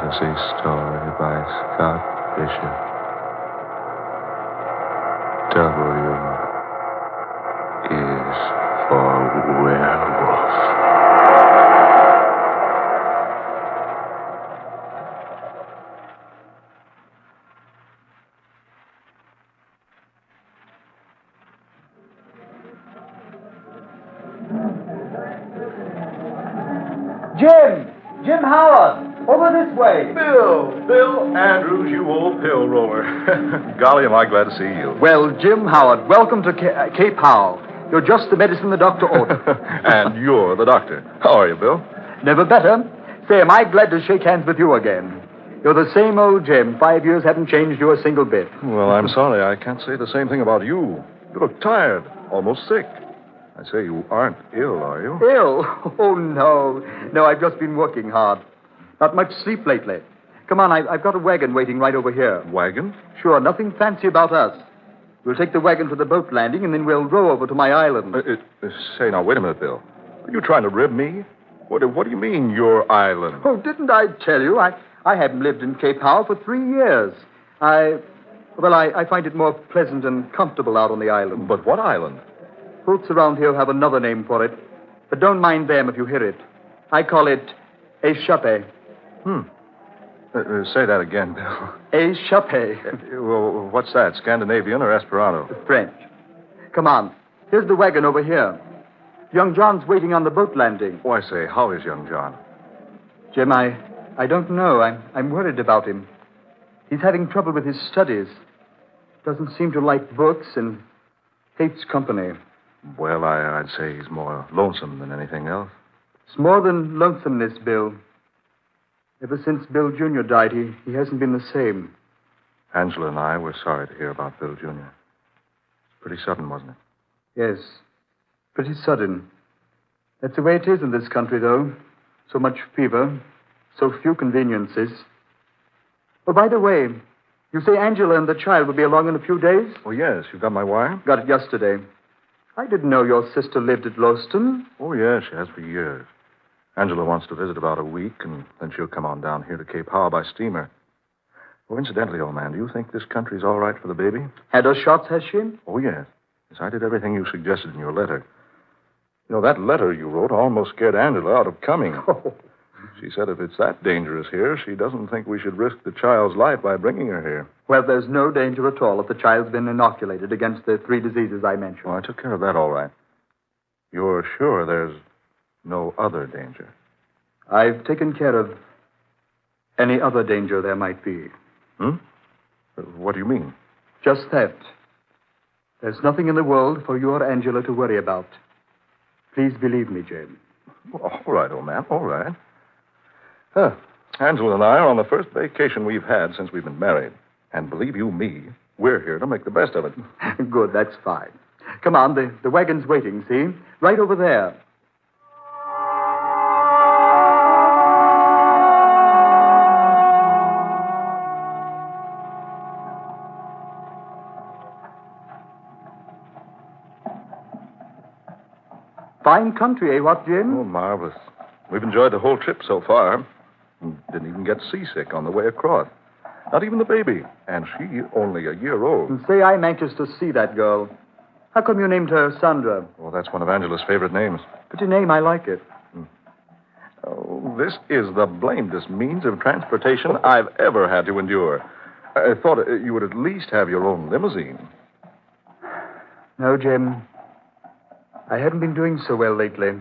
fantasy story by Scott Bishop. W is for werewolf. Jim Howard! Over this way! Bill Andrews, you old pill roller. Golly, am I glad to see you. Well, Jim Howard, welcome to Cape Howe. You're just the medicine the doctor ordered. And you're the doctor. How are you, Bill? Never better. Say, am I glad to shake hands with you again. You're the same old Jim. 5 years haven't changed you a single bit. Well, I'm sorry. I can't say the same thing about you. You look tired, almost sick. I say you aren't ill, are you? Ill? Oh, no. No, I've just been working hard. Not much sleep lately. Come on, I've got a wagon waiting right over here. Wagon? Sure, nothing fancy about us. We'll take the wagon to the boat landing, and then we'll row over to my island. Say, now, wait a minute, Bill. Are you trying to rib me? What do you mean, your island? Oh, didn't I tell you? I haven't lived in Cape Howe for 3 years. I find it more pleasant and comfortable out on the island. But what island? Folks around here have another name for it, but don't mind them if you hear it. I call it échappé. Say that again, Bill. Échappé. Well, what's that, Scandinavian or Esperanto? French. Come on. Here's the wagon over here. Young John's waiting on the boat landing. Oh, I say, how is young John? Jim, I don't know. I'm worried about him. He's having trouble with his studies. Doesn't seem to like books and hates company. Well, I'd say he's more lonesome than anything else. It's more than lonesomeness, Bill. Ever since Bill Jr. died, he hasn't been the same. Angela and I were sorry to hear about Bill Jr. It's pretty sudden, wasn't it? Yes, pretty sudden. That's the way it is in this country, though. So much fever, so few conveniences. Oh, by the way, you say Angela and the child will be along in a few days? Oh, yes. You got my wire? Got it yesterday. I didn't know your sister lived at Lowston. Oh, yeah, she has for years. Angela wants to visit about a week, and then she'll come on down here to Cape Howe by steamer. Oh, incidentally, old man, do you think this country's all right for the baby? Had her shots, has she? Oh, yes. Yes, I did everything you suggested in your letter. You know, that letter you wrote almost scared Angela out of coming. Oh. She said if it's that dangerous here, she doesn't think we should risk the child's life by bringing her here. Well, there's no danger at all if the child's been inoculated against the 3 diseases I mentioned. Well, I took care of that all right. You're sure there's no other danger? I've taken care of any other danger there might be. What do you mean? Just that. There's nothing in the world for you or Angela to worry about. Please believe me, Jim. Well, all right, old man, all right. Angela and I are on the first vacation we've had since we've been married. And believe you me, we're here to make the best of it. Good, that's fine. Come on, the wagon's waiting, see? Right over there. Fine country, eh, what, Jim? Oh, marvelous. We've enjoyed the whole trip so far. Didn't even get seasick on the way across. Not even the baby. And she only a year old. And say I'm anxious to see that girl. How come you named her Sandra? Well, that's one of Angela's favorite names. Pretty name, I like it. Oh, this is the blamedest means of transportation I've ever had to endure. I thought you would at least have your own limousine. No, Jim. I haven't been doing so well lately.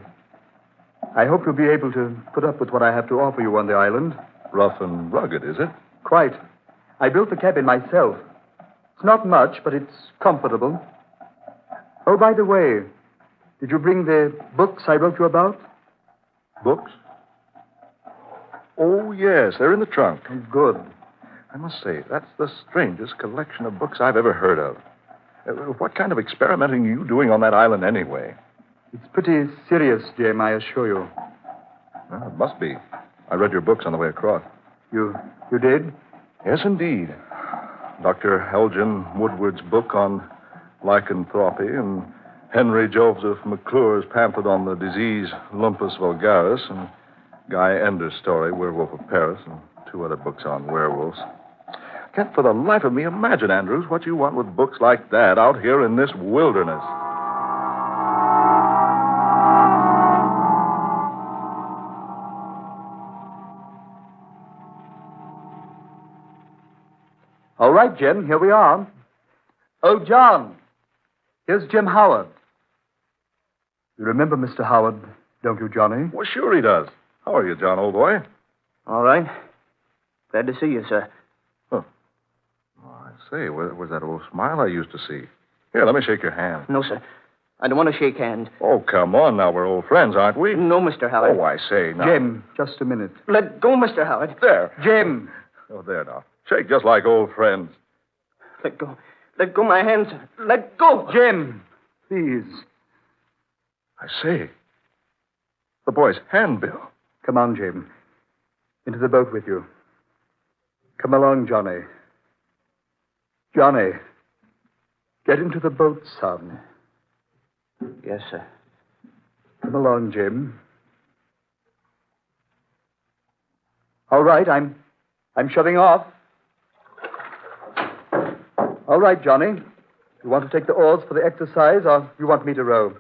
I hope you'll be able to put up with what I have to offer you on the island. Rough and rugged, is it? Quite. I built the cabin myself. It's not much, but it's comfortable. Oh, by the way, did you bring the books I wrote you about? Books? Oh, yes, they're in the trunk. Oh, good. I must say, that's the strangest collection of books I've ever heard of. What kind of experimenting are you doing on that island anyway? It's pretty serious, Jim, I assure you. Well, it must be. I read your books on the way across. You did? Yes, indeed. Dr. Elgin Woodward's book on lycanthropy and Henry Joseph McClure's pamphlet on the disease Lumpus vulgaris and Guy Ender's story, Werewolf of Paris, and 2 other books on werewolves. Can't for the life of me imagine, Andrews, what you want with books like that out here in this wilderness. All right, Jim, here we are. Oh, John, here's Jim Howard. You remember Mr. Howard, don't you, Johnny? Well, sure he does. How are you, John, old boy? All right. Glad to see you, sir. Oh, I say, where's that old smile I used to see? Here, let me shake your hand. No, sir. I don't want to shake hands. Oh, come on now. We're old friends, aren't we? No, Mr. Howard. Oh, I say, now. Jim, just a minute. Let go, Mr. Howard. There. Jim! Oh, there now. Shake just like old friends. Let go. Let go my hands, sir. Let go. Jim, please. I say. The boy's handbill. Come on, Jim. Into the boat with you. Come along, Johnny. Johnny, get into the boat, son. Yes, sir. Come along, Jim. All right, I'm shoving off. All right, Johnny. You want to take the oars for the exercise, or you want me to row?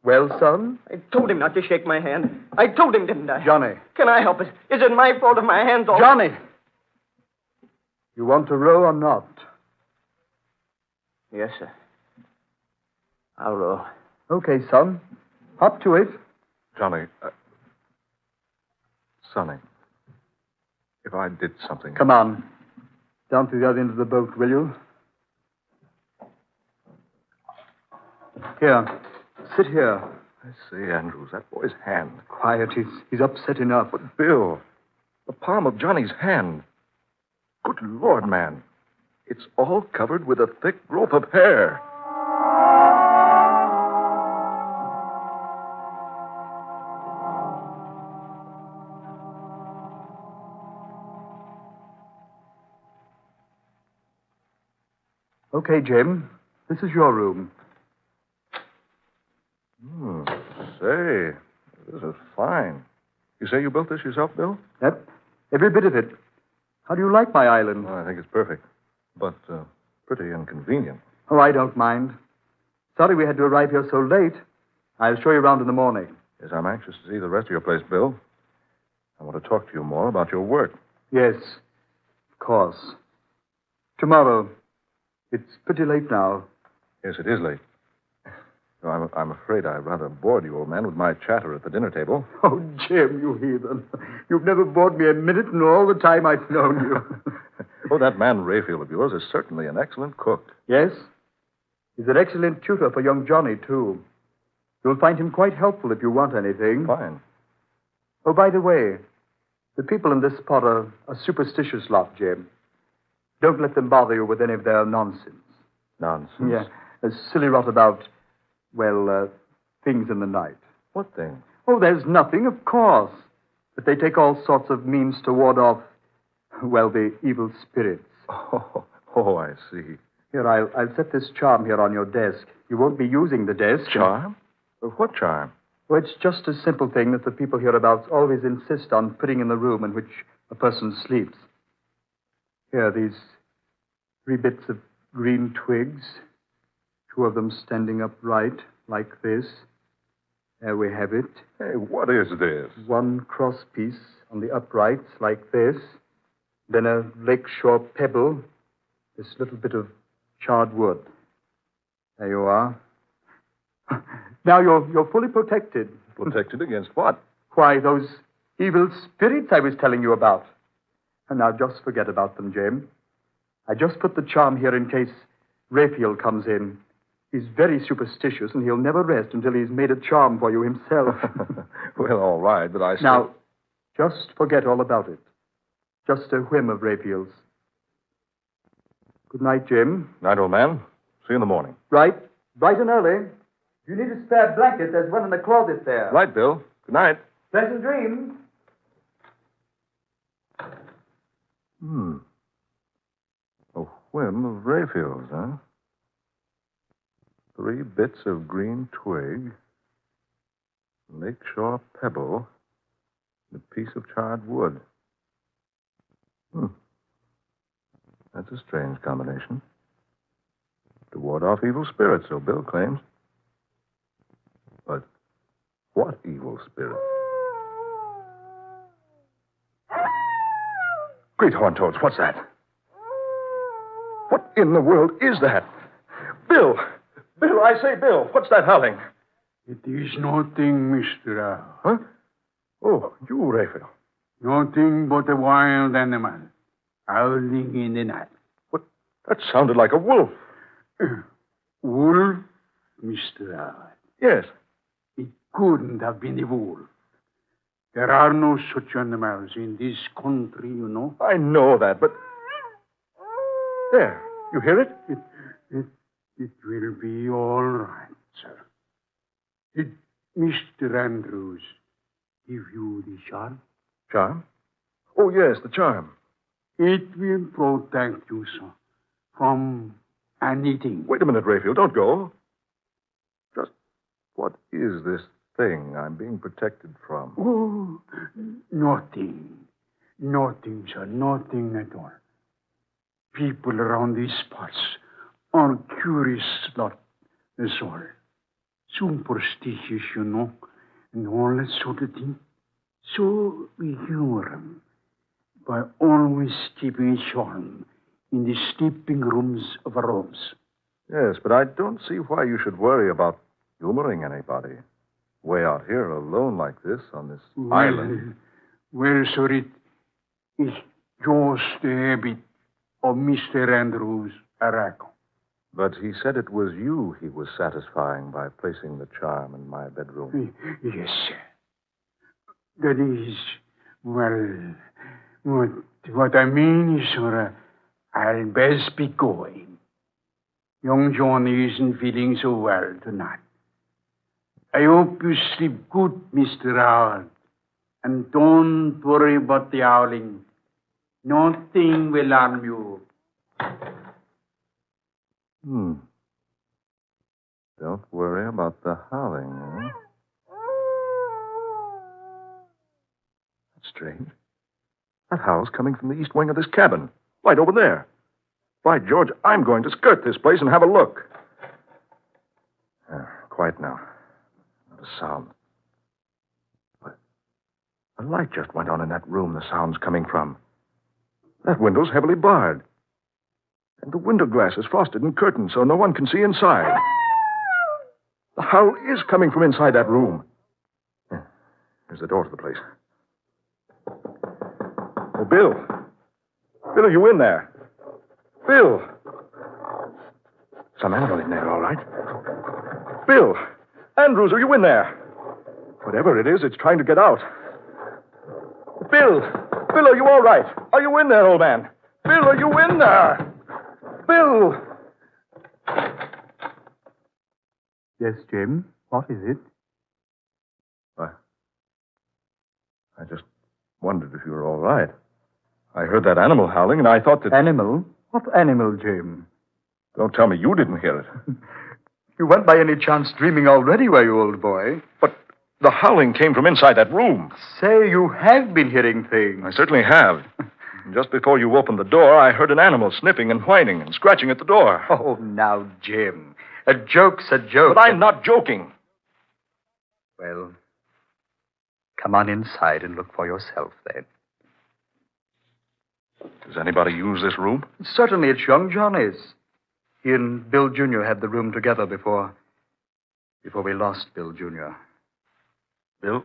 Well, son? I told him not to shake my hand. I told him, didn't I? Johnny. Can I help it? Is it my fault if my hand's all... Johnny! You want to row or not? Yes, sir. I'll row. Okay, son. Hop to it. Johnny, Sonny, if I did something... Come on. Down to the other end of the boat, will you? Here. Sit here. I say, Andrews, that boy's hand. Quiet. He's upset enough. But, Bill, the palm of Johnny's hand. Good Lord, man. It's all covered with a thick growth of hair. Okay, Jim. This is your room. Say, this is fine. You say you built this yourself, Bill? Yep. Every bit of it. How do you like my island? Well, I think it's perfect. But pretty inconvenient. Oh, I don't mind. Sorry we had to arrive here so late. I'll show you around in the morning. Yes, I'm anxious to see the rest of your place, Bill. I want to talk to you more about your work. Yes, of course. Tomorrow. It's pretty late now. Yes, it is late. No, I'm afraid I rather bored you, old man, with my chatter at the dinner table. Oh, Jim, you heathen. You've never bored me a minute in all the time I've known you. Oh, that man Rayfield of yours is certainly an excellent cook. Yes? He's an excellent tutor for young Johnny, too. You'll find him quite helpful if you want anything. Fine. Oh, by the way, the people in this pot are a superstitious lot, Jim. Don't let them bother you with any of their nonsense. Nonsense? Yeah, a silly rot about, well, things in the night. What thing? Oh, there's nothing, of course. But they take all sorts of means to ward off, well, the evil spirits. Oh, I see. Here, I'll set this charm here on your desk. You won't be using the desk. Charm? What charm? Well, it's just a simple thing that the people hereabouts always insist on putting in the room in which a person sleeps. Here, these 3 bits of green twigs, 2 of them standing upright like this. There we have it. Hey, what is this? 1 cross piece on the uprights like this. Then a lakeshore pebble. This little bit of charred wood. There you are. Now you're fully protected. Protected against what? Why, those evil spirits I was telling you about. And now just forget about them, Jim. I just put the charm here in case Rayfield comes in. He's very superstitious, and he'll never rest until he's made a charm for you himself. Well, all right, but I still... Now, just forget all about it. Just a whim of Rayfield's. Good night, Jim. Night, old man. See you in the morning. Right. Bright and early. If you need a spare blanket, there's one in the closet there. Right, Bill. Good night. Pleasant dreams. A whim of Rayfield's, huh? 3 bits of green twig, lakeshore pebble, and a piece of charred wood. That's a strange combination. To ward off evil spirits, so Bill claims. But what evil spirit? Great horn toads, what's that? What in the world is that? Bill! Bill, I say, Bill, what's that howling? It is nothing, Mr. Huh? Oh, you, Raphael. Nothing but a wild animal howling in the night. What? That sounded like a wolf. Wolf, Mr. Yes. It couldn't have been a wolf. There are no such animals in this country, you know. I know that, but... There, you hear it? It will be all right, sir. Did Mr. Andrews give you the charm? Charm? Oh, yes, the charm. It will protect you, sir, from anything. Wait a minute, Raphael, don't go. Just what is this thing I'm being protected from? Oh, nothing. Nothing, sir, nothing at all. People around these parts are curious lot, that's all. Superstitious, you know, and all that sort of thing. So we humor them by always keeping a charm in the sleeping rooms of our homes. Yes, but I don't see why you should worry about humoring anybody. Way out here alone like this on this island. Well, sir, it is just a habit of Mr. Andrews' Araco. But he said it was you he was satisfying by placing the charm in my bedroom. Yes, sir. That is, well, what I mean is, sir, I'll best be going. Young Johnny isn't feeling so well tonight. I hope you sleep good, Mr. Howard. And don't worry about the howling. Nothing will harm you. Don't worry about the howling, eh? That's strange. That howl's coming from the east wing of this cabin. Right over there. By George, I'm going to skirt this place and have a look. Quiet now. Not a sound. But a light just went on in that room the sound's coming from. That window's heavily barred. And the window glass is frosted and curtained so no one can see inside. The howl is coming from inside that room. Here's the door to the place. Oh, Bill. Bill, are you in there? Bill. Some animal in there, all right. Bill. Andrews, are you in there? Whatever it is, it's trying to get out. Bill. Bill, are you all right? Are you in there, old man? Bill, are you in there? Bill! Yes, Jim? What is it? I just wondered if you were all right. I heard that animal howling, and I thought that... Animal? What animal, Jim? Don't tell me you didn't hear it. You weren't by any chance dreaming already, were you, old boy? But the howling came from inside that room. Say, you have been hearing things. I certainly have. Just before you opened the door, I heard an animal sniffing and whining and scratching at the door. Oh, now, Jim. A joke's a joke. But I'm not joking. Well, come on inside and look for yourself, then. Does anybody use this room? Certainly, it's young Johnny's. He and Bill Jr. had the room together before we lost Bill Jr. Bill,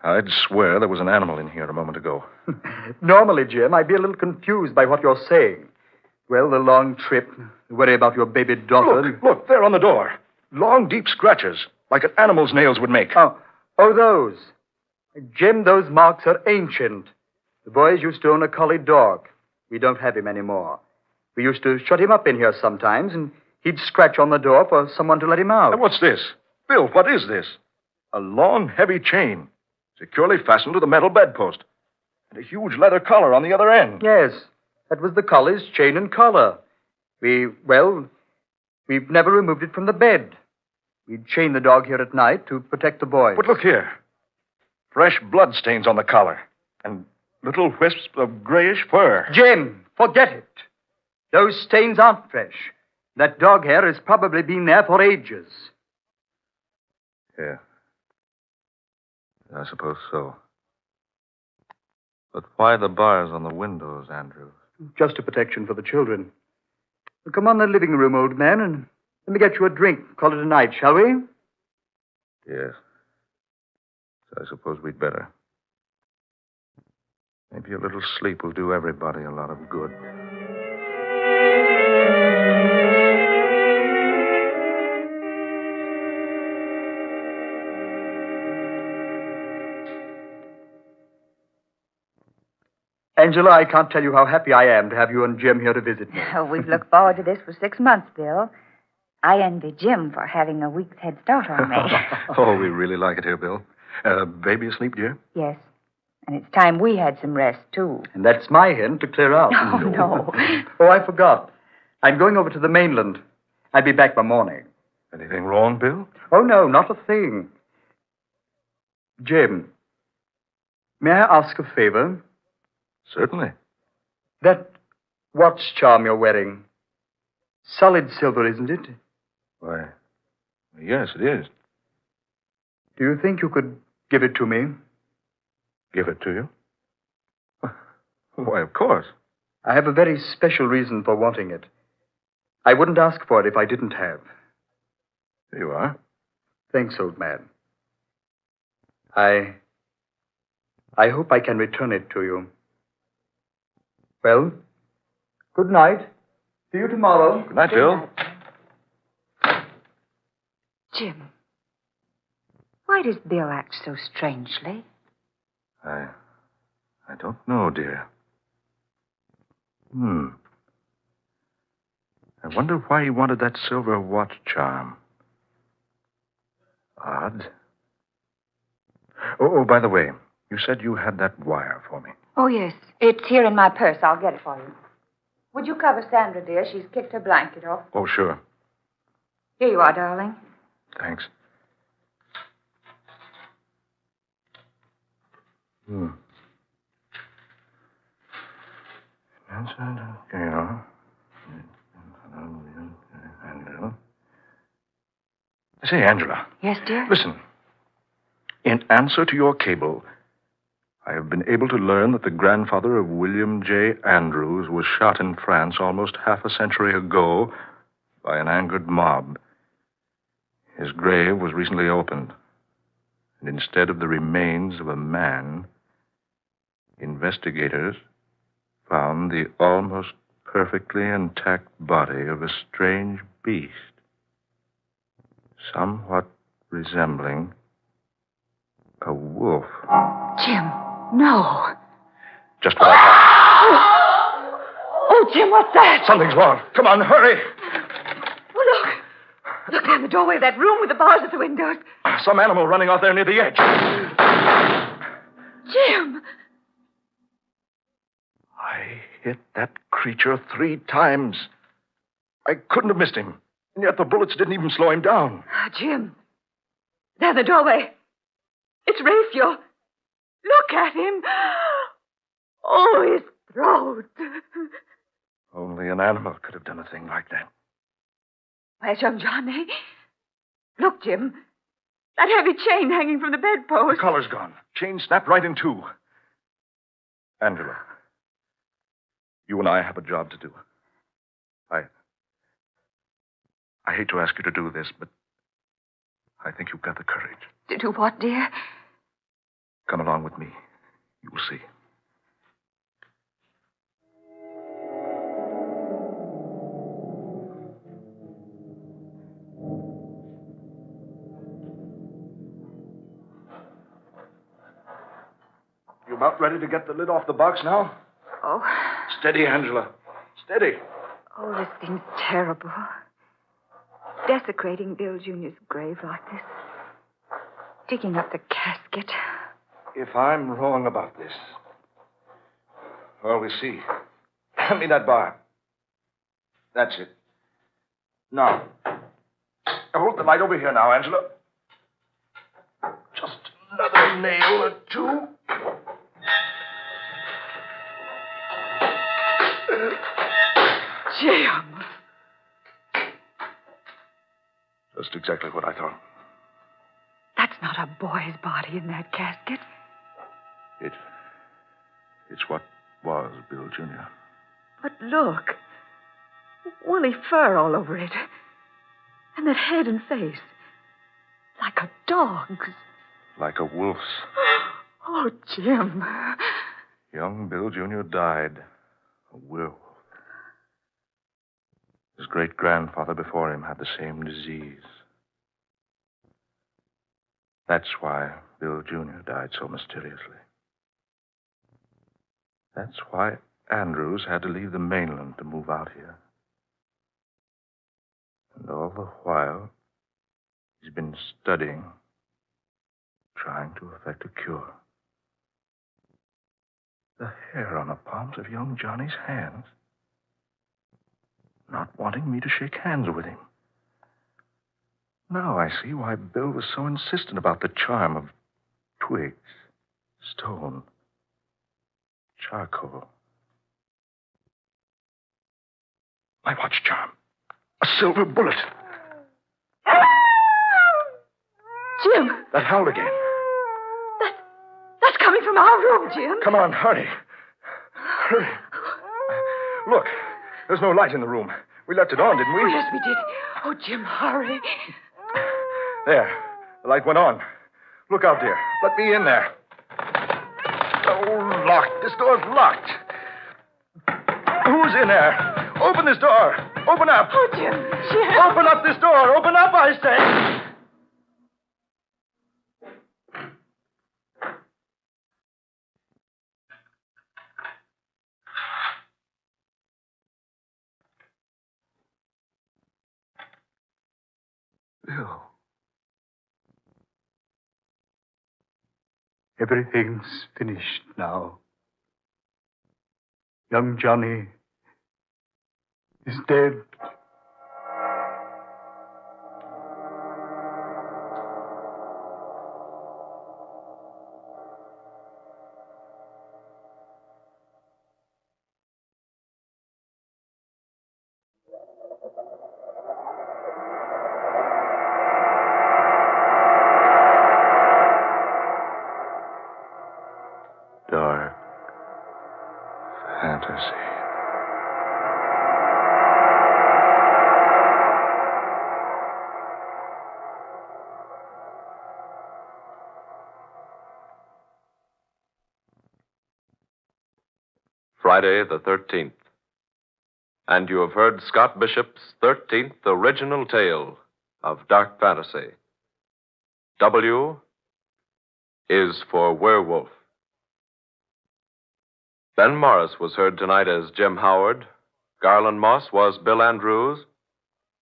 I'd swear there was an animal in here a moment ago. Normally, Jim, I'd be a little confused by what you're saying. Well, the long trip, the worry about your baby daughter. Look, there on the door. Long, deep scratches, like an animal's nails would make. Oh, those. Jim, those marks are ancient. The boys used to own a collie dog. We don't have him anymore. We used to shut him up in here sometimes, and he'd scratch on the door for someone to let him out. Now, what's this? Bill, what is this? A long, heavy chain, securely fastened to the metal bedpost, and a huge leather collar on the other end. Yes, that was the collie's chain and collar. We've never removed it from the bed. We'd chain the dog here at night to protect the boys. But look here. Fresh blood stains on the collar, and little wisps of grayish fur. Jim, Forget it. Those stains aren't fresh. That dog hair has probably been there for ages. Yeah. I suppose so. But why the bars on the windows, Andrew? Just a protection for the children. Come on the living room, old man, and let me get you a drink. Call it a night, shall we? Yes. So I suppose we'd better. Maybe a little sleep will do everybody a lot of good. Angela, I can't tell you how happy I am to have you and Jim here to visit me. Oh, we've looked forward to this for 6 months, Bill. I envy Jim for having a week's head start on me. Oh, we really like it here, Bill. Baby asleep, dear? Yes. And it's time we had some rest, too. And that's my hint to clear out. Oh, no. Oh, I forgot. I'm going over to the mainland. I'll be back by morning. Anything wrong, Bill? Oh, no, not a thing. Jim, may I ask a favor? Certainly. That watch charm you're wearing, solid silver, isn't it? Why, yes, it is. Do you think you could give it to me? Give it to you? Why, of course. I have a very special reason for wanting it. I wouldn't ask for it if I didn't have. Here you are. Thanks, old man. I hope I can return it to you. Well, good night. See you tomorrow. Good night, Bill. Jim, why does Bill act so strangely? I don't know, dear. I wonder why he wanted that silver watch charm. Odd. Oh, by the way, you said you had that wire for me. Oh, yes. It's here in my purse. I'll get it for you. Would you cover Sandra, dear? She's kicked her blanket off. Oh, sure. Here you are, darling. Thanks. Say, Angela. Yes, dear? Listen. In answer to your cable, I have been able to learn that the grandfather of William J. Andrews was shot in France almost half a century ago by an angered mob. His grave was recently opened, and instead of the remains of a man, investigators found the almost perfectly intact body of a strange beast, somewhat resembling a wolf. Jim, no. Just what I thought. Oh, Jim, what's that? Something's wrong. Come on, hurry. Oh, look. Look down the doorway of that room with the bars at the windows. Some animal running out there near the edge. Jim. I hit that creature 3 times. I couldn't have missed him. And yet the bullets didn't even slow him down. Jim. There in the doorway. It's Raphael. Look at him. Oh, his throat. Only an animal could have done a thing like that. Where's young Johnny? Look, Jim. That heavy chain hanging from the bedpost. The collar's gone. Chain snapped right in 2. Angela, you and I have a job to do. I hate to ask you to do this, but I think you've got the courage. To do what, dear? Come along with me. You will see. You about ready to get the lid off the box now? Oh. Steady, Angela. Steady. Oh, this thing's terrible. Desecrating Bill Jr.'s grave like this. Digging up the casket. If I'm wrong about this, well, we'll see. Hand me that bar. That's it. Now, hold the light over here now, Angela. Just another nail or 2. Jim! Just exactly what I thought. That's not a boy's body in that casket. It's what was Bill Jr. But look. Woolly fur all over it. And that head and face. Like a dog's. Like a wolf's. Oh, Jim. Young Bill Jr. died. A werewolf. His great-grandfather before him had the same disease. That's why Bill Jr. died so mysteriously. That's why Andrews had to leave the mainland to move out here. And all the while, he's been studying, trying to effect a cure. The hair on the palms of young Johnny's hands. Not wanting me to shake hands with him. Now I see why Bill was so insistent about the charm of twigs, stone, charcoal. My watch charm. A silver bullet. Jim! That howled again. That's coming from our room, Jim. Come on, hurry. Hurry. Look, there's no light in the room. We left it on, didn't we? Oh, yes, we did. Oh, Jim, hurry. There. The light went on. Look out, dear. Let me in there. Oh, locked. This door's locked. Who's in there? Open this door. Open up. Oh, Jim. Open up this door. Open up, I say. Bill. Everything's finished now. Young Johnny is dead. Dark fantasy. Friday the 13th. And you have heard Scott Bishop's 13th original tale of dark fantasy. W is for Werewolf. Ben Morris was heard tonight as Jim Howard. Garland Moss was Bill Andrews.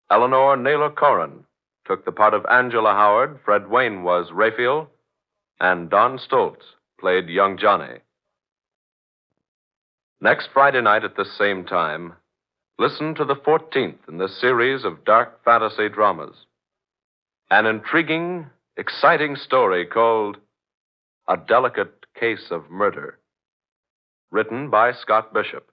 Eleanor Naylor Corrin took the part of Angela Howard. Fred Wayne was Raphael. And Don Stoltz played young Johnny. Next Friday night at this same time, listen to the 14th in this series of dark fantasy dramas. An intriguing, exciting story called A Delicate Case of Murder. Written by Scott Bishop.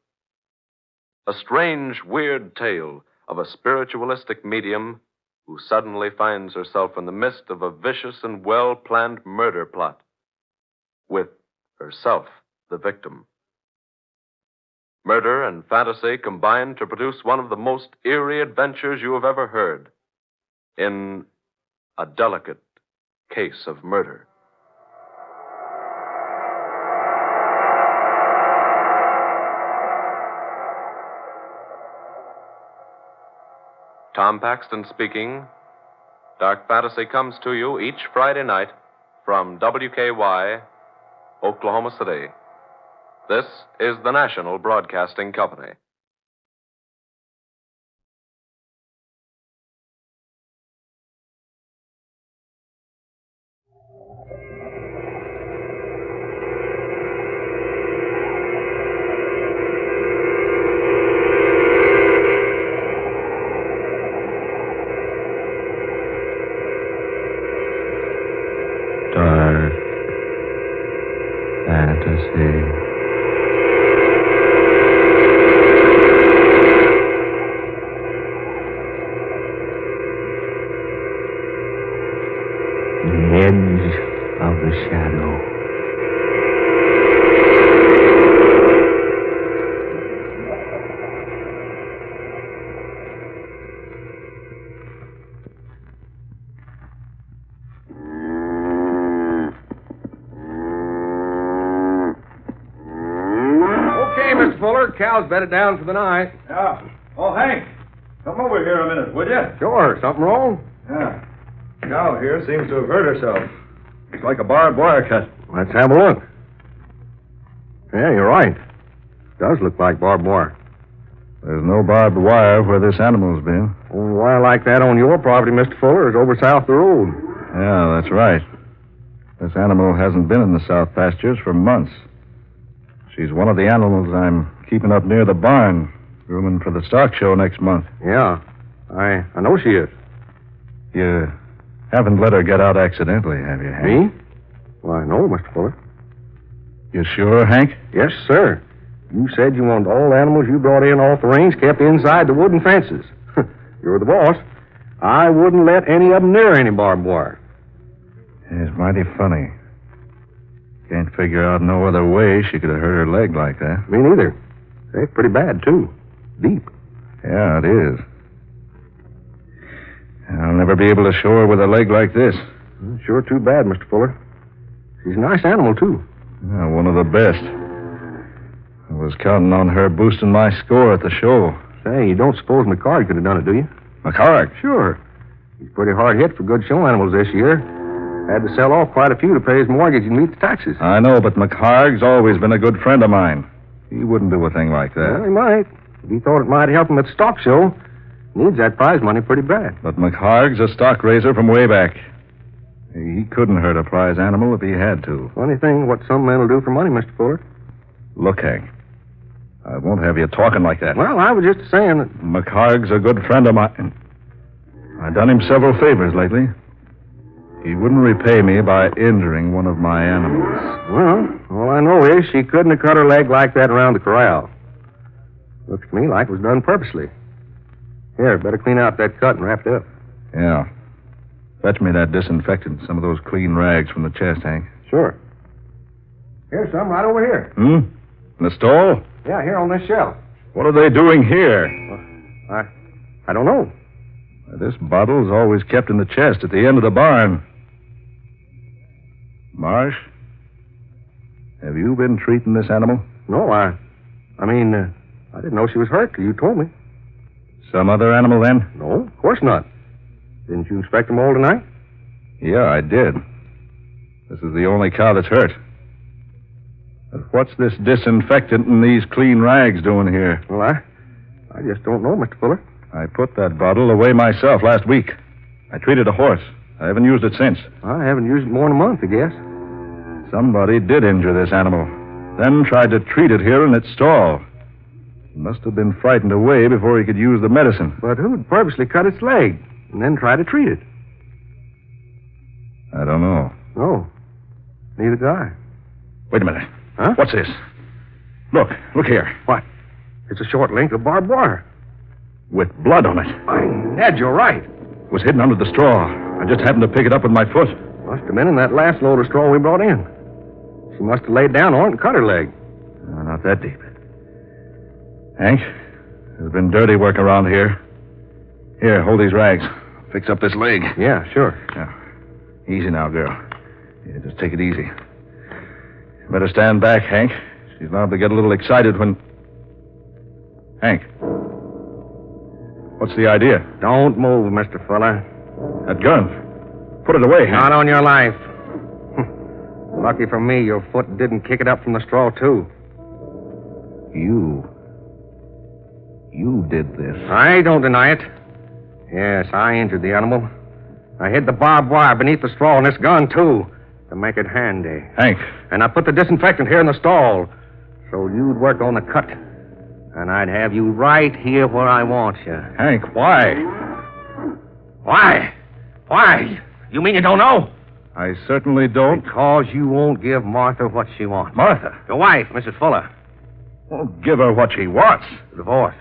A strange, weird tale of a spiritualistic medium who suddenly finds herself in the midst of a vicious and well-planned murder plot, with herself the victim. Murder and fantasy combine to produce one of the most eerie adventures you have ever heard in A Delicate Case of Murder. Tom Paxton speaking. Dark Fantasy comes to you each Friday night from WKY, Oklahoma City. This is the National Broadcasting Company. Dark fantasy. Mr. Fuller. Cal's bedded down for the night. Yeah. Oh, Hank, come over here a minute, would you? Sure. Something wrong? Yeah. Cow here seems to have hurt herself. It's like a barbed wire cut. Let's have a look. Yeah, you're right. Does look like barbed wire. There's no barbed wire where this animal's been. Only wire like that on your property, Mr. Fuller, is over south the road. Yeah, that's right. This animal hasn't been in the south pastures for months. She's one of the animals I'm keeping up near the barn, grooming for the stock show next month. Yeah, I know she is. You haven't let her get out accidentally, have you, Hank? Me? Why, no, Mr. Fuller. You sure, Hank? Yes, sir. You said you wanted all the animals you brought in off the range kept inside the wooden fences. You're the boss. I wouldn't let any of them near any barbed wire. It's mighty funny. Can't figure out no other way she could have hurt her leg like that. Me neither. It's pretty bad, too. Deep. Yeah, it is. I'll never be able to show her with a leg like this. Sure too bad, Mr. Fuller. She's a nice animal, too. Yeah, one of the best. I was counting on her boosting my score at the show. Say, you don't suppose McCard could have done it, do you? McCarg? Sure. He's pretty hard hit for good show animals this year. Had to sell off quite a few to pay his mortgage and meet the taxes. I know, but McCarg's always been a good friend of mine. He wouldn't do a thing like that. Well, he might. If he thought it might help him at the stock show. Needs that prize money pretty bad. But McCarg's a stock raiser from way back. He couldn't hurt a prize animal if he had to. Funny thing what some men will do for money, Mr. Fuller. Look, Hank, I won't have you talking like that. Well, I was just saying that... McCarg's a good friend of mine. I've done him several favors lately. He wouldn't repay me by injuring one of my animals. Well, all I know is she couldn't have cut her leg like that around the corral. Looks to me like it was done purposely. Here, better clean out that cut and wrap it up. Yeah. Fetch me that disinfectant, some of those clean rags from the chest, Hank. Sure. Here's some right over here. In the stall? Yeah, here on this shelf. What are they doing here? I don't know. This bottle's always kept in the chest at the end of the barn. Marsh, have you been treating this animal? No, I didn't know she was hurt till you told me. Some other animal, then? No, of course not. Didn't you inspect them all tonight? Yeah, I did. This is the only cow that's hurt. But what's this disinfectant and these clean rags doing here? Well, I just don't know, Mr. Fuller. I put that bottle away myself last week. I treated a horse. I haven't used it since. I haven't used it more than a month, I guess. Somebody did injure this animal, then tried to treat it here in its stall. He must have been frightened away before he could use the medicine. But who'd purposely cut its leg and then try to treat it? I don't know. No, neither do I. Wait a minute. Huh? What's this? Look here. What? It's a short length of barbed wire. With blood on it. Ned, you're right. It was hidden under the straw. I just happened to pick it up with my foot. Must have been in that last load of straw we brought in. She must have laid down on it and cut her leg. No, not that deep. Hank, there's been dirty work around here. Here, hold these rags. Fix up this leg. Yeah, sure. Now, easy now, girl. Yeah, just take it easy. Better stand back, Hank. She's liable to get a little excited when... Hank. What's the idea? Don't move, Mr. Fuller. That gun. Put it away, Hank. Not on your life. Lucky for me, your foot didn't kick it up from the straw, too. You did this. I don't deny it. Yes, I injured the animal. I hid the barbed wire beneath the straw in this gun, too, to make it handy. Hank. And I put the disinfectant here in the stall, so you'd work on the cut. And I'd have you right here where I want you. Hank, why? Why? Why? You mean you don't know? I certainly don't. Because you won't give Martha what she wants. Martha? Your wife, Mrs. Fuller. Won't give her what she wants. Divorce.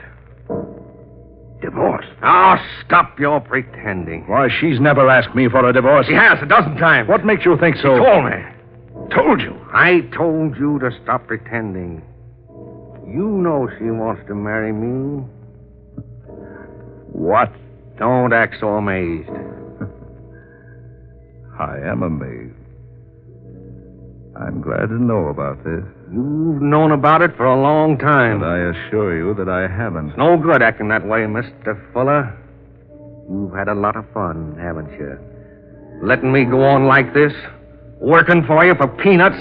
Divorce? Oh, stop your pretending. Why, she's never asked me for a divorce. She has a dozen times. What makes you think so? She told me. Told you? I told you to stop pretending. You know she wants to marry me. What? Don't act so amazed. I am amazed. I'm glad to know about this. You've known about it for a long time. And I assure you that I haven't. It's no good acting that way, Mr. Fuller. You've had a lot of fun, haven't you? Letting me go on like this, working for you for peanuts,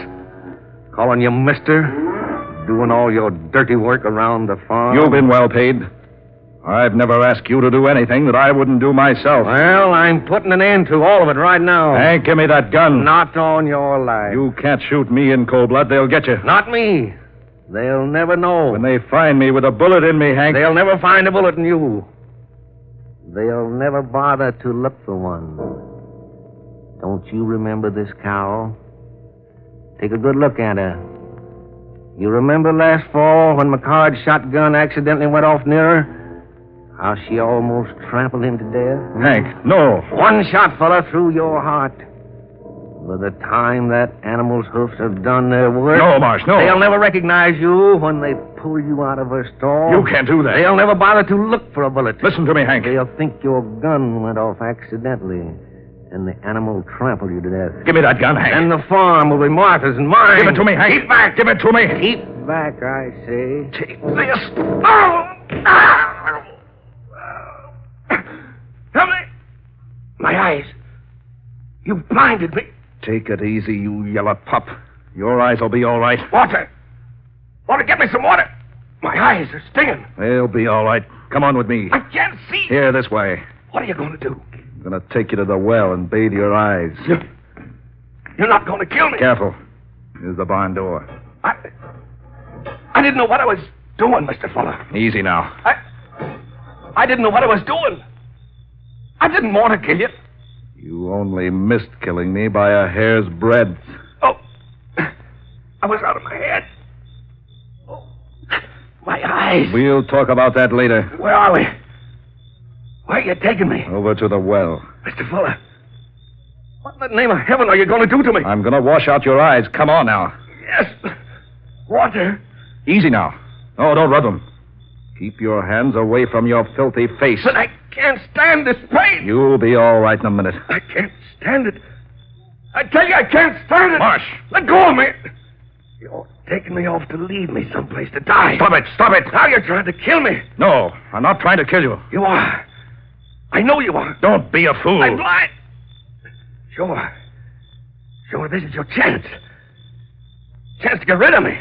calling you mister, doing all your dirty work around the farm. You've been well paid. I've never asked you to do anything that I wouldn't do myself. Well, I'm putting an end to all of it right now. Hank, give me that gun. Not on your life. You can't shoot me in cold blood. They'll get you. Not me. They'll never know. When they find me with a bullet in me, Hank. They'll never find a bullet in you. They'll never bother to look for one. Don't you remember this cow? Take a good look at her. You remember last fall when McCard's shotgun accidentally went off near her? How she almost trampled him to death? Hank, no. One shot, fella, through your heart. By the time that animal's hoofs have done their work... No, Marsh, no. They'll never recognize you when they pull you out of her stall. You can't do that. They'll never bother to look for a bullet. Listen to me, Hank. They'll think your gun went off accidentally, and the animal trampled you to death. Give me that gun, Hank. And the farm will be Martha's and mine. Give it to me, Hank. Keep back. Give it to me. Keep back, I say. Take this. Help me! My eyes. You've blinded me. Take it easy, you yellow pup. Your eyes will be all right. Water. Water, get me some water. My eyes are stinging. They'll be all right. Come on with me. I can't see. Here, this way. What are you going to do? I'm going to take you to the well and bathe your eyes. You're not going to kill me. Careful. Here's the barn door. I didn't know what I was doing, Mr. Fuller. Easy now. I didn't know what I was doing. I didn't want to kill you. You only missed killing me by a hair's breadth. Oh, I was out of my head. Oh, my eyes. We'll talk about that later. Where are we? Where are you taking me? Over to the well. Mr. Fuller, what in the name of heaven are you going to do to me? I'm going to wash out your eyes. Come on now. Yes. Water. Easy now. Oh, don't rub them. Keep your hands away from your filthy face. But I can't stand this pain. You'll be all right in a minute. I can't stand it. I tell you, I can't stand it. Marsh. Let go of me. You're taking me off to leave me someplace to die. Stop it. Stop it. Now you're trying to kill me. No, I'm not trying to kill you. You are. I know you are. Don't be a fool. I'm blind. Sure. Sure, this is your chance. Chance to get rid of me.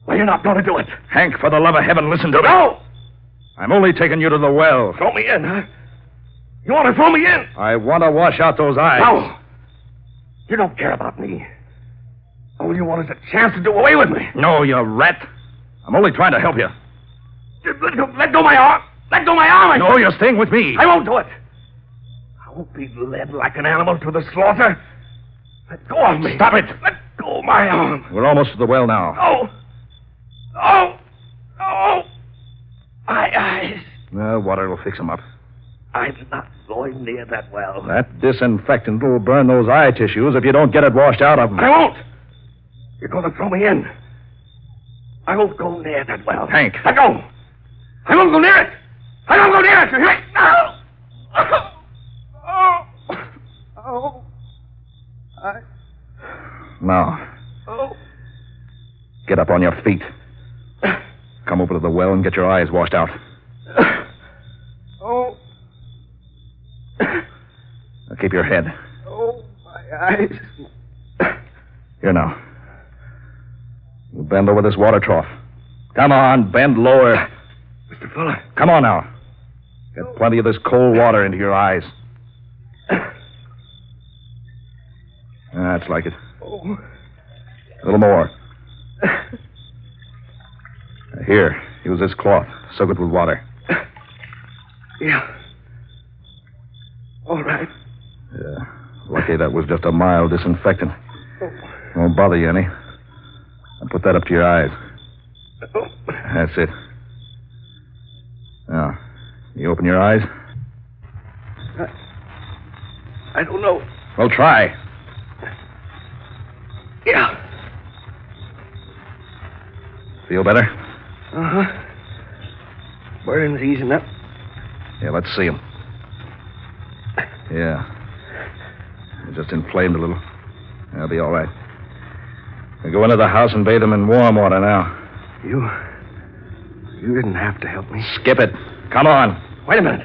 Well, you're not going to do it. Hank, for the love of heaven, listen to me. No! I'm only taking you to the well. Throw me in, huh? You want to throw me in? I want to wash out those eyes. No. You don't care about me. All you want is a chance to do away with me. No, you rat. I'm only trying to help you. Let go my arm. Let go my arm. No, you're staying with me. I won't do it. I won't be led like an animal to the slaughter. Let go of me. Stop it. Let go of my arm. We're almost to the well now. Oh. Oh. Oh. My eyes. Water will fix them up. I'm not going near that well. That disinfectant will burn those eye tissues if you don't get it washed out of them. I won't. You're going to throw me in. I won't go near that well. Hank. Let go. I won't go near it. I won't go near it. You hear me? No. Oh. Oh. Now. Oh. Get up on your feet. Come over to the well and get your eyes washed out. Oh. Now keep your head. Oh, my eyes. Here now. You bend over this water trough. Come on, bend lower. Mr. Fuller. Come on now. Get plenty of this cold water into your eyes. That's like it. Oh. A little more. Here, use this cloth. Soak it with water. Yeah. All right. Yeah. Lucky that was just a mild disinfectant. Won't bother you any. I'll put that up to your eyes. That's it. Now, you open your eyes? I don't know. Well, try. Yeah. Feel better? Uh-huh. Burn's easing up. Yeah, let's see him. Yeah. It's just inflamed a little. That'll be all right. We go into the house and bathe him in warm water now. You didn't have to help me. Skip it. Come on. Wait a minute.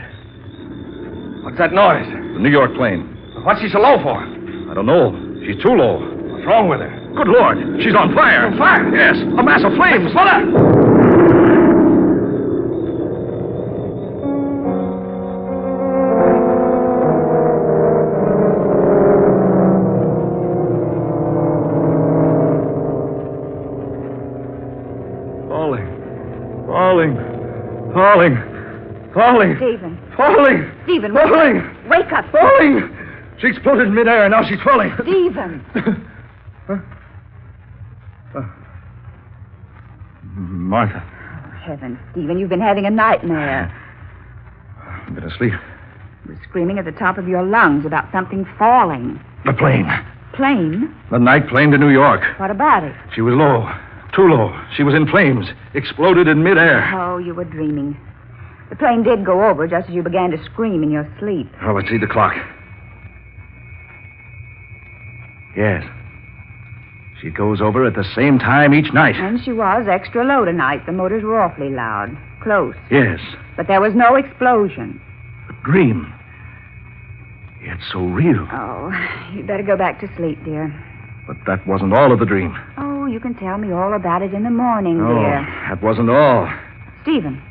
What's that noise? The New York plane. What's she so low for? I don't know. She's too low. What's wrong with her? Good Lord. She's on fire. On fire? Yes. A mass of flames. Falling. Stephen. Falling. Stephen, Falling. wake up. Falling. She exploded in midair. Now she's falling. Stephen. Martha. Oh, heavens, Stephen, you've been having a nightmare. I've been asleep. You were screaming at the top of your lungs about something falling. The plane. Plane? The night plane to New York. What about it? She was low. Too low. She was in flames. Exploded in midair. Oh, you were dreaming. The plane did go over just as you began to scream in your sleep. Oh, let's see the clock. Yes. She goes over at the same time each night. And she was extra low tonight. The motors were awfully loud. Close. Yes. But there was no explosion. A dream. Yet so real. Oh, you'd better go back to sleep, dear. But that wasn't all of the dream. Oh, you can tell me all about it in the morning, Oh, dear. that wasn't all. Stephen,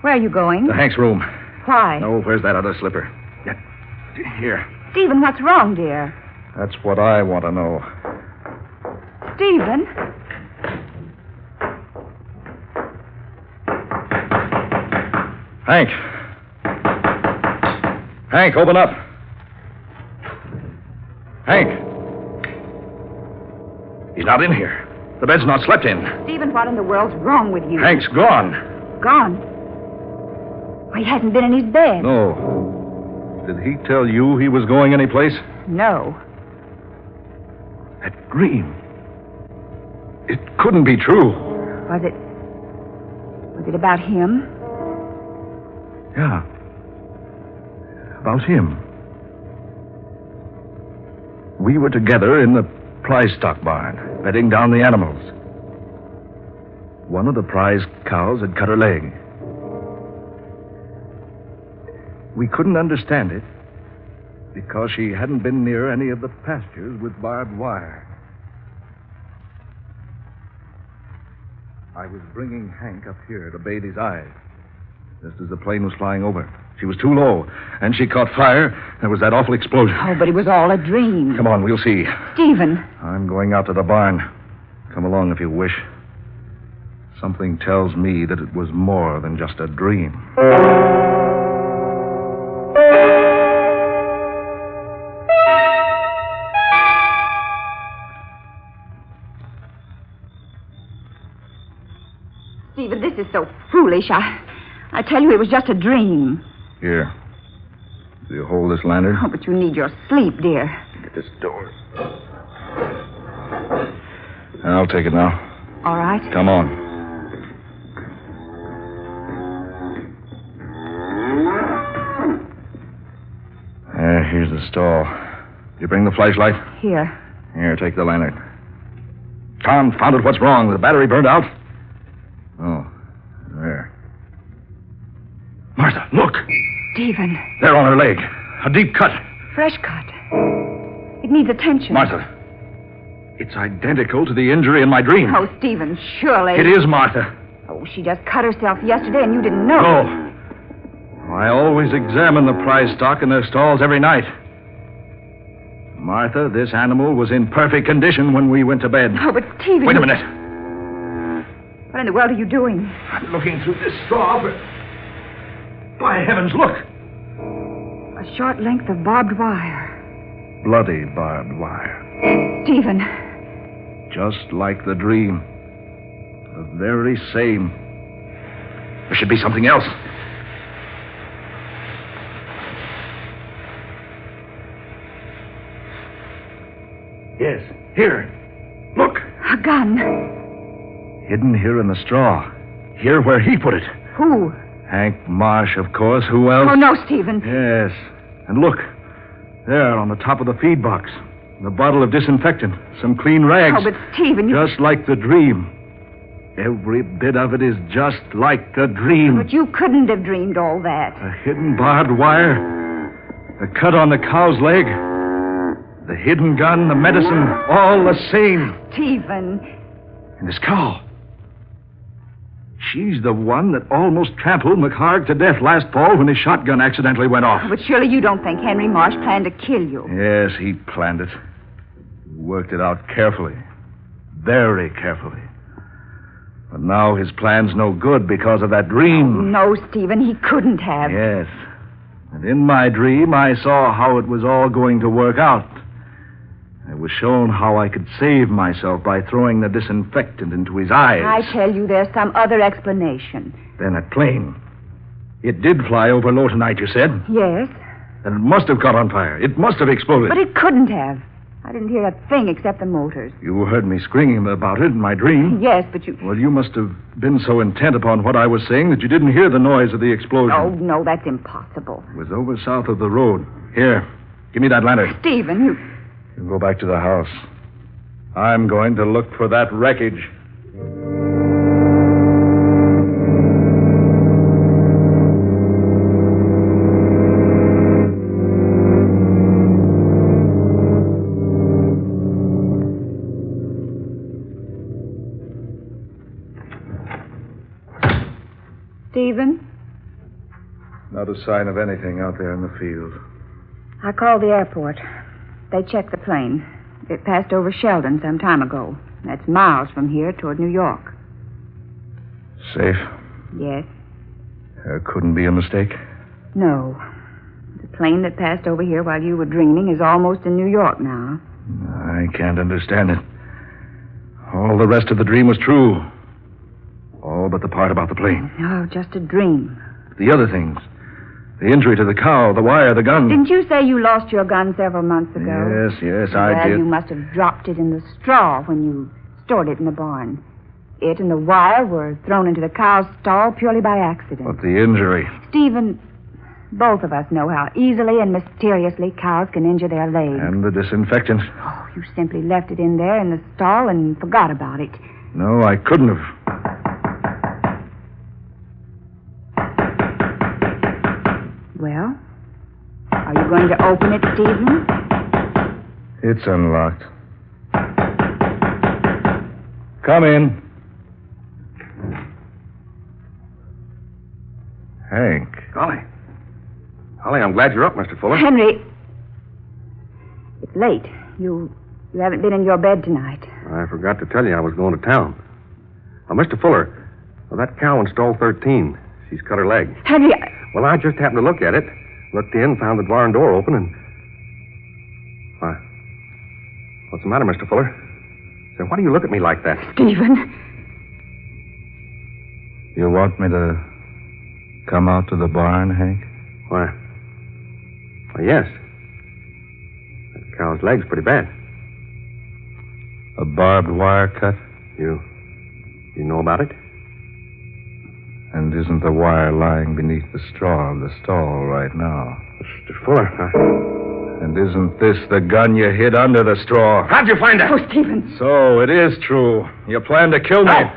where are you going? To Hank's room. Why? No, where's that other slipper? Here. Stephen, what's wrong, dear? That's what I want to know. Stephen? Hank. Hank, open up. Hank. He's not in here. The bed's not slept in. Stephen, what in the world's wrong with you? Hank's gone. Gone? Why, he hasn't been in his bed. No. Did he tell you he was going anyplace? No. That dream. It couldn't be true. Was it about him? Yeah. About him. We were together in the prize stock barn, bedding down the animals. One of the prize cows had cut her leg. We couldn't understand it because she hadn't been near any of the pastures with barbed wire. I was bringing Hank up here to bathe his eyes just as the plane was flying over. She was too low, and she caught fire. There was that awful explosion. Oh, but it was all a dream. Come on, we'll see. Stephen. I'm going out to the barn. Come along if you wish. Something tells me that it was more than just a dream. Stephen, this is so foolish. I tell you, it was just a dream. Here. Do you hold this lantern? Oh, but you need your sleep, dear. Get this door. I'll take it now. All right. Come on. Here's the stall. You bring the flashlight? Here. Here, take the lantern. Confound it, what's wrong? The battery burned out? Oh, there. Martha, look! Stephen. There on her leg. A deep cut. Fresh cut. It needs attention. Martha, it's identical to the injury in my dream. Oh, Stephen, surely. It is, Martha. Oh, she just cut herself yesterday and you didn't know. No. I always examine the prize stock in their stalls every night. Martha, this animal was in perfect condition when we went to bed. Oh, but Stephen... Wait a minute. What in the world are you doing? I'm looking through this straw, but... By heavens, look! A short length of barbed wire. Bloody barbed wire. Stephen. Just like the dream. The very same. There should be something else. Yes, here. Look. A gun. Hidden here in the straw. Here where he put it. Who? Hank Marsh, of course. Who else? Oh, no, Stephen. Yes. And look. There on the top of the feed box. The bottle of disinfectant. Some clean rags. Oh, but Stephen, Just like the dream. Every bit of it is just like the dream. But you couldn't have dreamed all that. The hidden barbed wire. The cut on the cow's leg. The hidden gun, the medicine, all the same. Stephen. And this cow. She's the one that almost trampled McHarg to death last fall when his shotgun accidentally went off. But surely you don't think Henry Marsh planned to kill you. Yes, he planned it. He worked it out carefully. Very carefully. But now his plan's no good because of that dream. No, Stephen, he couldn't have. Yes. And in my dream, I saw how it was all going to work out. I was shown how I could save myself by throwing the disinfectant into his eyes. I tell you, there's some other explanation. Then that plane. It did fly over low tonight, you said? Yes. And it must have caught on fire. It must have exploded. But it couldn't have. I didn't hear a thing except the motors. You heard me screaming about it in my dream. Yes, but you... Well, you must have been so intent upon what I was saying that you didn't hear the noise of the explosion. Oh, no, that's impossible. It was over south of the road. Here, give me that lantern. Stephen, you... You go back to the house. I'm going to look for that wreckage. Stephen? Not a sign of anything out there in the field. I called the airport. They checked the plane. It passed over Sheldon some time ago. That's miles from here toward New York. Safe? Yes. There couldn't be a mistake? No. The plane that passed over here while you were dreaming is almost in New York now. I can't understand it. All the rest of the dream was true. All but the part about the plane. Oh, just a dream. The other things. The injury to the cow, the wire, the gun. Didn't you say you lost your gun several months ago? Yes, I Well, did. you must have dropped it in the straw when you stored it in the barn. It and the wire were thrown into the cow's stall purely by accident. But the injury. Stephen, both of us know how easily and mysteriously cows can injure their legs. And the disinfectant. Oh, you simply left it in there in the stall and forgot about it. No, I couldn't have. Well, are you going to open it, Stephen? It's unlocked. Come in. Hank. Golly, I'm glad you're up, Mr. Fuller. Henry, it's late. You haven't been in your bed tonight. I forgot to tell you I was going to town. Mr. Fuller, that cow in stall 13, she's cut her leg. Henry, Well, I just happened to look at it. Looked in, found the barn door open, and... Why, what's the matter, Mr. Fuller? Say, why do you look at me like that? Stephen. You want me to come out to the barn, Hank? Why, yes. That cow's leg's pretty bad. A barbed wire cut? You know about it? And isn't the wire lying beneath the straw of the stall right now? Mr. Fuller, And isn't this the gun you hid under the straw? How'd you find that? Oh, Stephen. So it is true. You planned to kill me. No.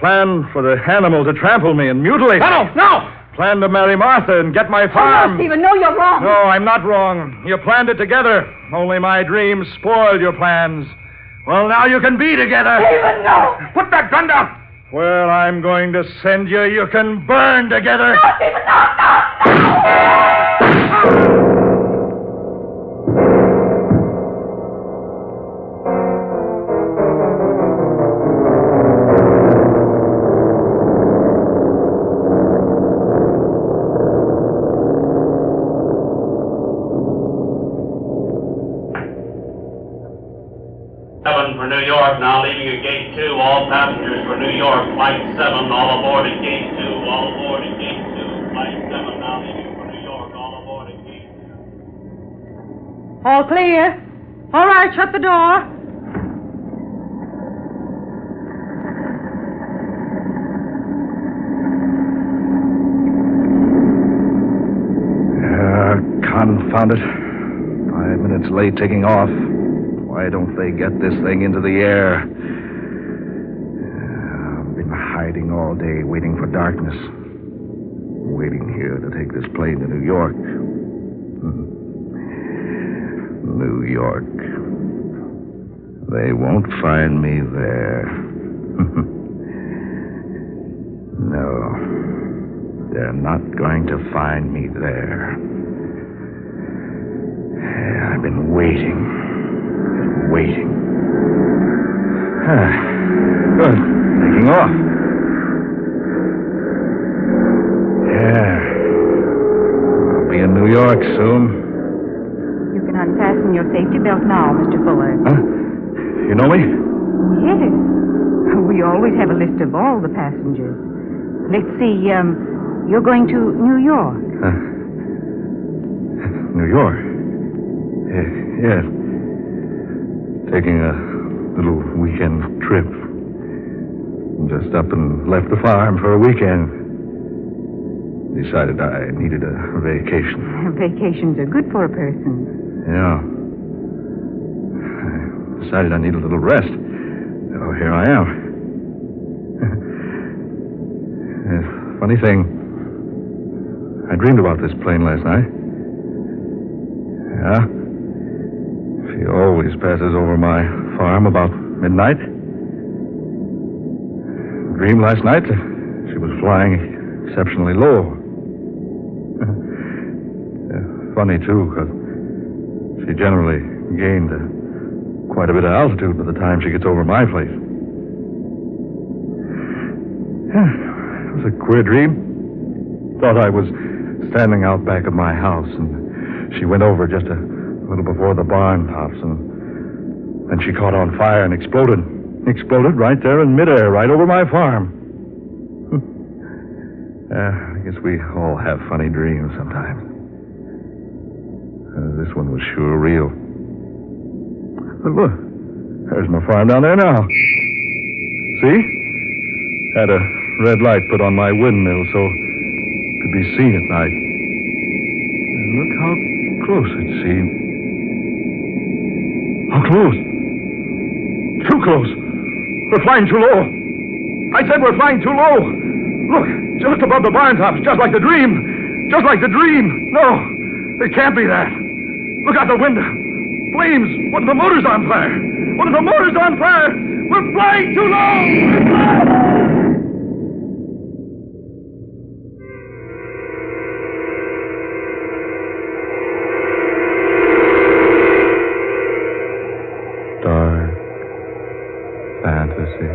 Planned for the animal to trample me and mutilate me. No! Planned to marry Martha and get my farm. No, Stephen, no, you're wrong. No, I'm not wrong. You planned it together. Only my dreams spoiled your plans. Well, now you can be together. Stephen, no. Put that gun down! Where I'm going to send you, you can burn together. No, Stephen, no. For New York, now leaving at gate 2. All passengers for New York, flight 7, all aboard at gate 2. All aboard at gate 2. Flight 7, now leaving for New York, all aboard at gate 2. All clear. All right, shut the door. Confound it. 5 minutes late taking off. Why don't they get this thing into the air? I've been hiding all day, waiting for darkness. Waiting here to take this plane to New York. New York. They won't find me there. No. They're not going to find me there. I've been waiting. Waiting. Good. Taking off. Yeah. I'll be in New York soon. You can unfasten your safety belt now, Mr. Fuller. Huh? You know me? Yes. We always have a list of all the passengers. Let's see, you're going to New York. New York? Yes. Taking a little weekend trip. Just up and left the farm for a weekend. Decided I needed a vacation. Vacations are good for a person. Yeah. I decided I need a little rest. Oh, here I am. Funny thing. I dreamed about this plane last night. Yeah? She always passes over my farm about midnight. Dreamed last night that she was flying exceptionally low. Funny, too, because she generally gained quite a bit of altitude by the time she gets over my place. It was a queer dream. Thought I was standing out back of my house, and she went over just a little before the barn tops, and then she caught on fire and exploded. Exploded right there in midair, right over my farm. I guess we all have funny dreams sometimes. This one was sure real. But look, there's my farm down there now. See? Had a red light put on my windmill so it could be seen at night. And look how close it seemed. How close? Too close. We're flying too low. I said we're flying too low. Look, just above the barn tops, just like the dream. Just like the dream. No, it can't be that. Look out the window. Flames. One of the motors on fire. One of the motors on fire. We're flying too low. Dark fantasy.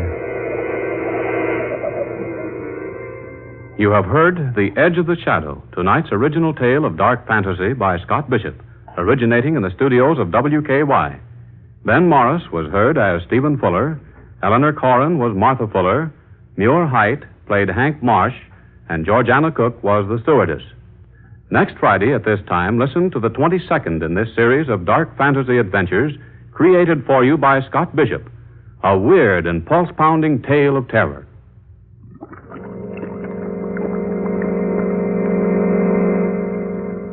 You have heard The Edge of the Shadow, tonight's original tale of dark fantasy by Scott Bishop, originating in the studios of WKY. Ben Morris was heard as Stephen Fuller, Eleanor Corrin was Martha Fuller, Muir Height played Hank Marsh, and Georgiana Cook was the stewardess. Next Friday at this time, listen to the 22nd in this series of dark fantasy adventures created for you by Scott Bishop, a weird and pulse-pounding tale of terror.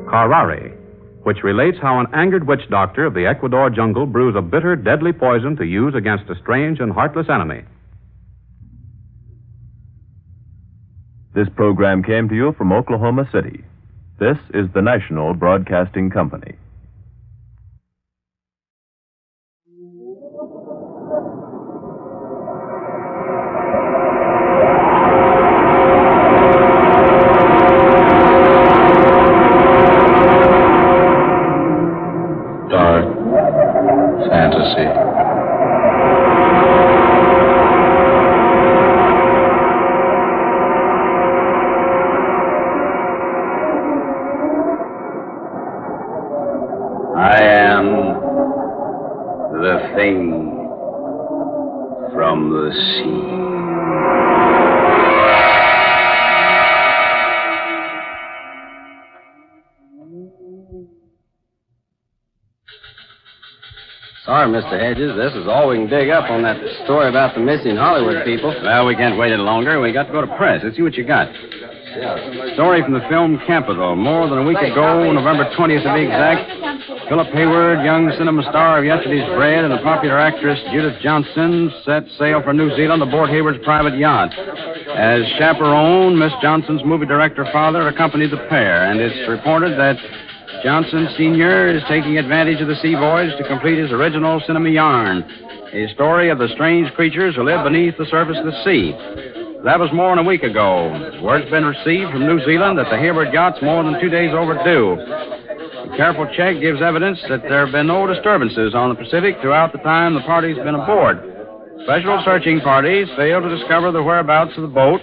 Carrari, which relates how an angered witch doctor of the Ecuador jungle brews a bitter, deadly poison to use against a strange and heartless enemy. This program came to you from Oklahoma City. This is the National Broadcasting Company. Fantasy. I am the thing from the sea. Sorry, Mr. Hedges. This is all we can dig up on that story about the missing Hollywood people. Well, we can't wait any longer. We got to go to press. Let's see what you got. Story from the film Capital. More than a week ago, November 20th to be exact, Philip Hayward, young cinema star of Yesterday's Bread, and the popular actress Judith Johnson set sail for New Zealand aboard Hayward's private yacht. As chaperone, Miss Johnson's movie director father accompanied the pair, and it's reported that Johnson Sr. is taking advantage of the sea voyage to complete his original cinema yarn, a story of the strange creatures who live beneath the surface of the sea. That was more than a week ago. Word's been received from New Zealand that the Hayward yacht's more than 2 days overdue. A careful check gives evidence that there have been no disturbances on the Pacific throughout the time the party's been aboard. Special searching parties failed to discover the whereabouts of the boat.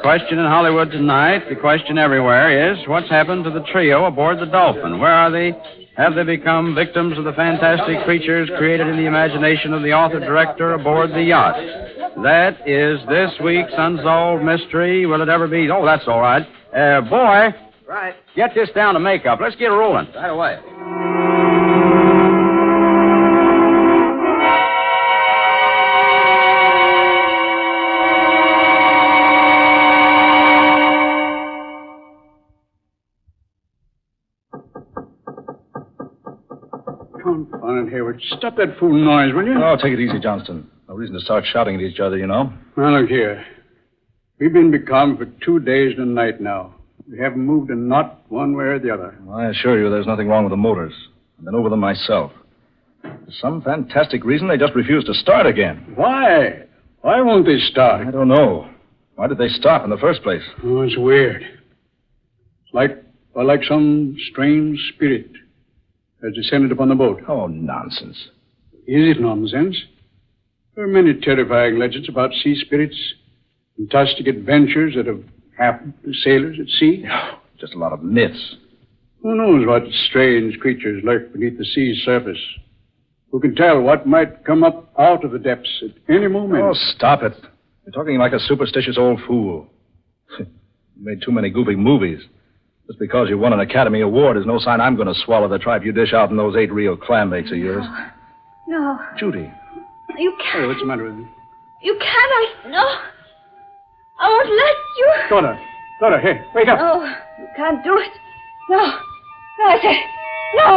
Question in Hollywood tonight, the question everywhere is, what's happened to the trio aboard the Dolphin? Where are they? Have they become victims of the fantastic creatures created in the imagination of the author-director aboard the yacht? That is this week's Unsolved Mystery. Will it ever be? Oh, that's all right. Boy. Right. Get this down to makeup. Let's get rolling. Right away. Confound it, Hayward. Stop that fool noise, will you? Oh, take it easy, Johnston. No reason to start shouting at each other, you know. Now, look here. We've been becalmed for 2 days and a night now. We haven't moved a knot one way or the other. Well, I assure you there's nothing wrong with the motors. I've been over them myself. For some fantastic reason, they just refuse to start again. Why? Why won't they start? I don't know. Why did they stop in the first place? Oh, it's weird. It's like some strange spirit has descended upon the boat. Oh, nonsense. Is it nonsense? There are many terrifying legends about sea spirits, fantastic adventures that have happened to sailors at sea. Oh, just a lot of myths. Who knows what strange creatures lurk beneath the sea's surface? Who can tell what might come up out of the depths at any moment? Oh, stop it. You're talking like a superstitious old fool. You made too many goofy movies. Just because you won an Academy Award is no sign I'm going to swallow the tripe you dish out in those 8 real clam bakes of yours. No. Judy. You can't. Hey, what's the matter with you? You can't. No. I won't let you. Daughter, hey, wake up. No, you can't do it. No. No, I say. No.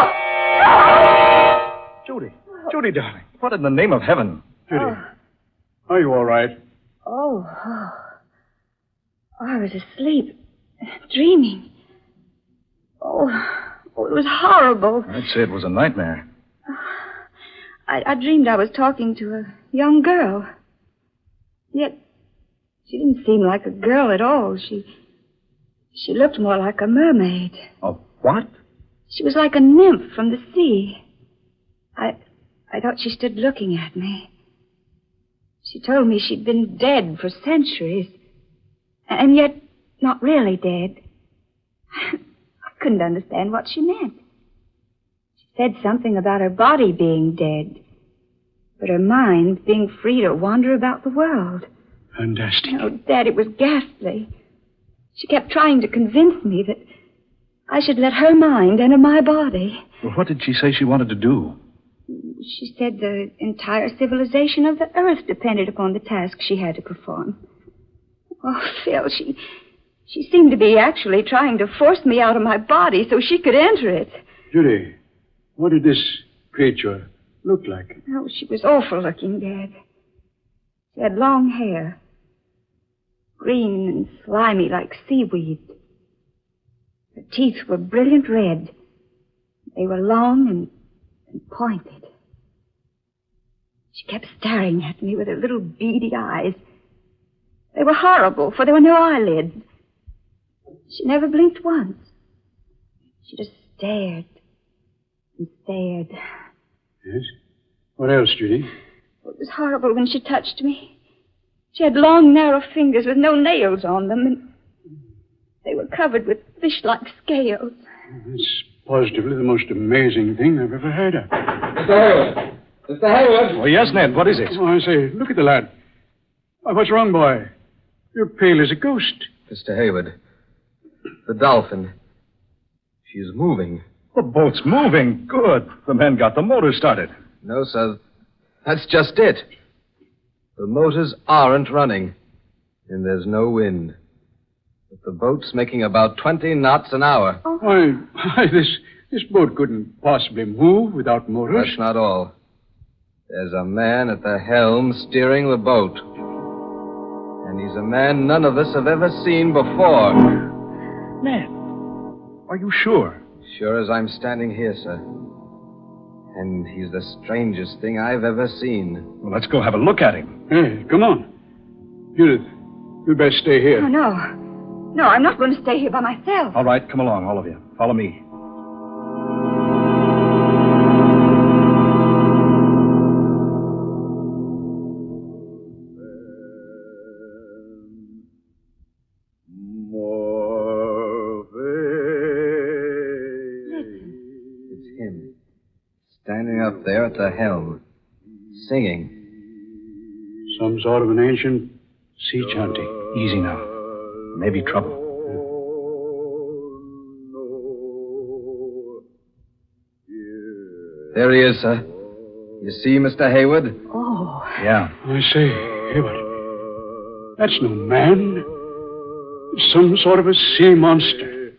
No. Judy, darling. What in the name of heaven? Judy. Are you all right? Oh. I was asleep, dreaming. Oh, it was horrible. I'd say it was a nightmare. I dreamed I was talking to a young girl. Yet, she didn't seem like a girl at all. She looked more like a mermaid. A what? She was like a nymph from the sea. I thought she stood looking at me. She told me she'd been dead for centuries, and yet not really dead. I couldn't understand what she meant. She said something about her body being dead, but her mind being free to wander about the world. Fantastic. Oh, Dad, it was ghastly. She kept trying to convince me that I should let her mind enter my body. Well, what did she say she wanted to do? She said the entire civilization of the Earth depended upon the task she had to perform. Oh, Phil, she seemed to be actually trying to force me out of my body so she could enter it. Judy, what did this creature look like? Oh, she was awful looking, Dad. She had long hair, green and slimy like seaweed. Her teeth were brilliant red. They were long and pointed. She kept staring at me with her little beady eyes. They were horrible, for there were no eyelids. She never blinked once. She just stared and stared. Yes? What else, Judy? It was horrible when she touched me. She had long, narrow fingers with no nails on them, and they were covered with fish-like scales. It's positively the most amazing thing I've ever heard of. Mr. Hayward! Mr. Hayward! Oh, yes, Ned. What is it? Oh, I say, look at the lad. Oh, what's wrong, boy? You're pale as a ghost. Mr. Hayward, the Dolphin. She's moving. The boat's moving. Good. The men got the motor started. No, sir. That's just it. The motors aren't running, and there's no wind. But the boat's making about 20 knots an hour. Why, this boat couldn't possibly move without motors. That's not all. There's a man at the helm steering the boat. And he's a man none of us have ever seen before. Ned, are you sure? Sure as I'm standing here, sir. And he's the strangest thing I've ever seen. Well, let's go have a look at him. Hey, come on. Judith, you'd best stay here. Oh, no. No, I'm not going to stay here by myself. All right, come along, all of you. Follow me. Standing up there at the helm, singing. Some sort of an ancient sea chanty. Easy now. Maybe trouble. There he is, sir. You see, Mr. Hayward? Oh. Yeah. I say, Hayward, that's no man. It's some sort of a sea monster.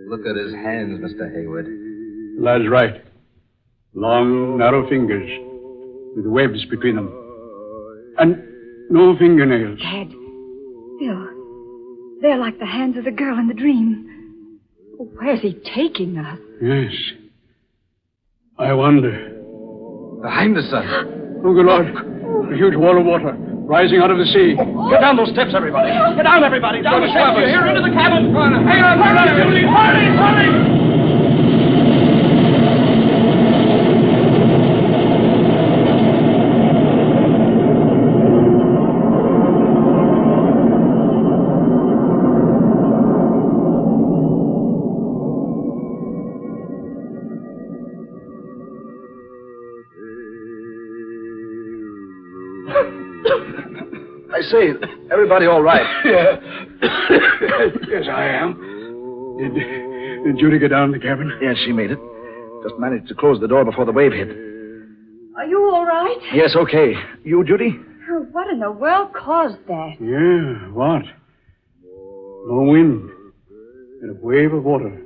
Look at his hands, Mr. Hayward. The lad's right. Long, narrow fingers with webs between them. And no fingernails. Dad, they're like the hands of the girl in the dream. Where's he taking us? Yes. I wonder. Behind us, sir. Oh, good Lord. A huge wall of water rising out of the sea. Get down those steps, everybody. Get down, everybody. Down the steps. Here, into the cabin. Hang on, hurry! I say, everybody all right? Yeah. Yes, I am. Did Judy get down in the cabin? Yes, she made it. Just managed to close the door before the wave hit. Are you all right? Yes, okay. You, Judy? Oh, what in the world caused that? Yeah, what? No wind. And a wave of water,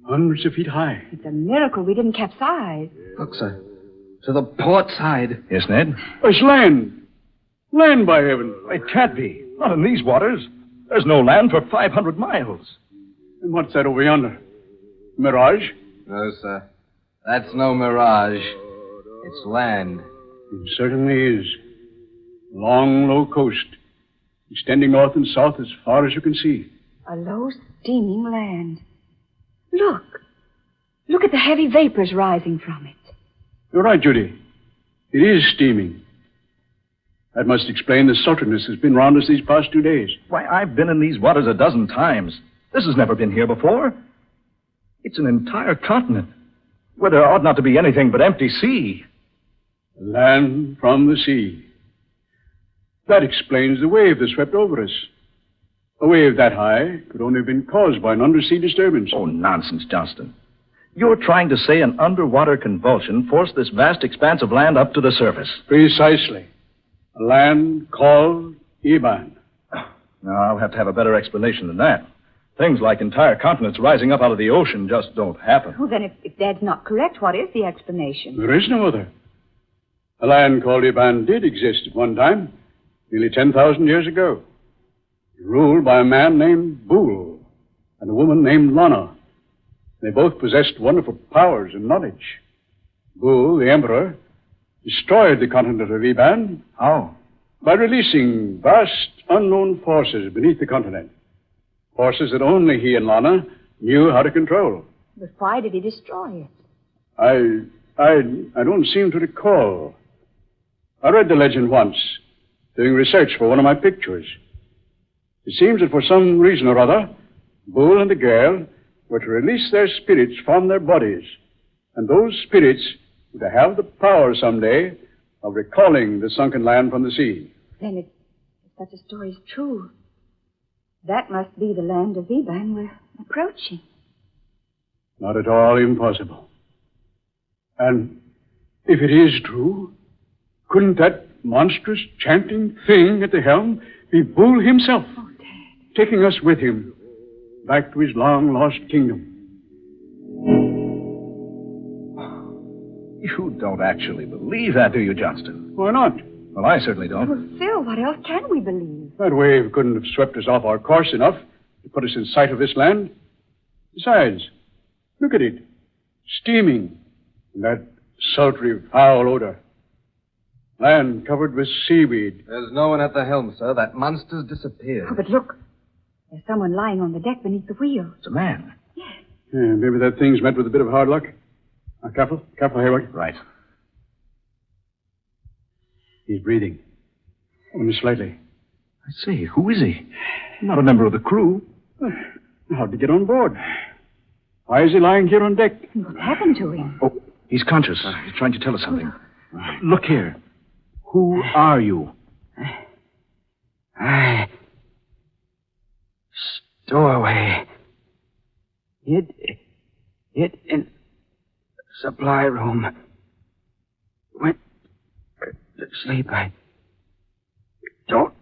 hundreds of feet high. It's a miracle we didn't capsize. Look, sir. To the port side. Yes, Ned? It's land. Land, by heaven. It can't be. Not in these waters. There's no land for 500 miles. And what's that over yonder? Mirage? No, sir. That's no mirage. It's land. It certainly is. Long, low coast, extending north and south as far as you can see. A low, steaming land. Look. Look at the heavy vapors rising from it. You're right, Judy. It is steaming. That must explain the sultriness that's been round us these past 2 days. Why, I've been in these waters a dozen times. This has never been here before. It's an entire continent, where there ought not to be anything but empty sea. Land from the sea. That explains the wave that swept over us. A wave that high could only have been caused by an undersea disturbance. Oh, nonsense, Johnston. You're trying to say an underwater convulsion forced this vast expanse of land up to the surface. Precisely. A land called Iban. Now, I'll have to have a better explanation than that. Things like entire continents rising up out of the ocean just don't happen. Well, then, if Dad's not correct, what is the explanation? There is no other. A land called Iban did exist at one time, nearly 10,000 years ago. Ruled by a man named Boole and a woman named Lana. They both possessed wonderful powers and knowledge. Boole, the emperor, destroyed the continent of Iban. How? By releasing vast, unknown forces beneath the continent. Forces that only he and Lana knew how to control. But why did he destroy it? I don't seem to recall. I read the legend once, doing research for one of my pictures. It seems that for some reason or other, Boole and the girl were to release their spirits from their bodies. And those spirits were to have the power someday of recalling the sunken land from the sea. Then if such a story is true, that must be the land of Iban we're approaching. Not at all impossible. And if it is true, couldn't that monstrous, chanting thing at the helm be Bull himself, taking us with him back to his long-lost kingdom. You don't actually believe that, do you, Johnston? Why not? Well, I certainly don't. Well, Phil, what else can we believe? That wave couldn't have swept us off our course enough to put us in sight of this land. Besides, look at it. Steaming. And that sultry, foul odor. Land covered with seaweed. There's no one at the helm, sir. That monster's disappeared. Oh, but look. There's someone lying on the deck beneath the wheel. It's a man. Yeah, maybe that thing's met with a bit of hard luck. Now, careful, Hayward. Right. He's breathing. Only slightly. I say, who is he? Not a member of the crew. How'd he get on board? Why is he lying here on deck? What happened to him? Oh, he's conscious. He's trying to tell us something. Look here. Who are you? I... Stowaway. Hid in supply room. Went to sleep. I don't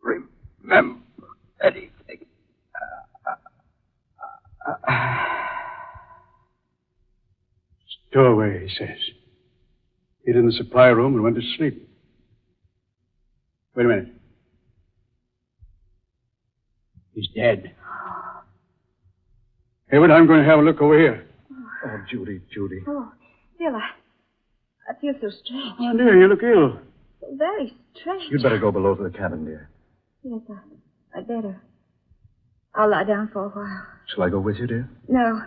remember anything. Stowaway, he says. Hid in the supply room and went to sleep. Wait a minute. He's dead. Hayward, I'm going to have a look over here. Oh, Judy. Oh, Phil, I feel so strange. Oh, dear, you look ill. So very strange. You'd better go below to the cabin, dear. Yes, I'd better. I'll lie down for a while. Shall I go with you, dear? No,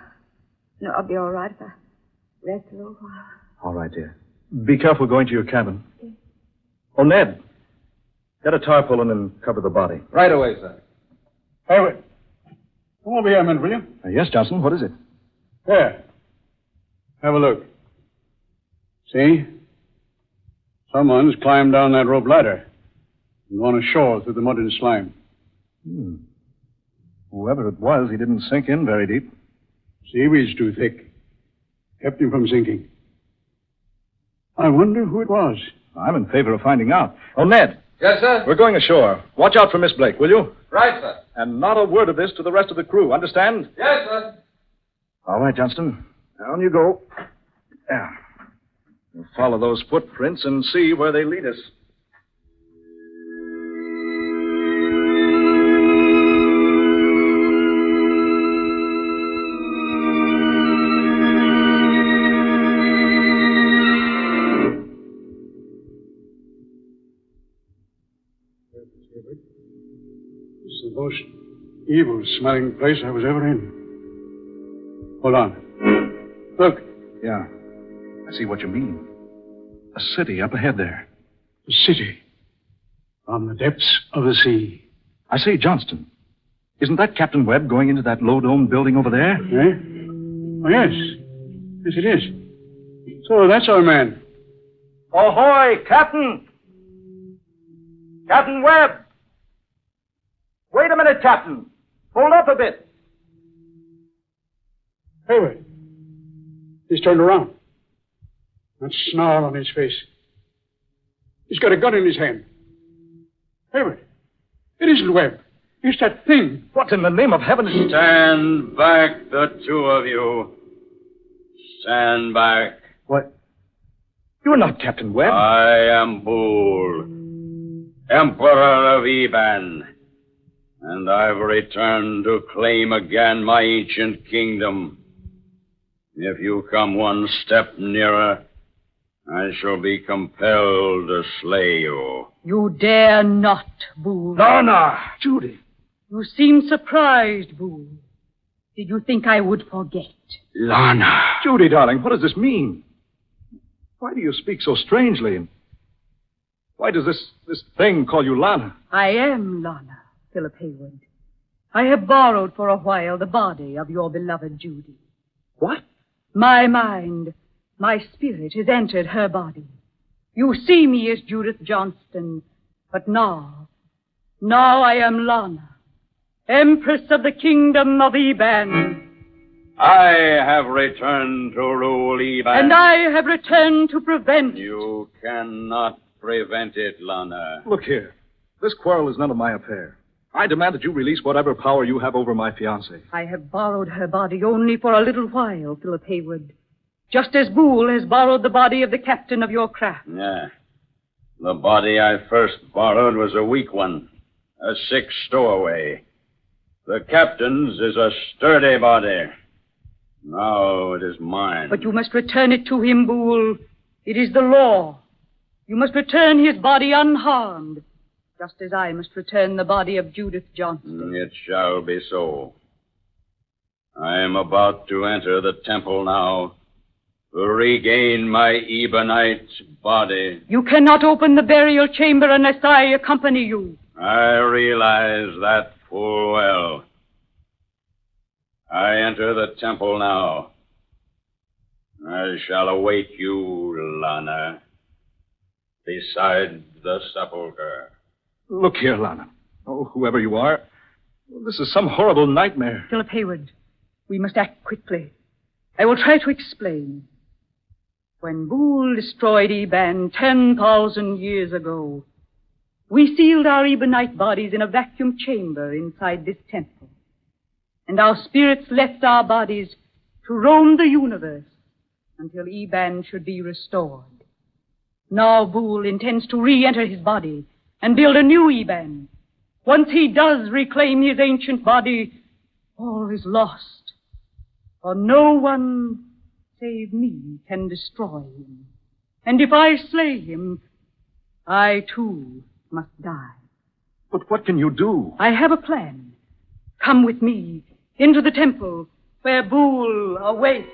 I'll be all right if I rest a little while. All right, dear. Be careful going to your cabin. Yes. Oh, Ned. Get a tarpaulin and cover the body. Right away, sir. Hayward. Come over here a minute, will you? Yes, Johnson. What is it? There. Have a look. See? Someone's climbed down that rope ladder and gone ashore through the mud and slime. Whoever it was, he didn't sink in very deep. Seaweed's too thick. Kept him from sinking. I wonder who it was. I'm in favor of finding out. Oh, Ned. Yes, sir? We're going ashore. Watch out for Miss Blake, will you? Right, sir. And not a word of this to the rest of the crew, understand? Yes, sir. All right, Johnston. Down you go. Yeah. We'll follow those footprints and see where they lead us. This is the most evil-smelling place I was ever in. Hold on. Look. Yeah. I see what you mean. A city up ahead there. A city. From the depths of the sea. I say, Johnston, isn't that Captain Webb going into that low-domed building over there? Eh? Oh, yes. Yes, it is. So that's our man. Ahoy, Captain! Captain Webb! Wait a minute, Captain. Hold up a bit. Hayward. He's turned around. That snarl on his face. He's got a gun in his hand. Hayward. It isn't Webb. It's that thing. What in the name of heaven is... Stand back, the two of you. Stand back. What? You're not Captain Webb. I am Bull, Emperor of Eban, and I've returned to claim again my ancient kingdom. If you come one step nearer, I shall be compelled to slay you. You dare not, Bull. Lana! Judy! You seem surprised, Bull. Did you think I would forget? Lana! Judy, darling, what does this mean? Why do you speak so strangely? And why does this thing call you Lana? I am Lana, Philip Hayward. I have borrowed for a while the body of your beloved Judy. What? My mind, my spirit has entered her body. You see me as Judith Johnston, but now I am Lana, Empress of the Kingdom of Eban. I have returned to rule Eban. And I have returned to prevent. You cannot prevent it, Lana. Look here. This quarrel is none of my affair. I demand that you release whatever power you have over my fiancée. I have borrowed her body only for a little while, Philip Haywood. Just as Boole has borrowed the body of the captain of your craft. Yeah. The body I first borrowed was a weak one. A sick stowaway. The captain's is a sturdy body. Now it is mine. But you must return it to him, Boole. It is the law. You must return his body unharmed, just as I must return the body of Judith Johnston. It shall be so. I am about to enter the temple now to regain my ebonite body. You cannot open the burial chamber unless I accompany you. I realize that full well. I enter the temple now. I shall await you, Lana, beside the sepulchre. Look here, Lana. Oh, whoever you are, this is some horrible nightmare. Philip Haywood, we must act quickly. I will try to explain. When Boole destroyed Eban 10,000 years ago, we sealed our ebonite bodies in a vacuum chamber inside this temple. And our spirits left our bodies to roam the universe until Eban should be restored. Now Boole intends to re-enter his body and build a new Eban. Once he does reclaim his ancient body, all is lost. For no one save me can destroy him. And if I slay him, I too must die. But what can you do? I have a plan. Come with me into the temple where Boole awaits.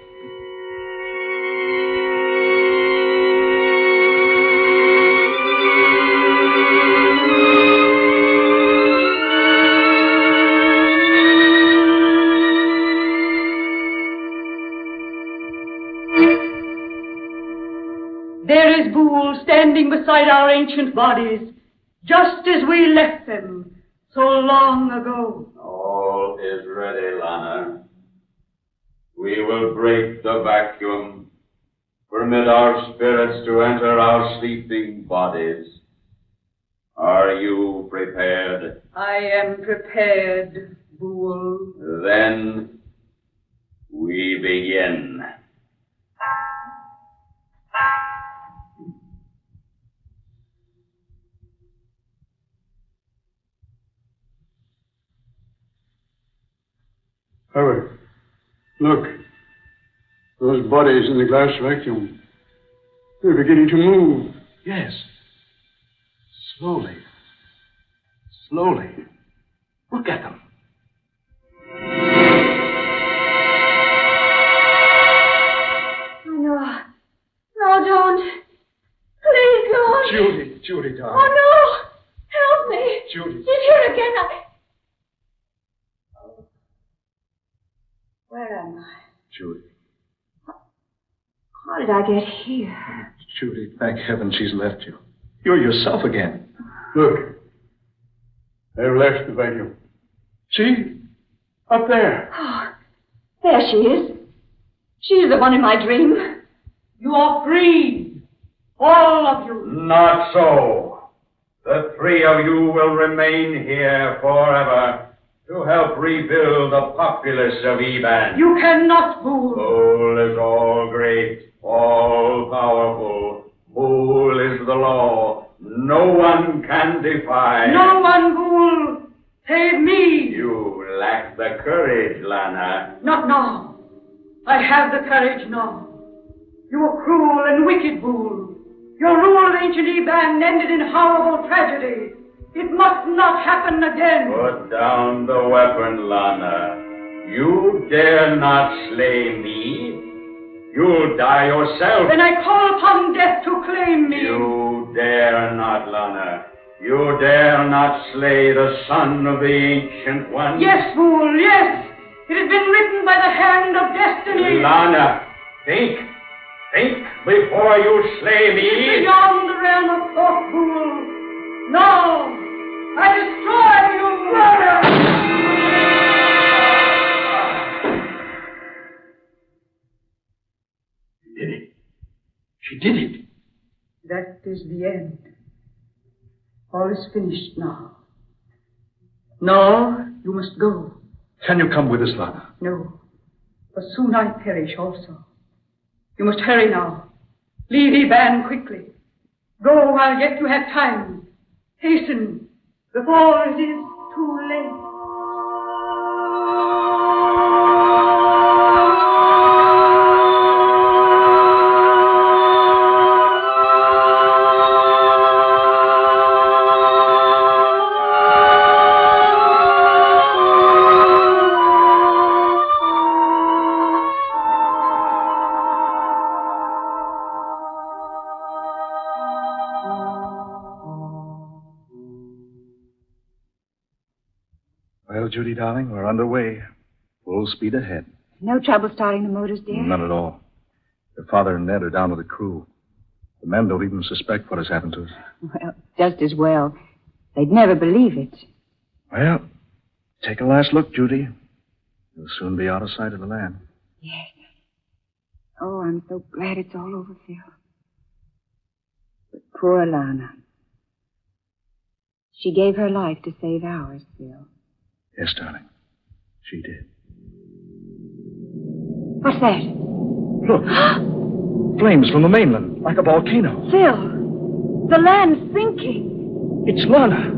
There is Boole standing beside our ancient bodies, just as we left them so long ago. All is ready, Lana. We will break the vacuum, permit our spirits to enter our sleeping bodies. Are you prepared? I am prepared, Boole. Then we begin. Howard, look. Those bodies in the glass vacuum. They're beginning to move. Yes. Slowly. Slowly. Look at them. Oh, no, don't. Please, don't. Judy, darling. Oh, no. Help me. Judy. He's here again. Where am I? Judy. How did I get here? Judy, thank heaven she's left you. You're yourself again. Look. They've left the vacuum. See? Up there. Oh, there she is. She's the one in my dream. You are free. All of you. Not so. The three of you will remain here forever to help rebuild the populace of Eban. You cannot, Boole. Boole is all great, all powerful. Boole is the law. No one can defy. No one, Boole, save me. You lack the courage, Lana. Not now. I have the courage now. You are cruel and wicked, Boole. Your rule of ancient Eban ended in horrible tragedy. It must not happen again. Put down the weapon, Lana. You dare not slay me. You'll die yourself. Then I call upon death to claim me. You dare not, Lana. You dare not slay the son of the Ancient One. Yes, Boole, yes. It has been written by the hand of destiny. Lana, think. Think before you slay me. It is beyond the realm of thought, Boole. No. I destroy you, Lana! She did it. She did it. That is the end. All is finished now. Now you must go. Can you come with us, Lana? No, for soon I perish also. You must hurry now. Leave Iban quickly. Go while yet you have time. Hasten before it is too late. Well, Judy, darling, we're underway. Full speed ahead. No trouble starting the motors, dear? None at all. Your father and Ned are down with the crew. The men don't even suspect what has happened to us. Well, just as well. They'd never believe it. Well, take a last look, Judy. You'll soon be out of sight of the land. Yes. Oh, I'm so glad it's all over, Phil. But poor Lana. She gave her life to save ours, Phil. Yes, darling. She did. What's that? Look. Flames from the mainland, like a volcano. Phil, the land's sinking. It's Lana.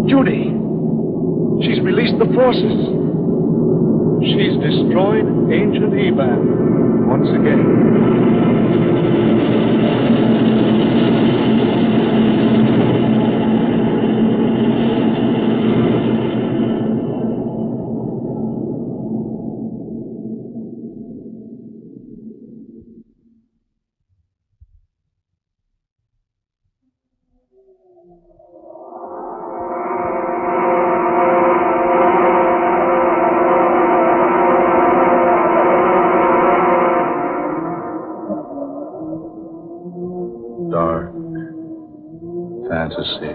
Judy. She's released the forces. She's destroyed ancient Iban once again. Dark fantasy.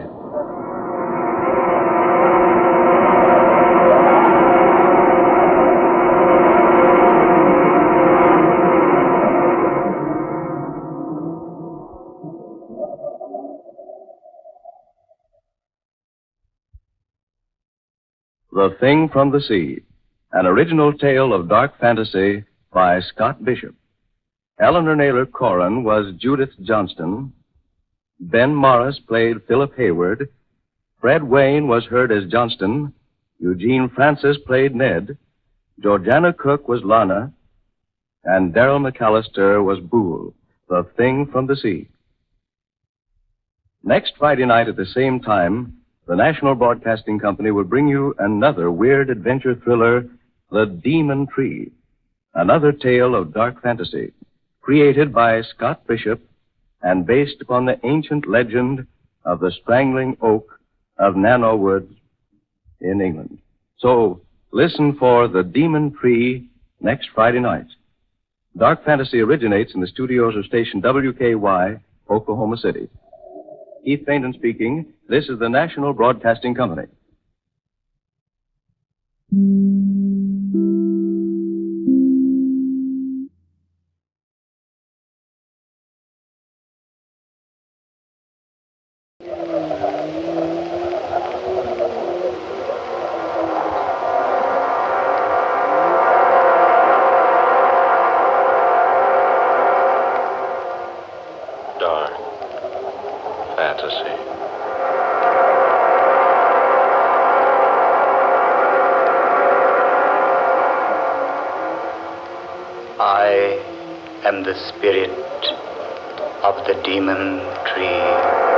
The Thing from the Sea, an original tale of dark fantasy by Scott Bishop. Eleanor Naylor Corrin was Judith Johnston. Ben Morris played Philip Hayward. Fred Wayne was heard as Johnston. Eugene Francis played Ned. Georgiana Cook was Lana. And Darrell McAllister was Boole, the Thing from the Sea. Next Friday night at the same time, the National Broadcasting Company will bring you another weird adventure thriller, The Demon Tree, another tale of dark fantasy, created by Scott Bishop and based upon the ancient legend of the strangling oak of Nano Woods in England. So, listen for The Demon Tree next Friday night. Dark fantasy originates in the studios of station WKY, Oklahoma City. Keith Fainton speaking. This is the National Broadcasting Company. Dark fantasy. I am the spirit of the demon tree.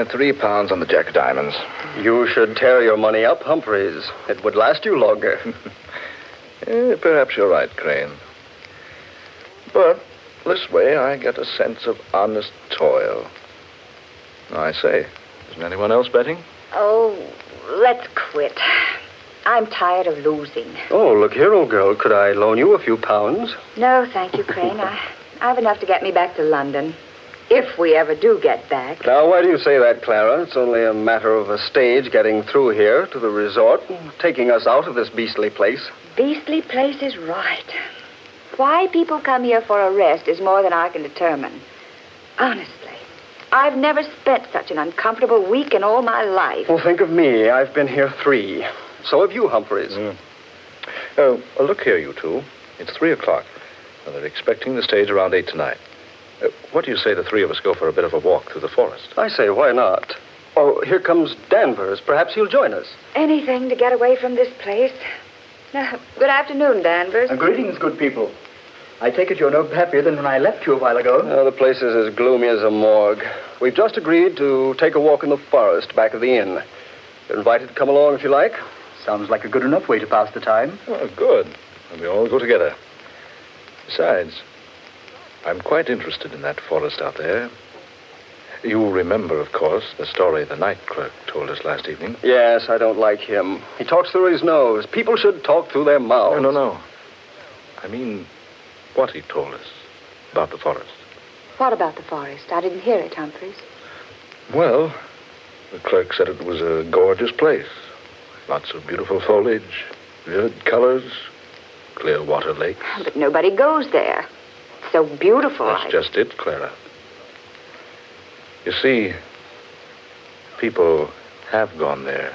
£3 on the Jack of Diamonds. You should tear your money up, Humphreys. It would last you longer. Perhaps you're right, Crane. But this way I get a sense of honest toil. I say, isn't anyone else betting? Oh, let's quit. I'm tired of losing. Oh, look here, old girl. Could I loan you a few pounds? No, thank you, Crane. I've enough to get me back to London. If we ever do get back. Now, why do you say that, Clara? It's only a matter of a stage getting through here to the resort and taking us out of this beastly place. Beastly place is right. Why people come here for a rest is more than I can determine. Honestly, I've never spent such an uncomfortable week in all my life. Well, think of me. I've been here 3. So have you, Humphreys. Look here, you two. It's 3 o'clock. And they're expecting the stage around 8 tonight. What do you say the 3 of us go for a bit of a walk through the forest? I say, why not? Oh, here comes Danvers. Perhaps he'll join us. Anything to get away from this place. Good afternoon, Danvers. Greetings, good people. I take it you're no happier than when I left you a while ago. The place is as gloomy as a morgue. We've just agreed to take a walk in the forest back of the inn. You're invited to come along if you like. Sounds like a good enough way to pass the time. Oh, good. And we all go together. Besides, I'm quite interested in that forest out there. You remember, of course, the story the night clerk told us last evening. Yes, I don't like him. He talks through his nose. People should talk through their mouths. No. I mean, what he told us about the forest. What about the forest? I didn't hear it, Humphreys. Well, the clerk said it was a gorgeous place. Lots of beautiful foliage, vivid colors, clear water lakes. But nobody goes there. It's so beautiful. That's just it, Clara. You see, people have gone there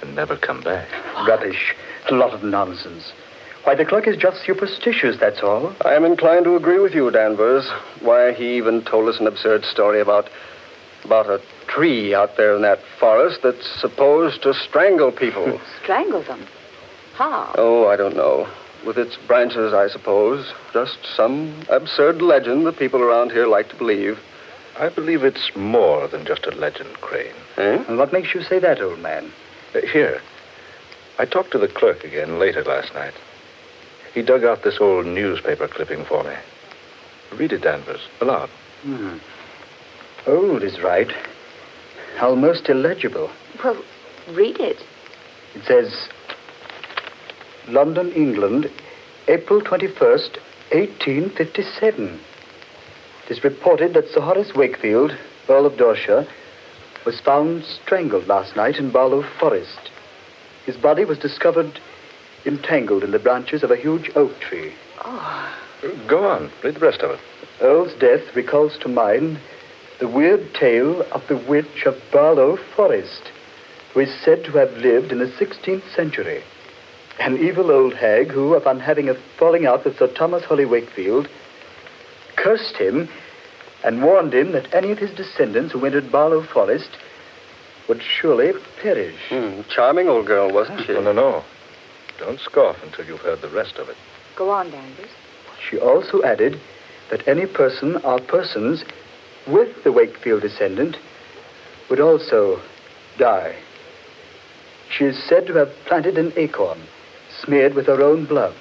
and never come back. Rubbish. A lot of nonsense. Why, the clerk is just superstitious, that's all. I am inclined to agree with you, Danvers. Why, he even told us an absurd story about a tree out there in that forest that's supposed to strangle people. Strangle them? How? Oh, I don't know. With its branches, I suppose. Just some absurd legend that people around here like to believe. I believe it's more than just a legend, Crane. Eh? And what makes you say that, old man? Here. I talked to the clerk again later last night. He dug out this old newspaper clipping for me. Read it, Danvers, aloud. Old is right. Almost illegible. Well, read it. It says, London, England, April 21st, 1857. It is reported that Sir Horace Wakefield, Earl of Dorset, was found strangled last night in Barlow Forest. His body was discovered entangled in the branches of a huge oak tree. Oh. Go on. Read the rest of it. Earl's death recalls to mind the weird tale of the witch of Barlow Forest, who is said to have lived in the 16th century. An evil old hag who, upon having a falling out with Sir Thomas Holly Wakefield, cursed him and warned him that any of his descendants who entered Barlow Forest would surely perish. Charming old girl, wasn't she? No. Don't scoff until you've heard the rest of it. Go on, Danvers. She also added that any person or persons with the Wakefield descendant would also die. She is said to have planted an acorn smeared with her own blood.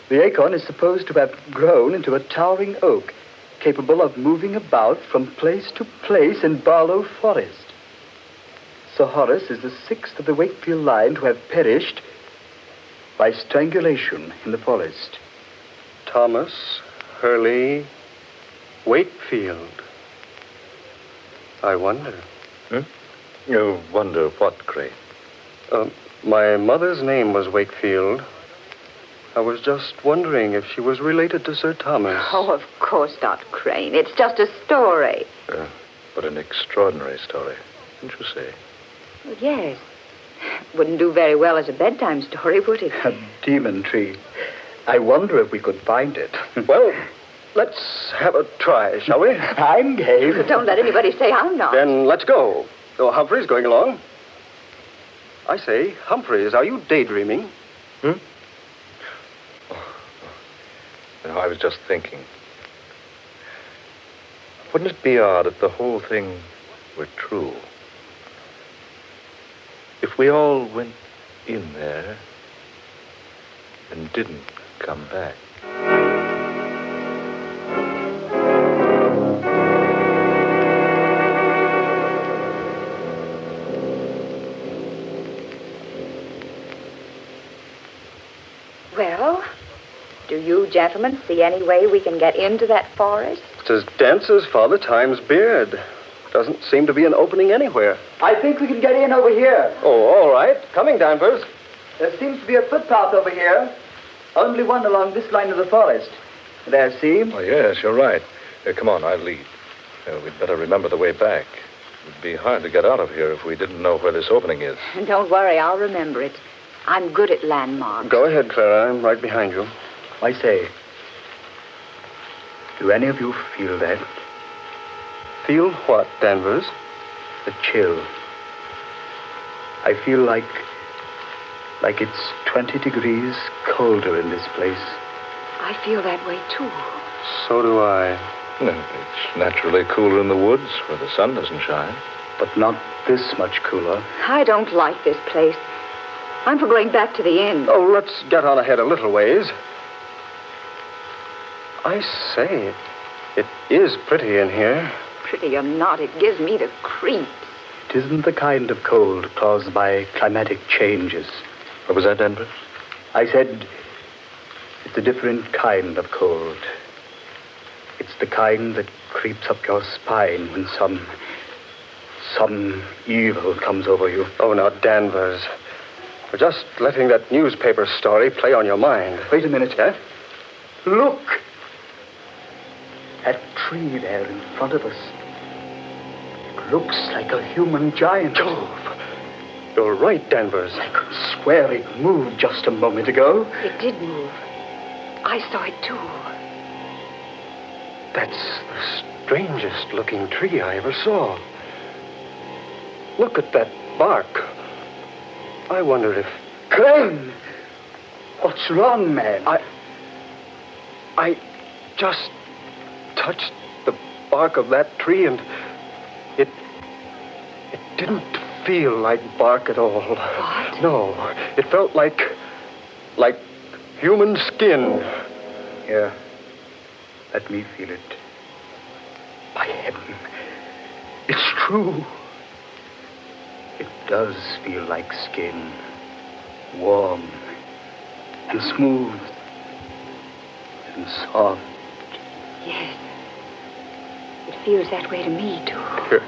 The acorn is supposed to have grown into a towering oak capable of moving about from place to place in Barlow Forest. Sir Horace is the 6th of the Wakefield line to have perished by strangulation in the forest. Thomas Hurley Wakefield. I wonder. You wonder what, Crane? My mother's name was Wakefield. I was just wondering if she was related to Sir Thomas. Oh, of course not, Crane. It's just a story. But an extraordinary story, didn't you say? Well, yes. Wouldn't do very well as a bedtime story, would it? A demon tree. I wonder if we could find it. Well, let's have a try, shall we? I'm game. Don't let anybody say I'm not. Then let's go. So Humphreys going along? I say, Humphreys, are you daydreaming? No, I was just thinking. Wouldn't it be odd if the whole thing were true? If we all went in there and didn't come back. Well, Do you gentlemen see any way we can get into that forest? It's as dense as Father Time's beard. Doesn't seem to be an opening anywhere. I think we can get in over here. Oh, all right. Coming, Danvers. There seems to be a footpath over here. Only one along this line of the forest. There, see? Oh, yes, you're right. Come on, I'll lead. We'd better remember the way back. It'd be hard to get out of here if we didn't know where this opening is. Don't worry, I'll remember it. I'm good at landmarks. Go ahead, Clara. I'm right behind you. I say, do any of you feel that? Feel what, Danvers? The chill. I feel like it's 20 degrees colder in this place. I feel that way, too. So do I. It's naturally cooler in the woods where the sun doesn't shine. But not this much cooler. I don't like this place. I'm for going back to the inn. Oh, let's get on ahead a little ways. I say, it is pretty in here. Pretty or not, it gives me the creeps. It isn't the kind of cold caused by climatic changes. What was that, Denver? I said it's a different kind of cold. It's the kind that creeps up your spine when some evil comes over you. Oh, now, Danvers. We're just letting that newspaper story play on your mind. Wait a minute, eh? Look! That tree there in front of us. It looks like a human giant. Jove! You're right, Danvers. I could swear it moved just a moment ago. It did move. I saw it, too. That's the strangest looking tree I ever saw. Look at that bark. I wonder if... Crane! What's wrong, man? I just touched the bark of that tree and it didn't feel like bark at all. What? No, it felt like human skin. Here, let me feel it. By heaven, it's true. It does feel like skin. Warm and smooth and soft. Yes. It feels that way to me, too. Here,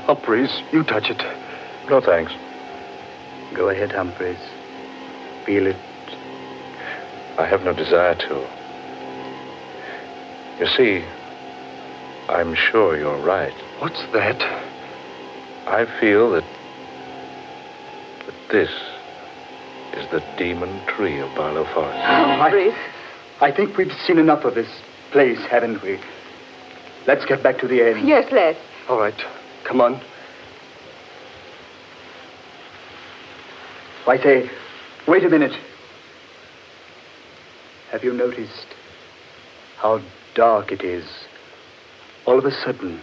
Humphreys, you touch it. No, thanks. Go ahead, Humphreys. Feel it. I have no desire to. You see, I'm sure you're right. What's that? I feel that this is the demon tree of Barlow Forest. Humphreys. I think we've seen enough of this place, haven't we? Let's get back to the inn. Yes, let's. All right. Come on. I say, wait a minute. Have you noticed how dark it is? All of a sudden.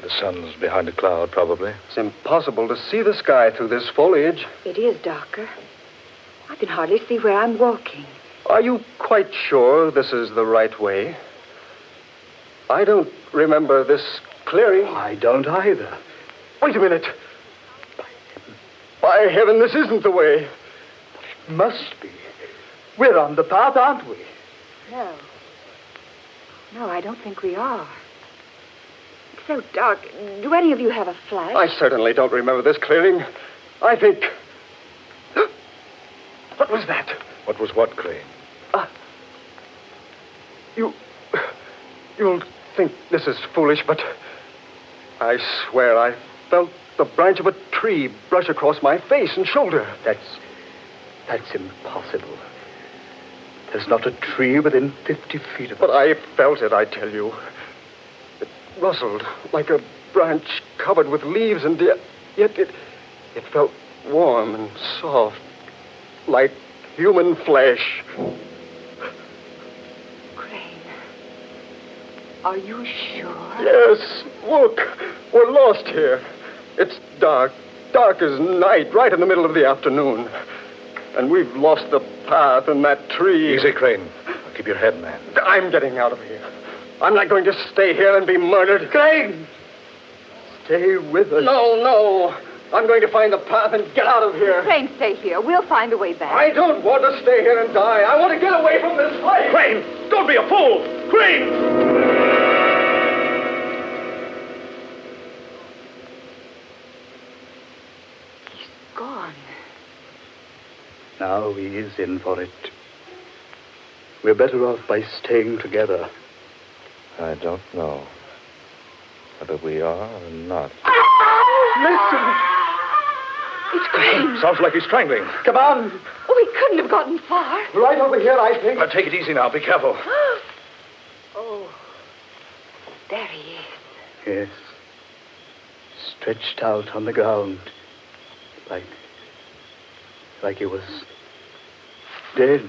The sun's behind a cloud, probably. It's impossible to see the sky through this foliage. It is darker. I can hardly see where I'm walking. Are you quite sure this is the right way? I don't remember this clearing. I don't either. Wait a minute. By heaven, this isn't the way. It must be. We're on the path, aren't we? No. No, I don't think we are. It's so dark. Do any of you have a flash? I certainly don't remember this clearing. I think... What was that? What was what, Crane? You'll think this is foolish, but I swear I felt the branch of a tree brush across my face and shoulder. That's impossible. There's not a tree within 50 feet of us. But I felt it, I tell you. It rustled like a branch covered with leaves, and yet it felt warm and soft, like human flesh. Are you sure? Yes. Look, we're lost here. It's dark as night, right in the middle of the afternoon. And we've lost the path in that tree. Easy, Crane. Keep your head, man. I'm getting out of here. I'm not going to stay here and be murdered. Crane! Stay with us. No. I'm going to find the path and get out of here. Crane, stay here. We'll find a way back. I don't want to stay here and die. I want to get away from this place. Crane, don't be a fool! Crane! Gone. Now he is in for it. We're better off by staying together. I don't know whether we are or not. Listen! It's Crane. Sounds like he's strangling. Come on. Oh, he couldn't have gotten far. Right over here, I think. Now, take it easy now. Be careful. Oh, there he is. Yes. Stretched out on the ground. Like he was dead.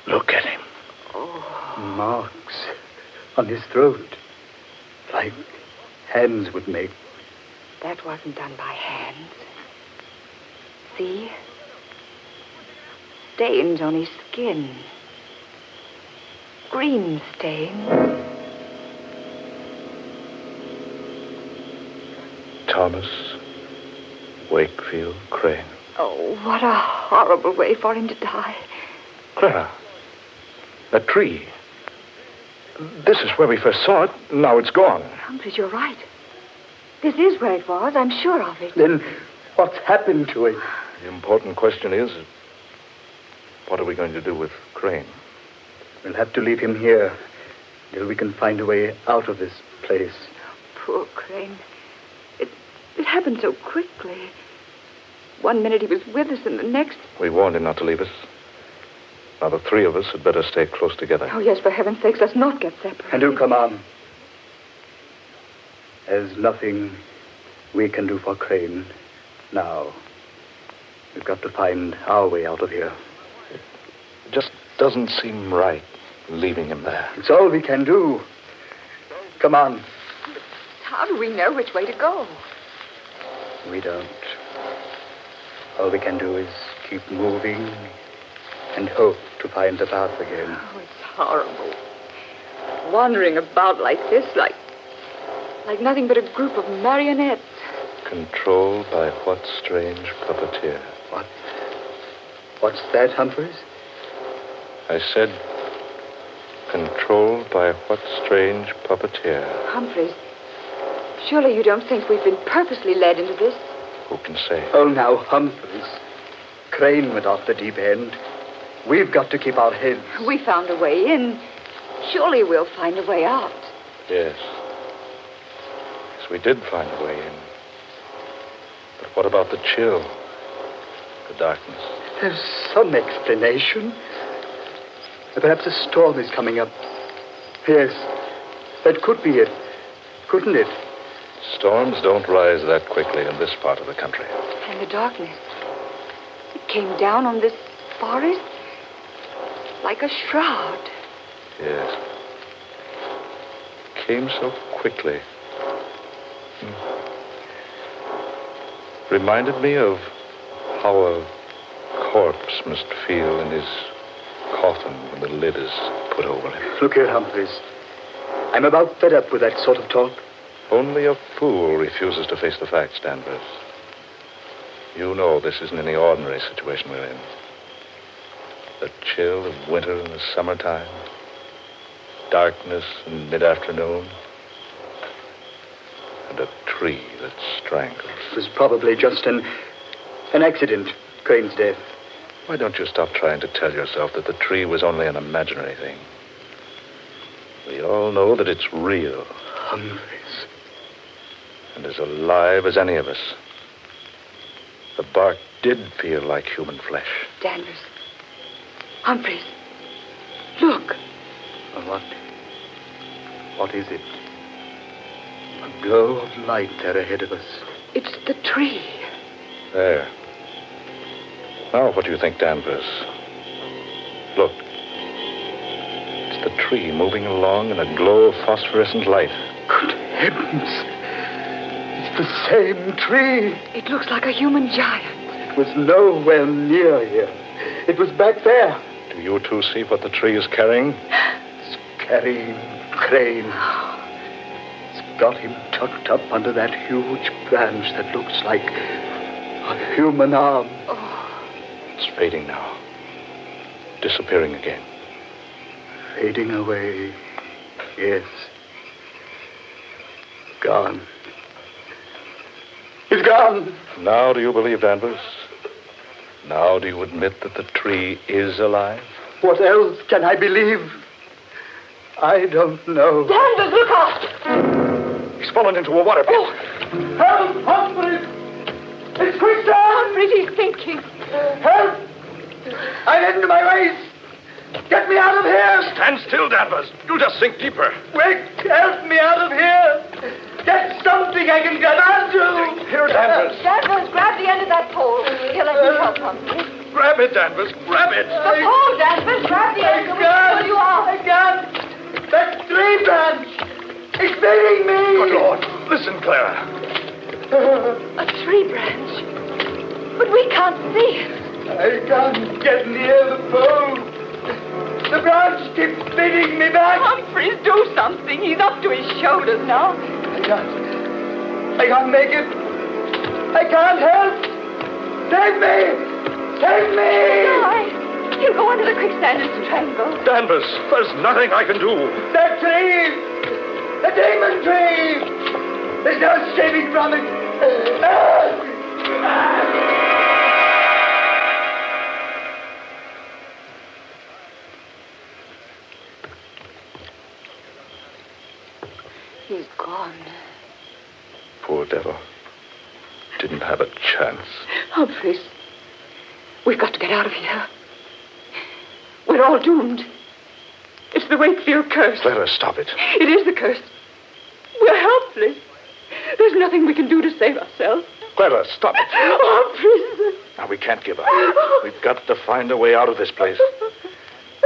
Look at him. Oh. Marks on his throat. Like hands would make. That wasn't done by hands. See? Stains on his skin. Green stains. Thomas Wakefield Crane. Oh, what a horrible way for him to die. Clara, that tree. This is where we first saw it. Now it's gone. Humphreys, you're right. This is where it was. I'm sure of it. Then what's happened to it? The important question is, what are we going to do with Crane? We'll have to leave him here till we can find a way out of this place. Poor Crane. It happened so quickly. One minute he was with us, and the next... We warned him not to leave us. Now, the three of us had better stay close together. Oh, yes, for heaven's sakes, let's not get separated. And do come on. There's nothing we can do for Crane now. We've got to find our way out of here. It just doesn't seem right leaving him there. It's all we can do. Come on. How do we know which way to go? We don't. All we can do is keep moving and hope to find the path again. Oh, it's horrible. Wandering about like this, like nothing but a group of marionettes. Controlled by what strange puppeteer? What's that, Humphreys? I said, controlled by what strange puppeteer? Humphreys, surely you don't think we've been purposely led into this? Who can say? Oh, now, Humphreys. Crane went off the deep end. We've got to keep our heads. We found a way in. Surely we'll find a way out. Yes. Yes, we did find a way in. But what about the chill? The darkness? There's some explanation. Perhaps a storm is coming up. Yes, that could be it. Couldn't it? Storms don't rise that quickly in this part of the country. And the darkness. It came down on this forest like a shroud. Yes. Came so quickly. Reminded me of how a corpse must feel in his coffin when the lid is put over him. Look here, Humphreys. I'm about fed up with that sort of talk. Only a fool refuses to face the facts, Danvers. You know this isn't any ordinary situation we're in. The chill of winter in the summertime. Darkness in mid-afternoon. And a tree that strangles. It was probably just an accident, Crane's death. Why don't you stop trying to tell yourself that the tree was only an imaginary thing? We all know that it's real. Humphreys. And as alive as any of us. The bark did feel like human flesh. Danvers. Humphreys. Look. What is it? A glow of light there ahead of us. It's the tree. There. Now, what do you think, Danvers? Look. It's the tree moving along in a glow of phosphorescent light. Good heavens. It's the same tree. It looks like a human giant. It was nowhere near here. It was back there. Do Can you two see what the tree is carrying? It's carrying Crane. It's got him tucked up under that huge branch that looks like a human arm. It's fading now. Disappearing again. Fading away. Yes. Gone. He's gone. Now do you believe, Danvers? Now do you admit that the tree is alive? What else can I believe? I don't know. Danvers, look out! He's fallen into a water pit. Oh. Help! Humphrey! It's quicksand! Humphrey, he's sinking. Help! I'm into my waist! Get me out of here! Stand still, Danvers. You'll just sink deeper. Wait! Help me out of here! Get something I can grab onto! Here, Danvers. Danvers, grab the end of that pole. Here, let me help Humphrey. Grab it, Danvers. Grab it. The pole, Danvers. Grab the end. We'll pull you off. I can't! That tree branch! It's beating me! Good Lord. Listen, Clara. A tree branch. But we can't see it. I can't get near the pole. The branch keeps beating me back. Humphreys, do something. He's up to his shoulders now. I can't make it. I can't help. Save me! Save me! No, he'll go under the quicksand and strangle. Danvers, there's nothing I can do. That tree! The demon tree! There's no escaping from it. He's gone. Poor devil. Didn't have a chance. Humphreys, we've got to get out of here. We're all doomed. It's the Wakefield curse. Clara, stop it. It is the curse. We're helpless. There's nothing we can do to save ourselves. Clara, stop it. Humphreys. Now, we can't give up. We've got to find a way out of this place.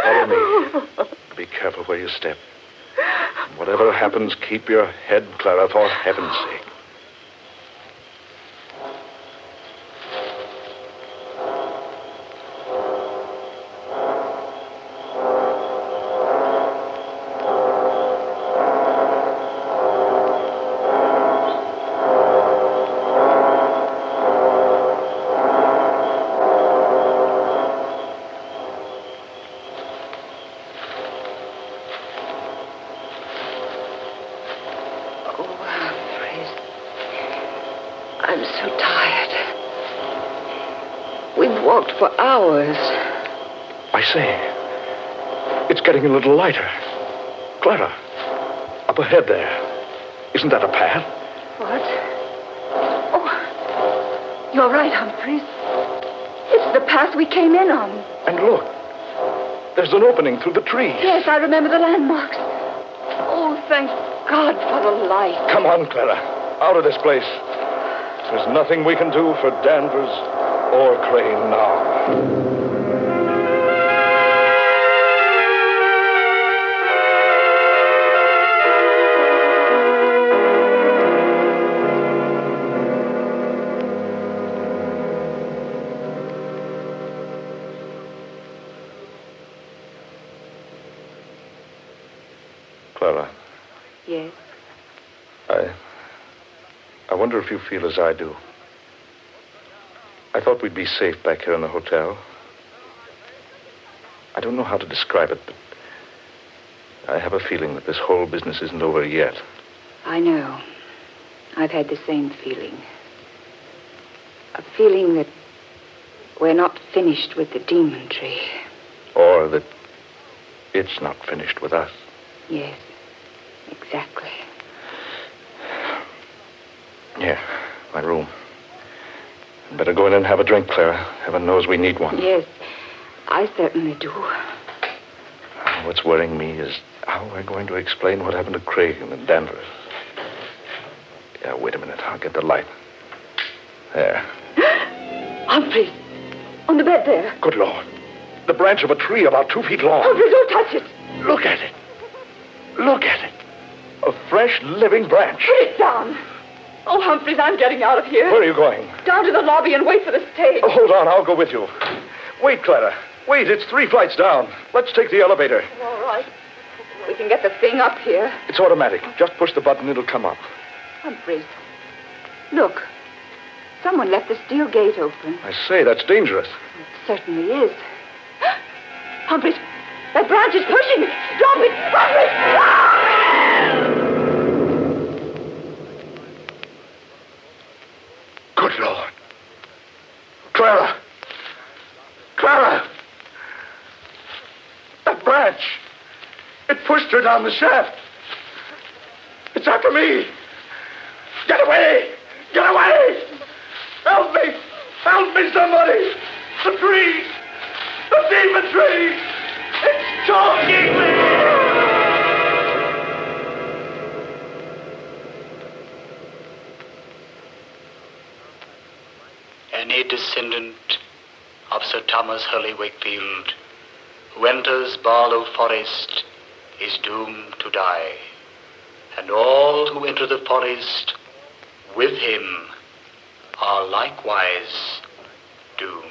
Follow me. Be careful where you step. Whatever happens, keep your head, Clara, for heaven's sake. For hours. I say, it's getting a little lighter. Clara, up ahead there. Isn't that a path? What? Oh, you're right, Humphreys. It's the path we came in on. And look, there's an opening through the trees. Yes, I remember the landmarks. Oh, thank God for the light. Come on, Clara, out of this place. There's nothing we can do for Danvers or Crane now. Clara. Yes? I wonder if you feel as I do. I thought we'd be safe back here in the hotel. I don't know how to describe it, but I have a feeling that this whole business isn't over yet. I know. I've had the same feeling. A feeling that we're not finished with the demon tree. Or that it's not finished with us. Yes, exactly. Yeah, my room. Better go in and have a drink, Clara. Heaven knows we need one. Yes, I certainly do. What's worrying me is how we're going to explain what happened to Craig and Danvers. Yeah, wait a minute. I'll get the light. There. Humphreys, on the bed there. Good Lord. The branch of a tree about 2 feet long. Humphreys, don't touch it. Look at it. Look at it. A fresh, living branch. Put it down. Oh, Humphreys, I'm getting out of here. Where are you going? Down to the lobby and wait for the stage. Oh, hold on. I'll go with you. Wait, Clara. Wait, it's 3 flights down. Let's take the elevator. All right. We can get the thing up here. It's automatic. Just push the button, it'll come up. Humphreys, look. Someone left the steel gate open. I say, that's dangerous. It certainly is. Humphreys, that branch is pushing me. Drop it! Humphreys! Good Lord. Clara! Clara! That branch! It pushed her down the shaft. It's after me. Get away! Get away! Help me! Help me, somebody! The tree! The demon tree! It's choking me! Any descendant of Sir Thomas Hurley Wakefield who enters Barlow Forest is doomed to die, and all who enter the forest with him are likewise doomed.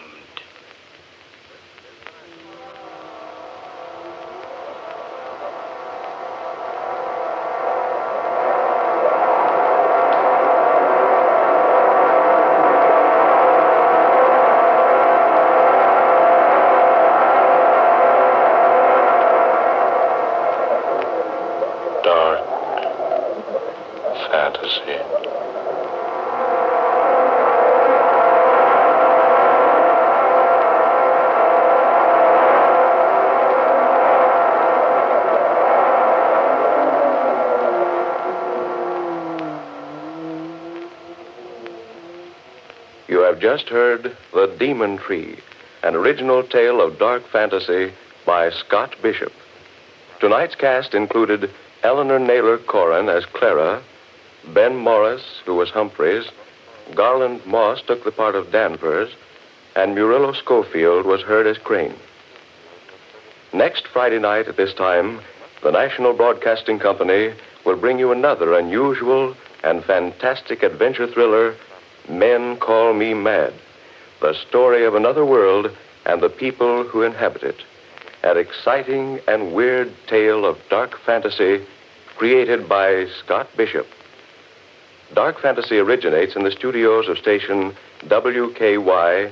Just heard The Demon Tree, an original tale of dark fantasy by Scott Bishop. Tonight's cast included Eleanor Naylor Corrin as Clara, Ben Morris, who was Humphreys, Garland Moss took the part of Danvers, and Murillo Schofield was heard as Crane. Next Friday night at this time, the National Broadcasting Company will bring you another unusual and fantastic adventure thriller, Men Call Me Mad, the story of another world and the people who inhabit it. An exciting and weird tale of dark fantasy created by Scott Bishop. Dark fantasy originates in the studios of station WKY.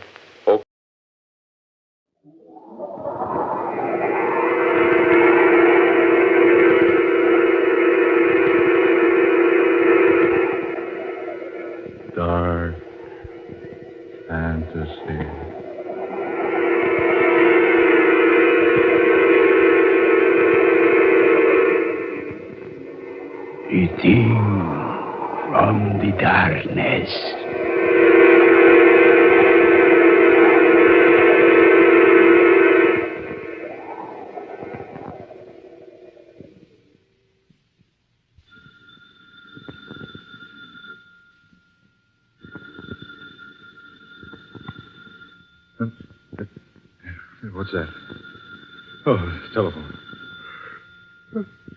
Dark fantasy. Eating from the darkness. What's that? Oh, it's telephone.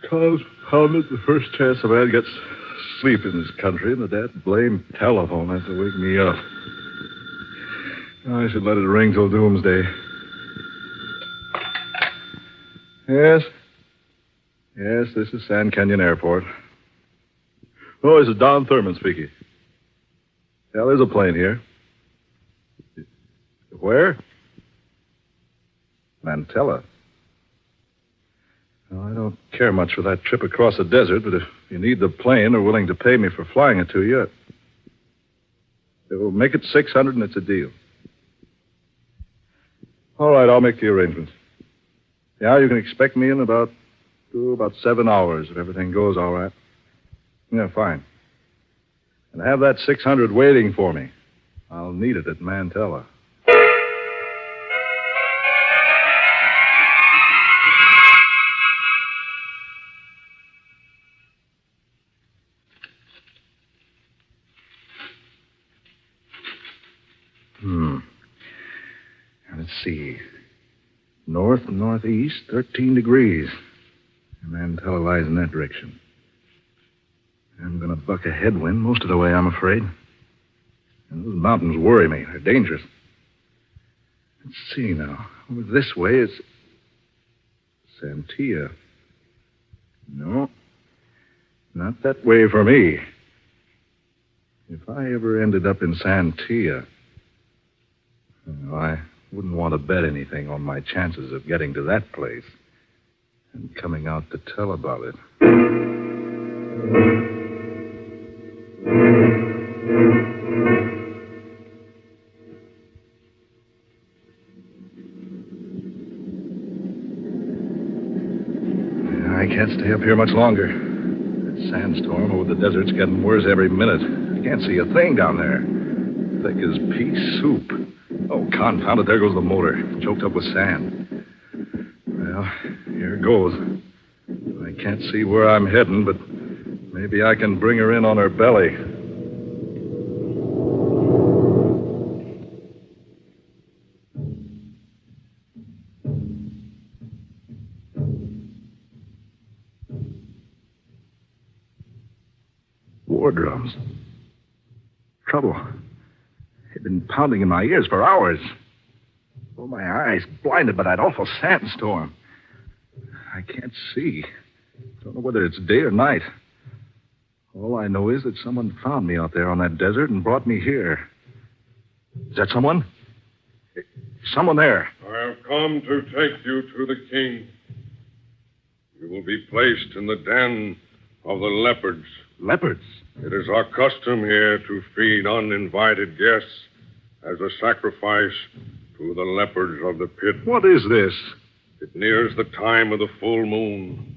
Tom's pounded the first chance a man gets sleep in this country, and the dad blame telephone has to wake me up. I should let it ring till doomsday. Yes? Yes, this is Sand Canyon Airport. Oh, this is Don Thurman speaking. Yeah, there's a plane here. Where? Mantella. Well, I don't care much for that trip across the desert, but if you need the plane or willing to pay me for flying it to you, it will make it $600 and it's a deal. All right, I'll make the arrangements. Yeah, you can expect me in about 7 hours if everything goes all right. Yeah, fine. And have that 600 waiting for me. I'll need it at Mantella. Let's see. North-northeast, 13 degrees. And Mantella lies in that direction. I'm going to buck a headwind most of the way, I'm afraid. And those mountains worry me. They're dangerous. Let's see now. This way is Santia. No, not that way for me. If I ever ended up in Santia, I wouldn't want to bet anything on my chances of getting to that place and coming out to tell about it. I can't stay up here much longer. That sandstorm over the desert's getting worse every minute. I can't see a thing down there. Thick as pea soup. Oh, confound it, there goes the motor, choked up with sand. Well, here goes. I can't see where I'm heading, but maybe I can bring her in on her belly. War drums. Trouble. They've been pounding in my ears for hours. Oh, my eyes blinded by that awful sandstorm. I can't see. Don't know whether it's day or night. All I know is that someone found me out there on that desert and brought me here. Is that someone? Someone there. I have come to take you to the king. You will be placed in the den of the leopards. Leopards? It is our custom here to feed uninvited guests as a sacrifice to the leopards of the pit. What is this? It nears the time of the full moon.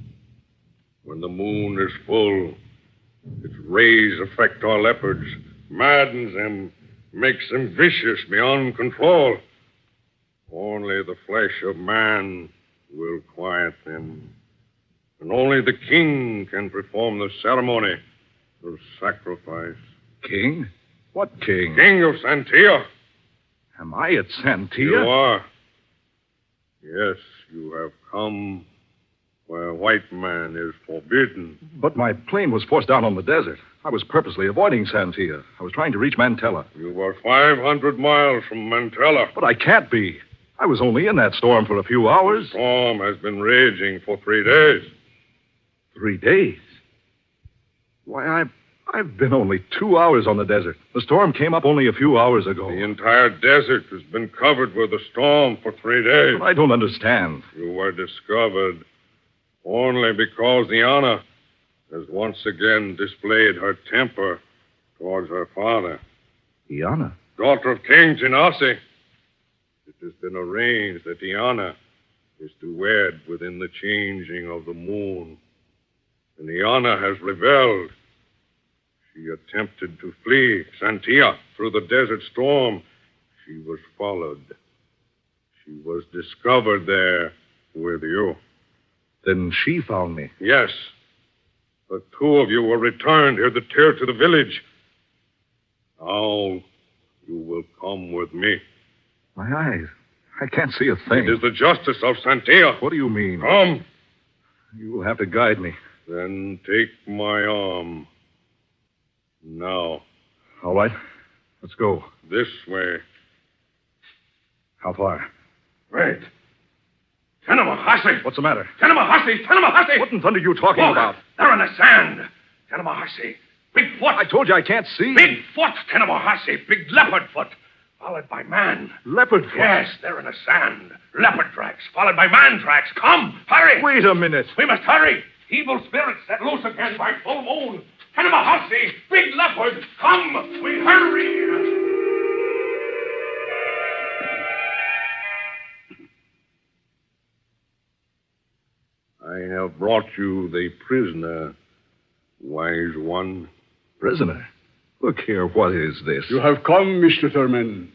When the moon is full, its rays affect our leopards, maddens them, makes them vicious beyond control. Only the flesh of man will quiet them. And only the king can perform the ceremony of sacrifice. King? What king? King of Santia. Am I at Santia? You are. Yes, you have come where white man is forbidden. But my plane was forced down on the desert. I was purposely avoiding Santia. I was trying to reach Mantella. You were 500 miles from Mantella. But I can't be. I was only in that storm for a few hours. The storm has been raging for 3 days. 3 days? Why, I've been only 2 hours on the desert. The storm came up only a few hours ago. The entire desert has been covered with a storm for 3 days. But I don't understand. You were discovered only because Iana has once again displayed her temper towards her father. Iana? Daughter of King Genasi. It has been arranged that Iana is to wed within the changing of the moon. And Iana has rebelled. She attempted to flee Santia through the desert storm. She was followed. She was discovered there with you. Then she found me. Yes. The two of you were returned here to the village. Now you will come with me. My eyes. I can't see a thing. It is the justice of Santia. What do you mean? Come. You will have to guide me. Then take my arm. Now. All right. Let's go. This way. How far? Wait. Tenamahasi! What's the matter? Tenamahasi! Tenamahasi! What in thunder are you talking about? They're in the sand. Tenamahasi. Big foot. I told you I can't see. Big foot, Tenamahasi. Big leopard foot. Followed by man. Leopard foot? Yes, they're in the sand. Leopard tracks, followed by man tracks. Come, hurry! Wait a minute. We must hurry. Evil spirits set loose again by full moon. Tenamahasi, big leopard, come! We hurry! I have brought you the prisoner, wise one. Prisoner? Look here, what is this? You have come, Mr. Thurman,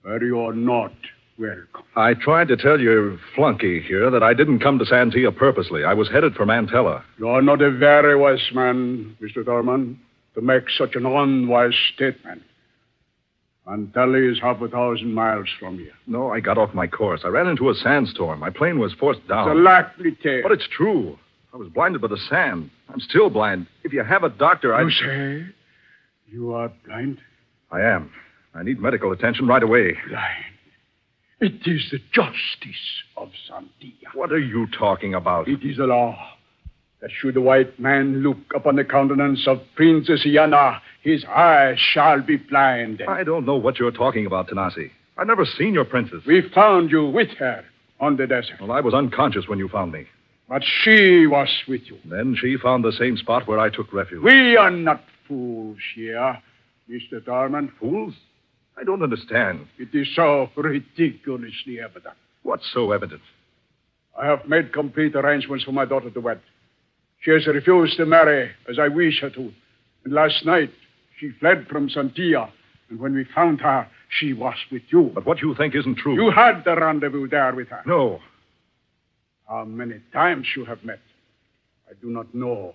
but you are not welcome. I tried to tell your flunky here that I didn't come to Santia purposely. I was headed for Mantella. You are not a very wise man, Mr. Thurman, to make such an unwise statement. Mantella is 1,000 miles from here. No, I got off my course. I ran into a sandstorm. My plane was forced down. It's a likely tale. But it's true. I was blinded by the sand. I'm still blind. If you have a doctor, You say you are blind? I am. I need medical attention right away. Blind. It is the justice of Santia. What are you talking about? It is a law that should the white man look upon the countenance of Princess Iana, his eyes shall be blind. I don't know what you're talking about, Tanasi. I've never seen your princess. We found you with her on the desert. Well, I was unconscious when you found me. But she was with you. Then she found the same spot where I took refuge. We are not fools here, Mr. Darman. Fools? I don't understand. It is so ridiculously evident. What's so evident? I have made complete arrangements for my daughter to wed. She has refused to marry as I wish her to. And last night, she fled from Santia. And when we found her, she was with you. But what you think isn't true. You had the rendezvous there with her. No. How many times you have met, I do not know.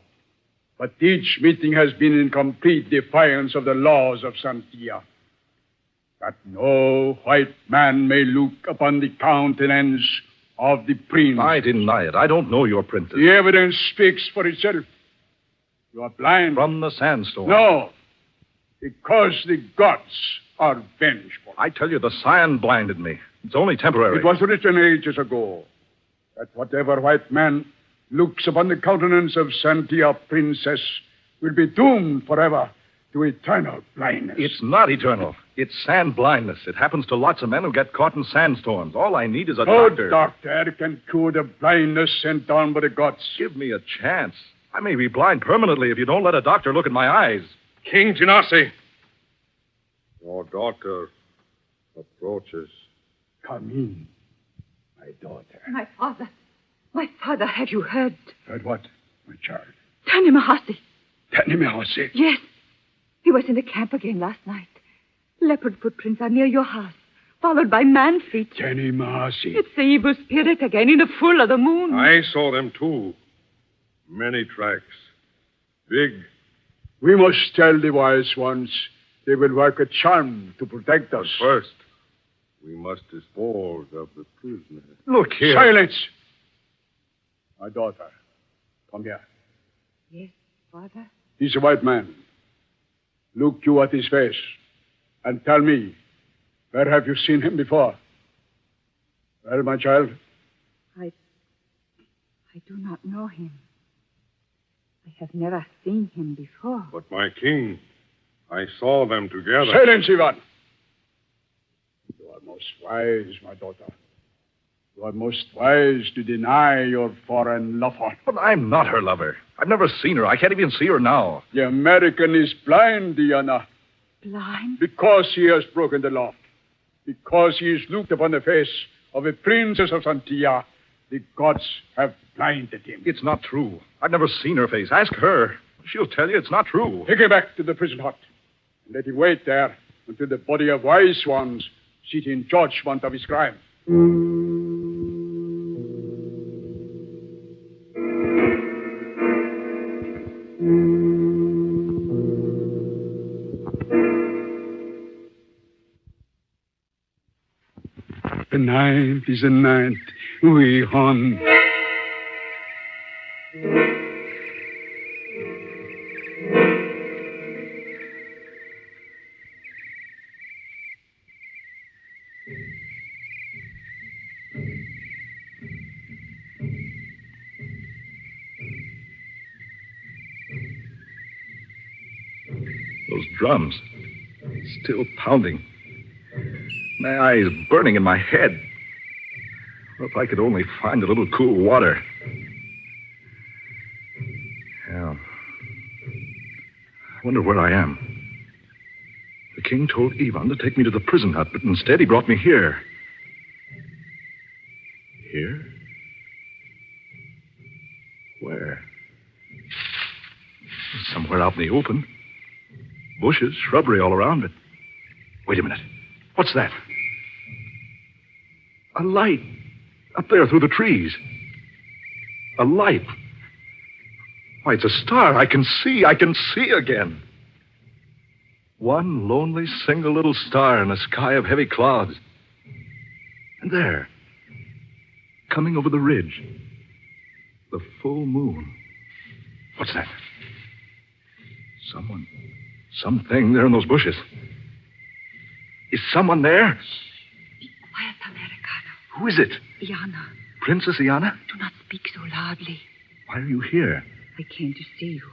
But each meeting has been in complete defiance of the laws of Santia. That no white man may look upon the countenance of the prince. I deny it. I don't know your princess. The evidence speaks for itself. You are blind. From the sandstorm. No, because the gods are vengeful. I tell you, the cyan blinded me. It's only temporary. It was written ages ago that whatever white man looks upon the countenance of Santia Princess will be doomed forever to eternal blindness. It's not eternal. It's sand blindness. It happens to lots of men who get caught in sandstorms. All I need is a doctor. No doctor can cure the blindness sent down by the gods. Give me a chance. I may be blind permanently if you don't let a doctor look at my eyes. King Genasi, your daughter approaches. Come in, my daughter. My father, have you heard? Heard what, my child? Tanimahasi. Tanimahasi? Yes. He was in the camp again last night. Leopard footprints are near your house, followed by man feet. Tanimahasi. It's the evil spirit again in the full of the moon. I saw them too. Many tracks. Big. We must tell the wise ones they will work a charm to protect us. But first, we must dispose of the prisoner. Look here. Silence! My daughter, come here. Yes, father? He's a white man. Look you at his face and tell me, where have you seen him before? Well, my child? I do not know him. I have never seen him before. But my king, I saw them together. Silence, Ivan! You are most wise, my daughter. You are most wise to deny your foreign lover. But I'm not her lover. I've never seen her. I can't even see her now. The American is blind, Diana. Blind? Because he has broken the law. Because he has looked upon the face of a princess of Santia. The gods have blinded him. It's not true. I've never seen her face. Ask her. She'll tell you it's not true. Take him back to the prison hut. And let him wait there until the body of wise ones sit in judgment of his crime. The night is a night we hunt. Those drums, still pounding. My eyes burning in my head. Well, if I could only find a little cool water. Yeah. I wonder where I am. The king told Ivan to take me to the prison hut, but instead he brought me here. Here? Where? Somewhere out in the open. Bushes, shrubbery all around it. Wait a minute. What's that? A light. Up there through the trees. A light. Why, it's a star. I can see again. One lonely, single little star in a sky of heavy clouds. And there, coming over the ridge, the full moon. What's that? Something there in those bushes. Is someone there? Be quiet, America. Who is it? Iana, Princess Iana? do not speak so loudly. Why are you here? I came to see you.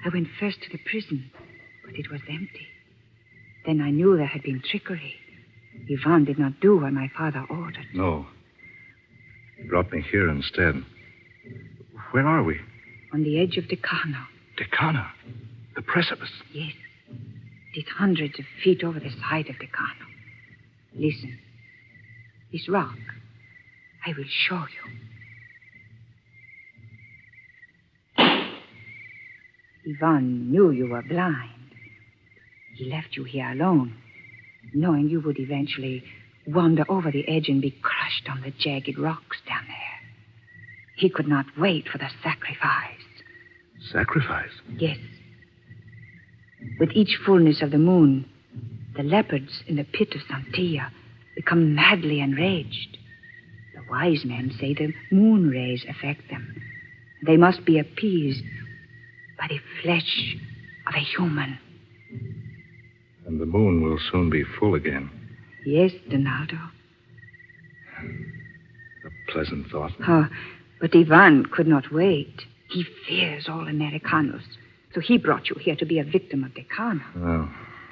I went first to the prison, but it was empty. Then I knew there had been trickery. Ivan did not do what my father ordered. No. He brought me here instead. Where are we? On the edge of Decano. Decana? The precipice? Yes. It is hundreds of feet over the side of Decano. Listen. This rock. I will show you. Ivan knew you were blind. He left you here alone, knowing you would eventually wander over the edge and be crushed on the jagged rocks down there. He could not wait for the sacrifice. Sacrifice? Yes. With each fullness of the moon, the leopards in the pit of Santilla become madly enraged. The wise men say the moon rays affect them. They must be appeased by the flesh of a human. And the moon will soon be full again. Yes, Donaldo. A pleasant thought. Oh, but Ivan could not wait. He fears all Americanos. So he brought you here to be a victim of Decano. Oh,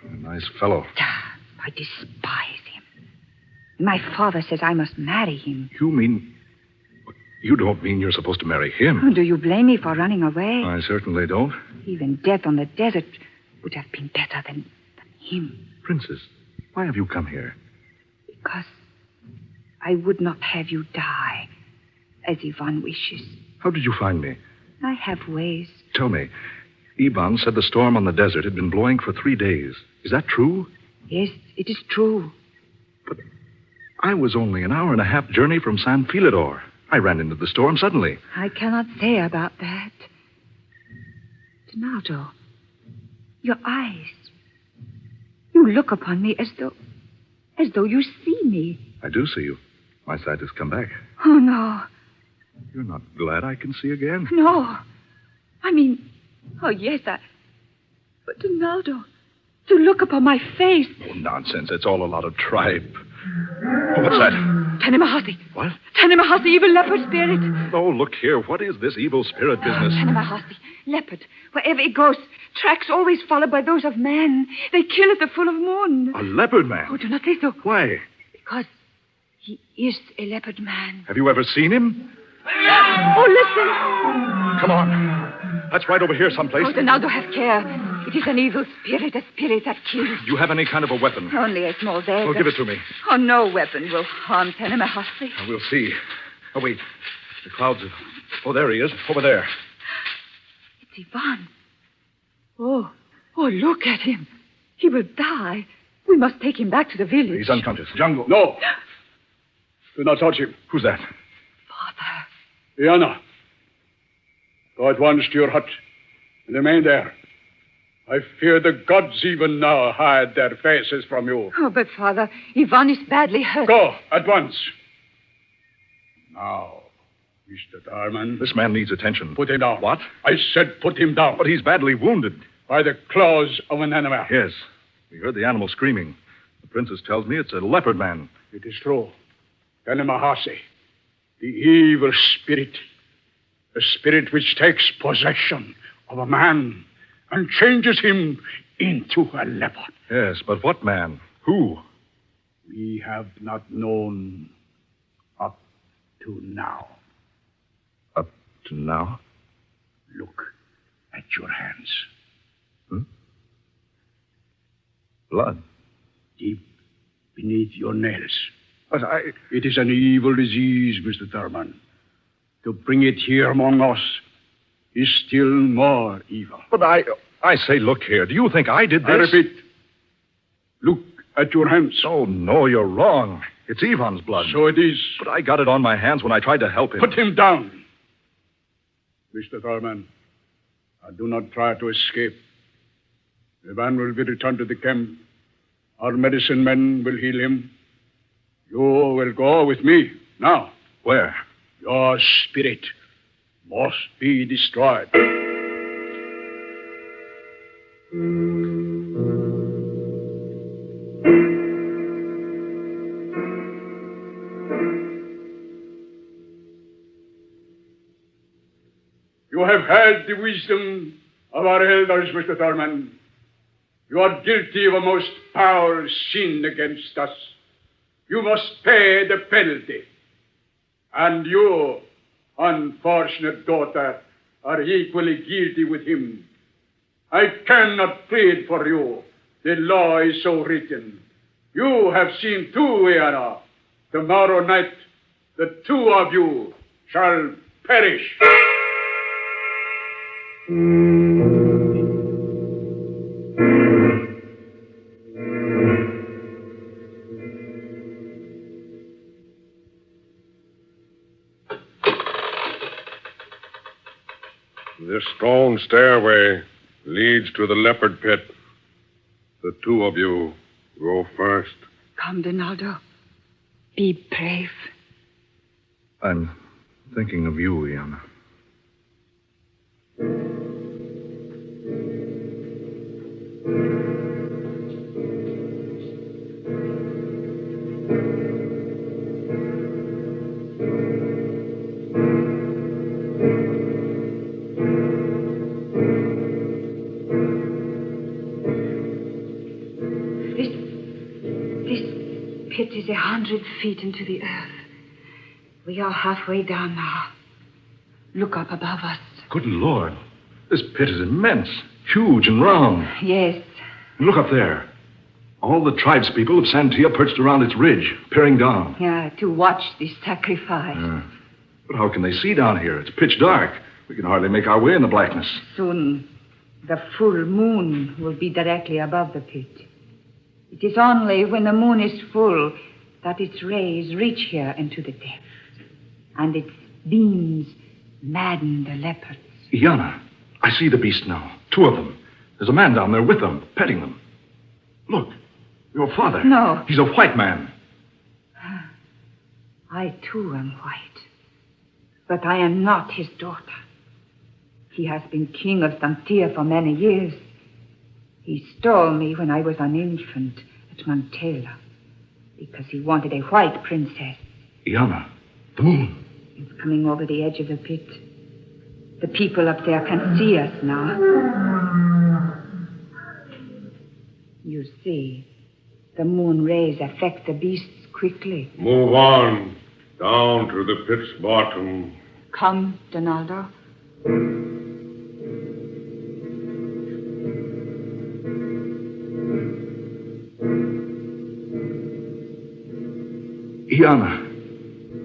a nice fellow. I despise him. My father says I must marry him. You mean... You don't mean you're supposed to marry him? Do you blame me for running away? I certainly don't. Even death on the desert would have been better than him. Princess, why have you come here? Because I would not have you die, as Ivan wishes. How did you find me? I have ways. Tell me, Ivan said the storm on the desert had been blowing for 3 days. Is that true? Yes, it is true. But I was only an hour and a half journey from San Filidor. I ran into the storm suddenly. I cannot say about that. Donaldo, your eyes. You look upon me as though you see me. I do see you. My sight has come back. Oh, no. You're not glad I can see again? No. I mean, oh, yes, But, Donaldo, to look upon my face. Oh, nonsense. It's all a lot of tripe. Oh, what's that? Tanemahasi. What? Tanemahasi, evil leopard spirit. Oh, look here. What is this evil spirit business? Tanemahasi, leopard. Wherever it goes, tracks always followed by those of man. They kill at the full of moon. A leopard man? Oh, do not say so. Why? Because he is a leopard man. Have you ever seen him? Oh, listen. Come on. That's right over here someplace. Oh, Donaldo, have care. It is an evil spirit, a spirit that kills. Do you have any kind of a weapon? Only a small dagger. Well, give it to me. Oh, no weapon will harm Tanemahasi. We'll see. Oh, wait. The clouds are... Oh, there he is. Over there. It's Ivan. Oh, look at him. He will die. We must take him back to the village. He's unconscious. Jungle. No. Do not touch him. Who's that? Father. Iana. Go at once to your hut and remain there. I fear the gods even now hide their faces from you. Oh, but, Father, Ivan is badly hurt. Go at once. Now, Mr. Darman. This man needs attention. Put him down. What? I said put him down. But he's badly wounded. By the claws of an animal. Yes. We heard the animal screaming. The princess tells me it's a leopard man. It is true. Tanemahasi, the evil spirit. The spirit which takes possession of a man and changes him into a leopard. Yes, but what man? Who? We have not known up to now. Up to now? Look at your hands. Blood. Deep beneath your nails. But it is an evil disease, Mr. Thurman. To bring it here among us is still more evil. But I say, look here. Do you think I did this? I repeat. Look at your hands. Oh, no, you're wrong. It's Ivan's blood. So it is. But I got it on my hands when I tried to help him. Put him down. Mr. Thurman, do not try to escape. The man will be returned to the camp. Our medicine men will heal him. You will go with me now. Where? Your spirit must be destroyed. heard the wisdom of our elders, Mr. Thurman. You are guilty of a most foul sin against us. You must pay the penalty. And you, unfortunate daughter, are equally guilty with him. I cannot plead for you. The law is so written. You have seen two, Iana. Tomorrow night, the two of you shall perish. This stone stairway leads to the leopard pit. The two of you go first. Come, Donaldo. Be brave. I'm thinking of you, Iana. Pit is 100 feet into the earth. We are halfway down now. Look up above us. Good Lord. This pit is immense, huge and round. Yes. And look up there. All the tribespeople of Santia perched around its ridge, peering down. Yeah, to watch this sacrifice. But how can they see down here? It's pitch dark. We can hardly make our way in the blackness. Soon, the full moon will be directly above the pit. It is only when the moon is full that its rays reach here into the depths, and its beams madden the leopards. Iana, I see the beast now. Two of them. There's a man down there with them, petting them. Look, your father. No. He's a white man. I, too, am white. But I am not his daughter. He has been king of Santia for many years. He stole me when I was an infant at Montella because he wanted a white princess. Iana, the moon. It's coming over the edge of the pit. The people up there can see us now. You see, the moon rays affect the beasts quickly. Move on, down to the pit's bottom. Come, Donaldo. Iana,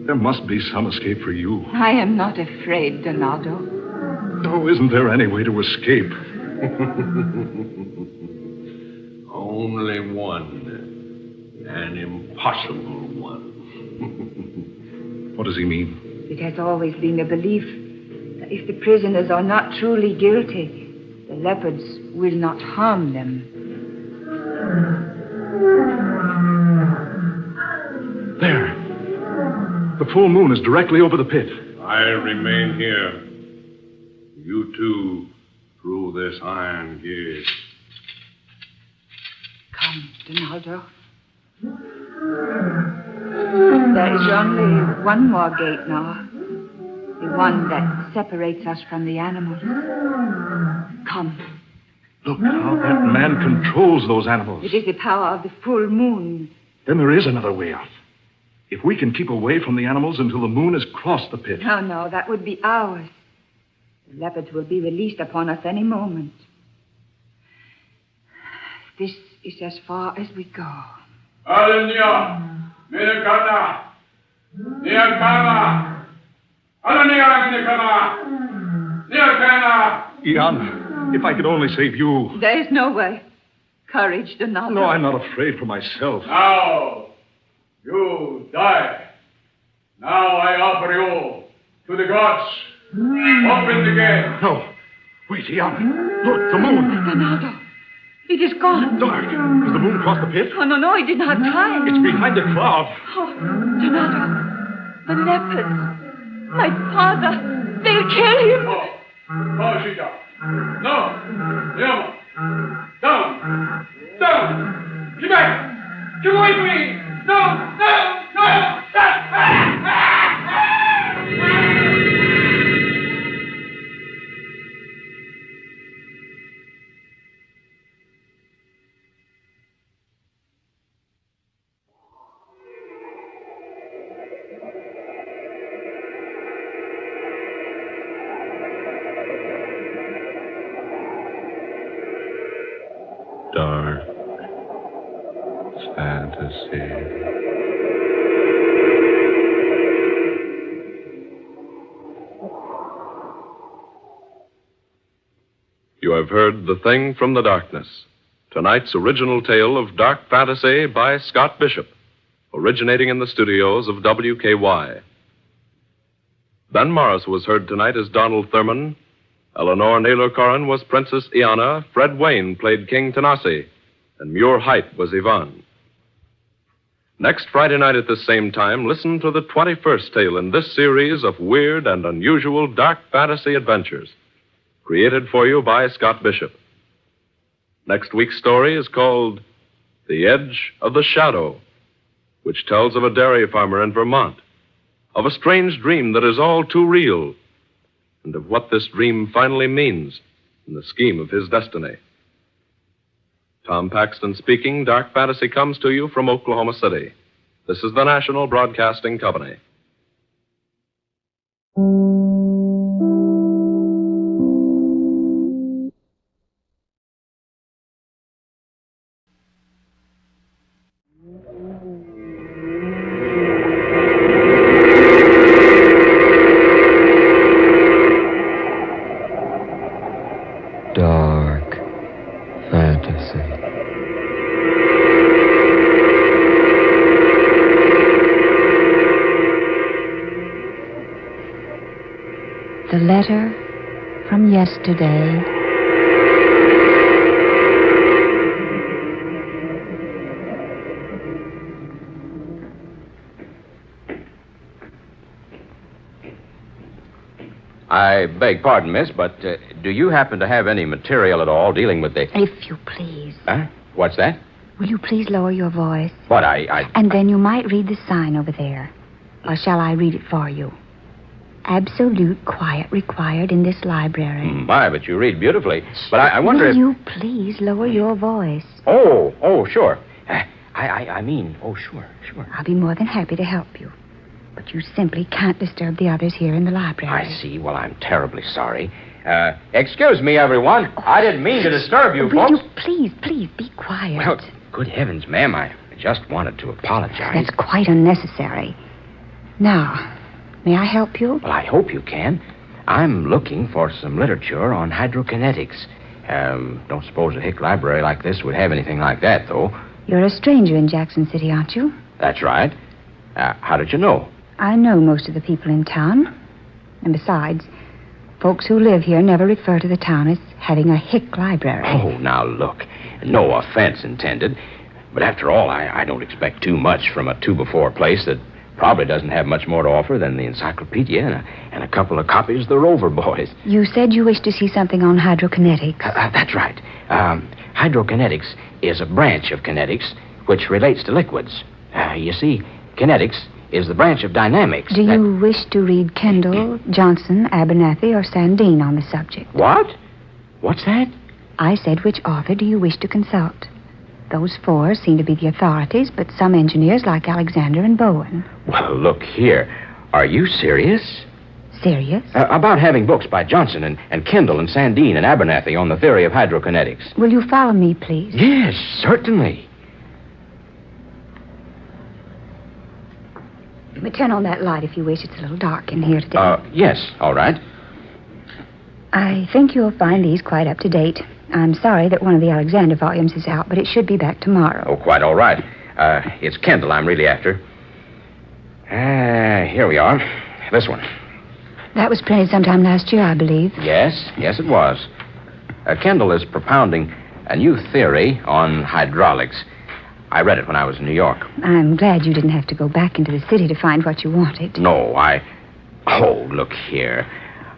there must be some escape for you. I am not afraid, Donaldo. No, isn't there any way to escape? Only one. An impossible one. What does he mean? It has always been a belief that if the prisoners are not truly guilty, the leopards will not harm them. There. The full moon is directly over the pit. I remain here. You two through this iron gate. Come, Donaldo. There is only one more gate now. The one that separates us from the animals. Come. Look how that man controls those animals. It is the power of the full moon. Then there is another way out. If we can keep away from the animals until the moon has crossed the pit. No, that would be ours. The leopards will be released upon us any moment. This is as far as we go. Alenia, Minikana, Niakana, Alenia, Minikana, Niakana. Iana, if I could only save you. There is no way. Courage, Donaldo. No, I'm not afraid for myself. Now, you die. Now I offer you to the gods. Open the gate. No. Wait, Iana. Look, the moon. Donaldo. It is gone. Dark. Has the moon crossed the pit? Oh, no, it did not have time. It's behind the cloud. Oh, Donaldo. The leopards. My father. They'll kill him. Oh, Shita. No. Yama. Down. Down. Get back. Get away from me. No. Dark fantasy. You have heard The Thing from the Darkness, tonight's original tale of dark fantasy by Scott Bishop, originating in the studios of WKY. Ben Morris was heard tonight as Donald Thurman. Eleanor Naylor-Corrin was Princess Iana. Fred Wayne played King Tanasi. And Muir Height was Yvonne. Next Friday night at this same time, listen to the 21st tale in this series of weird and unusual dark fantasy adventures, created for you by Scott Bishop. Next week's story is called The Edge of the Shadow, which tells of a dairy farmer in Vermont, of a strange dream that is all too real, and of what this dream finally means in the scheme of his destiny. Tom Paxton speaking. Dark Fantasy comes to you from Oklahoma City. This is the National Broadcasting Company. Dark fantasy. The letter from yesterday. I beg pardon, miss, but do you happen to have any material at all dealing with the... If you please. Huh? What's that? Will you please lower your voice? What, I... And then you might read the sign over there. Or shall I read it for you? Absolute quiet required in this library. My, but you read beautifully. But I wonder Will if... you please lower your voice? Oh, sure. Sure. I'll be more than happy to help you. But you simply can't disturb the others here in the library. I see. Well, I'm terribly sorry. Excuse me, everyone. I didn't mean to disturb you, Will folks. you please be quiet? Well, good heavens, ma'am. I just wanted to apologize. That's quite unnecessary. Now, may I help you? Well, I hope you can. I'm looking for some literature on hydrokinetics. Don't suppose a hick library like this would have anything like that, though. You're a stranger in Jackson City, aren't you? That's right. How did you know? I know most of the people in town. And besides, folks who live here never refer to the town as having a hick library. Oh, now look. No offense intended. But after all, I don't expect too much from a 2x4 place that probably doesn't have much more to offer than the encyclopedia and a couple of copies of the Rover Boys. You said you wished to see something on hydrokinetics. That's right. Hydrokinetics is a branch of kinetics which relates to liquids. You see, kinetics is the branch of dynamics. Do you wish to read Kendall, Johnson, Abernathy, or Sandine on the subject? What? What's that? I said, which author do you wish to consult? Those four seem to be the authorities, but some engineers like Alexander and Bowen. Well, look here. Are you serious? Serious? About having books by Johnson and Kendall and Sandine and Abernathy on the theory of hydrokinetics. Will you follow me, please? Yes, certainly. You may turn on that light if you wish. It's a little dark in here today. Yes, all right. I think you'll find these quite up to date. I'm sorry that one of the Alexander volumes is out, but it should be back tomorrow. Oh, quite all right. It's Kendall I'm really after. Here we are. This one. That was printed sometime last year, I believe. Yes, it was. Kendall is propounding a new theory on hydraulics. I read it when I was in New York. I'm glad you didn't have to go back into the city to find what you wanted. No, Oh, look here.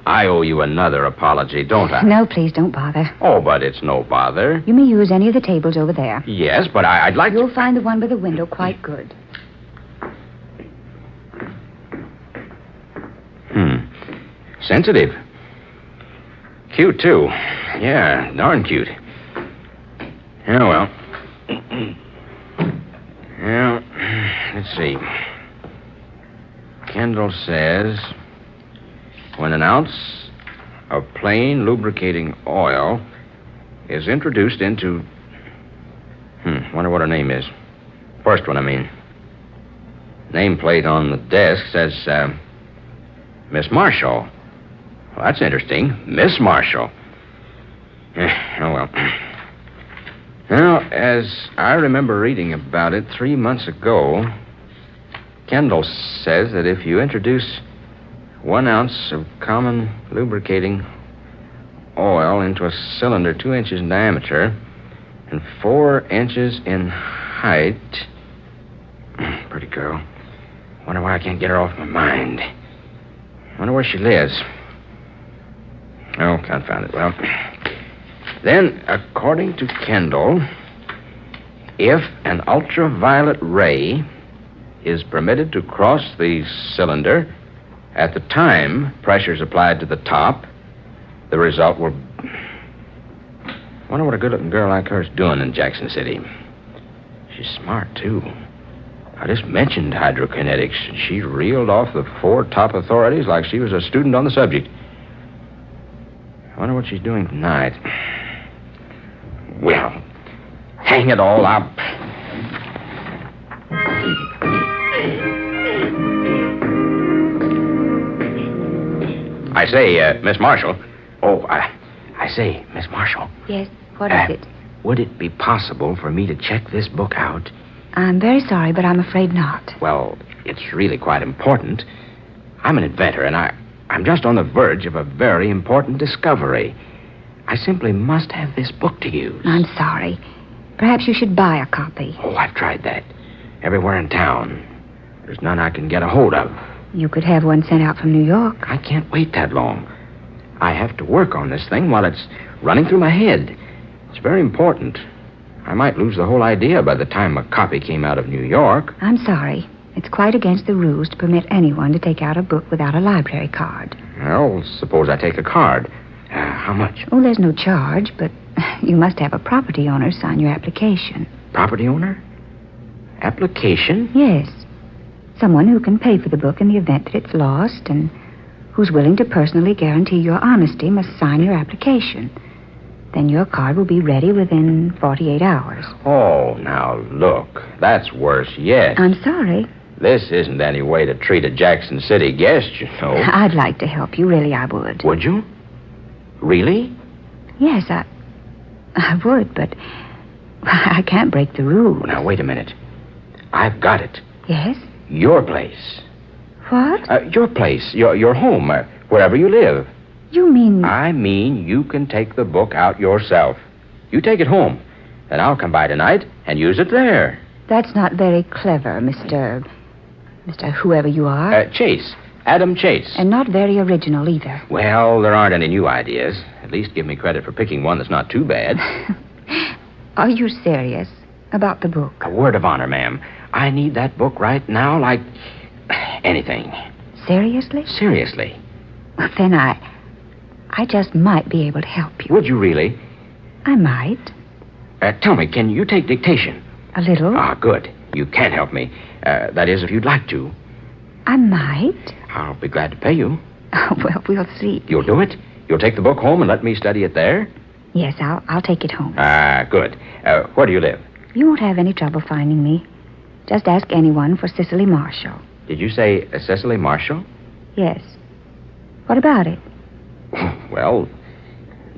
I owe you another apology, don't I? No, please, don't bother. Oh, but it's no bother. You may use any of the tables over there. Yes, but I'd like You'll find the one by the window quite good. Sensitive. Cute, too. Yeah, darn cute. Yeah, well. Well, let's see. Kendall says, when an ounce of plain lubricating oil is introduced into Wonder what her name is. First one, I mean. Nameplate on the desk says, Miss Marshall. Well, that's interesting. Miss Marshall. Oh, well. Now, as I remember reading about it 3 months ago, Kendall says that if you introduce 1 ounce of common lubricating oil into a cylinder 2 inches in diameter and 4 inches in height... Pretty girl. Wonder why I can't get her off my mind. Wonder where she lives. Oh, confound it. Well, then, according to Kendall, if an ultraviolet ray is permitted to cross the cylinder at the time pressure's applied to the top, the result will... Wonder what a good-looking girl like her is doing in Jackson City. She's smart, too. I just mentioned hydrokinetics, and she reeled off the 4 top authorities like she was a student on the subject. I wonder what she's doing tonight. Well, hang it all up. I say, Miss Marshall. Oh, I say, Miss Marshall. Yes, what is it? Would it be possible for me to check this book out? I'm very sorry, but I'm afraid not. Well, it's really quite important. I'm an inventor, and I'm just on the verge of a very important discovery. I simply must have this book to use. I'm sorry. Perhaps you should buy a copy. Oh, I've tried that. Everywhere in town. There's none I can get a hold of. You could have one sent out from New York. I can't wait that long. I have to work on this thing while it's running through my head. It's very important. I might lose the whole idea by the time a copy came out of New York. I'm sorry. It's quite against the rules to permit anyone to take out a book without a library card. Well, suppose I take a card. How much? Oh, there's no charge, but you must have a property owner sign your application. Property owner? Application? Yes. Someone who can pay for the book in the event that it's lost and who's willing to personally guarantee your honesty must sign your application. Then your card will be ready within 48 hours. Oh, now look. That's worse yet. I'm sorry. This isn't any way to treat a Jackson City guest, you know. I'd like to help you. Really, I would. Would you? Really? Yes, I would, but I can't break the rules. Well, now, wait a minute. I've got it. Yes? Your place. What? Your place. Your home. Wherever you live. You mean... I mean you can take the book out yourself. You take it home. Then I'll come by tonight and use it there. That's not very clever, Mr. whoever you are. Chase. Adam Chase. And not very original either. Well, there aren't any new ideas. At least give me credit for picking one that's not too bad. Are you serious about the book? A word of honor, ma'am. I need that book right now like anything. Seriously? Seriously. Well, then I just might be able to help you. Would you really? I might. Tell me, can you take dictation? A little. Ah, good. You can help me. That is, if you'd like to. I might. I'll be glad to pay you. Well, we'll see. You'll do it? You'll take the book home and let me study it there? Yes, I'll take it home. Good. Where do you live? You won't have any trouble finding me. Just ask anyone for Cicely Marshall. Did you say Cicely Marshall? Yes. What about it? Well,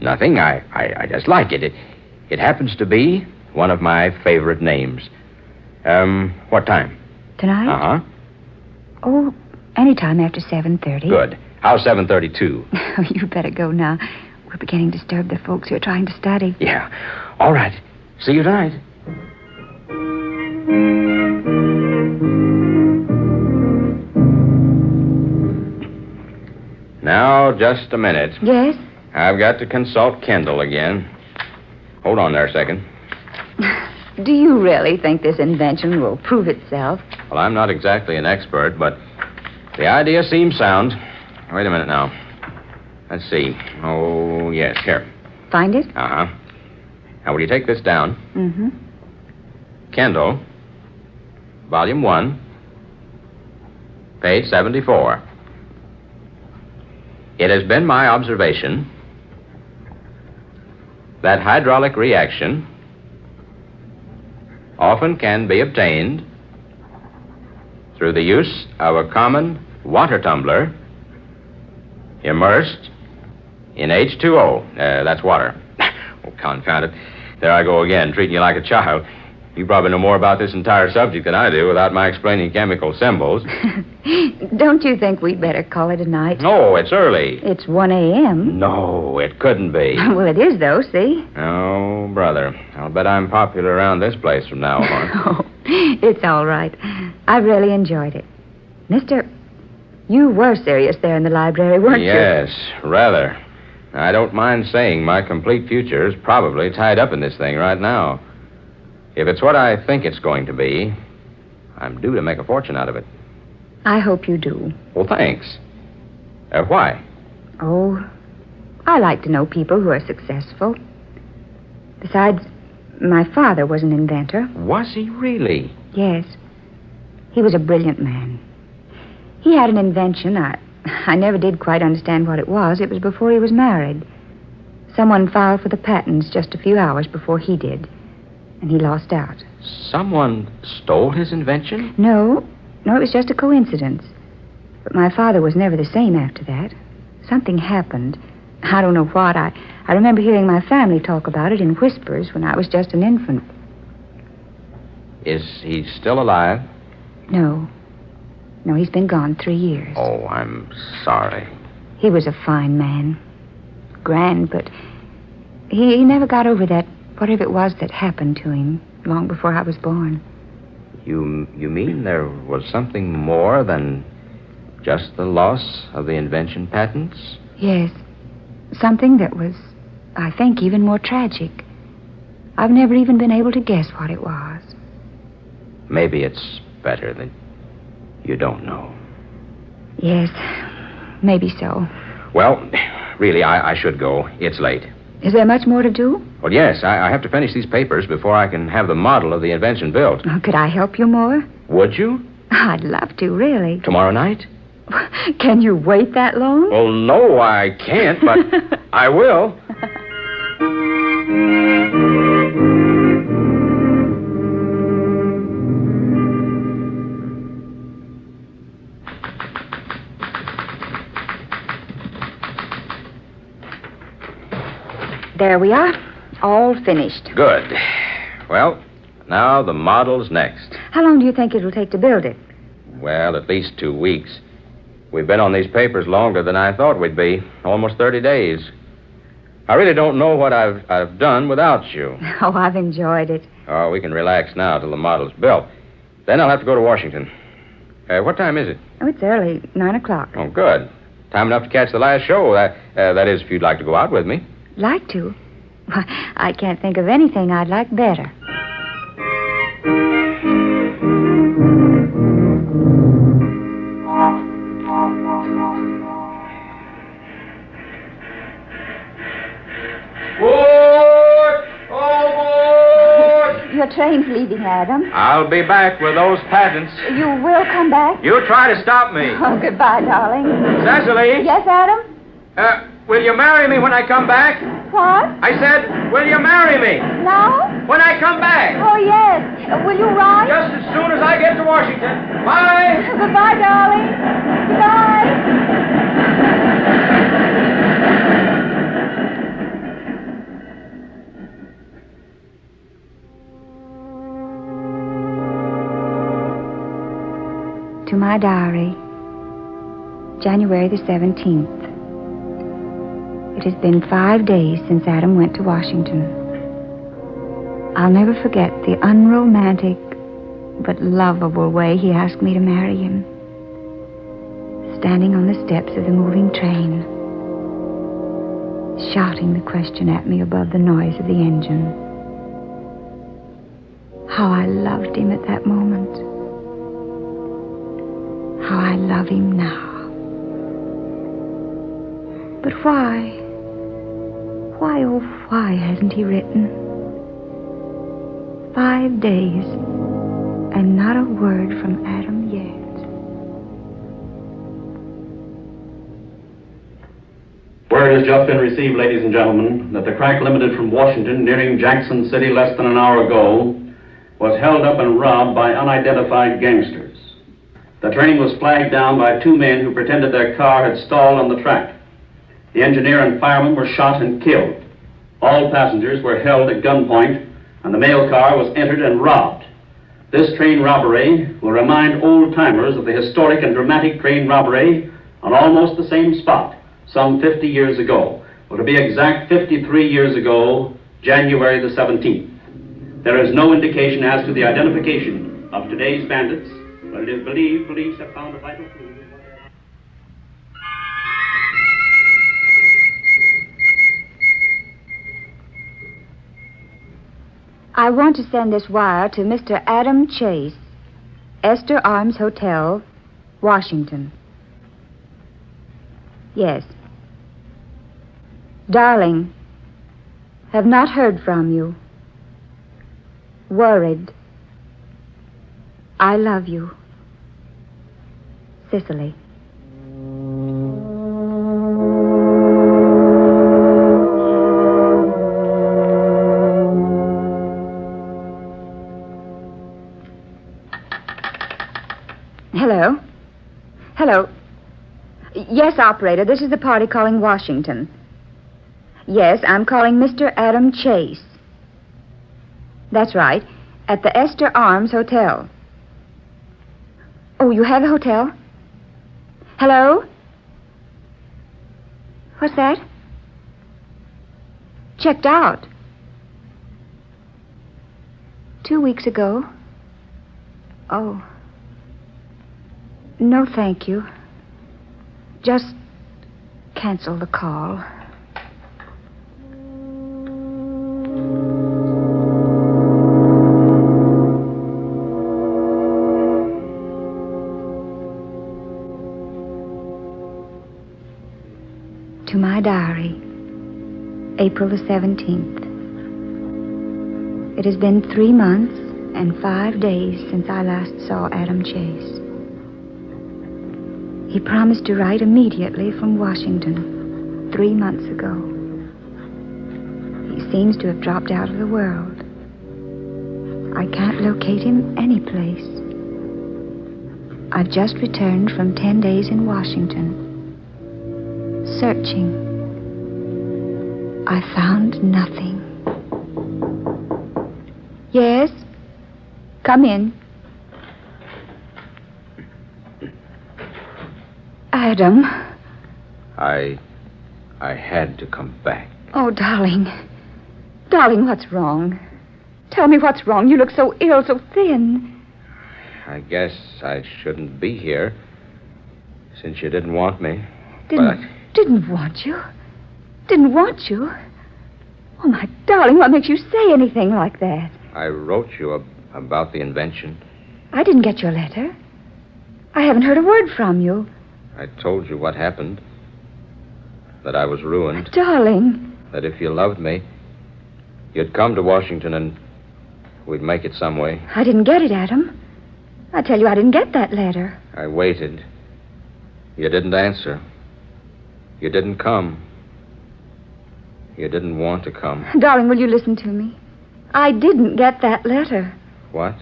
nothing. I just like it. It happens to be one of my favorite names. What time? Tonight? Uh-huh. Oh, anytime after 7:30. Good. How's 7:32? Oh, you better go now. We're beginning to disturb the folks who are trying to study. Yeah. All right. See you tonight. Now, just a minute. Yes? I've got to consult Kendall again. Hold on there a second. Do you really think this invention will prove itself? Well, I'm not exactly an expert, but the idea seems sound. Wait a minute now. Let's see. Oh, yes, here. Find it? Uh-huh. Now, will you take this down? Mm-hmm. Kendall, Volume 1, page 74. It has been my observation that hydraulic reaction often can be obtained through the use of a common water tumbler immersed in H2O. That's water. Oh, confound it. There I go again, treating you like a child. You probably know more about this entire subject than I do without my explaining chemical symbols. Don't you think we'd better call it a night? No, it's early. It's 1 a.m. No, it couldn't be. Well, it is, though, see? Oh, brother. I'll bet I'm popular around this place from now on. Oh, it's all right. I really enjoyed it. Mister, you were serious there in the library, weren't you? Yes, rather. I don't mind saying my complete future is probably tied up in this thing right now. If it's what I think it's going to be, I'm due to make a fortune out of it. I hope you do. Well, thanks. Why? Oh, I like to know people who are successful. Besides, my father was an inventor. Was he really? Yes. He was a brilliant man. He had an invention. I never did quite understand what it was. It was before he was married. Someone filed for the patents just a few hours before he did. And he lost out. Someone stole his invention? No, it was just a coincidence. But my father was never the same after that. Something happened. I don't know what. I remember hearing my family talk about it in whispers when I was just an infant. Is he still alive? No, he's been gone 3 years. Oh, I'm sorry. He was a fine man. Grand, but he never got over that, whatever it was that happened to him long before I was born. You mean there was something more than just the loss of the invention patents? Yes. Something that was, I think, even more tragic. I've never even been able to guess what it was. Maybe it's better that you don't know. Yes, maybe so. Well, really, I should go. It's late. Is there much more to do? Well, yes. I have to finish these papers before I can have the model of the invention built. Oh, could I help you more? Would you? I'd love to, really. Tomorrow night? Can you wait that long? Well, no, I can't, but I will. There we are, all finished. Good. Well, now the model's next. How long do you think it'll take to build it? Well, at least 2 weeks. We've been on these papers longer than I thought we'd be, almost 30 days. I really don't know what I've done without you. Oh, I've enjoyed it. Oh, we can relax now till the model's built. Then I'll have to go to Washington. What time is it? Oh, it's early, 9 o'clock. Oh, good. Time enough to catch the last show. That is, if you'd like to go out with me. Like to? Why, I can't think of anything I'd like better. Your train's leaving, Adam. I'll be back with those patents. You will come back? You try to stop me. Oh, goodbye, darling. Cecily? Yes, Adam? Will you marry me when I come back? What? I said, will you marry me? Now? When I come back. Oh, yes. Will you ride? Just as soon as I get to Washington. Bye. Goodbye, darling. Goodbye. To my diary, January the 17th. It has been 5 days since Adam went to Washington. I'll never forget the unromantic but lovable way he asked me to marry him. Standing on the steps of the moving train, shouting the question at me above the noise of the engine. How I loved him at that moment. How I love him now. But why? Why, oh, why hasn't he written? 5 days, and not a word from Adam yet. Word has just been received, ladies and gentlemen, that the crack limited from Washington nearing Jackson City less than an hour ago was held up and robbed by unidentified gangsters. The train was flagged down by two men who pretended their car had stalled on the track. The engineer and fireman were shot and killed. All passengers were held at gunpoint, and the mail car was entered and robbed. This train robbery will remind old-timers of the historic and dramatic train robbery on almost the same spot, some 50 years ago. Well, to be exact, 53 years ago, January the 17th. There is no indication as to the identification of today's bandits, but it is believed police have found a vital clue. I want to send this wire to Mr. Adam Chase, Esther Arms Hotel, Washington. Yes. Darling, have not heard from you. Worried. I love you. Cicely. Hello? Hello? Yes, operator, this is the party calling Washington. Yes, I'm calling Mr. Adam Chase. That's right, at the Esther Arms Hotel. Oh, you have a hotel? Hello? What's that? Checked out. 2 weeks ago. Oh. No, thank you. Just cancel the call. To my diary, April the 17th. It has been 3 months and 5 days since I last saw Adam Chase. He promised to write immediately from Washington 3 months ago. He seems to have dropped out of the world. I can't locate him any place. I've just returned from 10 days in Washington. Searching. I found nothing. Yes? Come in. Adam. I had to come back. Oh, darling. Darling, what's wrong? Tell me what's wrong. You look so ill, so thin. I guess I shouldn't be here, since you didn't want me. Didn't want you? Didn't want you? Oh, my darling, what makes you say anything like that? I wrote you about the invention. I didn't get your letter. I haven't heard a word from you. I told you what happened. That I was ruined. Darling. That if you loved me, you'd come to Washington and we'd make it some way. I didn't get it, Adam. I tell you, I didn't get that letter. I waited. You didn't answer. You didn't come. You didn't want to come. Darling, will you listen to me? I didn't get that letter. What?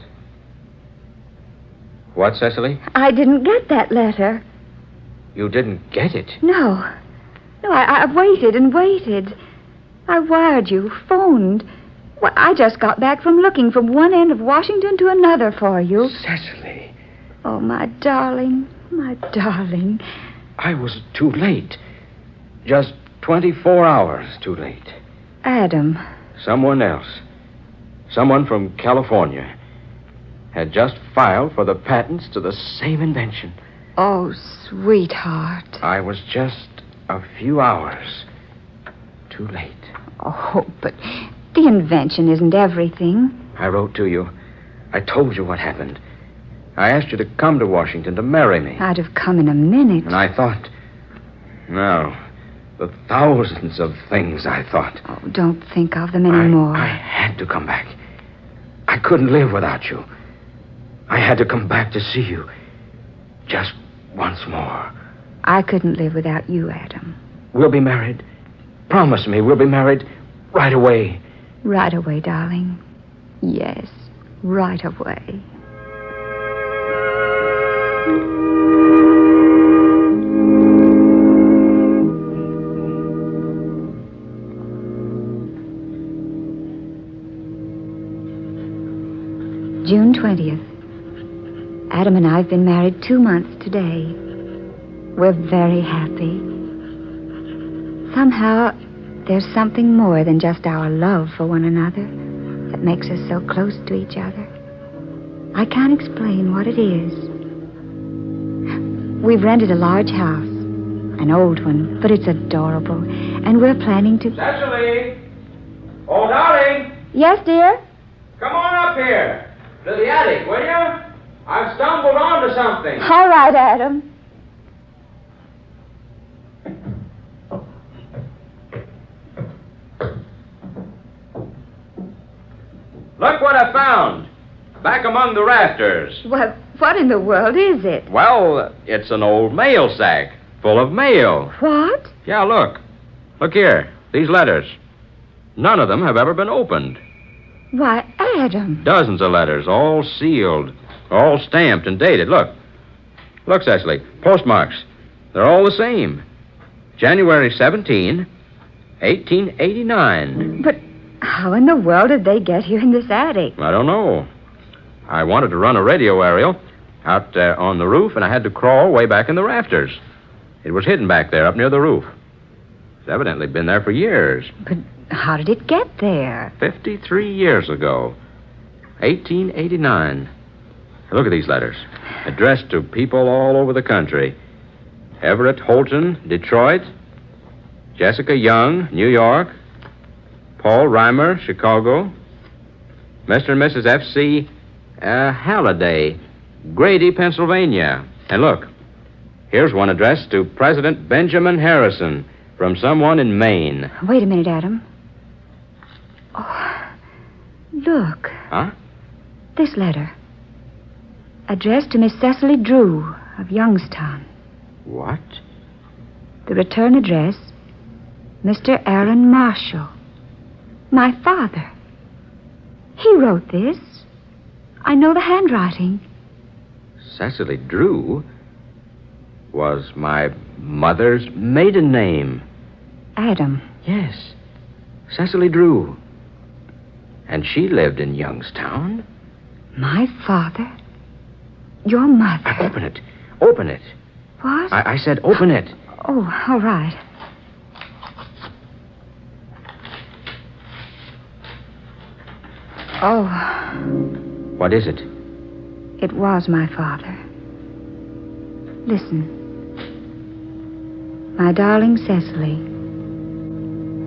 What, Cecily? I didn't get that letter. You didn't get it? No. No, I waited and waited. I wired you, phoned. Well, I just got back from looking from one end of Washington to another for you. Cecily. Oh, my darling, my darling. I was too late. Just 24 hours too late. Adam. Someone else. Someone from California had just filed for the patents to the same invention. Oh, sweetheart. I was just a few hours too late. Oh, but the invention isn't everything. I wrote to you. I told you what happened. I asked you to come to Washington to marry me. I'd have come in a minute. And I thought... No, the thousands of things I thought. Oh, don't think of them anymore. I had to come back. I couldn't live without you. I had to come back to see you. Just once more. I couldn't live without you, Adam. We'll be married. Promise me we'll be married right away. Right away, darling. Yes. right away. June 20th. Adam and I have been married 2 months today. We're very happy. Somehow, there's something more than just our love for one another that makes us so close to each other. I can't explain what it is. We've rented a large house, an old one, but it's adorable, and we're planning to... Cecily! Oh, darling! Yes, dear? Come on up here. To the attic, will you? I've stumbled onto something. All right, Adam. Look what I found. Back among the rafters. What in the world is it? Well, it's an old mail sack full of mail. What? Yeah, look. Look here. These letters. None of them have ever been opened. Why, Adam. Dozens of letters, all sealed, all stamped and dated. Look. Look, Cecily. Postmarks. They're all the same. January 17, 1889. But how in the world did they get here in this attic? I don't know. I wanted to run a radio aerial out on the roof, and I had to crawl way back in the rafters. It was hidden back there up near the roof. It's evidently been there for years. But how did it get there? 53 years ago. 1889. Look at these letters. Addressed to people all over the country. Everett Holton, Detroit. Jessica Young, New York. Paul Reimer, Chicago. Mr. and Mrs. F.C. Halliday, Grady, Pennsylvania. And look, here's one addressed to President Benjamin Harrison from someone in Maine. Wait a minute, Adam. Oh, look. Huh? This letter. Addressed to Miss Cecily Drew of Youngstown. What? The return address, Mr. Aaron Marshall. My father. He wrote this. I know the handwriting. Cecily Drew was my mother's maiden name. Adam. Yes. Cecily Drew. And she lived in Youngstown. My father? Your mother? Open it. Open it. What? I said open it. Oh, all right. Oh. What is it? It was my father. Listen. My darling Cecily,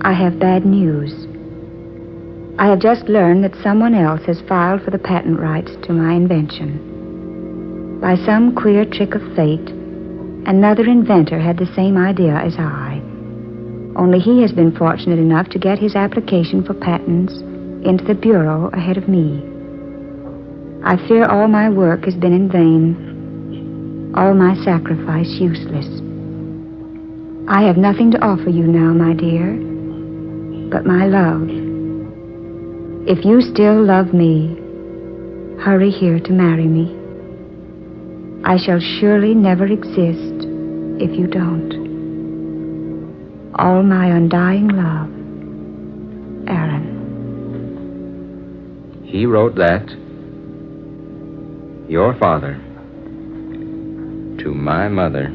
I have bad news. I have just learned that someone else has filed for the patent rights to my invention. By some queer trick of fate, another inventor had the same idea as I. Only he has been fortunate enough to get his application for patents into the Bureau ahead of me. I fear all my work has been in vain, all my sacrifice useless. I have nothing to offer you now, my dear, but my love. If you still love me, hurry here to marry me. I shall surely never exist if you don't. All my undying love, Aaron. He wrote that. Your father. To my mother.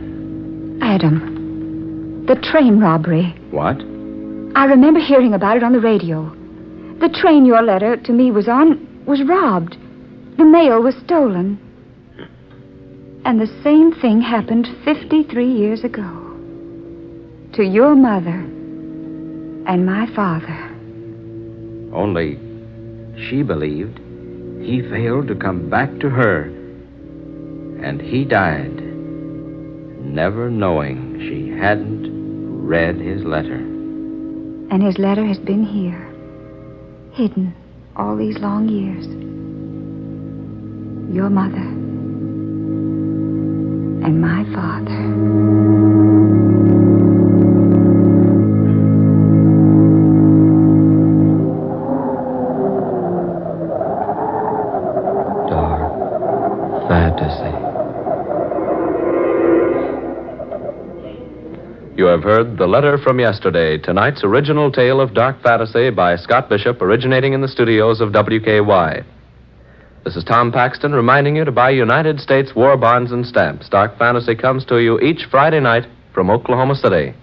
Adam, the train robbery. What? I remember hearing about it on the radio. The train your letter to me was on was robbed. The mail was stolen. And the same thing happened 53 years ago. To your mother and my father. Only she believed he failed to come back to her. And he died, never knowing she hadn't read his letter. And his letter has been here, hidden all these long years. Your mother and my father. fantasy. You have heard The Letter from Yesterday, tonight's original tale of dark fantasy by Scott Bishop, originating in the studios of WKY. This is Tom Paxton reminding you to buy United States war bonds and stamps. Dark fantasy comes to you each Friday night from Oklahoma City.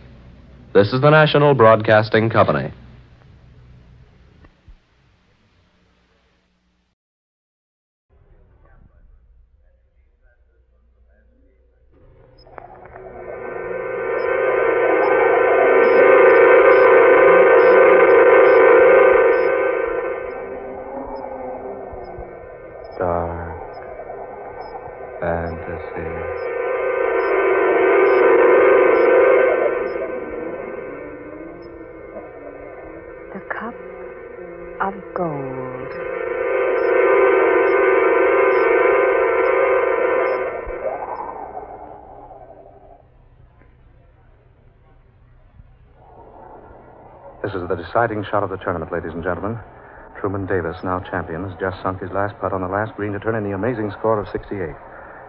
This is the National Broadcasting Company. This is the deciding shot of the tournament, ladies and gentlemen. Truman Davis, now champion, has just sunk his last putt on the last green to turn in the amazing score of 68.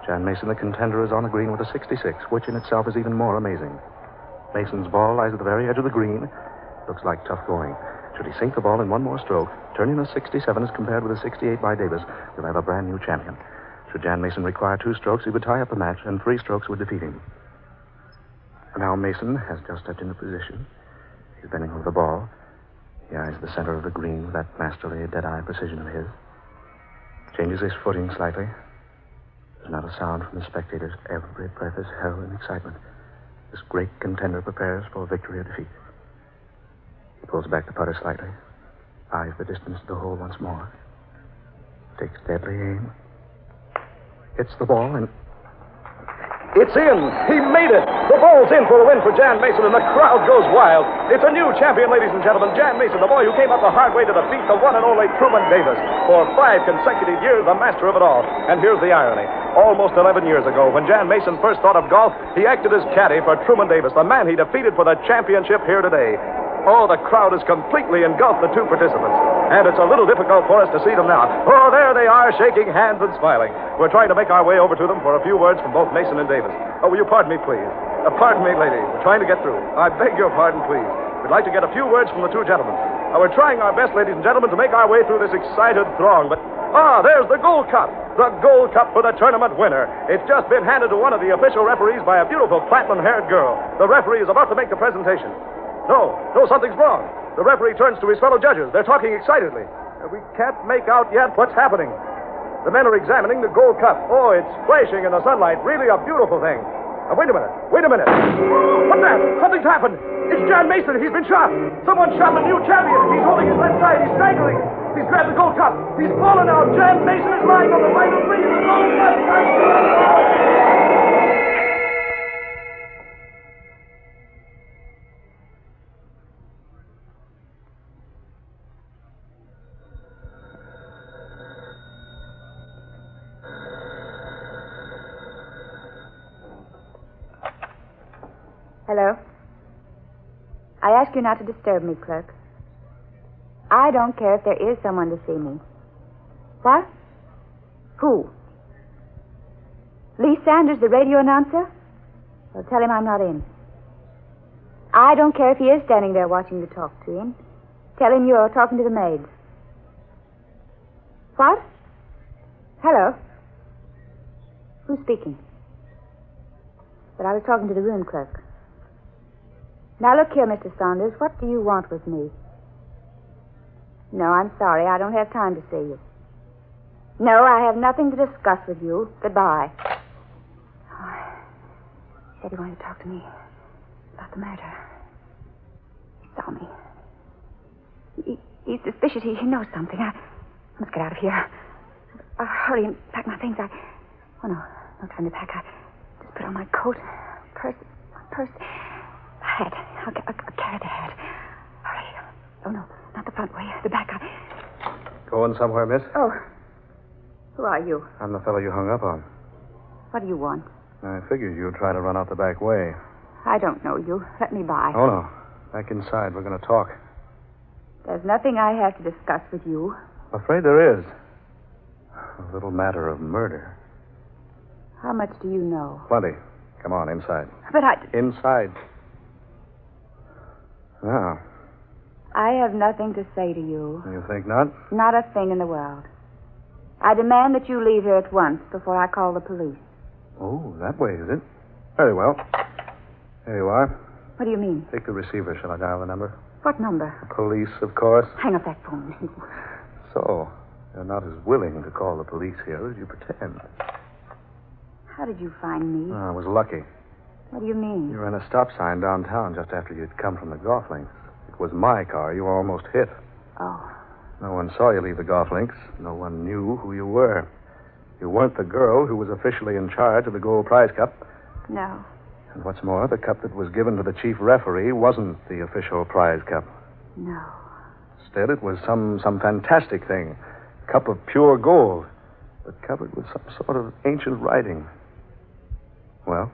Jan Mason, the contender, is on the green with a 66, which in itself is even more amazing. Mason's ball lies at the very edge of the green. Looks like tough going. Should he sink the ball in one more stroke, turn in a 67 as compared with a 68 by Davis, we'll have a brand new champion. Should Jan Mason require 2 strokes, he would tie up the match, and 3 strokes would defeat him. Now Mason has just stepped into position. He's bending over the ball. He eyes the center of the green with that masterly, dead-eye precision of his. Changes his footing slightly. There's not a sound from the spectators. Every breath is held in excitement. This great contender prepares for victory or defeat. He pulls back the putter slightly, eyes the distance to the hole once more, takes deadly aim, hits the ball, and it's in. He made it. The ball's in for the win for Jan Mason, and the crowd goes wild. It's a new champion, ladies and gentlemen. Jan Mason, the boy who came up the hard way to defeat the one and only Truman Davis. For 5 consecutive years, the master of it all. And here's the irony. Almost 11 years ago, when Jan Mason first thought of golf, he acted as caddy for Truman Davis, the man he defeated for the championship here today. Oh, the crowd has completely engulfed the 2 participants. And it's a little difficult for us to see them now. Oh, there they are, shaking hands and smiling. We're trying to make our way over to them for a few words from both Mason and Davis. Oh, will you pardon me, please? Pardon me, lady. We're trying to get through. I beg your pardon, please. We'd like to get a few words from the 2 gentlemen. We're trying our best, ladies and gentlemen, to make our way through this excited throng, but... there's the Gold Cup. The Gold Cup for the tournament winner. It's just been handed to one of the official referees by a beautiful platinum-haired girl. The referee is about to make the presentation. No, something's wrong. The referee turns to his fellow judges. They're talking excitedly. We can't make out yet what's happening. The men are examining the Gold Cup. Oh, it's flashing in the sunlight. Really a beautiful thing. Wait a minute. What's that? Something's happened. It's Jan Mason. He's been shot. Someone shot the new champion. He's holding his left side. He's staggering. He's grabbed the Gold Cup. He's fallen now. Jan Mason is lying on the final green of the Gold Cup. Hello? I ask you not to disturb me, clerk. I don't care if there is someone to see me. What? Who? Lee Sanders, the radio announcer? Well, tell him I'm not in. I don't care if he is standing there watching you talk to him. Tell him you're talking to the maids. What? Hello? Who's speaking? But I was talking to the room clerk. Now, look here, Mr. Saunders. What do you want with me? No, I'm sorry. I don't have time to see you. No, I have nothing to discuss with you. Goodbye. Oh, he said he wanted to talk to me about the murder. He saw me. He's suspicious. He knows something. I must get out of here. I'll hurry and pack my things. Oh, no time to pack. I just put on my coat, my purse. Hat. I'll carry the hat. Hurry. Oh, no, not the front way. The back. Going somewhere, miss? Oh. Who are you? I'm the fellow you hung up on. What do you want? I figured you'd try to run out the back way. I don't know you. Let me by. Oh, no. Back inside. We're going to talk. There's nothing I have to discuss with you. I'm afraid there is. A little matter of murder. How much do you know? Plenty. Come on, inside. But Inside. Now, I have nothing to say to you. you think not? Not a thing in the world. I demand that you leave here at once before I call the police. Oh, that way, is it? Very well. Here you are. What do you mean? Take the receiver. Shall I dial the number? What number? Police, of course. Hang up that phone. So, you're not as willing to call the police here as you pretend. How did you find me? I was lucky. What do you mean? You ran a stop sign downtown just after you'd come from the golf links. It was my car. You were almost hit. Oh. No one saw you leave the golf links. No one knew who you were. You weren't the girl who was officially in charge of the Gold Prize Cup. No. And what's more, the cup that was given to the chief referee wasn't the official prize cup. No. Instead, it was some fantastic thing. A cup of pure gold, but covered with some sort of ancient writing. Well?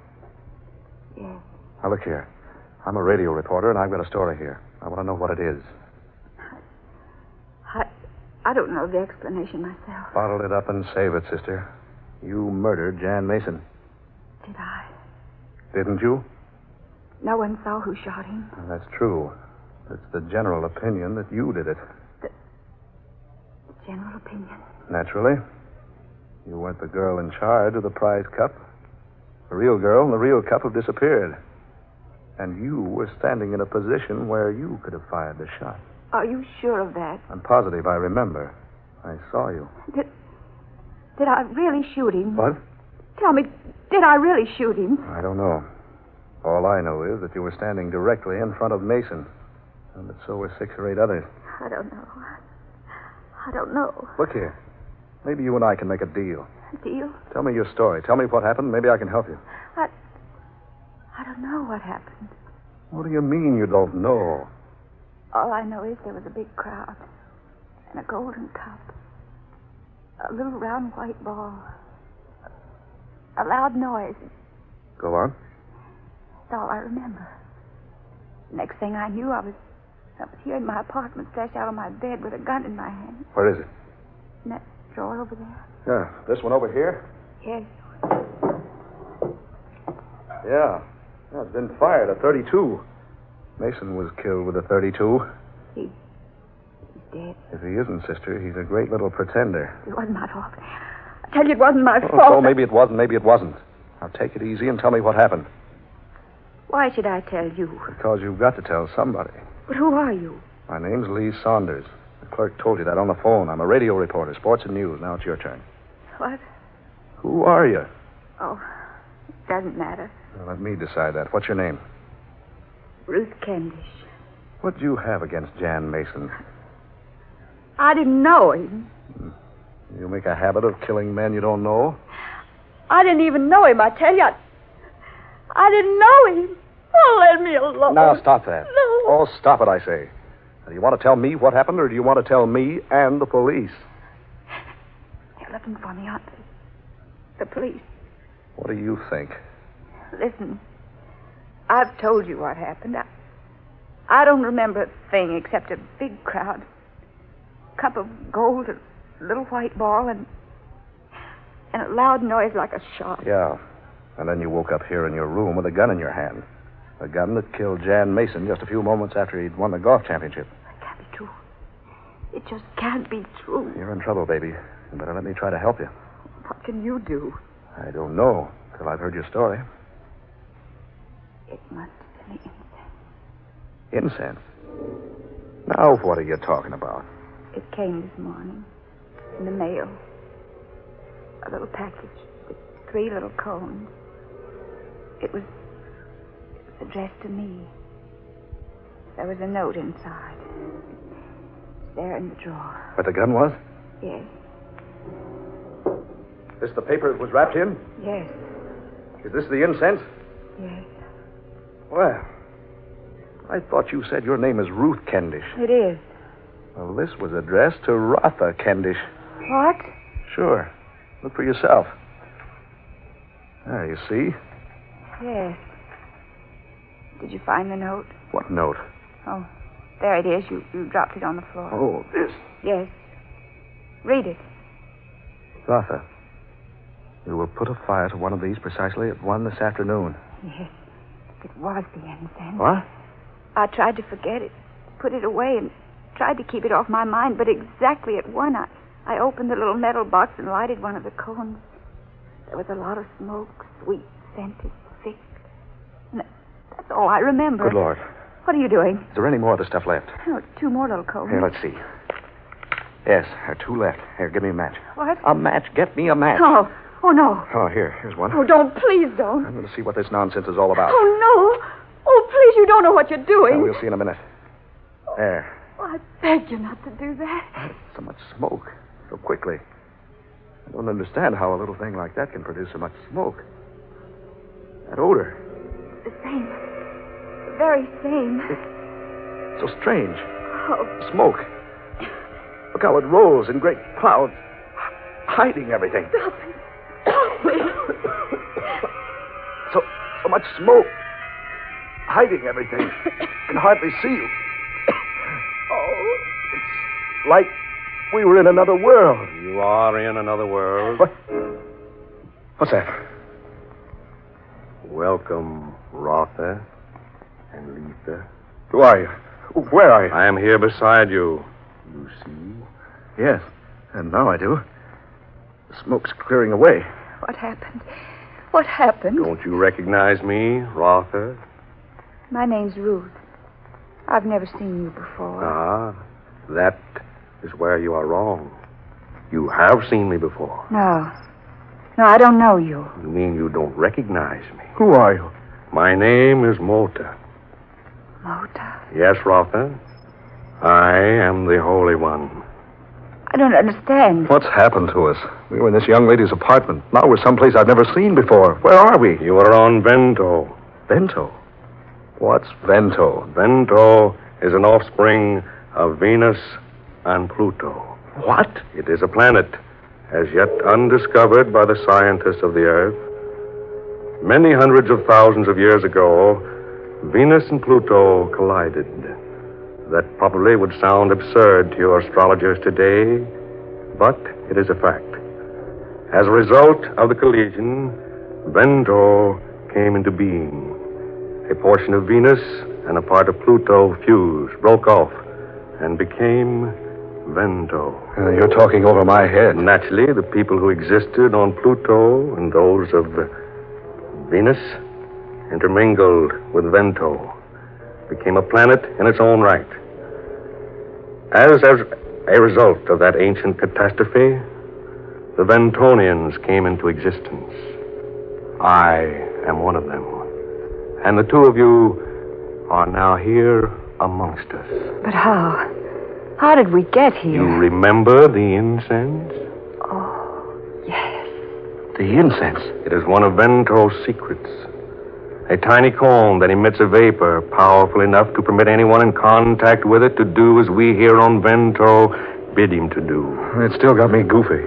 Yes. Now, look here. I'm a radio reporter, and I've got a story here. I want to know what it is. I don't know the explanation myself. Bottle it up and save it, sister. You murdered Jan Mason. Did I? Didn't you? No one saw who shot him. Well, that's true. It's the general opinion that you did it. The general opinion? Naturally. You weren't the girl in charge of the prize cup. The real girl and the real cup have disappeared. And you were standing in a position where you could have fired the shot. Are you sure of that? I'm positive I remember. I saw you. Did I really shoot him? What? Tell me, did I really shoot him? I don't know. All I know is that you were standing directly in front of Mason. And that so were 6 or 8 others. I don't know. I don't know. Look here. Maybe you and I can make a deal. A deal? Tell me your story. Tell me what happened. Maybe I can help you. I don't know what happened. What do you mean you don't know? All I know is there was a big crowd and a golden cup. A little round white ball. A loud noise. Go on. That's all I remember. Next thing I knew, I was here in my apartment, stretched out on my bed with a gun in my hand. Where is it? In that drawer over there. Yeah. This one over here? Yes. Yeah. It's been fired, a 32. Mason was killed with a 32. He's dead. If he isn't, sister, he's a great little pretender. It wasn't my fault. I tell you, it wasn't my fault. So maybe it wasn't, maybe it wasn't. Now take it easy and tell me what happened. Why should I tell you? Because you've got to tell somebody. But who are you? My name's Lee Saunders. The clerk told you that on the phone. I'm a radio reporter, sports and news. Now it's your turn. What? Who are you? Oh, it doesn't matter. Well, let me decide that. What's your name? Ruth Kendish. What do you have against Jan Mason? I didn't know him. You make a habit of killing men you don't know? I didn't even know him, I tell you. I didn't know him. Oh, let me alone. Now, stop that. No. Oh, stop it, I say. Now, do you want to tell me what happened, or do you want to tell me and the police? They're looking for me, aren't they? The police. What do you think? Listen, I've told you what happened. I don't remember a thing except a big crowd, a cup of gold, a little white ball, and a loud noise like a shot. Yeah. And then you woke up here in your room with a gun in your hand. A gun that killed Jan Mason just a few moments after he'd won the golf championship. It can't be true. It just can't be true. You're in trouble, baby. You better let me try to help you. What can you do? I don't know till I've heard your story. It must have been incense. Incense? Now what are you talking about? It came this morning in the mail. A little package with 3 little cones. It was addressed to me. There was a note inside. It's there in the drawer. Where the gun was? Yes. This the paper it was wrapped in? Yes. Is this the incense? Yes. Well, I thought you said your name is Ruth Kendish. It is. Well, this was addressed to Rotha Kendish. What? Sure. Look for yourself. There, you see? Yes. Did you find the note? What note? Oh, there it is. You dropped it on the floor. Oh, this. Yes. Read it. Rotha. We will put a fire to one of these precisely at 1 this afternoon. Yes, it was the incense. What? I tried to forget it, put it away, and tried to keep it off my mind, but exactly at 1, I opened the little metal box and lighted one of the cones. There was a lot of smoke, sweet, scented, thick. And that's all I remember. Good Lord. What are you doing? Is there any more of the stuff left? Oh, 2 more little cones. Here, let's see. Yes, there are 2 left. Here, give me a match. What? A match. Get me a match. Oh no. Oh, here's one. Oh, don't, please don't. I'm going to see what this nonsense is all about. Oh, no. Oh, please, you don't know what you're doing. We'll see in a minute. There. Oh, I beg you not to do that. So much smoke. So quickly. I don't understand how a little thing like that can produce so much smoke. That odor. The same. The very same. It's so strange. Oh. Smoke. Look how it rolls in great clouds, hiding everything. Stop it. Stop it. So much smoke, hiding everything. Can hardly see you. Oh. It's like we were in another world. You are in another world. What? What's that? Welcome, Rotha and Letha. Who are you? Where are you? I am here beside you. You see? Yes, and now I do. The smoke's clearing away. What happened? What happened? Don't you recognize me, Rotha? My name's Ruth. I've never seen you before. Ah, that is where you are wrong. You have seen me before. No. No, I don't know you. You mean you don't recognize me? Who are you? My name is Mota. Mota? Yes, Rotha. I am the Holy One. I don't understand. What's happened to us? We were in this young lady's apartment. Now we're someplace I've never seen before. Where are we? You are on Vento. Vento? What's Vento? Vento is an offspring of Venus and Pluto. What? It is a planet as yet undiscovered by the scientists of the Earth. Many hundreds of thousands of years ago, Venus and Pluto collided. That probably would sound absurd to your astrologers today, but it is a fact. As a result of the collision, Vento came into being. A portion of Venus and a part of Pluto fused, broke off, and became Vento. You're talking over my head. Naturally, the people who existed on Pluto and those of Venus intermingled with Vento, became a planet in its own right. As a result of that ancient catastrophe, the Ventonians came into existence. I am one of them. And the two of you are now here amongst us. But how? How did we get here? You remember the incense? Oh, yes. The incense? It is one of Vento's secrets. A tiny cone that emits a vapor powerful enough to permit anyone in contact with it to do as we here on Vento bid him to do. It still got me goofy.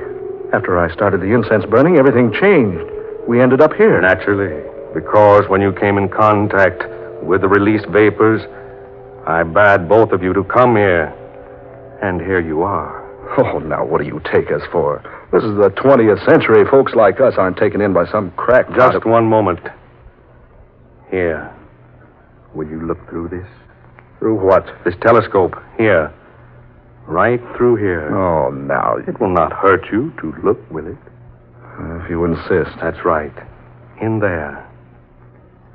After I started the incense burning, everything changed. We ended up here. Naturally, because when you came in contact with the released vapors, I bade both of you to come here. And here you are. Oh, now what do you take us for? This is the 20th century. Folks like us aren't taken in by some crack. Just one moment. Here. Will you look through this? Through what? This telescope. Here. Right through here. Oh, now. It will not hurt you to look, will it? If you insist. That's right. In there.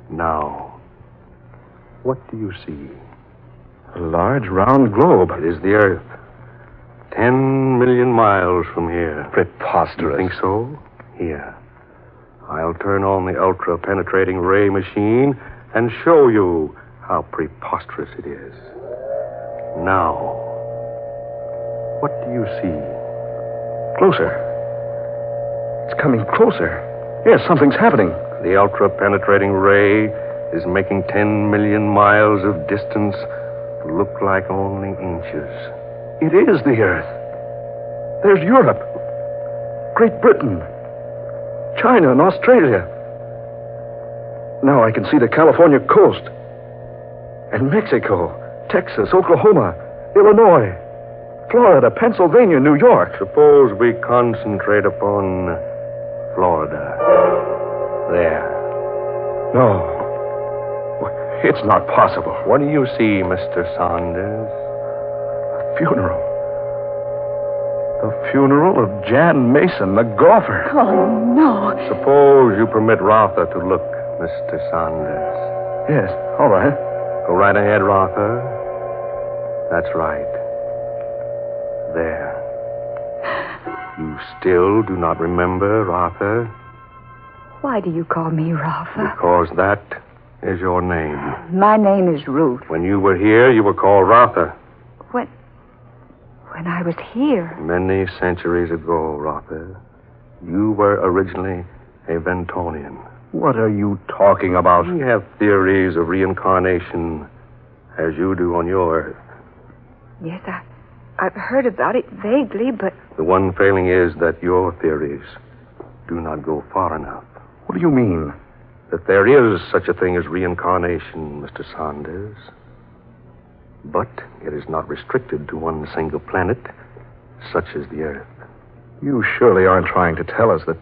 Now. What do you see? A large, round globe. It is the Earth. 10 million miles from here. Preposterous. You think so? Here. I'll turn on the ultra-penetrating ray machine and show you how preposterous it is. Now, what do you see? Closer. It's coming closer. Yes, something's happening. The ultra-penetrating ray is making 10 million miles of distance look like only inches. It is the Earth. There's Europe, Great Britain, China, and Australia. Now I can see the California coast. And Mexico, Texas, Oklahoma, Illinois, Florida, Pennsylvania, New York. Suppose we concentrate upon Florida. There. No. It's not possible. What do you see, Mr. Saunders? A funeral. The funeral of Jan Mason, the golfer. Oh, no. Suppose you permit Rotha to look, Mr. Saunders. Yes, all right. Go right ahead, Rotha. That's right. There. You still do not remember, Rotha? Why do you call me Rafa? Because that is your name. My name is Ruth. When you were here, you were called Rotha. When I was here. Many centuries ago, Rotha, you were originally a Ventonian. What are you talking about? We have theories of reincarnation, as you do on your Earth. Yes, I've heard about it vaguely, but... The one failing is that your theories do not go far enough. What do you mean? That there is such a thing as reincarnation, Mr. Saunders. But it is not restricted to one single planet, such as the Earth. You surely aren't trying to tell us that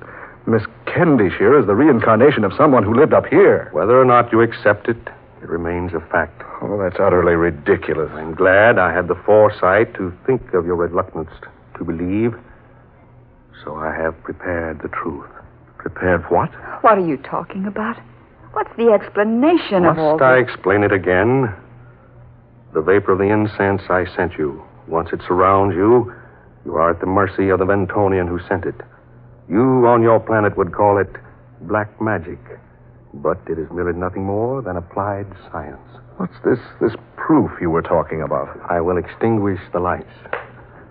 Miss Kendishire is the reincarnation of someone who lived up here. Whether or not you accept it, it remains a fact. Oh, that's utterly ridiculous. I'm glad I had the foresight to think of your reluctance to believe, so I have prepared the truth. Prepared what? What are you talking about? What's the explanation of all Must I this? explain it again? The vapor of the incense I sent you. Once it surrounds you, you are at the mercy of the Ventonian who sent it. You on your planet would call it black magic, but it is merely nothing more than applied science. What's this proof you were talking about? I will extinguish the lights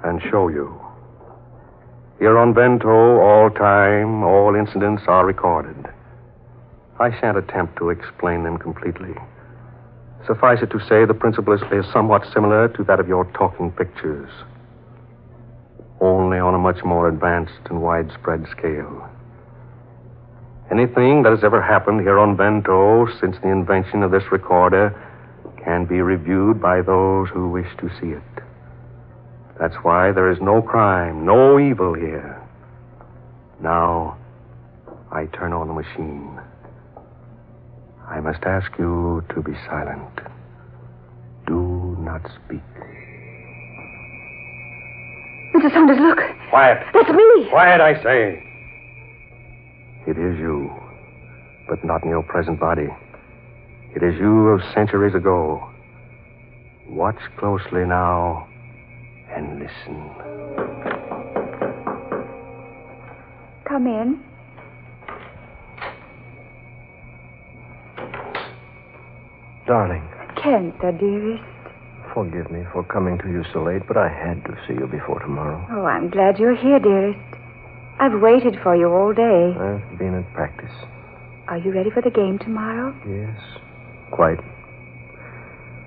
and show you. Here on Vento, all time, all incidents are recorded. I shan't attempt to explain them completely. Suffice it to say, the principle is somewhat similar to that of your talking pictures, only on a much more advanced and widespread scale. Anything that has ever happened here on Vento since the invention of this recorder can be reviewed by those who wish to see it. That's why there is no crime, no evil here. Now, I turn on the machine. I must ask you to be silent. Do not speak. Mr. Saunders, look. Quiet. That's me. Quiet, I say. It is you, but not in your present body. It is you of centuries ago. Watch closely now and listen. Come in. Darling. Kenta, dearest. Forgive me for coming to you so late, but I had to see you before tomorrow. Oh, I'm glad you're here, dearest. I've waited for you all day. I've been at practice. Are you ready for the game tomorrow? Yes, quite.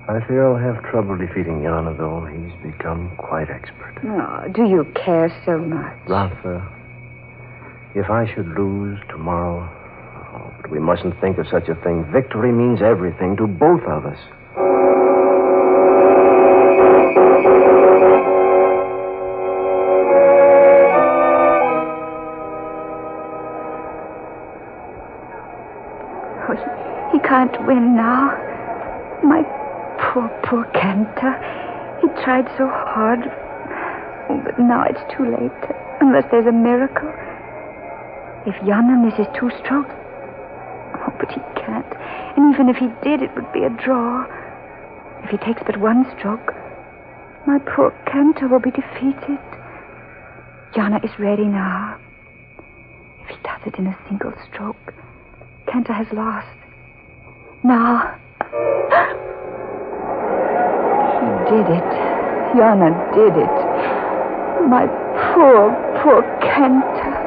I fear I'll have trouble defeating Yana, though. He's become quite expert. Oh, do you care so much? Rotha, if I should lose tomorrow... Oh, but we mustn't think of such a thing. Victory means everything to both of us. Oh, he can't win now. My poor Kenta. He tried so hard. Oh, but now it's too late. Unless there's a miracle. If Yana misses 2 strokes... Oh, but he can't. And even if he did, it would be a draw. If he takes but 1 stroke, my poor Kenta will be defeated. Yana is ready now. If he does it in a single stroke, Kenta has lost. Now... He did it. Yana did it. My poor Kenta.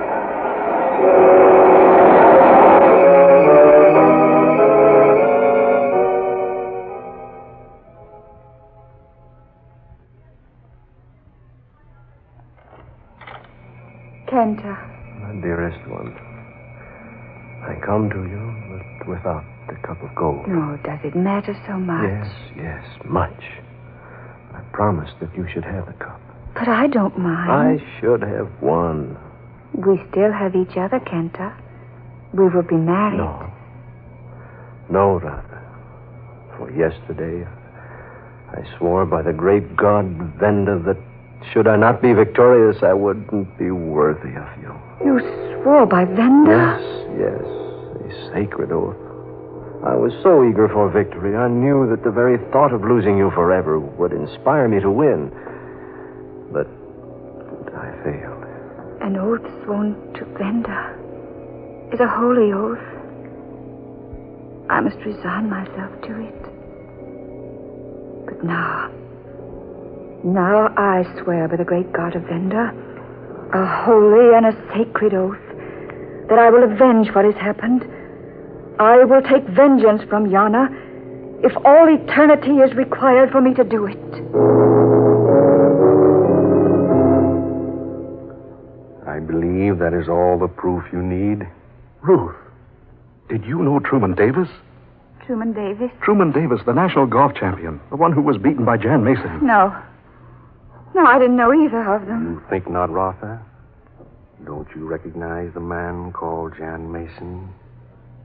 Kenta. My dearest one, I come to you, but without the cup of gold. Oh, does it matter so much? Yes, much. I promised that you should have the cup. But I don't mind. I should have won. We still have each other, Kenta. We will be married. No, Rada. For yesterday, I swore by the great god Venda that should I not be victorious, I wouldn't be worthy of you. You swore by Venda? Yes, a sacred oath. I was so eager for victory, I knew that the very thought of losing you forever would inspire me to win. But I failed. An oath sworn to Venda is a holy oath. I must resign myself to it. But now I swear by the great god of Venda, a holy and a sacred oath, that I will avenge what has happened. I will take vengeance from Yana if all eternity is required for me to do it. I believe that is all the proof you need. Ruth, did you know Truman Davis? Truman Davis? Truman Davis, the national golf champion, the one who was beaten by Jan Mason. No, I didn't know either of them. You think not, Rotha? Don't you recognize the man called Jan Mason?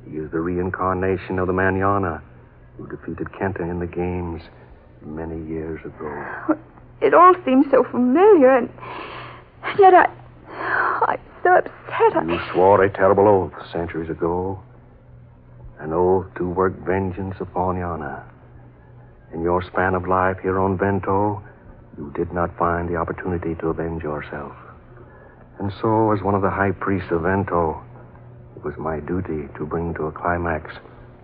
He is the reincarnation of the man Yana, who defeated Kenta in the games many years ago. It all seems so familiar, and yet I'm so upset. You swore a terrible oath centuries ago. An oath to work vengeance upon Yana. In your span of life here on Vento, you did not find the opportunity to avenge yourself. And so, as one of the high priests of Vento, it was my duty to bring to a climax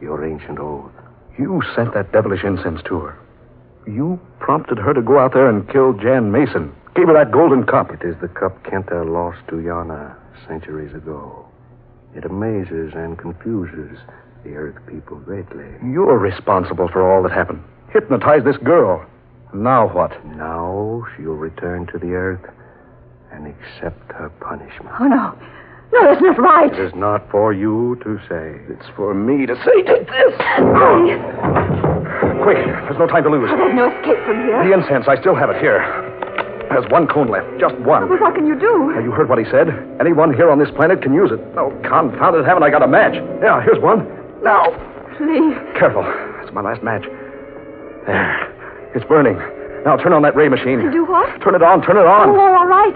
your ancient oath. You sent that devilish incense to her. You prompted her to go out there and kill Jan Mason. Gave her that golden cup. It is the cup Kenta lost to Yana centuries ago. It amazes and confuses the Earth people greatly. You're responsible for all that happened. Hypnotized this girl. Now what? Now she'll return to the Earth and accept her punishment. Oh, no. No, that's not right. It is not for you to say. It's for me to say. Take this. Quick, there's no time to lose. There's no escape from here. The incense, I still have it here. There's one cone left, just one. Well, what can you do? You heard what he said. Anyone here on this planet can use it. Oh, confounded, haven't I got a match? Yeah, here's one. Now. Please. Careful. It's my last match. There. It's burning. Now turn on that ray machine. Do what? Turn it on, turn it on. Oh, all right.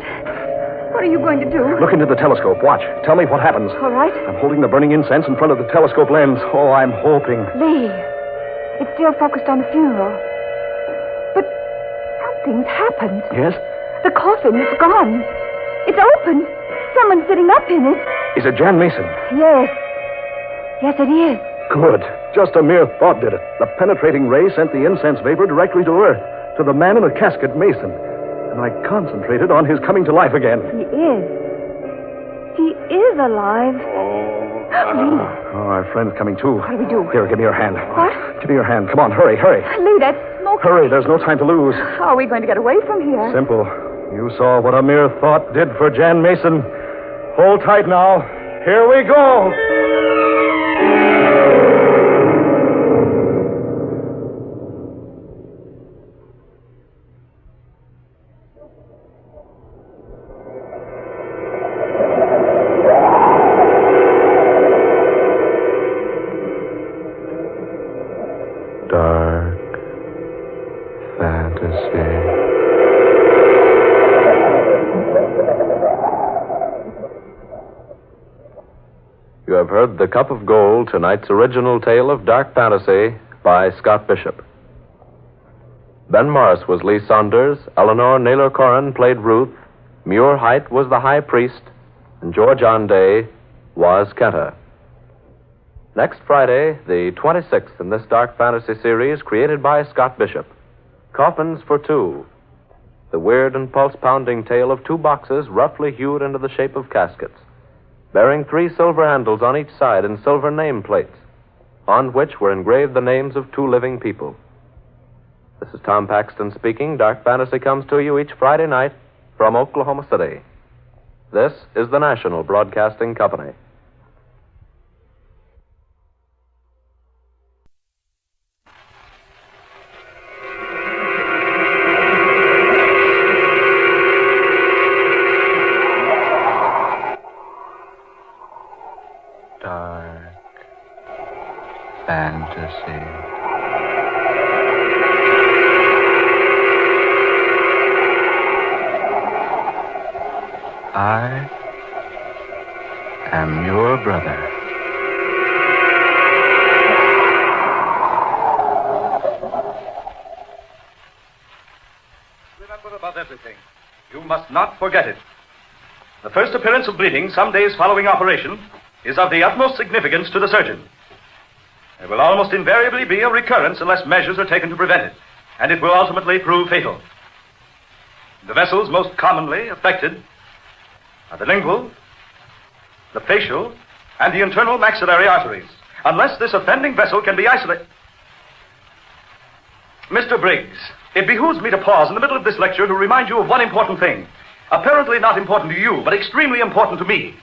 What are you going to do? Look into the telescope. Watch. Tell me what happens. All right. I'm holding the burning incense in front of the telescope lens. Oh, I'm hoping. Lee, it's still focused on the funeral. But something's happened. Yes? The coffin is gone. It's open. Someone's sitting up in it. Is it Jan Mason? Yes. Yes, it is. Good. Just a mere thought did it. The penetrating ray sent the incense vapor directly to Earth, to the man in the casket, Mason. And I concentrated on his coming to life again. He is. He is alive. Oh, our friend's coming too. What do we do? Here, give me your hand. What? Give me your hand. Come on, hurry, hurry. Lee, that's smoke. Hurry, there's no time to lose. How are we going to get away from here? Simple. You saw what a mere thought did for Jan Mason. Hold tight now. Here we go. Dark fantasy. You have heard The Cup of Gold, tonight's original tale of dark fantasy by Scott Bishop. Ben Morris was Lee Saunders, Eleanor Naylor Corrin played Ruth, Muir Height was the High Priest, and George Onday was Kenta. Next Friday, the 26th in this dark fantasy series created by Scott Bishop, Coffins for Two, the weird and pulse-pounding tale of two boxes roughly hewed into the shape of caskets, bearing 3 silver handles on each side and silver nameplates, on which were engraved the names of 2 living people. This is Tom Paxton speaking. Dark Fantasy comes to you each Friday night from Oklahoma City. This is the National Broadcasting Company. fantasy. I am your brother. Remember above everything, you must not forget it. The first appearance of bleeding some days following operation is of the utmost significance to the surgeon. There will almost invariably be a recurrence unless measures are taken to prevent it, and it will ultimately prove fatal. The vessels most commonly affected are the lingual, the facial, and the internal maxillary arteries. Unless this offending vessel can be isolated... Mr. Briggs, it behooves me to pause in the middle of this lecture to remind you of one important thing. Apparently not important to you, but extremely important to me.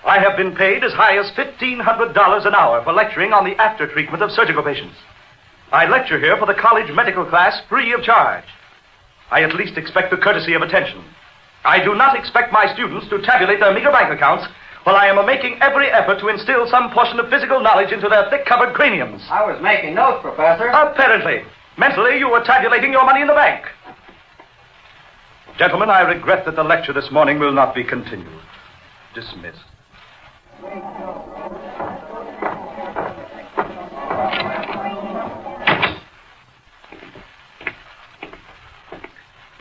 I have been paid as high as $1,500 an hour for lecturing on the after-treatment of surgical patients. I lecture here for the college medical class free of charge. I at least expect the courtesy of attention. I do not expect my students to tabulate their meager bank accounts while I am making every effort to instill some portion of physical knowledge into their thick-covered craniums. I was making notes, Professor. Apparently. Mentally, you were tabulating your money in the bank. Gentlemen, I regret that the lecture this morning will not be continued. Dismissed.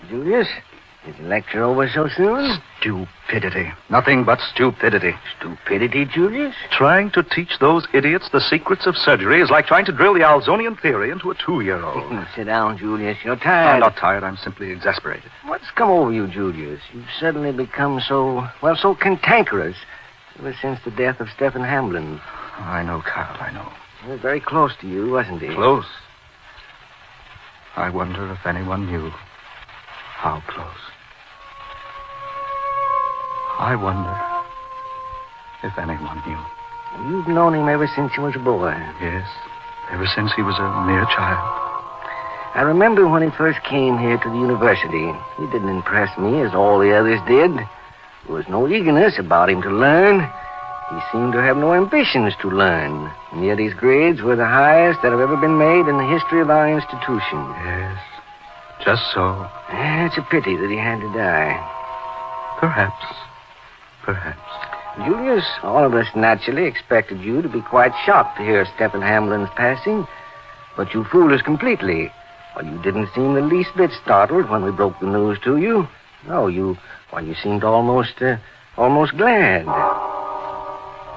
Julius, is the lecture over so soon? Stupidity. Nothing but stupidity. Stupidity, Julius? Trying to teach those idiots the secrets of surgery is like trying to drill the Alzonian theory into a 2-year-old. Sit down, Julius. You're tired. I'm not tired. I'm simply exasperated. What's come over you, Julius? You've suddenly become so cantankerous ever since the death of Stephen Hamlin. I know, Carl, I know. He was very close to you, wasn't he? Close? I wonder if anyone knew how close. I wonder if anyone knew. You've known him ever since he was a boy. Yes, ever since he was a mere child. I remember when he first came here to the university. He didn't impress me as all the others did. There was no eagerness about him to learn. He seemed to have no ambitions to learn. And yet his grades were the highest that have ever been made in the history of our institution. Yes, just so. It's a pity that he had to die. Perhaps. Julius, all of us naturally expected you to be quite shocked to hear Stephen Hamlin's passing. But you fooled us completely. Well, you didn't seem the least bit startled when we broke the news to you. No, you seemed almost glad.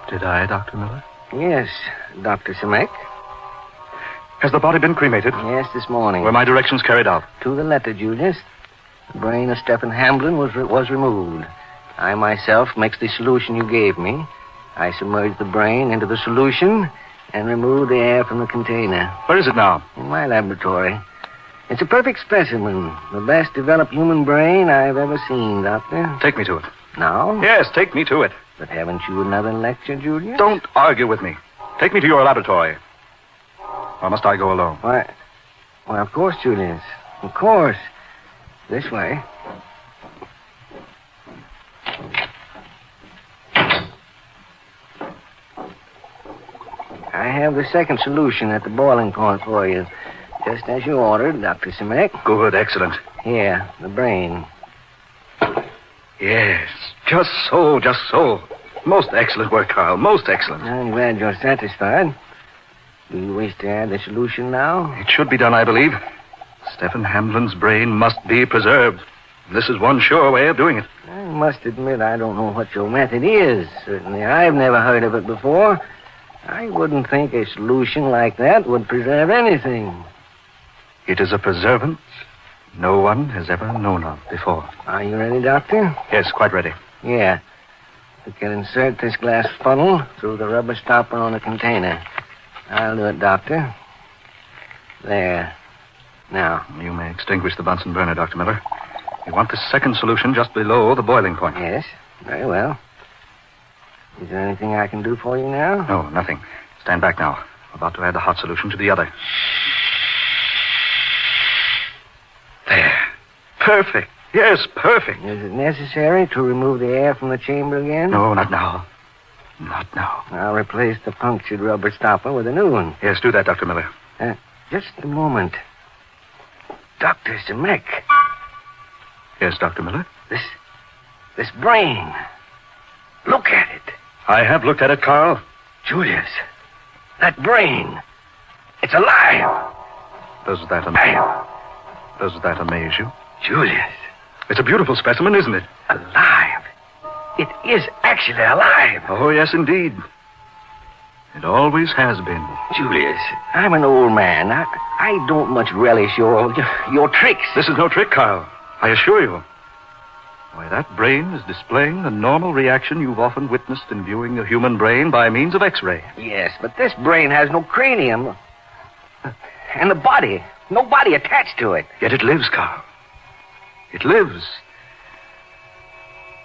Did I, Dr. Miller? Yes, Dr. Simek. Has the body been cremated? Yes, this morning. Were my directions carried out? To the letter, Julius. The brain of Stephen Hamlin was removed. I myself mixed the solution you gave me. I submerged the brain into the solution and removed the air from the container. Where is it now? In my laboratory. It's a perfect specimen. The best developed human brain I've ever seen, Doctor. Take me to it. Now? Yes, take me to it. But haven't you another lecture, Julius? Don't argue with me. Take me to your laboratory. Or must I go alone? Why, of course, Julius. Of course. This way. I have the second solution at the boiling point for you. Just as you ordered, Dr. Simek. Good, excellent. Here, the brain. Yes, just so. Most excellent work, Carl. Most excellent. I'm glad you're satisfied. Do you wish to add the solution now? It should be done, I believe. Stephen Hamlin's brain must be preserved. This is one sure way of doing it. I must admit I don't know what your method is. Certainly, I've never heard of it before. I wouldn't think a solution like that would preserve anything. It is a preservance no one has ever known of before. Are you ready, Doctor? Yes, quite ready. Yeah. We can insert this glass funnel through the rubber stopper on the container. I'll do it, Doctor. There. Now. You may extinguish the Bunsen burner, Dr. Miller. You want the second solution just below the boiling point. Yes, very well. Is there anything I can do for you now? No, nothing. Stand back now. About to add the hot solution to the other. There. Perfect. Yes, perfect. Is it necessary to remove the air from the chamber again? No, not now. Not now. I'll replace the punctured rubber stopper with a new one. Yes, do that, Dr. Miller. Just a moment. Dr. Zemek. Yes, Dr. Miller? This brain. Look at it. I have looked at it, Carl. Julius, that brain. It's alive. Does that amaze you? Julius. It's a beautiful specimen, isn't it? Alive. It is actually alive. Oh, yes, indeed. It always has been. Julius, I'm an old man. I don't much relish your tricks. This is no trick, Kyle. I assure you. Why, that brain is displaying the normal reaction you've often witnessed in viewing a human brain by means of X-ray. Yes, but this brain has no cranium. And the body. No body attached to it. Yet it lives, Carl. It lives.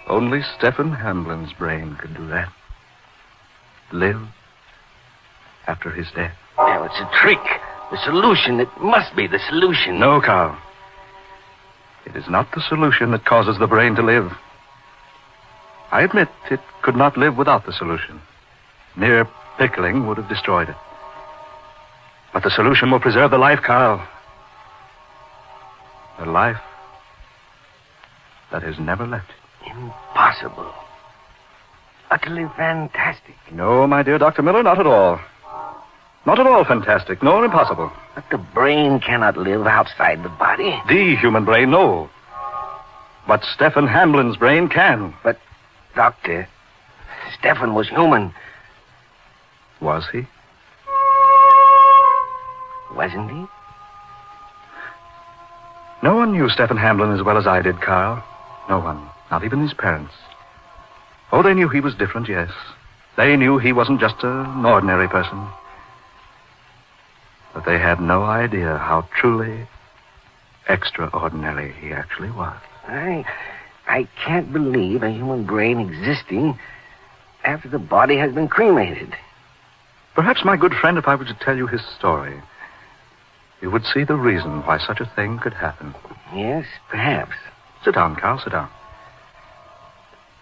Only Stephen Hamblin's brain could do that. Live after his death. Well, it's a trick. The solution. It must be the solution. No, Carl. It is not the solution that causes the brain to live. I admit it could not live without the solution. Mere pickling would have destroyed it. But the solution will preserve the life, Carl. The life that has never left it. Impossible. Utterly fantastic. No, my dear Dr. Miller, not at all. Not at all fantastic, nor impossible. But the brain cannot live outside the body. The human brain, no. But Stephen Hamblin's brain can. But, Doctor, Stephen was human. Was he? Wasn't he? No one knew Stephen Hamblin as well as I did, Carl. No one. Not even his parents. Oh, they knew he was different, yes. They knew he wasn't just an ordinary person. But they had no idea how truly extraordinary he actually was. I can't believe a human brain existing after the body has been cremated. Perhaps, my good friend, if I were to tell you his story, you would see the reason why such a thing could happen. Yes, perhaps. Sit down, Carl, sit down.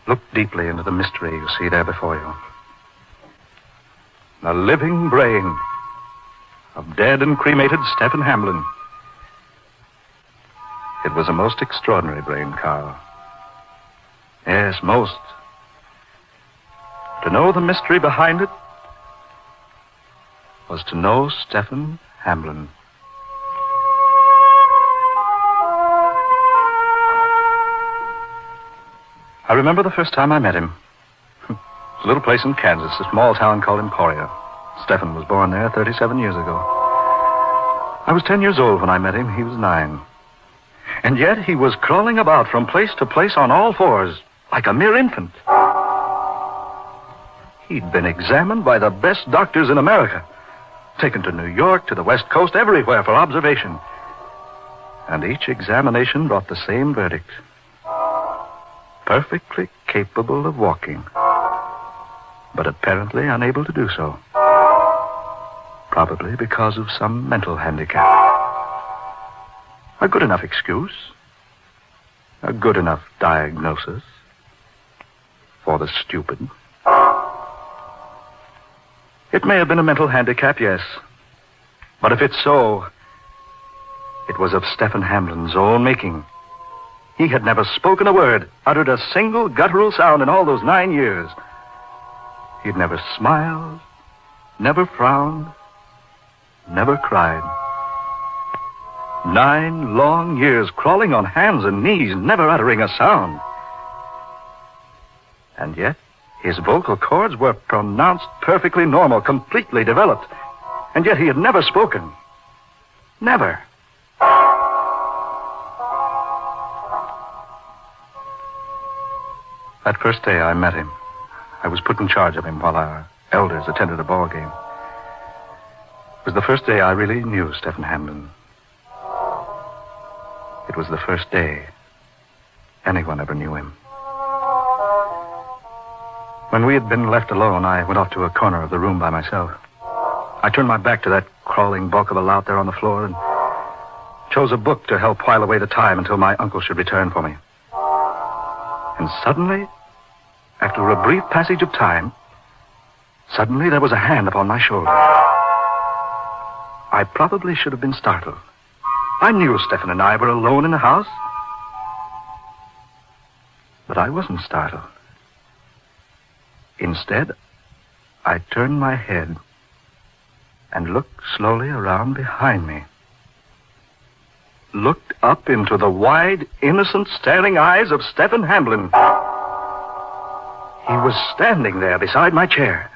Look deeply into the mystery you see there before you. The living brain of dead and cremated Stephen Hamblin. It was a most extraordinary brain, Carl. Yes, most. To know the mystery behind it was to know Stephen Hamblin. I remember the first time I met him. It was a little place in Kansas, a small town called Emporia. Stephen was born there 37 years ago. I was 10 years old when I met him. He was 9. And yet he was crawling about from place to place on all fours, like a mere infant. He'd been examined by the best doctors in America, taken to New York, to the West Coast, everywhere for observation. And each examination brought the same verdict. Perfectly capable of walking, but apparently unable to do so. Probably because of some mental handicap. A good enough excuse. A good enough diagnosis for the stupid. It may have been a mental handicap, yes. But if it's so, it was of Stephen Hamblin's own making. He had never spoken a word, uttered a single guttural sound in all those 9 years. He'd never smiled, never frowned, never cried. 9 long years crawling on hands and knees, never uttering a sound. And yet, his vocal cords were pronounced perfectly normal, completely developed. And yet he had never spoken. Never. That first day I met him, I was put in charge of him while our elders attended a ball game. It was the first day I really knew Stephen Hamblin. It was the first day anyone ever knew him. When we had been left alone, I went off to a corner of the room by myself. I turned my back to that crawling bulk of a lout there on the floor and chose a book to help while away the time until my uncle should return for me. And suddenly, after a brief passage of time, Suddenly, there was a hand upon my shoulder. I probably should have been startled. I knew Stefan and I were alone in the house. But I wasn't startled. Instead, I turned my head and looked slowly around behind me. Looked up into the wide, innocent, staring eyes of Stefan Hamblin. He was standing there beside my chair,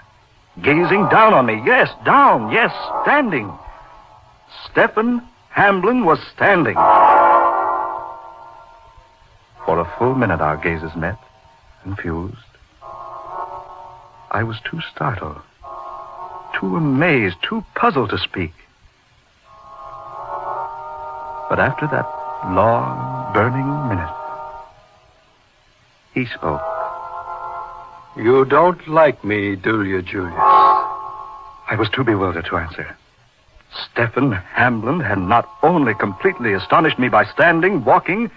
gazing down on me. Yes, down. Yes, standing. Stefan Hamblin was standing. For a full minute, our gazes met and fused. I was too startled, too amazed, too puzzled to speak. But after that long, burning minute, he spoke. You don't like me, do you, Julius? I was too bewildered to answer. Stefan Hamblin had not only completely astonished me by standing, walking,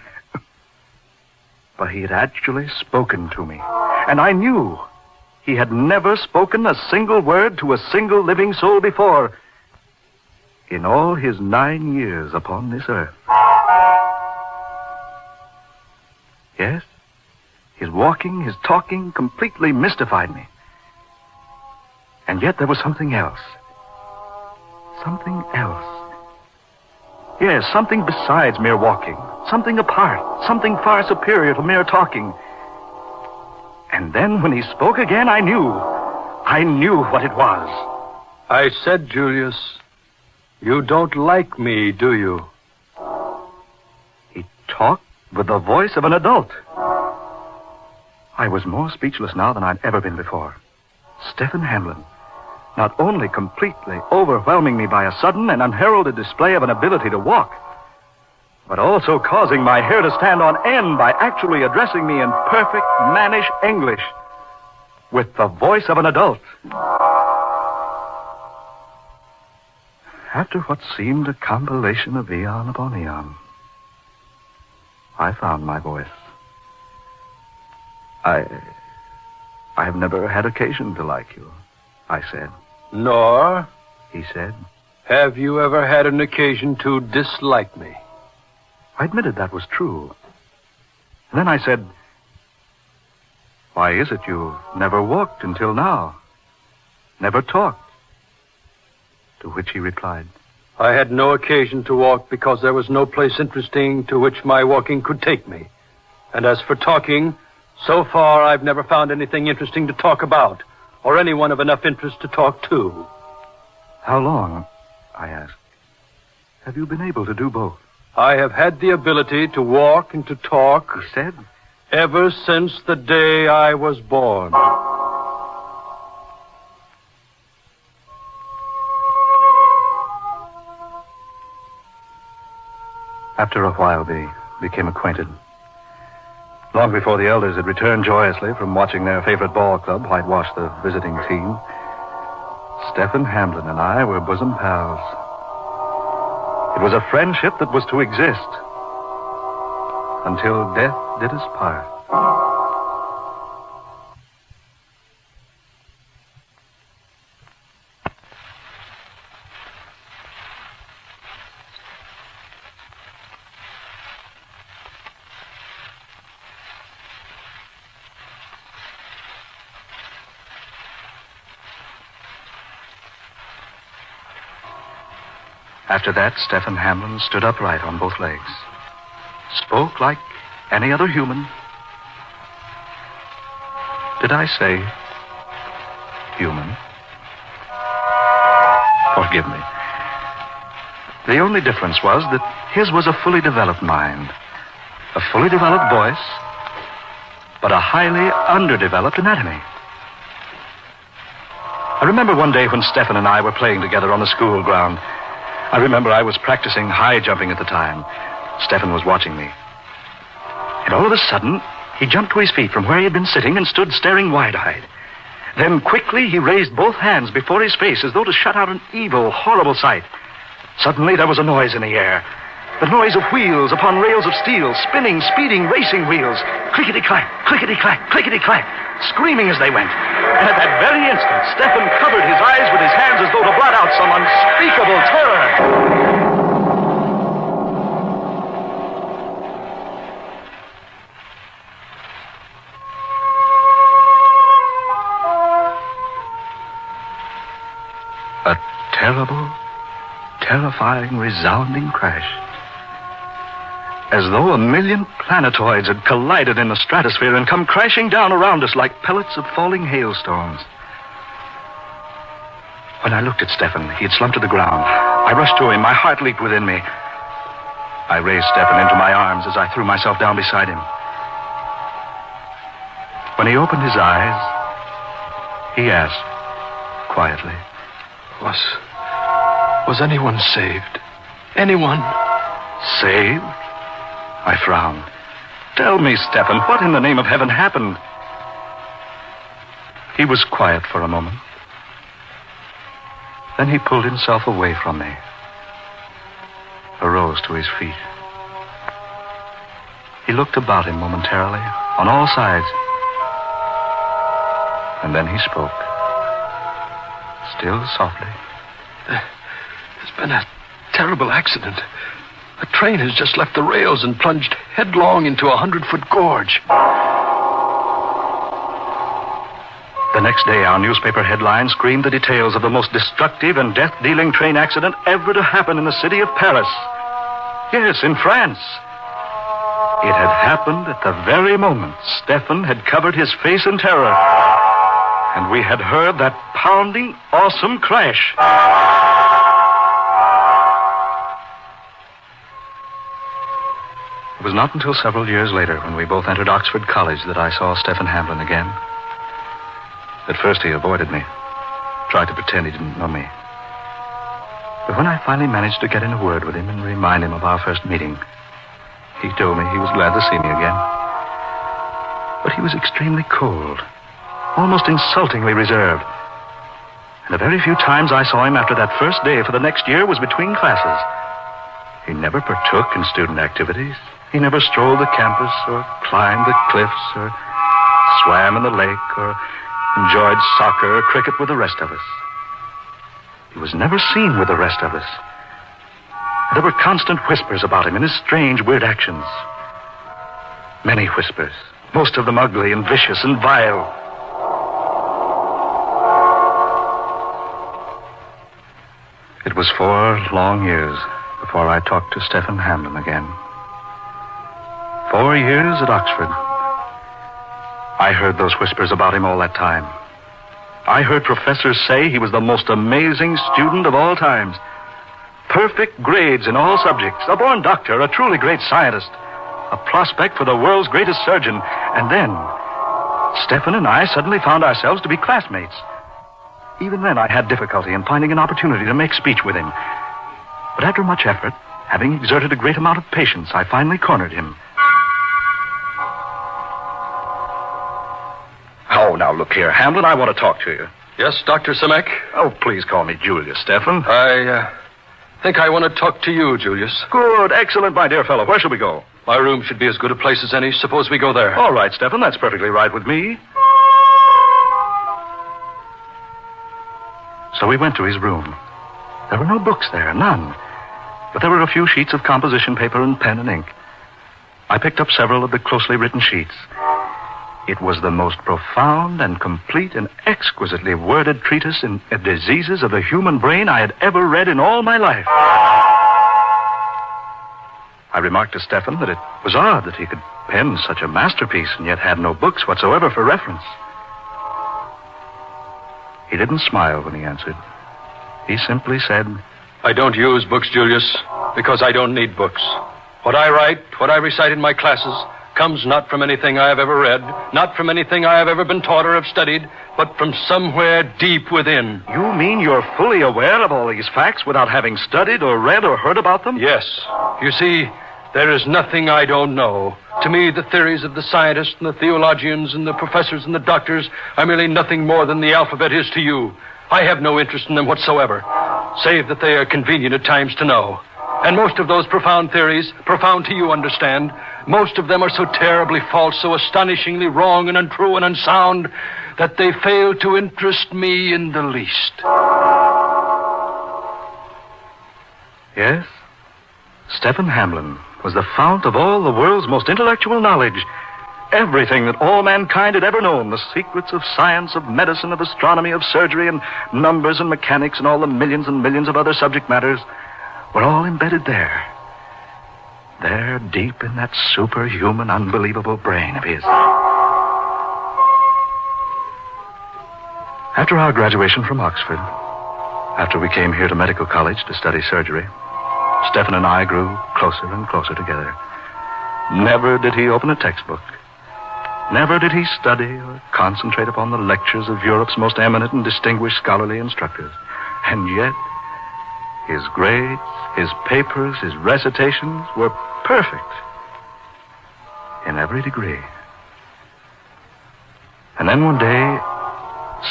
but he had actually spoken to me. And I knew he had never spoken a single word to a single living soul before in all his 9 years upon this earth. Yes, his walking, his talking completely mystified me. And yet there was something else. Something else. Yes, something besides mere walking. Something apart. Something far superior to mere talking. And then when he spoke again, I knew what it was. I said, Julius, you don't like me, do you? He talked with the voice of an adult. I was more speechless now than I'd ever been before. Stefan Hamblin, not only completely overwhelming me by a sudden and unheralded display of an ability to walk, but also causing my hair to stand on end by actually addressing me in perfect mannish English with the voice of an adult. After what seemed a compilation of eon upon eon, I found my voice. I have never had occasion to like you, I said. Nor, he said, have you ever had an occasion to dislike me? I admitted that was true. And then I said, why is it you've never walked until now? Never talked? To which he replied, I had no occasion to walk because there was no place interesting to which my walking could take me. And as for talking, so far I've never found anything interesting to talk about, or anyone of enough interest to talk to. How long, I asked, have you been able to do both? I have had the ability to walk and to talk, he said, ever since the day I was born. After a while, they became acquainted. Long before the elders had returned joyously from watching their favorite ball club whitewash the visiting team, Stefan Hamblin and I were bosom pals. It was a friendship that was to exist until death did us part. After that, Stefan Hamblin stood upright on both legs. Spoke like any other human. Did I say human? Forgive me. The only difference was that his was a fully developed mind, a fully developed voice, but a highly underdeveloped anatomy. I remember one day when Stefan and I were playing together on the school ground. I remember I was practicing high jumping at the time. Stefan was watching me. And all of a sudden, he jumped to his feet from where he had been sitting and stood staring wide-eyed. Then quickly, he raised both hands before his face as though to shut out an evil, horrible sight. Suddenly, there was a noise in the air. The noise of wheels upon rails of steel, spinning, speeding, racing wheels. Clickety-clack, clickety-clack, clickety-clack, screaming as they went. And at that very instant, Stefan covered his eyes with his hands as though to blot out some unspeakable terror. A terrible, terrifying, resounding crash. As though a million planetoids had collided in the stratosphere and come crashing down around us like pellets of falling hailstones. When I looked at Stefan, he had slumped to the ground. I rushed to him. My heart leaped within me. I raised Stefan into my arms as I threw myself down beside him. When he opened his eyes, he asked quietly, Was anyone saved? Anyone? Saved? I frowned. Tell me, Stefan, what in the name of heaven happened? He was quiet for a moment. Then he pulled himself away from me, arose to his feet. He looked about him momentarily, on all sides. And then he spoke, still softly. There's been a terrible accident. A train has just left the rails and plunged headlong into a 100-foot gorge. The next day, our newspaper headlines screamed the details of the most destructive and death-dealing train accident ever to happen in the city of Paris. Yes, in France. It had happened at the very moment Stefan had covered his face in terror. And we had heard that pounding, awesome crash. It was not until several years later, when we both entered Oxford College, that I saw Stefan Hamlin again. At first, he avoided me, tried to pretend he didn't know me. But when I finally managed to get in a word with him and remind him of our first meeting, he told me he was glad to see me again. But he was extremely cold, almost insultingly reserved. And the very few times I saw him after that first day for the next year was between classes. He never partook in student activities. He never strolled the campus or climbed the cliffs or swam in the lake or enjoyed soccer or cricket with the rest of us. He was never seen with the rest of us. There were constant whispers about him and his strange, weird actions. Many whispers, most of them ugly and vicious and vile. It was 4 long years before I talked to Stefan Hamlin again. 4 years at Oxford. I heard those whispers about him all that time. I heard professors say he was the most amazing student of all times. Perfect grades in all subjects. A born doctor, a truly great scientist. A prospect for the world's greatest surgeon. And then, Stefan and I suddenly found ourselves to be classmates. Even then, I had difficulty in finding an opportunity to make speech with him. But after much effort, having exerted a great amount of patience, I finally cornered him. Oh, now look here, Hamlin, I want to talk to you. Yes, Dr. Simek? Oh, please call me Julius, Stefan. I think I want to talk to you, Julius. Good, excellent, my dear fellow. Where shall we go? My room should be as good a place as any. Suppose we go there. All right, Stefan, that's perfectly right with me. So we went to his room. There were no books there, none. But there were a few sheets of composition paper and pen and ink. I picked up several of the closely written sheets. It was the most profound and complete and exquisitely worded treatise in diseases of the human brain I had ever read in all my life. I remarked to Stefan that it was odd that he could pen such a masterpiece and yet had no books whatsoever for reference. He didn't smile when he answered. He simply said, I don't use books, Julius, because I don't need books. What I write, what I recite in my classes, comes not from anything I have ever read, not from anything I have ever been taught or have studied, but from somewhere deep within. You mean you're fully aware of all these facts without having studied or read or heard about them? Yes. You see, there is nothing I don't know. To me, the theories of the scientists and the theologians and the professors and the doctors are merely nothing more than the alphabet is to you. I have no interest in them whatsoever, save that they are convenient at times to know. And most of those profound theories, profound to you, understand, most of them are so terribly false, so astonishingly wrong and untrue and unsound, that they fail to interest me in the least. Yes? Stephen Hamlin was the fount of all the world's most intellectual knowledge. Everything that all mankind had ever known, the secrets of science, of medicine, of astronomy, of surgery, and numbers and mechanics, and all the millions and millions of other subject matters, were all embedded there. There, deep in that superhuman, unbelievable brain of his. After our graduation from Oxford, after we came here to medical college to study surgery, Stephen and I grew closer and closer together. Never did he open a textbook. Never did he study or concentrate upon the lectures of Europe's most eminent and distinguished scholarly instructors. And yet, his grades, his papers, his recitations were perfect in every degree. And then one day,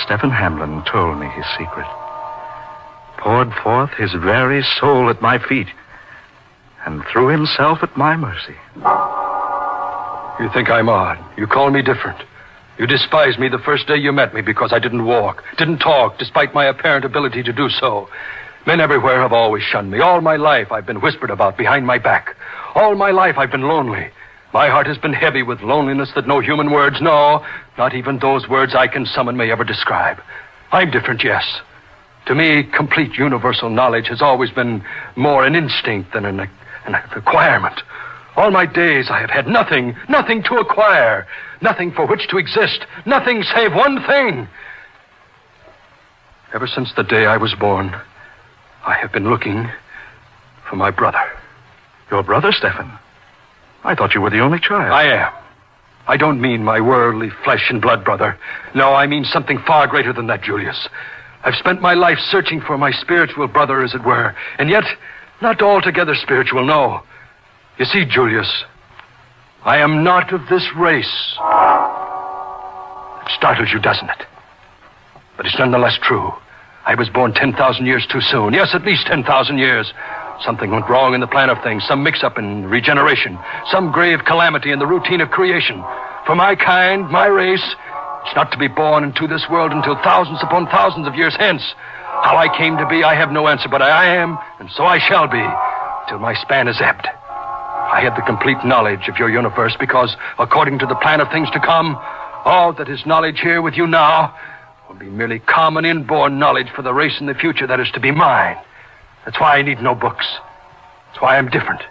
Stephen Hamlin told me his secret, poured forth his very soul at my feet, and threw himself at my mercy. You think I'm odd. You call me different. You despised me the first day you met me because I didn't walk, didn't talk, despite my apparent ability to do so. Men everywhere have always shunned me. All my life I've been whispered about behind my back. All my life I've been lonely. My heart has been heavy with loneliness that no human words, no, not even those words I can summon may ever describe. I'm different, yes. To me, complete universal knowledge has always been more an instinct than an acquirement. All my days I have had nothing to acquire, nothing for which to exist, nothing save one thing. Ever since the day I was born, I have been looking for my brother. Your brother, Stephen? I thought you were the only child. I am. I don't mean my worldly flesh and blood brother. No, I mean something far greater than that, Julius. I've spent my life searching for my spiritual brother, as it were, and yet not altogether spiritual, no. You see, Julius, I am not of this race. It startles you, doesn't it? But it's nonetheless true. I was born 10,000 years too soon. Yes, at least 10,000 years. Something went wrong in the plan of things, some mix-up in regeneration, some grave calamity in the routine of creation. For my kind, my race, it's not to be born into this world until thousands upon thousands of years hence. How I came to be, I have no answer, but I am, and so I shall be, till my span is ebbed. I had the complete knowledge of your universe because, according to the plan of things to come, all that is knowledge here with you now will be merely common inborn knowledge for the race in the future that is to be mine. That's why I need no books. That's why I'm different.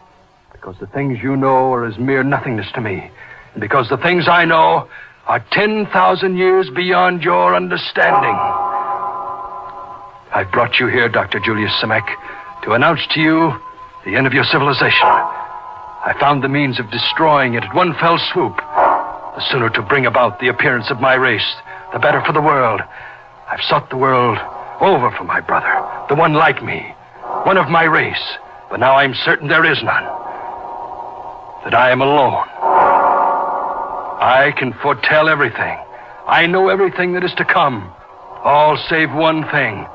Because the things you know are as mere nothingness to me. And because the things I know are 10,000 years beyond your understanding. I've brought you here, Dr. Julius Simek, to announce to you the end of your civilization. I found the means of destroying it at one fell swoop. The sooner to bring about the appearance of my race, the better for the world. I've sought the world over for my brother, the one like me, one of my race, but now I'm certain there is none. That I am alone. I can foretell everything. I know everything that is to come, all save one thing.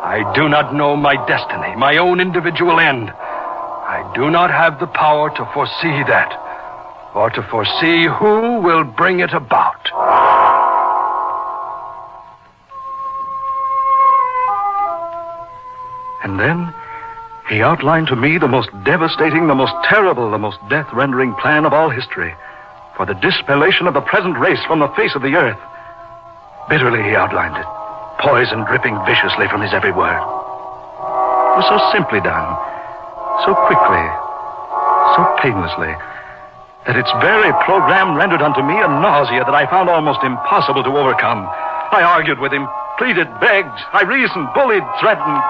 I do not know my destiny, my own individual end. I do not have the power to foresee that, or to foresee who will bring it about. And then he outlined to me the most devastating, the most terrible, the most death-rendering plan of all history for the dispellation of the present race from the face of the earth. Bitterly he outlined it, poison dripping viciously from his every word. It was so simply done, so quickly, so painlessly, that its very program rendered unto me a nausea that I found almost impossible to overcome. I argued with him, pleaded, begged, I reasoned, bullied, threatened,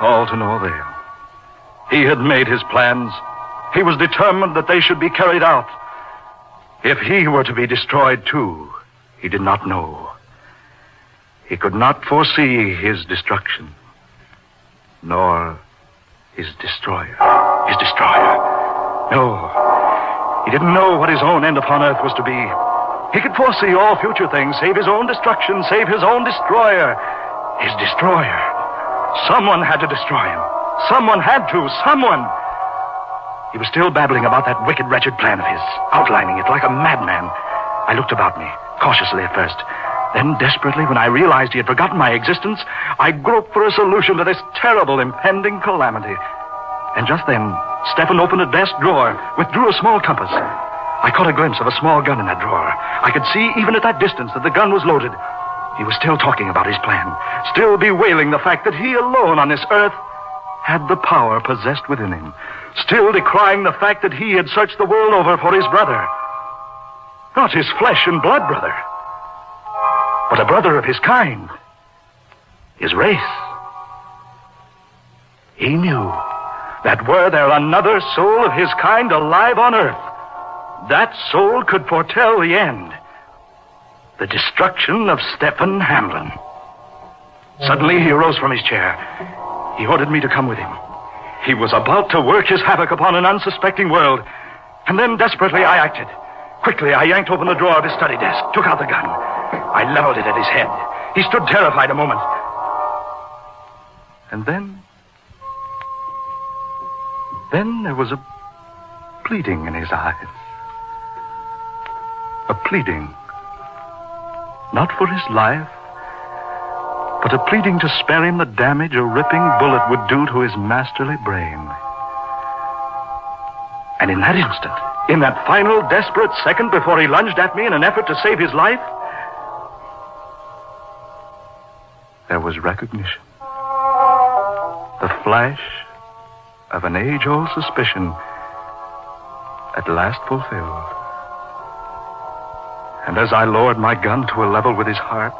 all to no avail. He had made his plans. He was determined that they should be carried out. If he were to be destroyed too, he did not know. He could not foresee his destruction, nor his destroyer. His destroyer. No. He didn't know what his own end upon earth was to be. He could foresee all future things, save his own destruction, save his own destroyer. His destroyer. Someone had to destroy him. Someone had to. Someone. He was still babbling about that wicked, wretched plan of his, outlining it like a madman. I looked about me, cautiously at first. Then, desperately, when I realized he had forgotten my existence, I groped for a solution to this terrible, impending calamity. And just then, Stefan opened a desk drawer, withdrew a small compass. I caught a glimpse of a small gun in that drawer. I could see, even at that distance, that the gun was loaded. He was still talking about his plan, still bewailing the fact that he alone on this earth had the power possessed within him, still decrying the fact that he had searched the world over for his brother. Not his flesh and blood brother, but a brother of his kind, his race. He knew that were there another soul of his kind alive on earth, that soul could foretell the end, the destruction of Stefan Hamlin. Suddenly he arose from his chair. He ordered me to come with him. He was about to work his havoc upon an unsuspecting world. And then desperately I acted. Quickly I yanked open the drawer of his study desk, took out the gun. I leveled it at his head. He stood terrified a moment. And then there was a pleading in his eyes. A pleading, not for his life, but a pleading to spare him the damage a ripping bullet would do to his masterly brain. And in that instant, in that final desperate second before he lunged at me in an effort to save his life, there was recognition. The flash of an age-old suspicion at last fulfilled. And as I lowered my gun to a level with his heart,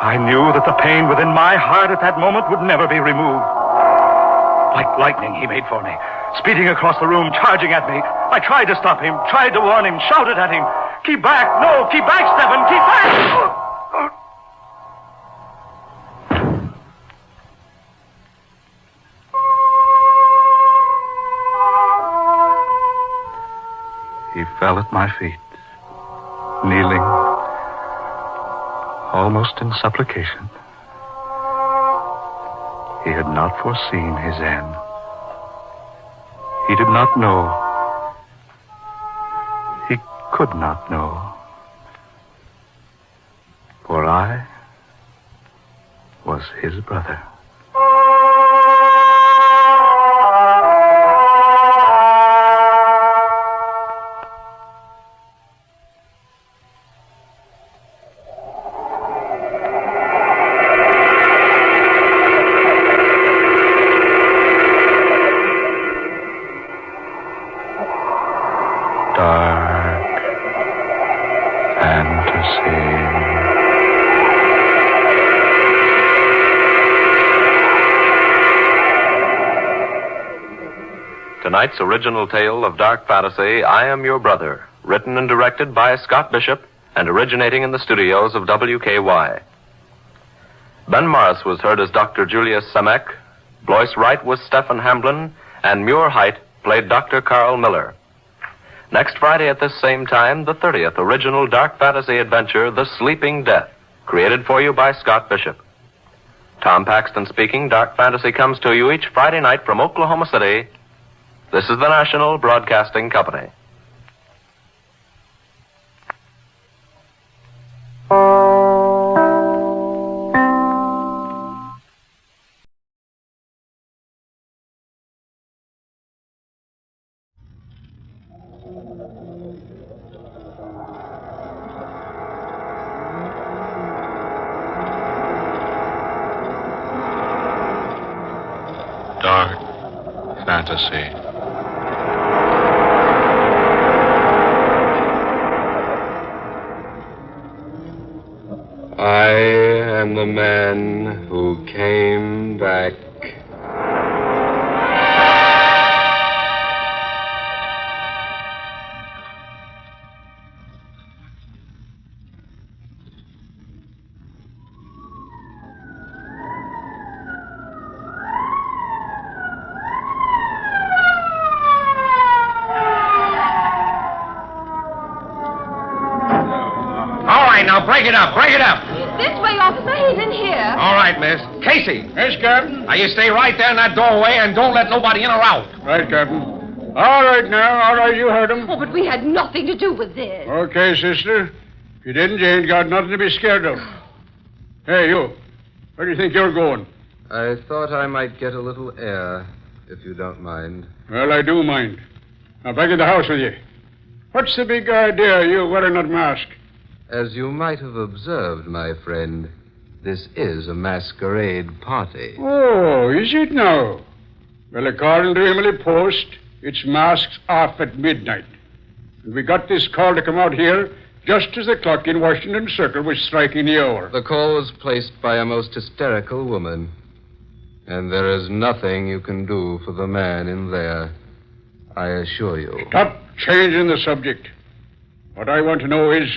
I knew that the pain within my heart at that moment would never be removed. Like lightning, he made for me, speeding across the room, charging at me. I tried to stop him, tried to warn him, shouted at him. Keep back! No! Keep back, Stefan! Keep back! He fell at my feet, kneeling, almost in supplication. He had not foreseen his end. He did not know. He could not know. For I was his brother. Tonight's original tale of dark fantasy, I Am Your Brother, written and directed by Scott Bishop and originating in the studios of WKY. Ben Morris was heard as Dr. Julius Semek, Blois Wright was Stefan Hamblin, and Muir Height played Dr. Carl Miller. Next Friday at this same time, the 30th original dark fantasy adventure, The Sleeping Death, created for you by Scott Bishop. Tom Paxton speaking. Dark fantasy comes to you each Friday night from Oklahoma City. This is the National Broadcasting Company. Dark fantasy. I am the man who came back. All right, now break it up, break it up. This way, officer. He's in here. All right, miss. Casey. Yes, Captain? Now, you stay right there in that doorway and don't let nobody in or out. Right, Captain. All right, now. All right, you heard him. Oh, but we had nothing to do with this. Okay, sister. If you didn't, you ain't got nothing to be scared of. Hey, you. Where do you think you're going? I thought I might get a little air, if you don't mind. Well, I do mind. Now, back in the house with you. What's the big idea you wearing that mask? As you might have observed, my friend, this is a masquerade party. Oh, is it now? Well, according to Emily Post, it's masks off at midnight. And we got this call to come out here just as the clock in Washington Circle was striking the hour. The call was placed by a most hysterical woman. And there is nothing you can do for the man in there, I assure you. Stop changing the subject. What I want to know is,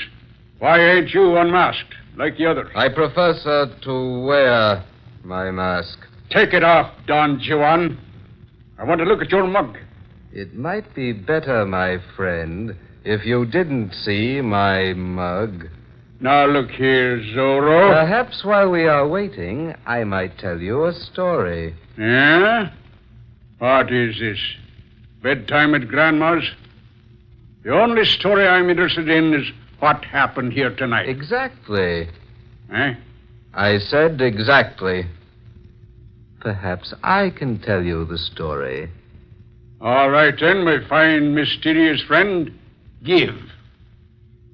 why ain't you unmasked like the others? I prefer, sir, to wear my mask. Take it off, Don Juan. I want to look at your mug. It might be better, my friend, if you didn't see my mug. Now, look here, Zorro. Perhaps while we are waiting, I might tell you a story. Yeah? What is this? Bedtime at Grandma's? The only story I'm interested in is what happened here tonight. Exactly. Eh? I said exactly. Perhaps I can tell you the story. All right, then, my fine, mysterious friend. Give.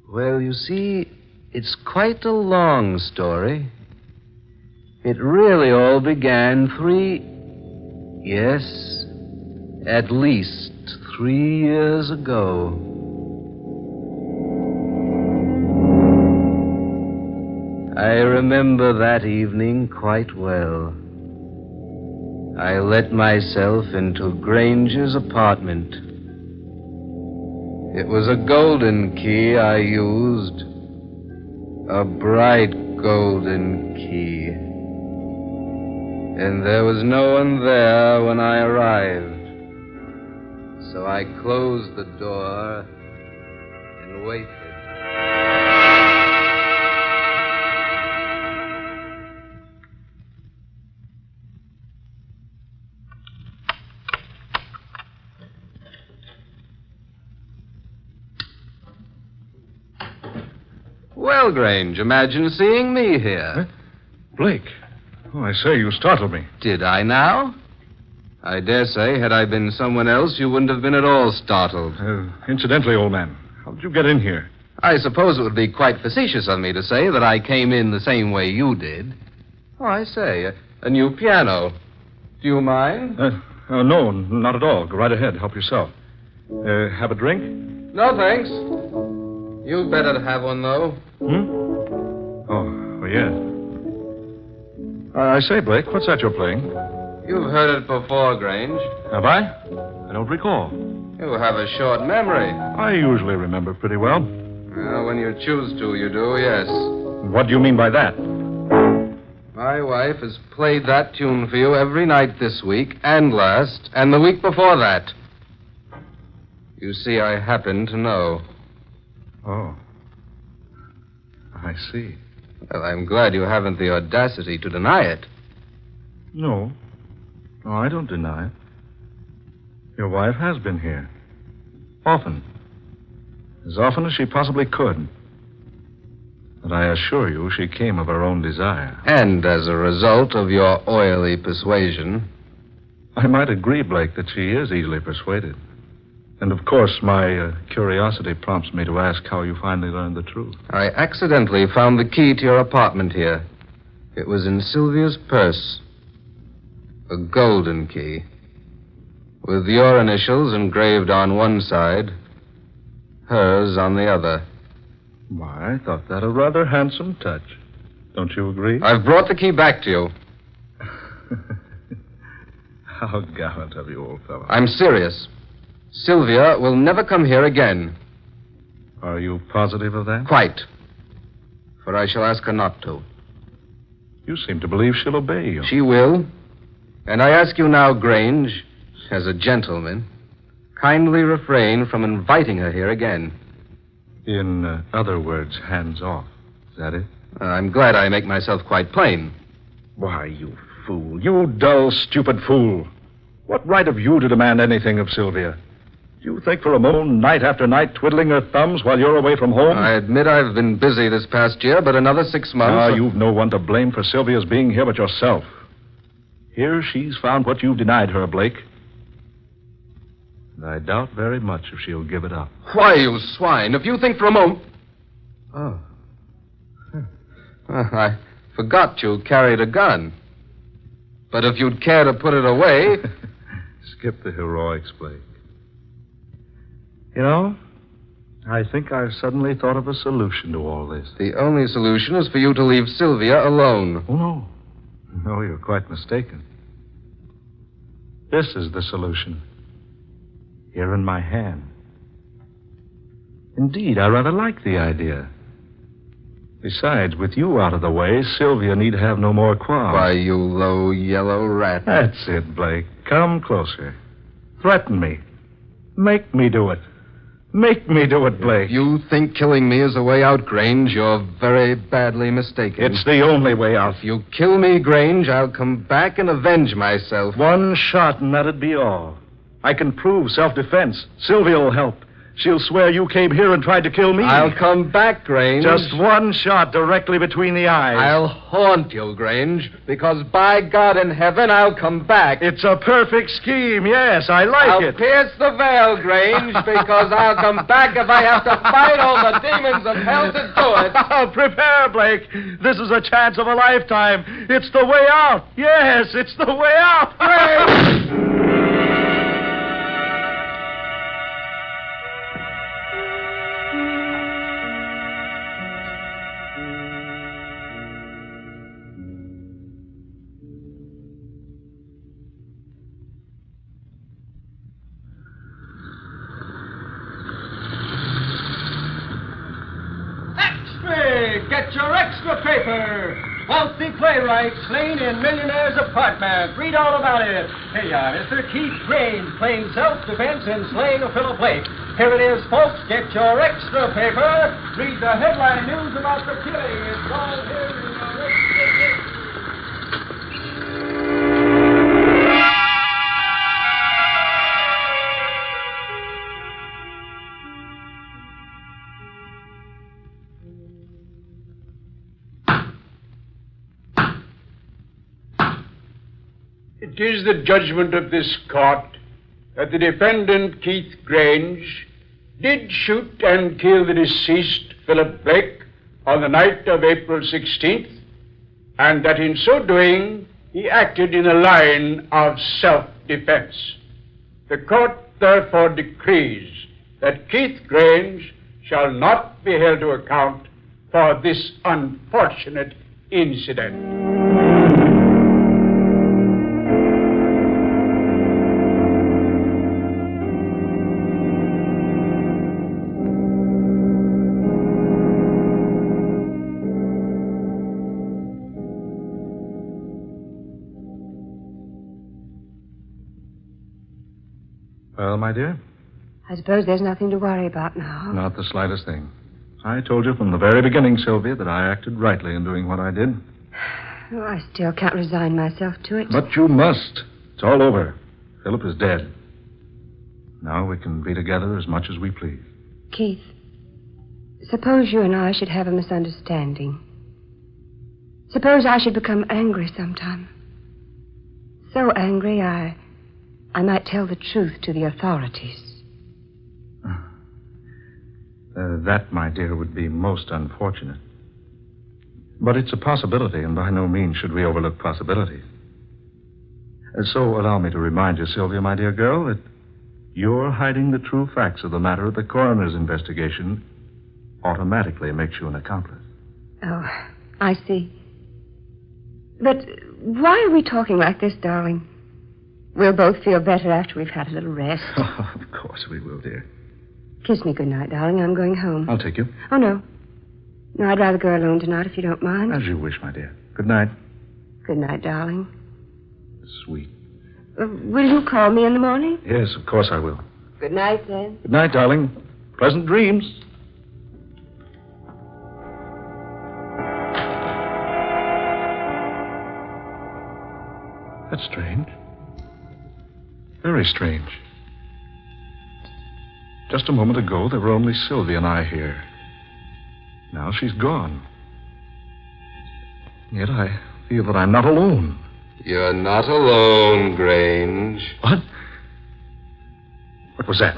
Well, you see, it's quite a long story. It really all began at least 3 years ago. I remember that evening quite well. I let myself into Granger's apartment. It was a golden key I used. A bright golden key. And there was no one there when I arrived. So I closed the door and waited. Well, Grange, imagine seeing me here. Huh? Blake. Oh, I say, you startled me. Did I now? I dare say, had I been someone else, you wouldn't have been at all startled. Incidentally, old man, how did you get in here? I suppose it would be quite facetious of me to say that I came in the same way you did. Oh, I say, a new piano. Do you mind? No, not at all. Go right ahead. Help yourself. Have a drink? No, thanks. You'd better have one, though. Oh, yes. I say, Blake, what's that you're playing? You've heard it before, Grange. Have I? I don't recall. You have a short memory. I usually remember pretty well. Well, when you choose to, you do, yes. What do you mean by that? My wife has played that tune for you every night this week, and last, and the week before that. You see, I happen to know. Oh. I see. Well, I'm glad you haven't the audacity to deny it. No. No, I don't deny it. Your wife has been here. Often. As often as she possibly could. But I assure you she came of her own desire. And as a result of your oily persuasion. I might agree, Blake, that she is easily persuaded. And, of course, my curiosity prompts me to ask how you finally learned the truth. I accidentally found the key to your apartment here. It was in Sylvia's purse. A golden key. With your initials engraved on one side, hers on the other. Why, I thought that a rather handsome touch. Don't you agree? I've brought the key back to you. How gallant of you, old fellow. I'm serious. Sylvia will never come here again. Are you positive of that? Quite. For I shall ask her not to. You seem to believe she'll obey you. She will. And I ask you now, Grange, as a gentleman, kindly refrain from inviting her here again. In other words, hands off. that it? I'm glad I make myself quite plain. Why, you fool. You dull, stupid fool. What right have you to demand anything of Sylvia? Do you think for a moment, night after night, twiddling her thumbs while you're away from home? I admit I've been busy this past year, but another 6 months... You've no one to blame for Sylvia's being here but yourself. Here she's found what you've denied her, Blake. And I doubt very much if she'll give it up. Why, you swine, if you think for a moment... Oh. I forgot you carried a gun. But if you'd care to put it away... Skip the heroics, Blake. You know, I think I've suddenly thought of a solution to all this. The only solution is for you to leave Sylvia alone. Oh, no. No, you're quite mistaken. This is the solution. Here in my hand. Indeed, I rather like the idea. Besides, with you out of the way, Sylvia need have no more qualms. Why, you low yellow rat. That's it, Blake. Come closer. Threaten me. Make me do it. Make me do it, Blake. If you think killing me is the way out, Grange, you're very badly mistaken. It's the only way out. If you kill me, Grange, I'll come back and avenge myself. One shot and that'd be all. I can prove self-defense. Sylvia will help. She'll swear you came here and tried to kill me. I'll come back, Grange. Just one shot directly between the eyes. I'll haunt you, Grange, because by God in heaven, I'll come back. It's a perfect scheme, yes. I like it. I'll pierce the veil, Grange, because I'll come back if I have to fight all the demons of hell to do it. Prepare, Blake. This is a chance of a lifetime. It's the way out. Yes, it's the way out. Grange! Get your extra paper. Wealthy playwright slain in millionaire's apartment. Read all about it. Hey, Mr. Keith Grange playing self-defense in slaying of Philip Blake. Here it is, folks. Get your extra paper. Read the headline news about the killing. It's all here in your extra paper. It is the judgment of this court that the defendant, Keith Grange, did shoot and kill the deceased, Philip Blake, on the night of April 16th, and that in so doing, he acted in a line of self-defense. The court therefore decrees that Keith Grange shall not be held to account for this unfortunate incident. Well, my dear? I suppose there's nothing to worry about now. Not the slightest thing. I told you from the very beginning, Sylvia, that I acted rightly in doing what I did. Oh, I still can't resign myself to it. But you must. It's all over. Philip is dead. Now we can be together as much as we please. Keith, suppose you and I should have a misunderstanding. Suppose I should become angry sometime. So angry I might tell the truth to the authorities. That, my dear, would be most unfortunate. But it's a possibility, and by no means should we overlook possibilities. So allow me to remind you, Sylvia, my dear girl, that your hiding the true facts of the matter of the coroner's investigation automatically makes you an accomplice. Oh, I see. But why are we talking like this, darling? We'll both feel better after we've had a little rest. Oh, of course we will, dear. Kiss me goodnight, darling. I'm going home. I'll take you. Oh, no. No, I'd rather go alone tonight if you don't mind. As you wish, my dear. Good night. Good night, darling. Sweet. Will you call me in the morning? Yes, of course I will. Good night, then. Good night, darling. Pleasant dreams. That's strange. Very strange. Just a moment ago, there were only Sylvia and I here. Now she's gone. Yet I feel that I'm not alone. You're not alone, Grange. What? What was that?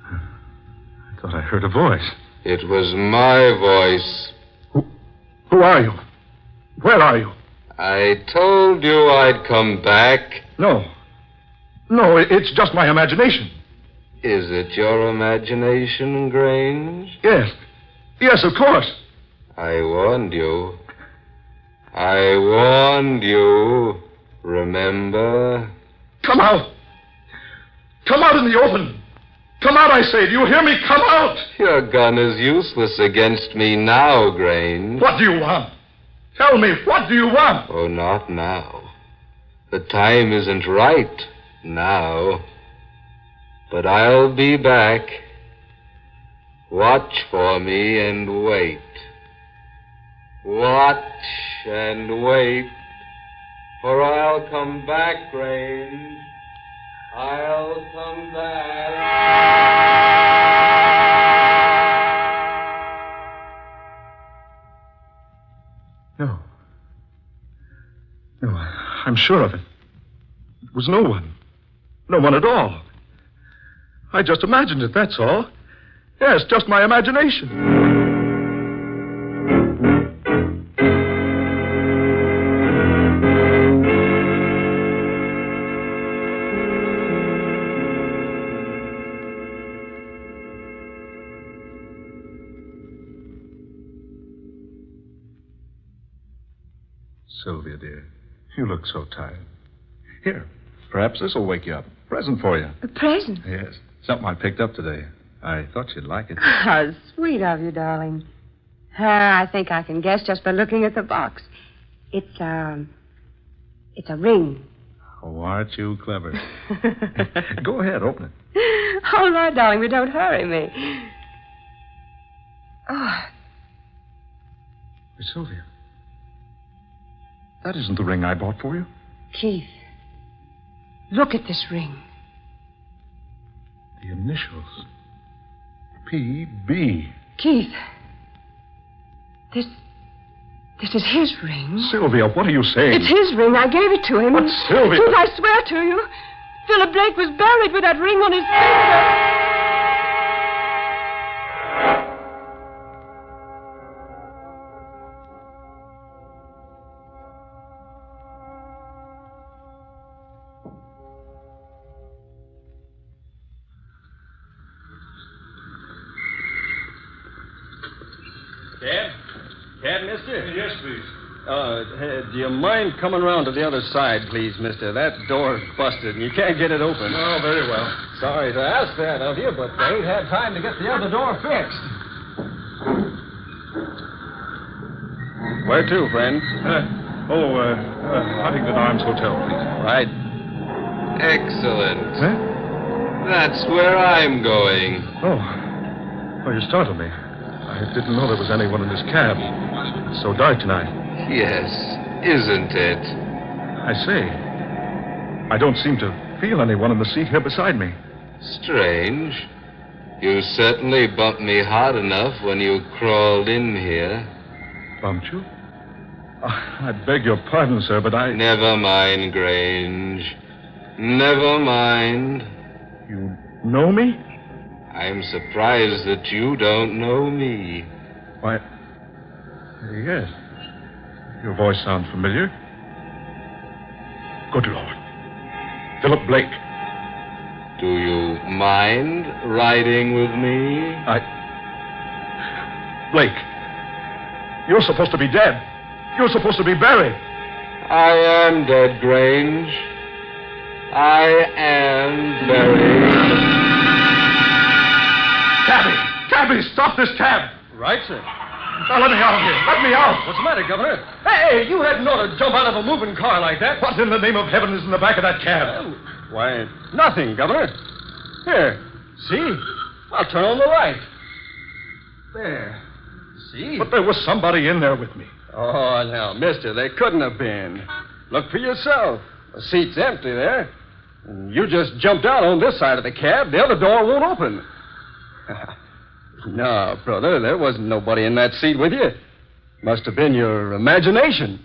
I thought I heard a voice. It was my voice. Who are you? Where are you? I told you I'd come back. No, it's just my imagination. Is it your imagination, Grange? Yes, of course. I warned you. I warned you. Remember? Come out. Come out in the open. Come out, I say. Do you hear me? Come out. Your gun is useless against me now, Grange. What do you want? Tell me, what do you want? Oh, not now. The time isn't right now. But I'll be back. Watch for me and wait. Watch and wait. For I'll come back, Grange. I'll come back. No, I'm sure of it. It was no one. No one at all. I just imagined it, that's all. Yes, just my imagination. Sylvia, dear, you look so tired. Here, perhaps this will wake you up. Present for you. A present? Yes, something I picked up today. I thought you'd like it. How sweet of you, darling. I think I can guess just by looking at the box. It's a ring. Oh, aren't you clever? Go ahead, open it. All right, darling, but don't hurry me. Oh. Sylvia, that isn't the ring I bought for you. Keith, look at this ring. The initials. P.B. Keith, this is his ring. Sylvia, what are you saying? It's his ring. I gave it to him. But Sylvia... Keith, I swear to you, Philip Blake was buried with that ring on his finger. Cab, mister? Yes, please. Do you mind coming around to the other side, please, mister? That door's busted, and you can't get it open. Oh, very well. Sorry to ask that of you, but they ain't had time to get the other door fixed. Where to, friend? Huntington Arms Hotel, please. Right. Excellent. Huh? That's where I'm going. Oh, you startled me. I didn't know there was anyone in this cab. It's so dark tonight. Yes, isn't it? I say, I don't seem to feel anyone in the seat here beside me. Strange. You certainly bumped me hard enough when you crawled in here. Bumped you? I beg your pardon, sir, but I... Never mind, Grange. Never mind. You know me? I'm surprised that you don't know me. Why, yes. Your voice sounds familiar. Good Lord. Philip Blake. Do you mind riding with me? Blake, you're supposed to be dead. You're supposed to be buried. I am dead, Grange. I am buried. Cabby, stop this cab. Right, sir. Now, let me out of here. Let me out. What's the matter, Governor? Hey, you hadn't ought to jump out of a moving car like that. What in the name of heaven is in the back of that cab? Why, nothing, Governor. Here, see? I'll turn on the light. There. See? But there was somebody in there with me. Oh, now, mister, they couldn't have been. Look for yourself. The seat's empty there. And you just jumped out on this side of the cab. The other door won't open. No, brother, there wasn't nobody in that seat with you. Must have been your imagination.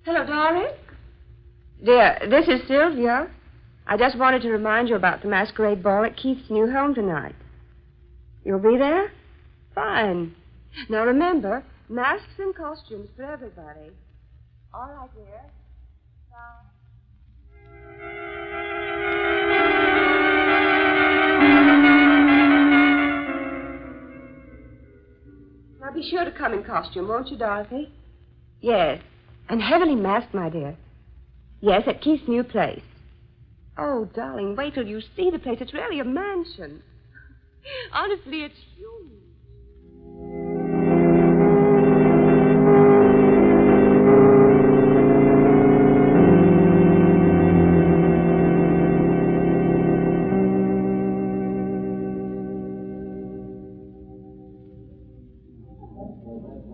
Hello, Doris. Dear, this is Sylvia. I just wanted to remind you about the masquerade ball at Keith's new home tonight. You'll be there? Fine. Now remember, masks and costumes for everybody. All right, dear. Bye. Now be sure to come in costume, won't you, Dorothy? Yes. And heavily masked, my dear. Yes, at Keith's new place. Oh, darling, wait till you see the place. It's really a mansion. Honestly, it's huge.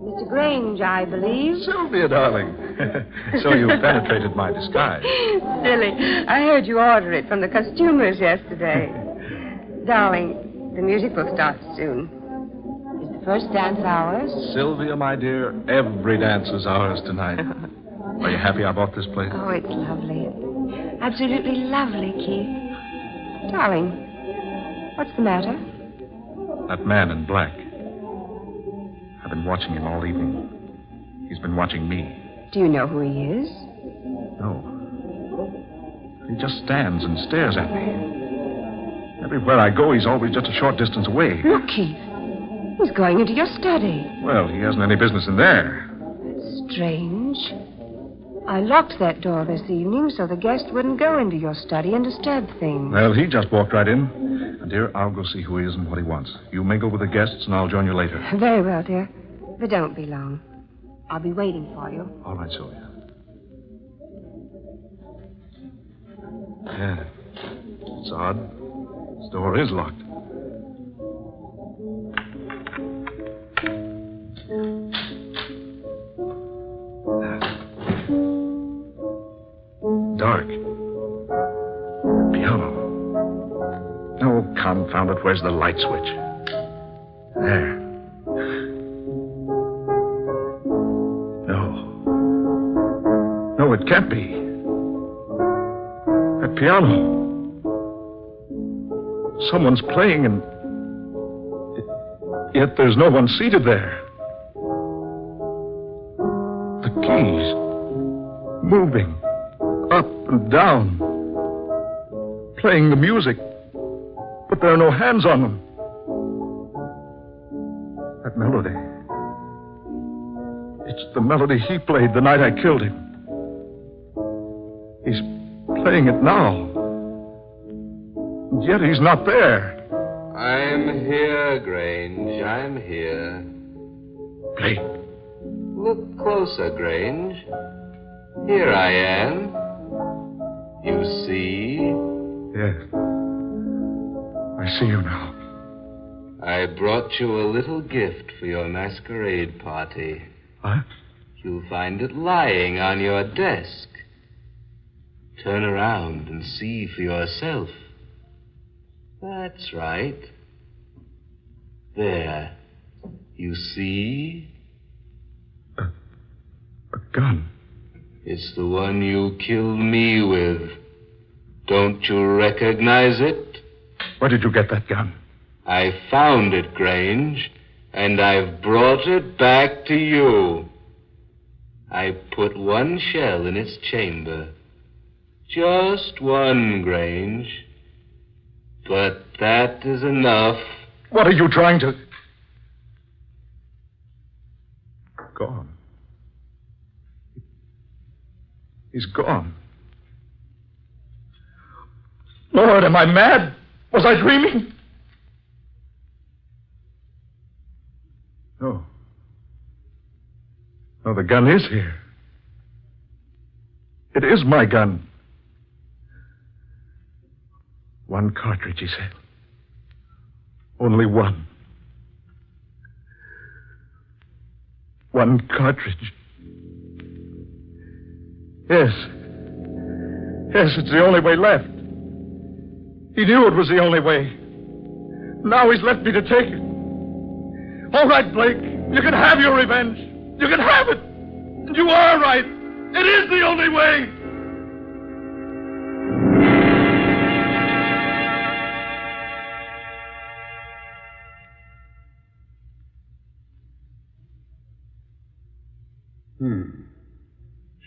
Mr. Grange, I believe. Sylvia, darling. So you penetrated my disguise. Silly. I heard you order it from the costumers yesterday. Darling, the music will start soon. Is the first dance ours? Sylvia, my dear, every dance is ours tonight. Are you happy I bought this place? Oh, it's lovely. Absolutely lovely, Keith. Darling, what's the matter? That man in black. I've been watching him all evening. He's been watching me. Do you know who he is? No. He just stands and stares at me. Everywhere I go, he's always just a short distance away. Look, Keith. He's going into your study. Well, he hasn't any business in there. That's strange. I locked that door this evening so the guest wouldn't go into your study and disturb things. Well, he just walked right in. And, dear, I'll go see who he is and what he wants. You mingle with the guests, and I'll join you later. Very well, dear. But don't be long. I'll be waiting for you. All right, Sylvia. Yeah. It's odd. This door is locked. Dark. Piano. Oh, confound it. Where's the light switch? There. No, it can't be. That piano. Someone's playing and... Yet there's no one seated there. The keys. Moving. Up and down. Playing the music. But there are no hands on them. That melody. It's the melody he played the night I killed him. He's playing it now. And yet he's not there. I'm here, Grange. I'm here. Play. Look closer, Grange. Here I am. You see? Yes. I see you now. I brought you a little gift for your masquerade party. What? You'll find it lying on your desk. Turn around and see for yourself. That's right. There. You see? A gun. It's the one you killed me with. Don't you recognize it? Where did you get that gun? I found it, Grange, and I've brought it back to you. I put one shell in its chamber. Just one, Grange. But that is enough. What are you trying to... Gone. He's gone. Lord, am I mad? Was I dreaming? No. No, the gun is here. It is my gun. One cartridge, he said. Only one. One cartridge. Yes. Yes, it's the only way left. He knew it was the only way. Now he's left me to take it. All right, Blake. You can have your revenge. You can have it. And you are right. It is the only way.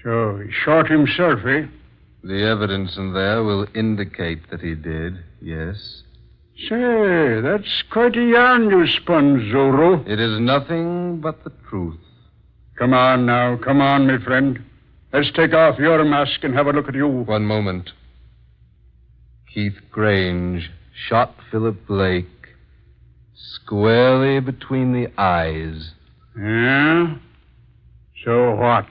So he shot himself, eh? The evidence in there will indicate that he did, yes. Say, that's quite a yarn you spun, Zorro. It is nothing but the truth. Come on now, come on, my friend. Let's take off your mask and have a look at you. One moment. Keith Grange shot Philip Blake squarely between the eyes. Yeah? So what?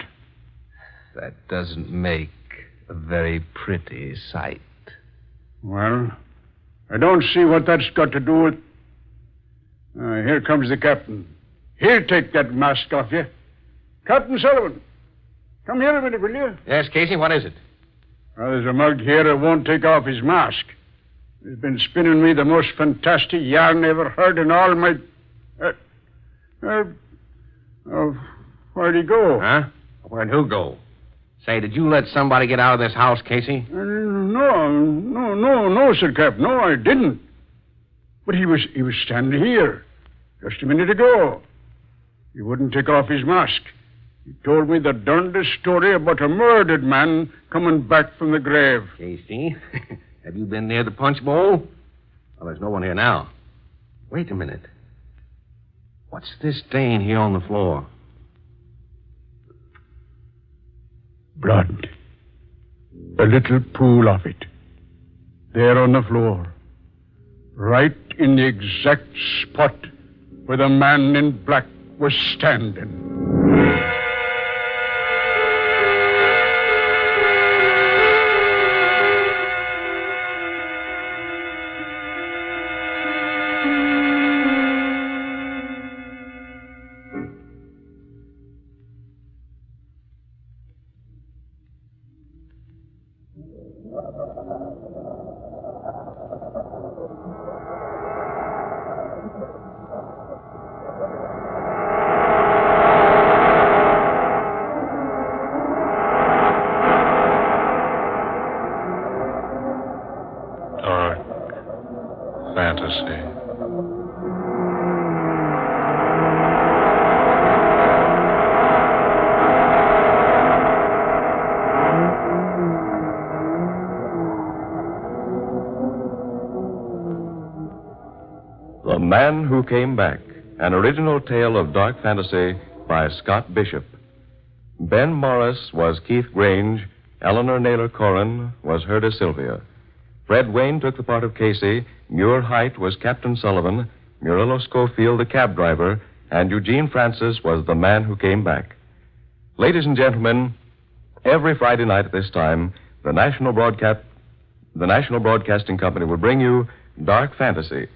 That doesn't make a very pretty sight. Well, I don't see what that's got to do with... here comes the captain. He'll take that mask off you. Captain Sullivan, come here a minute, will you? Yes, Casey, what is it? Well, there's a mug here that won't take off his mask. He's been spinning me the most fantastic yarn I ever heard in all my... where'd he go? Huh? Where'd who go? Say, did you let somebody get out of this house, Casey? No, Sir Cap. No, I didn't. But he was standing here just a minute ago. He wouldn't take off his mask. He told me the darndest story about a murdered man coming back from the grave. Casey, have you been near the punch bowl? Well, there's no one here now. Wait a minute. What's this stain here on the floor? Blood. A little pool of it. There on the floor. Right in the exact spot where the man in black was standing. Fantasy. The Man Who Came Back, an original tale of dark fantasy by Scott Bishop. Ben Morris was Keith Grange. Eleanor Naylor Corrin was Herda Sylvia. Fred Wayne took the part of Casey. Muir Height was Captain Sullivan. Murillo Schofield, the cab driver. And Eugene Francis was the Man Who Came Back. Ladies and gentlemen, every Friday night at this time, the National Broadcasting Company will bring you Dark Fantasy,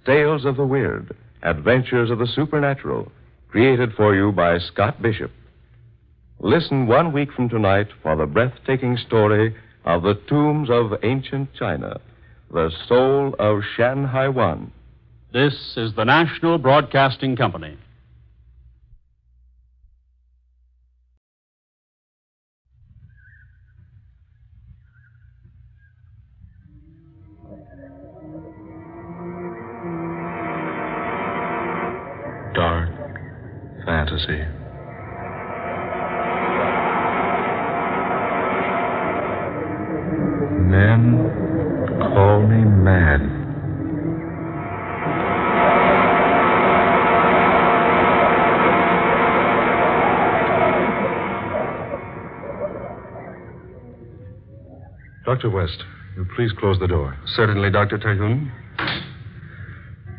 Tales of the Weird, Adventures of the Supernatural, created for you by Scott Bishop. Listen 1 week from tonight for the breathtaking story of the tombs of ancient China, the soul of Shanhai Wan. This is the National Broadcasting Company. Dark fantasy. Men call me mad. Dr. West, will you please close the door? Certainly, Dr. Terhune.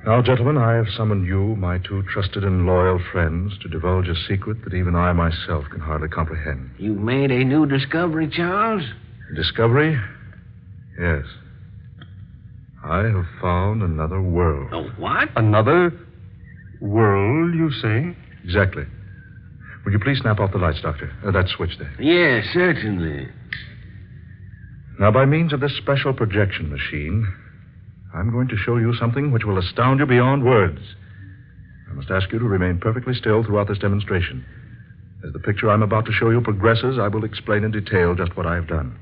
Now, gentlemen, I have summoned you, my two trusted and loyal friends, to divulge a secret that even I myself can hardly comprehend. You made a new discovery, Charles? Discovery? Yes. I have found another world. Oh, what? Another world, you say? Exactly. Will you please snap off the lights, Doctor? That switch there. Yes, certainly. Now, by means of this special projection machine, I'm going to show you something which will astound you beyond words. I must ask you to remain perfectly still throughout this demonstration. As the picture I'm about to show you progresses, I will explain in detail just what I have done.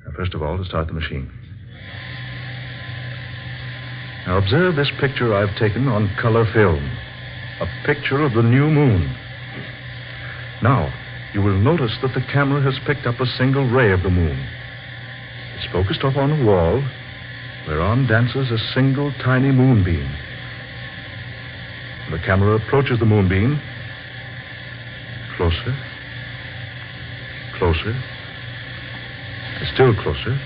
Now, first of all, to start the machine. Now, observe this picture I've taken on color film. A picture of the new moon. Now, you will notice that the camera has picked up a single ray of the moon. It's focused up on a wall, whereon dances a single tiny moonbeam. The camera approaches the moonbeam. Closer. Closer. Still closer.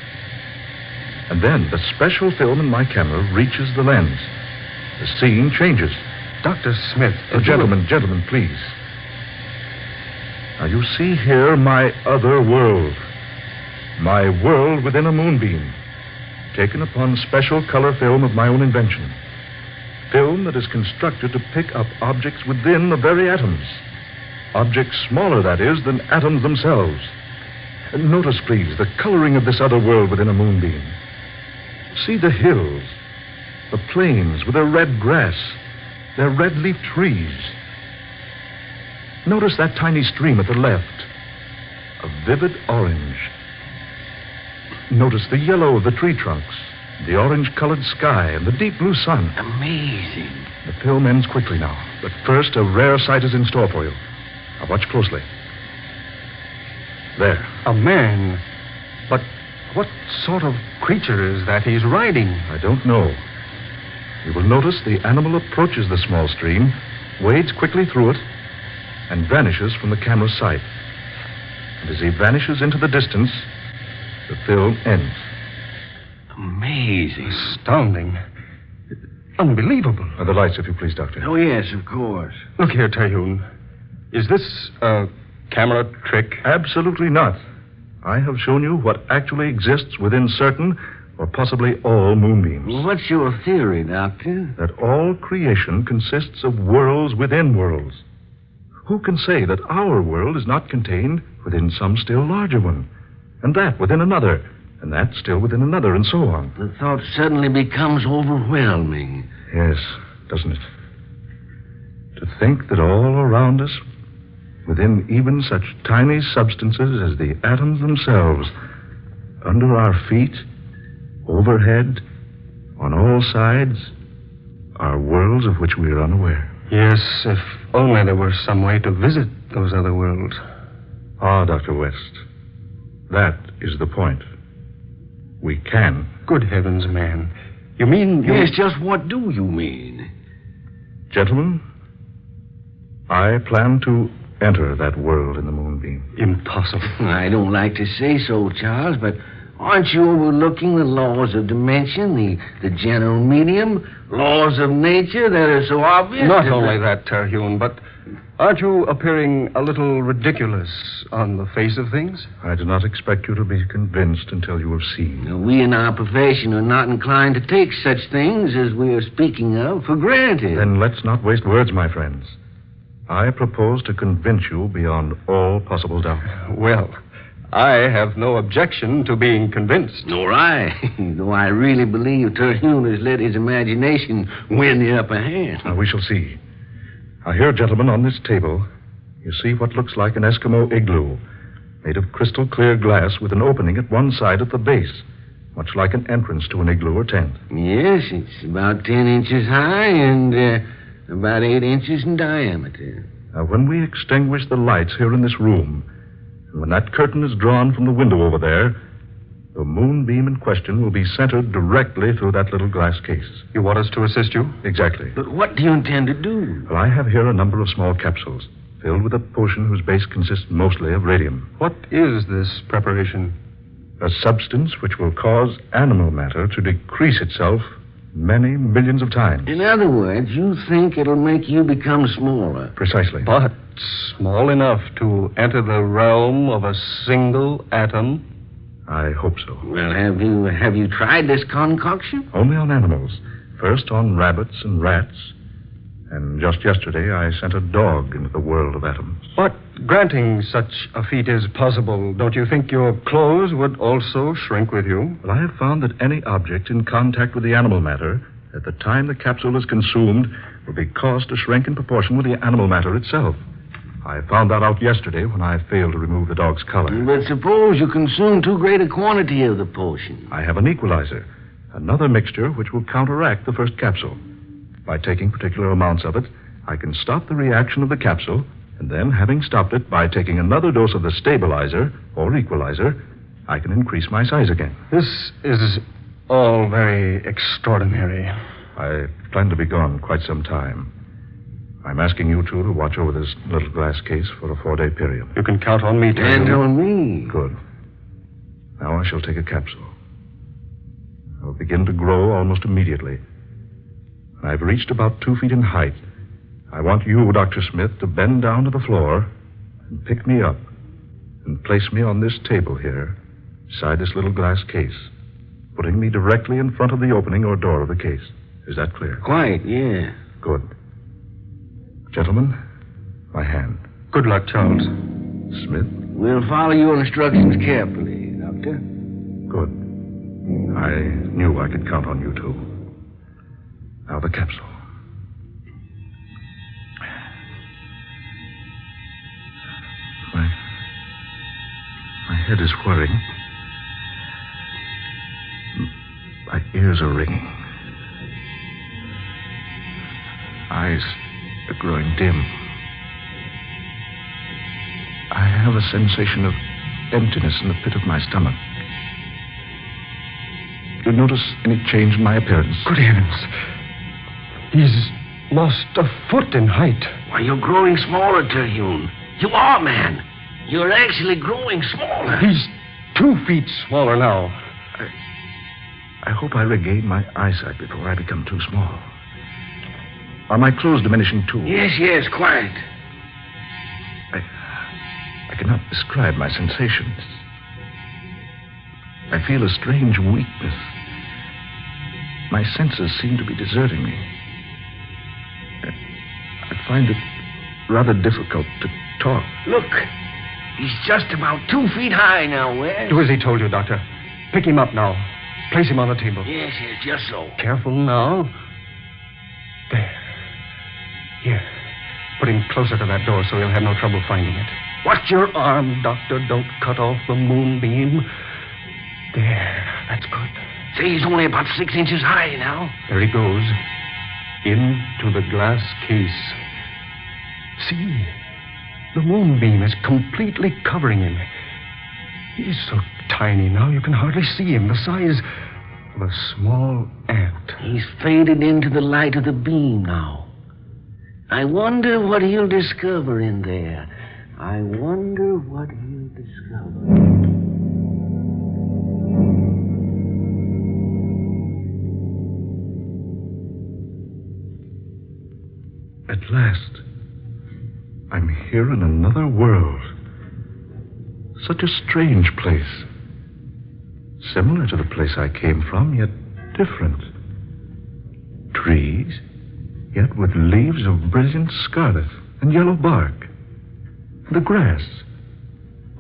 And then the special film in my camera reaches the lens. The scene changes. Dr. Smith. Gentlemen, please. Now, you see here my other world. My world within a moonbeam. Taken upon special color film of my own invention. Film that is constructed to pick up objects within the very atoms. Objects smaller, that is, than atoms themselves. And notice, please, the coloring of this other world within a moonbeam. See the hills, the plains with their red grass, their red-leaf trees. Notice that tiny stream at the left, a vivid orange. Notice the yellow of the tree trunks, the orange-colored sky, and the deep blue sun. Amazing. The film ends quickly now, but first a rare sight is in store for you. Now watch closely. There. A man? But what sort of creature is that he's riding? I don't know. You will notice the animal approaches the small stream, wades quickly through it, and vanishes from the camera's sight. And as he vanishes into the distance, the film ends. Amazing. Astounding. Unbelievable. The lights, if you please, Doctor. Oh, yes, of course. Look here, Terhune. Is this a camera trick? Absolutely not. I have shown you what actually exists within certain, or possibly all, moonbeams. Well, what's your theory, Doctor? That all creation consists of worlds within worlds. Who can say that our world is not contained within some still larger one? And that within another, and that still within another, and so on. The thought suddenly becomes overwhelming. Yes, doesn't it? To think that all around us, within even such tiny substances as the atoms themselves, under our feet, overhead, on all sides, are worlds of which we are unaware. Yes, if only there were some way to visit those other worlds. Ah, Dr. West. That is the point. We can. Good heavens, man. You mean... Yes, just what do you mean? Gentlemen, I plan to enter that world in the moonbeam. Impossible. I don't like to say so, Charles, but aren't you overlooking the laws of dimension, the general medium, laws of nature that are so obvious? Not only that, Terhune, but aren't you appearing a little ridiculous on the face of things? I do not expect you to be convinced until you have seen. Now, we in our profession are not inclined to take such things as we are speaking of for granted. Then let's not waste words, my friends. I propose to convince you beyond all possible doubt. Well, I have no objection to being convinced. Nor I. Though I really believe Terhune has let his imagination win the upper hand. Now, we shall see. Now, here, gentlemen, on this table, you see what looks like an Eskimo igloo, made of crystal clear glass with an opening at one side at the base, much like an entrance to an igloo or tent. Yes, it's about 10 inches high and about 8 inches in diameter. Now, when we extinguish the lights here in this room, and when that curtain is drawn from the window over there, the moonbeam in question will be centered directly through that little glass case. You want us to assist you? Exactly. But what do you intend to do? Well, I have here a number of small capsules filled with a potion whose base consists mostly of radium. What is this preparation? A substance which will cause animal matter to decrease itself many millions of times. In other words, you think it'll make you become smaller. Precisely. But small enough to enter the realm of a single atom? I hope so. Well, have you tried this concoction? Only on animals. First on rabbits and rats. And just yesterday, I sent a dog into the world of atoms. But granting such a feat is possible, don't you think your clothes would also shrink with you? Well, I have found that any object in contact with the animal matter, at the time the capsule is consumed, will be caused to shrink in proportion with the animal matter itself. I found that out yesterday when I failed to remove the dog's collar. But suppose you consume too great a quantity of the potion. I have an equalizer, another mixture which will counteract the first capsule. By taking particular amounts of it, I can stop the reaction of the capsule, and then, having stopped it by taking another dose of the stabilizer or equalizer, I can increase my size again. This is all very extraordinary. I plan to be gone quite some time. I'm asking you two to watch over this little glass case for a 4-day period. You can count on me, Terry. And on me. Good. Now I shall take a capsule. I will begin to grow almost immediately. When I've reached about 2 feet in height, I want you, Dr. Smith, to bend down to the floor and pick me up and place me on this table here, beside this little glass case, putting me directly in front of the opening or door of the case. Is that clear? Quite, yeah. Good. Gentlemen, my hand. Good luck, Charles. Smith? We'll follow your instructions carefully, Doctor. Good. I knew I could count on you two. Now the capsule. My head is whirring. My ears are ringing. Eyes are growing dim. I have a sensation of emptiness in the pit of my stomach. Do you notice any change in my appearance? Good heavens. He's lost a foot in height. Why, you're growing smaller, Terhune. You are, man. You're actually growing smaller. He's 2 feet smaller now. I hope I regain my eyesight before I become too small. Are my clothes diminishing too? Yes, quite. I cannot describe my sensations. I feel a strange weakness. My senses seem to be deserting me. I find it rather difficult to talk. Look, he's just about 2 feet high now, Wes. Do as he told you, Doctor. Pick him up now. Place him on the table. Yes, just so. Careful now. There. Here. Put him closer to that door so he'll have no trouble finding it. Watch your arm, Doctor. Don't cut off the moonbeam. There. That's good. Say, he's only about 6 inches high now. There he goes. Into the glass case. See? The moonbeam is completely covering him. He's so tiny now you can hardly see him. The size of a small ant. He's faded into the light of the beam now. I wonder what he'll discover in there. I wonder what he'll discover. At last, I'm here in another world. Such a strange place. Similar to the place I came from, yet different. Trees, yet with leaves of brilliant scarlet and yellow bark. The grass,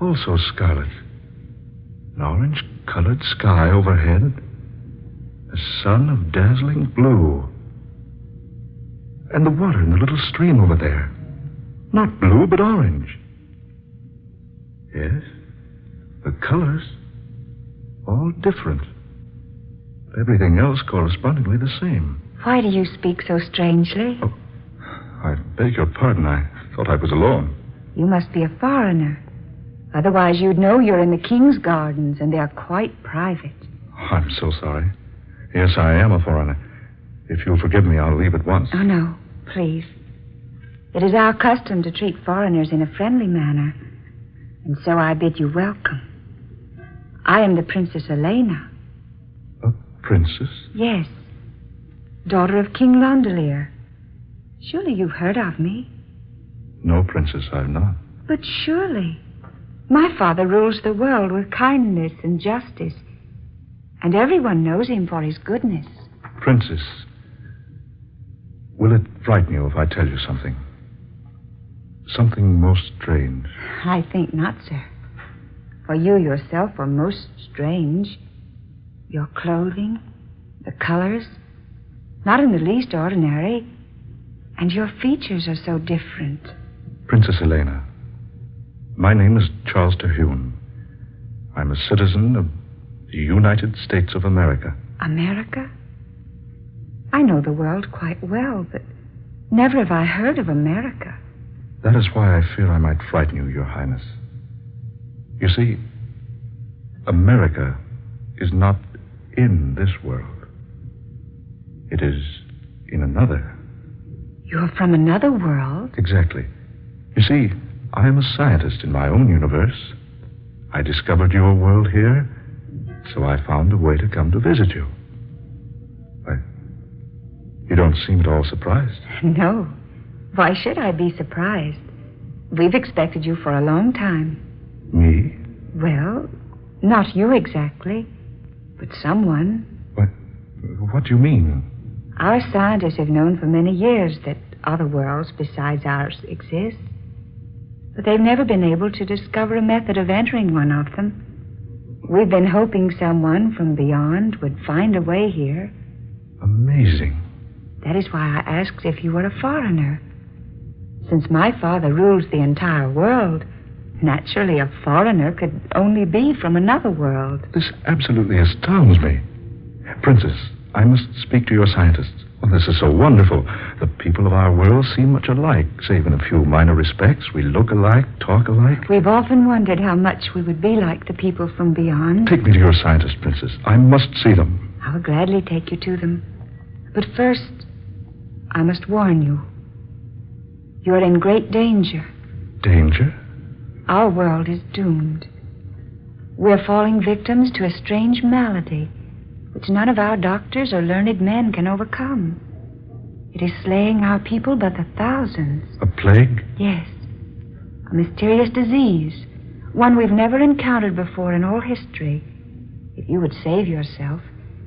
also scarlet. An orange-colored sky overhead. A sun of dazzling blue. And the water in the little stream over there. Not blue, but orange. Yes, the colors, all different. Everything else correspondingly the same. Why do you speak so strangely? Oh, I beg your pardon. I thought I was alone. You must be a foreigner. Otherwise, you'd know you're in the king's gardens, and they're quite private. I'm so sorry. Yes, I am a foreigner. If you'll forgive me, I'll leave at once. Oh, no, please. It is our custom to treat foreigners in a friendly manner, and so I bid you welcome. I am the Princess Elena. A princess? Yes. daughter of King Londelier. Surely you've heard of me. No, Princess, I've not. But surely. My father rules the world with kindness and justice, and everyone knows him for his goodness. Princess, will it frighten you if I tell you something? Something most strange. I think not, sir. For you yourself are most strange. Your clothing, the colors, not in the least ordinary, and your features are so different. Princess Elena, my name is Charles Terhune. I'm a citizen of the United States of America. America? I know the world quite well, but never have I heard of America. That is why I fear I might frighten you, Your Highness. You see, America is not in this world. It is in another. You're from another world? Exactly. You see, I am a scientist in my own universe. I discovered your world here, so I found a way to come to visit you. You don't seem at all surprised. No. Why should I be surprised? We've expected you for a long time. Me? Well, not you exactly, but someone. What do you mean? Our scientists have known for many years that other worlds besides ours exist, but they've never been able to discover a method of entering one of them. We've been hoping someone from beyond would find a way here. Amazing. That is why I asked if you were a foreigner. Since my father rules the entire world, naturally a foreigner could only be from another world. This absolutely astounds me. Princess, I must speak to your scientists. Oh, this is so wonderful. The people of our world seem much alike, save in a few minor respects. We look alike, talk alike. We've often wondered how much we would be like the people from beyond. Take me to your scientists, Princess. I must see them. I'll gladly take you to them. But first, I must warn you. You're in great danger. Danger? Our world is doomed. We're falling victims to a strange malady which none of our doctors or learned men can overcome. It is slaying our people by the thousands. A plague? Yes. A mysterious disease, one we've never encountered before in all history. If you would save yourself,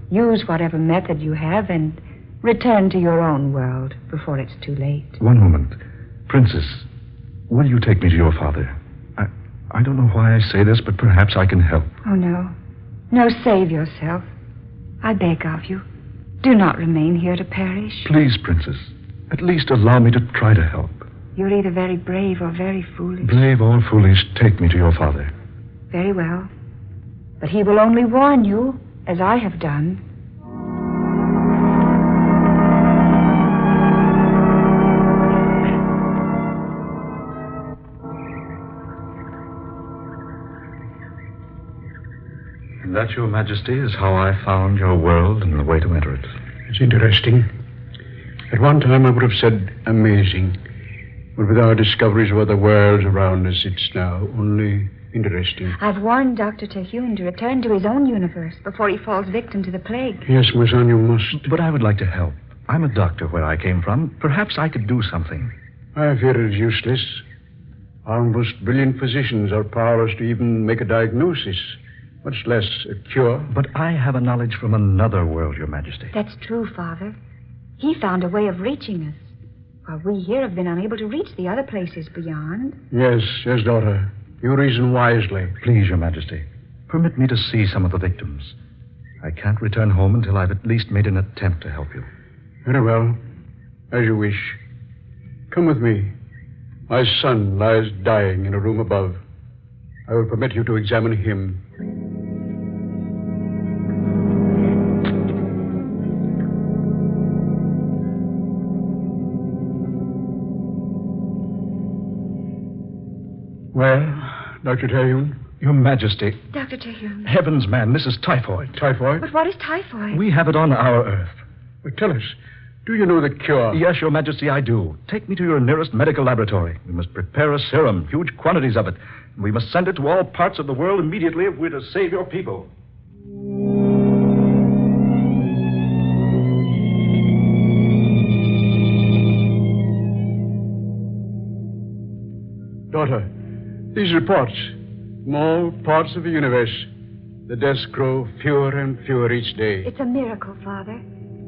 use whatever method you have and return to your own world before it's too late. One moment. Princess, will you take me to your father? I don't know why I say this, but perhaps I can help. Oh, no. No, save yourself. I beg of you. Do not remain here to perish. Please, Princess. At least allow me to try to help. You're either very brave or very foolish. Brave or foolish, take me to your father. Very well. But he will only warn you, as I have done. And that, Your Majesty, is how I found your world and the way to enter it. It's interesting. At one time I would have said amazing. But with our discoveries of other worlds around us, it's now only interesting. I've warned Dr. Terhune to return to his own universe before he falls victim to the plague. Yes, my son, you must. But I would like to help. I'm a doctor where I came from. Perhaps I could do something. I fear it is useless. Our most brilliant physicians are powerless to even make a diagnosis, much less a cure. But I have a knowledge from another world, Your Majesty. That's true, Father. He found a way of reaching us, while we here have been unable to reach the other places beyond. Yes, daughter. You reason wisely. Please, Your Majesty, permit me to see some of the victims. I can't return home until I've at least made an attempt to help you. Very well. As you wish. Come with me. My son lies dying in a room above. I will permit you to examine him. Well, Dr. Terhune? Your Majesty. Dr. Terhune. Heavens, man, this is typhoid. Typhoid? But what is typhoid? We have it on our Earth. But tell us, do you know the cure? Yes, Your Majesty, I do. Take me to your nearest medical laboratory. We must prepare a serum, huge quantities of it. We must send it to all parts of the world immediately if we're to save your people. Daughter, these reports, from all parts of the universe, the deaths grow fewer and fewer each day. It's a miracle, Father.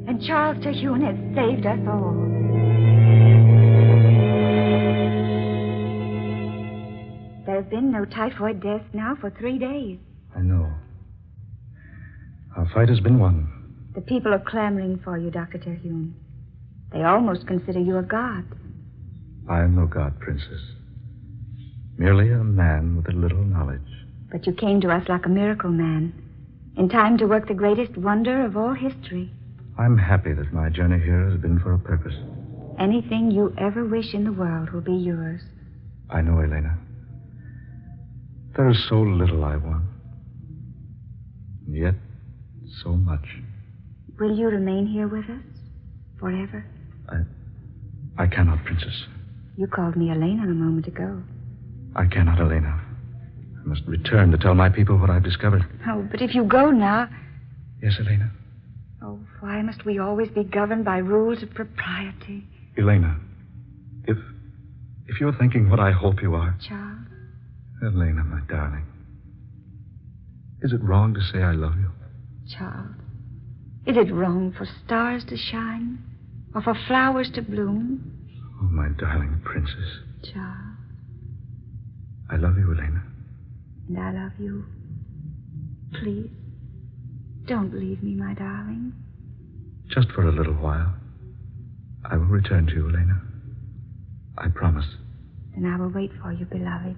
And Charles Terhune has saved us all. There have been no typhoid deaths now for 3 days. I know. Our fight has been won. The people are clamoring for you, Dr. Terhune. They almost consider you a god. I am no god, Princess. Merely a man with a little knowledge. But you came to us like a miracle man, in time to work the greatest wonder of all history. I'm happy that my journey here has been for a purpose. Anything you ever wish in the world will be yours. I know, Elena. There is so little I want. And yet, so much. Will you remain here with us? Forever? I cannot, Princess. You called me Elena a moment ago. I cannot, Elena. I must return to tell my people what I've discovered. Oh, but if you go now... Yes, Elena? Oh, why must we always be governed by rules of propriety? Elena, if you're thinking what I hope you are... Charles? Elena, my darling. Is it wrong to say I love you? Charles, is it wrong for stars to shine? Or for flowers to bloom? Oh, my darling princess. Charles. I love you, Elena. And I love you. Please, don't leave me, my darling. Just for a little while. I will return to you, Elena. I promise. Then I will wait for you, beloved.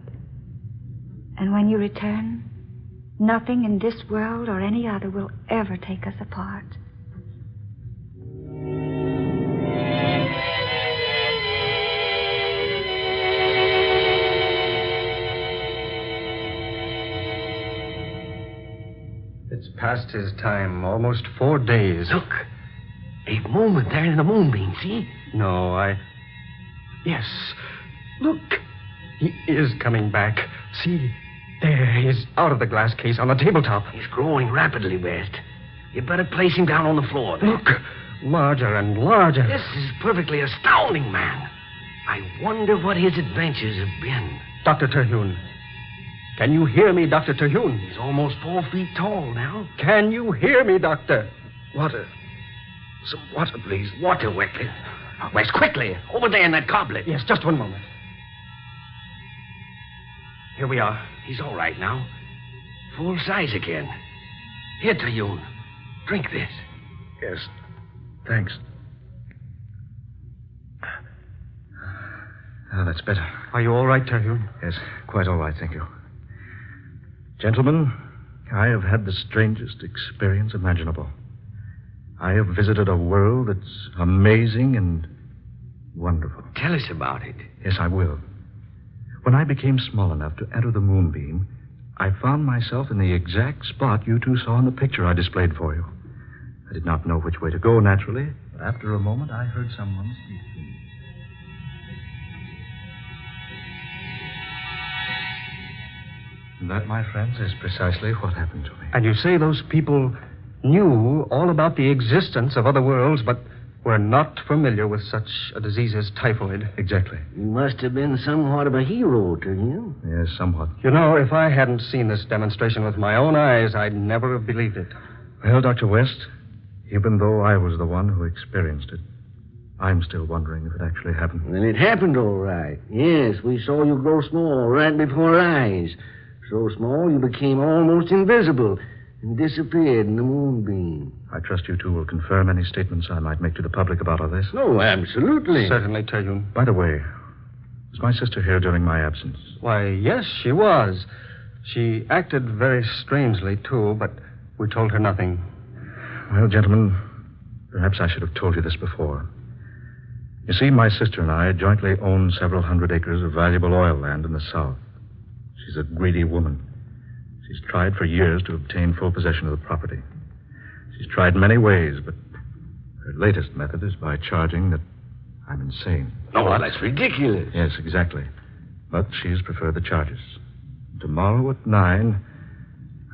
And when you return, nothing in this world or any other will ever take us apart. It's past his time, almost 4 days. Look, a movement there in the moonbeam, see? No, Yes, look. He is coming back. See, there he is out of the glass case on the tabletop. He's growing rapidly, West. You better place him down on the floor. Look, larger and larger. This is perfectly astounding, man. I wonder what his adventures have been. Dr. Terhune. Can you hear me, Dr. Terhune? He's almost 4 feet tall now. Can you hear me, Doctor? Water. Some water, please. Water, Weckley. West, quickly. Over there in that goblet. Yes, just one moment. Here we are. He's all right now. Full size again. Here, Terhune. Drink this. Yes. Thanks. Oh, that's better. Are you all right, Terhune? Yes, quite all right, thank you. Gentlemen, I have had the strangest experience imaginable. I have visited a world that's amazing and wonderful. Tell us about it. Yes, I will. When I became small enough to enter the moonbeam, I found myself in the exact spot you two saw in the picture I displayed for you. I did not know which way to go, naturally, but after a moment I heard someone speak to me. And that, my friends, is precisely what happened to me. And you say those people knew all about the existence of other worlds, but were not familiar with such a disease as typhoid. Exactly. You must have been somewhat of a hero to him. Yes, somewhat. You know, if I hadn't seen this demonstration with my own eyes, I'd never have believed it. Well, Dr. West, even though I was the one who experienced it, I'm still wondering if it actually happened. Then it happened all right. Yes, we saw you grow small right before our eyes. So small you became almost invisible and disappeared in the moonbeam. I trust you two will confirm any statements I might make to the public about all this. No, absolutely. Certainly, Terhune. By the way, was my sister here during my absence? Why, yes, she was. She acted very strangely, too, but we told her nothing. Well, gentlemen, perhaps I should have told you this before. You see, my sister and I jointly own several hundred acres of valuable oil land in the south. She's a greedy woman. She's tried for years to obtain full possession of the property. She's tried many ways, but her latest method is by charging that I'm insane. No, that's ridiculous. Yes, exactly. But she's preferred the charges. Tomorrow at 9,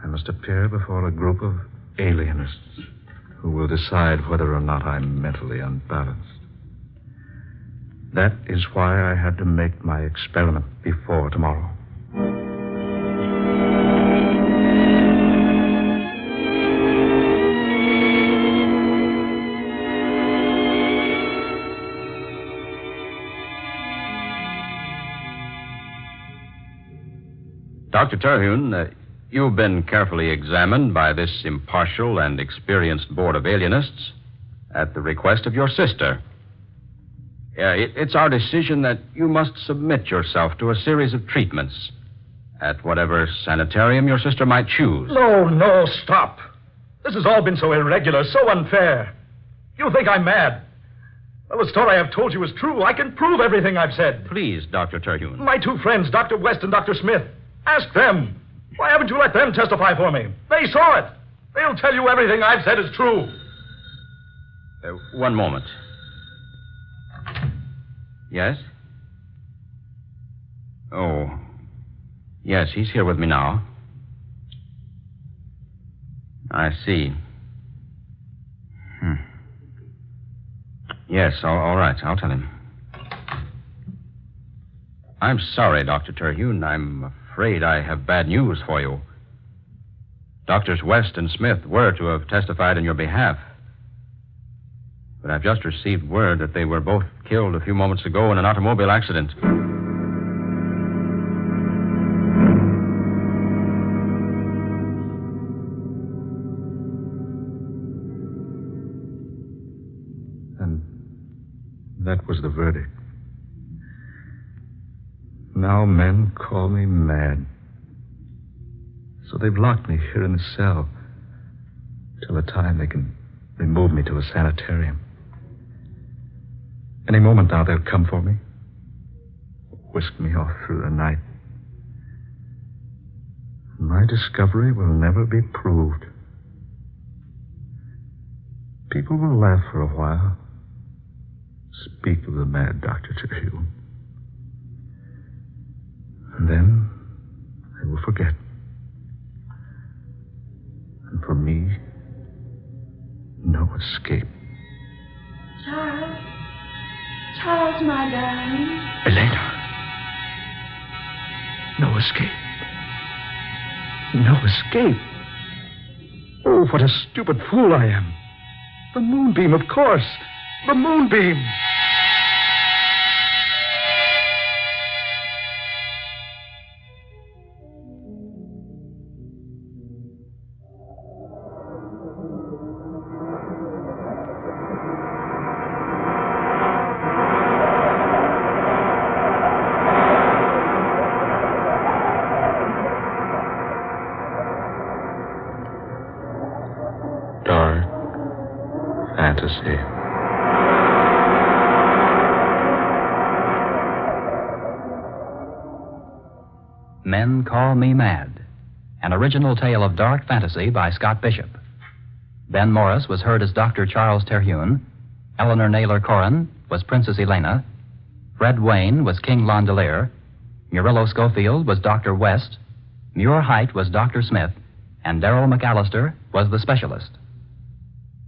I must appear before a group of alienists who will decide whether or not I'm mentally unbalanced. That is why I had to make my experiment before tomorrow. Dr. Terhune, you've been carefully examined by this impartial and experienced board of alienists at the request of your sister. It's our decision that you must submit yourself to a series of treatments at whatever sanitarium your sister might choose. No, stop. This has all been so irregular, so unfair. You think I'm mad. Well, the story I've told you is true. I can prove everything I've said. Please, Dr. Terhune. My two friends, Dr. West and Dr. Smith. Ask them. Why haven't you let them testify for me? They saw it. They'll tell you everything I've said is true. One moment. Yes? Oh. Yes, he's here with me now. I see. Yes, all right. I'll tell him. I'm sorry, Dr. Terhune. I'm afraid I have bad news for you. Doctors West and Smith were to have testified in your behalf. But I've just received word that they were both killed a few moments ago in an automobile accident. And that was the verdict. Now men call me mad. So they've locked me here in the cell till the time they can remove me to a sanitarium. Any moment now they'll come for me, whisk me off through the night. My discovery will never be proved. People will laugh for a while, speak of the mad Dr. Terhune. And then they will forget. And for me, no escape. Charles, my darling. Elena. No escape. No escape. Oh, what a stupid fool I am. The moonbeam, of course. The moonbeam. Fantasy. Men Call Me Mad, an original tale of dark fantasy by Scott Bishop. Ben Morris was heard as Dr. Charles Terhune. Eleanor Naylor Corrin was Princess Elena. Fred Wayne was King Londelier. Murillo Schofield was Dr. West. Muir Height was Dr. Smith. And Darrell McAllister was the specialist.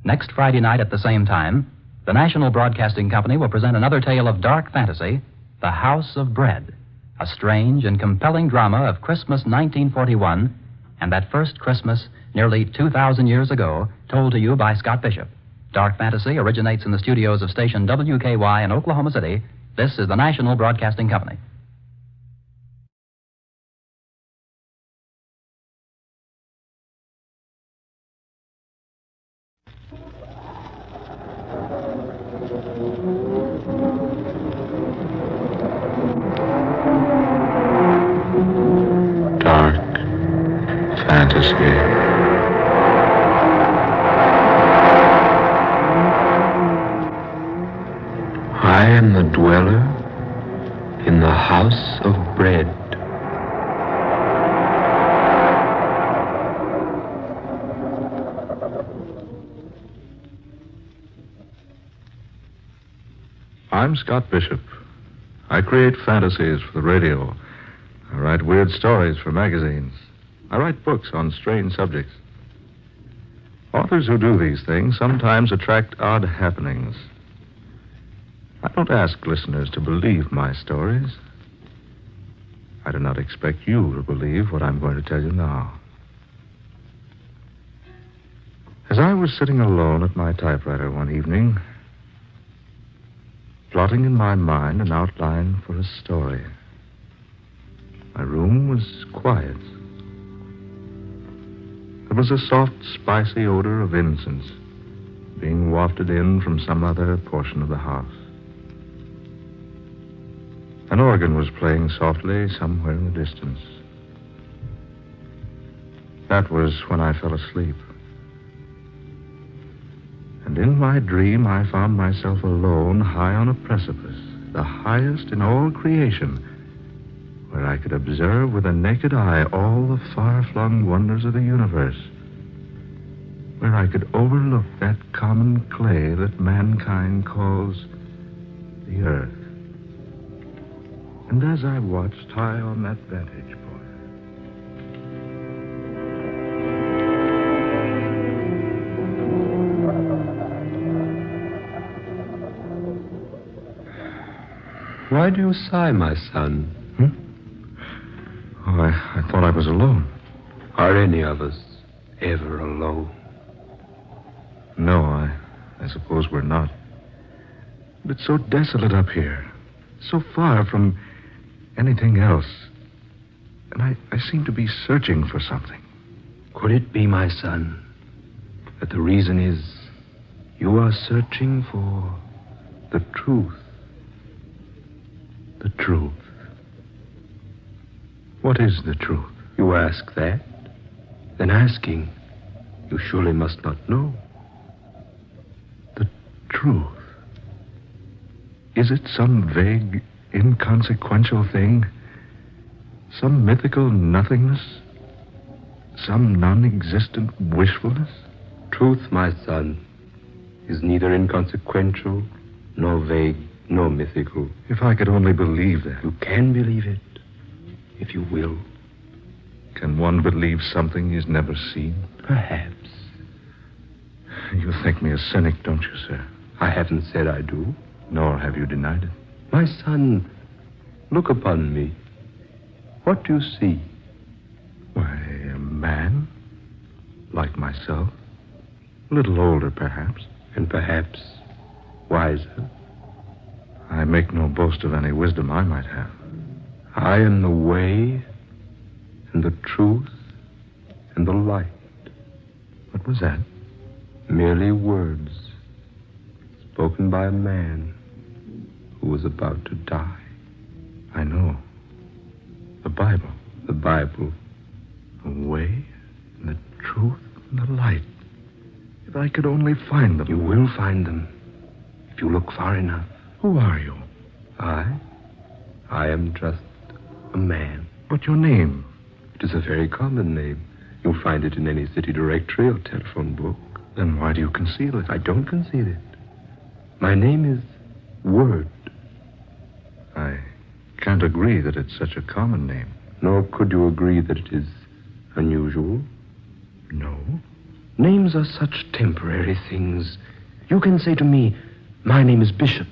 Next Friday night at the same time, the National Broadcasting Company will present another tale of dark fantasy, The House of Bread, a strange and compelling drama of Christmas 1941 and that first Christmas nearly 2,000 years ago, told to you by Scott Bishop. Dark fantasy originates in the studios of station WKY in Oklahoma City. This is the National Broadcasting Company. I am the dweller in the house of bread. I'm Scott Bishop. I create fantasies for the radio. I write weird stories for magazines. I write books on strange subjects. Authors who do these things sometimes attract odd happenings. I don't ask listeners to believe my stories. I do not expect you to believe what I'm going to tell you now. As I was sitting alone at my typewriter one evening, plotting in my mind an outline for a story, my room was quiet. There was a soft, spicy odor of incense being wafted in from some other portion of the house. An organ was playing softly somewhere in the distance. That was when I fell asleep. And in my dream, I found myself alone high on a precipice, the highest in all creation, where I could observe with a naked eye all the far-flung wonders of the universe, where I could overlook that common clay that mankind calls the earth. And as I watched high on that vantage point, Why do you sigh, my son? Oh, I thought I was alone. Are any of us ever alone? No, I suppose we're not. But it's so desolate up here, so far from anything else. And I seem to be searching for something. Could it be, my son, that the reason is you are searching for the truth? The truth? What is the truth? You ask that? Then asking, you surely must not know. The truth? Is it some vague, inconsequential thing? Some mythical nothingness? Some non-existent wishfulness? Truth, my son, is neither inconsequential, nor vague, nor mythical. If I could only believe that. You can believe it, if you will. Can one believe something he's never seen? Perhaps. You think me a cynic, don't you, sir? I haven't said I do. Nor have you denied it. My son, look upon me. What do you see? Why, a man. Like myself. A little older, perhaps. And perhaps wiser. I make no boast of any wisdom I might have. I am the way, and the truth, and the light. What was that? Merely words spoken by a man who was about to die. I know. The Bible. The Bible. The way, and the truth, and the light. If I could only find them. You will find them, if you look far enough. Who are you? I am just a man. But your name? It is a very common name. You'll find it in any city directory or telephone book. Then why do you conceal it? I don't conceal it. My name is Word. I can't agree that it's such a common name. Nor could you agree that it is unusual. No. Names are such temporary things. You can say to me, my name is Bishop,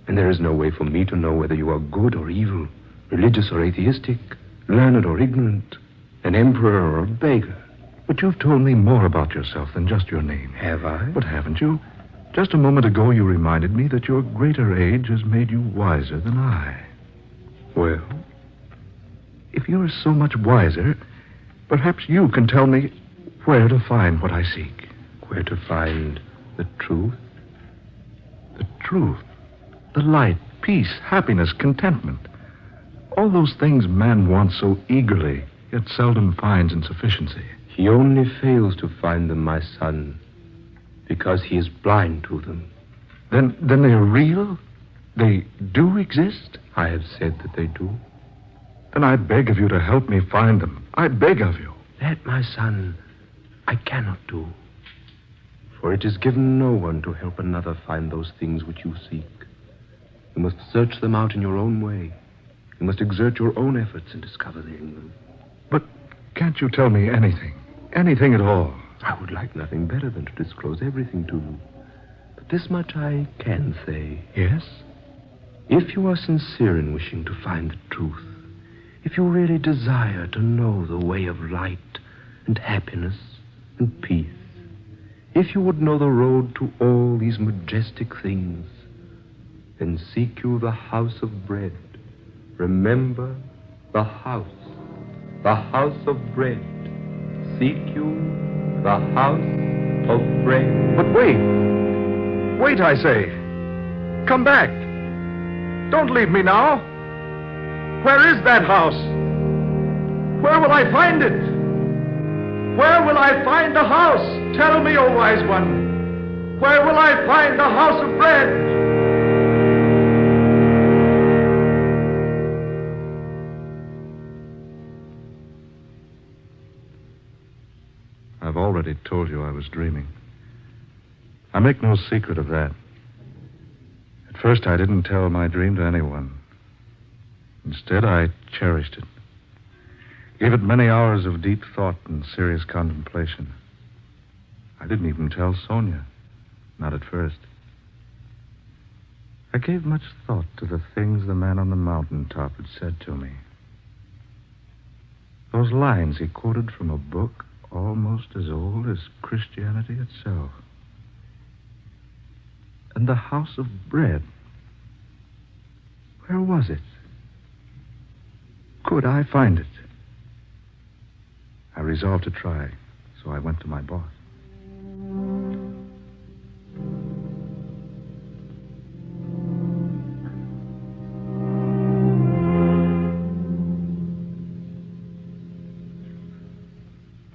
and there is no way for me to know whether you are good or evil, religious or atheistic, learned or ignorant, an emperor or a beggar. But you've told me more about yourself than just your name. Have I? But haven't you? Just a moment ago you reminded me that your greater age has made you wiser than I. Well? If you're so much wiser, perhaps you can tell me where to find what I seek. Where to find the truth? The truth. The light, peace, happiness, contentment. All those things man wants so eagerly, yet seldom finds in sufficiency. He only fails to find them, my son, because he is blind to them. Then they're real? They do exist? I have said that they do. Then I beg of you to help me find them. I beg of you. That, my son, I cannot do. For it is given no one to help another find those things which you seek. You must search them out in your own way. You must exert your own efforts in discovering them. But can't you tell me anything? Anything at all? I would like nothing better than to disclose everything to you. But this much I can say. Yes? If you are sincere in wishing to find the truth, if you really desire to know the way of light and happiness and peace, if you would know the road to all these majestic things, then seek you the house of bread. Remember the house of bread. Seek you the house of bread. But wait. Wait, I say. Come back. Don't leave me now. Where is that house? Where will I find it? Where will I find the house? Tell me, O wise one. Where will I find the house of bread? I've already told you I was dreaming. I make no secret of that. At first, I didn't tell my dream to anyone. Instead, I cherished it. Gave it many hours of deep thought and serious contemplation. I didn't even tell Sonia. Not at first. I gave much thought to the things the man on the mountaintop had said to me. Those lines he quoted from a book almost as old as Christianity itself. And the house of bread. Where was it? Could I find it? I resolved to try, so I went to my boss.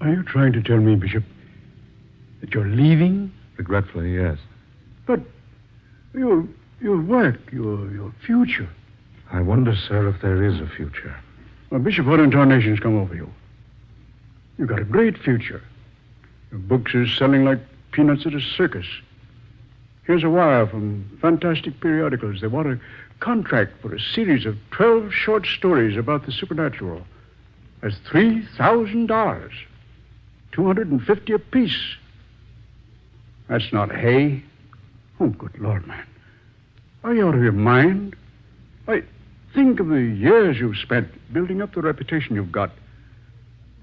Are you trying to tell me, Bishop, that you're leaving? Regretfully, yes. But your work, your future. I wonder, sir, if there is a future. Well, Bishop, what intonations come over you? You've got a great future. Your books are selling like peanuts at a circus. Here's a wire from fantastic periodicals. They want a contract for a series of 12 short stories about the supernatural. That's $3,000. $250 apiece. That's not hay. Oh, good Lord, man. Are you out of your mind? Why, think of the years you've spent building up the reputation you've got.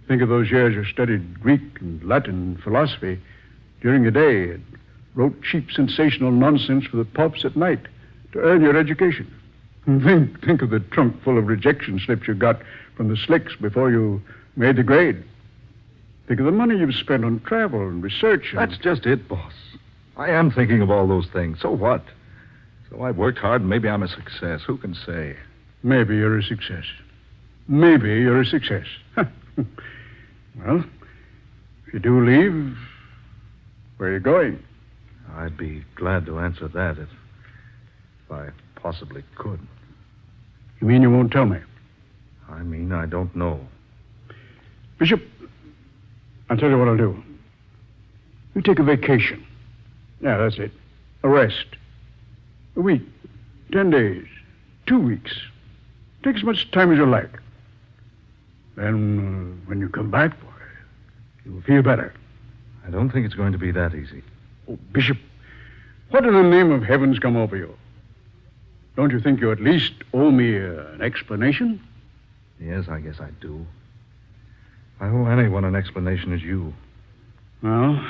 Think of those years you studied Greek and Latin and philosophy during the day and wrote cheap, sensational nonsense for the pulps at night to earn your education. And think of the trunk full of rejection slips you got from the slicks before you made the grade. Think of the money you've spent on travel and research. That's just it, boss. I am thinking of all those things. So what? So I've worked hard and maybe I'm a success. Who can say? Maybe you're a success. Maybe you're a success. Well, if you do leave, where are you going? I'd be glad to answer that if I possibly could. You mean you won't tell me? I mean, I don't know. Bishop, I'll tell you what I'll do. You take a vacation. Yeah, that's it. A rest. A week. 10 days. 2 weeks. Take as much time as you like. Then, when you come back, boy, you'll feel better. I don't think it's going to be that easy. Oh, Bishop, what in the name of heaven's come over you? Don't you think you at least owe me an explanation? Yes, I guess I do. I owe anyone an explanation as you. Well,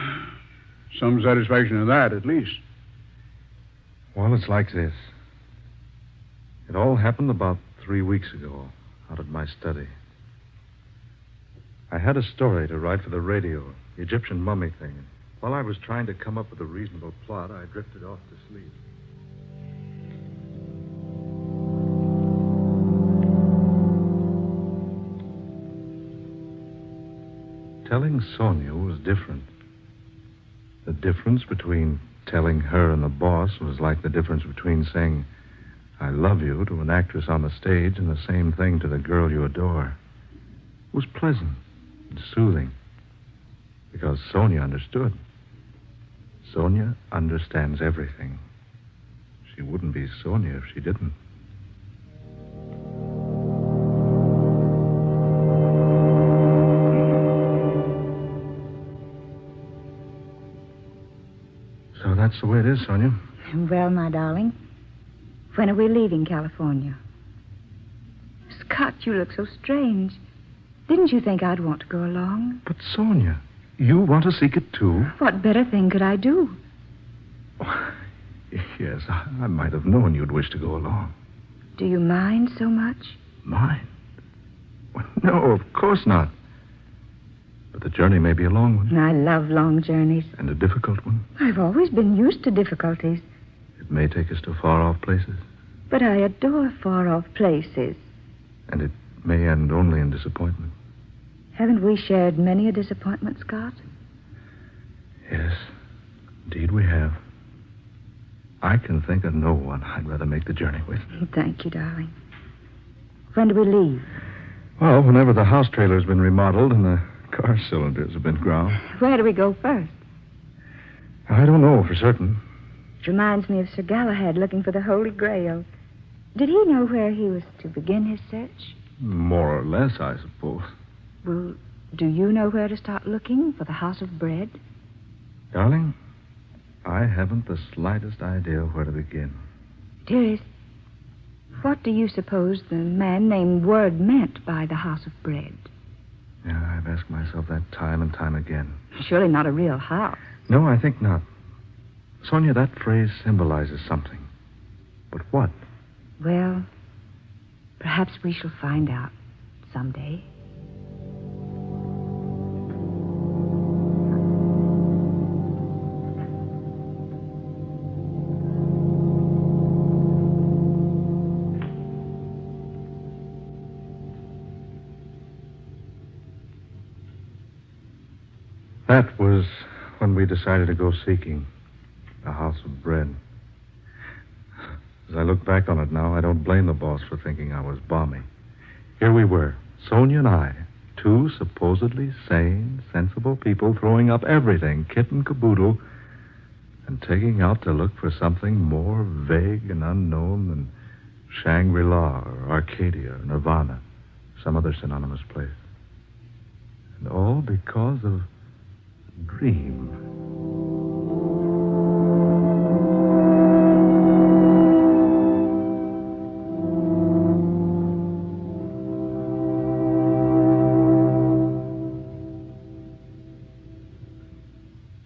some satisfaction in that, at least. Well, it's like this. It all happened about 3 weeks ago, out at my study. I had a story to write for the radio, the Egyptian mummy thing. While I was trying to come up with a reasonable plot, I drifted off to sleep. Telling Sonia was different. The difference between telling her and the boss was like the difference between saying, I love you to an actress on the stage and the same thing to the girl you adore. It was pleasant and soothing because Sonia understood. Sonia understands everything. She wouldn't be Sonia if she didn't. So that's the way it is, Sonia. Well, my darling, When are we leaving California? Scott, you look so strange. Didn't you think I'd want to go along? But, Sonia, you want to seek it too? What better thing could I do? Yes, I might have known you'd wish to go along. Do you mind so much? Mind? Well, no, of course not. But the journey may be a long one. I love long journeys. And a difficult one. I've always been used to difficulties. It may take us to far-off places. But I adore far-off places. And it may end only in disappointment. Haven't we shared many a disappointment, Scott? Yes, indeed we have. I can think of no one I'd rather make the journey with. Thank you, darling. When do we leave? Well, whenever the house trailer's been remodeled and the car cylinders have been ground. Where do we go first? I don't know for certain. It reminds me of Sir Galahad looking for the Holy Grail. Did he know where he was to begin his search? More or less, I suppose. Well, do you know where to start looking for the House of Bread? Darling, I haven't the slightest idea where to begin. Dearest, what do you suppose the man named Word meant by the House of Bread? Yeah, I've asked myself that time and time again. Surely not a real house. No, I think not. Sonia, that phrase symbolizes something. But what? Well, perhaps we shall find out someday. That was when we decided to go seeking the House of Bread. As I look back on it now, I don't blame the boss for thinking I was balmy. Here we were, Sonia and I, two supposedly sane, sensible people throwing up everything, kit and caboodle, and taking out to look for something more vague and unknown than Shangri-La or Arcadia or Nirvana, some other synonymous place. And all because of a dream.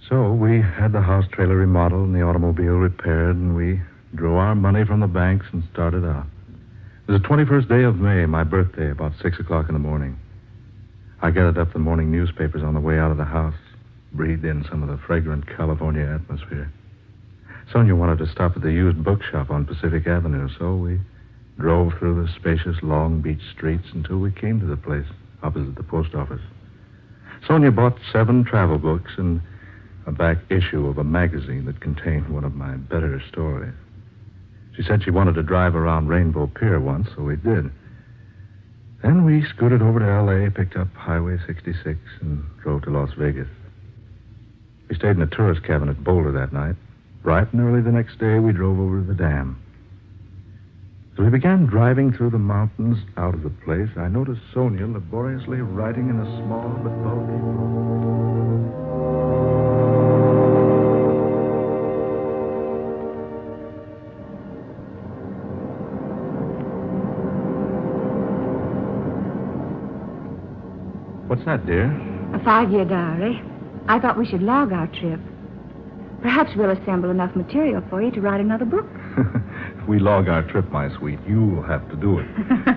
So we had the house trailer remodeled and the automobile repaired, and we drew our money from the banks and started out. It was the 21st day of May, my birthday, about 6 o'clock in the morning. I gathered up the morning newspapers on the way out of the house, breathed in some of the fragrant California atmosphere. Sonia wanted to stop at the used bookshop on Pacific Avenue, so we drove through the spacious Long Beach streets until we came to the place opposite the post office. Sonia bought 7 travel books and a back issue of a magazine that contained one of my better stories. She said she wanted to drive around Rainbow Pier once, so we did. Then we scooted over to L.A., picked up Highway 66, and drove to Las Vegas. We stayed in a tourist cabin at Boulder that night. Bright and early the next day, we drove over to the dam. As we began driving through the mountains out of the place, I noticed Sonia laboriously writing in a small but bulky book. What's that, dear? A 5-year diary. I thought we should log our trip. Perhaps we'll assemble enough material for you to write another book. If we log our trip, my sweet, you'll have to do it.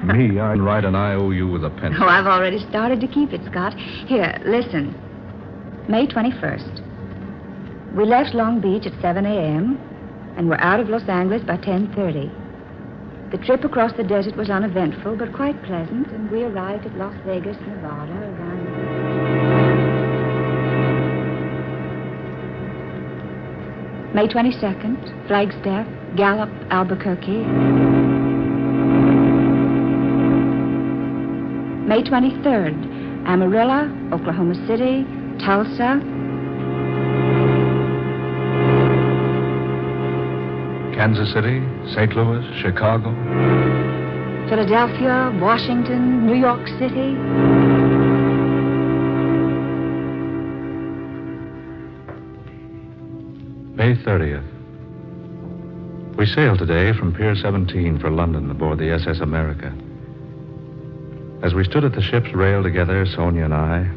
Me, I can write an IOU with a pencil. Oh, I've already started to keep it, Scott. Here, listen. May 21st. We left Long Beach at 7 a.m. and were out of Los Angeles by 10:30. The trip across the desert was uneventful, but quite pleasant, and we arrived at Las Vegas, Nevada, around... May 22nd, Flagstaff, Gallup, Albuquerque. May 23rd, Amarillo, Oklahoma City, Tulsa. Kansas City, St. Louis, Chicago. Philadelphia, Washington, New York City. May 30th. We sailed today from Pier 17 for London aboard the SS America. As we stood at the ship's rail together, Sonia and I,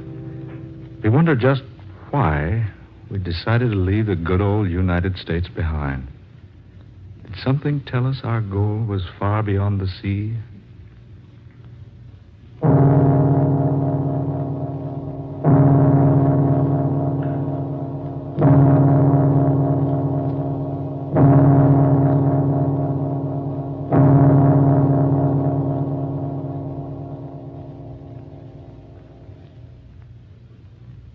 we wondered just why we decided to leave the good old United States behind. Did something tell us our goal was far beyond the sea?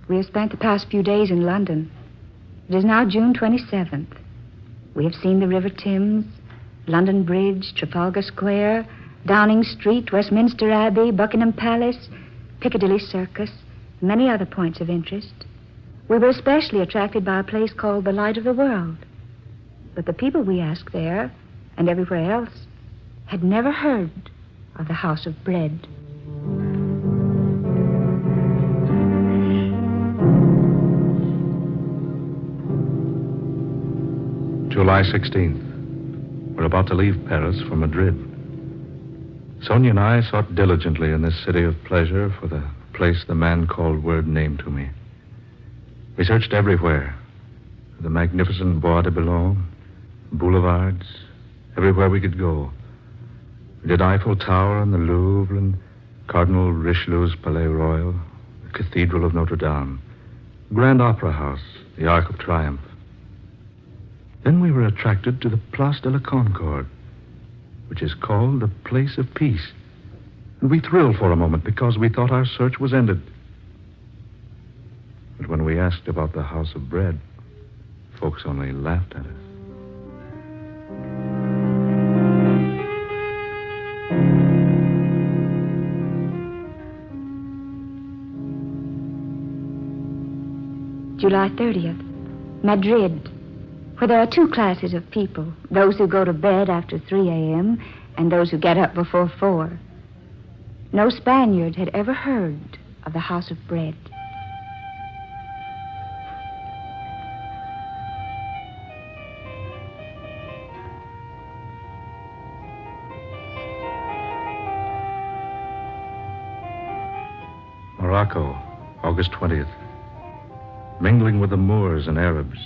We have spent the past few days in London. It is now June 27th. We have seen the River Thames, London Bridge, Trafalgar Square, Downing Street, Westminster Abbey, Buckingham Palace, Piccadilly Circus, and many other points of interest. We were especially attracted by a place called the Light of the World. But the people we asked there, and everywhere else, had never heard of the House of Bread. July 16th. We're about to leave Paris for Madrid. Sonia and I sought diligently in this city of pleasure for the place the man called Word named to me. We searched everywhere. The magnificent Bois de Boulogne, boulevards, everywhere we could go. We did Eiffel Tower and the Louvre and Cardinal Richelieu's Palais Royal, the Cathedral of Notre Dame, Grand Opera House, the Arc of Triumph. Then we were attracted to the Place de la Concorde, which is called the Place of Peace. And we thrilled for a moment because we thought our search was ended. But when we asked about the House of Bread, folks only laughed at us. July 30th, Madrid, where there are two classes of people, those who go to bed after 3 a.m. and those who get up before 4. No Spaniard had ever heard of the House of Bread. Morocco, August 20th. Mingling with the Moors and Arabs,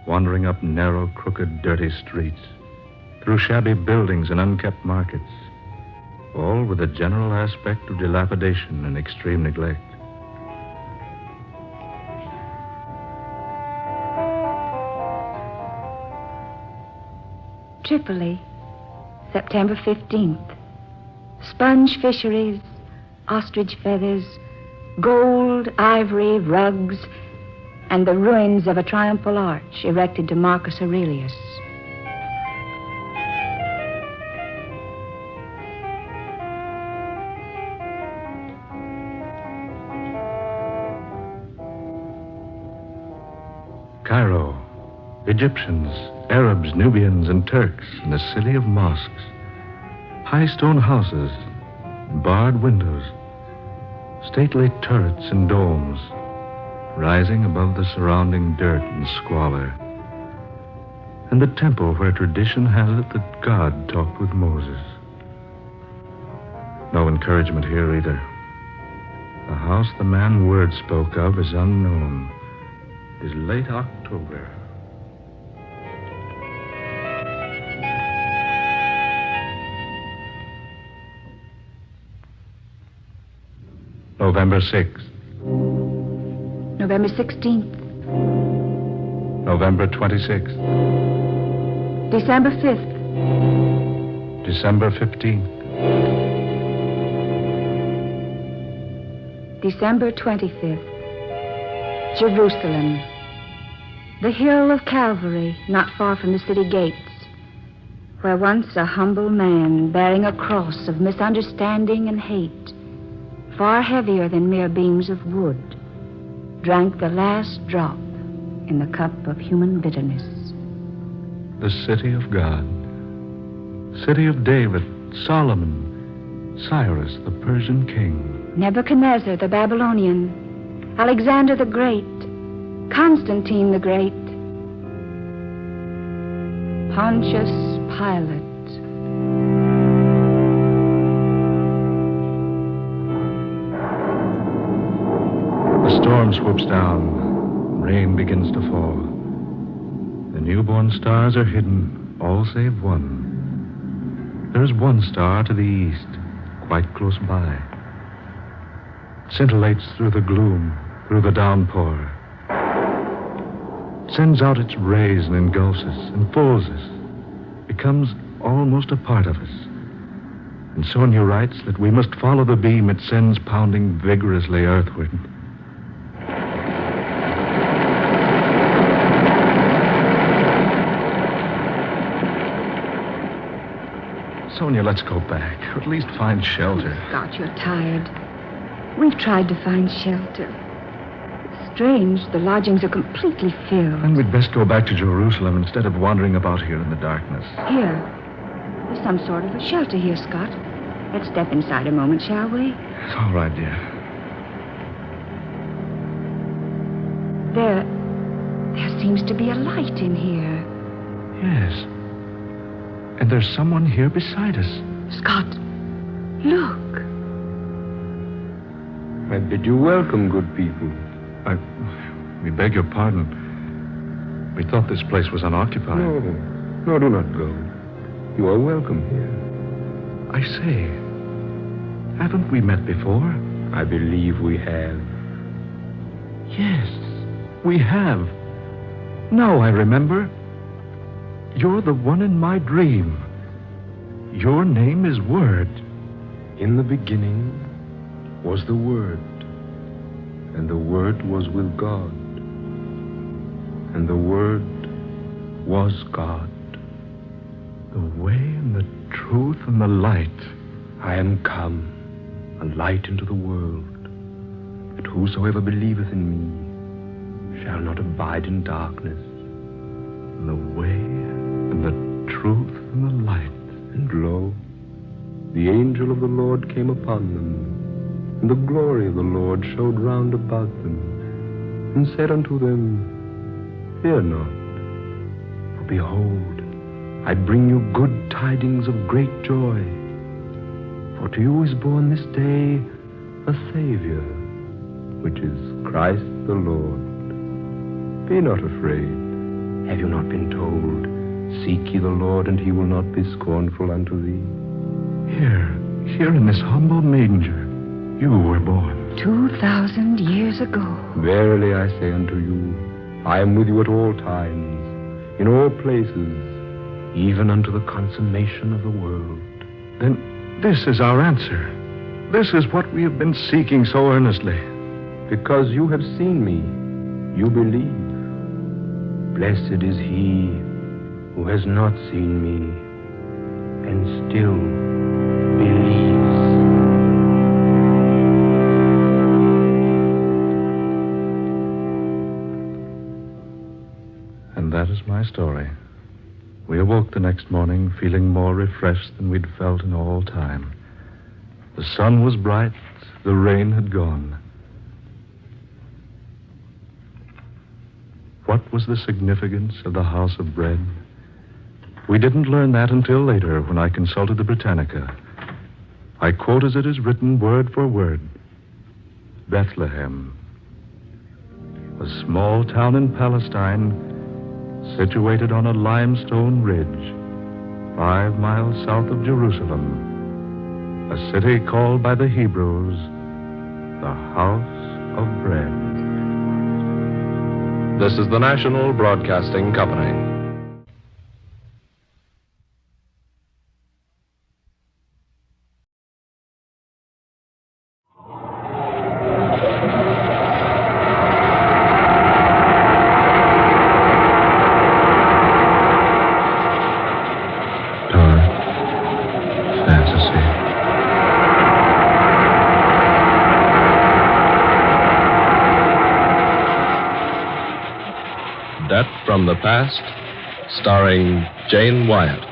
wandering up narrow, crooked, dirty streets, through shabby buildings and unkept markets, all with a general aspect of dilapidation and extreme neglect. Tripoli, September 15th. Sponge fisheries, ostrich feathers, gold, ivory, rugs, and the ruins of a triumphal arch erected to Marcus Aurelius. Cairo, Egyptians, Arabs, Nubians, and Turks in a city of mosques, high stone houses, barred windows, stately turrets and domes, rising above the surrounding dirt and squalor, and the temple where tradition has it that God talked with Moses. No encouragement here either. The house the man Word spoke of is unknown. It is late October. November 6th. November 16th. November 26th. December 5th. December 15th. December 25th. Jerusalem. The hill of Calvary, not far from the city gates, where once a humble man bearing a cross of misunderstanding and hate, far heavier than mere beams of wood, drank the last drop in the cup of human bitterness. The city of God. City of David, Solomon, Cyrus, the Persian king. Nebuchadnezzar, the Babylonian, Alexander the Great, Constantine the Great. Pontius Pilate. The storm swoops down. Rain begins to fall. The newborn stars are hidden, all save one. There's one star to the east, quite close by. It scintillates through the gloom, through the downpour. It sends out its rays and engulfs us, enfolds us, becomes almost a part of us. And Sonia writes that we must follow the beam it sends pounding vigorously earthward. Sonia, let's go back, or at least find shelter. Scott, you're tired. We've tried to find shelter. It's strange. The lodgings are completely filled. Then we'd best go back to Jerusalem instead of wandering about here in the darkness. Here. There's some sort of a shelter here, Scott. Let's step inside a moment, shall we? It's all right, dear. There seems to be a light in here. Yes. And there's someone here beside us. Scott, look. I bid you welcome, good people. We beg your pardon. We thought this place was unoccupied. No, do not go. You are welcome here. I say, haven't we met before? I believe we have. Yes, we have. Now I remember. You're the one in my dream. Your name is Word. In the beginning was the Word, and the Word was with God, and the Word was God. The way and the truth and the light. I am come, a light into the world, that whosoever believeth in me shall not abide in darkness. The way and the truth and the light. And lo, the angel of the Lord came upon them, and the glory of the Lord showed round about them, and said unto them, Fear not, for behold, I bring you good tidings of great joy. For to you is born this day a Savior, which is Christ the Lord. Be not afraid. Have you not been told, Seek ye the Lord, and he will not be scornful unto thee? Here in this humble manger, you were born. 2,000 years ago. Verily I say unto you, I am with you at all times, in all places, even unto the consummation of the world. Then this is our answer. This is what we have been seeking so earnestly. Because you have seen me, you believe. Blessed is he who has not seen me and still believes. And that is my story. We awoke the next morning feeling more refreshed than we'd felt in all time. The sun was bright, the rain had gone. What was the significance of the house of bread? We didn't learn that until later when I consulted the Britannica. I quote as it is written word for word. Bethlehem, a small town in Palestine situated on a limestone ridge 5 miles south of Jerusalem, a city called by the Hebrews the House of Bread. This is the National Broadcasting Company. From the Past, starring Jane Wyatt.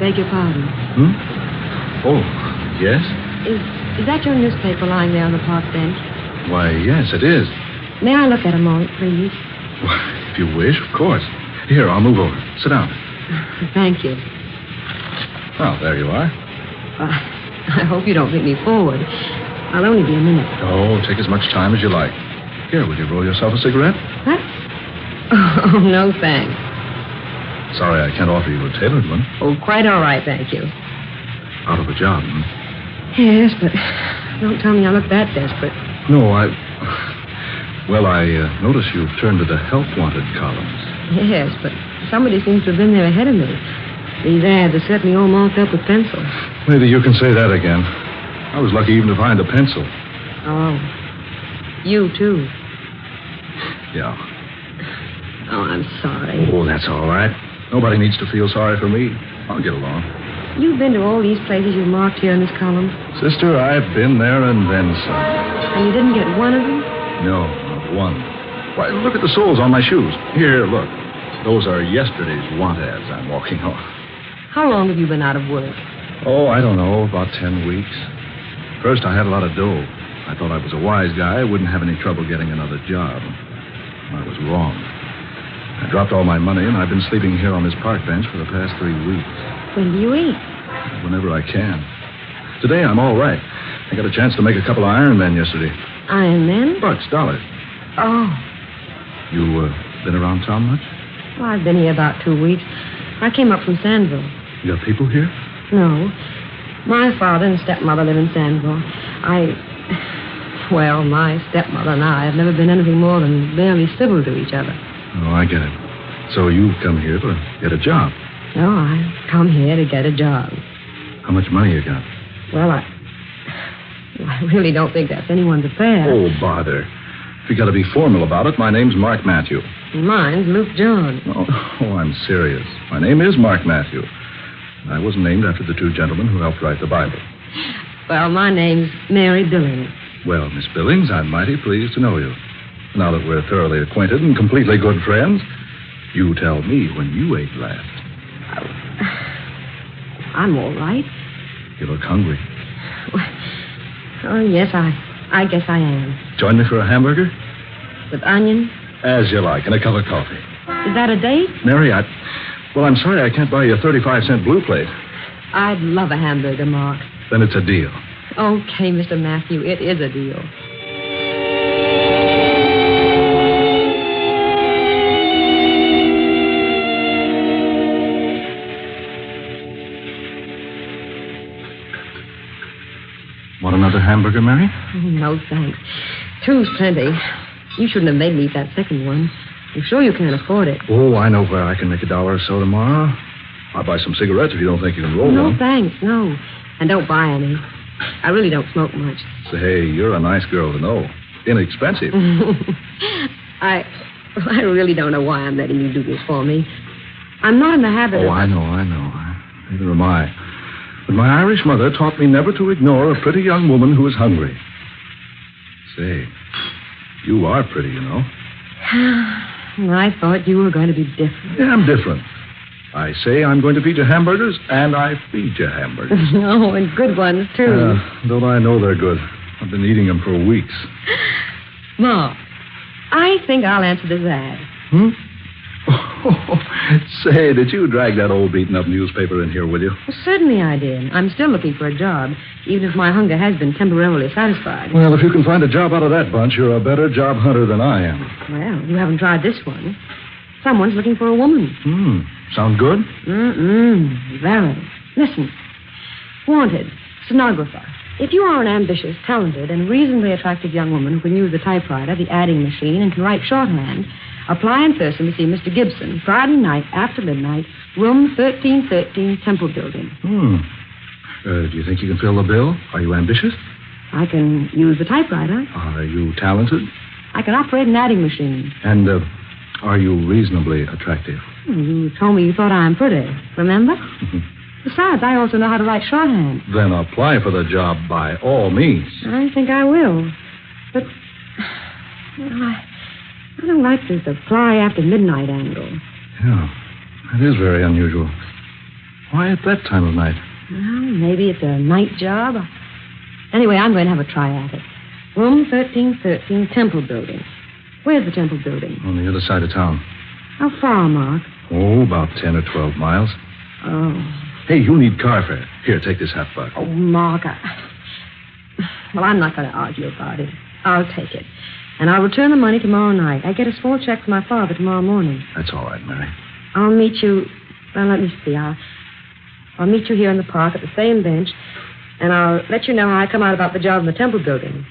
beg your pardon. Oh, yes? Is that your newspaper lying there on the park bench? Why, yes, it is. May I look at a moment, please? Why, if you wish, of course. Here, I'll move over. Sit down. Thank you. Oh, there you are. I hope you don't think me forward. I'll only be a minute. Oh, take as much time as you like. Here, will you roll yourself a cigarette? What? Oh, no, thanks. Sorry, I can't offer you a tailored one. Oh, quite all right, thank you. Out of a job, Yes, but don't tell me I look that desperate. No, Well, I notice you've turned to the help wanted columns. Yes, but somebody seems to have been there ahead of me. These ads are certainly all marked up with pencil. Maybe you can say that again. I was lucky even to find a pencil. Oh. You, too. Yeah. Oh, I'm sorry. Oh, that's all right. Nobody needs to feel sorry for me. I'll get along. You've been to all these places you've marked here in this column. Sister, I've been there and then some. And you didn't get one of them? No, not one. Why, look at the soles on my shoes. Here, look. Those are yesterday's want ads I'm walking off. How long have you been out of work? Oh, I don't know, about 10 weeks. First, I had a lot of dough. I thought I was a wise guy. I wouldn't have any trouble getting another job. I was wrong. I dropped all my money, and I've been sleeping here on this park bench for the past 3 weeks. When do you eat? Whenever I can. Today, I'm all right. I got a chance to make a couple of Iron Men yesterday. Iron Men? $1, dollars. Oh. You, been around town much? Well, I've been here about 2 weeks. I came up from Sandville. You got people here? No. My father and stepmother live in Sandville. Well, my stepmother and I have never been anything more than barely civil to each other. Oh, I get it. So you've come here to get a job? No, I come here to get a job. How much money you got? Well, I really don't think that's anyone's affair. Oh, bother. If you got to be formal about it, my name's Mark Matthew. Mine's Luke John. Oh, I'm serious. My name is Mark Matthew. I was named after the two gentlemen who helped write the Bible. Well, my name's Mary Billings. Well, Miss Billings, I'm mighty pleased to know you. Now that we're thoroughly acquainted and completely good friends, you tell me when you ate last. I'm all right. You look hungry. Oh, yes, I guess I am. Join me for a hamburger? With onion? As you like, and a cup of coffee. Is that a date? Mary, well, I'm sorry I can't buy you a 35-cent blue plate. I'd love a hamburger, Mark. Then it's a deal. Okay, Mr. Matthew, it is a deal. Want another hamburger, Mary? Oh, no, thanks. Two's plenty. You shouldn't have made me eat that second one. I'm sure you can't afford it. Oh, I know where I can make $1 or so tomorrow. I'll buy some cigarettes if you don't think you can roll No, one. thanks, no. And don't buy any. I really don't smoke much. Say, you're a nice girl to know. Inexpensive. I really don't know why I'm letting you do this for me. I'm not in the habit of... Oh, I know. Neither am I. But my Irish mother taught me never to ignore a pretty young woman who is hungry. Say, you are pretty, you know. I thought you were going to be different. Yeah, I'm different. I say I'm going to feed you hamburgers, and I feed you hamburgers. Oh, and good ones, too. Don't I know they're good? I've been eating them for weeks. Ma, I think I'll answer this ad. Say, did you drag that old beaten-up newspaper in here with you? Well, certainly I did. I'm still looking for a job, even if my hunger has been temporarily satisfied. Well, if you can find a job out of that bunch, you're a better job hunter than I am. Well, you haven't tried this one. Someone's looking for a woman. Sound good? Very. Listen. Wanted. Stenographer. If you are an ambitious, talented, and reasonably attractive young woman who can use the typewriter, the adding machine, and can write shorthand, apply in person to see Mr. Gibson, Friday night after midnight, room 1313, Temple Building. Do you think you can fill the bill? Are you ambitious? I can use the typewriter. Are you talented? I can operate an adding machine. And, are you reasonably attractive? You told me you thought I'm pretty, remember? Besides, I also know how to write shorthand. Then apply for the job by all means. I think I will. But I don't like this apply after midnight angle. Yeah, that is very unusual. Why at that time of night? Well, maybe it's a night job. Anyway, I'm going to have a try at it. Room 1313, Temple Building. Where's the Temple Building? On the other side of town. How far, Mark? Oh, about 10 or 12 miles. Oh. Hey, you need car fare. Here, take this $50. Oh, Mark, Well, I'm not going to argue about it. I'll take it. And I'll return the money tomorrow night. I get a small check from my father tomorrow morning. That's all right, Mary. I'll meet you... Well, let me see. I'll meet you here in the park at the same bench, and I'll let you know how I come out about the job in the Temple Building.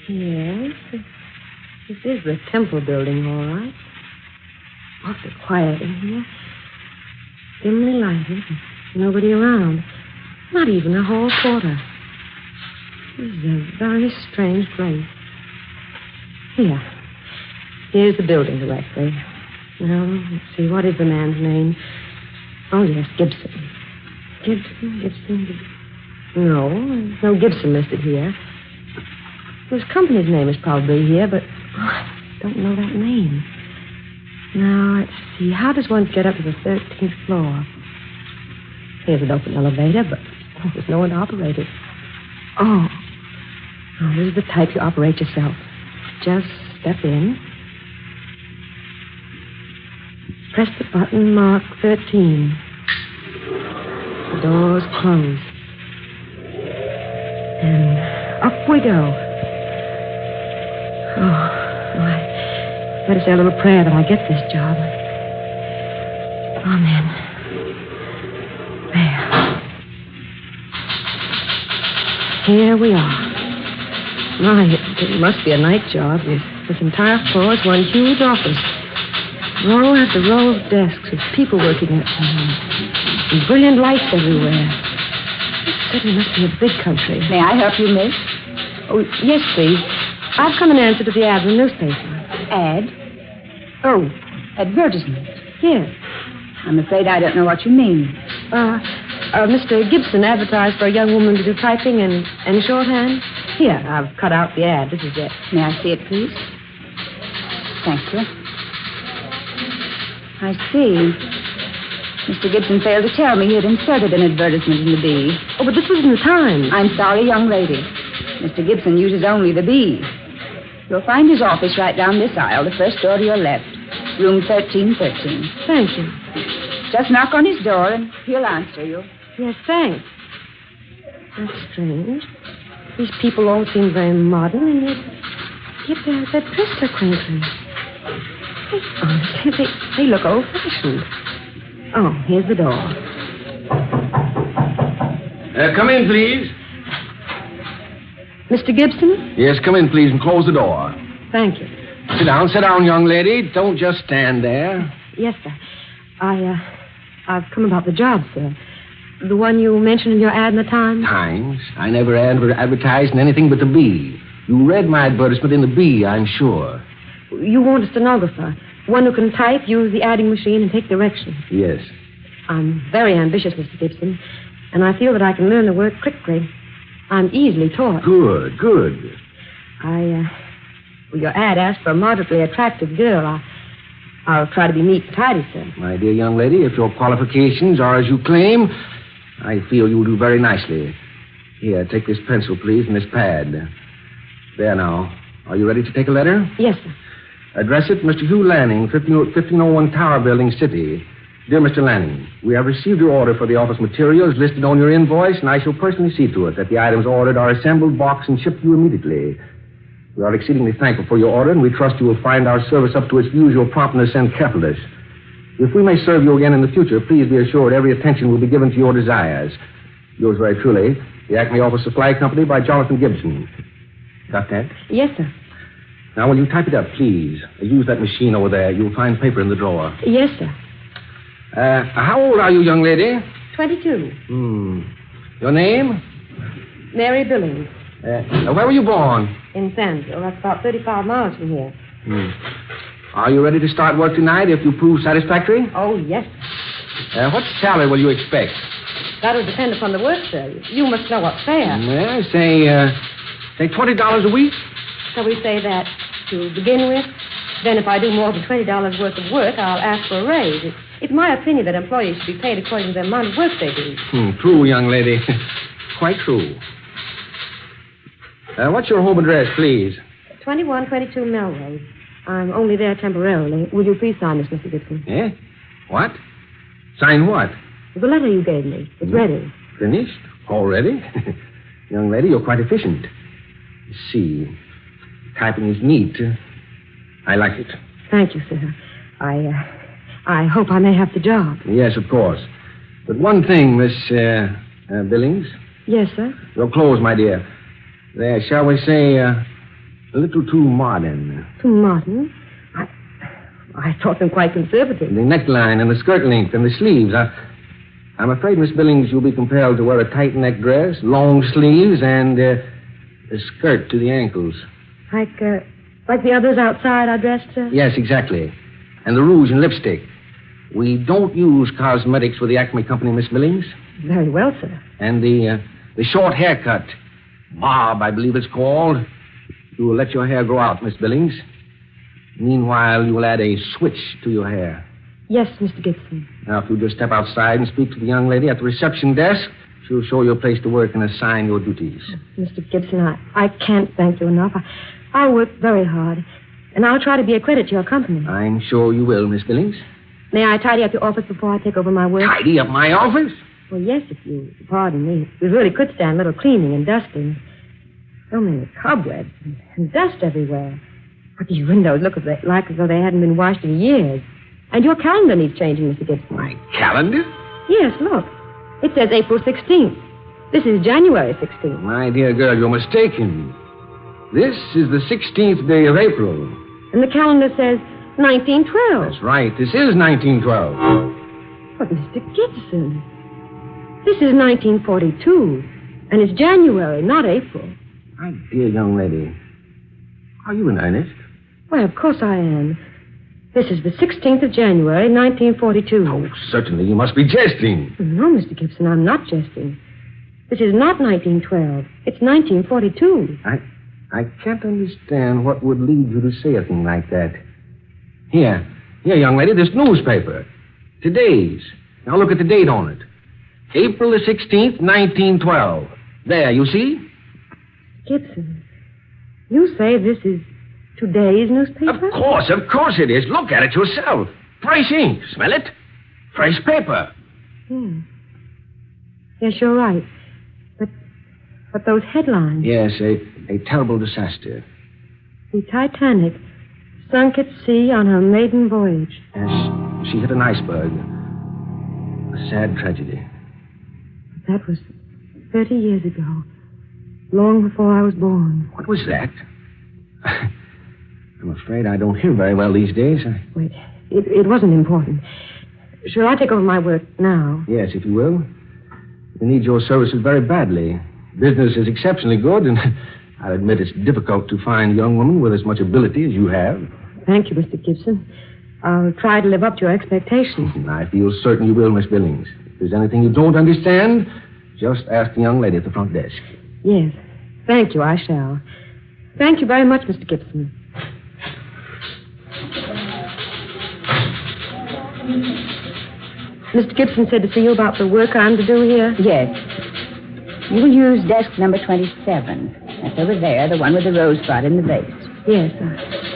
Yes, this is the Temple Building, all right. Awfully quiet in here. Dimly lighted. Nobody around. Not even a hall porter. This is a very strange place. Here's the building directly. Now, let's see, what is the man's name? Oh, yes, Gibson. Gibson. No, there's no Gibson listed here. His company's name is probably here, but I don't know that name. Now, let's see, how does one get up to the 13th floor? Here's an open elevator, but there's no one to operate it. Oh, this is the type you operate yourself. Just step in. Press the button marked 13. The doors close. And up we go. Oh, I better say a little prayer that I get this job. Amen. There. Here we are. My, it must be a night job. This entire floor is one huge office. Row after row of desks with people working at them. And brilliant lights everywhere. This certainly must be a big country. May I help you, miss? Oh, yes, please. I've come in answer to the ad in the newspaper. Ad? Oh, advertisement. Yes. I'm afraid I don't know what you mean. Mr. Gibson advertised for a young woman to do typing and shorthand. Here, I've cut out the ad. This is it. May I see it, please? Thank you. I see. Mr. Gibson failed to tell me he had inserted an advertisement in the B. Oh, but this was in the Times. I'm sorry, young lady. Mr. Gibson uses only the B. You'll find his office right down this aisle, the first door to your left. Room 1313. Thank you. Just knock on his door and he'll answer you. Yes, thanks. That's strange. These people all seem very modern, and yet they're dressed so quaintly. Honestly, they look old-fashioned. Oh, here's the door. Come in, please. Mr. Gibson? Yes, come in, please, and close the door. Thank you. Sit down, young lady. Don't just stand there. Yes, sir. I've come about the job, sir. The one you mentioned in your ad in the Times? Times? I never advertised in anything but the B. You read my advertisement in the B, I'm sure. You want a stenographer, one who can type, use the adding machine, and take directions. Yes. I'm very ambitious, Mr. Gibson, and I feel that I can learn the work quickly. I'm easily taught. Good. Your ad asked for a moderately attractive girl. I'll try to be neat and tidy, sir. My dear young lady, if your qualifications are as you claim, I feel you'll do very nicely. Here, take this pencil, please, and this pad. There now. Are you ready to take a letter? Yes, sir. Address it, Mr. Hugh Lanning, 1501 Tower Building, City. Dear Mr. Lanning, we have received your order for the office materials listed on your invoice, and I shall personally see to it that the items ordered are assembled, boxed, and shipped to you immediately. We are exceedingly thankful for your order, and we trust you will find our service up to its usual promptness and carefulness. If we may serve you again in the future, please be assured every attention will be given to your desires. Yours very truly, the Acme Office Supply Company by Jonathan Gibson. Got that? Yes, sir. Now, will you type it up, please? Use that machine over there. You'll find paper in the drawer. Yes, sir. How old are you, young lady? 22. Your name? Mary Billings. Where were you born? In Sandville. That's about 35 miles from here. Are you ready to start work tonight if you prove satisfactory? Oh, yes. What salary will you expect? That'll depend upon the work, sir. You must know what's fair. Well, say $20 a week. So we say that to begin with. Then if I do more than $20 worth of work, I'll ask for a raise. It's my opinion that employees should be paid according to the amount of work they do. True, young lady. Quite true. What's your home address, please? 2122 Mellow. I'm only there temporarily. Will you please sign this, Mr. Gibson? Eh? What? Sign what? The letter you gave me. It's ready. Finished? Already? Young lady, you're quite efficient. You see, typing is neat. I like it. Thank you, sir. I hope I may have the job. Yes, of course. But one thing, Miss Billings. Yes, sir? Your clothes, my dear. They're, shall we say, a little too modern. Too modern? I thought them quite conservative. The neckline and the skirt length and the sleeves. I'm afraid, Miss Billings, you'll be compelled to wear a tight neck dress, long sleeves, and a skirt to the ankles. Like the others outside are dressed, sir? Yes, exactly. And the rouge and lipstick. We don't use cosmetics for the Acme Company, Miss Billings. Very well, sir. And the short haircut. Bob, I believe it's called. You will let your hair grow out, Miss Billings. Meanwhile, you will add a switch to your hair. Yes, Mr. Gibson. Now, if you just step outside and speak to the young lady at the reception desk, she'll show you a place to work and assign your duties. Mr. Gibson, I can't thank you enough. I'll work very hard, and I'll try to be a credit to your company. I'm sure you will, Miss Billings. May I tidy up your office before I take over my work? Tidy up my office? Well, yes, if you pardon me. We really could stand a little cleaning and dusting. So many cobwebs and dust everywhere. But these windows look like as though they hadn't been washed in years. And your calendar needs changing, Mr. Gibson. My calendar? Yes, look. It says April 16th. This is January 16th. My dear girl, you're mistaken. This is the 16th day of April. And the calendar says 1912. That's right. This is 1912. But, Mr. Gibson, this is 1942. And it's January, not April. My dear young lady, are you in earnest? Why, of course I am. This is the 16th of January, 1942. Oh, certainly. You must be jesting. No, Mr. Gibson, I'm not jesting. This is not 1912. It's 1942. I can't understand what would lead you to say a thing like that. Here, young lady, this newspaper. Today's. Now look at the date on it. April the 16th, 1912. There, you see? Gibson, you say this is today's newspaper? Of course it is. Look at it yourself. Fresh ink. Smell it? Fresh paper. Yes, you're right. But those headlines. Yes, a terrible disaster. The Titanic sunk at sea on her maiden voyage. Yes, she hit an iceberg. A sad tragedy. That was 30 years ago. Long before I was born. What was that? I'm afraid I don't hear very well these days. Wait, it wasn't important. Shall I take over my work now? Yes, if you will. We need your services very badly. Business is exceptionally good, and I'll admit it's difficult to find a young woman with as much ability as you have. Thank you, Mr. Gibson. I'll try to live up to your expectations. I feel certain you will, Miss Billings. If there's anything you don't understand, just ask the young lady at the front desk. Yes. Thank you, I shall. Thank you very much, Mr. Gibson. Mr. Gibson said to see you about the work I'm to do here? Yes. You will use desk number 27. That's over there, the one with the rosebud in the vase. Yes,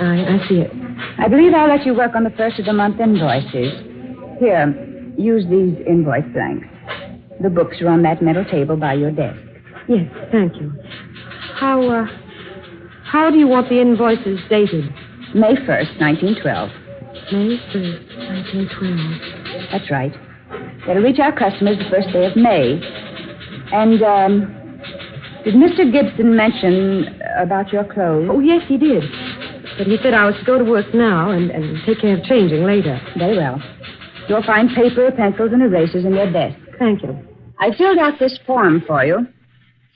I see it. I believe I'll let you work on the first of the month invoices. Here, use these invoice blanks. The books are on that metal table by your desk. Yes, thank you. How do you want the invoices dated? May 1st, 1912. May 1st, 1912. That's right. They'll reach our customers the first day of May. And, did Mr. Gibson mention about your clothes? Oh, yes, he did. But he said I was to go to work now and take care of changing later. Very well. You'll find paper, pencils, and erasers in your desk. Thank you. I filled out this form for you.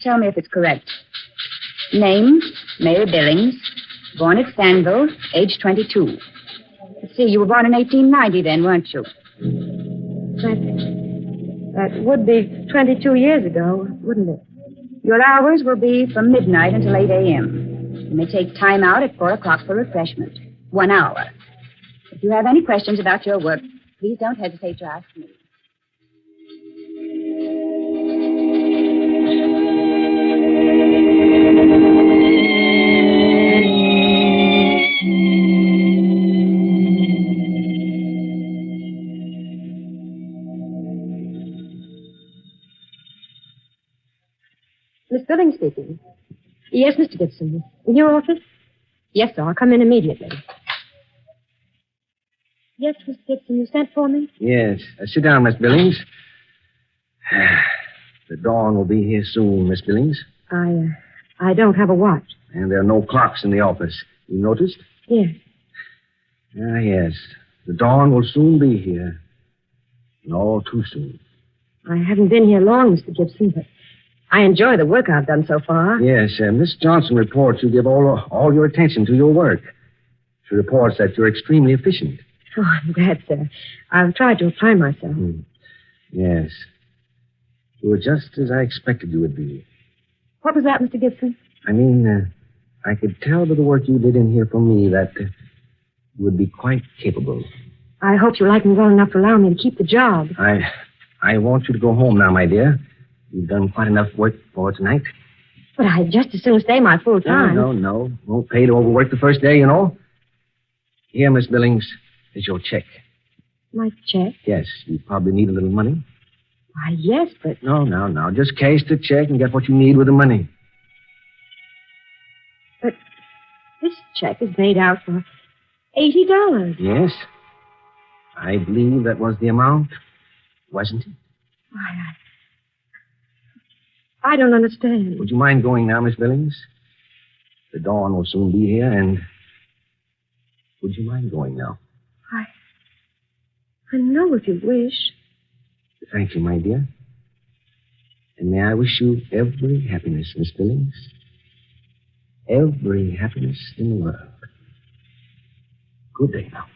Tell me if it's correct. Name, Mary Billings. Born at Stanville, age 22. Let's see, you were born in 1890 then, weren't you? That would be 22 years ago, wouldn't it? Your hours will be from midnight until 8 a.m. You may take time out at 4 o'clock for refreshment. 1 hour. If you have any questions about your work, please don't hesitate to ask me. Miss Billings speaking. Yes, Mr. Gibson. In your office? Yes, sir. I'll come in immediately. Yes, Mr. Gibson, you sent for me? Yes. Sit down, Miss Billings. The dawn will be here soon, Miss Billings. I don't have a watch. And there are no clocks in the office. You noticed? Yes. Yes. The dawn will soon be here. And all too soon. I haven't been here long, Mr. Gibson, but I enjoy the work I've done so far. Yes, Miss Johnson reports you give all your attention to your work. She reports that you're extremely efficient. Oh, I'm glad, sir. I've tried to apply myself. Yes. You were just as I expected you would be. What was that, Mr. Gibson? I mean, I could tell by the work you did in here for me that you would be quite capable. I hope you like me well enough to allow me to keep the job. I want you to go home now, my dear. You've done quite enough work for tonight. But I'd just as soon stay my full time. No. Won't pay to overwork the first day, you know. Here, Miss Billings, is your check. My check? Yes, you probably need a little money. Why, yes, but... No. Just cash the check and get what you need with the money. But this check is made out for $80. Yes. I believe that was the amount, wasn't it? Why, I don't understand. Would you mind going now, Miss Billings? The dawn will soon be here, and... Would you mind going now? I know if you wish. Thank you, my dear. And may I wish you every happiness, Miss Billings. Every happiness in the world. Good day now.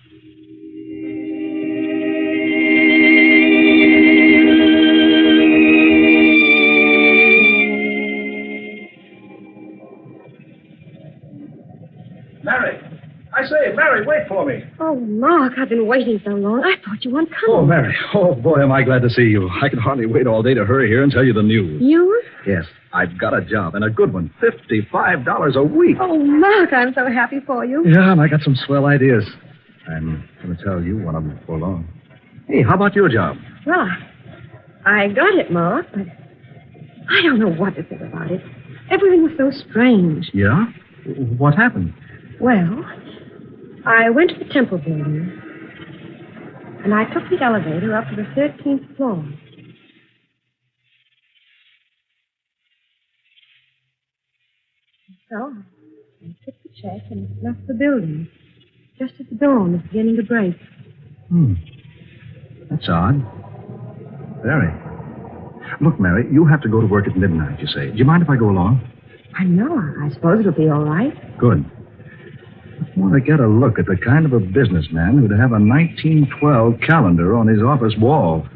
Mary, wait for me. Oh, Mark, I've been waiting so long. I thought you weren't coming. Oh, Mary. Oh, boy, am I glad to see you. I can hardly wait all day to hurry here and tell you the news. News? Yes, I've got a job, and a good one. $55 a week. Oh, Mark, I'm so happy for you. Yeah, and I got some swell ideas. I'm going to tell you one of them before long. Hey, how about your job? Well, I got it, Mark, but I don't know what to think about it. Everything was so strange. Yeah? What happened? Well, I went to the temple building, and I took the elevator up to the 13th floor. So I took the check and left the building, just as the dawn was beginning to break. That's odd. Very. Look, Mary, you have to go to work at midnight, you say. Do you mind if I go along? I know. I suppose it'll be all right. Good. I want to get a look at the kind of a businessman who'd have a 1912 calendar on his office wall.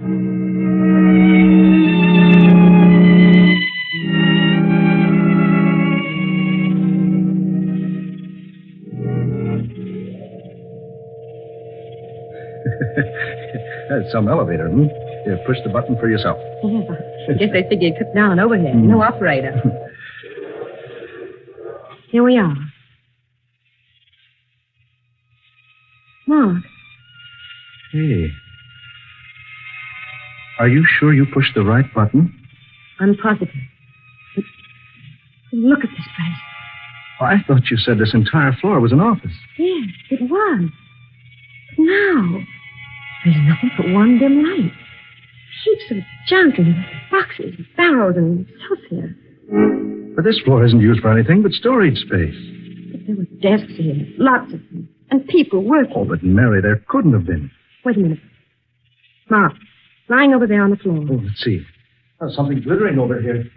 That's some elevator, Here, push the button for yourself. I guess they figured it took down overhead. No operator. Here we are. Mark. Hey. Are you sure you pushed the right button? I'm positive. But look at this place. I thought you said this entire floor was an office. Yes, it was. But now, there's nothing but one dim light. Heaps of junk and boxes, barrels, and so forth. But this floor isn't used for anything but storage space. But there were desks here, lots of them, and people working. Oh, but Mary, there couldn't have been. Wait a minute. Mark, lying over there on the floor. Oh, let's see. There's something glittering over here.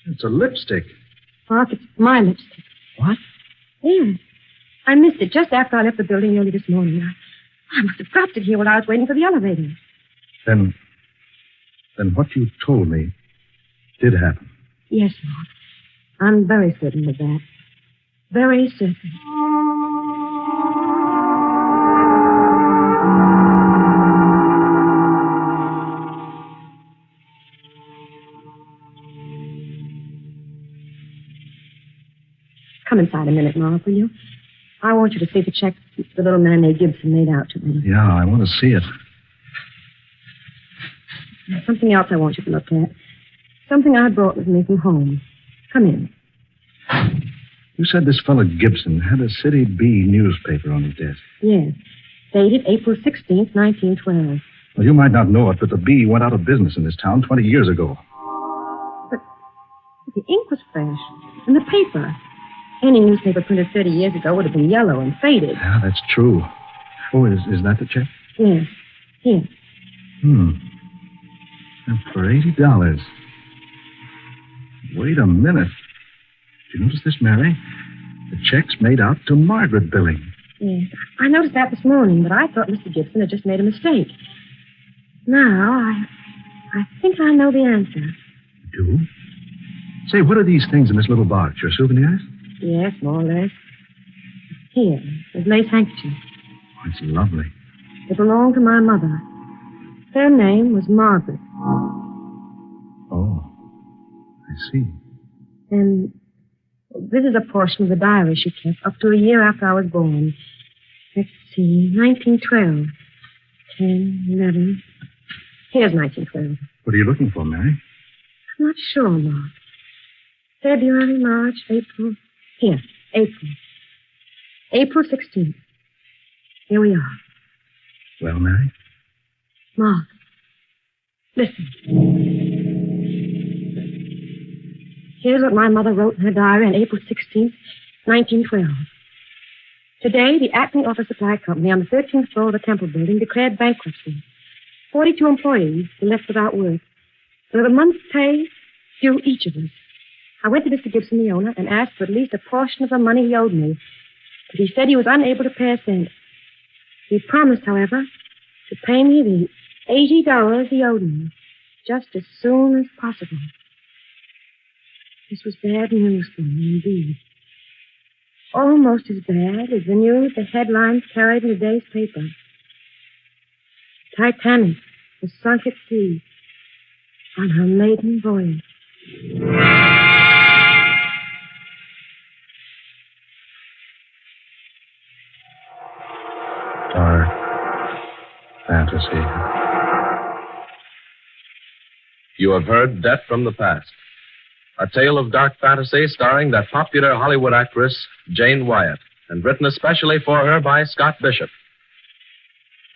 It's a lipstick. Mark, it's my lipstick. What? Yes. I missed it just after I left the building early this morning. I must have dropped it here while I was waiting for the elevator. Then then what you told me did happen. Yes, Lord. I'm very certain of that. Very certain. Come inside a minute, Mark, will you? I want you to see the check the little man named Gibson made out to me. Yeah, I want to see it. There's something else I want you to look at. Something I brought with me from home. Come in. You said this fellow Gibson had a City B newspaper on his desk. Yes. Dated April 16th, 1912. Well, you might not know it, but the B went out of business in this town 20 years ago. But the ink was fresh. And the paper. Any newspaper printed 30 years ago would have been yellow and faded. Yeah, that's true. Oh, is that the check? Yes. Here. And for $80. Wait a minute. Did you notice this, Mary? The check's made out to Margaret Billing. Yes. I noticed that this morning, but I thought Mr. Gibson had just made a mistake. Now, I think I know the answer. You do? Say, what are these things in this little box? Your souvenirs? Yes, more or less. Here, this lace handkerchief. Oh, it's lovely. It belonged to my mother. Her name was Margaret. Oh, I see. And this is a portion of the diary she kept up to a year after I was born. Let's see, 1912. 10, 11. Here's 1912. What are you looking for, Mary? I'm not sure, Mark. February, March, April. Here, April. April 16th. Here we are. Well, Mary? Mark, listen. Here's what my mother wrote in her diary on April 16th, 1912. Today, the Acme Office Supply Company on the 13th floor of the Temple Building declared bankruptcy. 42 employees were left without work. With a month's pay due each of us. I went to Mr. Gibson, the owner, and asked for at least a portion of the money he owed me. But he said he was unable to pay a cent. He promised, however, to pay me the $80 he owed me just as soon as possible. This was bad news for me, indeed. Almost as bad as the news the headlines carried in today's paper. Titanic was sunk at sea on her maiden voyage. Dark fantasy. You have heard Death from the Past, a tale of dark fantasy starring that popular Hollywood actress, Jane Wyatt, and written especially for her by Scott Bishop.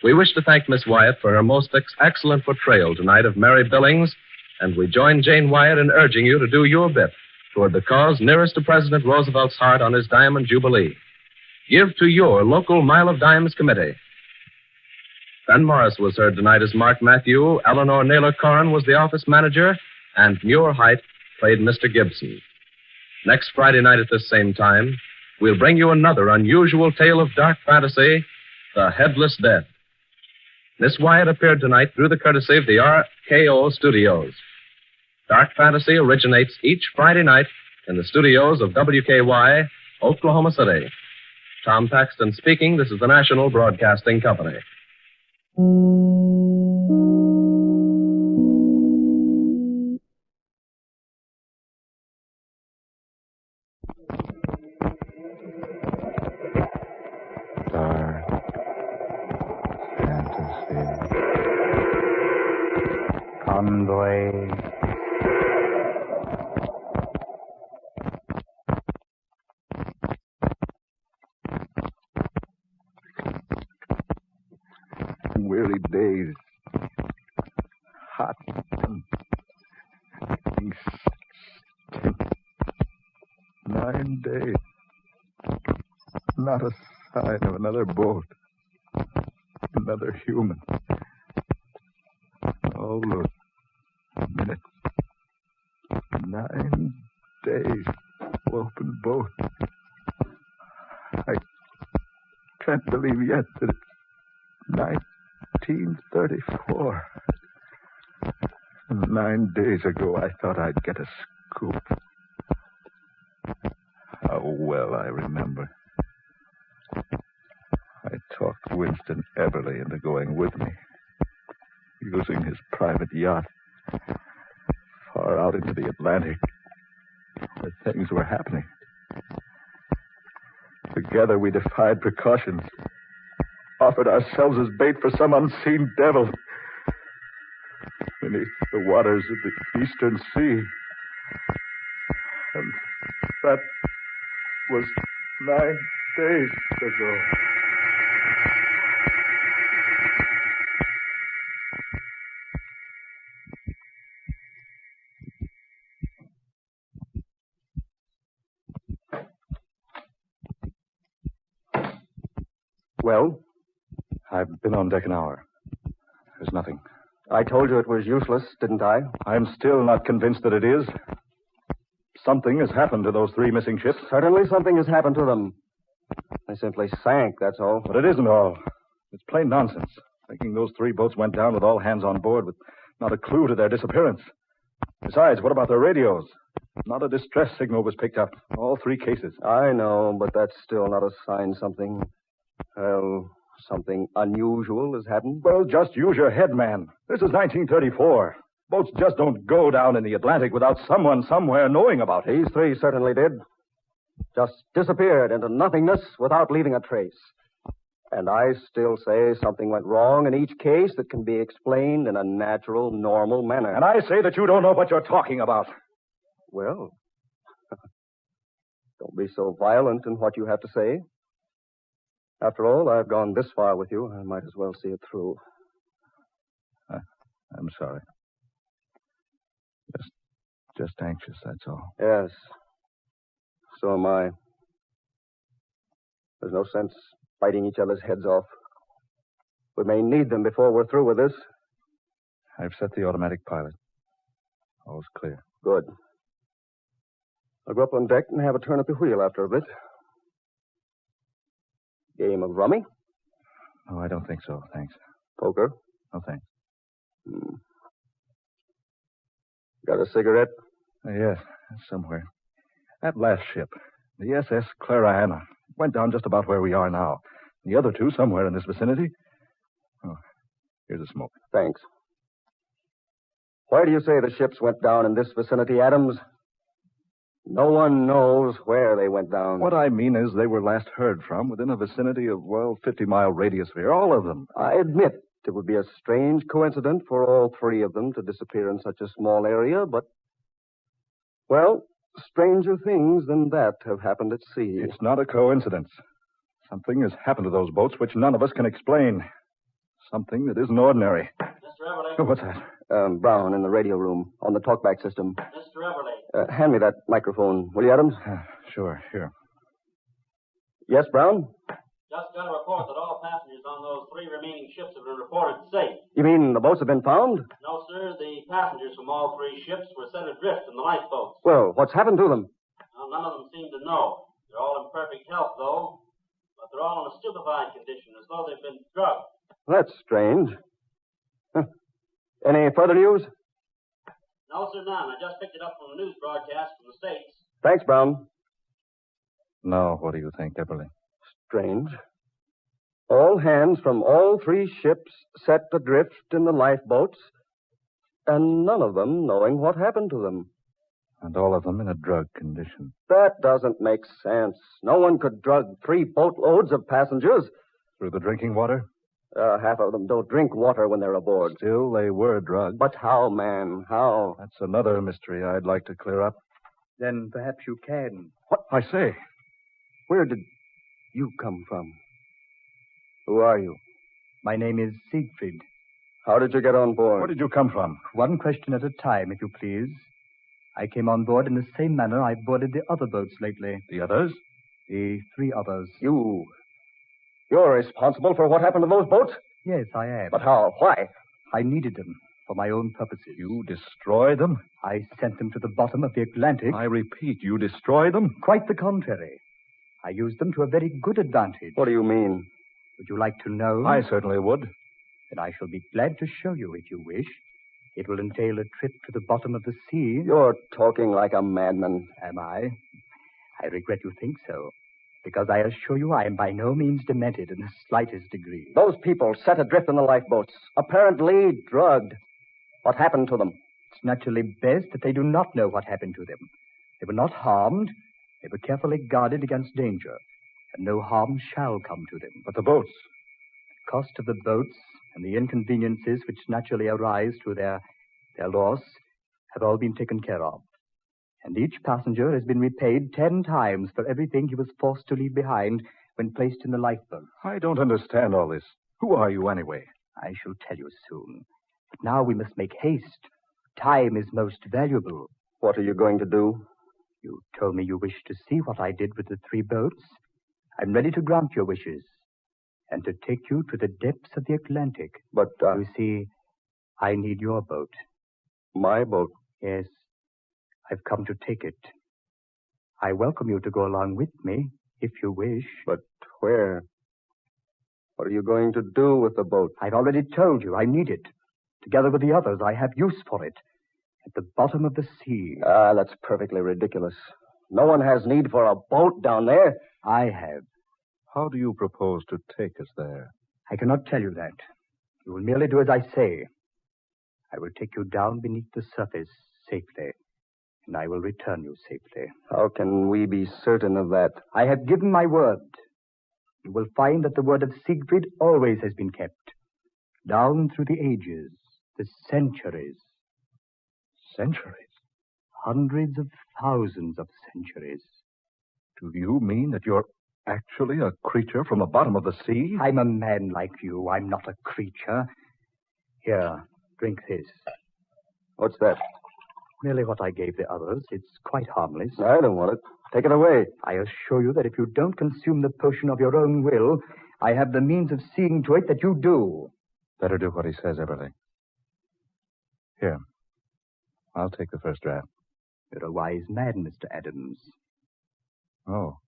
We wish to thank Miss Wyatt for her most excellent portrayal tonight of Mary Billings, and we join Jane Wyatt in urging you to do your bit toward the cause nearest to President Roosevelt's heart on his Diamond Jubilee. Give to your local Mile of Dimes committee. Ben Morris was heard tonight as Mark Matthew, Eleanor Naylor Corrin was the office manager, and Muir Height played Mr. Gibson. Next Friday night at this same time, we'll bring you another unusual tale of dark fantasy, The Headless Dead. Miss Wyatt appeared tonight through the courtesy of the RKO Studios. Dark fantasy originates each Friday night in the studios of WKY, Oklahoma City. Tom Paxton speaking. This is the National Broadcasting Company. Dark fantasy. Convoy. Weary days. Hot and stink. 9 days. Not a sign of another boat. Another human. All those minutes. 9 days. Open boat. I can't believe yet that it's 1934. And 9 days ago, I thought I'd get a scoop. How well I remember. I talked Winston Everly into going with me, using his private yacht far out into the Atlantic, where things were happening. Together we defied precautions, offered ourselves as bait for some unseen devil beneath the waters of the Eastern Sea. And that was 9 days ago. Well? I've been on deck an hour. There's nothing. I told you it was useless, didn't I? I'm still not convinced that it is. Something has happened to those 3 missing ships. Certainly something has happened to them. They simply sank, that's all. But it isn't all. It's plain nonsense. Thinking those 3 boats went down with all hands on board with not a clue to their disappearance. Besides, what about their radios? Not a distress signal was picked up. All 3 cases. I know, but that's still not a sign something unusual has happened. Well, just use your head, man. This is 1934. Boats just don't go down in the Atlantic without someone somewhere knowing about it. These 3 certainly did. Just disappeared into nothingness without leaving a trace. And I still say something went wrong in each case that can be explained in a natural, normal manner. And I say that you don't know what you're talking about. Well, don't be so violent in what you have to say. After all, I've gone this far with you. I might as well see it through. I'm sorry. Just anxious, that's all. Yes. So am I. There's no sense biting each other's heads off. We may need them before we're through with this. I've set the automatic pilot. All's clear. Good. I'll go up on deck and have a turn at the wheel after a bit. Game of rummy? Oh, I don't think so, thanks. Poker? No, thanks. Got a cigarette? Yes, somewhere. That last ship, the SS Clarana, went down just about where we are now. The other 2 somewhere in this vicinity. Oh, here's a smoke. Thanks. Why do you say the ships went down in this vicinity, Adams? No one knows where they went down. What I mean is they were last heard from within a vicinity of, 50-mile radius sphere. All of them. I admit it would be a strange coincidence for all 3 of them to disappear in such a small area, but, well, stranger things than that have happened at sea. It's not a coincidence. Something has happened to those boats which none of us can explain. Something that isn't ordinary. Mr. Everly. Oh, what's that? Brown in the radio room on the talkback system. Mr. Everly. Hand me that microphone, will you, Adams? Sure, here. Yes, Brown? Just got a report that all passengers on those 3 remaining ships have been reported safe. You mean the boats have been found? No, sir. The passengers from all 3 ships were set adrift in the lifeboats. Well, what's happened to them? Well, none of them seem to know. They're all in perfect health, though. But they're all in a stupefied condition, as though they've been drugged. That's strange. Any further news? No, sir, none. I just picked it up from the news broadcast from the States. Thanks, Brown. Now, what do you think, Everly? Strange. All hands from all 3 ships set adrift in the lifeboats, and none of them knowing what happened to them. And all of them in a drug condition. That doesn't make sense. No one could drug 3 boatloads of passengers. Through the drinking water? Half of them don't drink water when they're aboard. Still, they were drugged. But how, man? How? That's another mystery I'd like to clear up. Then perhaps you can. What? I say. Where did you come from? Who are you? My name is Siegfried. How did you get on board? Where did you come from? One question at a time, if you please. I came on board in the same manner I've boarded the other boats lately. The others? The 3 others. You're responsible for what happened to those boats? Yes, I am. But how? Why? I needed them for my own purposes. You destroyed them? I sent them to the bottom of the Atlantic. I repeat, you destroyed them? Quite the contrary. I used them to a very good advantage. What do you mean? Would you like to know? I certainly would. Then I shall be glad to show you if you wish. It will entail a trip to the bottom of the sea. You're talking like a madman. Am I? I regret you think so, because I assure you I am by no means demented in the slightest degree. Those people set adrift in the lifeboats, apparently drugged. What happened to them? It's naturally best that they do not know what happened to them. They were not harmed. They were carefully guarded against danger, and no harm shall come to them. But the boats? The cost of the boats and the inconveniences which naturally arise through their loss have all been taken care of. And each passenger has been repaid 10 times for everything he was forced to leave behind when placed in the lifeboat. I don't understand all this. Who are you, anyway? I shall tell you soon. But now we must make haste. Time is most valuable. What are you going to do? You told me you wished to see what I did with the 3 boats. I'm ready to grant your wishes and to take you to the depths of the Atlantic. But, You see, I need your boat. My boat? Yes. I've come to take it. I welcome you to go along with me, if you wish. But where? What are you going to do with the boat? I've already told you I need it. Together with the others, I have use for it. At the bottom of the sea. Ah, that's perfectly ridiculous. No one has need for a boat down there. I have. How do you propose to take us there? I cannot tell you that. You will merely do as I say. I will take you down beneath the surface safely, and I will return you safely. How can we be certain of that? I have given my word. You will find that the word of Siegfried always has been kept. Down through the ages, the centuries. Centuries? Hundreds of thousands of centuries. Do you mean that you're actually a creature from the bottom of the sea? I'm a man like you. I'm not a creature. Here, drink this. What's that? Merely what I gave the others. It's quite harmless. I don't want it. Take it away. I assure you that if you don't consume the potion of your own will, I have the means of seeing to it that you do. Better do what he says, Everly. Here. I'll take the first draft. You're a wise man, Mr. Adams. Oh,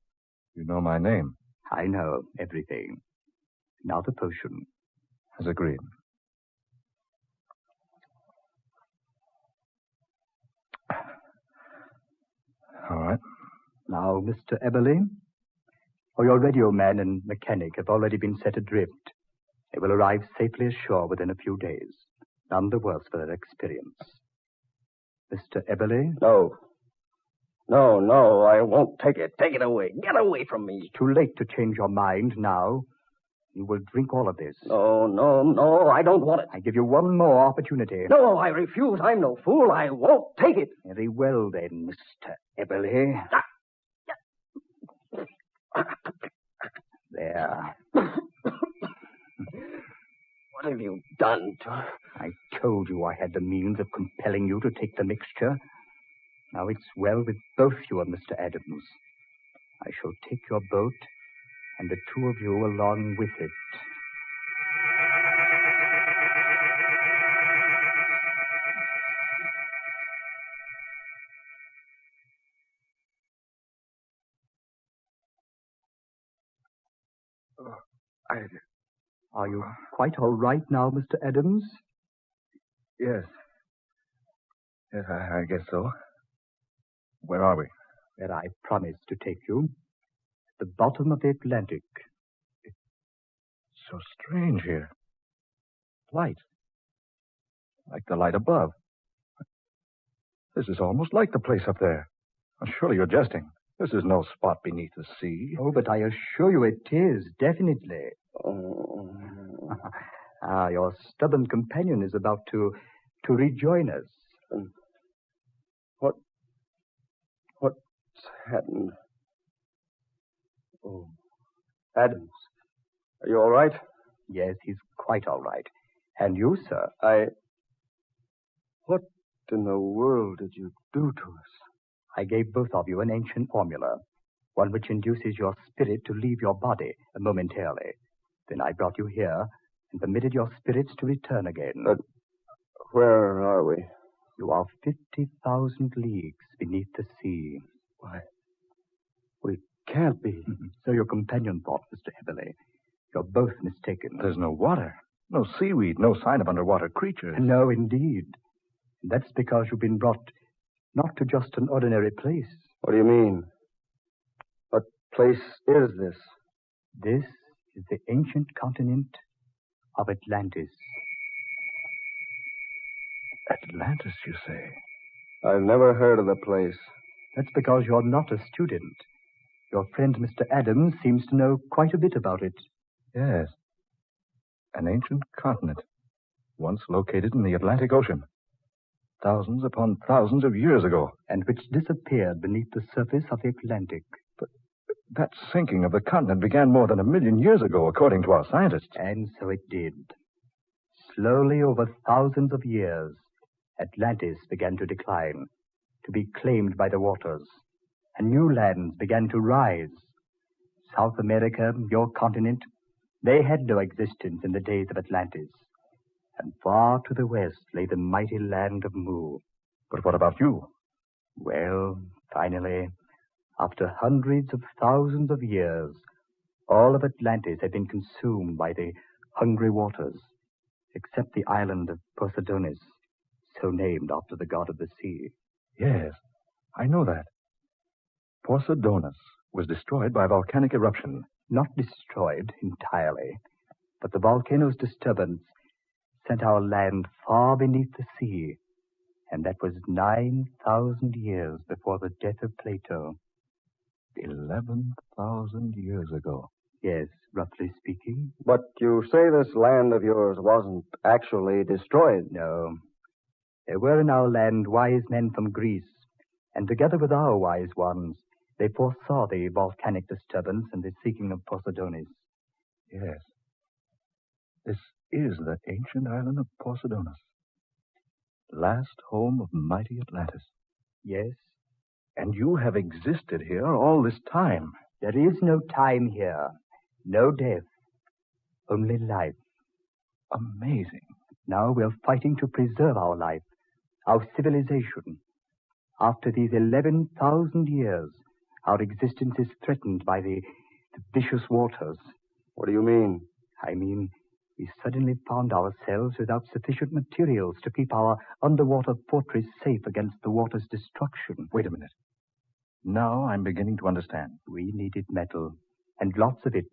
you know my name. I know everything. Now the potion. As agreed. All right. Now, Mr. Eberly, your radio man and mechanic have already been set adrift. They will arrive safely ashore within a few days. None the worse for their experience. Mr. Eberly? No. No, I won't take it. Take it away. Get away from me. It's too late to change your mind now. You will drink all of this. No, I don't want it. I give you one more opportunity. No, I refuse. I'm no fool. I won't take it. Very well, then, Mr. Eberly. There. What have you done to her? I told you I had the means of compelling you to take the mixture. Now it's well with both you and Mr. Adams. I shall take your boat and the 2 of you along with it. Are you quite all right now, Mr. Adams? Yes. Yes, I guess so. Where are we? Where I promised to take you. At the bottom of the Atlantic. It's so strange here. Light. Like the light above. This is almost like the place up there. Surely you're jesting. This is no spot beneath the sea. Oh, but I assure you it is, definitely. Your stubborn companion is about to rejoin us. What's happened? Oh, Adams, are you all right? Yes, he's quite all right. And you, sir? What in the world did you do to us? I gave both of you an ancient formula, one which induces your spirit to leave your body momentarily. Then I brought you here and permitted your spirits to return again. But where are we? You are 50,000 leagues beneath the sea. Why, we can't be. So your companion thought, Mr. Eberly. You're both mistaken. There's no water, no seaweed, no sign of underwater creatures. No, indeed. That's because you've been brought not to just an ordinary place. What do you mean? What place is this? This is the ancient continent of Atlantis. Atlantis, you say? I've never heard of the place. That's because you're not a student. Your friend, Mr. Adams, seems to know quite a bit about it. Yes. An ancient continent, once located in the Atlantic Ocean, thousands upon thousands of years ago. And which disappeared beneath the surface of the Atlantic. But that sinking of the continent began more than 1 million years ago, according to our scientists. And so it did. Slowly, over thousands of years, Atlantis began to decline, to be claimed by the waters, and new lands began to rise. South America, your continent, they had no existence in the days of Atlantis. And far to the west lay the mighty land of Mu. But what about you? Well, finally, after hundreds of thousands of years, all of Atlantis had been consumed by the hungry waters, except the island of Poseidonis, so named after the god of the sea. Yes, I know that. Poseidonis was destroyed by volcanic eruption. Not destroyed entirely, but the volcano's disturbance sent our land far beneath the sea, and that was 9,000 years before the death of Plato. 11,000 years ago. Yes, roughly speaking. But you say this land of yours wasn't actually destroyed. No. There were in our land wise men from Greece, and together with our wise ones, they foresaw the volcanic disturbance and the sinking of Poseidonis. Yes. This is the ancient island of Poseidonis, last home of mighty Atlantis. Yes. And you have existed here all this time. There is no time here, no death, only life. Amazing. Now we're fighting to preserve our life, our civilization. After these 11,000 years, our existence is threatened by the vicious waters. What do you mean? I mean, we suddenly found ourselves without sufficient materials to keep our underwater fortress safe against the water's destruction. Wait a minute. Now I'm beginning to understand. We needed metal, and lots of it,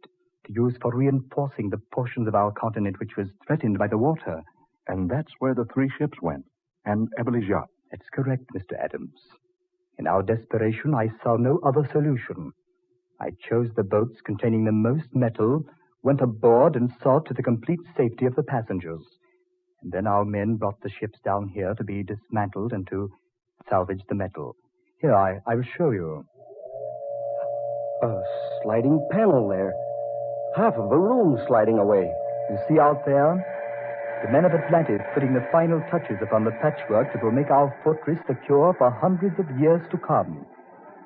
to use for reinforcing the portions of our continent which was threatened by the water. And that's where the 3 ships went, and Eberle's yacht. That's correct, Mr. Adams. In our desperation, I saw no other solution. I chose the boats containing the most metal, went aboard, and saw to the complete safety of the passengers. And then our men brought the ships down here to be dismantled and to salvage the metal. Here, I will show you. A sliding panel there. Half of the room sliding away. You see out there? The men of Atlantis putting the final touches upon the patchwork that will make our fortress secure for hundreds of years to come,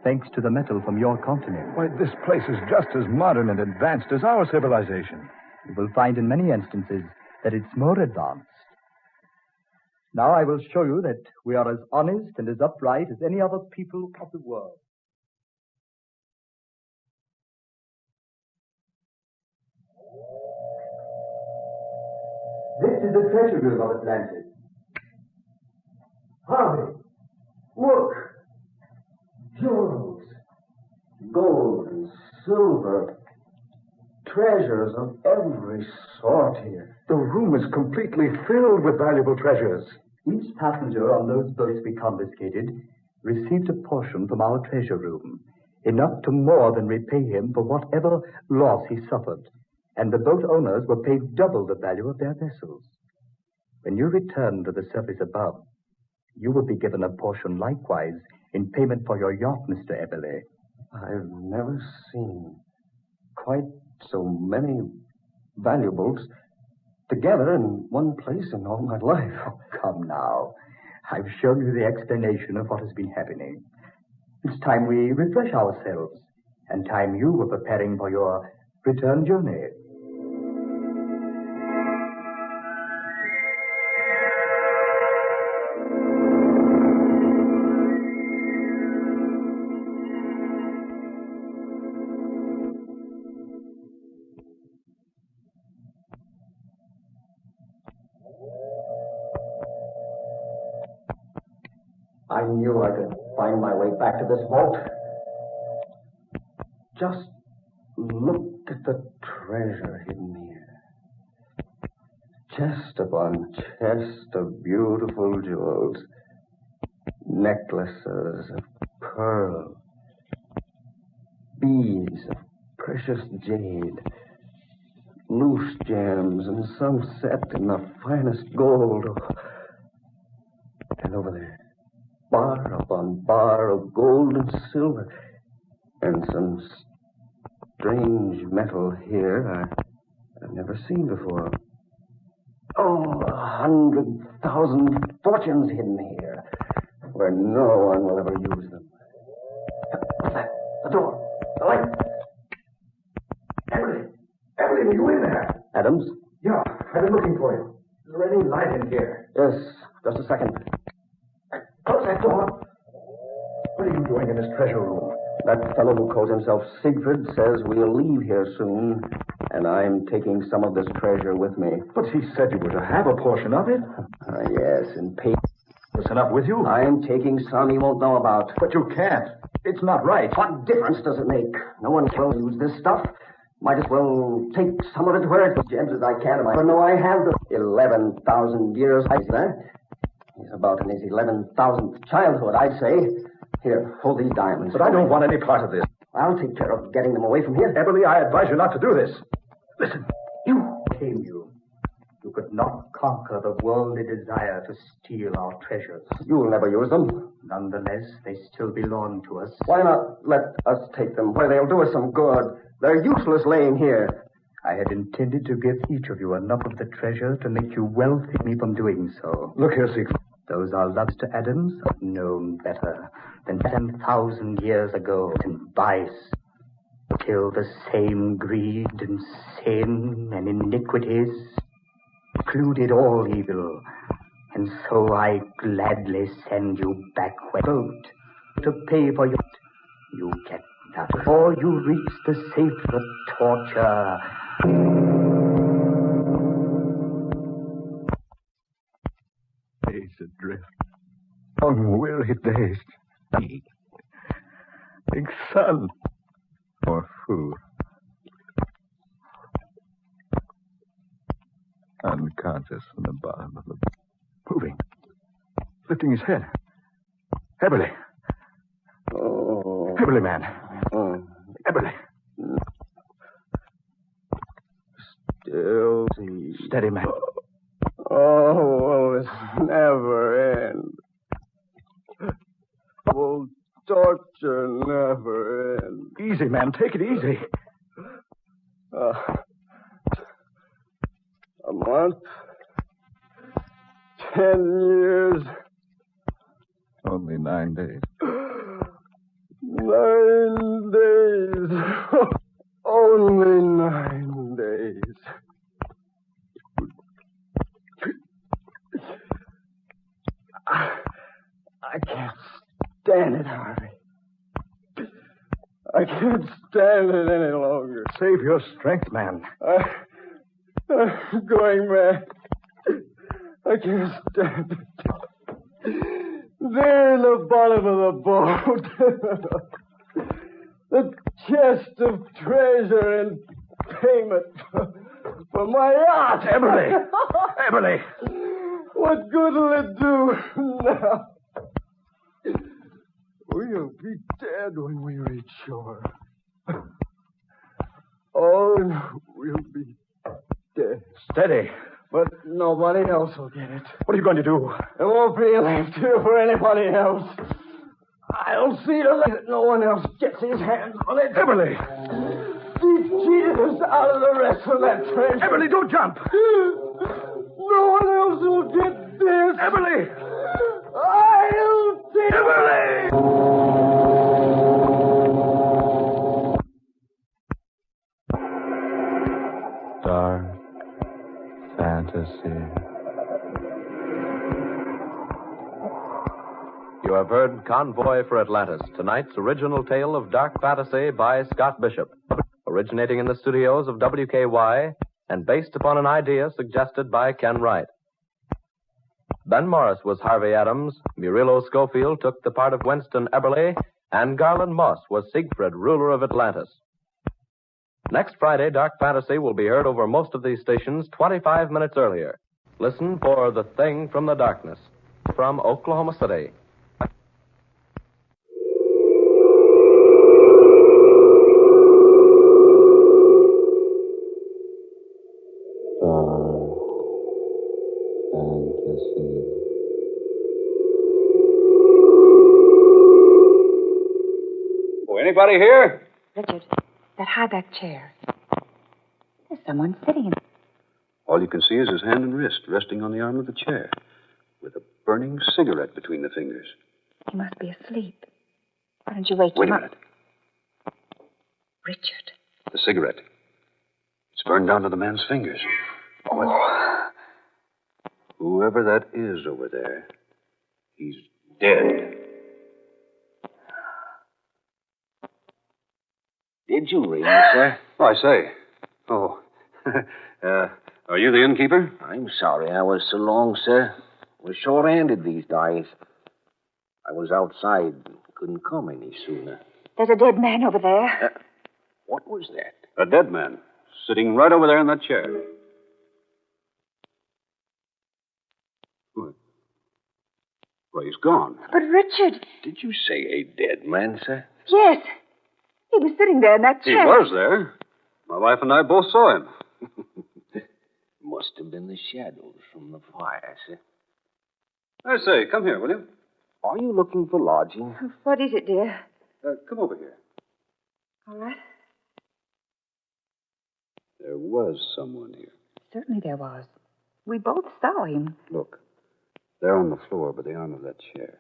thanks to the metal from your continent. Why, this place is just as modern and advanced as our civilization. You will find in many instances that it's more advanced. Now I will show you that we are as honest and as upright as any other people of the world. This is the treasure room of Atlantis. Harvey, look. Jewels, gold and silver, treasures of every sort here. The room is completely filled with valuable treasures. Each passenger on those boats we confiscated received a portion from our treasure room, enough to more than repay him for whatever loss he suffered, and the boat owners were paid double the value of their vessels. When you return to the surface above, you will be given a portion likewise in payment for your yacht, Mr. Eberle. I've never seen quite so many valuables together in one place in all my life. Oh, come now. I've shown you the explanation of what has been happening. It's time we refresh ourselves, and time you were preparing for your return journey. I knew I could find my way back to this vault. Just look at the treasure hidden here. Chest upon chest of beautiful jewels. Necklaces of pearl. Beads of precious jade. Loose gems and some set in the finest gold. And over there, bar upon bar of gold and silver. And some strange metal here I've never seen before. 100,000 fortunes hidden here, where no one will ever use them. What's that? The door. The light. Emily, are you in there? Adams? Yeah, I've been looking for you. Is there any light in here? Yes, just a second. Close that door. What are you doing in this treasure room? That fellow who calls himself Siegfried says we'll leave here soon, and I'm taking some of this treasure with me. But he said you were to have a portion of it. Yes, in pay. There's enough with you? I'm taking some he won't know about. But you can't. It's not right. What difference does it make? No one will use this stuff. Might as well take some of it where it's gems as I can. I know I have the 11,000 years. He's about in his 11,000th childhood, I'd say. Here, hold these diamonds. But I don't want any part of this. I'll take care of getting them away from here. Emily, I advise you not to do this. Listen. You could not conquer the worldly desire to steal our treasures. You'll never use them. Nonetheless, they still belong to us. Why not let us take them where they'll do us some good? They're useless laying here. I had intended to give each of you enough of the treasure to make you wealthy me from doing so. Look here, Siegfried. Those are loves to Adams, known better than 10,000 years ago in vice. Till the same greed and sin and iniquities included all evil. And so I gladly send you back where vote to pay for your... You get that before you reach the safer torture. Days adrift. Unweary days. Big sun. Or food. Unconscious from the bottom of the... Moving. Lifting his head. Heavily. Oh. Heavily, man. Heavily. Still steady, man. Oh, will this never end? Will torture never end? Easy, man. Take it easy. A month? 10 years? Only 9 days. 9 days. Only 9 days. I can't stand it, Harvey. I can't stand it any longer. Save your strength, man. I'm going mad. I can't stand it. There in the bottom of the boat. The chest of treasure in payment for my yacht. Emily! Emily! What good will it do now? We'll be dead when we reach shore. Oh, we'll be dead. Steady. But nobody else will get it. What are you going to do? There won't be left here for anybody else. I'll see to it that no one else gets his hands on it. Emily! He cheated us out of the rest of that treasure. Emily, don't jump! No one else will get this. Emily! I'll take Emily! Dark fantasy. You have heard Convoy for Atlantis, tonight's original tale of dark fantasy by Scott Bishop, originating in the studios of WKY and based upon an idea suggested by Ken Wright. Ben Morris was Harvey Adams, Murillo Schofield took the part of Winston Eberly, and Garland Moss was Siegfried, ruler of Atlantis. Next Friday, Dark Fantasy will be heard over most of these stations 25 minutes earlier. Listen for The Thing from the Darkness from Oklahoma City. Anybody here? Richard, that high-back chair. There's someone sitting in it. All you can see is his hand and wrist resting on the arm of the chair, with a burning cigarette between the fingers. He must be asleep. Why don't you wake Wait him a up? minute. Richard. The cigarette. It's burned down to the man's fingers. Oh. Whoever that is over there, he's dead. Did you ring, sir? Oh, I say. Oh. Are you the innkeeper? I'm sorry I was so long, sir. We're short-handed these days. I was outside. Couldn't come any sooner. There's a dead man over there. What was that? A dead man, sitting right over there in that chair. What? Well, he's gone. But Richard... Did you say a dead man, sir? Yes. He was sitting there in that He chair. was there. My wife and I both saw him. Must have been the shadows from the fire, sir. I say, come here, will you? Are you looking for lodging? What is it, dear? Come over here. All right. There was someone here. Certainly there was. We both saw him. Look. There on the floor by the arm of that chair.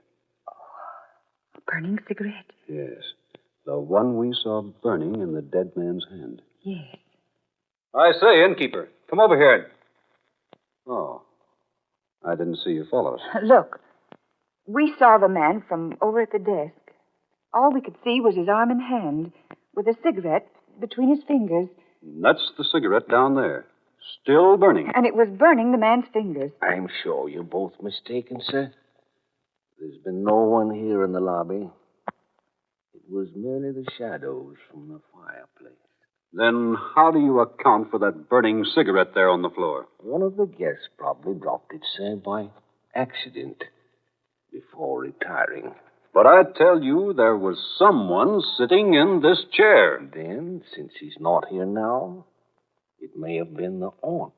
A burning cigarette. Yes. The one we saw burning in the dead man's hand. Yes. I say, innkeeper, come over here. Oh. I didn't see you follow us. Look, we saw the man from over at the desk. All we could see was his arm and hand, with a cigarette between his fingers. That's the cigarette down there. Still burning. And it was burning the man's fingers. I'm sure you're both mistaken, sir. There's been no one here in the lobby. It was merely the shadows from the fireplace. Then how do you account for that burning cigarette there on the floor? One of the guests probably dropped it, sir, by accident before retiring. But I tell you, there was someone sitting in this chair. Then, since he's not here now, it may have been the aunt.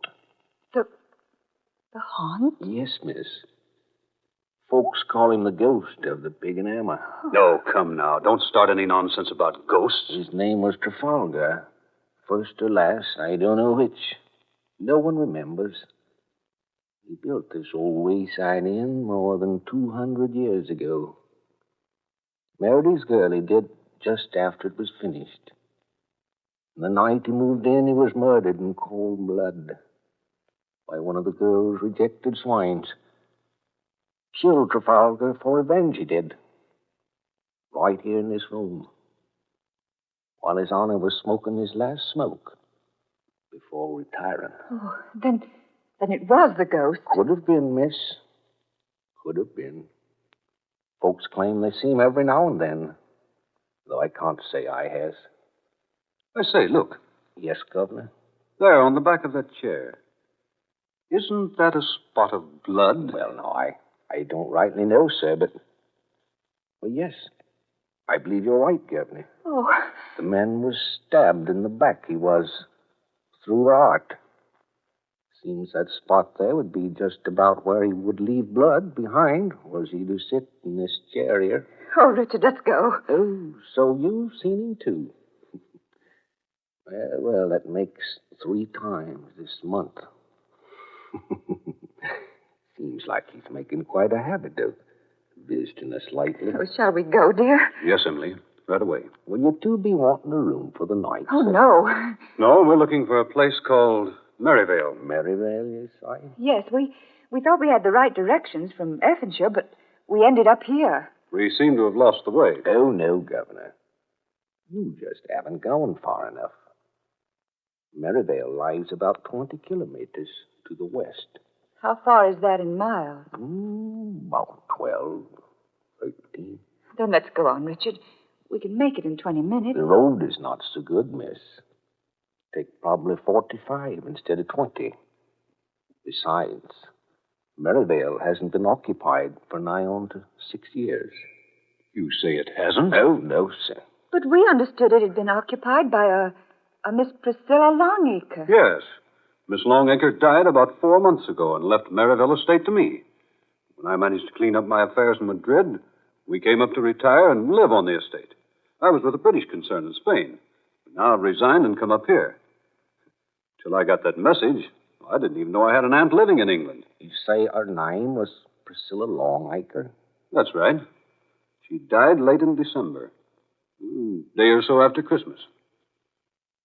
The haunt? Yes, miss. Folks call him the ghost of the Pig and Hammer. Oh, come now. Don't start any nonsense about ghosts. His name was Trafalgar. First or last, I don't know which. No one remembers. He built this old wayside inn more than 200 years ago. Married his girl he did just after it was finished. The night he moved in, he was murdered in cold blood by one of the girl's rejected swines. Killed Trafalgar for revenge, he did. Right here in this room. While His Honor was smoking his last smoke before retiring. Oh, then it was the ghost. Could have been, miss. Could have been. Folks claim they see him every now and then, though I can't say I has. I say, look. Yes, Governor? There on the back of that chair. Isn't that a spot of blood? Well, no, I don't rightly know, sir, but... Well, yes. I believe you're right, Governor. Oh. The man was stabbed in the back, he was. Through the heart. Seems that spot there would be just about where he would leave blood behind, was he to sit in this chair here. Oh, Richard, let's go. Oh, so you've seen him, too. Well, that makes 3 times this month. Seems like he's making quite a habit of visiting us lately. Oh, shall we go, dear? Yes, Emily. Right away. Will you two be wanting a room for the night? Oh, sir? no. No, we're looking for a place called Maryvale. Maryvale, yes, Yes, we thought we had the right directions from Effinshire, but we ended up here. We seem to have lost the way. Oh, no, Governor. You just haven't gone far enough. Maryvale lies about 20 kilometers to the west. How far is that in miles? About 12, 13. Then let's go on, Richard. We can make it in 20 minutes. The road is not so good, miss. Take probably 45 instead of 20. Besides, Merivale hasn't been occupied for nigh on to 6 years. You say it hasn't? Oh, no, sir. But we understood it had been occupied by a Miss Priscilla Longacre. Yes. Miss Longacre died about 4 months ago and left Merivale estate to me. When I managed to clean up my affairs in Madrid, we came up to retire and live on the estate. I was with a British concern in Spain. Now I've resigned and come up here. Till I got that message, I didn't even know I had an aunt living in England. You say her name was Priscilla Longacre? That's right. She died late in December. A day or so after Christmas.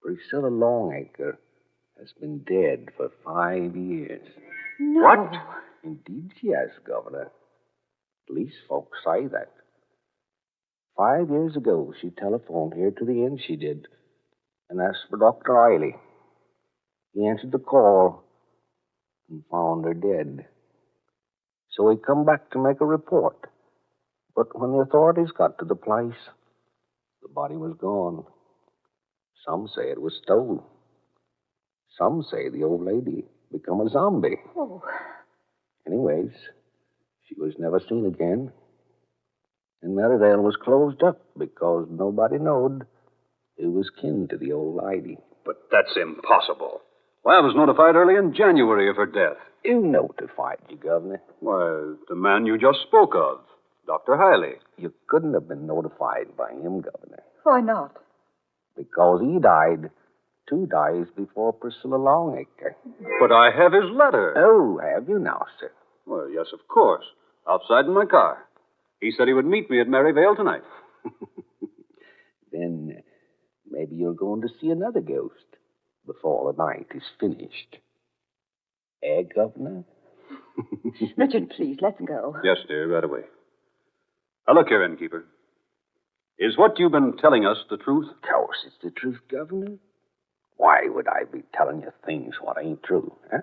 Priscilla Longacre has been dead for 5 years. No. What? Indeed she has, Governor. At least folks say that. 5 years ago, she telephoned here to the inn, she did, and asked for Dr. Riley. He answered the call and found her dead. So he come back to make a report. But when the authorities got to the place, the body was gone. Some say it was stolen. Some say the old lady become a zombie. Oh. Anyways, she was never seen again. And Merivale was closed up because nobody knowed who was kin to the old lady. But that's impossible. Well, I was notified early in January of her death. Who notified you, Governor? Why, the man you just spoke of, Dr. Hiley. You couldn't have been notified by him, Governor. Why not? Because he died 2 days before Priscilla Longacre. But I have his letter. Oh, have you now, sir? Well, yes, of course. Outside in my car. He said he would meet me at Merivale tonight. Then maybe you're going to see another ghost before the night is finished. Eh, Governor? Richard, please, let's go. Yes, dear, right away. Now, look here, innkeeper. Is what you've been telling us the truth? Of course it's the truth, Governor. Why would I be telling you things what ain't true, huh?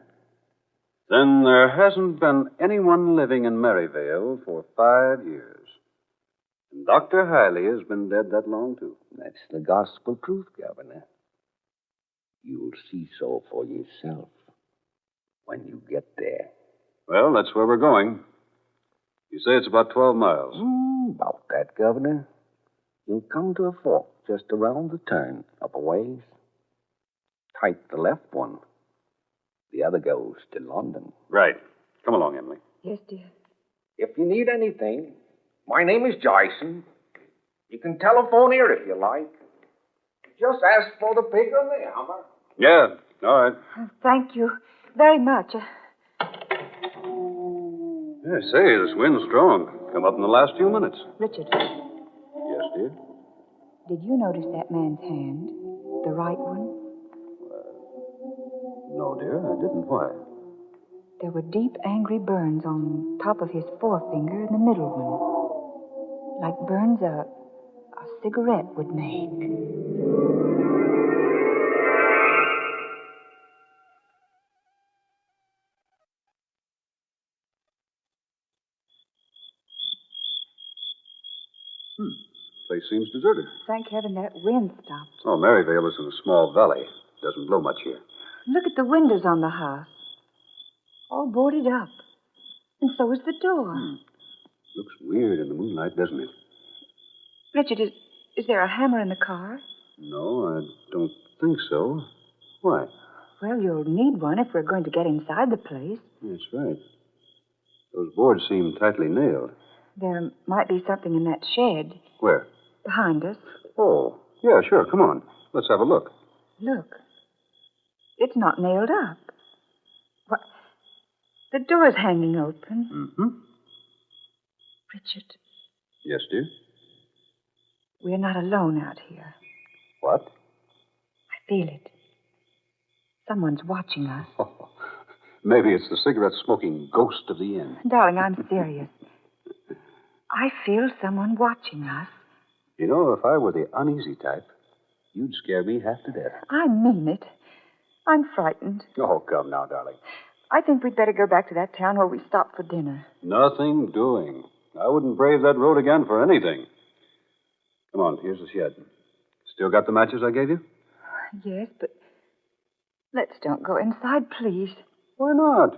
Then there hasn't been anyone living in Merivale for 5 years. And Dr. Hiley has been dead that long, too. That's the gospel truth, Governor. You'll see so for yourself when you get there. Well, that's where we're going. You say it's about 12 miles. About that, Governor. You'll come to a fork just around the turn, up a ways. Take the left one. The other goes to London. Right. Come along, Emily. Yes, dear. If you need anything, my name is Jason. You can telephone here if you like. Just ask for the pig on the hammer. Yeah, all right. Thank you very much. Yeah, say, this wind's strong. Come up in the last few minutes. Richard. Yes, dear? Did you notice that man's hand? The right one? No, dear, I didn't. Why? There were deep, angry burns on top of his forefinger and the middle one. Like burns a cigarette would make. Place seems deserted. Thank heaven that wind stopped. Oh, Merivale is in a small valley. Doesn't blow much here. Look at the windows on the house. All boarded up. And so is the door. Looks weird in the moonlight, doesn't it? Richard, is there a hammer in the car? No, I don't think so. Why? Well, you'll need one if we're going to get inside the place. That's right. Those boards seem tightly nailed. There might be something in that shed. Where? Behind us. Oh, yeah, sure. Come on. Let's have a look. Look. It's not nailed up. What? The door's hanging open. Mm-hmm. Richard, Yes, dear? we're not alone out here. What? I feel it. Someone's watching us. Maybe it's the cigarette-smoking ghost of the inn. Darling, I'm serious. I feel someone watching us. You know, if I were the uneasy type, you'd scare me half to death. I mean it. I'm frightened. Oh, come now, darling. I think we'd better go back to that town where we stopped for dinner. Nothing doing. I wouldn't brave that road again for anything. Come on, here's the shed. Still got the matches I gave you? Yes, but let's don't go inside, please. Why not?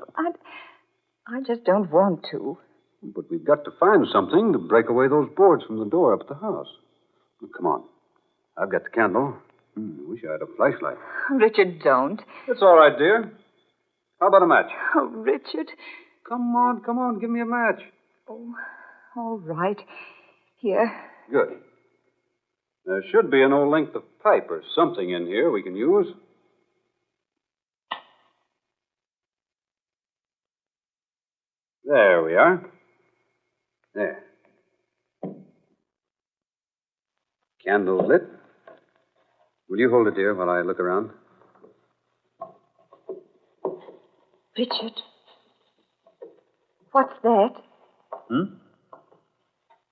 I just don't want to. But we've got to find something to break away those boards from the door up at the house. Well, come on. I've got the candle. Wish I had a flashlight. Richard, don't. It's all right, dear. How about a match? Oh, Richard. Come on. Give me a match. Oh, all right. Here. Good. There should be an old length of pipe or something in here we can use. There we are. There. Candle's lit. Will you hold it, dear, while I look around? Richard. What's that?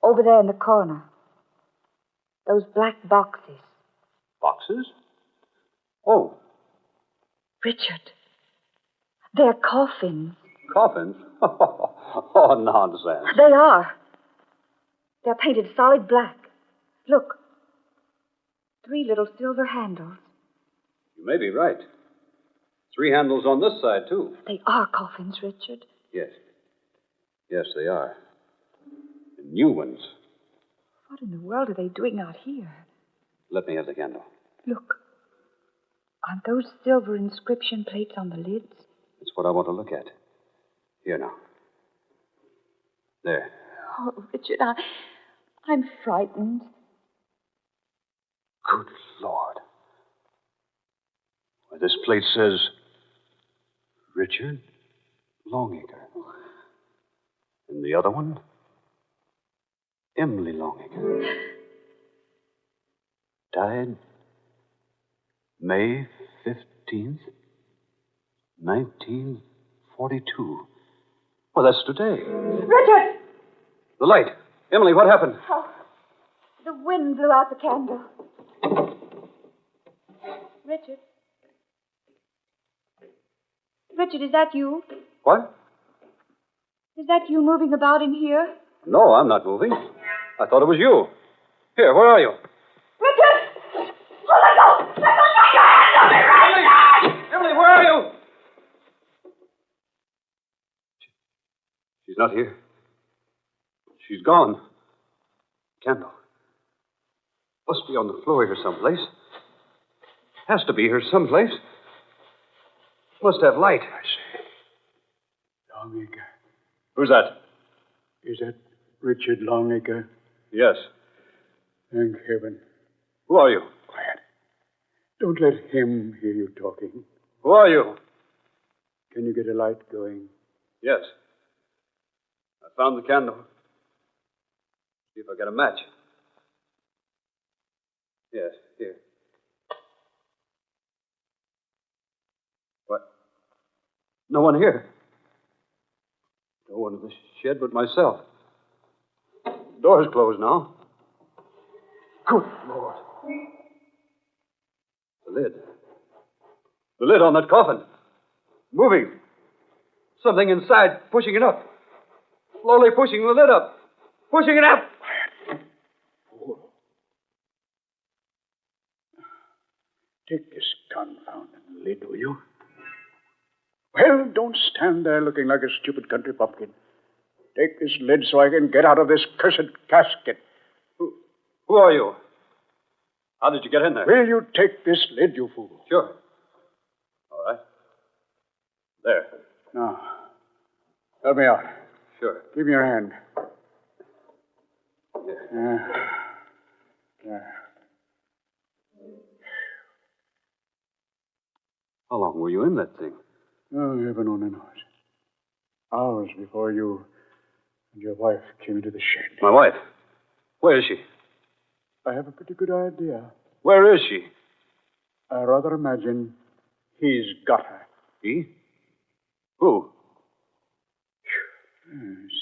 Over there in the corner. Those black boxes. Boxes? Oh. Richard. They're coffins. Coffins? Oh, nonsense. They are. They're painted solid black. Look. 3 little silver handles. You may be right. 3 handles on this side, too. They are coffins, Richard. Yes. Yes, they are. And new ones. What in the world are they doing out here? Let me have the candle. Look. Aren't those silver inscription plates on the lids? That's what I want to look at. Here now. There. Oh, Richard, I'm frightened. Good Lord. Why, this plate says Richard Longacre. And the other one? Emily Longacre. Died May 15th, 1942. Well, that's today. Richard! The light. Emily, what happened? Oh, the wind blew out the candle. Richard? Richard, is that you? What? Is that you moving about in here? No, I'm not moving. I thought it was you. Here, where are you? Richard! Oh, let go! Let go! Get your hands on me right now! Emily, where are you? She's not here. She's gone. Candle. Must be on the floor here someplace. Has to be here someplace. Must have light. I say. Longacre. Who's that? Is that Richard Longacre? Yes. Thank heaven. Who are you? Quiet. Don't let him hear you talking. Who are you? Can you get a light going? Yes. I found the candle. See if I get a match. Yes, here. What? No one here. No one in the shed but myself. Door's closed now. Good Lord. The lid. The lid on that coffin. Moving. Something inside pushing it up. Slowly pushing the lid up. Pushing it up. Take this confounded lid, will you? Well, don't stand there looking like a stupid country bumpkin. Take this lid so I can get out of this cursed casket. Who are you? How did you get in there? Will you take this lid, you fool? Sure. All right. There. Now, help me out. Sure. Give me your hand. Here. There. How long were you in that thing? Oh, heaven only knows. Hours before you and your wife came into the shed. My wife? Where is she? I have a pretty good idea. Where is she? I rather imagine he's got her. He? Who?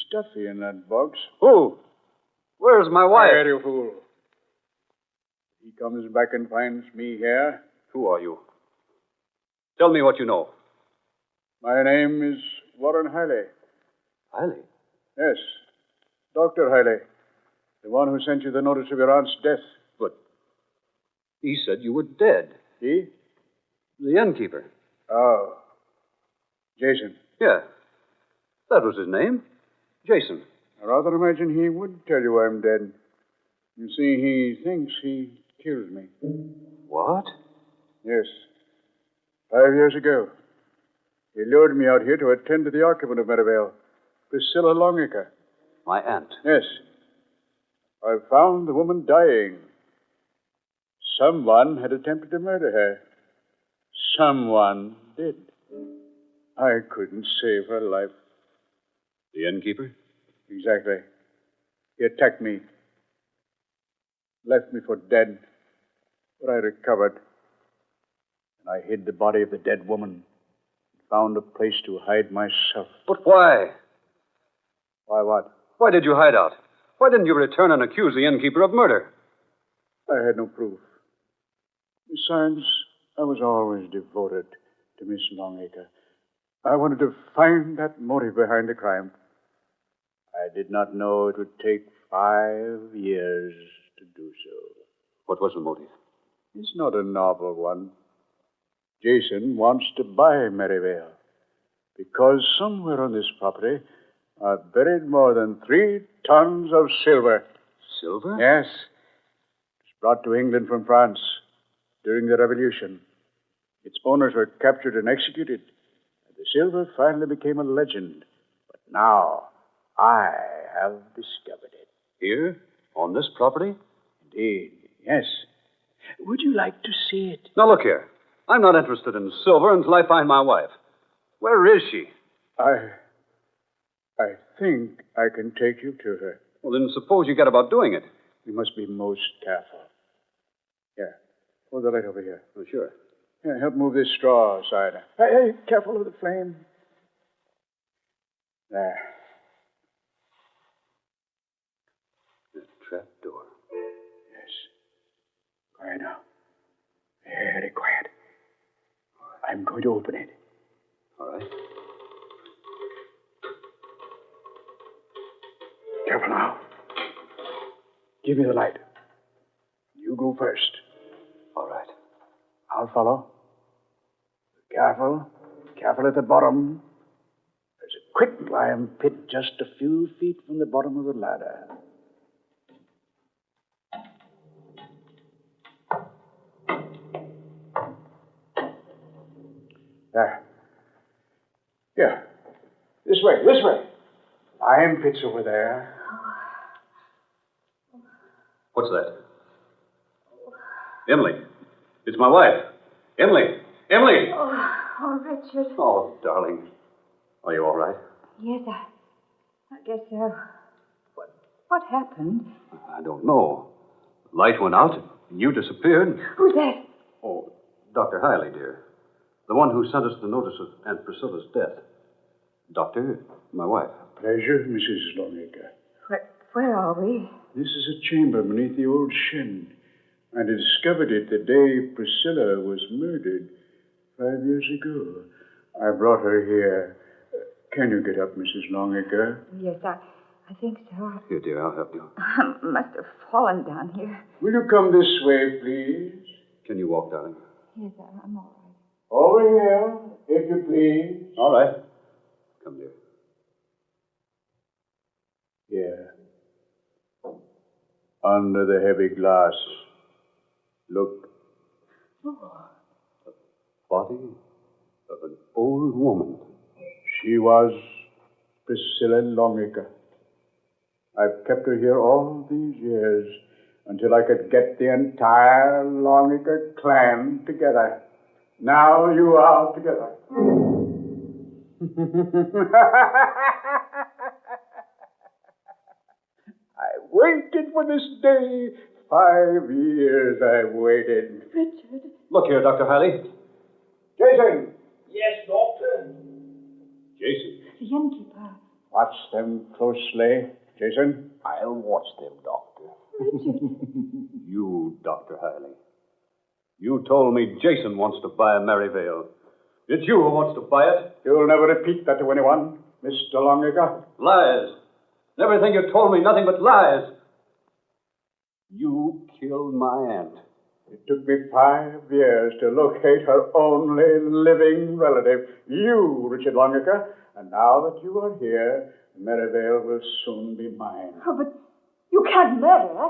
Stuffy in that box. Who? Where's my wife? Quiet, you fool. He comes back and finds me here. Who are you? Tell me what you know. My name is Warren Hiley. Hiley? Yes. Dr. Hiley. The one who sent you the notice of your aunt's death. But he said you were dead. He? The innkeeper. Oh. Jason. Yeah. That was his name. Jason. I rather imagine he would tell you I'm dead. You see, he thinks he killed me. What? Yes. 5 years ago. He lured me out here to attend to the occupant of Merivale, Priscilla Longacre. My aunt. Yes. I found the woman dying. Someone had attempted to murder her. Someone did. I couldn't save her life. The innkeeper? Exactly. He attacked me. Left me for dead. But I recovered. And I hid the body of the dead woman. Found a place to hide myself. But why? Why what? Why did you hide out? Why didn't you return and accuse the innkeeper of murder? I had no proof. Besides, I was always devoted to Miss Longacre. I wanted to find that motive behind the crime. I did not know it would take 5 years to do so. What was the motive? It's not a novel one. Jason wants to buy Merivale because somewhere on this property are buried more than 3 tons of silver. Silver? Yes. It was brought to England from France during the Revolution. Its owners were captured and executed. The silver finally became a legend. But now, I have discovered it. Here? On this property? Indeed, yes. Would you like to see it? Now, look here. I'm not interested in silver until I find my wife. Where is she? I think I can take you to her. Well, then suppose you get about doing it. We must be most careful. Here. Hold the light over here. Oh, sure. Here, help move this straw aside. Hey, careful of the flame. There. The trap door. Yes. Quiet now. Very quiet. I'm going to open it. All right. Careful now. Give me the light. You go first. All right. I'll follow. Careful. Careful at the bottom. There's a quicklime pit just a few feet from the bottom of the ladder. There. Here. This way. Lime pit's over there. What's that? Emily. It's my wife. Emily. Emily! Oh, Richard. Oh, darling. Are you all right? Yes, I guess so. What happened? I don't know. The light went out and you disappeared. Who's that? Oh, Dr. Hiley, dear. The one who sent us the notice of Aunt Priscilla's death. Doctor, my wife. Pleasure, Mrs. Longacre. Where are we? This is a chamber beneath the old shed. I discovered it the day Priscilla was murdered 5 years ago. I brought her here. Can you get up, Mrs. Longacre? Yes, I think so. Here, dear, I'll help you. I must have fallen down here. Will you come this way, please? Can you walk, darling? Yes, I'm all right. Over here, if you please. All right. Come, dear. Here. Under the heavy glass. Look. Oh. The body of an old woman. She was Priscilla Longacre. I've kept her here all these years until I could get the entire Longacre clan together. Now you are together. I waited for this day. 5 years I waited. Richard. Look here, Dr. Hiley. Jason. Yes, Doctor. Jason. The innkeeper. Watch them closely, Jason. I'll watch them, Doctor. Richard. You, Dr. Hiley. You told me Jason wants to buy Merivale. It's you who wants to buy it. You'll never repeat that to anyone, Mr. Longacre. Lies. Everything you told me, nothing but lies. You killed my aunt. It took me 5 years to locate her only living relative, you, Richard Longacre. And now that you are here, Merivale will soon be mine. Oh, but you can't murder her.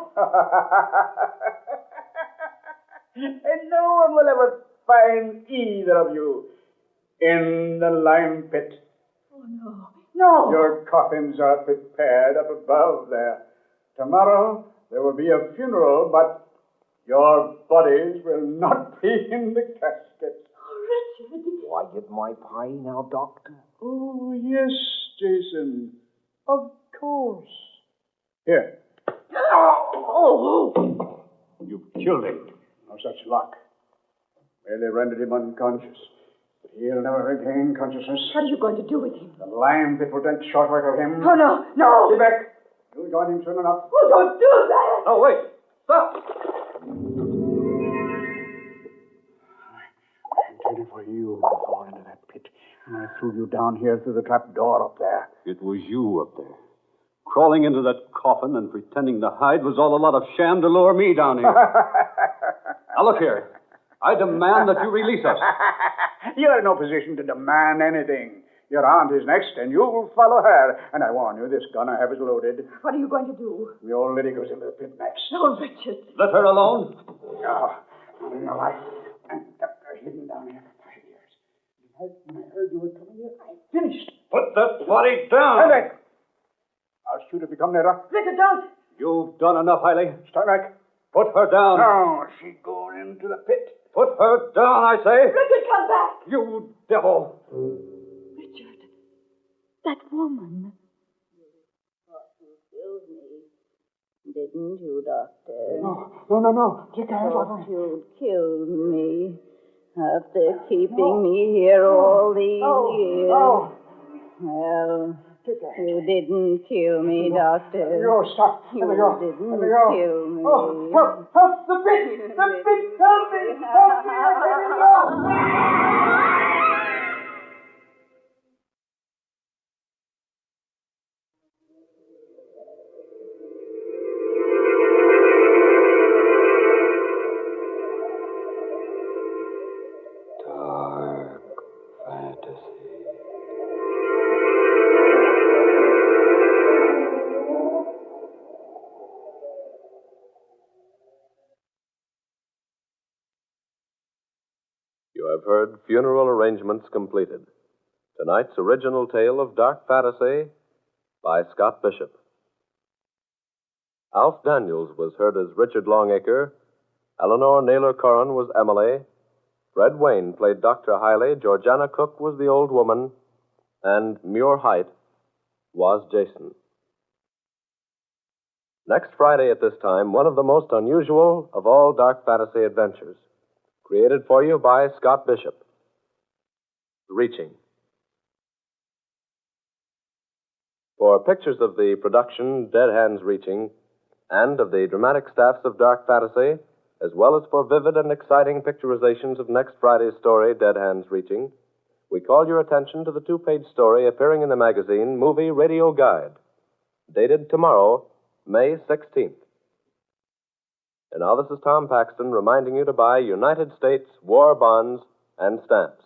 And no one will ever find either of you in the lime pit. Oh, no. No. Your coffins are prepared up above there. Tomorrow there will be a funeral, but your bodies will not be in the caskets. Oh, Richard. Do I get my pie now, Doctor? Oh, yes, Jason. Of course. Here. Oh. You killed him. No such luck. Merely rendered him unconscious. But he'll never regain consciousness. What are you going to do with him? The lime pit will take short work of him. Oh, no, no. Get back. You'll join him soon enough. Oh, don't do that. Oh, wait. Stop. I intended for you to fall into that pit. And I threw you down here through the trap door up there. It was you up there. Crawling into that coffin and pretending to hide was all a lot of sham to lure me down here. Now, look here. I demand that you release us. You're in no position to demand anything. Your aunt is next, and you'll follow her. And I warn you, this gun I have is loaded. What are you going to do? The old lady goes into the pit next. Oh, Richard. Let her alone. No, not in your life. And kept her hidden down here for 5 years. When I heard you were coming here, I finished. Put that body down. Stand back. I'll shoot if you come nearer. Richard, don't. You've done enough, Hailey. Stand back. Put her down. No, she goes into the pit. Put her down, I say. Richard, come back. You devil. Richard, that woman. You killed me, didn't you, Doctor? No. Take your hands off me. You killed me after keeping me here all these years. No. Well, you didn't kill me, Doctor. No, stop. You Let me go. didn't Let me go. kill me. Oh, help! The pit! The pit! Help me! Help me! I can't go! You have heard Funeral Arrangements Completed. Tonight's original tale of dark fantasy by Scott Bishop. Alf Daniels was heard as Richard Longacre. Eleanor Naylor Corrin was Emily. Fred Wayne played Dr. Hiley. Georgiana Cook was the old woman. And Muir Height was Jason. Next Friday at this time, one of the most unusual of all dark fantasy adventures. Created for you by Scott Bishop. Reaching. For pictures of the production Dead Hands Reaching and of the dramatic staffs of Dark Fantasy, as well as for vivid and exciting picturizations of next Friday's story, Dead Hands Reaching, we call your attention to the 2-page story appearing in the magazine Movie Radio Guide, dated tomorrow, May 16th. And now this is Tom Paxton reminding you to buy United States war bonds and stamps.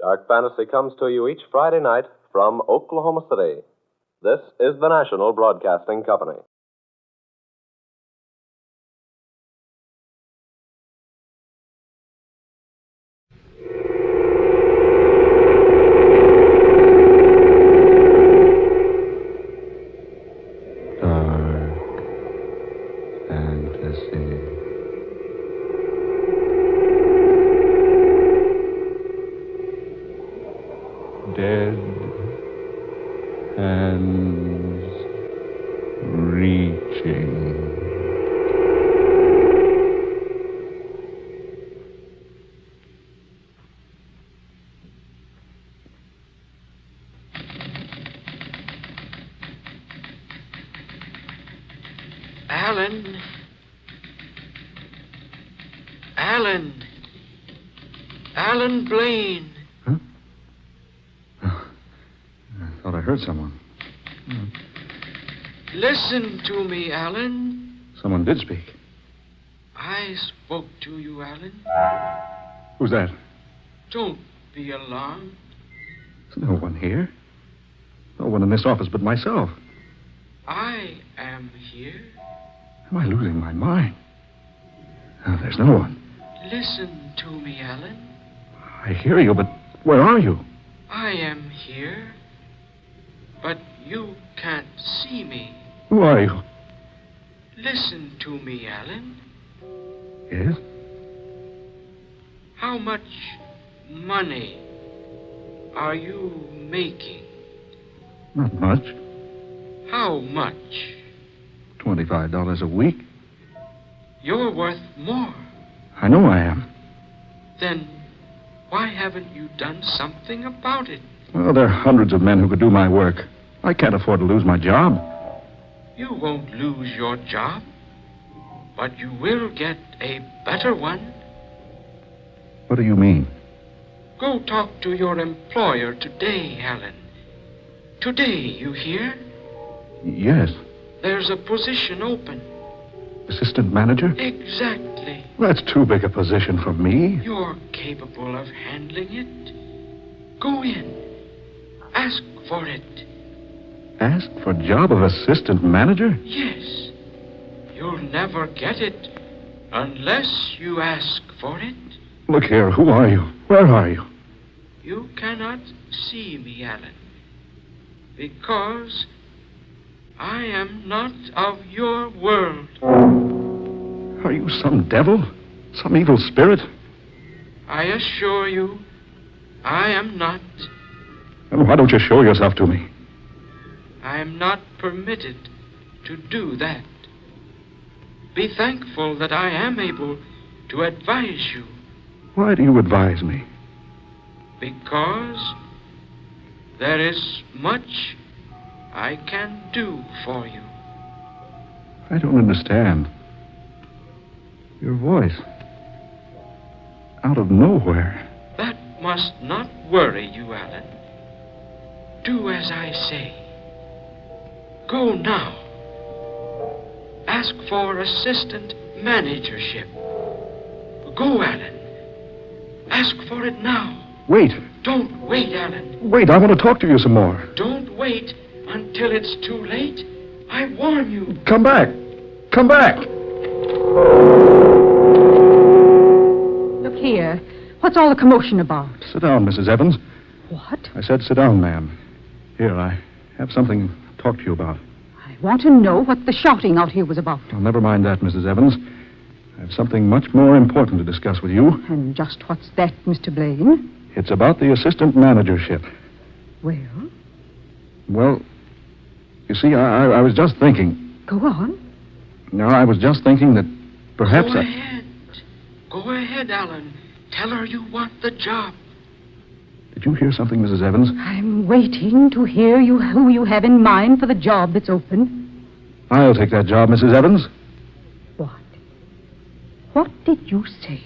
Dark Fantasy comes to you each Friday night from Oklahoma City. This is the National Broadcasting Company. Dead hands Alan. Alan Blaine. Huh? Oh, I thought I heard someone. Listen to me, Alan. Someone did speak. I spoke to you, Alan. Who's that? Don't be alarmed. There's no one here. No one in this office but myself. I am here. Am I losing my mind? No, there's no one. Listen to me, Alan. I hear you, but where are you? I am here, but you can't see me. Who are you? Listen to me, Alan. Yes? How much money are you making? Not much. How much? $25 a week. You're worth more. I know I am. Then why haven't you done something about it? Well, there are hundreds of men who could do my work. I can't afford to lose my job. You won't lose your job, but you will get a better one. What do you mean? Go talk to your employer today, Alan. Today, you hear? Yes. There's a position open. Assistant manager? Exactly. That's too big a position for me. You're capable of handling it. Go in. Ask for it. Ask for job of assistant manager? Yes. You'll never get it unless you ask for it. Look here, who are you? Where are you? You cannot see me, Alan, because I am not of your world. Are you some devil? Some evil spirit? I assure you, I am not. Then why don't you show yourself to me? I am not permitted to do that. Be thankful that I am able to advise you. Why do you advise me? Because there is much I can do for you. I don't understand. Your voice. Out of nowhere. That must not worry you, Alan. Do as I say. Go now. Ask for assistant managership. Go, Alan. Ask for it now. Wait. Don't wait, Alan. Wait, I want to talk to you some more. Don't wait until it's too late. I warn you. Come back. Come back. Look here. What's all the commotion about? Sit down, Mrs. Evans. What? I said sit down, ma'am. Here, I have something to talk to you about. I want to know what the shouting out here was about. Oh, never mind that, Mrs. Evans. I have something much more important to discuss with you. And just what's that, Mr. Blaine? It's about the assistant managership. Well? Well, you see, I was just thinking. Go on. No, I was just thinking that perhaps Go ahead. Go ahead, Alan. Tell her you want the job. Did you hear something, Mrs. Evans? I'm waiting to hear who you have in mind for the job that's open. I'll take that job, Mrs. Evans. What did you say?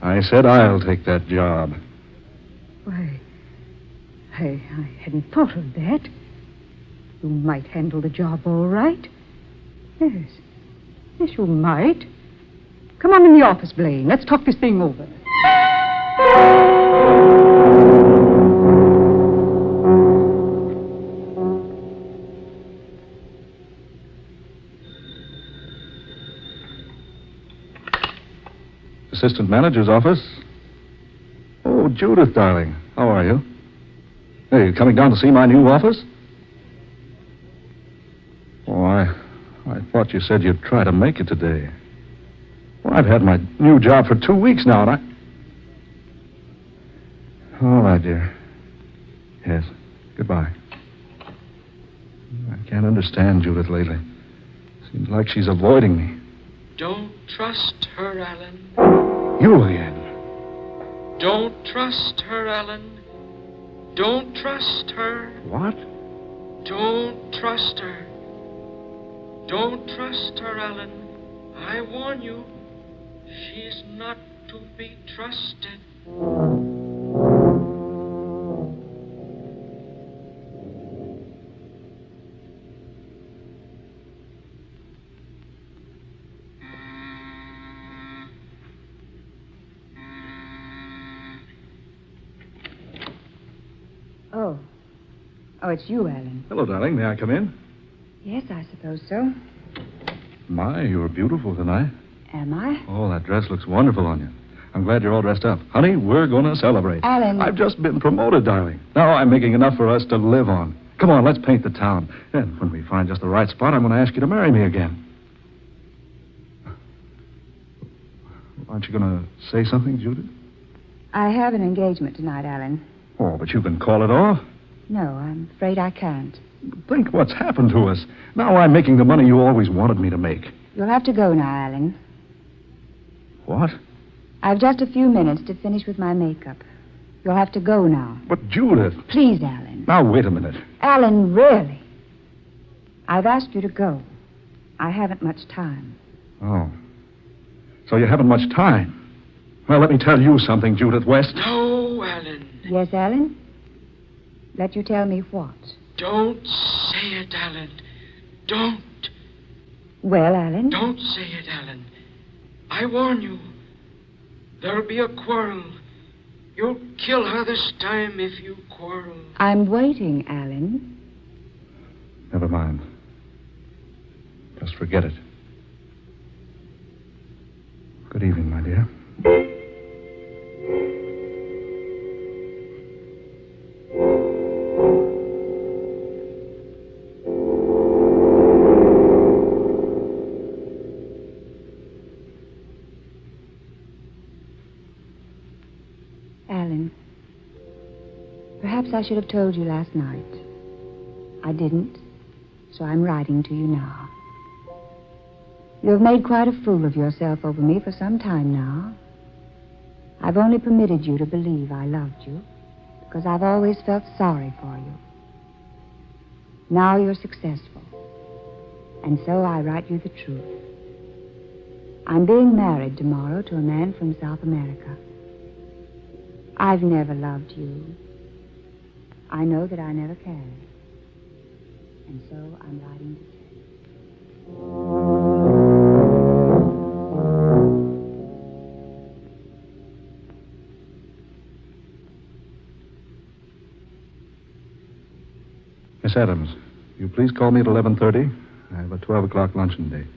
I said I'll take that job. Why, I hadn't thought of that. You might handle the job all right. Yes. Yes, you might. Come on in the office, Blaine. Let's talk this thing over. Assistant manager's office. Oh, Judith, darling. How are you? Hey, you coming down to see my new office? Oh, I thought you said you'd try to make it today. Well, I've had my new job for 2 weeks now, and All right, dear. Yes. Goodbye. I can't understand Judith lately. Seems like she's avoiding me. Don't trust her, Alan. You again. Don't trust her, Alan. Don't trust her. What? Don't trust her. Don't trust her, Alan. I warn you. She's not to be trusted. Oh, it's you, Alan. Hello, darling. May I come in? Yes, I suppose so. My, you're beautiful tonight. Am I? Oh, that dress looks wonderful on you. I'm glad you're all dressed up. Honey, we're going to celebrate. Alan. I've just been promoted, darling. Now I'm making enough for us to live on. Come on, let's paint the town. And when we find just the right spot, I'm going to ask you to marry me again. Aren't you going to say something, Judith? I have an engagement tonight, Alan. Oh, but you can call it off. No, I'm afraid I can't. Think what's happened to us. Now I'm making the money you always wanted me to make. You'll have to go now, Alan. What? I've just a few minutes to finish with my makeup. You'll have to go now. But, Judith... Please, Alan. Now, wait a minute. Alan, really? I've asked you to go. I haven't much time. Oh. So you haven't much time. Well, let me tell you something, Judith West. No, Alan. Yes, Alan? Let you tell me what? Don't say it, Alan. Don't. Well, Alan? Don't say it, Alan. I warn you. There'll be a quarrel. You'll kill her this time if you quarrel. I'm waiting, Alan. Never mind. Just forget it. Good evening, my dear. Alan, perhaps I should have told you last night. I didn't, so I'm writing to you now. You have made quite a fool of yourself over me for some time now. I've only permitted you to believe I loved you because I've always felt sorry for you. Now you're successful, and so I write you the truth. I'm being married tomorrow to a man from South America. I've never loved you. I know that I never can. And so I'm writing to tell you. Miss Adams, you please call me at 11:30. I have a 12 o'clock luncheon date.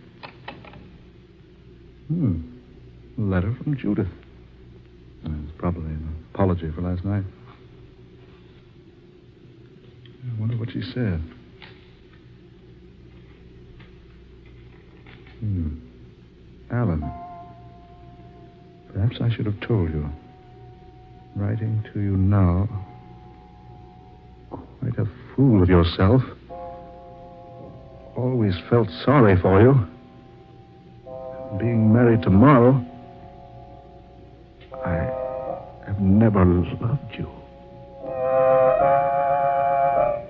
A letter from Judith. It's probably an apology for last night. I wonder what she said. Alan, perhaps I should have told you. Writing to you now. Quite a fool of yourself. Always felt sorry for you. Being married tomorrow, I have never loved you.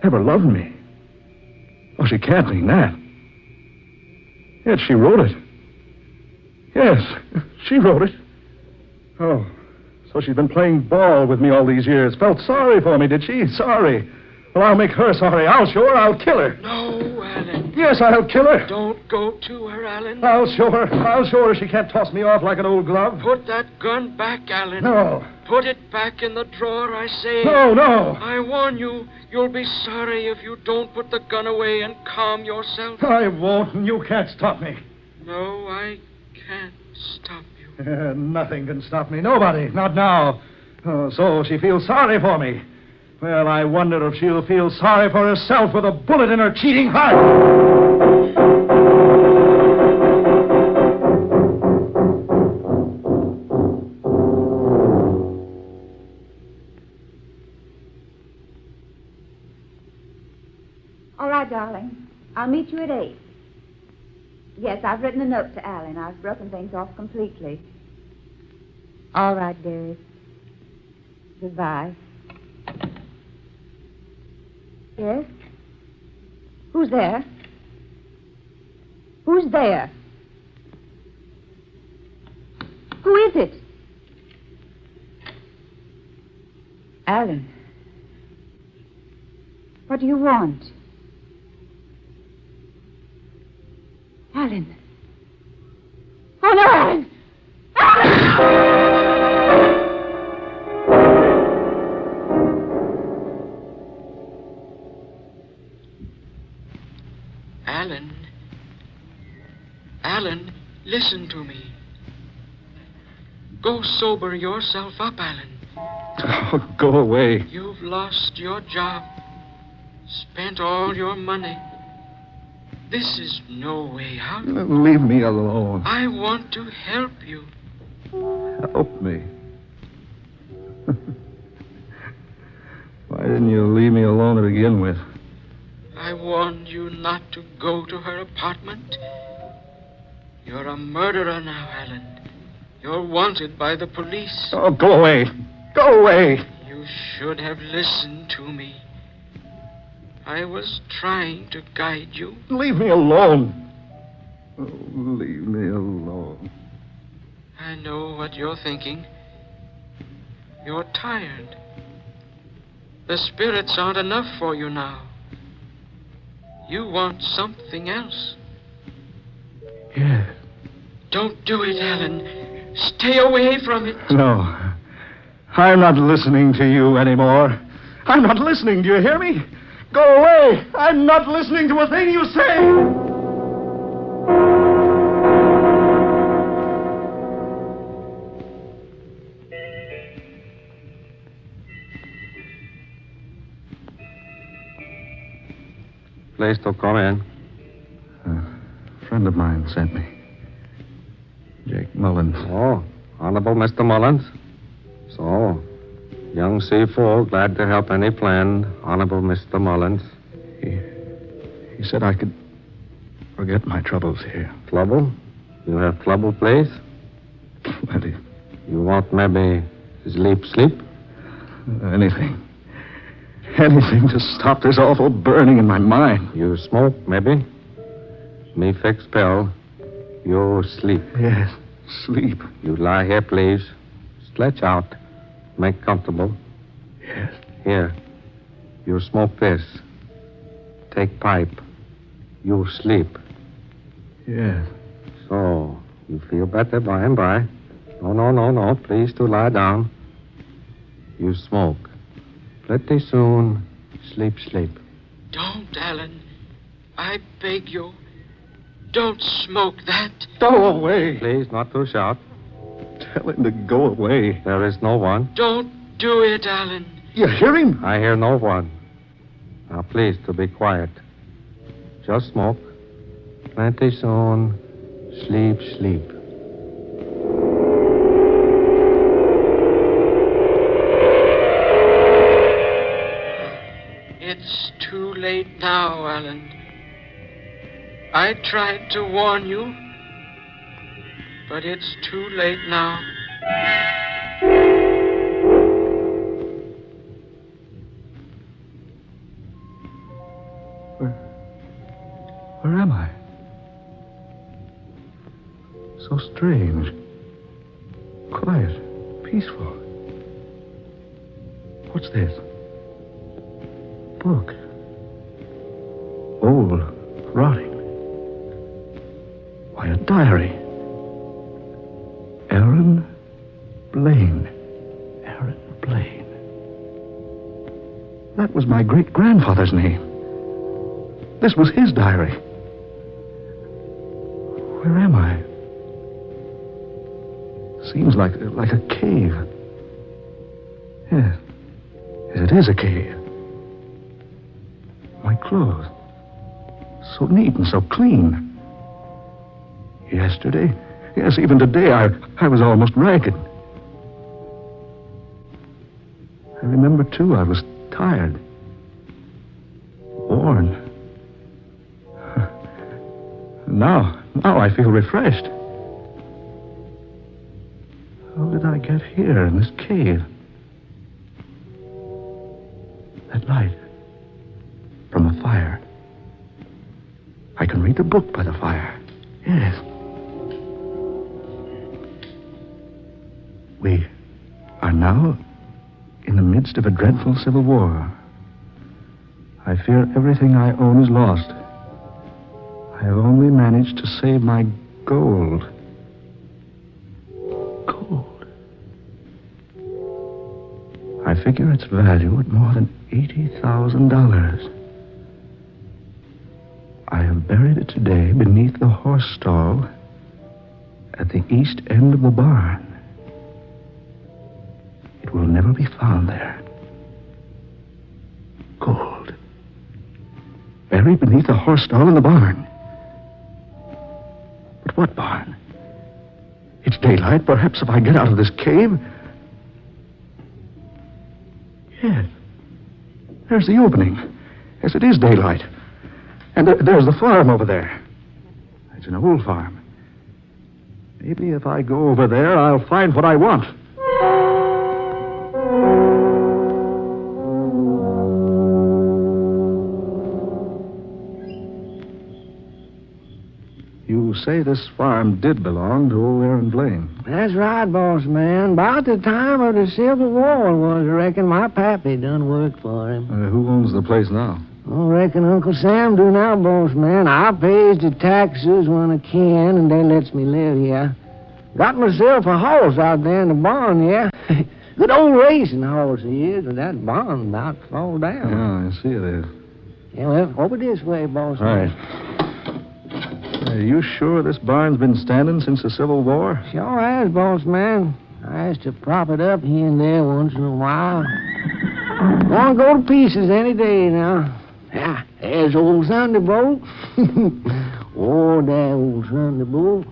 Never loved me. Oh, she can't mean that. Yes, she wrote it. Yes, she wrote it. Oh, so she's been playing ball with me all these years. Felt sorry for me, did she? Sorry. Well, I'll make her sorry. I'll show her. I'll kill her. No, Alan. Yes, I'll kill her. Don't go to her, Alan. I'll show her. I'll show her she can't toss me off like an old glove. Put that gun back, Alan. No. Put it back in the drawer, I say. No, no. I warn you, you'll be sorry if you don't put the gun away and calm yourself. I won't, and you can't stop me. No, I can't stop you. Nothing can stop me. Nobody. Not now. Oh, so she feels sorry for me. Well, I wonder if she'll feel sorry for herself with a bullet in her cheating heart. All right, darling. I'll meet you at 8. Yes, I've written a note to Alan. I've broken things off completely. All right, dearie. Goodbye. Yes? Who's there? Who's there? it? Alan. What do you want? Alan. Oh, no, Alan! Alan. Alan, listen to me. Go sober yourself up, Alan. Oh, go away. You've lost your job, spent all your money. This is no way out. Leave me alone. I want to help you. Help me. Why didn't you leave me alone to begin with? I warned you not to go to her apartment. You're a murderer now, Alan. You're wanted by the police. Oh, go away. Go away. You should have listened to me. I was trying to guide you. Leave me alone. Oh, leave me alone. I know what you're thinking. You're tired. The spirits aren't enough for you now. You want something else. Yes. Don't do it, Alan. Stay away from it. No. I'm not listening to you anymore. I'm not listening. Do you hear me? Go away. I'm not listening to a thing you say. Please to come in. A friend of mine sent me. Jake Mullins. Oh, Honorable Mr. Mullins. So, young seafool, glad to help any plan. Honorable Mr. Mullins. He said I could forget my troubles here. Trouble? You have trouble, please? Plenty. You want maybe sleep? Anything. Anything to stop this awful burning in my mind. You smoke, maybe? Me fix pill. You sleep. Yes, sleep. You lie here, please. Stretch out. Make comfortable. Yes. Here. You smoke this. Take pipe. You sleep. Yes. So, you feel better by and by. No. Please to lie down. You smoke. Pretty soon, sleep. Don't, Alan. I beg you. Don't smoke that. Go away. Please, not to shout. Tell him to go away. There is no one. Don't do it, Alan. You hear him? I hear no one. Now, please, to be quiet. Just smoke. Plenty soon. Sleep. It's too late now, Alan. I tried to warn you, but it's too late now. Where am I? So strange. Quiet. Peaceful. What's this? Book. Old. Rotting. Why, a diary. Aaron Blaine. That was my great-grandfather's name. This was his diary. Where am I? Seems like a cave. Yes, it is a cave. My clothes. So neat and so clean. Yesterday, yes, even today, I was almost ragged. I remember, too, I was tired. Worn. Now I feel refreshed. How did I get here in this cave? That light. From the fire. I can read the book by the fire. Yes. We are now in the midst of a dreadful civil war. I fear everything I own is lost. I have only managed to save my gold. Gold. I figure its value at more than $80,000. I have buried it today beneath the horse stall at the east end of the barn. It will never be found there. Gold. Buried beneath the horse stall in the barn. But what barn? It's daylight. Perhaps if I get out of this cave... Yes. There's the opening. Yes, it is daylight. And there's the farm over there. It's an old farm. Maybe if I go over there, I'll find what I want. You say this farm did belong to old Aaron Blaine. That's right, boss man. About the time of the Civil War was, I reckon, my pappy done worked for him. Who owns the place now? I reckon Uncle Sam do now, boss man. I pays the taxes when I can, and they lets me live here. Got myself a horse out there in the barn, yeah. Good old racing horse he is, and that barn about to fall down. Yeah, I see it is. Yeah, well, over this way, boss All man. right. Are you sure this barn's been standing since the Civil War? Sure has, boss man. I has to prop it up here and there once in a while. Won't go to pieces any day now. Yeah, there's old Thunderbolt. Oh, that old Thunderbolt.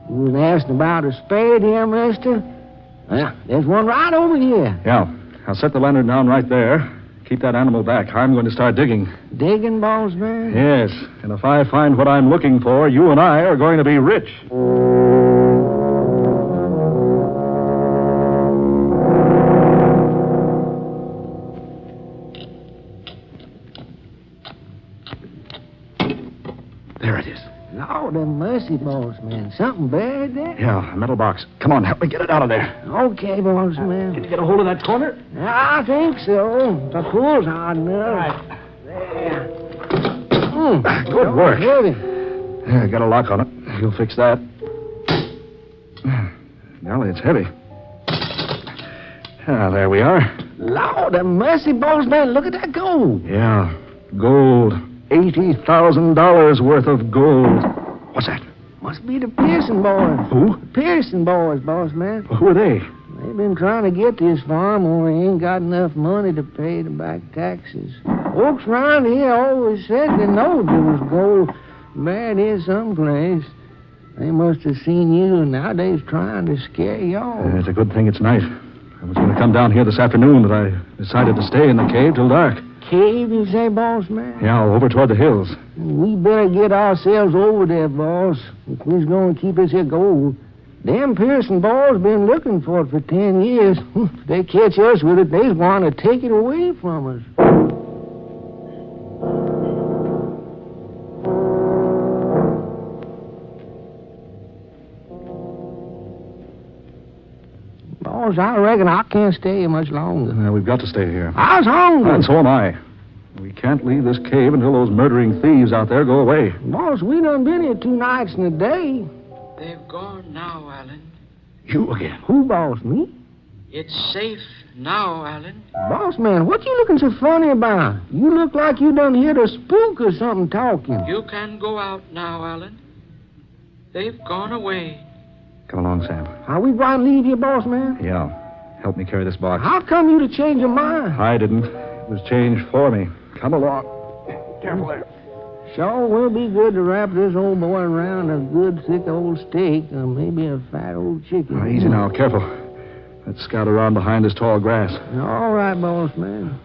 You was asking about a spade here, mister? Well, there's one right over here. Yeah. I'll set the lantern down right there. Keep that animal back. I'm going to start digging. Digging, boss man? Yes. And if I find what I'm looking for, you and I are going to be rich. There it is. Lord have mercy, boss man. Something buried there? Yeah, a metal box. Come on, help me get it out of there. Okay, boss man. Did you get a hold of that corner? I think so. The pull's hard enough. Right. There. Good work. Heavy. Yeah, got a lock on it. You'll fix that. Golly, it's heavy. Ah, there we are. Lord have mercy, boss man. Look at that gold. Yeah, gold. $80,000 worth of gold. What's that? Must be the Pearson boys. Who? Pearson boys, boss man. Who are they? They've been trying to get this farm, only ain't got enough money to pay the back taxes. Folks around here always said they knowed there was gold buried here someplace. They must have seen you, and now they's trying to scare y'all. It's a good thing it's night. I was going to come down here this afternoon, but I decided to stay in the cave till dark. Cave, you say, boss man? Yeah, over toward the hills. We better get ourselves over there, boss, if we's going to keep this here gold. Them Pearson boys been looking for it for 10 years. If they catch us with it, they's going to take it away from us. Boss, I reckon I can't stay here much longer. We've got to stay here. I was hungry. And so am I. We can't leave this cave until those murdering thieves out there go away. Boss, we done been here 2 nights and a day. They've gone now, Alan. You again? Who, boss, me? It's safe now, Alan. Boss man, what you looking so funny about? You look like you done heard a spook or something talking. You can go out now, Alan. They've gone away. Come along, Sam. Are we going to leave here, boss man? Yeah. Help me carry this box. How come you to change your mind? I didn't. It was changed for me. Come along. Careful there. Sure will be good to wrap this old boy around a good, thick old steak or maybe a fat old chicken. Oh, easy now. Careful. Let's scout around behind this tall grass. All right, boss man.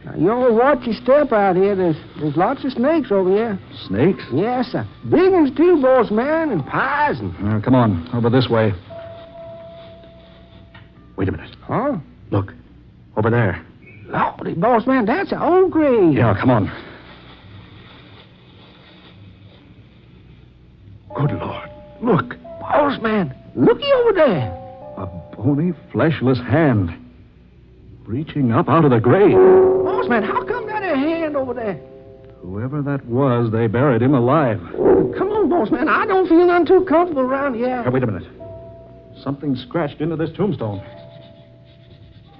Now, you all watch your step out here. There's lots of snakes over here. Snakes? Yes, sir. Big ones, too, boss man, and poison. Come on. Over this way. Wait a minute. Huh? Look. Over there. Lordy, boss man, that's an old grave. Yeah, come on. Good Lord. Look. Boss man, looky over there. A bony, fleshless hand. Reaching up out of the grave. Bossman, how come that a hand over there? Whoever that was, they buried him alive. Come on, Bossman. I don't feel none too comfortable around here. Hey, wait a minute. Something scratched into this tombstone.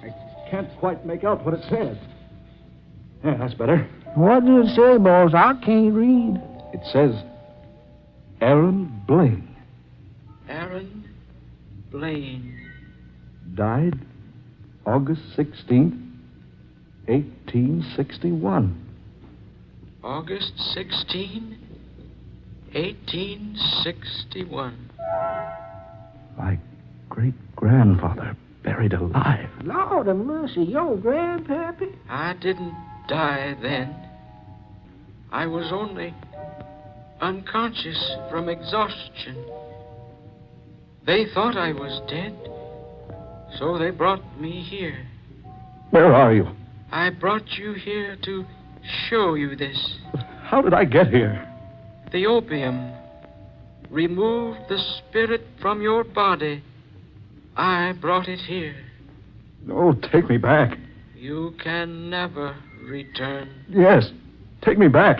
I can't quite make out what it says. Yeah, that's better. What does it say, boss? I can't read. It says, Aaron Blaine. Aaron Blaine. Died August 16th, 1861. August 16, 1861. My great-grandfather buried alive. Lord of mercy, your grandpappy? I didn't die then. I was only unconscious from exhaustion. They thought I was dead, so they brought me here. Where are you? I brought you here to show you this. How did I get here? The opium removed the spirit from your body. I brought it here. No, take me back. You can never return. Yes, take me back.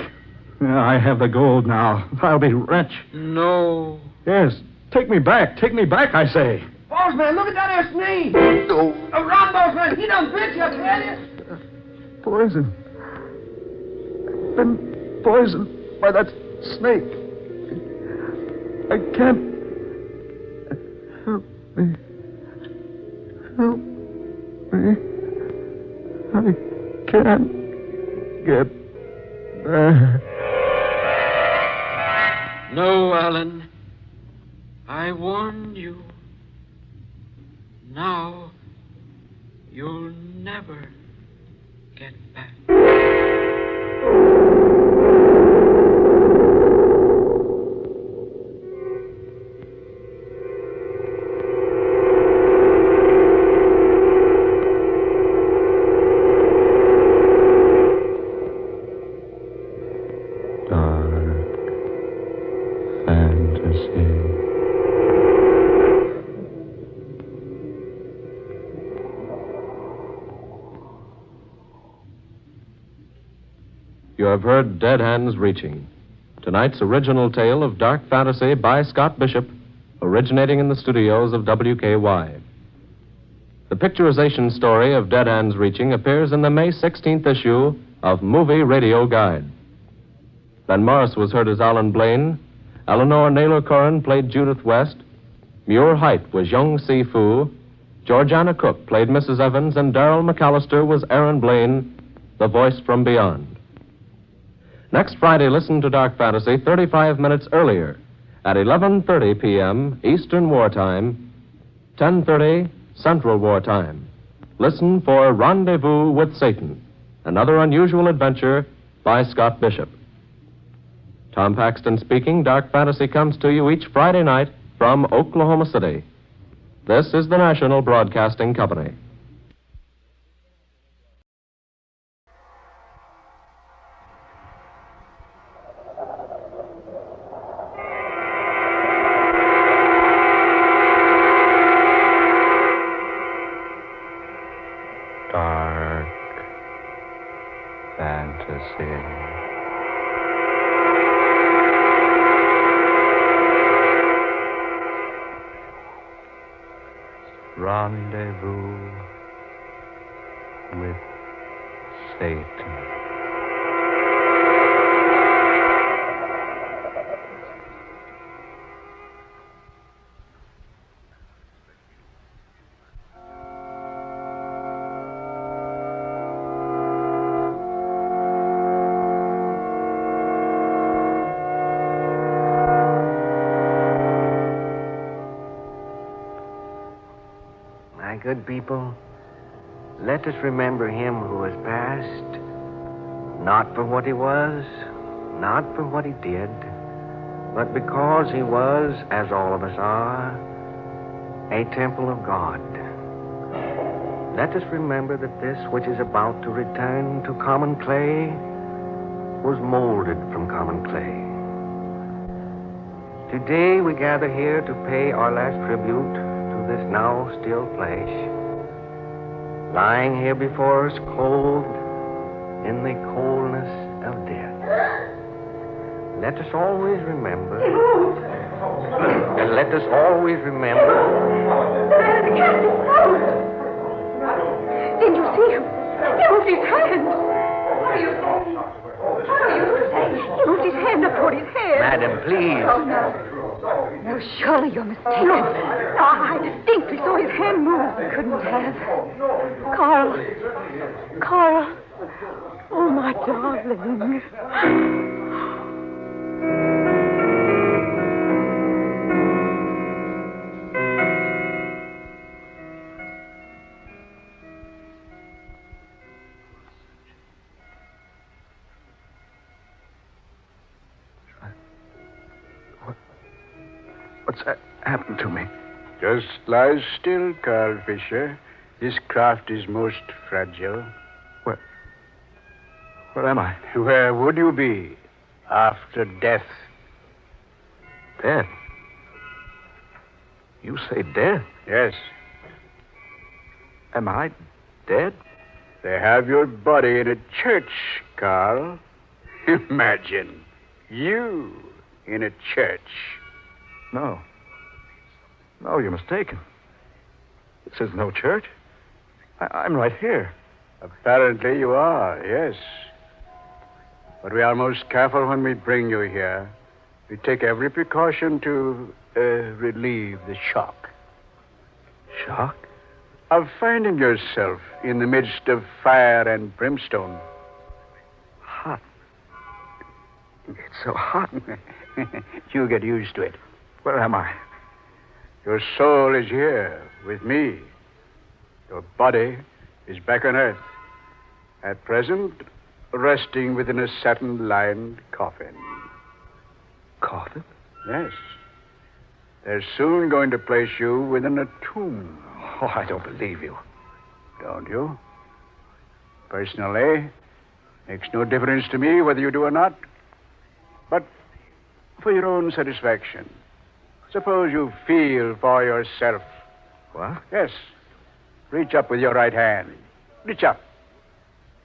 I have the gold now. I'll be rich. No. Yes, take me back. Take me back, I say. Bossman, look at that there snake. No. Run, Bossman. He done bit you, I tell you. Poison. I've been poisoned by that snake. I can't. Help me. Help me. I can't get back. No, Alan. I warned you. Now, you'll never get back. You have heard Dead Hands Reaching, tonight's original tale of dark fantasy by Scott Bishop, originating in the studios of WKY. The picturization story of Dead Hands Reaching appears in the May 16th issue of Movie Radio Guide. Ben Morris was heard as Alan Blaine, Eleanor Naylor Corrin played Judith West, Muir Height was Young Si Fu, Georgiana Cook played Mrs. Evans, and Darrell McAllister was Aaron Blaine, the voice from beyond. Next Friday, listen to Dark Fantasy 35 minutes earlier at 11:30 p.m. Eastern Wartime, 10:30 Central Wartime. Listen for Rendezvous with Satan, another unusual adventure by Scott Bishop. Tom Paxton speaking. Dark Fantasy comes to you each Friday night from Oklahoma City. This is the National Broadcasting Company. Dark fantasy. Rendezvous with Satan. Good people, let us remember him who has passed, not for what he was, not for what he did, but because he was, as all of us are, a temple of God. Let us remember that this which is about to return to common clay was molded from common clay. Today we gather here to pay our last tribute to of this now still flesh, lying here before us cold in the coldness of death. Let us always remember. Let us always remember. Didn't you see him? He moved his hand. What are you saying? He moved his hand up toward his head. Madam, please. Oh, no. No, surely you're mistaken. No, I distinctly saw his hand move. Couldn't have. Carl. Oh, my darling. What's that happened to me? Just lie still, Carl Fisher. This craft is most fragile. Where am I? Where would you be after death? Dead? You say dead? Yes. Am I dead? They have your body in a church, Carl. Imagine you in a church. No. No, you're mistaken. This is no church. I'm right here. Apparently you are, yes. But we are most careful when we bring you here. We take every precaution to relieve the shock. Shock? Of finding yourself in the midst of fire and brimstone. Hot. It's so hot. You'll get used to it. Where am I? Your soul is here with me. Your body is back on Earth. At present, resting within a satin-lined coffin. Coffin? Yes. They're soon going to place you within a tomb. Oh, I don't believe you. Don't you? Personally, makes no difference to me whether you do or not. But for your own satisfaction, suppose you feel for yourself. What? Yes. Reach up with your right hand. Reach up.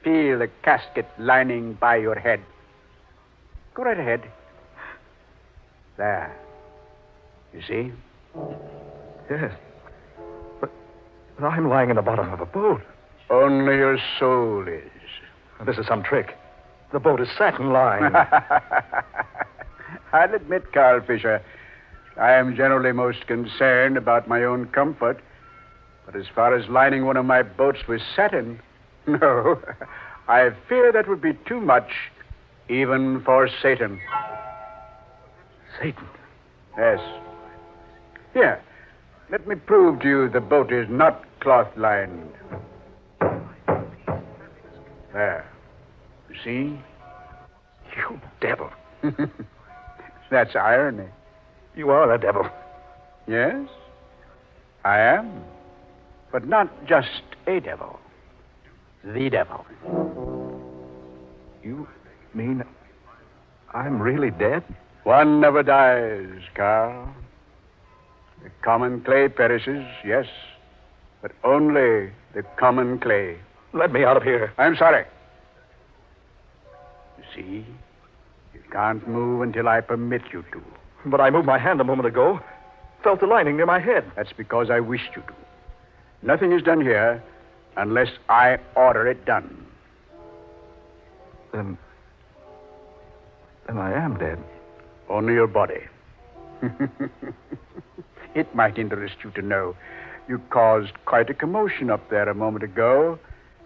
Feel the casket lining by your head. Go right ahead. There. You see? Yes. But I'm lying in the bottom of a boat. Only your soul is. This is some trick. The boat is satin-lined. I'll admit, Carl Fisher, I am generally most concerned about my own comfort. But as far as lining one of my boats with satin, no, I fear that would be too much, even for Satan. Satan? Yes. Here, let me prove to you the boat is not cloth-lined. There. You see? You devil. That's irony. You are a devil. Yes, I am. But not just a devil. The devil. You mean I'm really dead? One never dies, Carl. The common clay perishes, yes, but only the common clay. Let me out of here. I'm sorry. You see, you can't move until I permit you to. But I moved my hand a moment ago. Felt the lining near my head. That's because I wished you to. Nothing is done here unless I order it done. Then I am dead. Only your body. It might interest you to know you caused quite a commotion up there a moment ago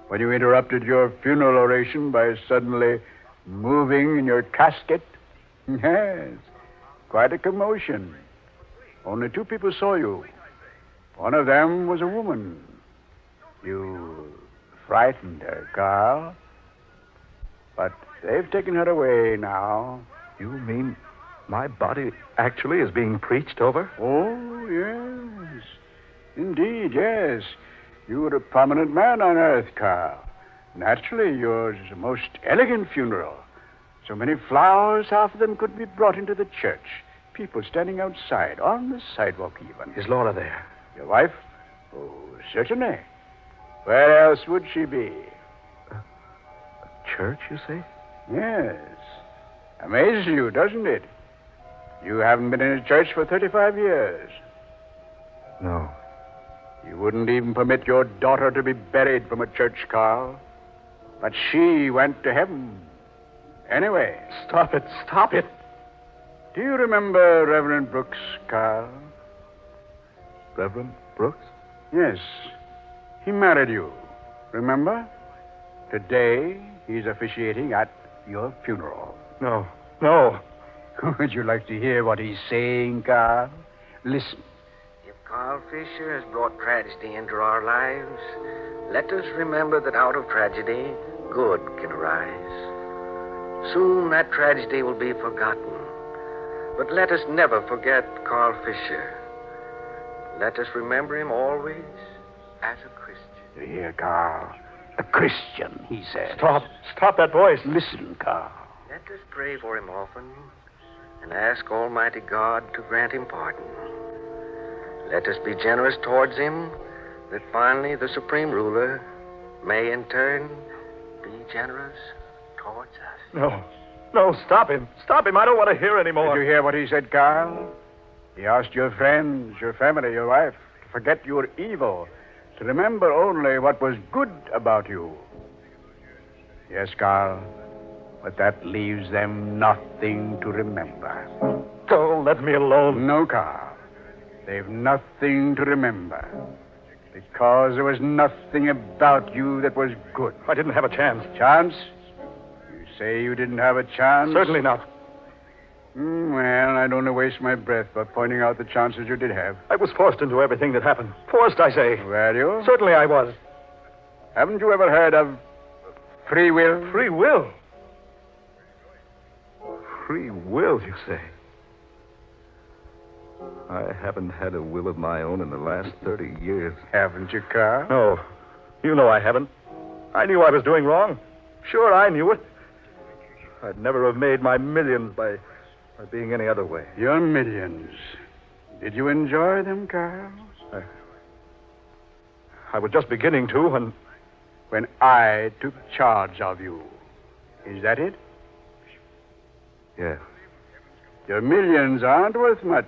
when you interrupted your funeral oration by suddenly moving in your casket. Yes, quite a commotion. Only 2 people saw you. One of them was a woman. You frightened her, Carl. But they've taken her away now. You mean my body actually is being preached over? Oh, yes. Indeed, yes. You were a prominent man on Earth, Carl. Naturally, yours is a most elegant funeral. So many flowers, half of them could be brought into the church. People standing outside, on the sidewalk even. Is Laura there? Your wife? Oh, certainly. Where else would she be? Church, you say? Yes. Amazes you, doesn't it? You haven't been in a church for 35 years. No. You wouldn't even permit your daughter to be buried from a church, Carl. But she went to heaven. Anyway. Stop it. Stop it. Do you remember Reverend Brooks, Carl? Reverend Brooks? Yes. He married you. Remember? Today, he's officiating at your funeral. No. No. Would you like to hear what he's saying, Carl? Listen. If Carl Fisher has brought tragedy into our lives, let us remember that out of tragedy, good can arise. Soon that tragedy will be forgotten. But let us never forget Carl Fisher. Let us remember him always as a Christian. You hear, Carl? A Christian, he says. Stop. Stop that voice. Listen, Carl. Let us pray for him often and ask Almighty God to grant him pardon. Let us be generous towards him, that finally the Supreme Ruler may in turn be generous towards us. No. No, stop him. Stop him. I don't want to hear anymore. Did you hear what he said, Carl? He asked your friends, your family, your wife, to forget your evil, to remember only what was good about you. Yes, Carl, but that leaves them nothing to remember. Oh, let me alone. No, Carl. They've nothing to remember. Because there was nothing about you that was good. I didn't have a chance. Chance? You say you didn't have a chance? Certainly not. Well, I'd only waste my breath by pointing out the chances you did have. I was forced into everything that happened. Forced, I say. Were you? Certainly I was. Haven't you ever heard of free will? Free will? Free will, you say? I haven't had a will of my own in the last 30 years. Haven't you, Carl? No. You know I haven't. I knew I was doing wrong. Sure, I knew it. I'd never have made my millions by being any other way. Your millions. Did you enjoy them, Carl? I was just beginning to when I took charge of you. Is that it? Yes. Your millions aren't worth much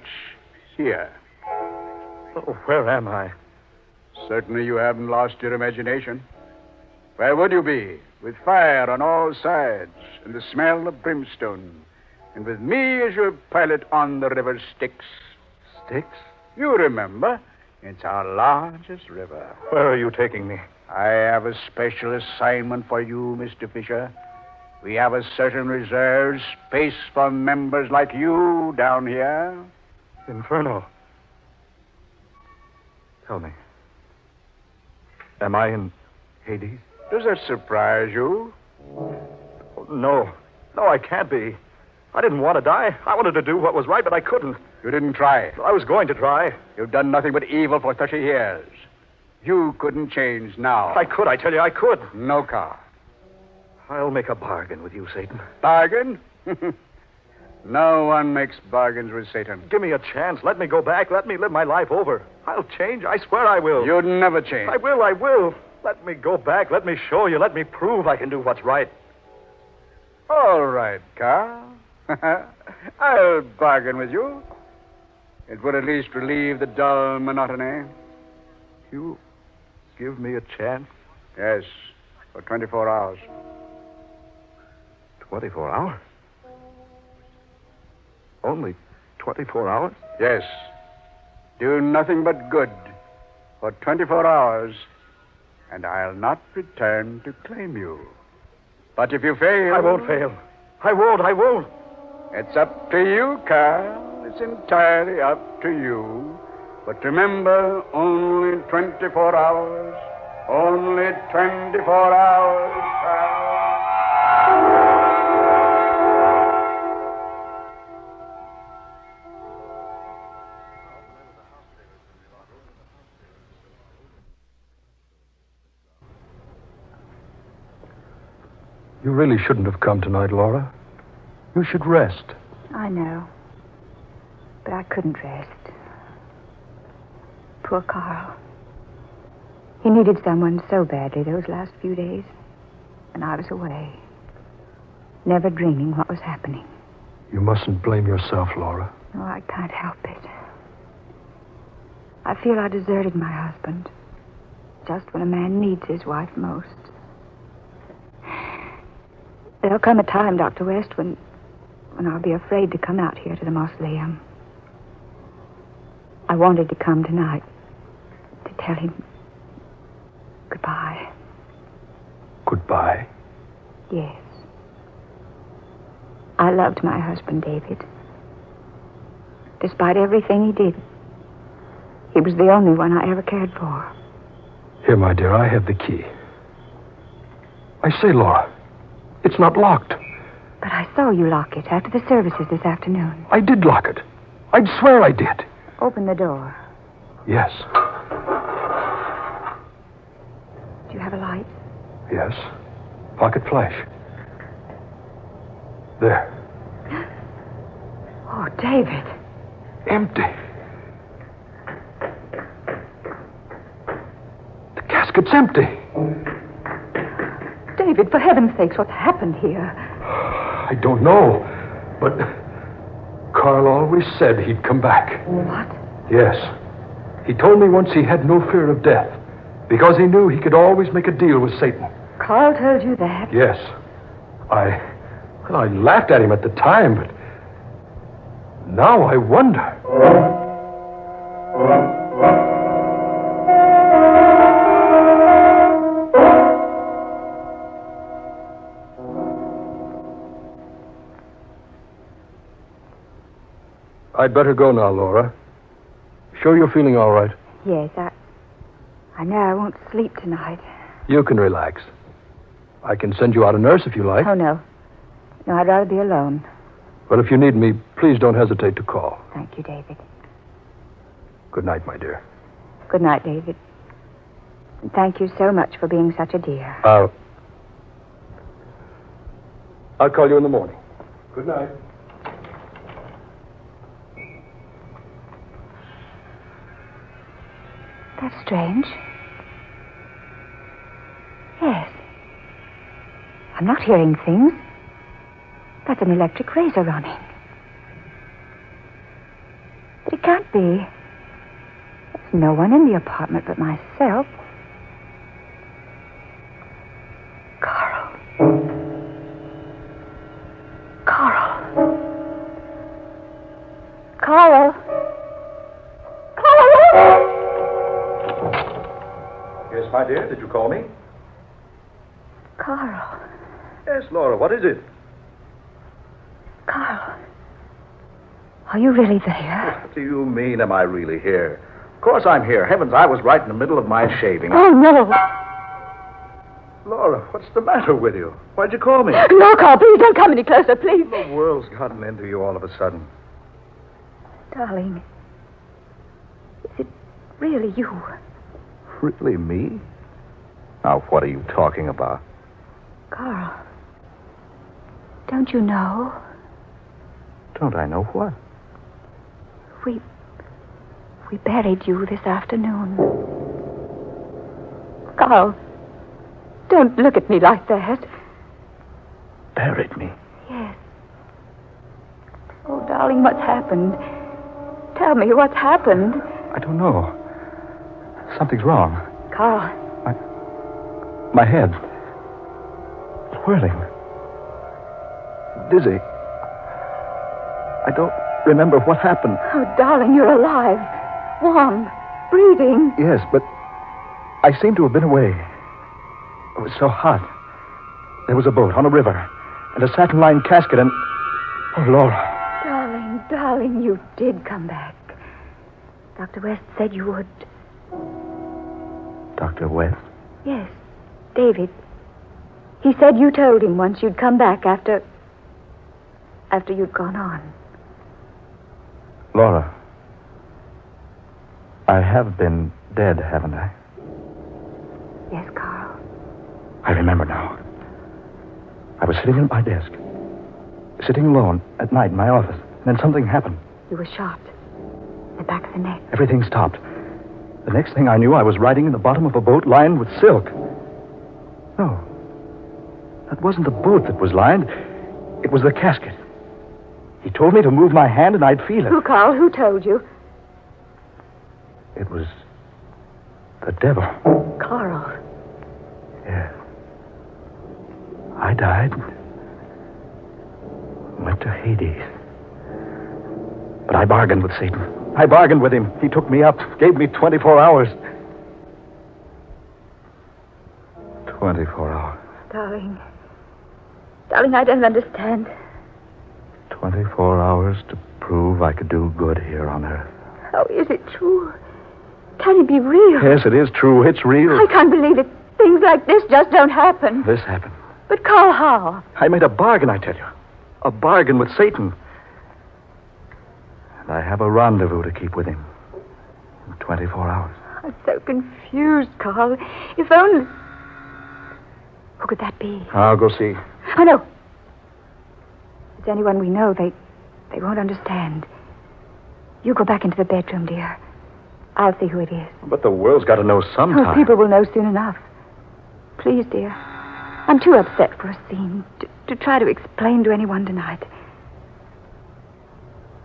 here. Oh, where am I? Certainly you haven't lost your imagination. Where would you be? With fire on all sides and the smell of brimstone. And with me as your pilot on the river Styx. Styx? You remember. It's our largest river. Where are you taking me? I have a special assignment for you, Mr. Fisher. We have a certain reserved space for members like you down here. Inferno. Tell me. Am I in Hades? Does that surprise you? No. No, I can't be. I didn't want to die. I wanted to do what was right, but I couldn't. You didn't try. I was going to try. You've done nothing but evil for 30 years. You couldn't change now. I could, I tell you, I could. No, Carl. I'll make a bargain with you, Satan. Bargain? No one makes bargains with Satan. Give me a chance. Let me go back. Let me live my life over. I'll change. I swear I will. You'd never change. I will. Let me go back. Let me show you. Let me prove I can do what's right. All right, Carl. I'll bargain with you. It would at least relieve the dull monotony. You give me a chance? Yes, for 24 hours. 24 hours? Only 24 hours? Yes. Do nothing but good for 24 hours, and I'll not return to claim you. But if you fail... I won't fail. I won't. It's up to you, Carl. It's entirely up to you. But remember, only 24 hours. Only 24 hours, Carl. You really shouldn't have come tonight, Laura. You should rest. I know. But I couldn't rest. Poor Carl. He needed someone so badly those last few days. And I was away. Never dreaming what was happening. You mustn't blame yourself, Laura. No, I can't help it. I feel I deserted my husband. Just when a man needs his wife most. There'll come a time, Dr. West, when I'll be afraid to come out here to the mausoleum. I wanted to come tonight to tell him goodbye. Goodbye? Yes. I loved my husband, David. Despite everything he did, he was the only one I ever cared for. Here, my dear, I have the key. I say, Laura, it's not locked. But I saw you lock it after the services this afternoon. I did lock it. I'd swear I did. Open the door. Yes. Do you have a light? Yes. Pocket flash. There. Oh, David. Empty. The casket's empty. David, for heaven's sakes, what's happened here? I don't know, but Carl always said he'd come back. What? Yes. He told me once he had no fear of death because he knew he could always make a deal with Satan. Carl told you that? Yes. I laughed at him at the time, but now I wonder. I'd better go now, Laura. Sure you're feeling all right? Yes, I know I won't sleep tonight. You can relax. I can send you out a nurse if you like. Oh, no. No, I'd rather be alone. Well, if you need me, please don't hesitate to call. Thank you, David. Good night, my dear. Good night, David. And thank you so much for being such a dear. I'll call you in the morning. Good night. That's strange. Yes. I'm not hearing things. That's an electric razor running. But it can't be. There's no one in the apartment but myself. Carl. Carl. Carl. Carl! Yes, my dear, did you call me? Carl. Yes, Laura, what is it? Carl. Are you really there? What do you mean, am I really here? Of course I'm here. Heavens, I was right in the middle of my shaving. Oh, no. Laura, what's the matter with you? Why'd you call me? No, Carl, please don't come any closer, please. The world's gotten into you all of a sudden. Darling, is it really you? Really, me? Now, what are you talking about? Carl, don't you know? Don't I know what? We buried you this afternoon. Carl, don't look at me like that. Buried me? Yes. Oh, darling, what's happened? Tell me what's happened. I don't know. Something's wrong. Carl. My head. Whirling. Dizzy. I don't remember what happened. Oh, darling, you're alive. Warm. Breathing. Yes, but I seem to have been away. It was so hot. There was a boat on a river and a satin-lined casket and... Oh, Laura. Darling, you did come back. Dr. West said you would. Dr. West? Yes, David. He said you told him once you'd come back after you'd gone on. Laura, I have been dead, haven't I? Yes, Carl. I remember now. I was sitting at my desk, sitting alone at night in my office, and then something happened. You were shot. The back of the neck. Everything stopped. The next thing I knew, I was riding in the bottom of a boat lined with silk. No. That wasn't the boat that was lined. It was the casket. He told me to move my hand and I'd feel it. Who, Carl? Who told you? It was the devil. Carl. Yeah. I died. Went to Hades. But I bargained with Satan. I bargained with him. He took me up, gave me 24 hours. 24 hours. Darling. Darling, I don't understand. 24 hours to prove I could do good here on Earth. Oh, is it true? Can it be real? Yes, it is true. It's real. I can't believe it. Things like this just don't happen. This happened. But, Carl, how? I made a bargain, I tell you. A bargain with Satan. And I have a rendezvous to keep with him. In 24 hours. I'm so confused, Carl. If only... Who could that be? I'll go see. Oh, no. If it's anyone we know, they won't understand. You go back into the bedroom, dear. I'll see who it is. But the world's got to know sometime. Oh, people will know soon enough. Please, dear. I'm too upset for a scene to try to explain to anyone tonight.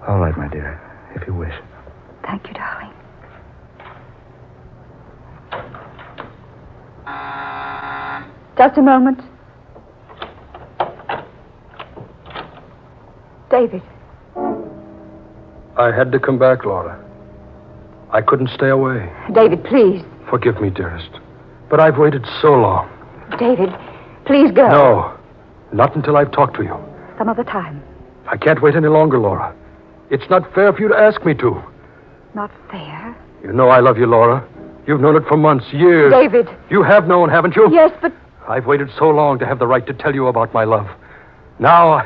All right, my dear, if you wish. Thank you, darling. Just a moment. David. I had to come back, Laura. I couldn't stay away. David, please. Forgive me, dearest. But I've waited so long. David, please go. No, not until I've talked to you. Some other time. I can't wait any longer, Laura. It's not fair for you to ask me to. Not fair? You know I love you, Laura. You've known it for months, years. David. You have known, haven't you? Yes, but... I've waited so long to have the right to tell you about my love. Now,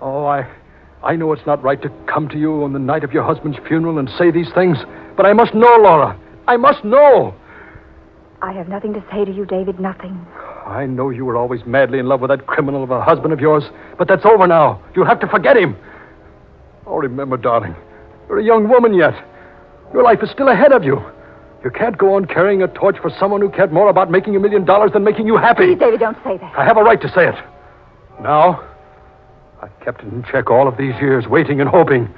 I know it's not right to come to you on the night of your husband's funeral and say these things, but I must know, Laura. I must know. I have nothing to say to you, David, nothing. I know you were always madly in love with that criminal of a husband of yours, but that's over now. You'll have to forget him. Oh, remember, darling, you're a young woman yet. Your life is still ahead of you. You can't go on carrying a torch for someone who cared more about making $1 million than making you happy. Please, David, don't say that. I have a right to say it. Now, I've kept it in check all of these years, waiting and hoping.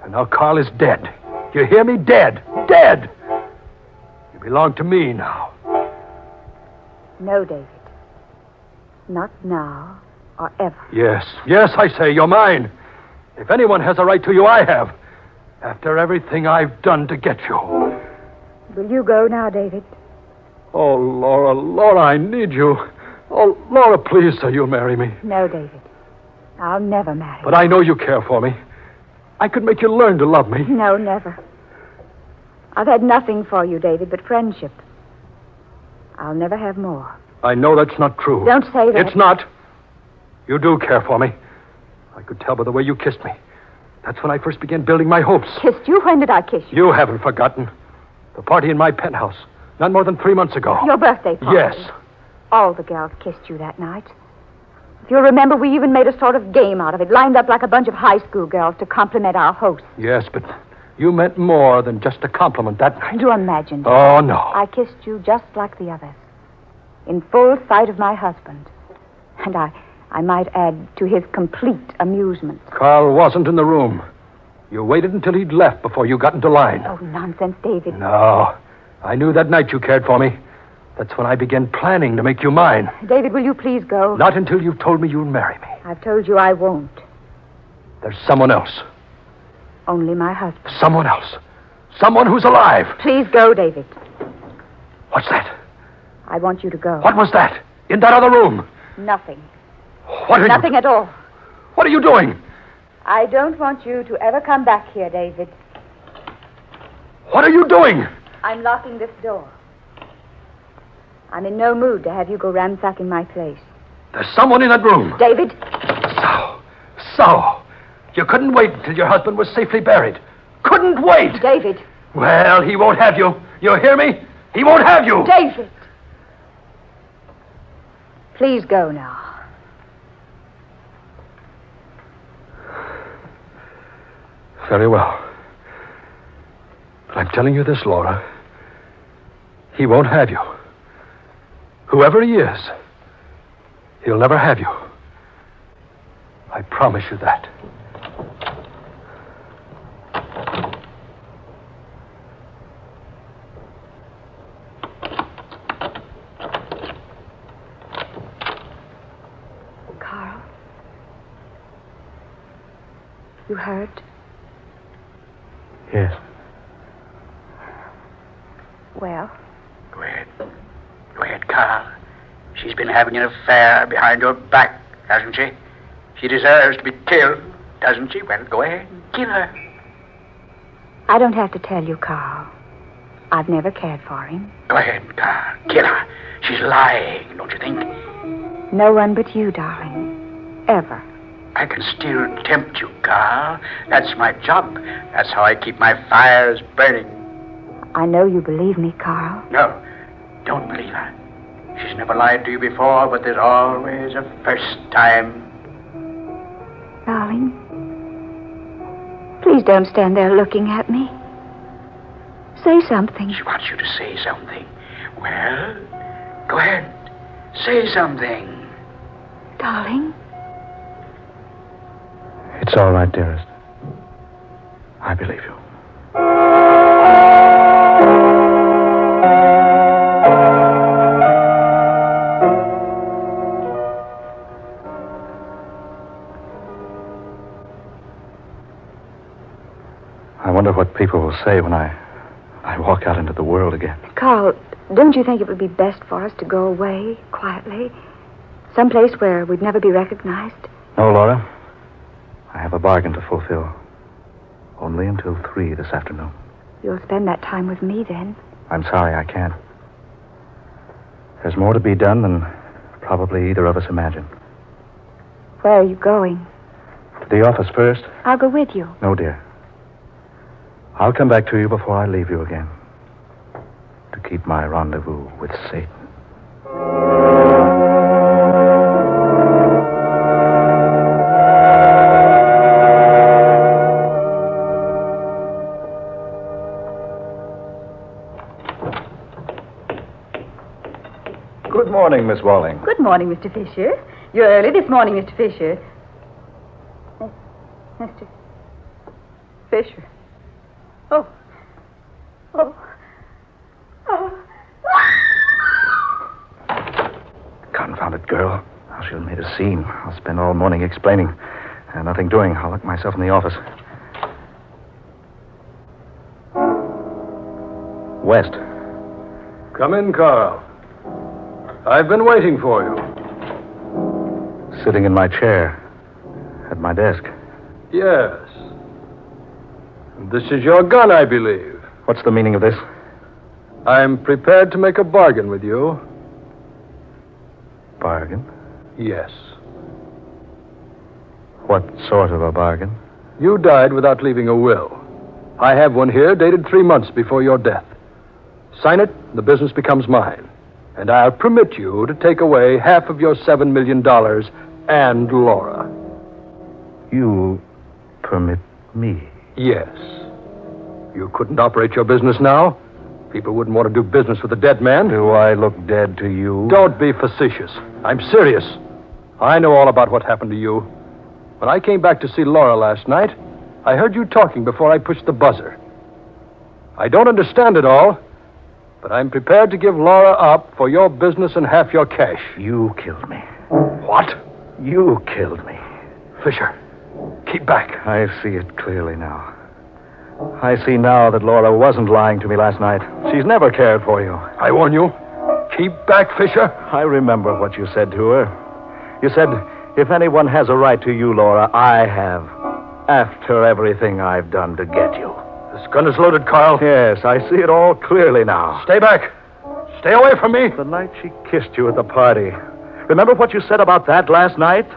And now Carl is dead. You hear me? Dead. Dead. You belong to me now. No, David. Not now or ever. Yes, I say, you're mine. If anyone has a right to you, I have. After everything I've done to get you. Will you go now, David? Oh, Laura, I need you. Oh, Laura, please, so you'll marry me. No, David. I'll never marry you. But I know you care for me. I could make you learn to love me. No, never. I've had nothing for you, David, but friendship. I'll never have more. I know that's not true. Don't say that. It's not. You do care for me. I could tell by the way you kissed me. That's when I first began building my hopes. Kissed you? When did I kiss you? You haven't forgotten. The party in my penthouse. Not more than 3 months ago. Your birthday party? Yes. All the girls kissed you that night. If you'll remember, we even made a sort of game out of it, lined up like a bunch of high school girls to compliment our host. Yes, but you meant more than just a compliment that night. Do imagine. Oh, no. I kissed you just like the others. In full sight of my husband. And I might add, to his complete amusement. Carl wasn't in the room. You waited until he'd left before you got into line. Oh, nonsense, David. No. I knew that night you cared for me. That's when I began planning to make you mine. David, will you please go? Not until you've told me you'll marry me. I've told you I won't. There's someone else. Only my husband. Someone else. Someone who's alive. Please go, David. What's that? I want you to go. What was that? In that other room? Nothing. What are Nothing at all. What are you doing? I don't want you to ever come back here, David. What are you doing? I'm locking this door. I'm in no mood to have you go ransacking my place. There's someone in that room. David? So. You couldn't wait until your husband was safely buried. Couldn't wait. David. Well, he won't have you. You hear me? He won't have you. David. Please go now. Very well. But I'm telling you this, Laura. He won't have you. Whoever he is, he'll never have you. I promise you that. Carl? You hurt? Yes. Well? Go ahead. Go ahead, Carl. She's been having an affair behind your back, hasn't she? She deserves to be killed, doesn't she? Well, go ahead and kill her. I don't have to tell you, Carl. I've never cared for him. Go ahead, Carl. Kill her. She's lying, don't you think? No one but you, darling. Ever. I can still tempt you, Carl. That's my job. That's how I keep my fires burning. I know you believe me, Carl. No, don't believe her. She's never lied to you before, but there's always a first time. Darling, please don't stand there looking at me. Say something. She wants you to say something. Well, go ahead. Say something. Darling. It's all right, dearest. I believe you. I wonder what people will say when I walk out into the world again. Carl, don't you think it would be best for us to go away quietly? Someplace where we'd never be recognized? No, Laura. I have a bargain to fulfill. Only until 3 this afternoon. You'll spend that time with me then. I'm sorry I can't. There's more to be done than probably either of us imagine. Where are you going? To the office first? I'll go with you. No, dear. I'll come back to you before I leave you again. To keep my rendezvous with Satan. Good morning, Miss Walling. Good morning, Mr. Fisher. You're early this morning, Mr. Fisher. Mr. Fisher. Oh. Oh. Oh. Confounded girl. How she'll made a scene. I'll spend all morning explaining. And nothing doing. I'll lock myself in the office. West. Come in, Carl. I've been waiting for you. Sitting in my chair. At my desk. Yes. This is your gun, I believe. What's the meaning of this? I'm prepared to make a bargain with you. Bargain? Yes. What sort of a bargain? You died without leaving a will. I have one here dated 3 months before your death. Sign it, the business becomes mine. And I'll permit you to take away half of your $7 million and Laura. You permit me? Yes. You couldn't operate your business now. People wouldn't want to do business with a dead man. Do I look dead to you? Don't be facetious. I'm serious. I know all about what happened to you. When I came back to see Laura last night, I heard you talking before I pushed the buzzer. I don't understand it all, but I'm prepared to give Laura up for your business and half your cash. You killed me. What? You killed me. Fisher, keep back. I see it clearly now. I see now that Laura wasn't lying to me last night. She's never cared for you. I warn you. Keep back, Fisher. I remember what you said to her. You said, if anyone has a right to you, Laura, I have. After everything I've done to get you. This gun is loaded, Carl. Yes, I see it all clearly now. Stay back. Stay away from me. The night she kissed you at the party. Remember what you said about that last night?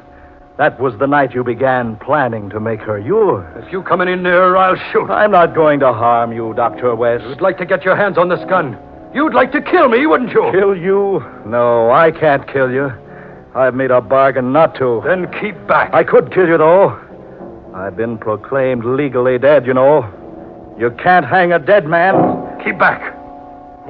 That was the night you began planning to make her yours. If you come any nearer, I'll shoot. I'm not going to harm you, Dr. West. You'd like to get your hands on this gun. You'd like to kill me, wouldn't you? Kill you? No, I can't kill you. I've made a bargain not to. Then keep back. I could kill you, though. I've been proclaimed legally dead, you know. You can't hang a dead man. Keep back.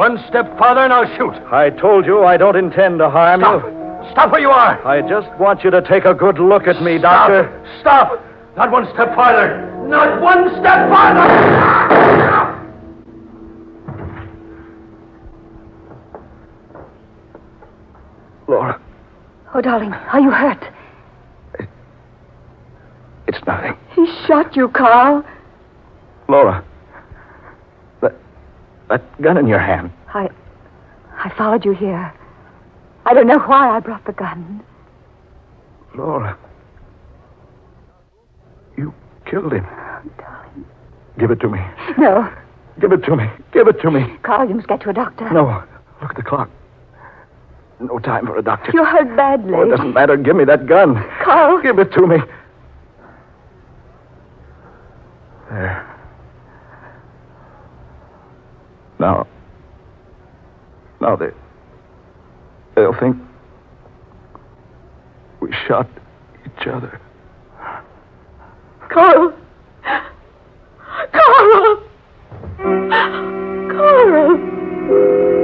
One step farther and I'll shoot. I told you I don't intend to harm Stop. you. Stop where you are. I just want you to take a good look at me, Doctor. Stop. Not one step farther. Not one step farther. Laura, Oh, darling, are you hurt? it's nothing. He shot you, Carl. Laura, that gun in your hand. I followed you here. I don't know why I brought the gun. Laura, you killed him. Darling. Give it to me. No. Give it to me. Give it to me. Carl, you must get to a doctor. No. Look at the clock. No time for a doctor. You're hurt badly. Oh, it doesn't matter. Give me that gun. Carl. Give it to me. There. Now they'll think we shot each other. Carl! Carl! Carl!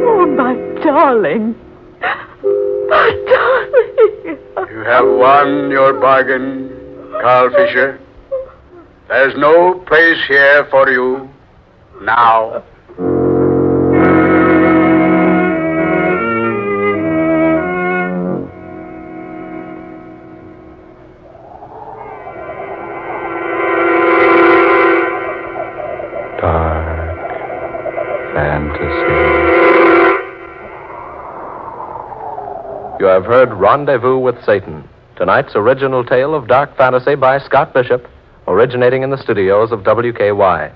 Oh, my darling. My darling. You have won your bargain, Carl Fisher. There's no place here for you now. You have heard Rendezvous with Satan, tonight's original tale of dark fantasy by Scott Bishop, originating in the studios of WKY.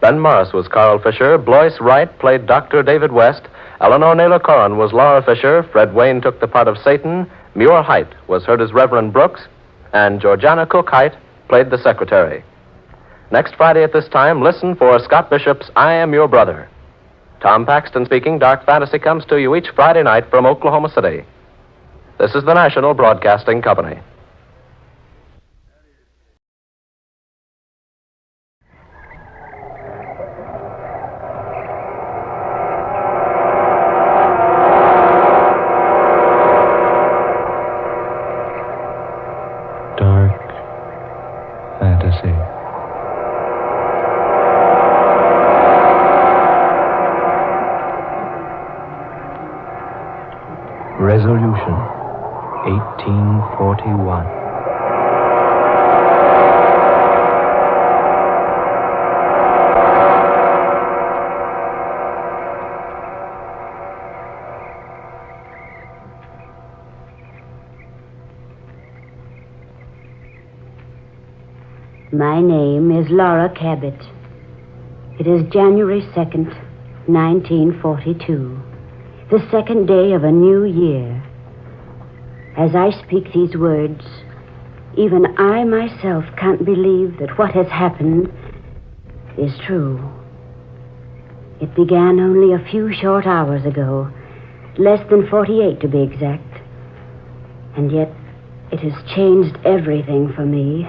Ben Morris was Carl Fisher, Blois Wright played Dr. David West, Eleanor Naylor Corrin was Laura Fisher, Fred Wayne took the part of Satan, Muir Height was heard as Reverend Brooks, and Georgiana Cook Height played the secretary. Next Friday at this time, listen for Scott Bishop's I Am Your Brother. Tom Paxton speaking. Dark Fantasy comes to you each Friday night from Oklahoma City. This is the National Broadcasting Company. Dark Fantasy. Resolution 1841. My name is Laura Cabot. It is January 2nd, 1942. The second day of a new year. As I speak these words, even I myself can't believe that what has happened is true. It began only a few short hours ago, less than 48 to be exact. And yet it has changed everything for me,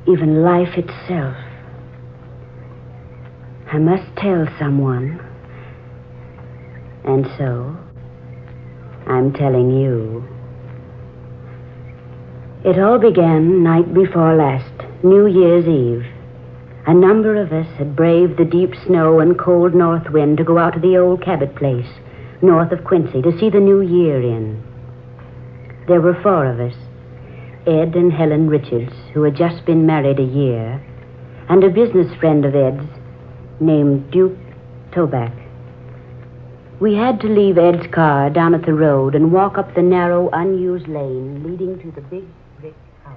even life itself. I must tell someone. And so, I'm telling you. It all began night before last, New Year's Eve. A number of us had braved the deep snow and cold north wind to go out to the old Cabot place, north of Quincy, to see the new year in. There were 4 of us, Ed and Helen Richards, who had just been married a year, and a business friend of Ed's named Duke Toback. We had to leave Ed's car down at the road and walk up the narrow, unused lane leading to the big brick house.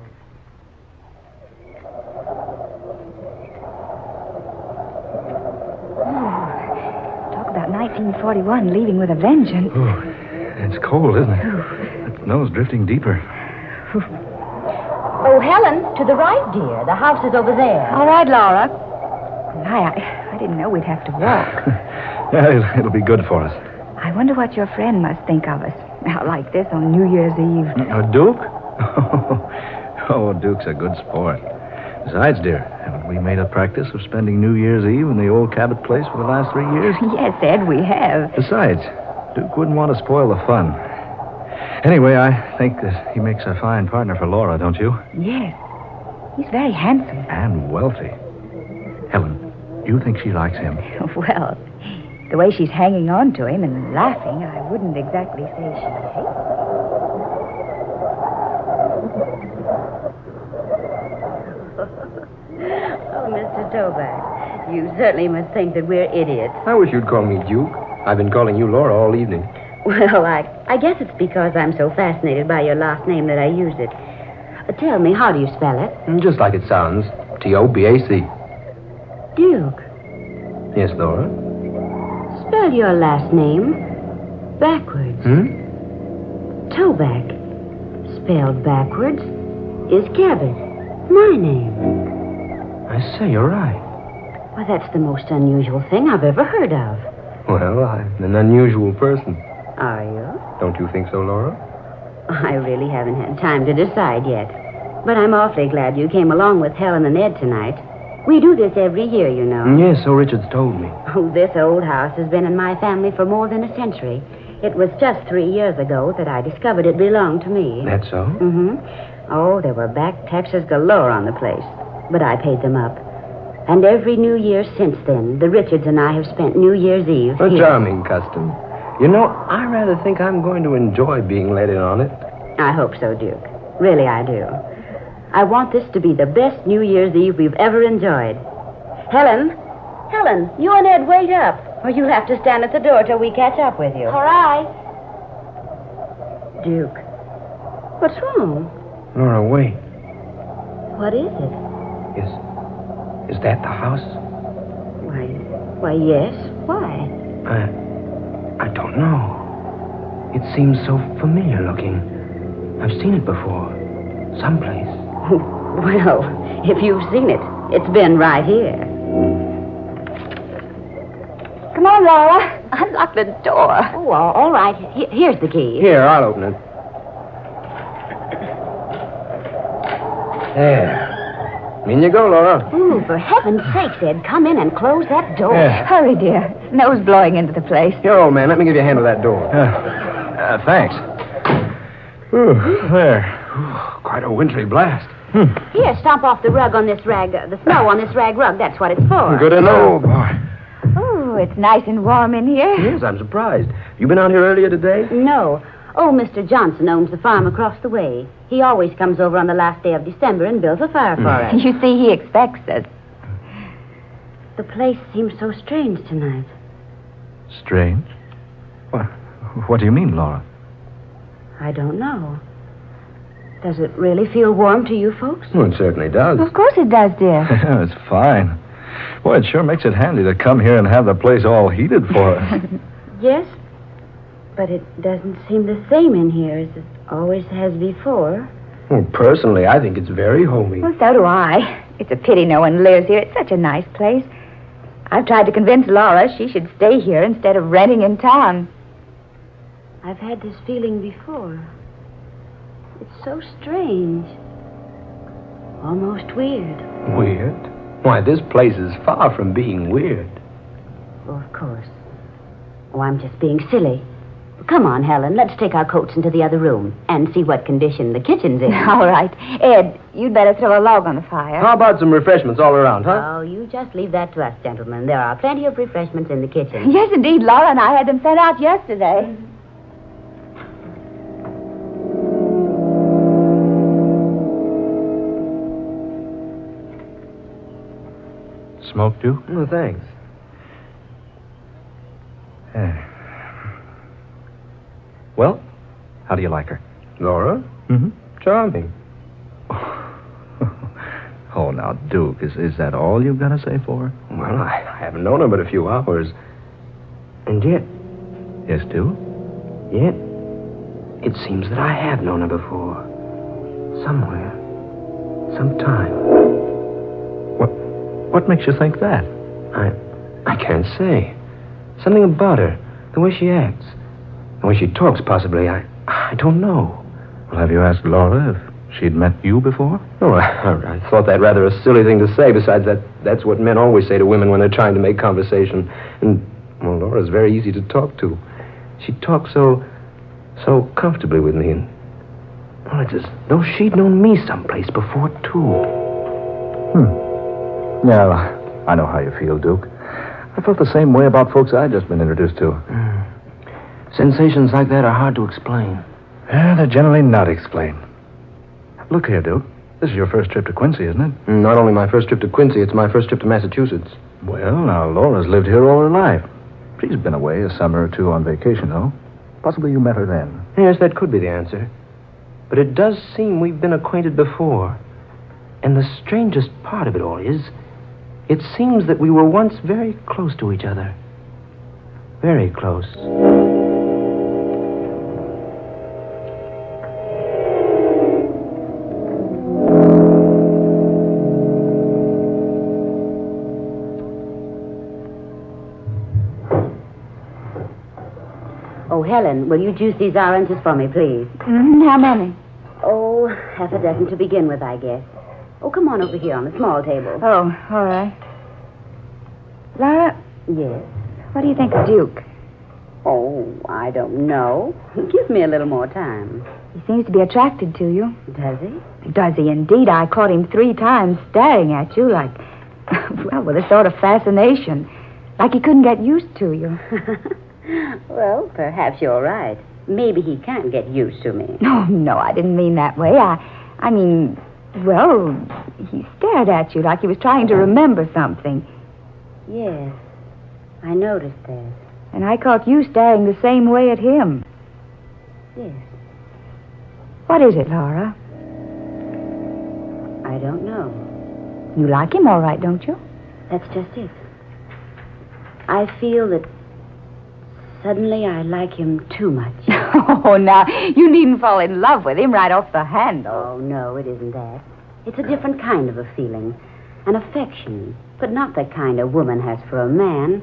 Talk about 1941 leaving with a vengeance. Oh, it's cold, isn't it? That snow's drifting deeper. Oh, Helen, to the right, dear. The house is over there. All right, Laura. I didn't know we'd have to walk. Yeah, it'll be good for us. I wonder what your friend must think of us. Out like this on New Year's Eve. Duke? Oh, Duke's a good sport. Besides, dear, haven't we made a practice of spending New Year's Eve in the old Cabot place for the last 3 years? Yes, Ed, we have. Besides, Duke wouldn't want to spoil the fun. Anyway, I think that he makes a fine partner for Laura, don't you? Yes. He's very handsome. And wealthy. Helen, do you think she likes him? Well, the way she's hanging on to him and laughing, I wouldn't exactly say she hates him. Oh, Mr. Toback, you certainly must think that we're idiots. I wish you'd call me Duke. I've been calling you Laura all evening. Well, I guess it's because I'm so fascinated by your last name that I use it. Tell me, how do you spell it? Just like it sounds. T-O-B-A-C. Duke. Yes, Laura? Spell your last name backwards. Toback, spelled backwards, is Cabot. My name. I say, you're right. Well, that's the most unusual thing I've ever heard of. Well, I'm an unusual person. Are you? Don't you think so, Laura? I really haven't had time to decide yet. But I'm awfully glad you came along with Helen and Ed tonight. We do this every year, you know. Yes, so Richard's told me. Oh, this old house has been in my family for more than a century. It was just 3 years ago that I discovered it belonged to me. That's so? Oh, there were back taxes galore on the place. But I paid them up. And every New Year since then, the Richards and I have spent New Year's Eve A here. charming custom. You know, I rather think I'm going to enjoy being let in on it. I hope so, Duke. Really, I do. I want this to be the best New Year's Eve we've ever enjoyed. Helen, you and Ed wait up, or you'll have to stand at the door till we catch up with you. All right. Duke, what's wrong? Laura, wait. What is it? Is that the house? Why, yes. Why? I don't know. It seems so familiar looking. I've seen it before. Someplace. Well, if you've seen it, it's been right here. Come on, Laura. Unlock the door. Oh, all right. Here's the key. Here, I'll open it. There. In you go, Laura. Ooh, for heaven's sake, Ed, come in and close that door. Hurry, dear. Snow's blowing into the place. Here, old man, let me give you a hand with that door. Thanks. There. Quite a wintry blast. Here, stomp off the rug on this rag, the snow on this rag rug. That's what it's for. Good to know. Boy. Oh, it's nice and warm in here. Yes, I'm surprised. You been out here earlier today? No. Oh, Mr. Johnson owns the farm across the way. He always comes over on the last day of December and builds a fire for us. You see, he expects us. The place seems so strange tonight. Strange? What do you mean, Laura? I don't know. Does it really feel warm to you folks? Well, it certainly does. Of course it does, dear. It's fine. Boy, it sure makes it handy to come here and have the place all heated for us. Yes, but it doesn't seem the same in here as it always has before. Well, personally, I think it's very homey. Well, so do I. It's a pity no one lives here. It's such a nice place. I've tried to convince Laura she should stay here instead of renting in town. I've had this feeling before. It's so strange. Almost weird. Weird? Why, this place is far from being weird. Oh, of course. Oh, I'm just being silly. Come on, Helen. Let's take our coats into the other room and see what condition the kitchen's in. All right. Ed, you'd better throw a log on the fire. How about some refreshments all around, huh? Oh, you just leave that to us, gentlemen. There are plenty of refreshments in the kitchen. Yes, indeed. Laura and I had them sent out yesterday. Smoke, Duke? No, thanks. Well, how do you like her? Laura? Mm-hmm. Charming. Oh, now, Duke, is that all you've got to say for her? Well, I haven't known her but a few hours. And yet... Yes, Duke? Yet, it seems that I have known her before. Somewhere. Sometime. What makes you think that? I can't say. Something about her. The way she acts. The way she talks, possibly. I don't know. Well, have you asked Laura if She'd met you before? Oh, I thought that rather a silly thing to say. Besides, that's what men always say to women when they're trying to make conversation. And, well, Laura's very easy to talk to. She talks so comfortably with me. And, well, it's as though she'd known me someplace before, too. Yeah, I know how you feel, Duke. I felt the same way about folks I'd just been introduced to. Sensations like that are hard to explain. Yeah, they're generally not explained. Look here, Duke. This is your first trip to Quincy, isn't it? Not only my first trip to Quincy, it's my first trip to Massachusetts. Well, now, Laura's lived here all her life. She's been away a summer or two on vacation, though. Possibly you met her then. Yes, that could be the answer. But it does seem we've been acquainted before. And the strangest part of it all is, it seems that we were once very close to each other. Very close. Oh, Helen, will you juice these oranges for me, please? How many? Oh, half a dozen to begin with, I guess. Oh, come on over here on the small table. Oh, all right. Laura? Yes? What do you think of Duke? Oh, I don't know. Give me a little more time. He seems to be attracted to you. Does he? Does he indeed? I caught him 3 times staring at you like, well, with a sort of fascination. Like he couldn't get used to you. Well, perhaps you're right. Maybe he can't get used to me. No, I didn't mean that way. I mean, well, he stared at you like he was trying to remember something. Yes, I noticed that. And I caught you staring the same way at him. Yes. What is it, Laura? I don't know. You like him all right, don't you? That's just it. I feel that suddenly I like him too much. Oh, now, you needn't fall in love with him right off the handle. Oh, no, it isn't that. It's a different kind of a feeling. An affection, but not the kind a woman has for a man.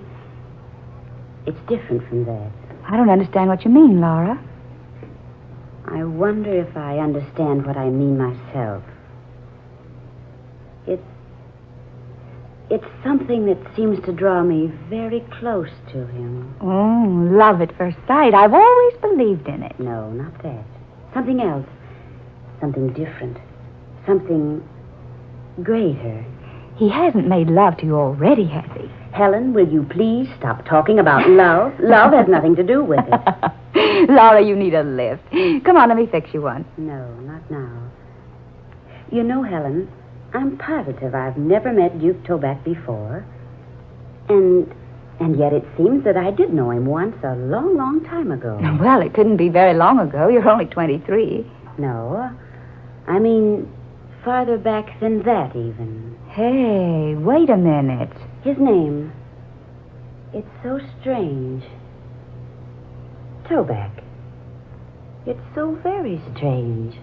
It's different from that. I don't understand what you mean, Laura. I wonder if I understand what I mean myself. It's something that seems to draw me very close to him. Oh, love at first sight. I've always believed in it. No, not that. Something else. Something different. Something greater. He hasn't made love to you already, has he? Helen, will you please stop talking about love? Love has nothing to do with it. Laura, you need a lift. Come on, let me fix you one. No, not now. You know, Helen, I'm positive I've never met Duke Toback before. And yet it seems that I did know him once a long, long time ago. Well, it couldn't be very long ago. You're only 23. No, I mean farther back than that, even. Hey, wait a minute. His name. It's so strange. Toback. It's so very strange.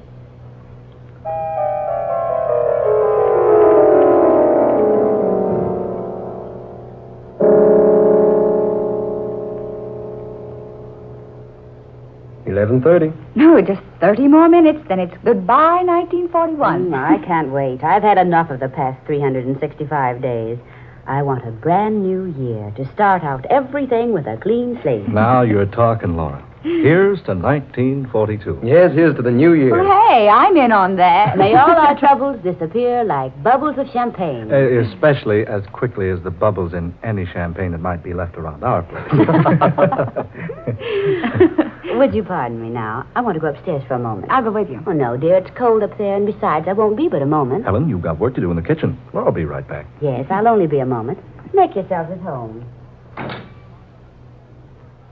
$11:30. No, just 30 more minutes, then it's goodbye 1941. I can't wait. I've had enough of the past 365 days. I want a brand new year to start out everything with a clean slate. Now you're talking, Laura. Here's to 1942. Yes, here's to the new year. Well, hey, I'm in on that. May all our troubles disappear like bubbles of champagne. Especially as quickly as the bubbles in any champagne that might be left around our place. Would you pardon me now? I want to go upstairs for a moment. I'll go with you. Oh, no, dear. It's cold up there, and besides, I won't be but a moment. Helen, you've got work to do in the kitchen. Well, I'll be right back. Yes, I'll only be a moment. Make yourselves at home.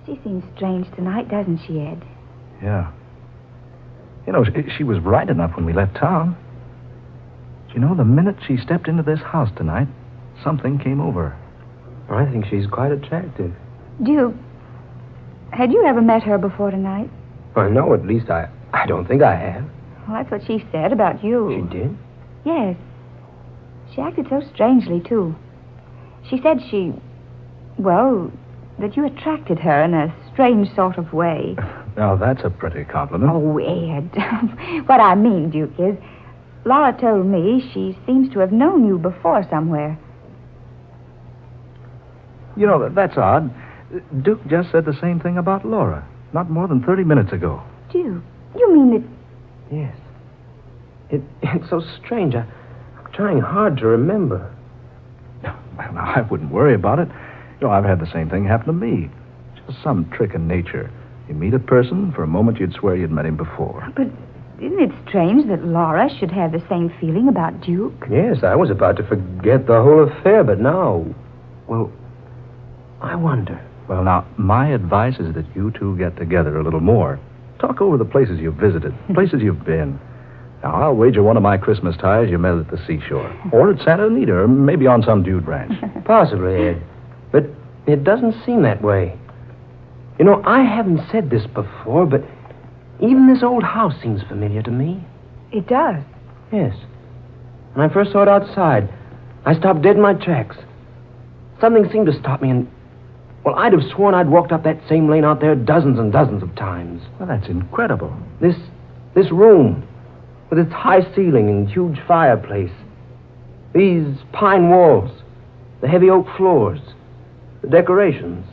She seems strange tonight, doesn't she, Ed? Yeah. You know, she was right enough when we left town. You know, the minute she stepped into this house tonight, something came over her. I think she's quite attractive. Duke, had you ever met her before tonight? Well, no, at least I don't think I have. Well, that's what she said about you. She did? Yes. She acted so strangely, too. She said that you attracted her in a strange sort of way. Now, that's a pretty compliment. Oh, Ed. What I mean, Duke, is Laura told me she seems to have known you before somewhere. You know, that's odd. Duke just said the same thing about Laura, not more than 30 minutes ago. Duke, you mean that... Yes. It's so strange. I'm trying hard to remember. Well, now, I wouldn't worry about it. You know, I've had the same thing happen to me. Just some trick in nature. You meet a person, for a moment you'd swear you'd met him before. But isn't it strange that Laura should have the same feeling about Duke? Yes, I was about to forget the whole affair, but now... Well, I wonder. Well, now, my advice is that you two get together a little more. Talk over the places you've visited, places you've been. Now, I'll wager one of my Christmas ties you met at the seashore. Or at Santa Anita, or maybe on some dude ranch. Possibly, Ed. But it doesn't seem that way. You know, I haven't said this before, but even this old house seems familiar to me. It does? Yes. When I first saw it outside, I stopped dead in my tracks. Something seemed to stop me, and... Well, I'd have sworn I'd walked up that same lane out there dozens and dozens of times. Well, that's incredible. This room, with its high ceiling and huge fireplace. These pine walls, the heavy oak floors, the decorations.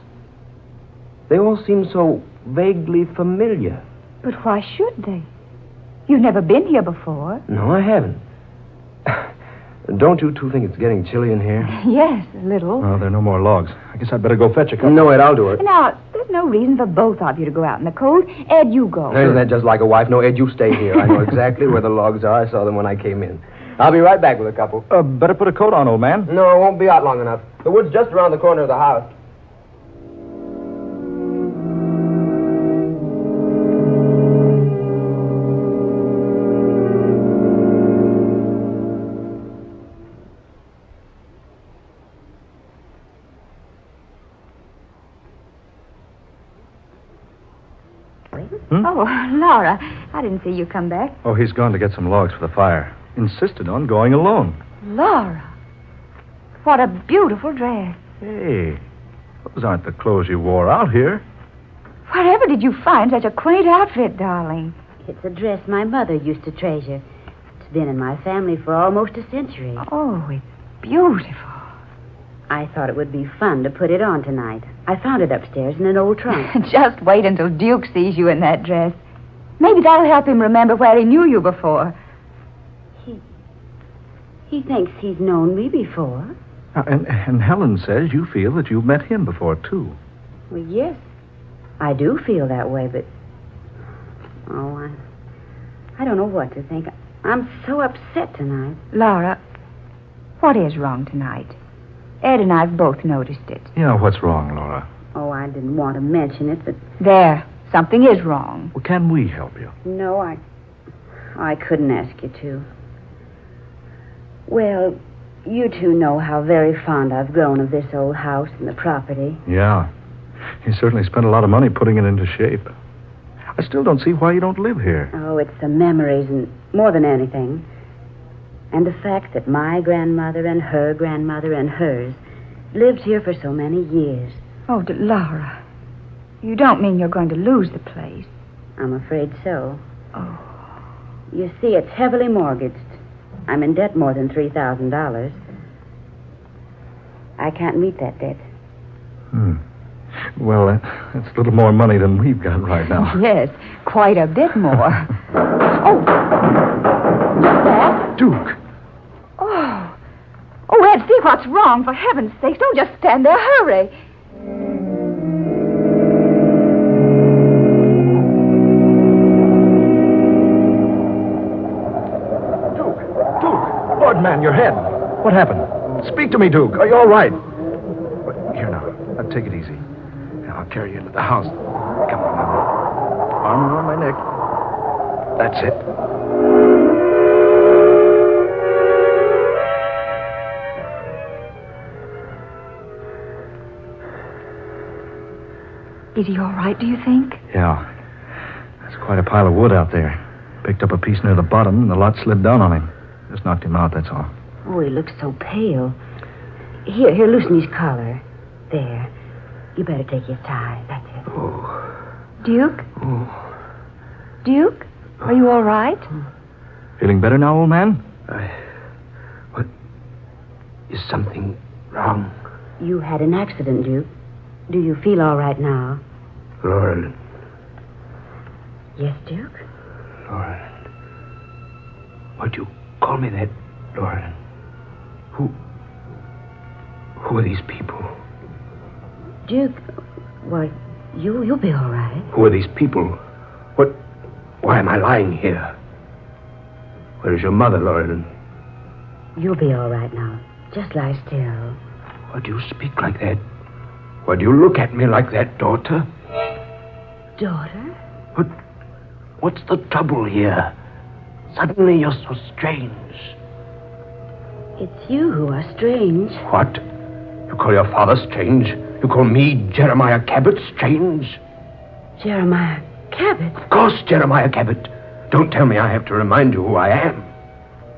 They all seem so vaguely familiar. But why should they? You've never been here before. No, I haven't. Don't you two think it's getting chilly in here? Yes, a little. Oh, there are no more logs. I guess I'd better go fetch a couple. No, Ed, I'll do it. Now, there's no reason for both of you to go out in the cold. Ed, you go. Isn't that just like a wife? No, Ed, you stay here. I know exactly where the logs are. I saw them when I came in. I'll be right back with a couple. Better put a coat on, old man. No, I won't be out long enough. The wood's just around the corner of the house. Oh, Laura, I didn't see you come back. Oh, he's gone to get some logs for the fire. Insisted on going alone. Laura, what a beautiful dress. Hey, those aren't the clothes you wore out here. Wherever did you find such a quaint outfit, darling? It's a dress my mother used to treasure. It's been in my family for almost a century. Oh, it's beautiful. I thought it would be fun to put it on tonight. I found it upstairs in an old trunk. Just wait until Duke sees you in that dress. Maybe that'll help him remember where he knew you before. He thinks he's known me before. And Helen says you feel that you've met him before, too. Well, yes. I do feel that way, but... Oh, I don't know what to think. I'm so upset tonight. Laura, what is wrong tonight? Ed and I've both noticed it. Yeah, what's wrong, Laura? Oh, I didn't want to mention it, but... There. Something is wrong. Well, can we help you? No, I couldn't ask you to. Well, you two know how very fond I've grown of this old house and the property. Yeah. You certainly spent a lot of money putting it into shape. I still don't see why you don't live here. Oh, it's the memories and more than anything. And the fact that my grandmother and her grandmother and hers lived here for so many years. Oh, Laura, you don't mean you're going to lose the place? I'm afraid so. Oh. You see, it's heavily mortgaged. I'm in debt more than $3,000. I can't meet that debt. Well, that's a little more money than we've got right now. Yes, quite a bit more. Oh, what's that? Duke. Oh, Ed, see what's wrong. For heaven's sake, don't just stand there. Hurry. Duke! Lord, man, your head. What happened? Speak to me, Duke. Are you all right? Here now. Now, take it easy. Now, I'll carry you into the house. Come on now. Arm around my neck. That's it. Is he all right, do you think? Yeah. There's quite a pile of wood out there. Picked up a piece near the bottom, and the lot slid down on him. Just knocked him out, that's all. Oh, he looks so pale. Here, loosen his collar. There. You better take his tie. That's it. Oh. Duke? Oh. Duke? Are you all right? Feeling better now, old man? What? Is something wrong? You had an accident, Duke. Do you feel all right now? Lauren. Yes, Duke? Lauren. Why'd you call me that, Lauren? Who are these people? Duke, why, you'll be all right. Who are these people? Why am I lying here? Where is your mother, Lauren? You'll be all right now. Just lie still. Why do you speak like that? Why do you look at me like that, daughter? Daughter? What's the trouble here? Suddenly you're so strange. It's you who are strange. What? You call your father strange? You call me, Jeremiah Cabot, strange? Jeremiah Cabot? Of course, Jeremiah Cabot. Don't tell me I have to remind you who I am.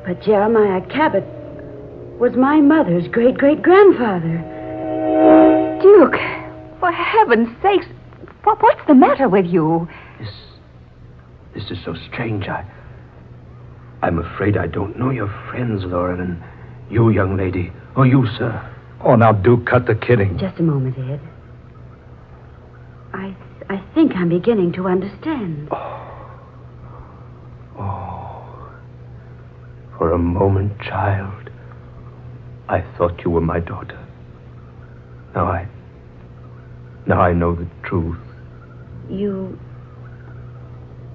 But Jeremiah Cabot was my mother's great-great-grandfather. Duke, for heaven's sakes, what's the matter with you? This is so strange. I'm afraid I don't know your friends, Lauren, and you, young lady, or you, sir. Oh, now, Duke, cut the kidding. Just a moment, Ed. I think I'm beginning to understand. Oh. For a moment, child, I thought you were my daughter. Now I know the truth. You...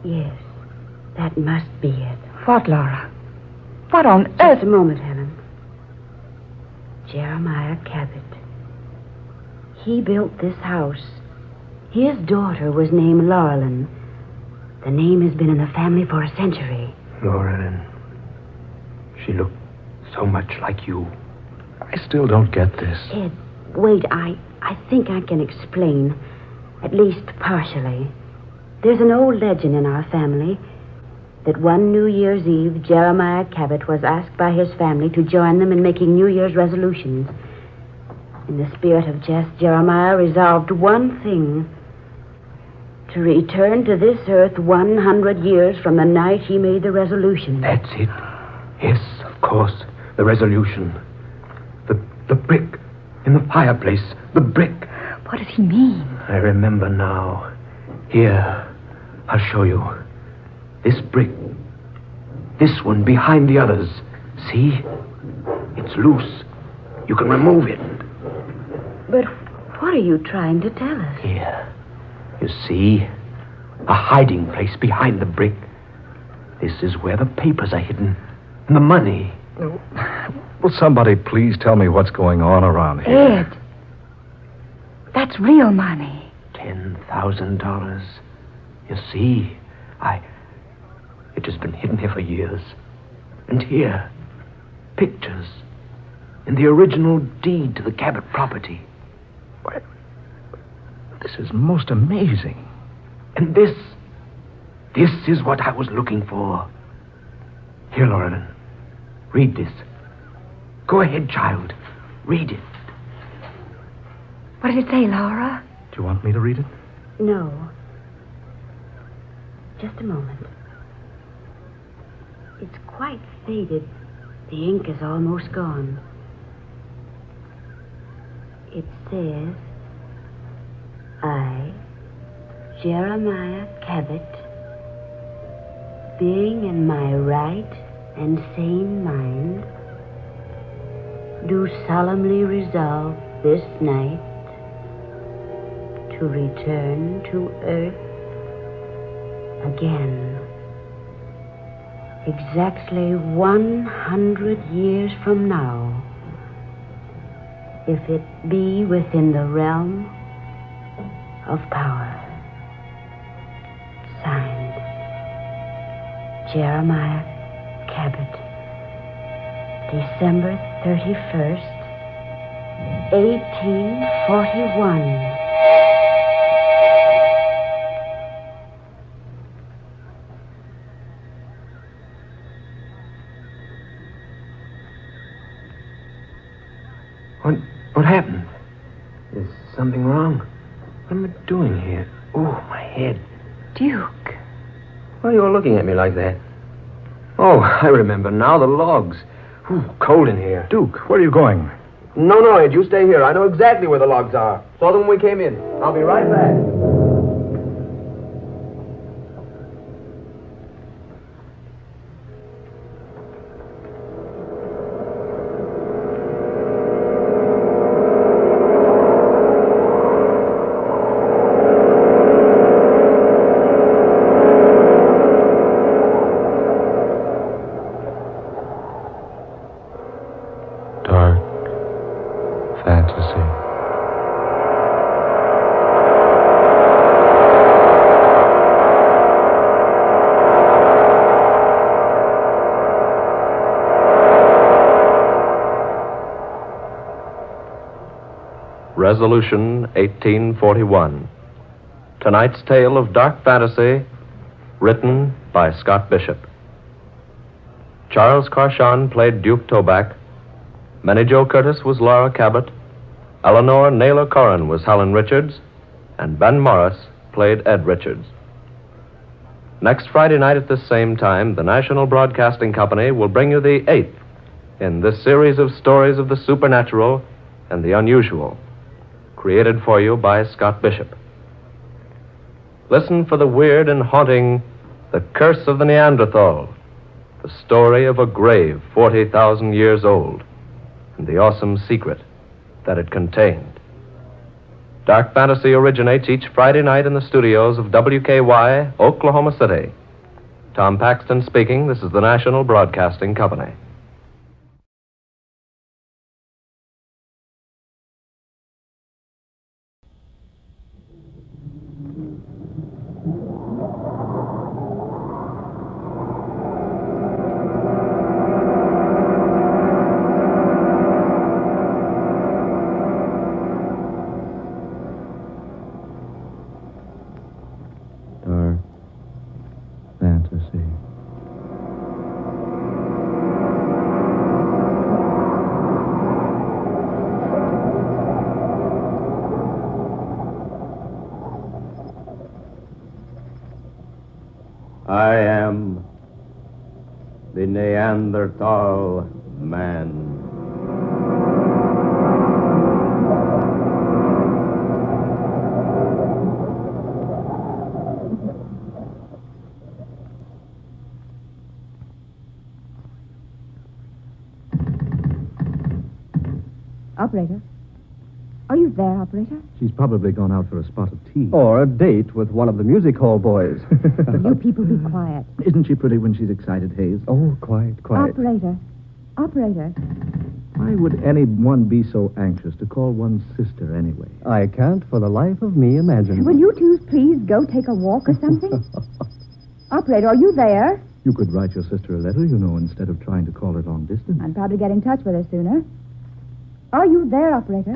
Yes, that must be it. What, Laura? What on earth? Just a moment, Helen. Jeremiah Cabot. He built this house. His daughter was named Laurelyn. The name has been in the family for a century. Laurelyn. She looked so much like you. I still don't get this. Ed, wait, I think I can explain, at least partially. There's an old legend in our family that one New Year's Eve, Jeremiah Cabot was asked by his family to join them in making New Year's resolutions. In the spirit of jest, Jeremiah resolved one thing: to return to this earth 100 years from the night he made the resolution. That's it. Yes, of course, the resolution. The brick in the fireplace. The brick. What does he mean? I remember now. Here, I'll show you. This brick. This one behind the others. See? It's loose. You can remove it. But what are you trying to tell us? Here. You see? A hiding place behind the brick. This is where the papers are hidden. And the money. Will somebody please tell me what's going on around here? Ed, that's real money. $10,000. You see, it has been hidden here for years. And here, pictures in the original deed to the Cabot property. What? This is most amazing. And this is what I was looking for. Here, Lauren, read this. Go ahead, child. Read it. What did it say, Laura? Do you want me to read it? No. Just a moment. It's quite faded. The ink is almost gone. It says, I, Jeremiah Cabot, being in my right and sane mind, do solemnly resolve this night to return to earth again, exactly 100 years from now, if it be within the realm of power. Signed, Jeremiah Cabot, December 31st, 1841. What happened? Is something wrong? What am I doing here? Oh, my head. Duke. Why are you all looking at me like that? Oh, I remember now, the logs. Ooh, cold in here. Duke, where are you going? No, Ed, you stay here. I know exactly where the logs are. Saw them when we came in. I'll be right back. Resolution 1841. Tonight's tale of dark fantasy, written by Scott Bishop. Charles Carshan played Duke Toback. Minnie Jo Curtis was Laura Cabot. Eleanor Naylor Corrin was Helen Richards. And Ben Morris played Ed Richards. Next Friday night at this same time, the National Broadcasting Company will bring you the 8th in this series of stories of the supernatural and the unusual, created for you by Scott Bishop. Listen for the weird and haunting The Curse of the Neanderthal, the story of a grave 40,000 years old, and the awesome secret that it contained. Dark Fantasy originates each Friday night in the studios of WKY, Oklahoma City. Tom Paxton speaking. This is the National Broadcasting Company. I am the Neanderthal man. Operator? Are you there, operator? She's probably gone out for a spot of tea. Or a date with one of the music hall boys. You people be quiet. Isn't she pretty when she's excited, Hayes? Oh, quiet. Operator. Why would anyone be so anxious to call one's sister anyway? I can't for the life of me imagine. Will you two please go take a walk or something? Operator, are you there? You could write your sister a letter, instead of trying to call her long distance. I'd probably get in touch with her sooner. Are you there, operator?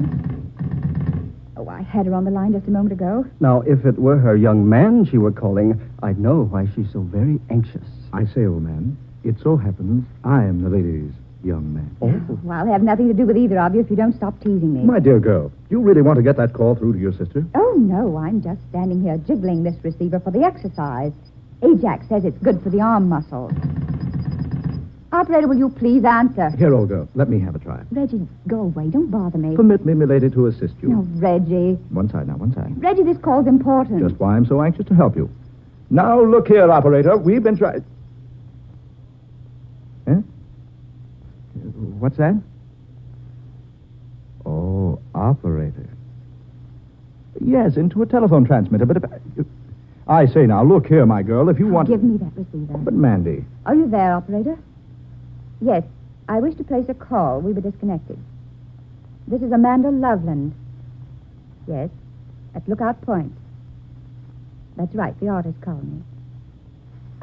Oh, I had her on the line just a moment ago. Now, if it were her young man she were calling, I'd know why she's so very anxious. I say, old man, it so happens I am the lady's young man. Oh. Well, I'll have nothing to do with either of you if you don't stop teasing me. My dear girl, do you really want to get that call through to your sister? Oh, no, I'm just standing here jiggling this receiver for the exercise. Ajax says it's good for the arm muscles. Operator, will you please answer? Here, old girl, let me have a try. Reggie, go away. Don't bother me. Permit me, milady, to assist you. No, Reggie. One side. Reggie, this call's important. Just why I'm so anxious to help you. Now, look here, operator. We've been trying... Huh? What's that? Oh, operator. Yes, into a telephone transmitter, but if... I say now, look here, my girl, if you want... Give me that receiver. But, Mandy... Are you there, operator? Yes, I wish to place a call. We were disconnected. This is Amanda Loveland. Yes, at Lookout Point. That's right, the artist called me.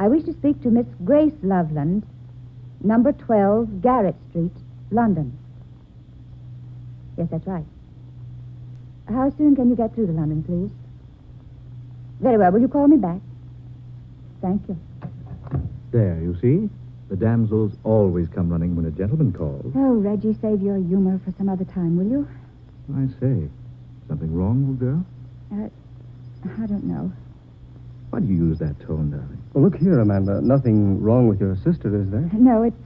I wish to speak to Miss Grace Loveland, number 12, Garrett Street, London. Yes, that's right. How soon can you get through to London, please? Very well. Will you call me back? Thank you. There, you see? The damsels always come running when a gentleman calls. Oh, Reggie, save your humor for some other time, will you? I say, something wrong, little girl? I don't know. Why do you use that tone, darling? Well, look here, Amanda. Nothing wrong with your sister, is there? No, it's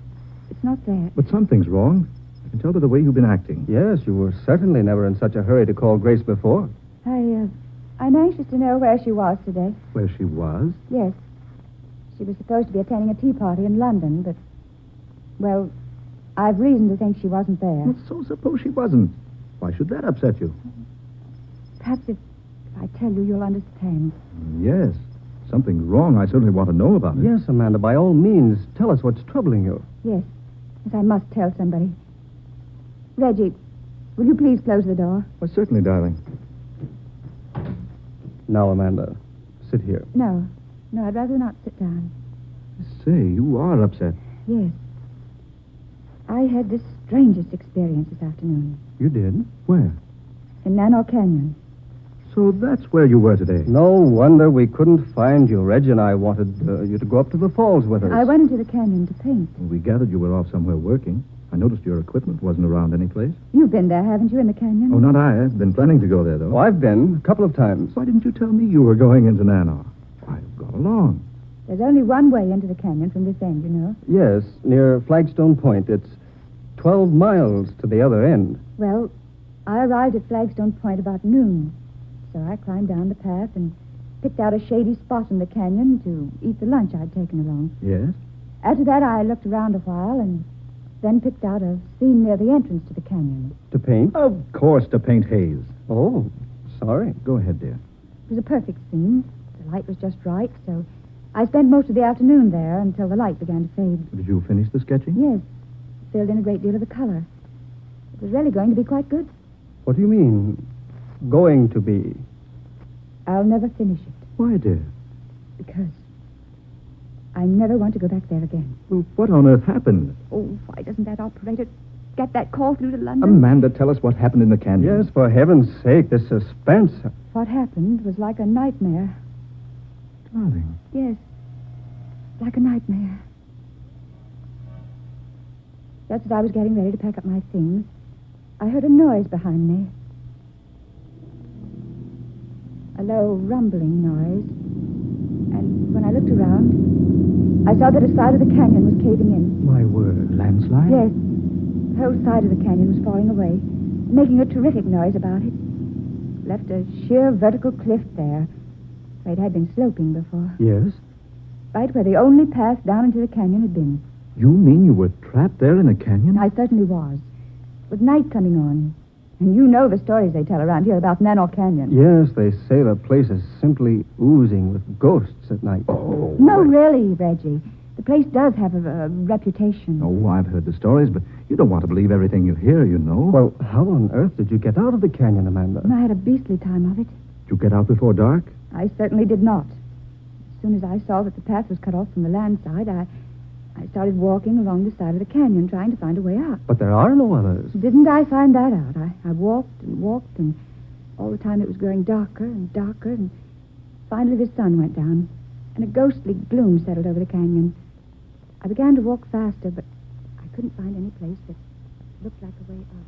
not that. But something's wrong. I can tell by the way you've been acting. Yes, you were certainly never in such a hurry to call Grace before. I'm anxious to know where she was today. Where she was? Yes. She was supposed to be attending a tea party in London, but, well, I've reason to think she wasn't there. Well, so suppose she wasn't. Why should that upset you? Perhaps if I tell you, you'll understand. Yes. Something's wrong. I certainly want to know about it. Yes, Amanda, by all means, tell us what's troubling you. Yes. Yes, I must tell somebody. Reggie, will you please close the door? Well, certainly, darling. Now, Amanda, sit here. No, I'd rather not sit down. Say, you are upset. Yes. I had the strangest experience this afternoon. You did? Where? In Nano Canyon. So that's where you were today. No wonder we couldn't find you. Reggie and I wanted you to go up to the falls with us. I went into the canyon to paint. Well, we gathered you were off somewhere working. I noticed your equipment wasn't around any place. You've been there, haven't you, in the canyon? Oh, not I. I've been planning to go there, though. Oh, I've been a couple of times. Why didn't you tell me you were going into Nano? I've gone along. There's only one way into the canyon from this end, you know. Yes, near Flagstone Point. It's 12 miles to the other end. Well, I arrived at Flagstone Point about noon. So I climbed down the path and picked out a shady spot in the canyon to eat the lunch I'd taken along. Yes? After that, I looked around a while and then picked out a scene near the entrance to the canyon. To paint? Of course, to paint haze. Oh, sorry. Go ahead, dear. It was a perfect scene. The light was just right, so I spent most of the afternoon there until the light began to fade. Did you finish the sketching? Yes. Filled in a great deal of the color. It was really going to be quite good. What do you mean, going to be? I'll never finish it. Why, dear? Because I never want to go back there again. Well, what on earth happened? Oh, why doesn't that operator get that call through to London? Amanda, tell us what happened in the canyon. Yes, for heaven's sake, this suspense. What happened was like a nightmare. Darling. Yes, like a nightmare. Just as I was getting ready to pack up my things, I heard a noise behind me. A low, rumbling noise. And when I looked around, I saw that a side of the canyon was caving in. My word, landslide? Yes. The whole side of the canyon was falling away, making a terrific noise about it. Left a sheer vertical cliff there, where it had been sloping before. Yes? Right where the only path down into the canyon had been. You mean you were trapped there in a canyon? I certainly was. With night coming on. And you know the stories they tell around here about Nano Canyon. Yes, they say the place is simply oozing with ghosts at night. Oh. No, really, Reggie. The place does have a reputation. Oh, I've heard the stories, but you don't want to believe everything you hear, you know. Well, how on earth did you get out of the canyon, Amanda? I had a beastly time of it. Did you get out before dark? I certainly did not. As soon as I saw that the path was cut off from the land side, I started walking along the side of the canyon, trying to find a way out. But there are no others. Didn't I find that out? I walked and walked, and all the time it was growing darker and darker, and finally the sun went down, and a ghostly gloom settled over the canyon. I began to walk faster, but I couldn't find any place that looked like a way out.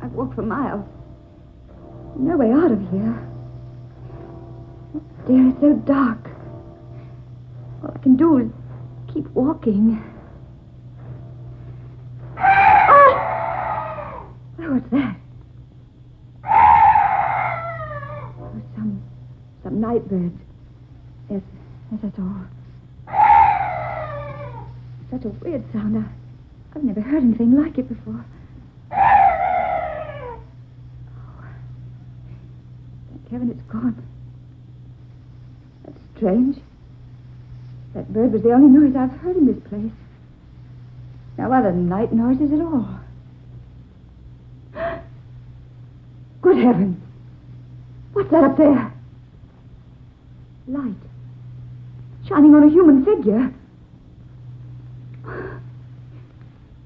I've walked for miles. No way out of here. Oh, dear, it's so dark. All I can do is keep walking. Oh! What's that? Oh, some night birds. Yes, that's all. Such a weird sound. I've never heard anything like it before. Kevin, it's gone. That's strange. That bird was the only noise I've heard in this place. No other night noises at all. Good heavens. What's that up there? Light. Shining on a human figure.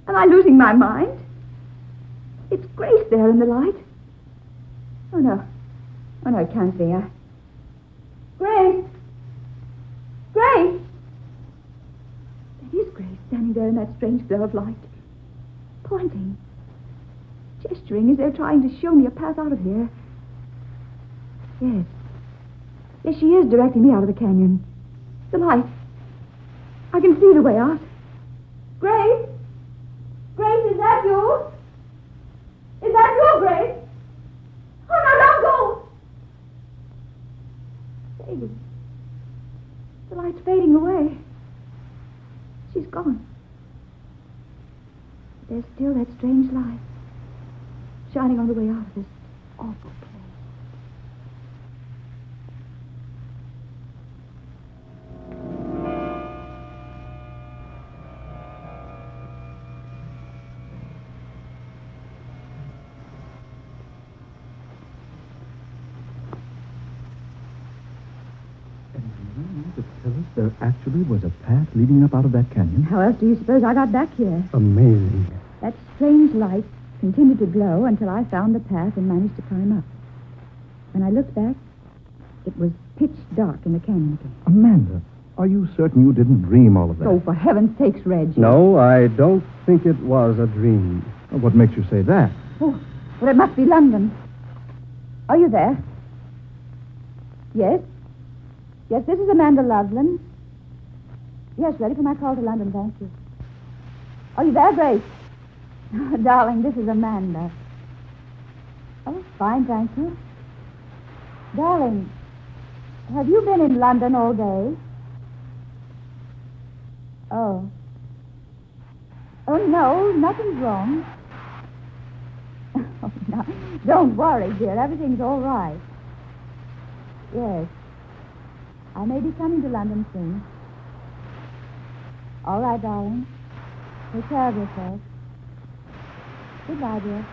Am I losing my mind? It's Grace there in the light. Oh, no. Oh, no, it can't be. Grace! Grace standing there in that strange glow of light. Pointing. Gesturing as though trying to show me a path out of here. Yes. Yes, she is directing me out of the canyon. The light. I can see the way out. Grace? Grace, is that you? Is that you, Grace? Oh, no, don't go! Fading. The light's fading away. She's gone. There's still that strange light shining on the way out of this awful place. There actually was a path leading up out of that canyon. How else do you suppose I got back here? Amazing. That strange light continued to glow until I found the path and managed to climb up. When I looked back, it was pitch dark in the canyon again. Amanda, are you certain you didn't dream all of that? Oh, for heaven's sakes, Reggie. No, I don't think it was a dream. What makes you say that? Oh, well, it must be London. Are you there? Yes? Yes, this is Amanda Loveland. Yes, ready for my call to London, thank you. Are you there, Grace? Oh, darling, this is Amanda. Oh, fine, thank you. Darling, have you been in London all day? Oh. Oh, no, nothing's wrong. Oh, no, don't worry, dear. Everything's all right. Yes. I may be coming to London soon. All right, darling. Take care of yourself. Goodbye, dear.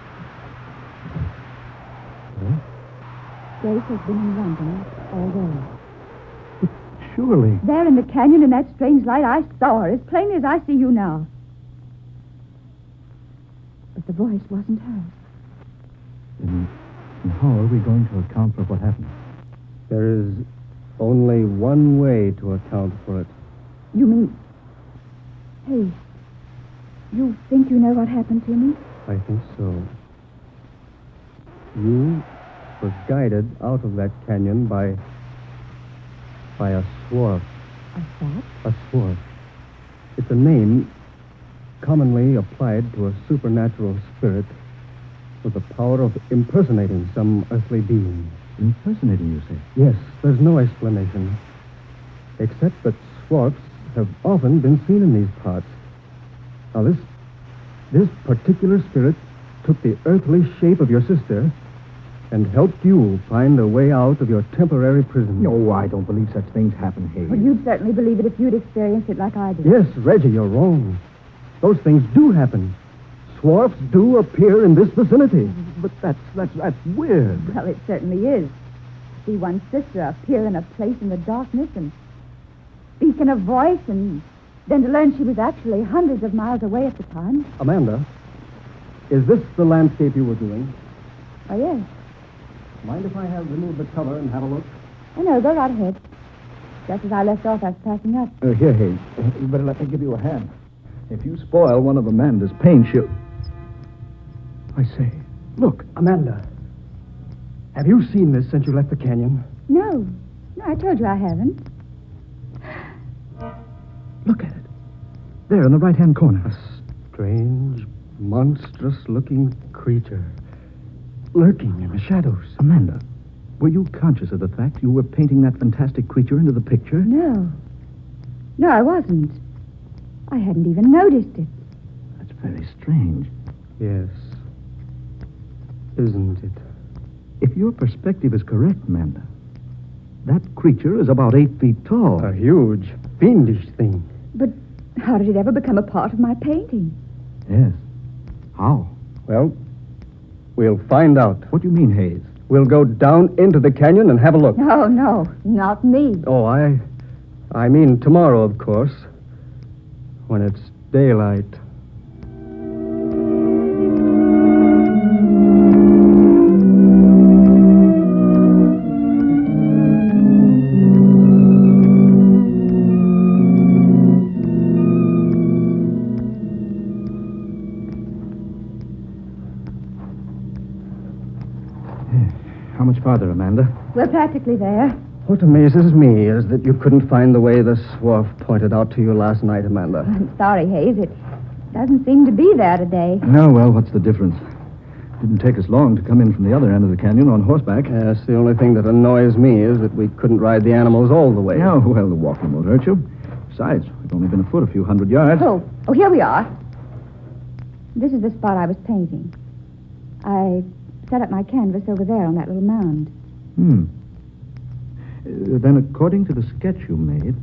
Grace has been in London all day. Surely. There in the canyon in that strange light, I saw her as plainly as I see you now. But the voice wasn't hers. And how are we going to account for what happened? There is only one way to account for it. You mean... Hey, you think you know what happened to me? I think so. You were guided out of that canyon by a swarf. A what? A swarf. It's a name commonly applied to a supernatural spirit with the power of impersonating some earthly being. Impersonating, you say? Yes, there's no explanation. Except that swarfs have often been seen in these parts. Now, this particular spirit took the earthly shape of your sister and helped you find a way out of your temporary prison. No, I don't believe such things happen, Hayes. Well, you'd certainly believe it if you'd experienced it like I did. Yes, Reggie, you're wrong. Those things do happen. Swarfs do appear in this vicinity. But that's weird. Well, it certainly is. To see one's sister appear in a place in the darkness and speak in a voice, and then to learn she was actually hundreds of miles away at the time. Amanda, is this the landscape you were doing? Oh, yes. Mind if I have removed the cover and have a look? Oh, no, go right ahead. Just as I left off, I was packing up. Here, Hayes. You better let me give you a hand. If you spoil one of Amanda's paint, she'll... I say, look. Amanda, have you seen this since you left the canyon? No. No, I told you I haven't. Look at it. There in the right-hand corner. A strange, monstrous-looking creature lurking in the shadows. Amanda, were you conscious of the fact you were painting that fantastic creature into the picture? No. No, I wasn't. I hadn't even noticed it. That's very strange. Yes. Isn't it? If your perspective is correct, Amanda, that creature is about 8 feet tall. A huge, fiendish thing. But how did it ever become a part of my painting? Yes. How? Well, we'll find out. What do you mean, Hayes? We'll go down into the canyon and have a look. No, not me. Oh, I mean tomorrow, of course. When it's daylight. much farther, Amanda? We're practically there. What amazes me is that you couldn't find the way the swarf pointed out to you last night, Amanda. I'm sorry, Hayes. It doesn't seem to be there today. No, well, what's the difference? Didn't take us long to come in from the other end of the canyon on horseback. Yes, the only thing that annoys me is that we couldn't ride the animals all the way. Oh, well, the walking won't hurt you. Besides, we've only been afoot a few hundred yards. Oh, here we are. This is the spot I was painting. I set up my canvas over there on that little mound. Then, according to the sketch you made,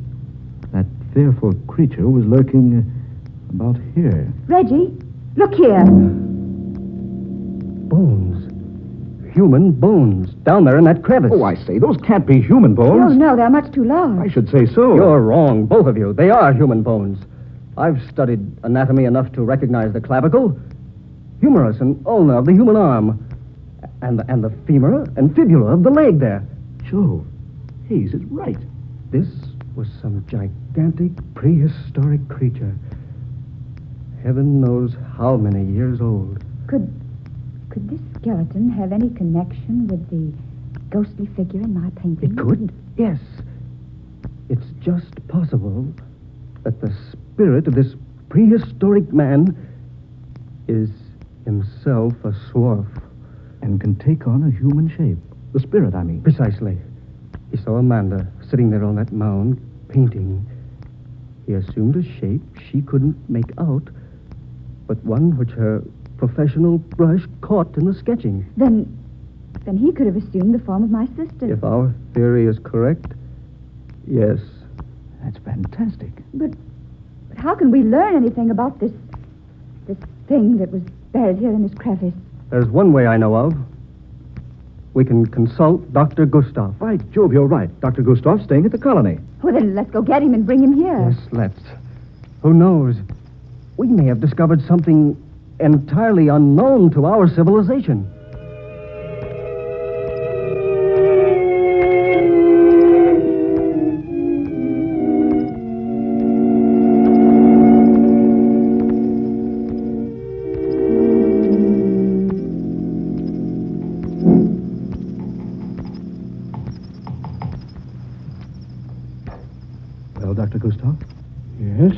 that fearful creature was lurking about here. Reggie, look here. Bones. Human bones. Down there in that crevice. Oh, I say, those can't be human bones. No, they're much too large. I should say so. You're wrong, both of you. They are human bones. I've studied anatomy enough to recognize the clavicle, humerus, and ulna of the human arm, and the femur and fibula of the leg there. Jove, Hayes is right. This was some gigantic prehistoric creature. Heaven knows how many years old. Could this skeleton have any connection with the ghostly figure in my painting? It could, yes. It's just possible that the spirit of this prehistoric man is himself a swarf. And can take on a human shape. The spirit, I mean. Precisely. He saw Amanda sitting there on that mound, painting. He assumed a shape she couldn't make out, but one which her professional brush caught in the sketching. Then he could have assumed the form of my sister. If our theory is correct, yes. That's fantastic. But how can we learn anything about this thing that was buried here in this crevice? There's one way I know of. We can consult Dr. Gustav. By Jove, you're right. Dr. Gustav's staying at the colony. Well, then let's go get him and bring him here. Yes, let's. Who knows? We may have discovered something entirely unknown to our civilization. Well, Dr. Gustav? Yes.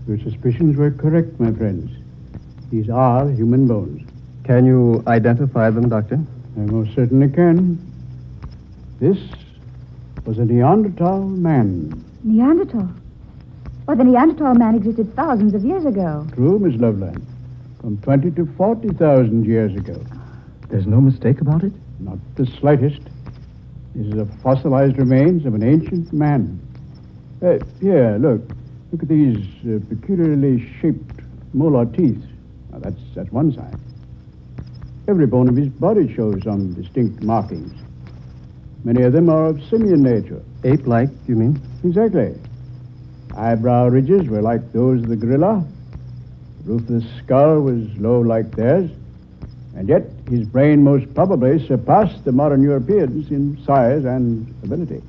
Your suspicions were correct, my friends. These are human bones. Can you identify them, Doctor? I most certainly can. This was a Neanderthal man. Neanderthal? Well, the Neanderthal man existed thousands of years ago. True, Miss Loveland. From 20 to 40,000 years ago. There's no mistake about it? Not the slightest. This is a fossilized remains of an ancient man. Here, look. Look at these peculiarly shaped molar teeth. Now, that's one sign. Every bone of his body shows some distinct markings. Many of them are of simian nature. Ape-like, you mean? Exactly. Eyebrow ridges were like those of the gorilla. The roof of the skull was low like theirs. And yet, his brain most probably surpassed the modern Europeans in size and ability.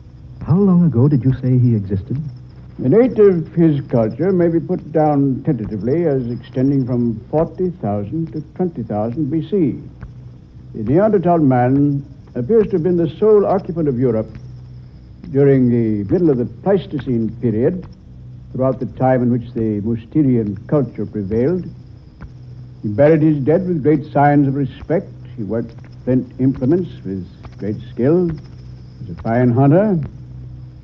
How long ago did you say he existed? The date of his culture may be put down tentatively as extending from 40,000 to 20,000 B.C. The Neanderthal man appears to have been the sole occupant of Europe during the middle of the Pleistocene period, throughout the time in which the Mousterian culture prevailed. He buried his dead with great signs of respect. He worked flint implements with great skill. He was a fine hunter.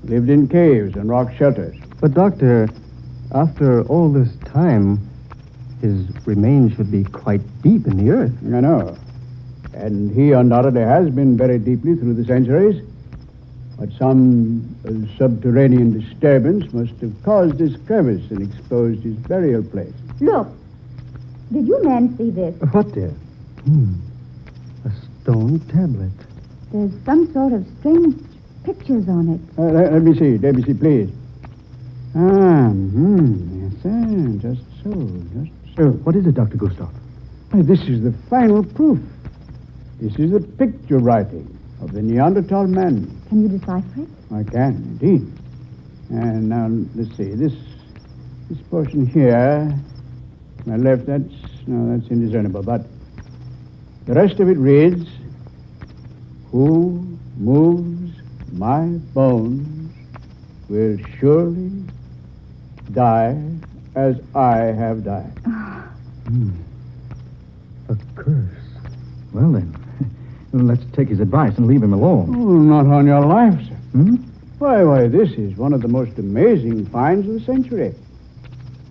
Lived in caves and rock shelters. But, Doctor, after all this time, his remains should be quite deep in the earth. I know. And he undoubtedly has been buried deeply through the centuries. But some subterranean disturbance must have caused this crevice and exposed his burial place. Look. Did you men see this? What, dear? A stone tablet. There's some sort of strange pictures on it. Let me see, please. Yes, sir. Just so. What is it, Dr. Gustav? Why, this is the final proof. This is the picture writing of the Neanderthal man. Can you decipher it? I can, indeed. And now, let's see, this portion here, my left, that's indiscernible, but the rest of it reads, Who moves my bones will surely die as I have died. A curse. Well, then, let's take his advice and leave him alone. Oh, not on your life, sir. Hmm? Why, this is one of the most amazing finds of the century.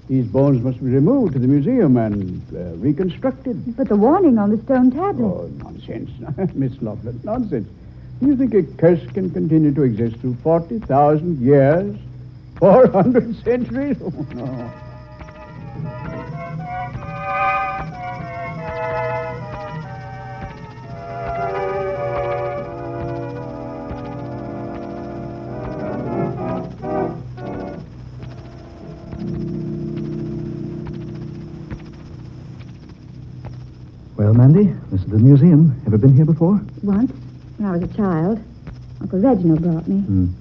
These bones must be removed to the museum and reconstructed. But the warning on the stone tablet. Oh, nonsense. Miss Loveland, nonsense. Do you think a curse can continue to exist through 40,000 years? 400 centuries? Oh, no. Well, Mandy, this is the museum. Ever been here before? Once, when I was a child. Uncle Reginald brought me.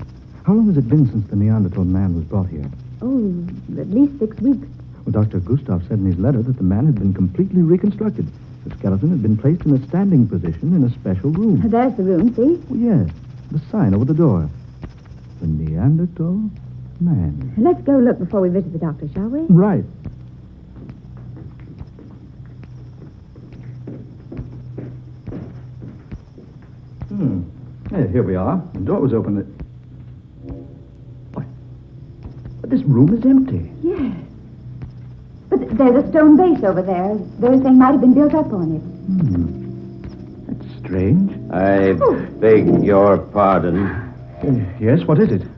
How long has it been since the Neanderthal man was brought here? Oh, at least 6 weeks. Well, Dr. Gustav said in his letter that the man had been completely reconstructed. The skeleton had been placed in a standing position in a special room. There's the room, see? Oh, yes, the sign over the door. The Neanderthal man. Let's go look before we visit the doctor, shall we? Right. Hey, here we are. The door was open. What? But this room is empty. Yes. But there's a stone base over there. They're saying might have been built up on it. That's strange. I beg your pardon. Yes, what is it?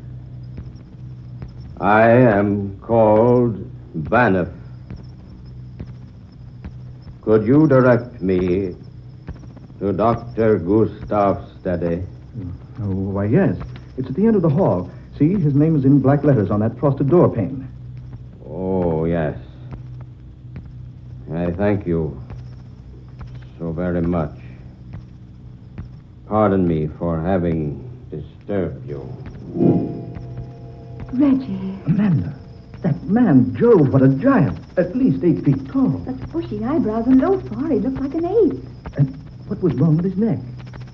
I am called Banff. Could you direct me to Dr. Gustav Steady? Oh, why, yes. It's at the end of the hall. See, his name is in black letters on that frosted door pane. Oh, yes. I thank you so very much. Pardon me for having disturbed you. Reggie. Amanda, that man, Jove, what a giant. At least 8 feet tall. Those bushy eyebrows and low forehead looked like an ape. And what was wrong with his neck?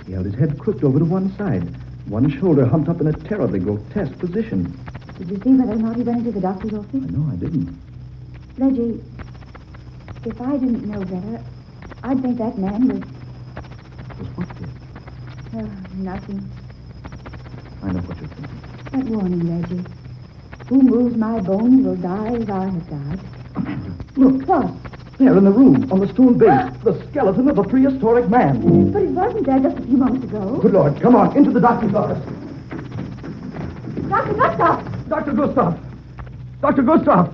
He held his head crooked over to one side, one shoulder humped up in a terribly grotesque position. Did you see whether or not he went into the doctor's office? No, I didn't. Reggie, if I didn't know better, I'd think that man was... Was what, dear? Oh, nothing. I know what you're thinking. That warning, Reggie. Who moves my bones will die as I have died. Amanda, look. What? There in the room, on the stone base, the skeleton of a prehistoric man. But it wasn't there just a few moments ago. Good Lord, come on, into the doctor's office. Dr. Gustav! Dr. Gustav! Dr. Gustav!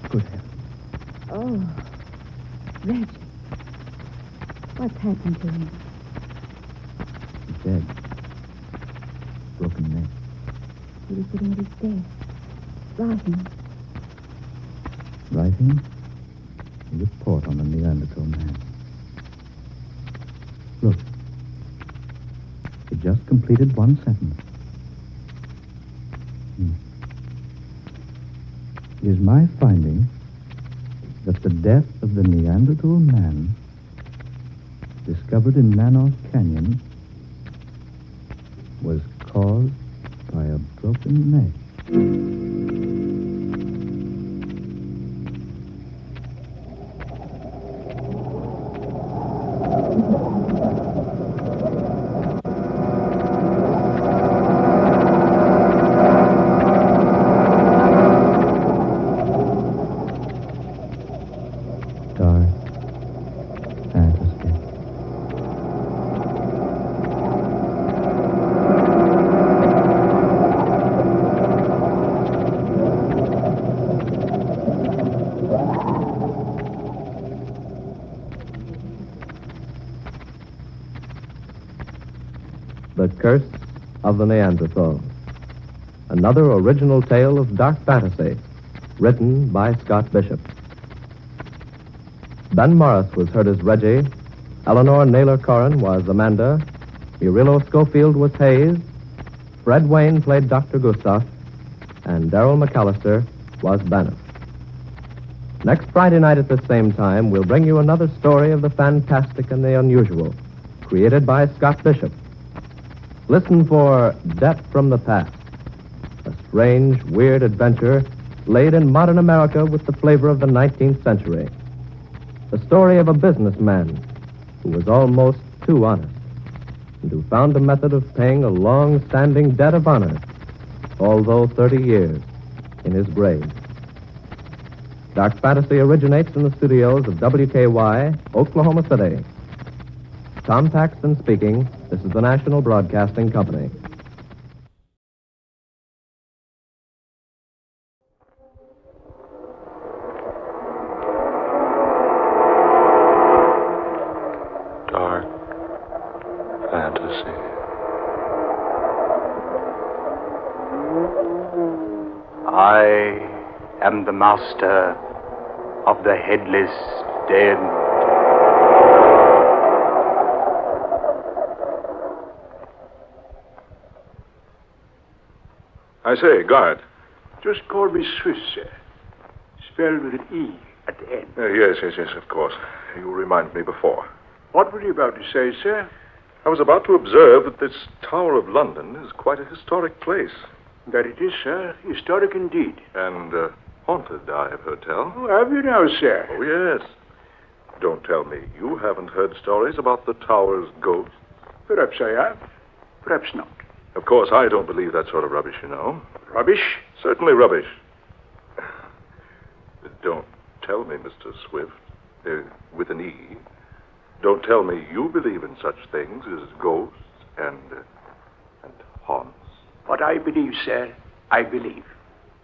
Good heavens. Oh, Reggie. What's happened to him? He's dead. Broken neck. He was sitting at his desk, writing. Writing a report on the Neanderthal man. Look. He just completed one sentence. It is my finding that the death of the Neanderthal man discovered in Nanos Canyon was caused by a broken neck. The Curse of the Neanderthal. Another original tale of dark fantasy, written by Scott Bishop. Ben Morris was heard as Reggie, Eleanor Naylor Corrin was Amanda, Murillo Schofield was Hayes, Fred Wayne played Dr. Gustav, and Darrell McAllister was Banff. Next Friday night at the same time, we'll bring you another story of the fantastic and the unusual, created by Scott Bishop. Listen for Death from the Past, a strange, weird adventure laid in modern America with the flavor of the 19th century. The story of a businessman who was almost too honest and who found a method of paying a long-standing debt of honor, although 30 years in his grave. Dark Fantasy originates in the studios of WKY, Oklahoma City. Tom Paxton speaking. This is the National Broadcasting Company. Dark Fantasy. I am the master of the headless den. I say, guard. Just call me Swiss, sir. Spelled with an E at the end. Yes, of course. You reminded me before. What were you about to say, sir? I was about to observe that this Tower of London is quite a historic place. That it is, sir. Historic indeed. And haunted, I have heard tell. Oh, have you now, sir? Oh, yes. Don't tell me you haven't heard stories about the tower's ghost. Perhaps I have. Perhaps not. Of course, I don't believe that sort of rubbish, you know. Rubbish? Certainly rubbish. Don't tell me, Mr. Swift, with an E. Don't tell me you believe in such things as ghosts and haunts. What I believe, sir, I believe.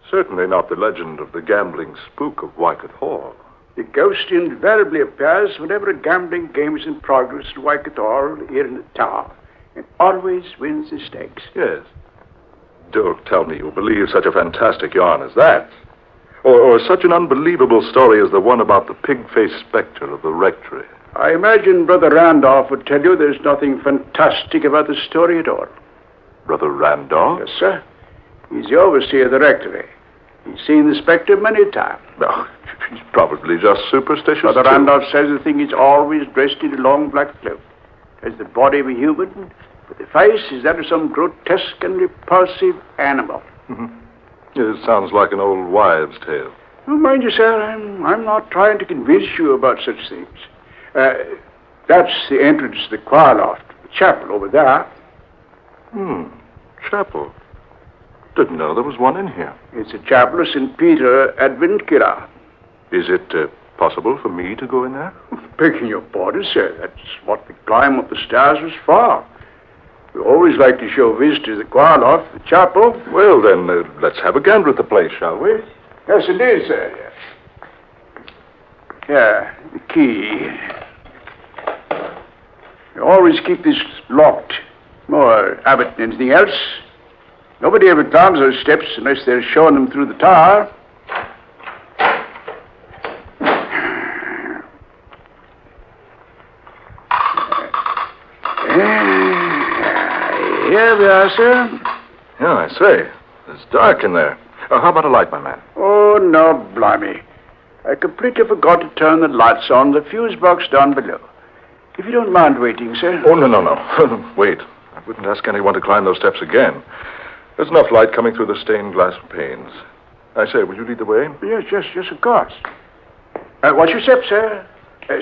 Certainly not the legend of the gambling spook of Wycott Hall. The ghost invariably appears whenever a gambling game is in progress at Wycott Hall here in the tower, and always wins the stakes. Yes. Don't tell me you believe such a fantastic yarn as that. Or such an unbelievable story as the one about the pig-faced specter of the rectory. I imagine Brother Randolph would tell you there's nothing fantastic about the story at all. Brother Randolph? Yes, sir. He's the overseer of the rectory. He's seen the specter many times. No, he's probably just superstitious. Brother Randolph says the thing is always dressed in a long black cloak. Has the body of a human, but the face is that of some grotesque and repulsive animal. Mm-hmm. It sounds like an old wives' tale. Oh, mind you, sir, I'm not trying to convince you about such things. That's the entrance to the choir loft, the chapel over there. Chapel. Didn't know there was one in here. It's a chapel of St. Peter ad Vincula. Is it possible for me to go in there? Begging your pardon, sir. That's what the climb up the stairs was for. We always like to show visitors the choir loft, the chapel. Well, then, let's have a gander at the place, shall we? Yes, indeed, sir. Yes. Here, the key. You always keep this locked. More habit than anything else. Nobody ever climbs those steps unless they're showing them through the tower. Here we are, sir. Yeah, I say. It's dark in there. How about a light, my man? Oh, no, blimey. I completely forgot to turn the lights on the fuse box down below. If you don't mind waiting, sir. Oh, no. Wait. I wouldn't ask anyone to climb those steps again. There's enough light coming through the stained glass panes. I say, will you lead the way? Yes, of course. Watch your step, sir.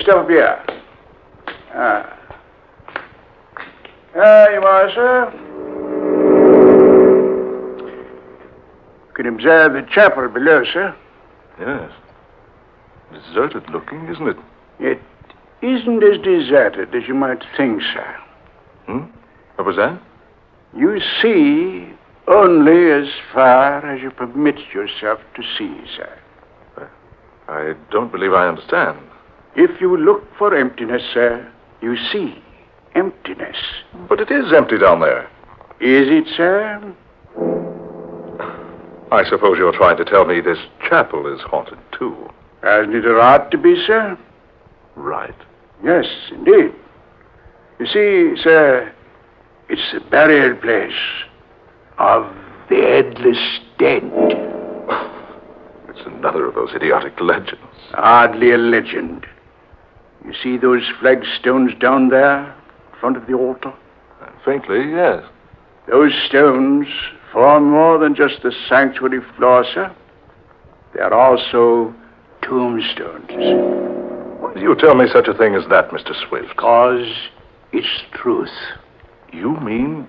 Step up here. There you are, sir. You can observe the chapel below, sir. Yes. Deserted looking, isn't it? It isn't as deserted as you might think, sir. What was that? You see only as far as you permit yourself to see, sir. I don't believe I understand. If you look for emptiness, sir, you see emptiness. But it is empty down there. Is it, sir? I suppose you're trying to tell me this chapel is haunted, too. Hasn't it a right to be, sir? Right. Yes, indeed. You see, sir, it's the burial place of the headless dead. It It's another of those idiotic legends. Hardly a legend. You see those flagstones down there in front of the altar? Faintly, yes. Those stones form more than just the sanctuary floor, sir. They are also tombstones. Why do you tell me such a thing as that, Mr. Swift? Because it's truth. You mean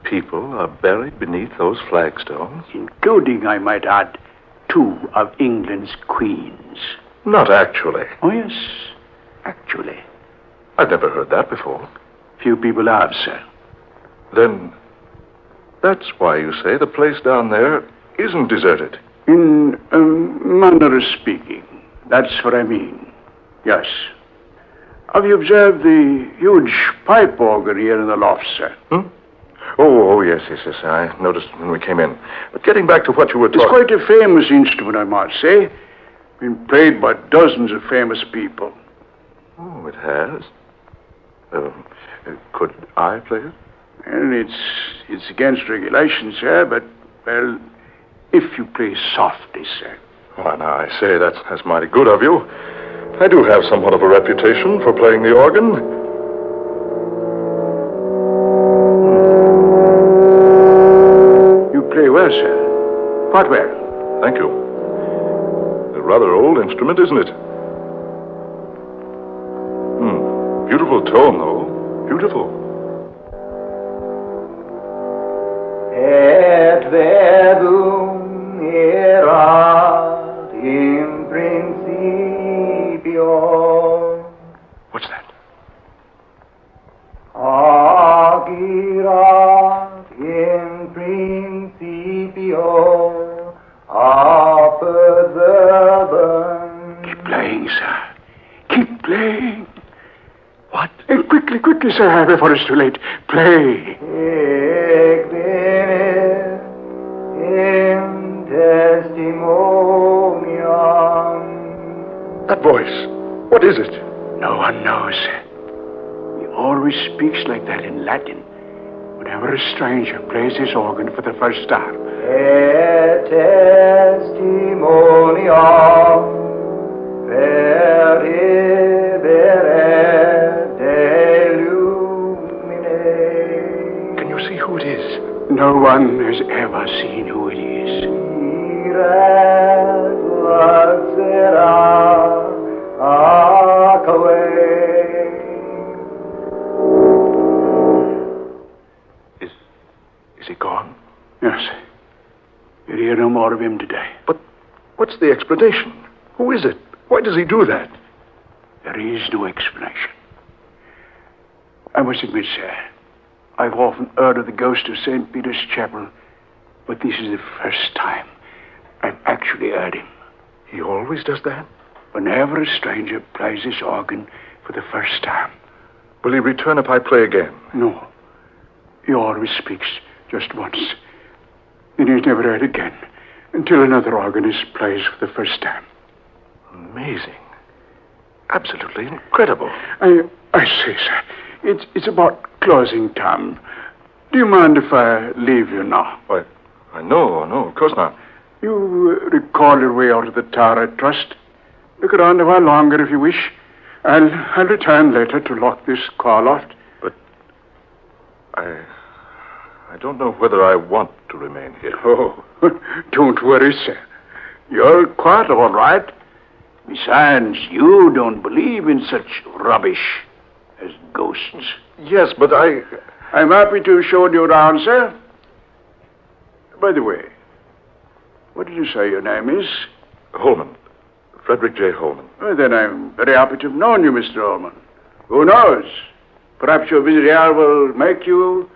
people are buried beneath those flagstones? Including, I might add, 2 of England's queens. Not actually. Oh, yes, actually. I've never heard that before. Few people have, sir. Then that's why you say the place down there isn't deserted. In a manner of speaking, that's what I mean. Yes. Have you observed the huge pipe organ here in the loft, sir? Oh, yes. I noticed when we came in. But getting back to what you were talking... It's quite a famous instrument, I might say. Been played by dozens of famous people. Oh, it has? Could I play it? And it's against regulations, sir, but, well, if you play softly, sir. Why, now, I say, that's mighty good of you. I do have somewhat of a reputation for playing the organ. You play well, sir. Quite well. Thank you. A rather old instrument, isn't it? Beautiful tone, though. Beautiful. Et verbum erat in principio. What's that? Agirat in principio apud verbum. Keep playing, sir. Keep playing. What? Quickly, sir, before it's too late. Play. In testimonium. That voice. What is it? No one knows. He always speaks like that in Latin whenever a stranger plays his organ for the first time. Et testimonium Can you see who it is? No one has ever seen who it is. Is he gone? Yes. You'll hear no more of him today. But what's the explanation? Who is it? Why does he do that? There is no explanation. I must admit, sir, I've often heard of the ghost of St. Peter's Chapel, but this is the first time I've actually heard him. He always does that? Whenever a stranger plays his organ for the first time. Will he return if I play again? No. He always speaks just once. Then he's never heard again until another organist plays for the first time. Amazing. Absolutely incredible. I say, sir, it's about closing time. Do you mind if I leave you now? Why, no, of course not. You recall your way out of the tower, I trust. Look around a while longer if you wish. I'll return later to lock this car loft. But I don't know whether I want to remain here. Oh, don't worry, sir. You're quite all right. Besides, you don't believe in such rubbish as ghosts. Yes, but I'm happy to show you around, sir. By the way, what did you say your name is? Holman. Frederick J. Holman. Well, then I'm very happy to have known you, Mr. Holman. Who knows? Perhaps your visit here will make you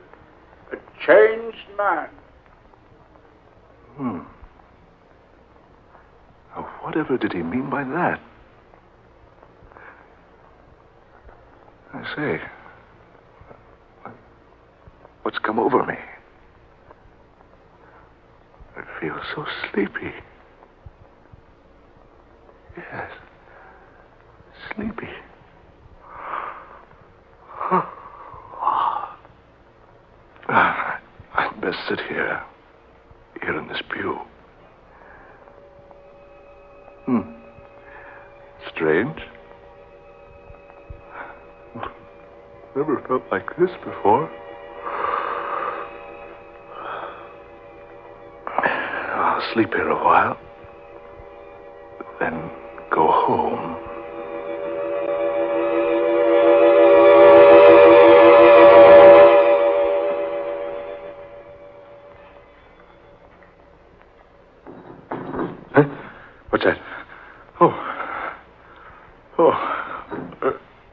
a changed man. Now, whatever did he mean by that? I say, what's come over me? I feel so sleepy. Yes, sleepy. I'd best sit here in this pew. strange. Never felt like this before. I'll sleep here a while, then go home. What's that?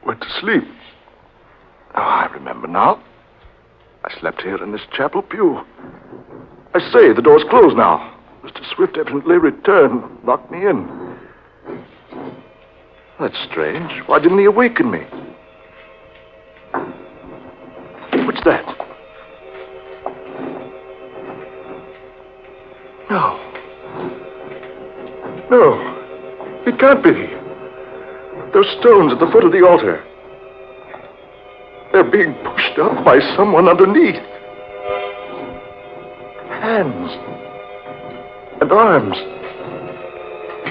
Went to sleep. Oh, I remember now. I slept here in this chapel pew. I say, the door's closed now. Mr. Swift evidently returned, locked me in. That's strange. Why didn't he awaken me? What's that? No. No. It can't be. Those stones at the foot of the altar. They're being pushed up by someone underneath. Hands. And arms.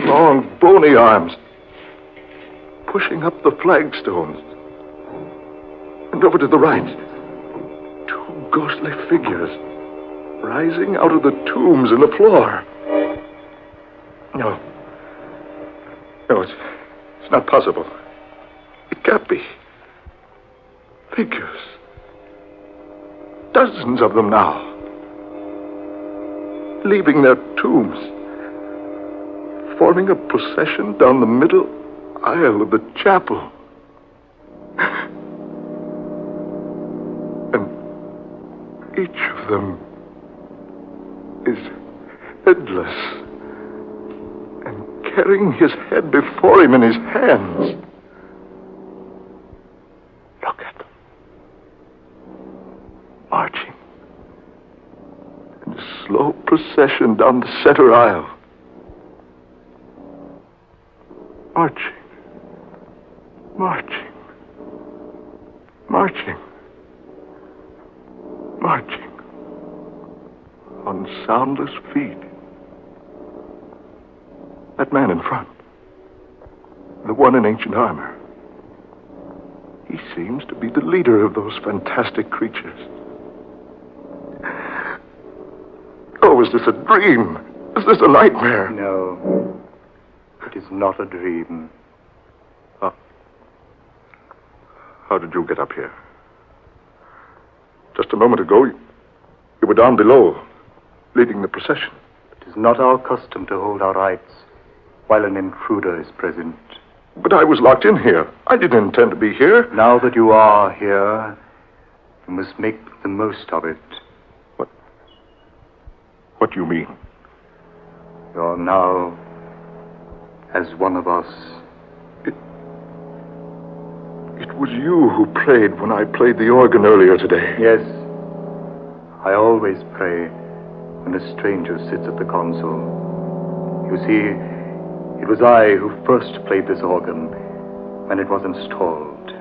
Long, bony arms. Pushing up the flagstones. And over to the right. Two ghostly figures. Rising out of the tombs in the floor. No. No, it's not possible. It can't be. Figures. Dozens of them now. Leaving their tombs. Forming a procession down the middle aisle of the chapel. And each of them is headless. Carrying his head before him in his hands. Look at them. Marching. In a slow procession down the center aisle. Marching. Marching. Marching. Marching. On soundless feet. That man in front. The one in ancient armor. He seems to be the leader of those fantastic creatures. Oh, is this a dream? Is this a nightmare? No. It is not a dream. How did you get up here? Just a moment ago, you were down below, leading the procession. It is not our custom to hold our rights while an intruder is present. But I was locked in here. I didn't intend to be here. Now that you are here, you must make the most of it. What do you mean? You're now as one of us. It was you who prayed when I played the organ earlier today. Yes. I always pray when a stranger sits at the console. You see, it was I who first played this organ when it was installed.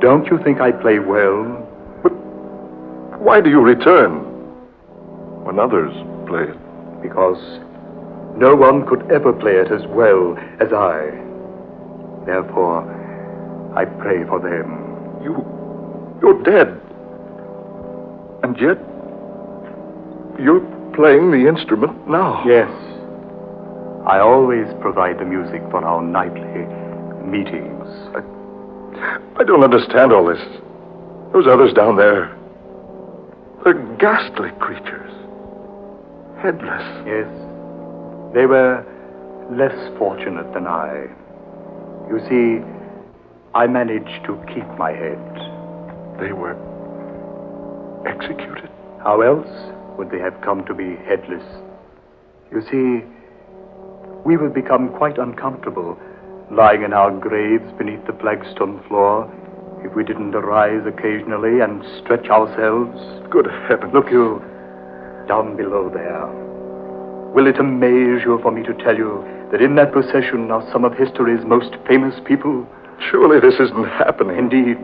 Don't you think I play well? But why do you return when others play it? Because no one could ever play it as well as I. Therefore, I pray for them. You're dead. And yet, you're playing the instrument now. Yes. I always provide the music for our nightly meetings. I don't understand all this. Those others down there, they're ghastly creatures. Headless. Yes. They were less fortunate than I. You see, I managed to keep my head. They were executed? How else would they have come to be headless? You see, we would become quite uncomfortable lying in our graves beneath the flagstone floor if we didn't arise occasionally and stretch ourselves. Good heavens. Look, you, down below there. Will it amaze you for me to tell you that in that procession are some of history's most famous people? Surely this isn't happening. Indeed.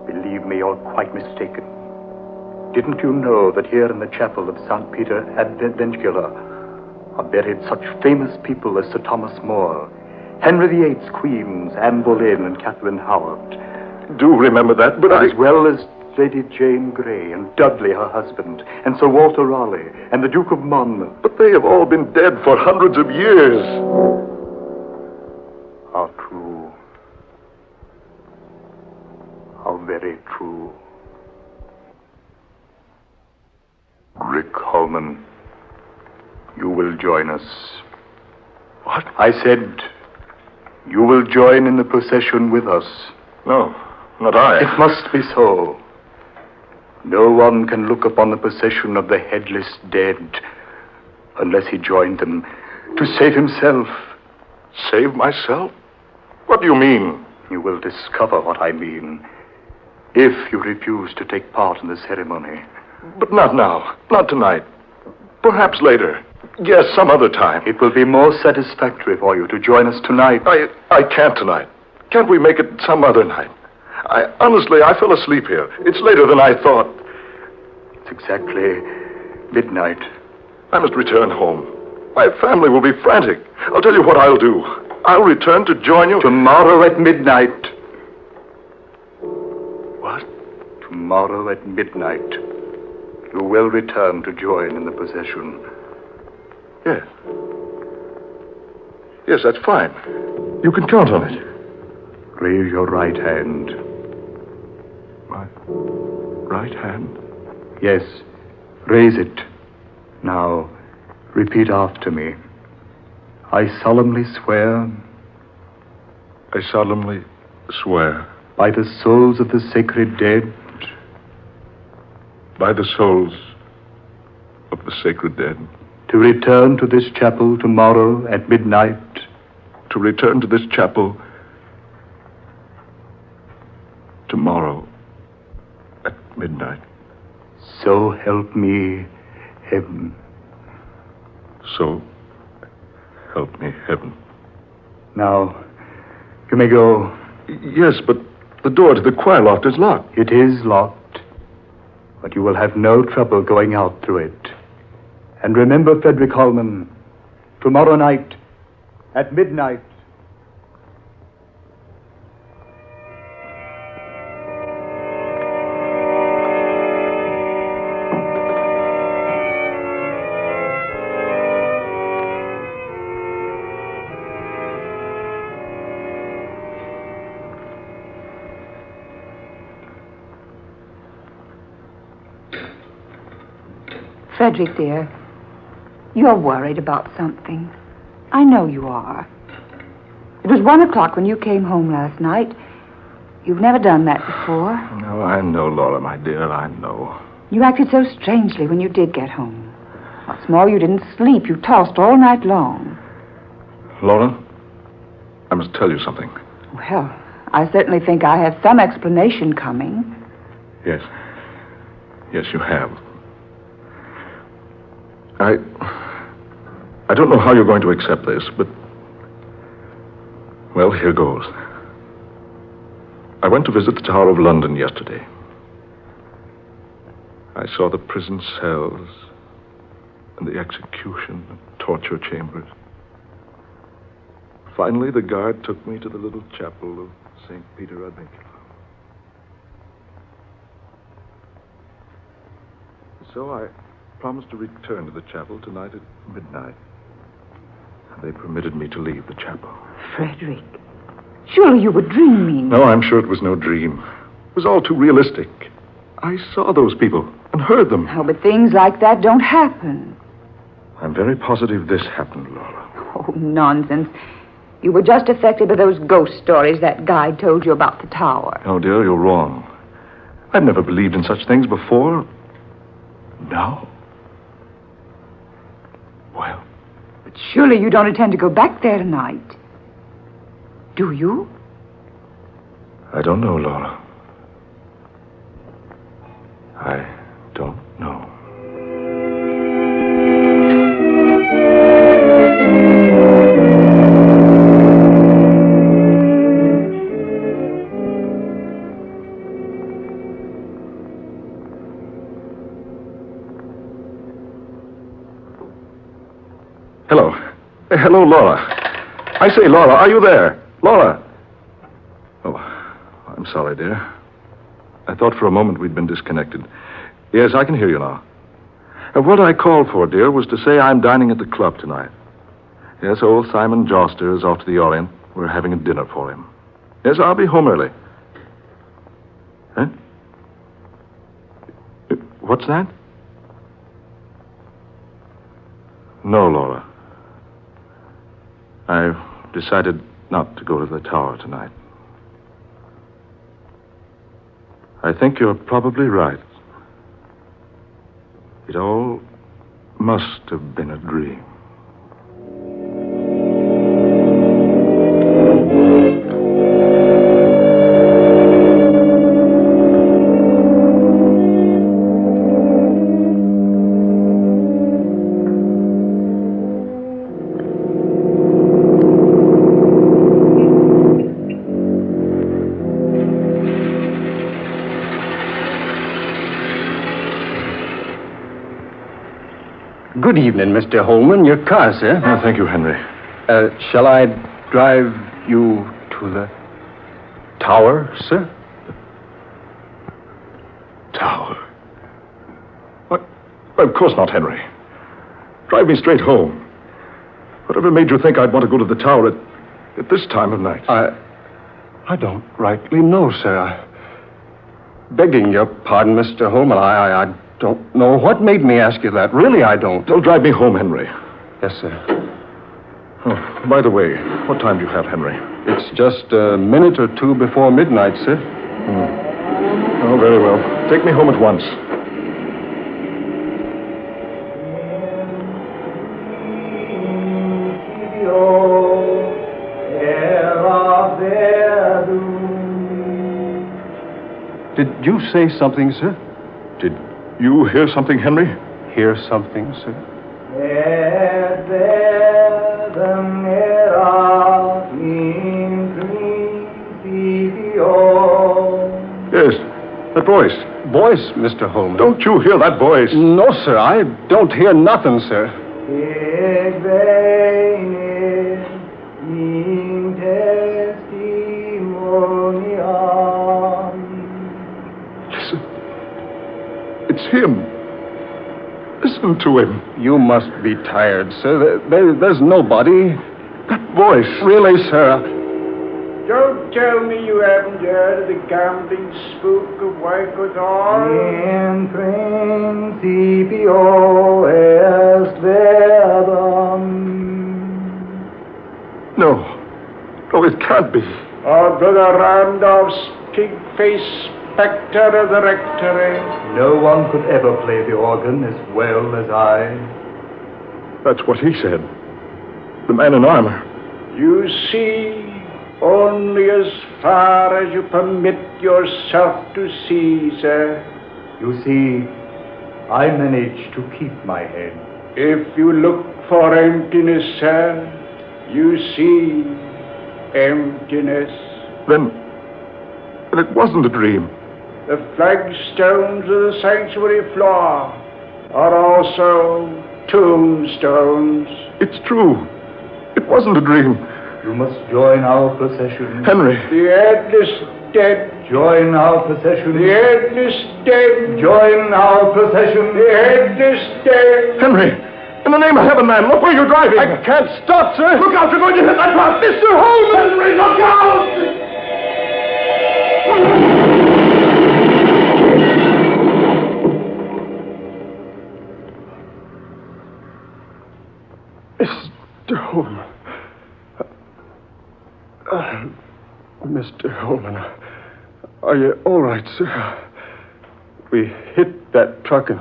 Believe me, you're quite mistaken. Didn't you know that here in the chapel of St. Peter ad Vincula are buried such famous people as Sir Thomas More, Henry VIII's queens, Anne Boleyn and Catherine Howard. Do remember that, but as well as Lady Jane Grey and Dudley, her husband, and Sir Walter Raleigh, and the Duke of Monmouth. But they have all been dead for hundreds of years. How true. How very true. Rick Holman, you will join us. What? I said, you will join in the procession with us. No, not I. It must be so. No one can look upon the procession of the headless dead unless he joined them to save himself. Save myself? What do you mean? You will discover what I mean if you refuse to take part in the ceremony. But not now. Not tonight. Perhaps later. Yes, some other time. It will be more satisfactory for you to join us tonight. I can't tonight. Can't we make it some other night? Honestly, I fell asleep here. It's later than I thought. It's exactly midnight. I must return home. My family will be frantic. I'll tell you what I'll do. I'll return to join you. Tomorrow at midnight. What? Tomorrow at midnight. You will return to join in the procession. Yes. Yes, that's fine. You can count on it. Raise your right hand. My right hand? Yes, raise it. Now, repeat after me. I solemnly swear. I solemnly swear. By the souls of the sacred dead. By the souls of the sacred dead. To return to this chapel tomorrow at midnight. To return to this chapel tomorrow at midnight. So help me, heaven. So help me, heaven. Now, you may go. Yes, but the door to the choir loft is locked. It is locked, but you will have no trouble going out through it. And remember, Frederick Holman, tomorrow night at midnight. Frederick, dear, you're worried about something. I know you are. It was 1 o'clock when you came home last night. You've never done that before. No, I know, Laura, my dear, I know. You acted so strangely when you did get home. What's more, you didn't sleep. You tossed all night long. Laura, I must tell you something. Well, I certainly think I have some explanation coming. Yes. Yes, you have. I don't know how you're going to accept this, but... Well, here goes. I went to visit the Tower of London yesterday. I saw the prison cells and the execution and torture chambers. Finally, the guard took me to the little chapel of St. Peter ad Vincula. So I promised to return to the chapel tonight at midnight. They permitted me to leave the chapel. Frederick, surely you were dreaming. No, I'm sure it was no dream. It was all too realistic. I saw those people and heard them. Oh, but things like that don't happen. I'm very positive this happened, Laura. Oh, nonsense. You were just affected by those ghost stories that guide told you about the tower. Oh, dear, you're wrong. I've never believed in such things before. Now? Well. But surely you don't intend to go back there tonight. Do you? I don't know, Laura. I don't know. Hello. Hello, Laura. I say, Laura, are you there? Laura! Oh, I'm sorry, dear. I thought for a moment we'd been disconnected. Yes, I can hear you now. What I called for, dear, was to say I'm dining at the club tonight. Yes, old Simon Joster is off to the Orient. We're having a dinner for him. Yes, I'll be home early. Huh? What's that? No, Laura. I've decided not to go to the tower tonight. I think you're probably right. It all must have been a dream. Good evening, Mr. Holman. Your car, sir. Oh, thank you, Henry. Shall I drive you to the tower, sir? Tower? What? Of course not, Henry. Drive me straight home. Whatever made you think I'd want to go to the tower at this time of night? I don't rightly know, sir. Begging your pardon, Mr. Holman, I don't know what made me ask you that. Really, I don't. Don't drive me home, Henry. Yes, sir. Oh, by the way, what time do you have, Henry? It's just a minute or two before midnight, sir. Oh, very well. Take me home at once. Did you say something, sir? Did you hear something, Henry? Hear something, sir? Yes, that voice. Voice, Mr. Holman. Don't you hear that voice? No, sir. I don't hear nothing, sir. Listen. It's him. Listen to him. You must be tired, sir. There's nobody. That voice. Really, sir. Don't tell me you haven't heard of the gambling spook of Waikator. In principio est verbum. No, it can't be. Or Brother Randolph's pig-faced specter of the rectory. No one could ever play the organ as well as I. That's what he said. The man in armor. You see, only as far as you permit yourself to see, sir. You see, I managed to keep my head. If you look for emptiness, sir, you see emptiness. Then it wasn't a dream. The flagstones of the sanctuary floor are also tombstones. It's true. It wasn't a dream. You must join our procession. Henry. The headless dead. Join our procession. The headless dead. Join our procession. The headless dead. Henry, in the name of heaven, man, look where you're driving. I can't stop, sir. Look out, you're going to hit that rock. Mr. Holman! Henry, look out! Mr. Holman. Mr. Holman, are you all right, sir? We hit that truck and...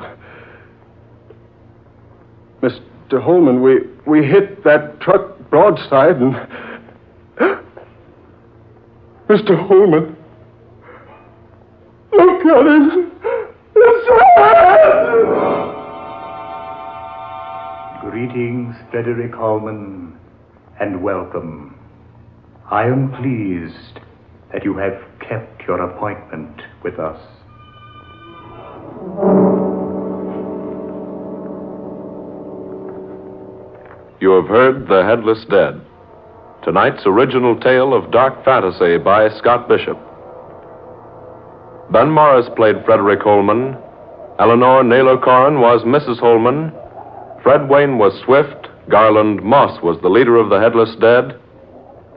Mr. Holman, we hit that truck broadside and... Mr. Holman, look at him. Greetings, Frederick Holman, and welcome. I am pleased that you have kept your appointment with us. You have heard The Headless Dead, tonight's original tale of dark fantasy by Scott Bishop. Ben Morris played Frederick Holman. Eleanor Naylor Corrin was Mrs. Holman. Fred Wayne was Swift. Garland Moss was the leader of the Headless Dead.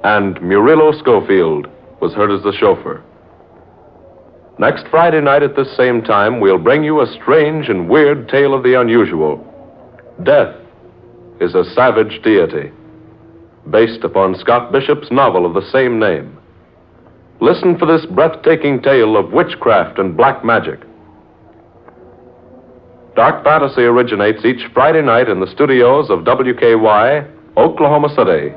And Murillo Schofield was heard as the chauffeur. Next Friday night at this same time, we'll bring you a strange and weird tale of the unusual. Death is a Savage Deity, based upon Scott Bishop's novel of the same name. Listen for this breathtaking tale of witchcraft and black magic. Dark Fantasy originates each Friday night in the studios of WKY, Oklahoma City.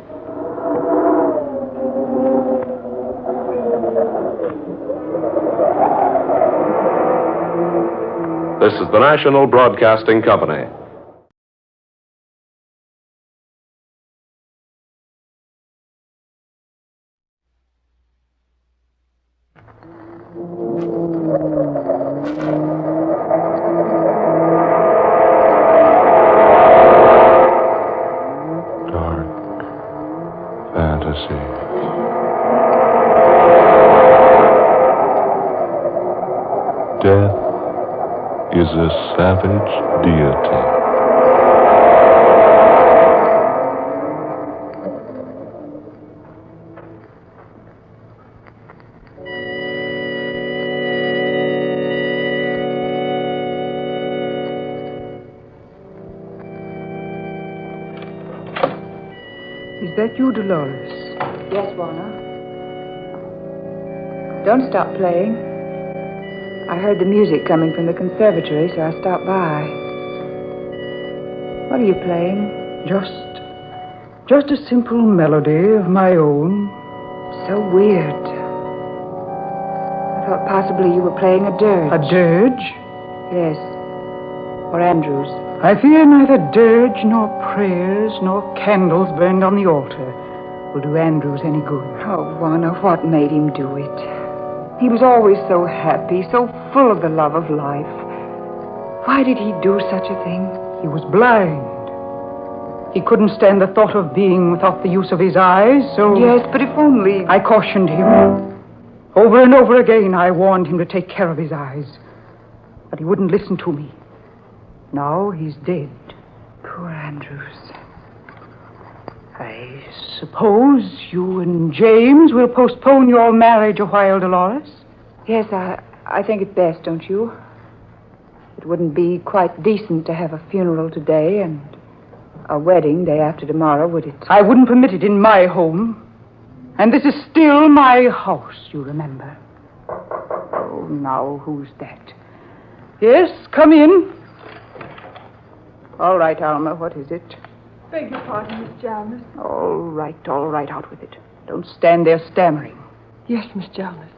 This is the National Broadcasting Company. Death is a savage deity. Is that you, Dolores? Yes, Warner. Don't stop playing. I heard the music coming from the conservatory, so I stopped by. What are you playing? Just a simple melody of my own. So weird. I thought possibly you were playing a dirge. A dirge? Yes. Or Andrews. I fear neither dirge nor prayers nor candles burned on the altar will do Andrews any good. Oh, Warner, what made him do it? He was always so happy, so full of the love of life. Why did he do such a thing? He was blind. He couldn't stand the thought of being without the use of his eyes, so... Yes, but if only... I cautioned him. Over and over again, I warned him to take care of his eyes. But he wouldn't listen to me. Now he's dead. Poor Andrews. I suppose you and James will postpone your marriage a while, Dolores? Yes, I think it's best, don't you? It wouldn't be quite decent to have a funeral today and a wedding day after tomorrow, would it? I wouldn't permit it in my home. And this is still my house, you remember. Oh, now, who's that? Yes, come in. All right, Alma, what is it? Beg your pardon, Miss Jarvis. All right, out with it. Don't stand there stammering. Yes, Miss Jarvis.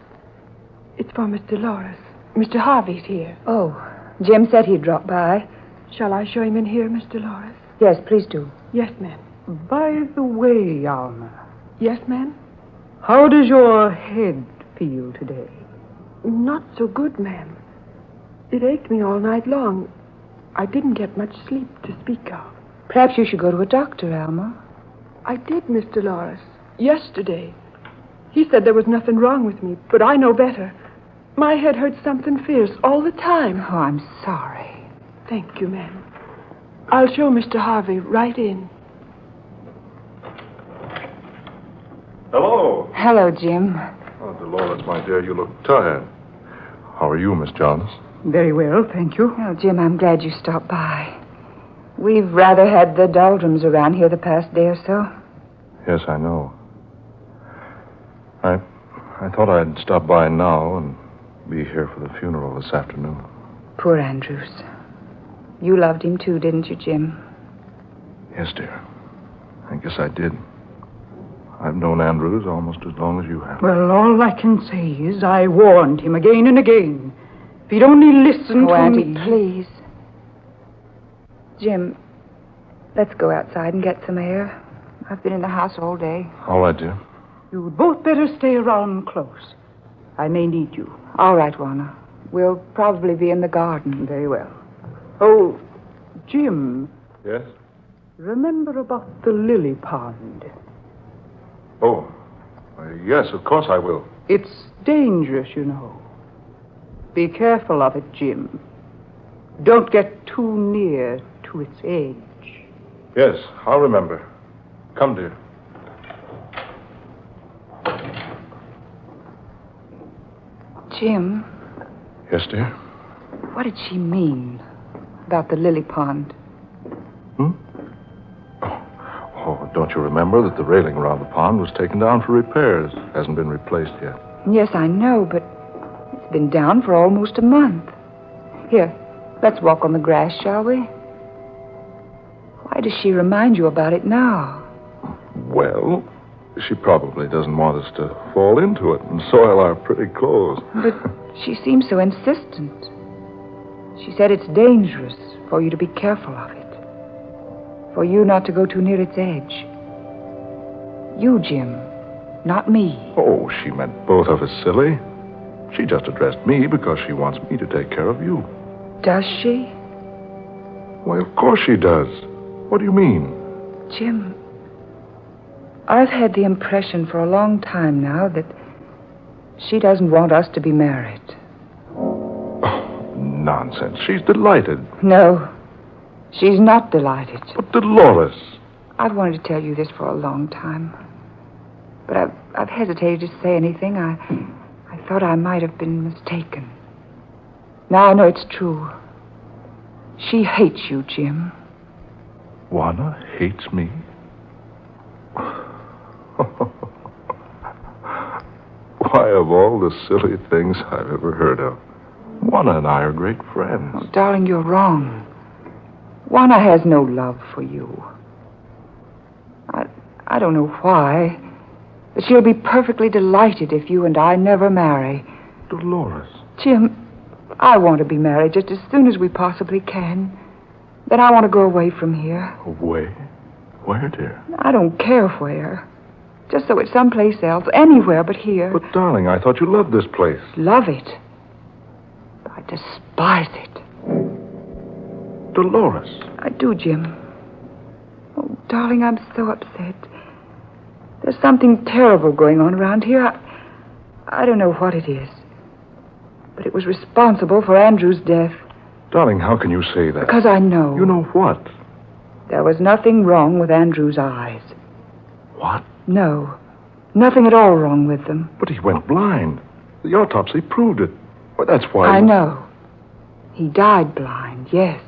It's for Miss Dolores. Mr. Harvey's here. Oh, Jim said he'd drop by. Shall I show him in here, Miss Dolores? Yes, please do. Yes, ma'am. By the way, Alma. Yes, ma'am? How does your head feel today? Not so good, ma'am. It ached me all night long. I didn't get much sleep to speak of. Perhaps you should go to a doctor, Alma. I did, Miss Dolores. Yesterday. He said there was nothing wrong with me, but I know better. My head hurts something fierce all the time. Oh, I'm sorry. Thank you, ma'am. I'll show Mr. Harvey right in. Hello. Hello, Jim. Oh, Dolores, my dear, you look tired. How are you, Miss Jarvis? Very well, thank you. Oh, Jim, I'm glad you stopped by. We've rather had the doldrums around here the past day or so. Yes, I know. I thought I'd stop by now and be here for the funeral this afternoon. Poor Andrews. You loved him too, didn't you, Jim? Yes, dear. I guess I did. I've known Andrews almost as long as you have. Well, all I can say is I warned him again and again. If he'd only listened to Auntie, me... please. Jim, let's go outside and get some air. I've been in the house all day. All right, dear. You'd both better stay around close. I may need you. All right, Warner. We'll probably be in the garden. Very well. Oh, Jim. Yes? Remember about the lily pond. Oh, yes, of course I will. It's dangerous, you know. Be careful of it, Jim. Don't get too near to its edge. Yes, I'll remember. Come, dear. Jim, Yes, dear? what did she mean about the lily pond? Oh, don't you remember that the railing around the pond was taken down for repairs? Hasn't been replaced yet. Yes, I know, but it's been down for almost a month. Here, let's walk on the grass, shall we? Why does she remind you about it now? Well, she probably doesn't want us to fall into it and soil our pretty clothes. But she seems so insistent. She said it's dangerous for you to be careful of it. For you not to go too near its edge. You, Jim, not me. Oh, she meant both of us, silly. She just addressed me because she wants me to take care of you. Does she? Why, of course she does. What do you mean? Jim, I've had the impression for a long time now that she doesn't want us to be married. Oh, nonsense. She's delighted. No, she's not delighted. But Dolores. I've wanted to tell you this for a long time. But I've hesitated to say anything. I thought I might have been mistaken. Now I know it's true. She hates you, Jim. Juana hates me? Why, of all the silly things I've ever heard of, Juana and I are great friends. Oh, darling, you're wrong. Juana has no love for you. I don't know why, but she'll be perfectly delighted if you and I never marry. Dolores. Jim, I want to be married just as soon as we possibly can. Then I want to go away from here. Away? Where, dear? I don't care where. Just so it's someplace else, anywhere but here. But, darling, I thought you loved this place. Love it. I despise it. Dolores. I do, Jim. Oh, darling, I'm so upset. There's something terrible going on around here. I don't know what it is. But it was responsible for Andrew's death. Darling, how can you say that? Because I know. You know what? There was nothing wrong with Andrew's eyes. What? No. Nothing at all wrong with them. But he went blind. The autopsy proved it. Well, that's why... I know. He died blind, yes.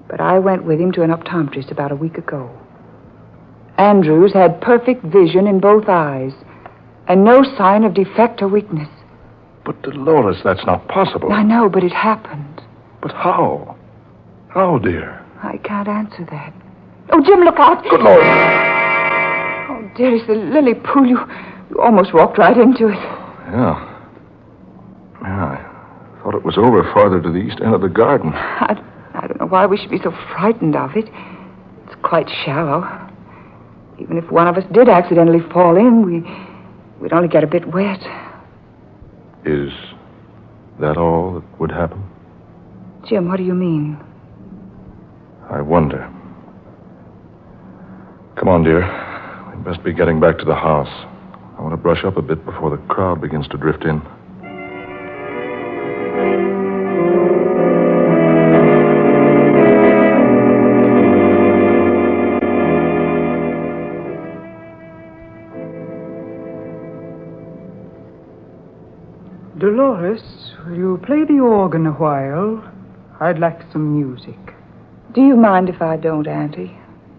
But I went with him to an optometrist about a week ago. Andrews had perfect vision in both eyes, and no sign of defect or weakness. But, Dolores, that's not possible. I know, but it happened. But how? How, dear? I can't answer that. Oh, Jim, look out! Good Lord! Oh, dearest, the lily pool. You almost walked right into it. Yeah, I thought it was over farther to the east end of the garden. I don't know why we should be so frightened of it. It's quite shallow. Even if one of us did accidentally fall in, we'd only get a bit wet. Is that all that would happen? Jim, what do you mean? I wonder. Come on, dear. We best be getting back to the house. I want to brush up a bit before the crowd begins to drift in. Dolores, will you play the organ a while? I'd like some music. Do you mind if I don't, Auntie?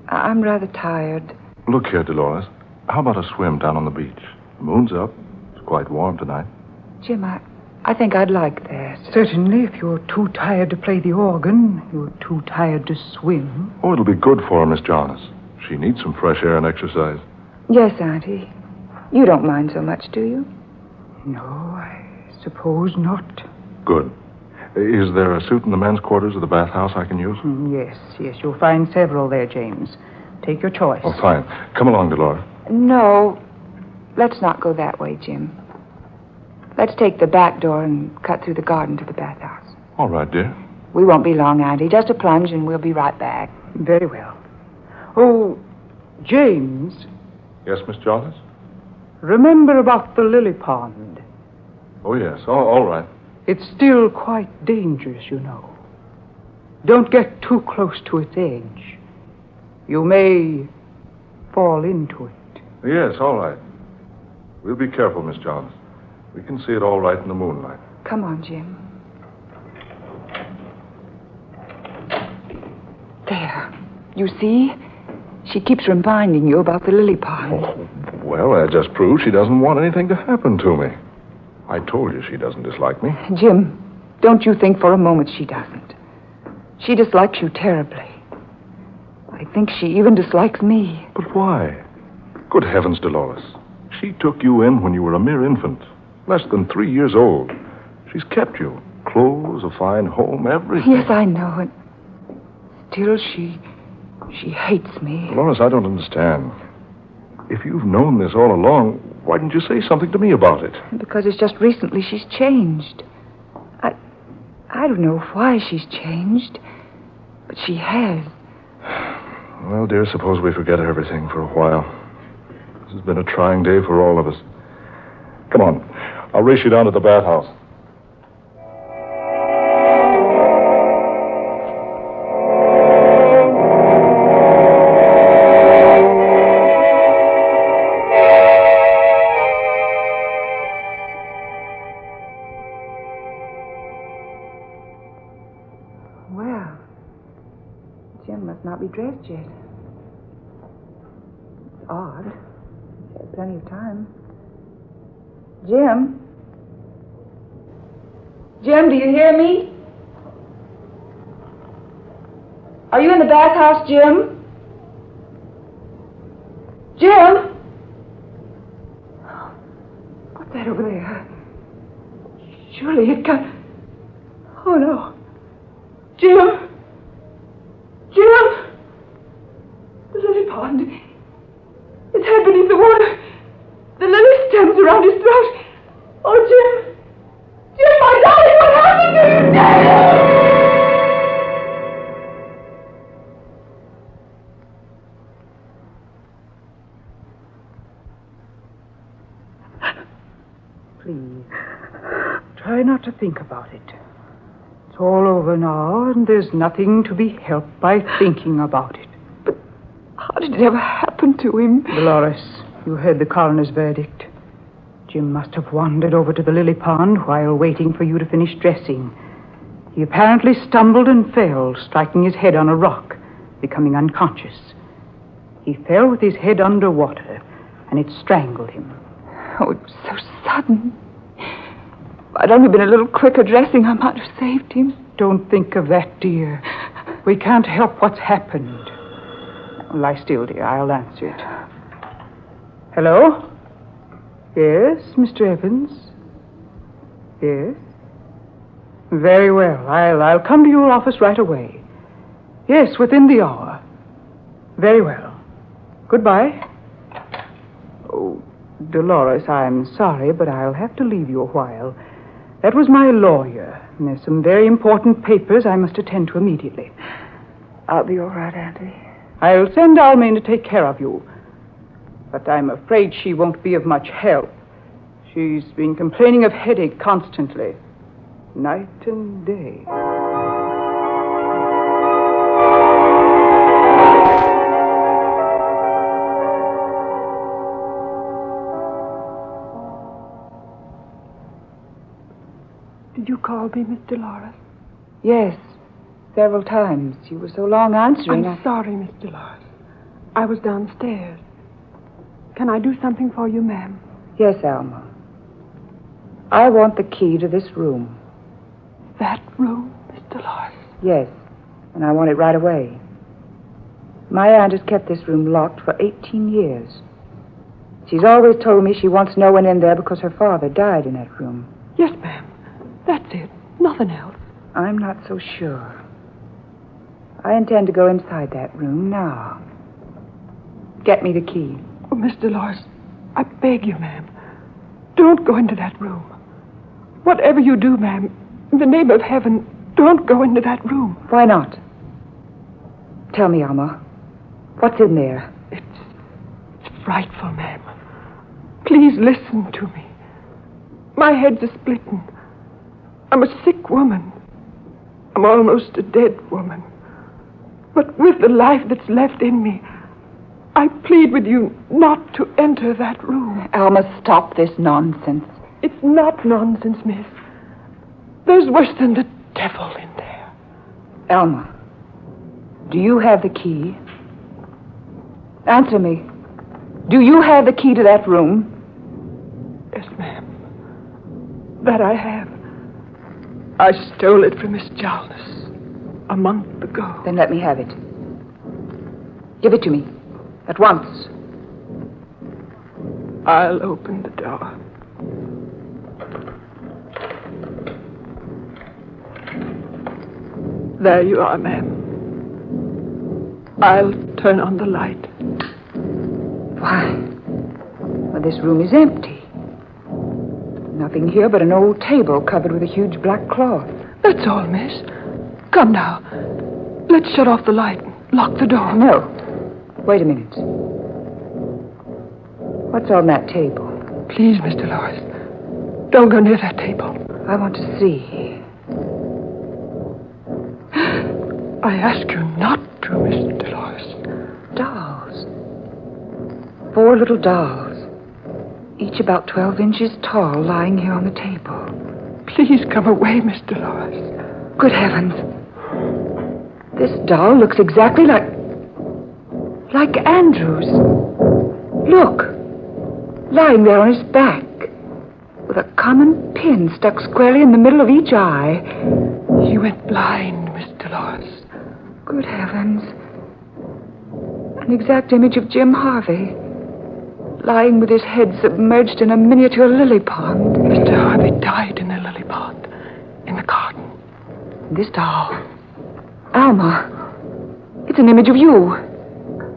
I'm rather tired. Look here, Dolores. How about a swim down on the beach? The moon's up. It's quite warm tonight. Jim, I think I'd like that. Certainly, if you're too tired to play the organ, you're too tired to swim. Oh, it'll be good for her, Miss Jonas. She needs some fresh air and exercise. Yes, Auntie. You don't mind so much, do you? No, I suppose not. Good. Is there a suit in the men's quarters of the bathhouse I can use? Yes, you'll find several there, James. Take your choice. Oh, fine. Come along, Dolores. No, let's not go that way, Jim. Let's take the back door and cut through the garden to the bathhouse. All right, dear. We won't be long, Auntie. Just a plunge and we'll be right back. Very well. Oh, James, Yes, Miss Jarvis? Remember about the lily pond. Oh, yes. All right. It's still quite dangerous, you know. Don't get too close to its edge. You may fall into it. Yes, all right. We'll be careful, Miss Jarvis. We can see it all right in the moonlight. Come on, Jim. There. You see? She keeps reminding you about the lily pond. Oh, well, that just proves she doesn't want anything to happen to me. I told you she doesn't dislike me. Jim, don't you think for a moment she doesn't. She dislikes you terribly. I think she even dislikes me. But why? Good heavens, Dolores. She took you in when you were a mere infant, less than 3 years old. She's kept you. Clothes, a fine home, everything. Yes, I know it. Still, she hates me. Dolores, I don't understand. If you've known this all along, why didn't you say something to me about it? Because it's just recently she's changed. I don't know why she's changed, but she has. Well, dear, suppose we forget everything for a while. This has been a trying day for all of us. Come on. I'll race you down to the bathhouse. Well, Jim must not be dressed yet. It's odd. She had plenty of time. Jim? Jim, do you hear me? Are you in the bathhouse, Jim? Jim? What's that over there? Surely it can't... Oh, no. Jim! Jim! The lily pond. His head beneath the water. The lily stems around his throat. Oh, Jim! Jim, my darling, what happened to you, Jim? Please, try not to think about it. It's all over now, and there's nothing to be helped by thinking about it. But how did it ever happen to him? Dolores, you heard the coroner's verdict. Jim must have wandered over to the lily pond while waiting for you to finish dressing. He apparently stumbled and fell, striking his head on a rock, becoming unconscious. He fell with his head underwater, and it strangled him. Oh, it was so sudden. If I'd only been a little quicker dressing, I might have saved him. Don't think of that, dear. We can't help what's happened. Lie still, dear. I'll answer it. Hello? Yes, Mr. Evans? Yes? Very well. I'll come to your office right away. Yes, within the hour. Very well. Goodbye. Oh, Dolores, I'm sorry, but I'll have to leave you a while. That was my lawyer, and there's some very important papers I must attend to immediately. I'll be all right, Auntie. I'll send Almain to take care of you. But I'm afraid she won't be of much help. She's been complaining of headache constantly, night and day. Did you call me, Miss Dolores? Yes, several times. You were so long answering. I'm sorry, Miss Dolores. I was downstairs. Can I do something for you, ma'am? Yes, Alma. I want the key to this room. That room, Miss Dolores? Yes, and I want it right away. My aunt has kept this room locked for 18 years. She's always told me she wants no one in there because her father died in that room. Yes, ma'am. That's it. Nothing else. I'm not so sure. I intend to go inside that room now. Get me the key. Oh, Miss Dolores, I beg you, ma'am. Don't go into that room. Whatever you do, ma'am, in the name of heaven, don't go into that room. Why not? Tell me, Alma. What's in there? It's frightful, ma'am. Please listen to me. My head's a-splitting. I'm a sick woman. I'm almost a dead woman. But with the life that's left in me, I plead with you not to enter that room. Alma, stop this nonsense. It's not nonsense, miss. There's worse than the devil in there. Alma, do you have the key? Answer me. Do you have the key to that room? Yes, ma'am. That I have. I stole it from Miss Jarnes a month ago. Then let me have it. Give it to me. At once. I'll open the door. There you are, ma'am. I'll turn on the light. Why? Well, this room is empty. Nothing here but an old table covered with a huge black cloth. That's all, miss. Come now. Let's shut off the light and lock the door. No. Wait a minute. What's on that table? Please, Miss Dolores. Don't go near that table. I want to see. I ask you not to, Miss Dolores. Dolls. 4 little dolls. Each about 12 inches tall, lying here on the table. Please come away, Miss Dolores. Good heavens. This doll looks exactly like Andrew's. Look. Lying there on his back, with a common pin stuck squarely in the middle of each eye. He went blind, Miss Dolores. Good heavens. An exact image of Jim Harvey, lying with his head submerged in a miniature lily pond. Mr. Harvey died in a lily pond, in the garden. This doll, Alma, it's an image of you,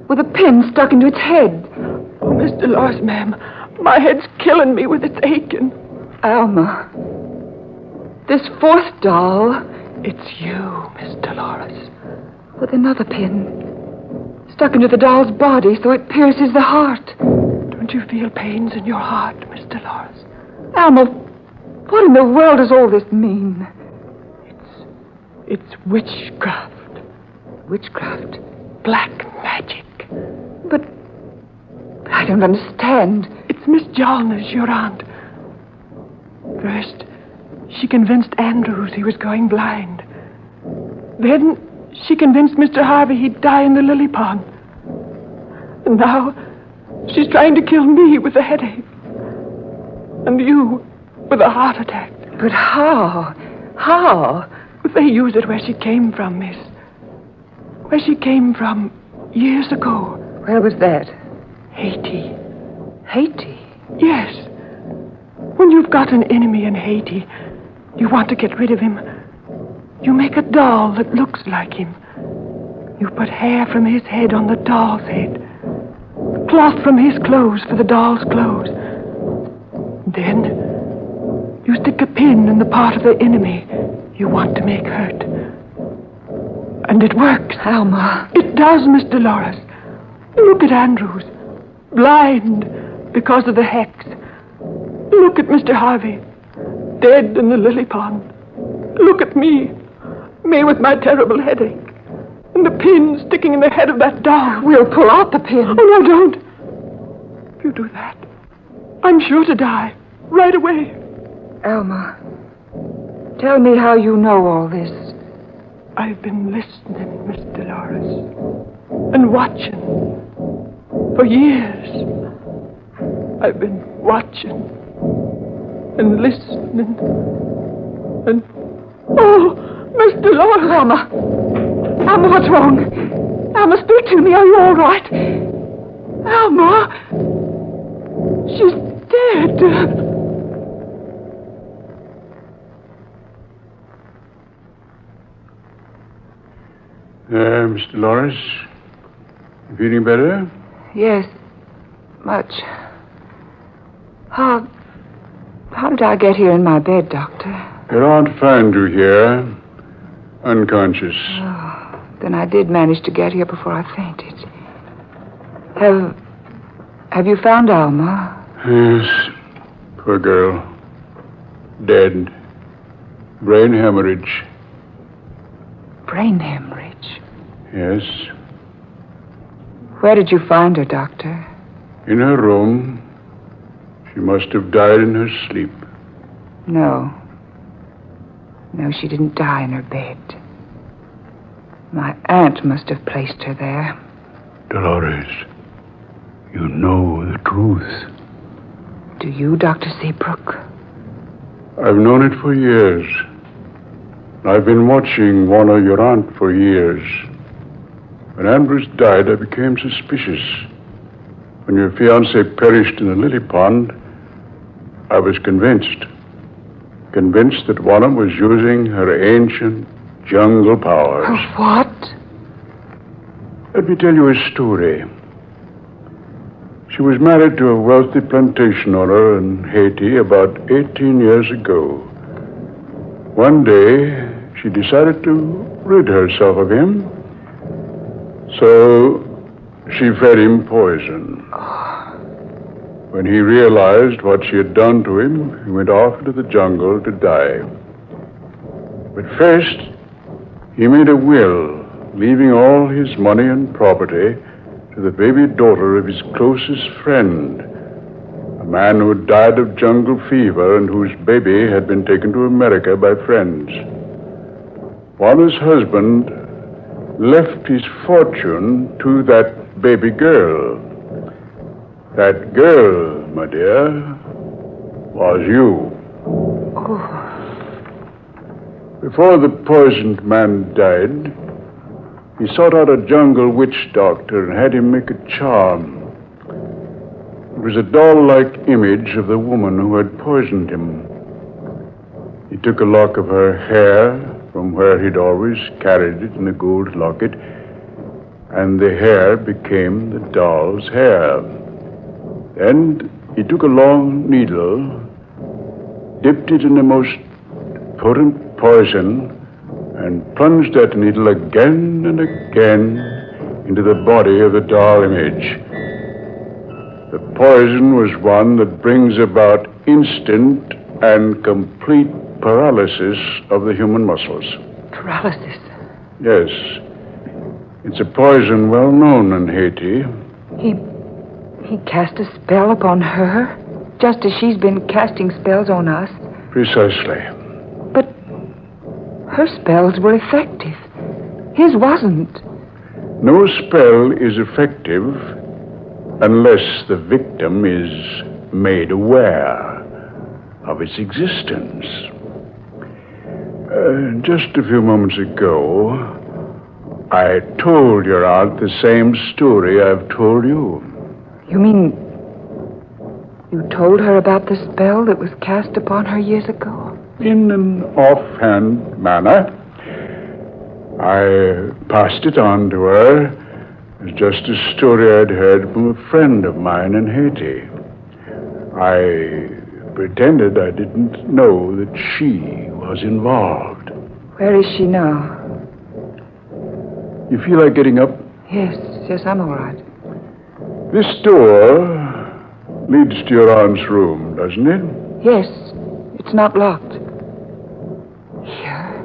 with a pin stuck into its head. Oh, Miss Dolores, ma'am, my head's killing me with its aching. Alma, this 4th doll, it's you, Miss Dolores. With another pin stuck into the doll's body so it pierces the heart. Don't you feel pains in your heart, Miss Dolores? Alma, what in the world does all this mean? It's witchcraft. Witchcraft? Black magic. But I don't understand. It's Miss Jarnes, your aunt. First, she convinced Andrews he was going blind. Then she convinced Mr. Harvey he'd die in the lily pond. And now she's trying to kill me with a headache. And you with a heart attack. But how? How? They use it where she came from, miss. Where she came from years ago. Where was that? Haiti. Haiti? Yes. When you've got an enemy in Haiti, you want to get rid of him. You make a doll that looks like him. You put hair from his head on the doll's head. Cloth from his clothes for the doll's clothes. Then you stick a pin in the part of the enemy you want to make hurt. And it works. Alma. It does, Miss Dolores. Look at Andrews. Blind because of the hex. Look at Mr. Harvey. Dead in the lily pond. Look at me. Me with my terrible headache. And the pin sticking in the head of that doll. We'll pull out the pin. Oh, no, don't. If you do that, I'm sure to die. Right away. Alma, tell me how you know all this. I've been listening, Miss Dolores. And watching. For years. I've been watching. And listening. And... Oh, Miss Dolores! Alma, what's wrong? Alma, speak to me. Are you all right? Alma! She's dead. Mr. Lawrence, you feeling better? Yes, much. How did I get here in my bed, Doctor? Your aunt found you here, unconscious. Oh, then I did manage to get here before I fainted. Have you found Alma? Yes. Poor girl. Dead. Brain hemorrhage. Brain hemorrhage? Yes. Where did you find her, Doctor? In her room. She must have died in her sleep. No. No, she didn't die in her bed. My aunt must have placed her there. Dolores, you know the truth. Do you, Dr. Seabrook? I've known it for years. I've been watching Warner, your aunt, for years. When Ambrose died, I became suspicious. When your fiancé perished in the lily pond, I was convinced. Convinced that Warner was using her ancient jungle powers. Her what? Let me tell you a story. She was married to a wealthy plantation owner in Haiti about 18 years ago. One day, she decided to rid herself of him. So, she fed him poison. When he realized what she had done to him, he went off into the jungle to die. But first, he made a will, leaving all his money and property to the baby daughter of his closest friend, a man who had died of jungle fever and whose baby had been taken to America by friends. Warner's husband left his fortune to that baby girl. That girl, my dear, was you. Before the poisoned man died, he sought out a jungle witch doctor and had him make a charm. It was a doll-like image of the woman who had poisoned him. He took a lock of her hair from where he'd always carried it in a gold locket, and the hair became the doll's hair. Then he took a long needle, dipped it in the most potent poison, and plunged that needle again and again into the body of the doll image. The poison was one that brings about instant and complete paralysis of the human muscles. Paralysis? Yes. It's a poison well known in Haiti. He cast a spell upon her, just as she's been casting spells on us. Precisely. But her spells were effective. His wasn't. No spell is effective unless the victim is made aware of its existence. Just a few moments ago, I told your aunt the same story I've told you. You mean you told her about the spell that was cast upon her years ago? In an offhand manner. I passed it on to her as just a story I'd heard from a friend of mine in Haiti. I pretended I didn't know that she was involved. Where is she now? You feel like getting up? Yes, I'm all right. This door leads to your aunt's room, doesn't it? Yes, it's not locked. Here?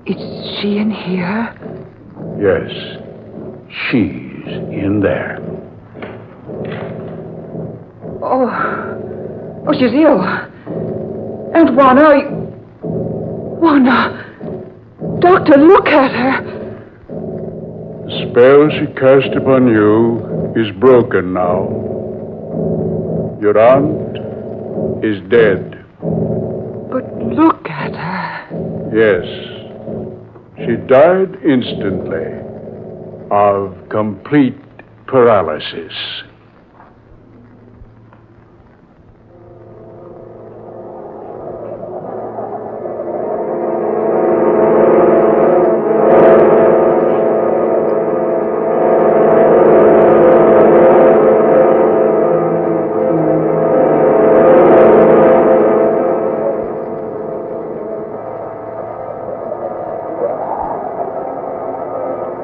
Is she in here? Yes, she's in there. Oh, she's ill. Aunt Juana, Juana. Doctor, look at her. The spell she cast upon you is broken now. Your aunt is dead. But look at her. Yes. She died instantly of complete paralysis.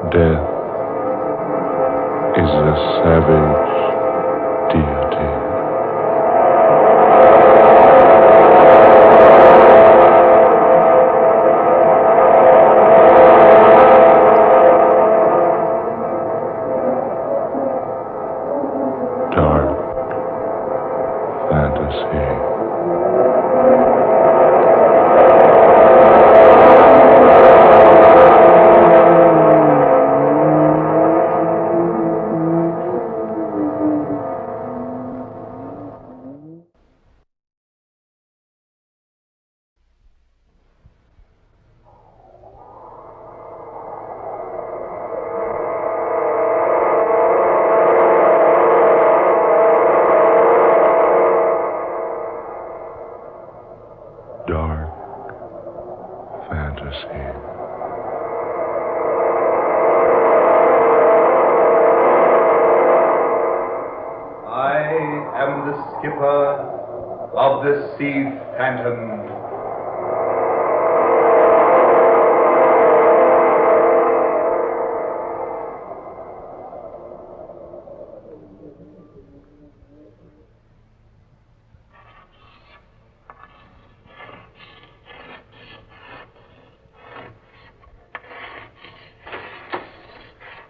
Death is a savage Deity. Dark fantasy. Dark fantasy. I am the skipper of the Sea Phantom.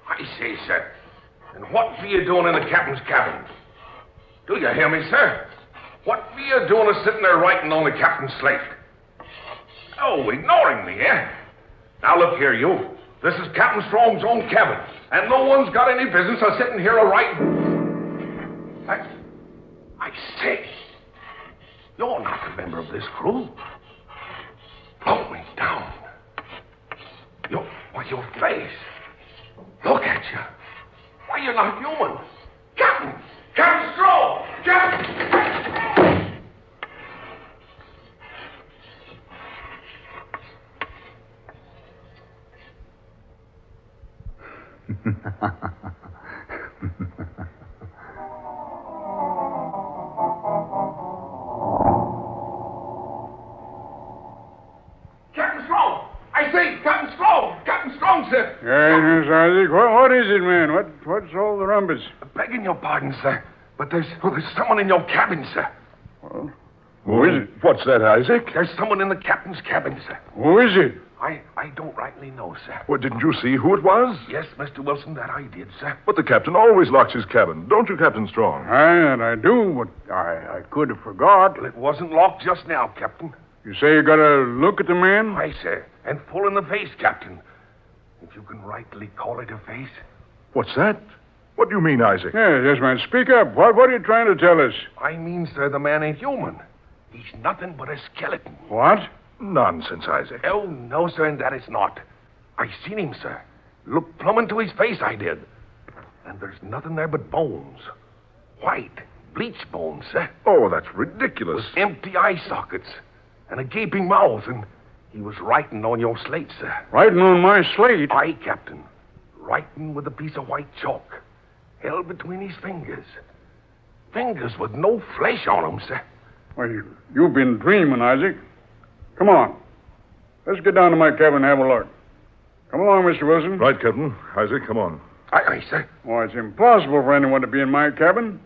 I say, sir, and what be you doing in the captain's cabin? Do you hear me, sir? What be you doing sitting there writing on the captain's slate? Oh, ignoring me, eh? Now look here, you. This is Captain Strong's own cabin, and no one's got any business of sitting here a-writing. I say, you're not a member of this crew. Blow me down. Your face. Look at you. Why, you're not human. Captain Strong! Captain Strong! I say, Captain Strong! Captain Strong, sir! Yes, Isaac. What is it, man? What's all the rumpus? Begging your pardon, sir, but there's someone in your cabin, sir. Well, who is it? What's that, Isaac? There's someone in the captain's cabin, sir. Who is it? I don't rightly know, sir. Well, didn't you see who it was? Yes, Mr. Wilson, that I did, sir. But the captain always locks his cabin, don't you, Captain Strong? I do, but I could have forgot. Well, it wasn't locked just now, Captain. You say you got a look at the man? Aye, sir, and full in the face, Captain. If you can rightly call it a face. What's that? What do you mean, Isaac? Yes, man. Speak up. What are you trying to tell us? I mean, sir, the man ain't human. He's nothing but a skeleton. What? Nonsense, Isaac. Oh, no, sir, and that is not. I seen him, sir. Looked plumb into his face, I did. And there's nothing there but bones. White, bleached bones, sir. Oh, that's ridiculous. With empty eye sockets and a gaping mouth, and he was writing on your slate, sir. Writing on my slate? Aye, Captain. Writing with a piece of white chalk held between his fingers. Fingers with no flesh on them, sir. Well, you've been dreaming, Isaac. Come on. Let's get down to my cabin and have a look. Come along, Mr. Wilson. Right, Captain. Isaac, come on. Aye, sir. Well, it's impossible for anyone to be in my cabin.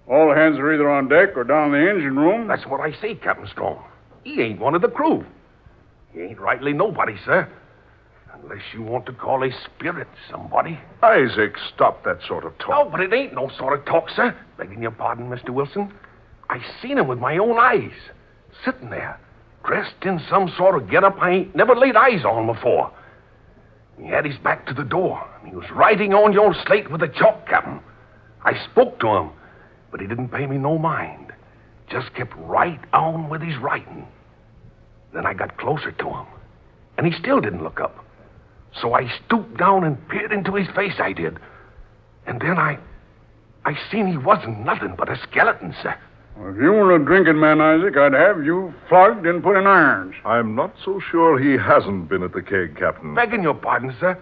All hands are either on deck or down in the engine room. That's what I say, Captain Strong. He ain't one of the crew. He ain't rightly nobody, sir. Unless you want to call a spirit somebody. Isaac, stop that sort of talk. No, but it ain't no sort of talk, sir. Begging your pardon, Mr. Wilson. I seen him with my own eyes. Sitting there, dressed in some sort of get-up I ain't never laid eyes on before. He had his back to the door, and he was writing on your slate with a chalk, Captain. I spoke to him, but he didn't pay me no mind. Just kept right on with his writing. Then I got closer to him, and he still didn't look up. So I stooped down and peered into his face, I did. And then I seen he wasn't nothing but a skeleton, sir. Well, if you were a drinking man, Isaac, I'd have you flogged and put in irons. I'm not so sure he hasn't been at the keg, Captain. Begging your pardon, sir.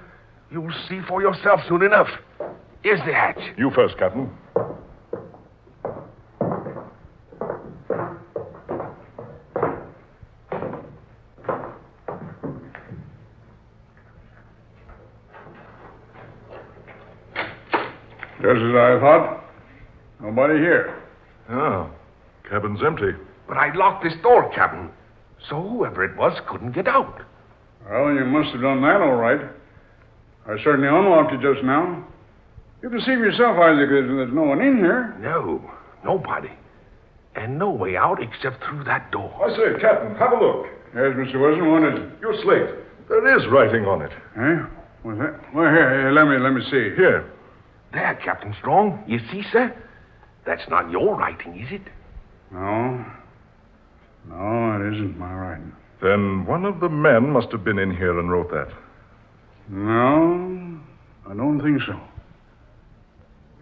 You'll see for yourself soon enough. Here's the hatch. You first, Captain. Just as I thought. Nobody here. Oh, cabin's empty. But I locked this door, Captain, so whoever it was couldn't get out. Well, you must have done that all right. I certainly unlocked it just now. You can see for yourself, Isaac, there's no one in here. No, nobody. And no way out except through that door. I say, Captain, have a look. Yes, Mr. Wilson, what is it? Your slate. There is writing on it. Eh? What's that? Well, here, let me see. Here. There, Captain Strong. You see, sir? That's not your writing, is it? No. No, it isn't my writing. Then one of the men must have been in here and wrote that. No, I don't think so.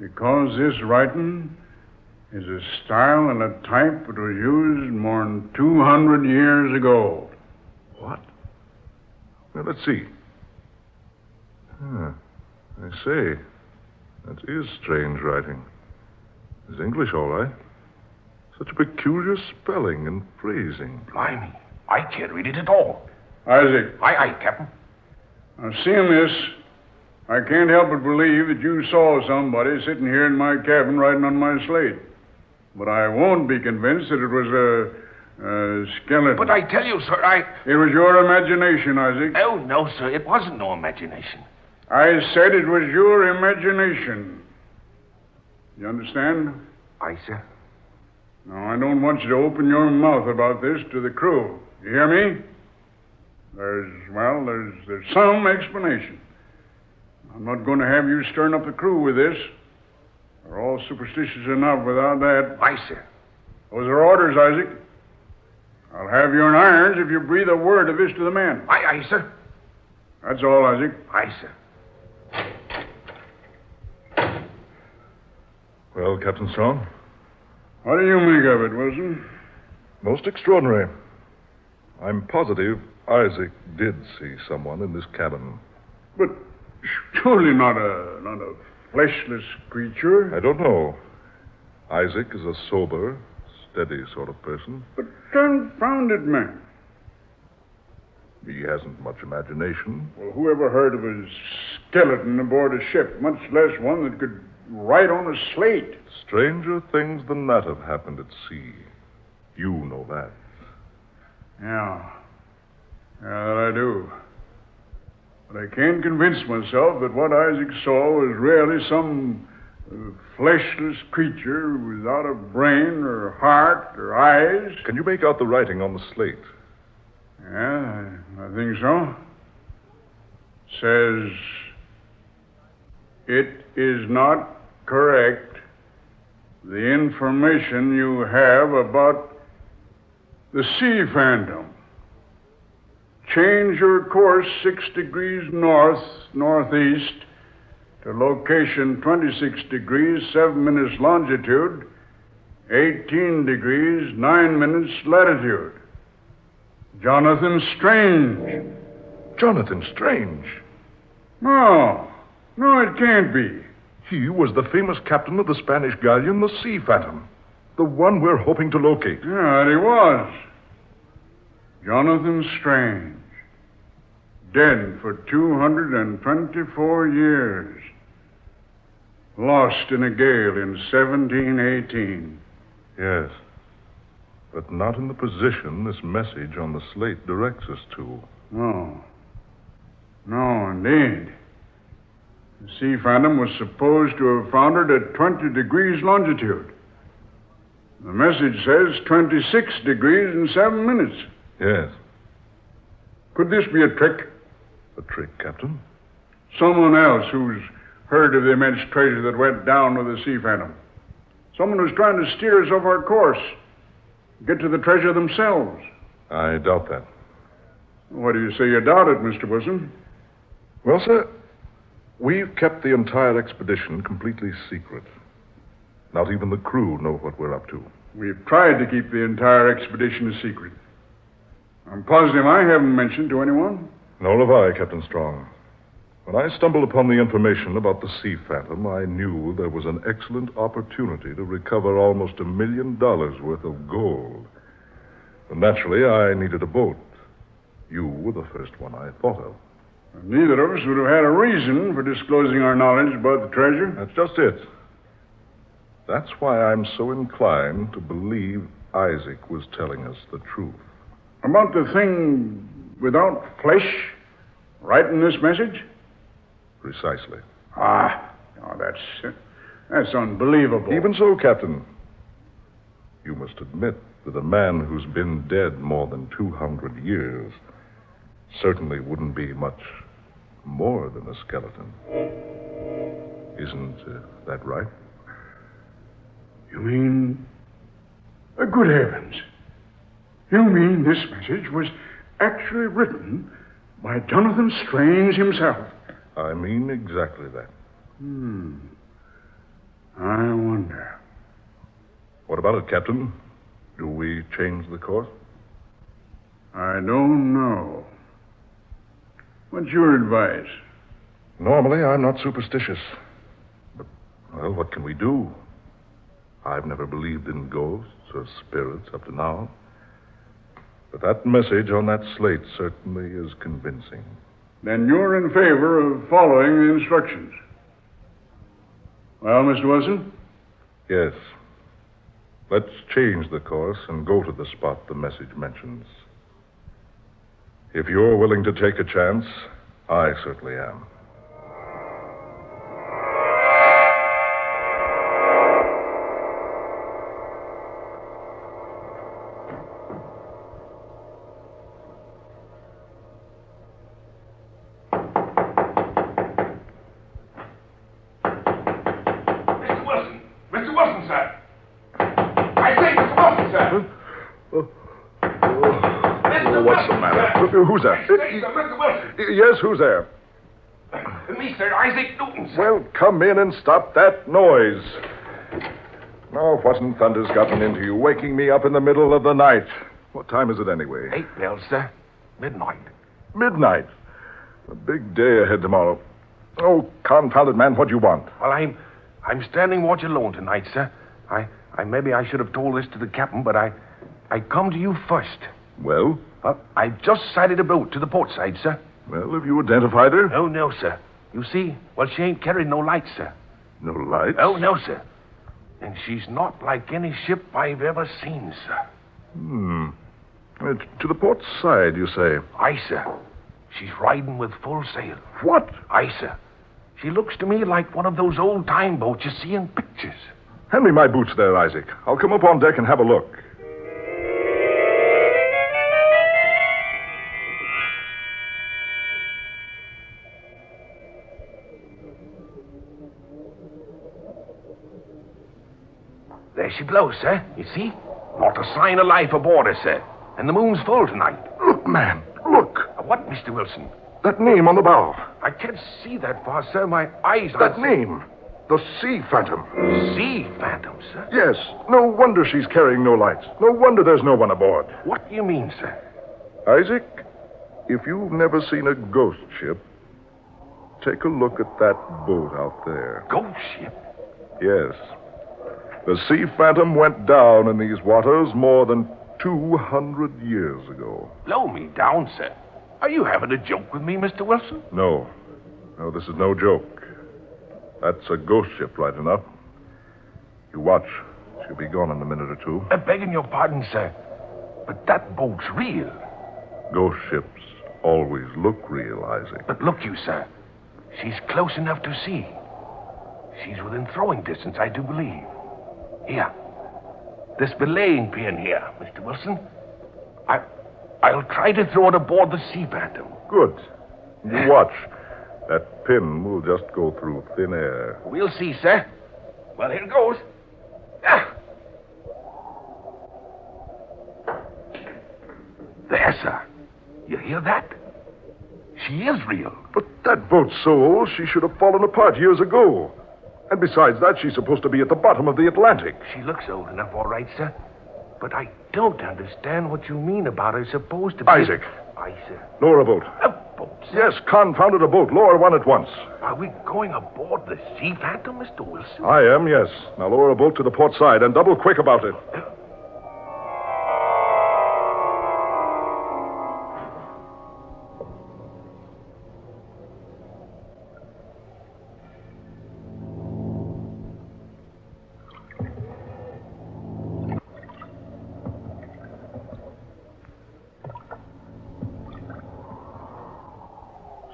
Because this writing is a style and a type that was used more than 200 years ago. What? Well, let's see. I say. That is strange writing. It's English, all right. Such a peculiar spelling and phrasing. Blimey, I can't read it at all. Isaac. Aye, Captain. Now, seeing this, I can't help but believe that you saw somebody sitting here in my cabin writing on my slate. But I won't be convinced that it was a skeleton. But I tell you, sir, It was your imagination, Isaac. Oh, no, sir, it wasn't no imagination. I said it was your imagination. You understand? Aye, sir. Now, I don't want you to open your mouth about this to the crew. You hear me? There's some explanation. I'm not going to have you stirring up the crew with this. They're all superstitious enough without that. Aye, sir. Those are orders, Isaac. I'll have you in irons if you breathe a word of this to the men. Aye, sir. That's all, Isaac. Aye, sir. Well, Captain Strong? What do you make of it, Wilson? Most extraordinary. I'm positive Isaac did see someone in this cabin. But surely not a fleshless creature. I don't know. Isaac is a sober, steady sort of person. But confound it, man. He hasn't much imagination. Well, who ever heard of a skeleton aboard a ship, much less one that could write on a slate? Stranger things than that have happened at sea. You know that. Yeah, that I do. But I can't convince myself that what Isaac saw was really some fleshless creature without a brain or heart or eyes. Can you make out the writing on the slate? Yeah, I think so. Says, it is not correct, the information you have about the sea phantom. Change your course 6 degrees northeast to location 26 degrees 7 minutes longitude, 18 degrees 9 minutes latitude. Jonathan Strange. Jonathan Strange? No, it can't be. He was the famous captain of the Spanish galleon, the Sea Phantom. The one we're hoping to locate. Yeah, he was. Jonathan Strange. Dead for 224 years. Lost in a gale in 1718. Yes. But not in the position this message on the slate directs us to. No, indeed. The Sea Phantom was supposed to have foundered at 20 degrees longitude. The message says 26 degrees and 7 minutes. Yes. Could this be a trick? A trick, Captain? Someone else who's heard of the immense treasure that went down with the Sea Phantom. Someone who's trying to steer us off our course. Get to the treasure themselves. I doubt that. What do you say you doubt it, Mr. Wilson? Well, sir, we've kept the entire expedition completely secret. Not even the crew know what we're up to. We've tried to keep the entire expedition a secret. I'm positive I haven't mentioned to anyone. Nor have I, Captain Strong. When I stumbled upon the information about the Sea Phantom, I knew there was an excellent opportunity to recover almost $1 million worth of gold. And naturally, I needed a boat. You were the first one I thought of. Neither of us would have had a reason for disclosing our knowledge about the treasure. That's just it. That's why I'm so inclined to believe Isaac was telling us the truth. About the thing without flesh, right in this message? Precisely. That's unbelievable. Even so, Captain, you must admit that a man who's been dead more than 200 years certainly wouldn't be much more than a skeleton. Isn't that right? You mean... good heavens. You mean this message was actually written by Jonathan Strange himself? I mean exactly that. I wonder. What about it, Captain? Do we change the course? I don't know. What's your advice? Normally, I'm not superstitious. But, well, what can we do? I've never believed in ghosts or spirits up to now. But that message on that slate certainly is convincing. Then you're in favor of following the instructions. Well, Mr. Wilson? Yes. Let's change the course and go to the spot the message mentions. If you're willing to take a chance, I certainly am. Mr. Wilson, sir. I say, Mr. Wilson, sir. What's the matter? Who's that? Mr. Wilson. Yes, who's there? Me, sir, Isaac Newton, sir. Well, come in and stop that noise. Now, what in thunder's gotten into you, waking me up in the middle of the night? What time is it anyway? 8 bells, sir. Midnight. Midnight. A big day ahead tomorrow. Oh, confounded man, what do you want? Well, I'm standing watch alone tonight, sir. Maybe I should have told this to the captain, but I come to you first. Well? I've just sighted a boat to the port side, sir. Well, have you identified her? Oh, no, sir. You see, she ain't carrying no lights, sir. No lights? Oh, no, sir. And she's not like any ship I've ever seen, sir. To the port side, you say? Aye, sir. She's riding with full sail. What? Aye, sir. She looks to me like one of those old-time boats you see in pictures. Hand me my boots there, Isaac. I'll come up on deck and have a look. There she blows, sir. You see? Not a sign of life aboard her, sir. And the moon's full tonight. Look, man. Look. What, Mr. Wilson? That name on the bow. I can't see that far, sir. My eyes That name. The Sea Phantom. Sea Phantom, sir? Yes. No wonder she's carrying no lights. No wonder there's no one aboard. What do you mean, sir? Isaac, if you've never seen a ghost ship, take a look at that boat out there. Ghost ship? Yes. The Sea Phantom went down in these waters more than 200 years ago. Blow me down, sir. Are you having a joke with me, Mr. Wilson? No. No, this is no joke. That's a ghost ship, right enough. You watch. She'll be gone in a minute or two. Begging your pardon, sir. But that boat's real. Ghost ships always look real, Isaac. But look you, sir. She's close enough to see. She's within throwing distance, I do believe. Here. This belaying pin here, Mr. Wilson. I'll try to throw it aboard the Sea Phantom. Good. You watch. That pin will just go through thin air. We'll see, sir. Well, here goes. Ah. There, sir. You hear that? She is real. But that boat's so old, she should have fallen apart years ago. And besides that, she's supposed to be at the bottom of the Atlantic. She looks old enough, all right, sir. But I don't understand what you mean about her supposed to be... Isaac. Aye, sir. Lower a boat. A boat, sir? Yes, confounded a boat. Lower one at once. Are we going aboard the Sea Phantom, Mr. Wilson? I am, yes. Now lower a boat to the port side and double quick about it.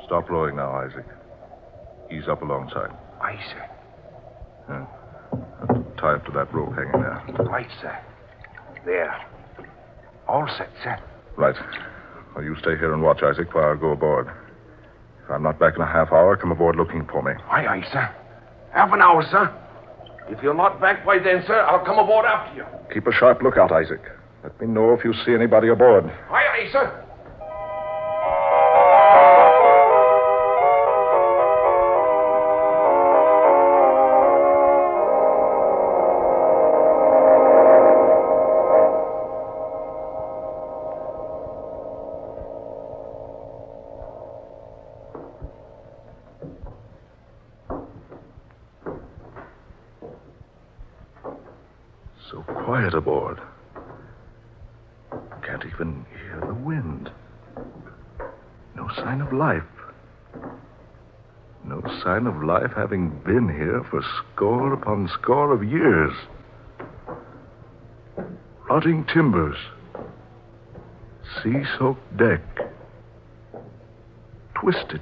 Stop rowing now, Isaac. Ease up alongside. Aye, sir. Tie up to that rope hanging there. Right, sir. There. All set, sir. Right. Well, you stay here and watch, Isaac, while I go aboard. If I'm not back in a half hour, come aboard looking for me. Aye, sir. Half an hour, sir. If you're not back by then, sir, I'll come aboard after you. Keep a sharp lookout, Isaac. Let me know if you see anybody aboard. Aye, sir. So quiet aboard. Can't even hear the wind. No sign of life. No sign of life having been here for score upon score of years. Rotting timbers. Sea-soaked deck. Twisted,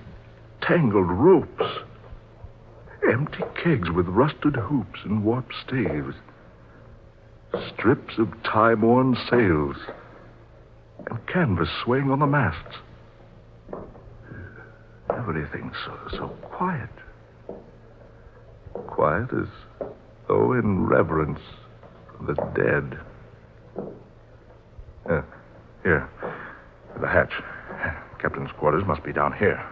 tangled ropes. Empty kegs with rusted hoops and warped staves. Strips of time-worn sails. And canvas swaying on the masts. Everything so quiet. Quiet as though in reverence for the dead. Here. The hatch. Captain's quarters must be down here.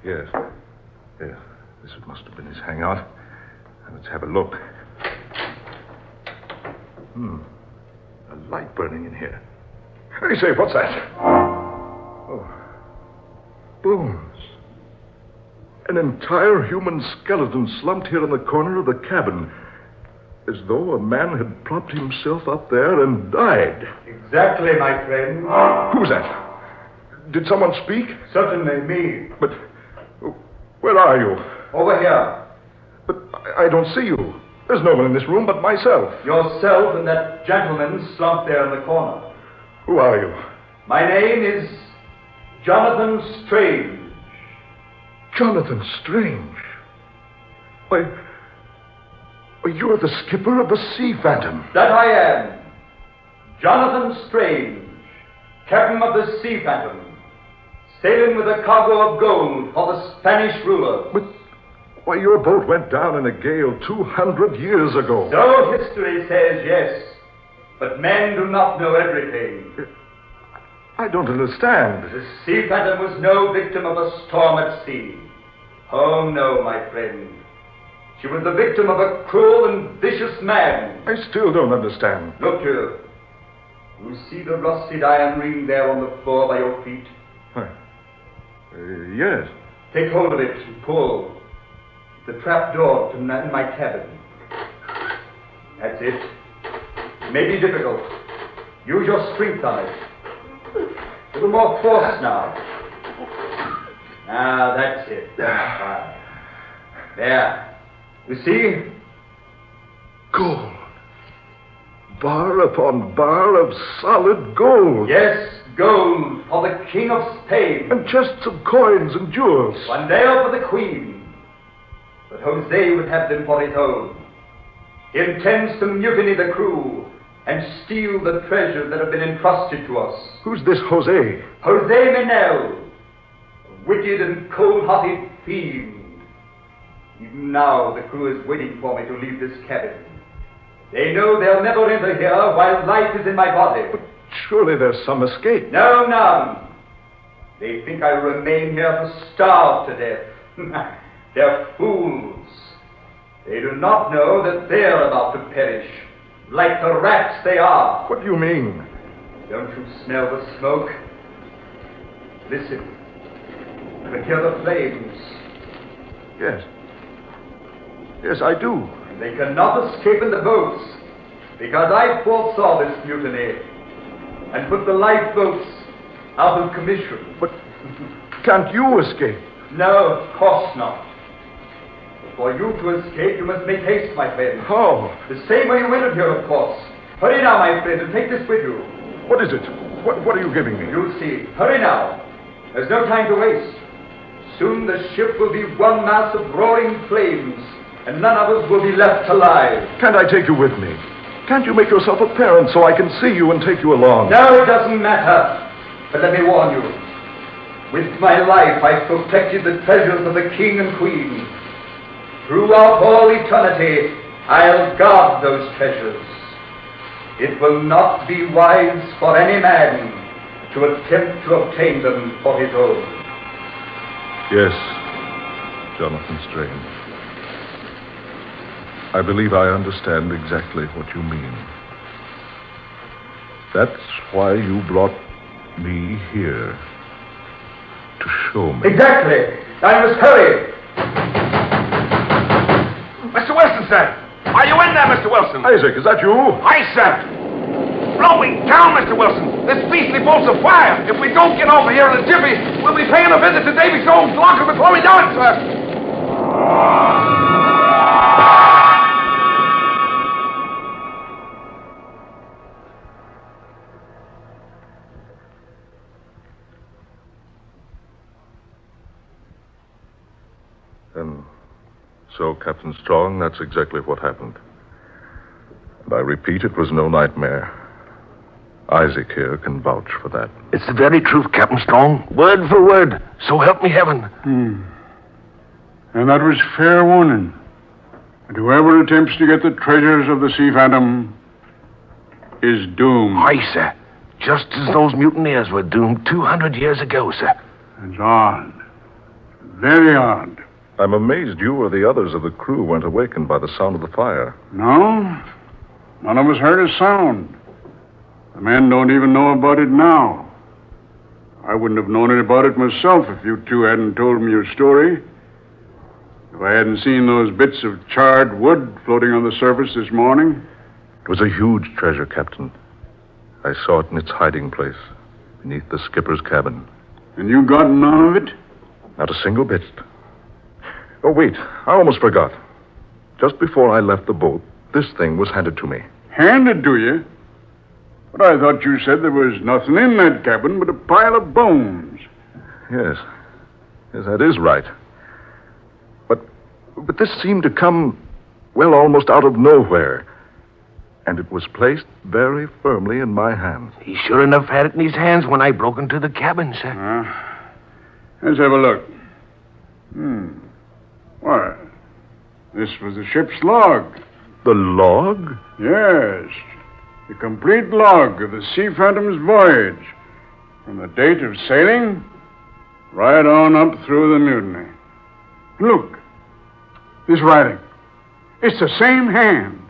Yes. This must have been his hangout. Let's have a look. A light burning in here. Hey, say, what's that? Oh. Bones. An entire human skeleton slumped here in the corner of the cabin. As though a man had propped himself up there and died. Exactly, my friend. Who's that? Did someone speak? Certainly, me. But where are you? Over here. But I don't see you. There's no one in this room but myself. Yourself and that gentleman slumped there in the corner. Who are you? My name is Jonathan Strange. Jonathan Strange? Why, you're the skipper of the Sea Phantom. That I am. Jonathan Strange, captain of the Sea Phantom, sailing with a cargo of gold for the Spanish ruler. But, why, your boat went down in a gale 200 years ago. So history says, yes. But men do not know everything. I don't understand. The Sea Phantom was no victim of a storm at sea. Oh, no, my friend. She was the victim of a cruel and vicious man. I still don't understand. Look here. You see the rusted iron ring there on the floor by your feet? Yes. Take hold of it and pull. The trap door to my cabin. That's it. It may be difficult. Use your strength on it. A little more force now. Ah, that's it. That's fine. There. You see? Gold. Bar upon bar of solid gold. Yes, gold for the King of Spain. And chests of coins and jewels. One day for the Queen. But Jose would have them for his own. He intends to mutiny the crew and steal the treasures that have been entrusted to us. Who's this Jose? Jose Menel, a wicked and cold-hearted fiend. Even now, the crew is waiting for me to leave this cabin. They know they'll never enter here while life is in my body. But surely there's some escape. No, none. They think I remain here to starve to death. They're fools. They do not know that they're about to perish, like the rats they are. What do you mean? Don't you smell the smoke? Listen. You can hear the flames. Yes. Yes, I do. They cannot escape in the boats, because I foresaw this mutiny and put the lifeboats out of commission. But can't you escape? No, of course not. For you to escape, you must make haste, my friend. How? The same way you entered here, of course. Hurry now, my friend, and take this with you. What is it? What are you giving me? You'll see. Hurry now. There's no time to waste. Soon the ship will be one mass of roaring flames, and none of us will be left alive. Can't I take you with me? Can't you make yourself apparent so I can see you and take you along? No, it doesn't matter. But let me warn you. With my life, I've protected the treasures of the king and queen. Throughout all eternity, I'll guard those treasures. It will not be wise for any man to attempt to obtain them for his own. Yes, Jonathan Strange. I believe I understand exactly what you mean. That's why you brought me here. To show me. Exactly. I must hurry. Mr. Wilson, sir. Are you in there, Mr. Wilson? Isaac, is that you? Aye, sir. Blowing down, Mr. Wilson. This beastly bolts of fire. If we don't get over here in a jiffy, we'll be paying a visit to Davy Jones' locker before we know it, sir. And so, Captain Strong, that's exactly what happened. And I repeat, it was no nightmare. Isaac here can vouch for that. It's the very truth, Captain Strong. Word for word. So help me heaven. And that was fair warning. And whoever attempts to get the treasures of the Sea Phantom is doomed. Aye, sir. Just as those mutineers were doomed 200 years ago, sir. It's odd. Very odd. I'm amazed you or the others of the crew weren't awakened by the sound of the fire. No? None of us heard a sound. The men don't even know about it now. I wouldn't have known about it myself if you two hadn't told me your story. If I hadn't seen those bits of charred wood floating on the surface this morning. It was a huge treasure, Captain. I saw it in its hiding place, beneath the skipper's cabin. And you got none of it? Not a single bit. Oh, wait, I almost forgot. Just before I left the boat, this thing was handed to me. Handed to you? But I thought you said there was nothing in that cabin but a pile of bones. Yes, that is right. But this seemed to come, well, almost out of nowhere. And it was placed very firmly in my hands. He sure enough had it in his hands when I broke into the cabin, sir. Let's have a look. Why, this was the ship's log. The log? Yes. The complete log of the Sea Phantom's voyage. From the date of sailing, right on up through the mutiny. Look. This writing. It's the same hand.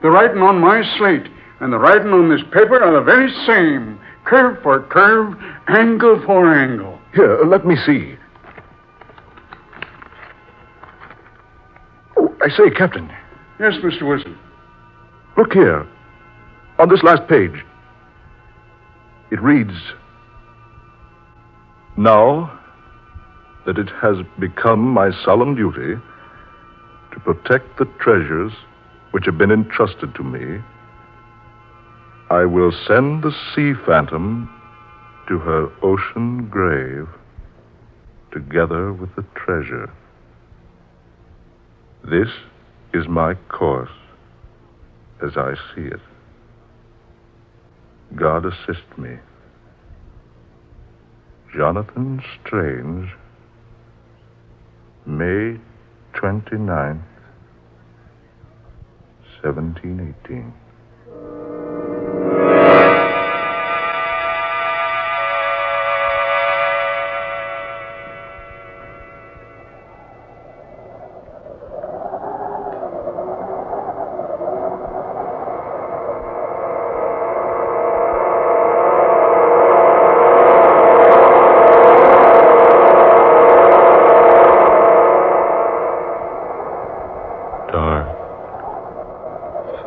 The writing on my slate and the writing on this paper are the very same. Curve for curve, angle for angle. Here, let me see. Oh, I say, Captain. Yes, Mr. Wilson. Look here. On this last page. It reads, "Now that it has become my solemn duty to protect the treasures which have been entrusted to me, I will send the Sea Phantom to her ocean grave together with the treasure. This is my course as I see it. God assist me. Jonathan Strange, May 29th, 1718.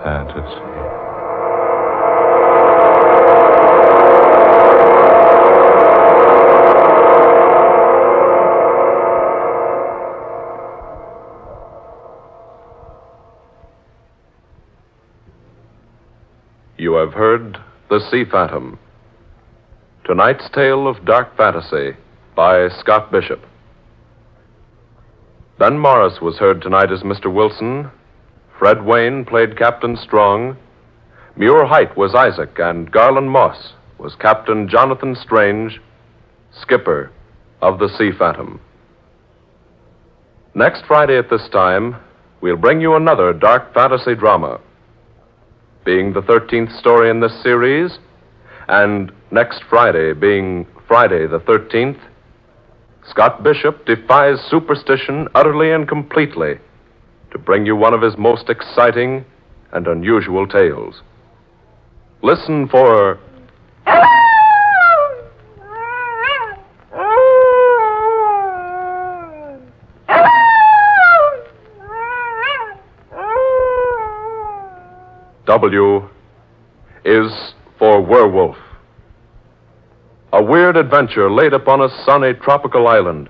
Fantasy. You have heard The Sea Phantom. Tonight's tale of dark fantasy by Scott Bishop. Ben Morris was heard tonight as Mr. Wilson. Fred Wayne played Captain Strong. Muir Height was Isaac, and Garland Moss was Captain Jonathan Strange, skipper of the Sea Phantom. Next Friday at this time, we'll bring you another dark fantasy drama. Being the 13th story in this series, and next Friday being Friday the 13th, Scott Bishop defies superstition utterly and completely to bring you one of his most exciting and unusual tales. Listen for W is for Werewolf. A weird adventure laid upon a sunny tropical island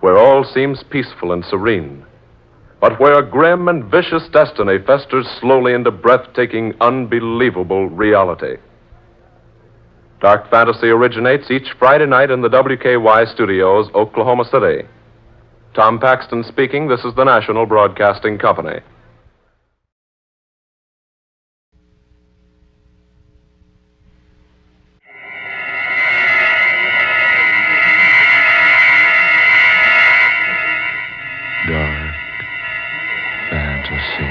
where all seems peaceful and serene, but where a grim and vicious destiny festers slowly into breathtaking, unbelievable reality. Dark Fantasy originates each Friday night in the WKY studios, Oklahoma City. Tom Paxton speaking. This is the National Broadcasting Company. Dark fantasy.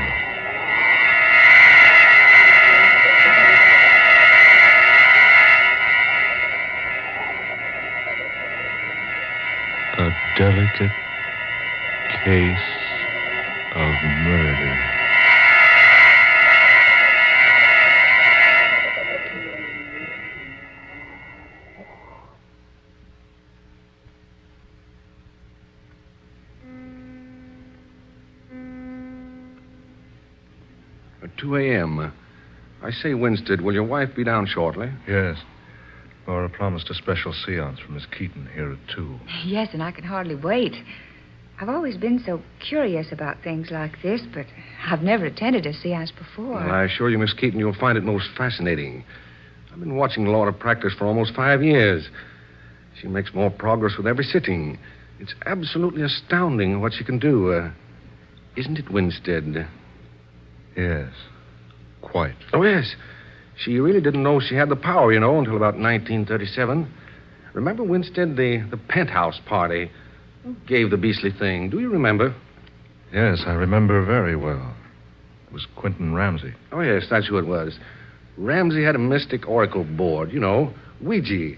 A delicate case of murder. At 2 a.m. I say, Winstead, will your wife be down shortly? Yes. Laura promised a special seance for Miss Keaton here at 2. Yes, and I can hardly wait. I've always been so curious about things like this, but I've never attended a seance before. Well, I assure you, Miss Keaton, you'll find it most fascinating. I've been watching Laura practice for almost 5 years. She makes more progress with every sitting. It's absolutely astounding what she can do. Isn't it, Winstead? Yes. Quite. Oh, yes. She really didn't know she had the power, until about 1937. Remember, Winstead, the penthouse party? Who gave the beastly thing? Do you remember? Yes, I remember very well. It was Quentin Ramsey. Oh, yes, that's who it was. Ramsey had a mystic oracle board, Ouija.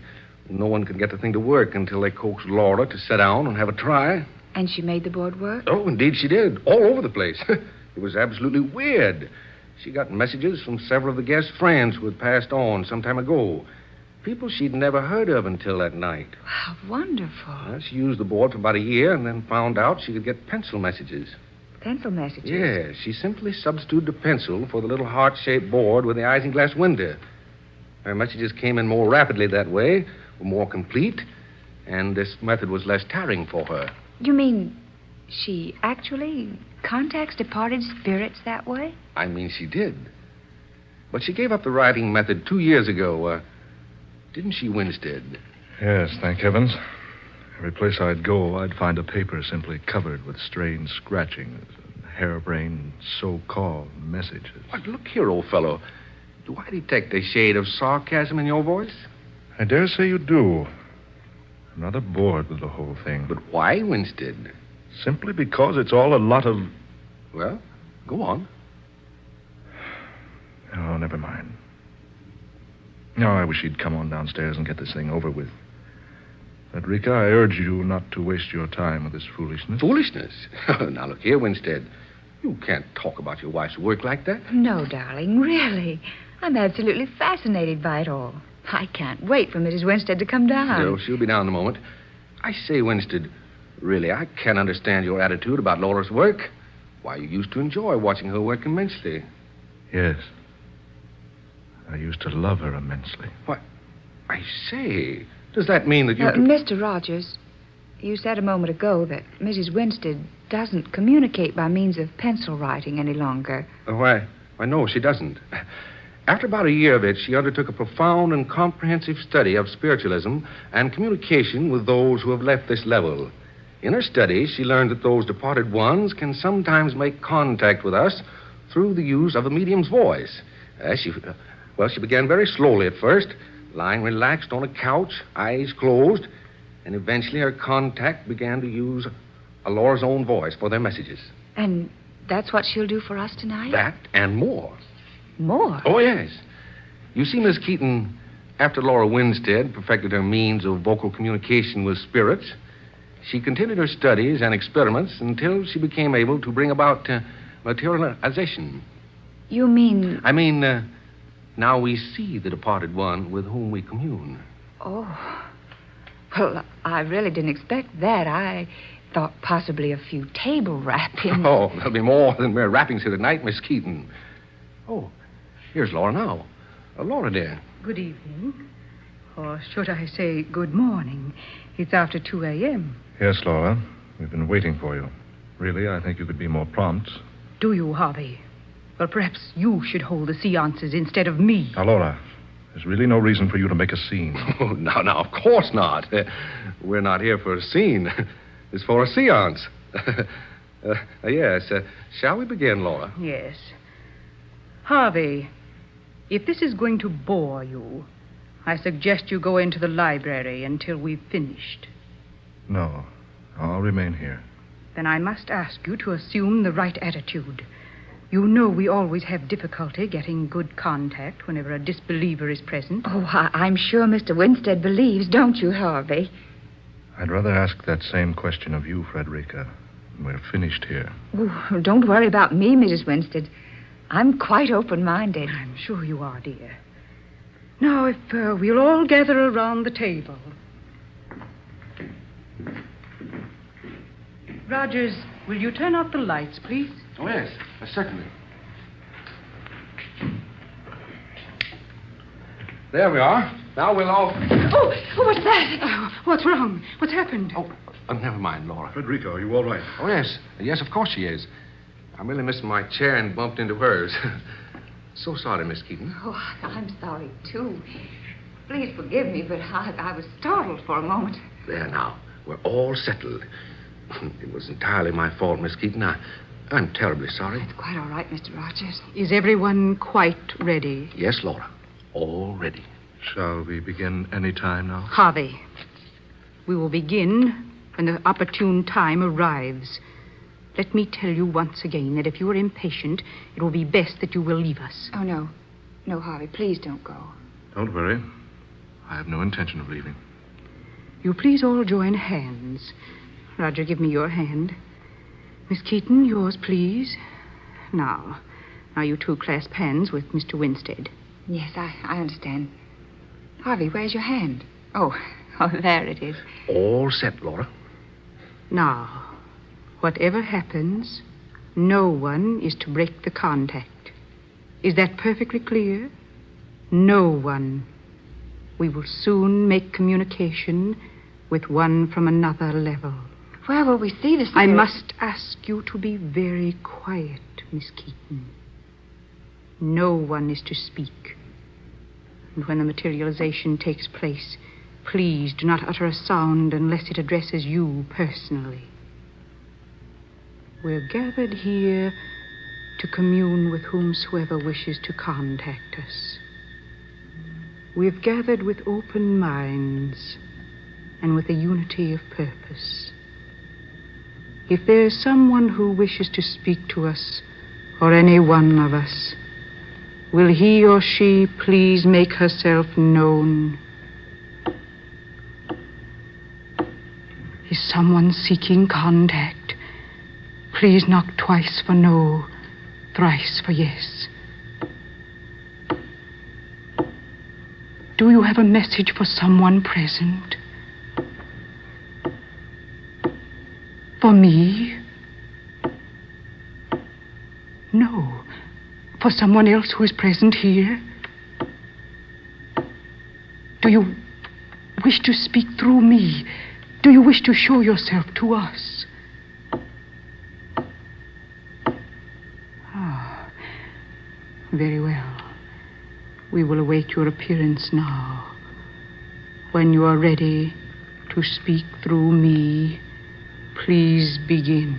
No one could get the thing to work until they coaxed Laura to sit down and have a try. And she made the board work? Oh, indeed she did. All over the place. It was absolutely weird. She got messages from several of the guests' friends who had passed on some time ago. People she'd never heard of until that night. Wow, wonderful. Well, she used the board for about a year and then found out she could get pencil messages. Pencil messages? Yeah, she simply substituted a pencil for the little heart-shaped board with the isinglass window. Her messages came in more rapidly that way, were more complete, and this method was less tiring for her. You mean she actually contacts departed spirits that way? I mean, she did. But she gave up the writing method 2 years ago. Didn't she, Winstead? Yes, thank heavens. Every place I'd go, I'd find a paper simply covered with strange scratchings and harebrained so-called messages. But look here, old fellow. Do I detect a shade of sarcasm in your voice? I dare say you do. I'm rather bored with the whole thing. But why, Winstead? Simply because it's all a lot of... Well, go on. Oh, never mind. No, I wish you'd come on downstairs and get this thing over with. Frederica, I urge you not to waste your time with this foolishness. Foolishness? Now, look here, Winstead. You can't talk about your wife's work like that. No, darling, really. I'm absolutely fascinated by it all. I can't wait for Mrs. Winstead to come down. No, she'll be down in a moment. I say, Winstead, really, I can't understand your attitude about Laura's work. Why, you used to enjoy watching her work immensely. Yes. I used to love her immensely. What? I say, does that mean that you... Mr. Rogers, you said a moment ago that Mrs. Winstead doesn't communicate by means of pencil writing any longer. Why, no, she doesn't. After about a year of it, she undertook a profound and comprehensive study of spiritualism and communication with those who have left this level. In her studies, she learned that those departed ones can sometimes make contact with us through the use of the medium's voice. She began very slowly at first, lying relaxed on a couch, eyes closed, and eventually her contact began to use Laura's own voice for their messages. And that's what she'll do for us tonight? That and more. More? Oh, yes. You see, Miss Keaton, after Laura Winstead perfected her means of vocal communication with spirits, she continued her studies and experiments until she became able to bring about materialization. You mean... I mean, now we see the departed one with whom we commune. Oh. Well, I really didn't expect that. I thought possibly a few table wrappings. Oh, there'll be more than mere wrappings here tonight, Miss Keaton. Oh, here's Laura now. Laura, dear. Good evening. Or should I say good morning? It's after 2 a.m. Yes, Laura. We've been waiting for you. Really, I think you could be more prompt. Do you, Harvey? Well, perhaps you should hold the seances instead of me. Now, Laura, there's really no reason for you to make a scene. Oh, no, of course not. We're not here for a scene. It's for a seance. Yes. Shall we begin, Laura? Yes. Harvey, if this is going to bore you, I suggest you go into the library until we've finished. No, I'll remain here. Then I must ask you to assume the right attitude. You know we always have difficulty getting good contact whenever a disbeliever is present. Oh, I'm sure Mr. Winstead believes, don't you, Harvey? I'd rather ask that same question of you, Frederica. We're finished here. Oh, don't worry about me, Mrs. Winstead. I'm quite open-minded. I'm sure you are, dear. Now, if we'll all gather around the table. Rogers, will you turn off the lights, please? Oh, yes, certainly. There we are. Now we'll all... Oh, what's that? What's wrong? What's happened? Oh, never mind, Laura. Frederica, are you all right? Oh, yes. Yes, of course she is. I merely missed my chair and bumped into hers. So sorry, Miss Keaton. Oh, I'm sorry, too. Please forgive me, but I was startled for a moment. There now. We're all settled. It was entirely my fault, Miss Keaton. I'm terribly sorry. It's quite all right, Mr. Rogers. Is everyone quite ready? Yes, Laura. All ready. Shall we begin any time now? Harvey, we will begin when the opportune time arrives. Let me tell you once again that if you are impatient, it will be best that you will leave us. Oh, no. No, Harvey, please don't go. Don't worry. I have no intention of leaving. You please all join hands. Roger, give me your hand. Miss Keaton, yours, please. Now, you two clasp hands with Mr. Winstead. Yes, I understand. Harvey, where's your hand? Oh, there it is. All set, Laura. Now, whatever happens, no one is to break the contact. Is that perfectly clear? No one. We will soon make communication with one from another level. Where will we see this? I must ask you to be very quiet, Miss Keaton. No one is to speak. And when the materialization takes place, please do not utter a sound unless it addresses you personally. We're gathered here to commune with whomsoever wishes to contact us. We've gathered with open minds and with a unity of purpose. If there is someone who wishes to speak to us, or any one of us, will he or she please make herself known? Is someone seeking contact? Please knock twice for no, thrice for yes. Do you have a message for someone present? For me? No. For someone else who is present here? Do you wish to speak through me? Do you wish to show yourself to us? Very well. We will await your appearance now. When you are ready to speak through me, please begin.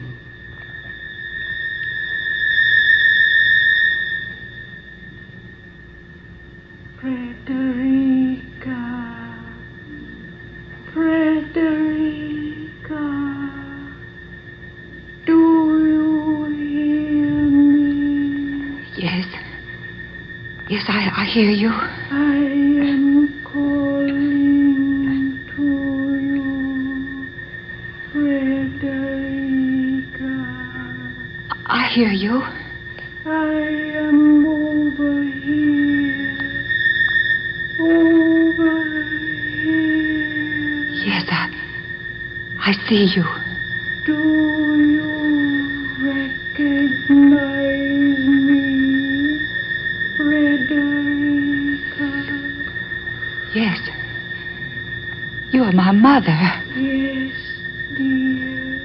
Frederica, do you hear me? Yes. Yes, I hear you. I am calling to you, Frederica. I hear you. I am over here. Over here. Yes, I see you. Do you recognize me, Frederica? Yes. You are my mother. Yes, dear.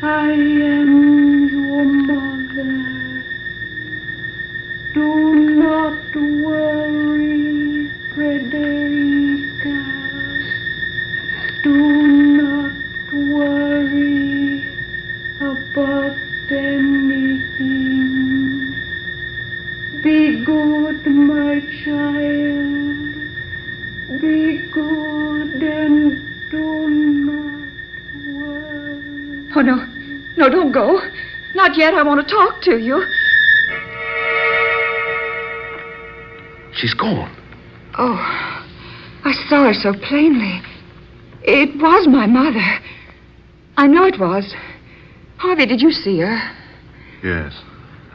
I am your mother. Do not worry, Frederica. Do not worry about anything. Be good, my child. Be good and do not worry. Oh, no. No, don't go. Not yet. I want to talk to you. She's gone. Oh, I saw her so plainly. It was my mother. I know it was. Harvey, did you see her? Yes,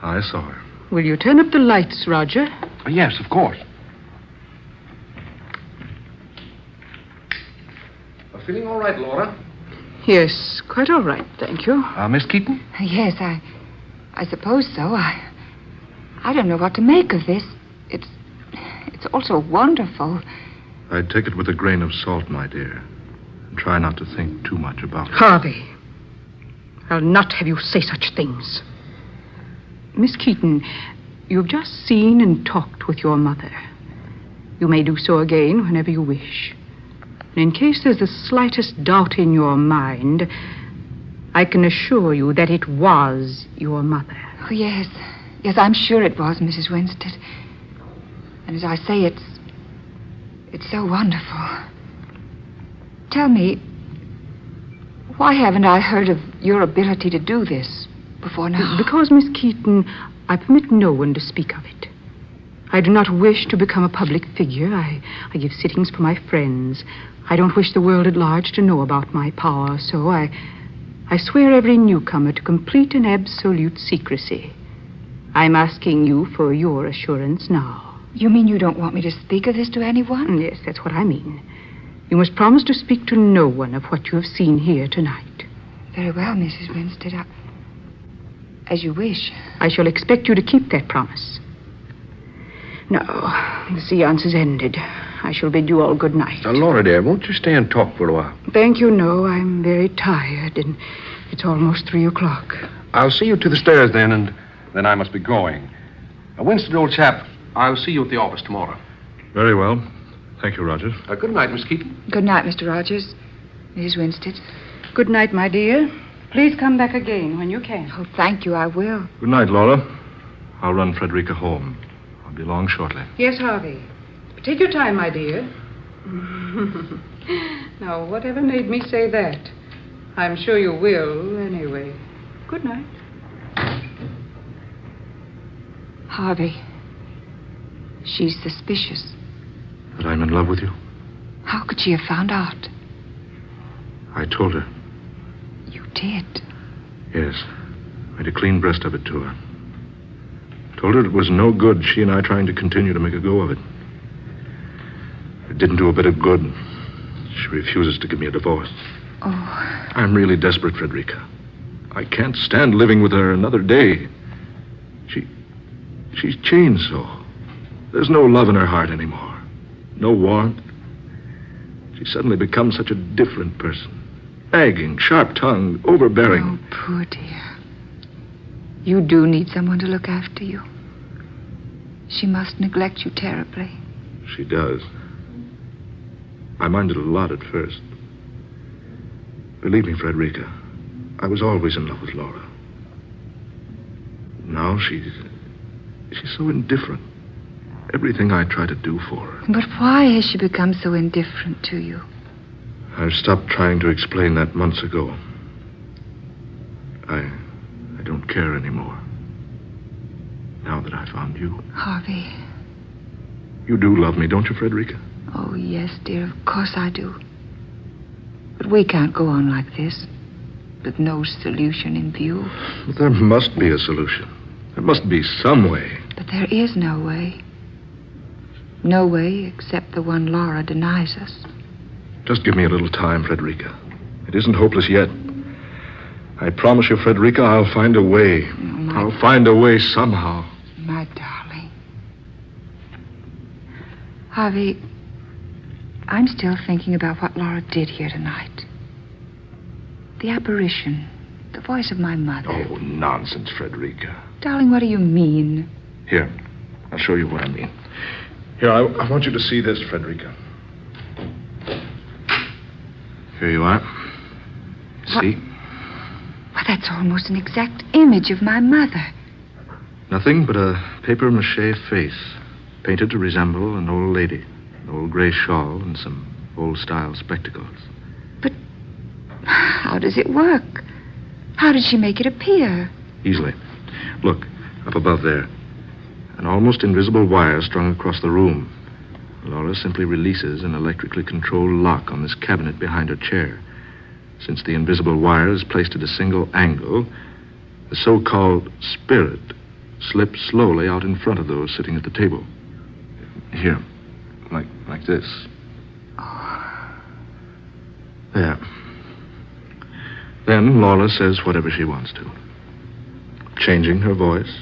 I saw her. Will you turn up the lights, Roger? Yes, of course. Feeling all right, Laura? Yes, quite all right, thank you. Miss Keaton? Yes, I suppose so. I don't know what to make of this. It's also wonderful. I'd take it with a grain of salt, my dear. And try not to think too much about it. Harvey, I'll not have you say such things. Miss Keaton, you've just seen and talked with your mother. You may do so again whenever you wish. And in case there's the slightest doubt in your mind, I can assure you that it was your mother. Oh, yes. Yes, I'm sure it was, Mrs. Winstead. And as I say, it's so wonderful. Tell me, why haven't I heard of your ability to do this before now? Because, Miss Keaton, I permit no one to speak of it. I do not wish to become a public figure. I give sittings for my friends. I don't wish the world at large to know about my power, so I swear every newcomer to complete and absolute secrecy. I'm asking you for your assurance now. You mean you don't want me to speak of this to anyone? Yes, that's what I mean. You must promise to speak to no one of what you have seen here tonight. Very well, Mrs. Winstead. As you wish. I shall expect you to keep that promise. Now, the seance is ended. I shall bid you all good night. Laura, dear, won't you stay and talk for a while? Thank you, no. I'm very tired, and it's almost 3:00. I'll see you to the stairs then, and then I must be going. Winston, old chap, I'll see you at the office tomorrow. Very well. Thank you, Rogers. Good night, Miss Keaton. Good night, Mr. Rogers. Mrs. Winstead. Good night, my dear. Please come back again when you can. Oh, thank you, I will. Good night, Laura. I'll run Frederica home. I'll be along shortly. Yes, Harvey. Take your time, my dear. Now, whatever made me say that? I'm sure you will, anyway. Good night. Harvey, she's suspicious. That I'm in love with you? How could she have found out? I told her. You did? Yes. Made a clean breast of it to her. Told her it was no good, she and I trying to continue to make a go of it. It didn't do a bit of good. She refuses to give me a divorce. Oh. I'm really desperate, Frederica. I can't stand living with her another day. She's changed so. There's no love in her heart anymore. No warmth. She suddenly becomes such a different person. Nagging, sharp-tongued, overbearing. Oh, poor dear. You do need someone to look after you. She must neglect you terribly. She does. I minded a lot at first. Believe me, Frederica, I was always in love with Laura. Now she's so indifferent. Everything I try to do for her. But why has she become so indifferent to you? I've stopped trying to explain that months ago. I don't care anymore. Now that I found you. Harvey. You do love me, don't you, Frederica? Oh, yes, dear. Of course I do. But we can't go on like this, with no solution in view. But there must be a solution. There must be some way. But there is no way. No way except the one Laura denies us. Just give me a little time, Frederica. It isn't hopeless yet. I promise you, Frederica, I'll find a way. I'll find a way somehow. My darling. Harvey, I'm still thinking about what Laura did here tonight. The apparition. The voice of my mother. Oh, nonsense, Frederica. Darling, what do you mean? Here, I'll show you what I mean. Here, I want you to see this, Frederica. Here you are. See? Well, that's almost an exact image of my mother. Nothing but a papier-mâché face, painted to resemble an old lady, an old gray shawl and some old-style spectacles. But how does it work? How did she make it appear? Easily. Look, up above there. An almost invisible wire strung across the room. Laura simply releases an electrically controlled lock on this cabinet behind her chair. Since the invisible wire is placed at a single angle, the so-called spirit slips slowly out in front of those sitting at the table. Here, like this. There. Then Laura says whatever she wants to. Changing her voice.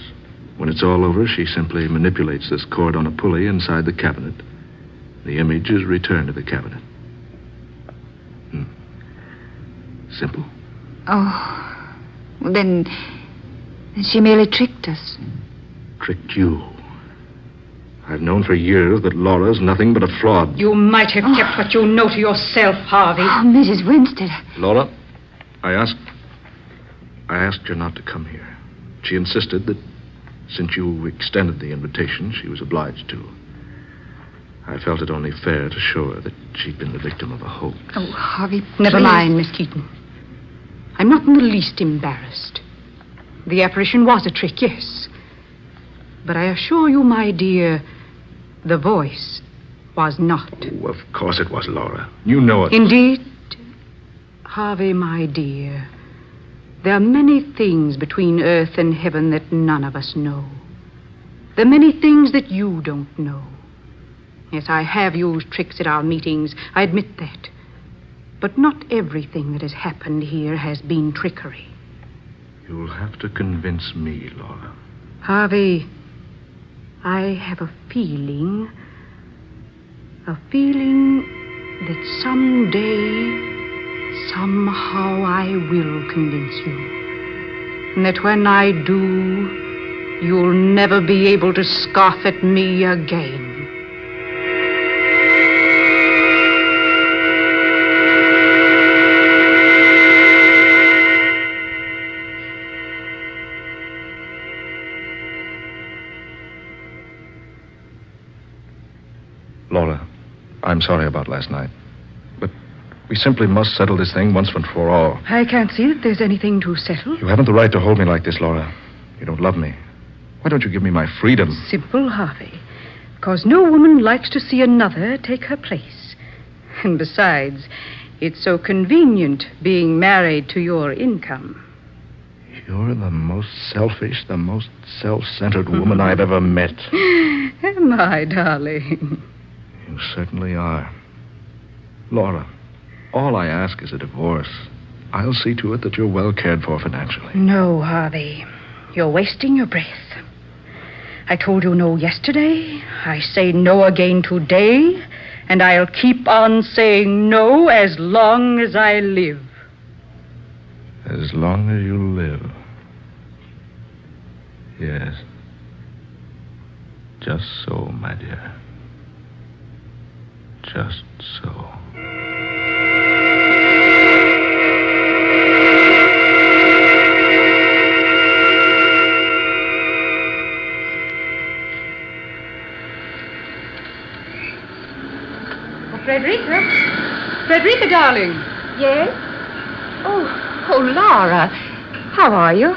When it's all over, she simply manipulates this cord on a pulley inside the cabinet. The image is returned to the cabinet. Simple. Oh, well, then she merely tricked us. Tricked you. I've known for years that Laura's nothing but a fraud. You might have kept what you know to yourself, Harvey. Oh, Mrs. Winstead. Laura, I asked her not to come here. She insisted that since you extended the invitation, she was obliged to. I felt it only fair to show her that she'd been the victim of a hoax. Oh, Harvey, never mind, Miss Keaton. I'm not in the least embarrassed. The apparition was a trick, yes. But I assure you, my dear, the voice was not. Oh, of course it was, Laura. You know it. Indeed. Harvey, my dear, there are many things between earth and heaven that none of us know. There are many things that you don't know. Yes, I have used tricks at our meetings. I admit that. But not everything that has happened here has been trickery. You'll have to convince me, Laura. Harvey, I have a feeling that someday, somehow I will convince you. And that when I do, you'll never be able to scoff at me again. Laura, I'm sorry about last night. But we simply must settle this thing once and for all. I can't see that there's anything to settle. You haven't the right to hold me like this, Laura. You don't love me. Why don't you give me my freedom? Simple, Harvey. Because no woman likes to see another take her place. And besides, it's so convenient being married to your income. You're the most selfish, the most self-centered woman I've ever met. Am I, darling? You certainly are. Laura, all I ask is a divorce. I'll see to it that you're well cared for financially. No, Harvey. You're wasting your breath. I told you no yesterday. I say no again today. And I'll keep on saying no as long as I live. As long as you live. Yes. Just so, my dear. Just so. Frederica, darling. Yes? Oh, Laura. How are you?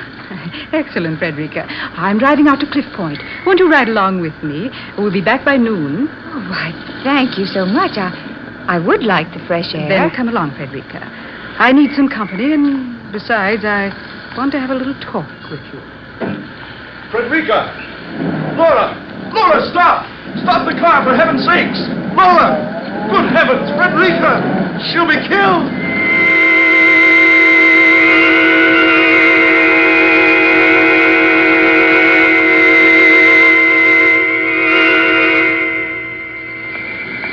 Excellent, Frederica. I'm driving out to Cliff Point. Won't you ride along with me? We'll be back by noon. Oh, why, thank you so much. I would like the fresh air. Then come along, Frederica. I need some company, and besides, I want to have a little talk with you. Frederica! Laura! Laura, stop! Stop the car, for heaven's sakes! Laura! Good heavens, Frederica! She'll be killed!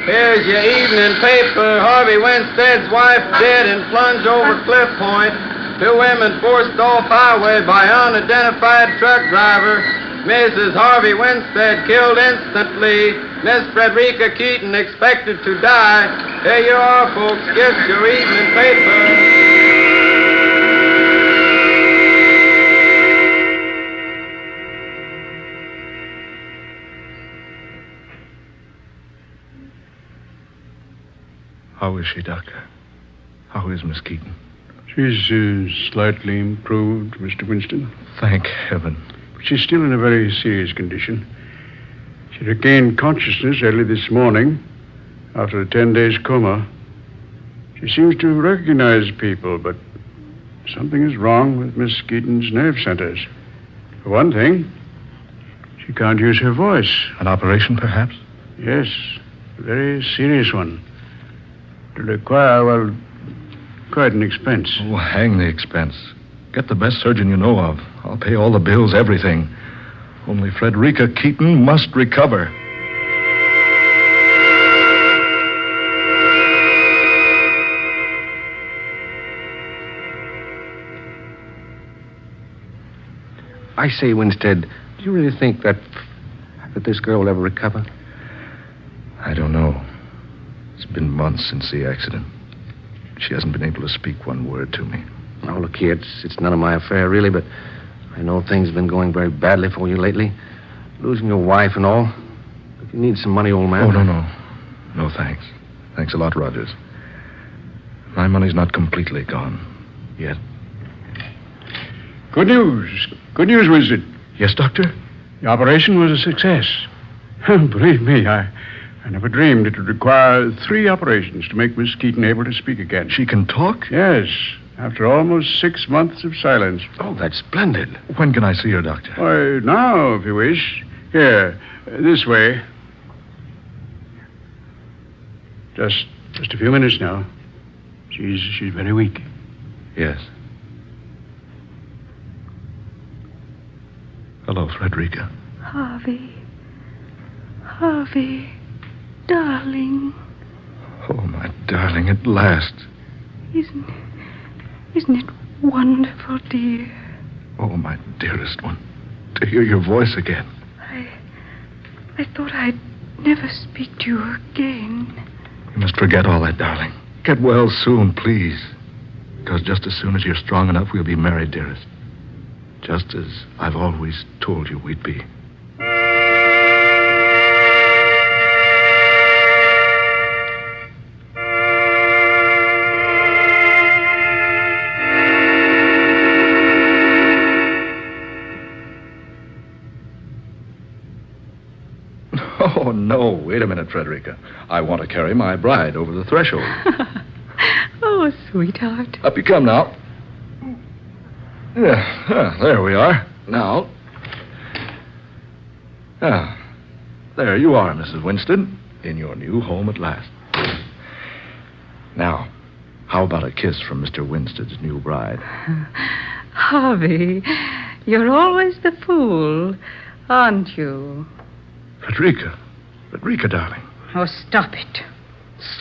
Here's your evening paper. Harvey Winstead's wife dead and plunged over Cliff Point. 2 women forced off highway by unidentified truck driver. Mrs. Harvey Winstead killed instantly. Miss Frederica Keaton expected to die. Here you are, folks. Get your evening paper. How is she, Doctor? How is Miss Keaton? She's slightly improved, Mr. Winston. Thank heaven. But she's still in a very serious condition. She regained consciousness early this morning after a 10 days coma. She seems to recognize people, but something is wrong with Miss Keaton's nerve centers. For one thing, she can't use her voice. An operation, perhaps? Yes, a very serious one. To require, well, quite an expense. Oh, hang the expense. Get the best surgeon you know of. I'll pay all the bills, everything. Only Frederica Keaton must recover. I say, Winstead, do you really think that this girl will ever recover? I don't know. It's been months since the accident. She hasn't been able to speak one word to me. Oh, look here, it's none of my affair, really, but I know things have been going very badly for you lately. Losing your wife and all. If you need some money, old man... Oh, no. No, thanks. Thanks a lot, Rogers. My money's not completely gone. Yet. Good news. Good news, Winston. Yes, Doctor? The operation was a success. Believe me, I never dreamed it would require 3 operations to make Miss Keaton able to speak again. She can talk? Yes, after almost 6 months of silence. Oh, that's splendid. When can I see her, Doctor? Why, now, if you wish. Here, this way. Just a few minutes now. She's very weak. Yes. Hello, Frederica. Harvey, darling. Oh, my darling, at last. Isn't it wonderful, dear? Oh, my dearest one. To hear your voice again. I thought I'd never speak to you again. You must forget all that, darling. Get well soon, please. Because just as soon as you're strong enough, we'll be married, dearest. Just as I've always told you we'd be. Oh, no. Wait a minute, Frederica. I want to carry my bride over the threshold. Oh, sweetheart. Up you come now. Yeah, there we are. Now. There you are, Mrs. Winston, in your new home at last. Now, how about a kiss from Mr. Winstead's new bride? Harvey, you're always the fool, aren't you? Frederica, darling. Oh, stop it.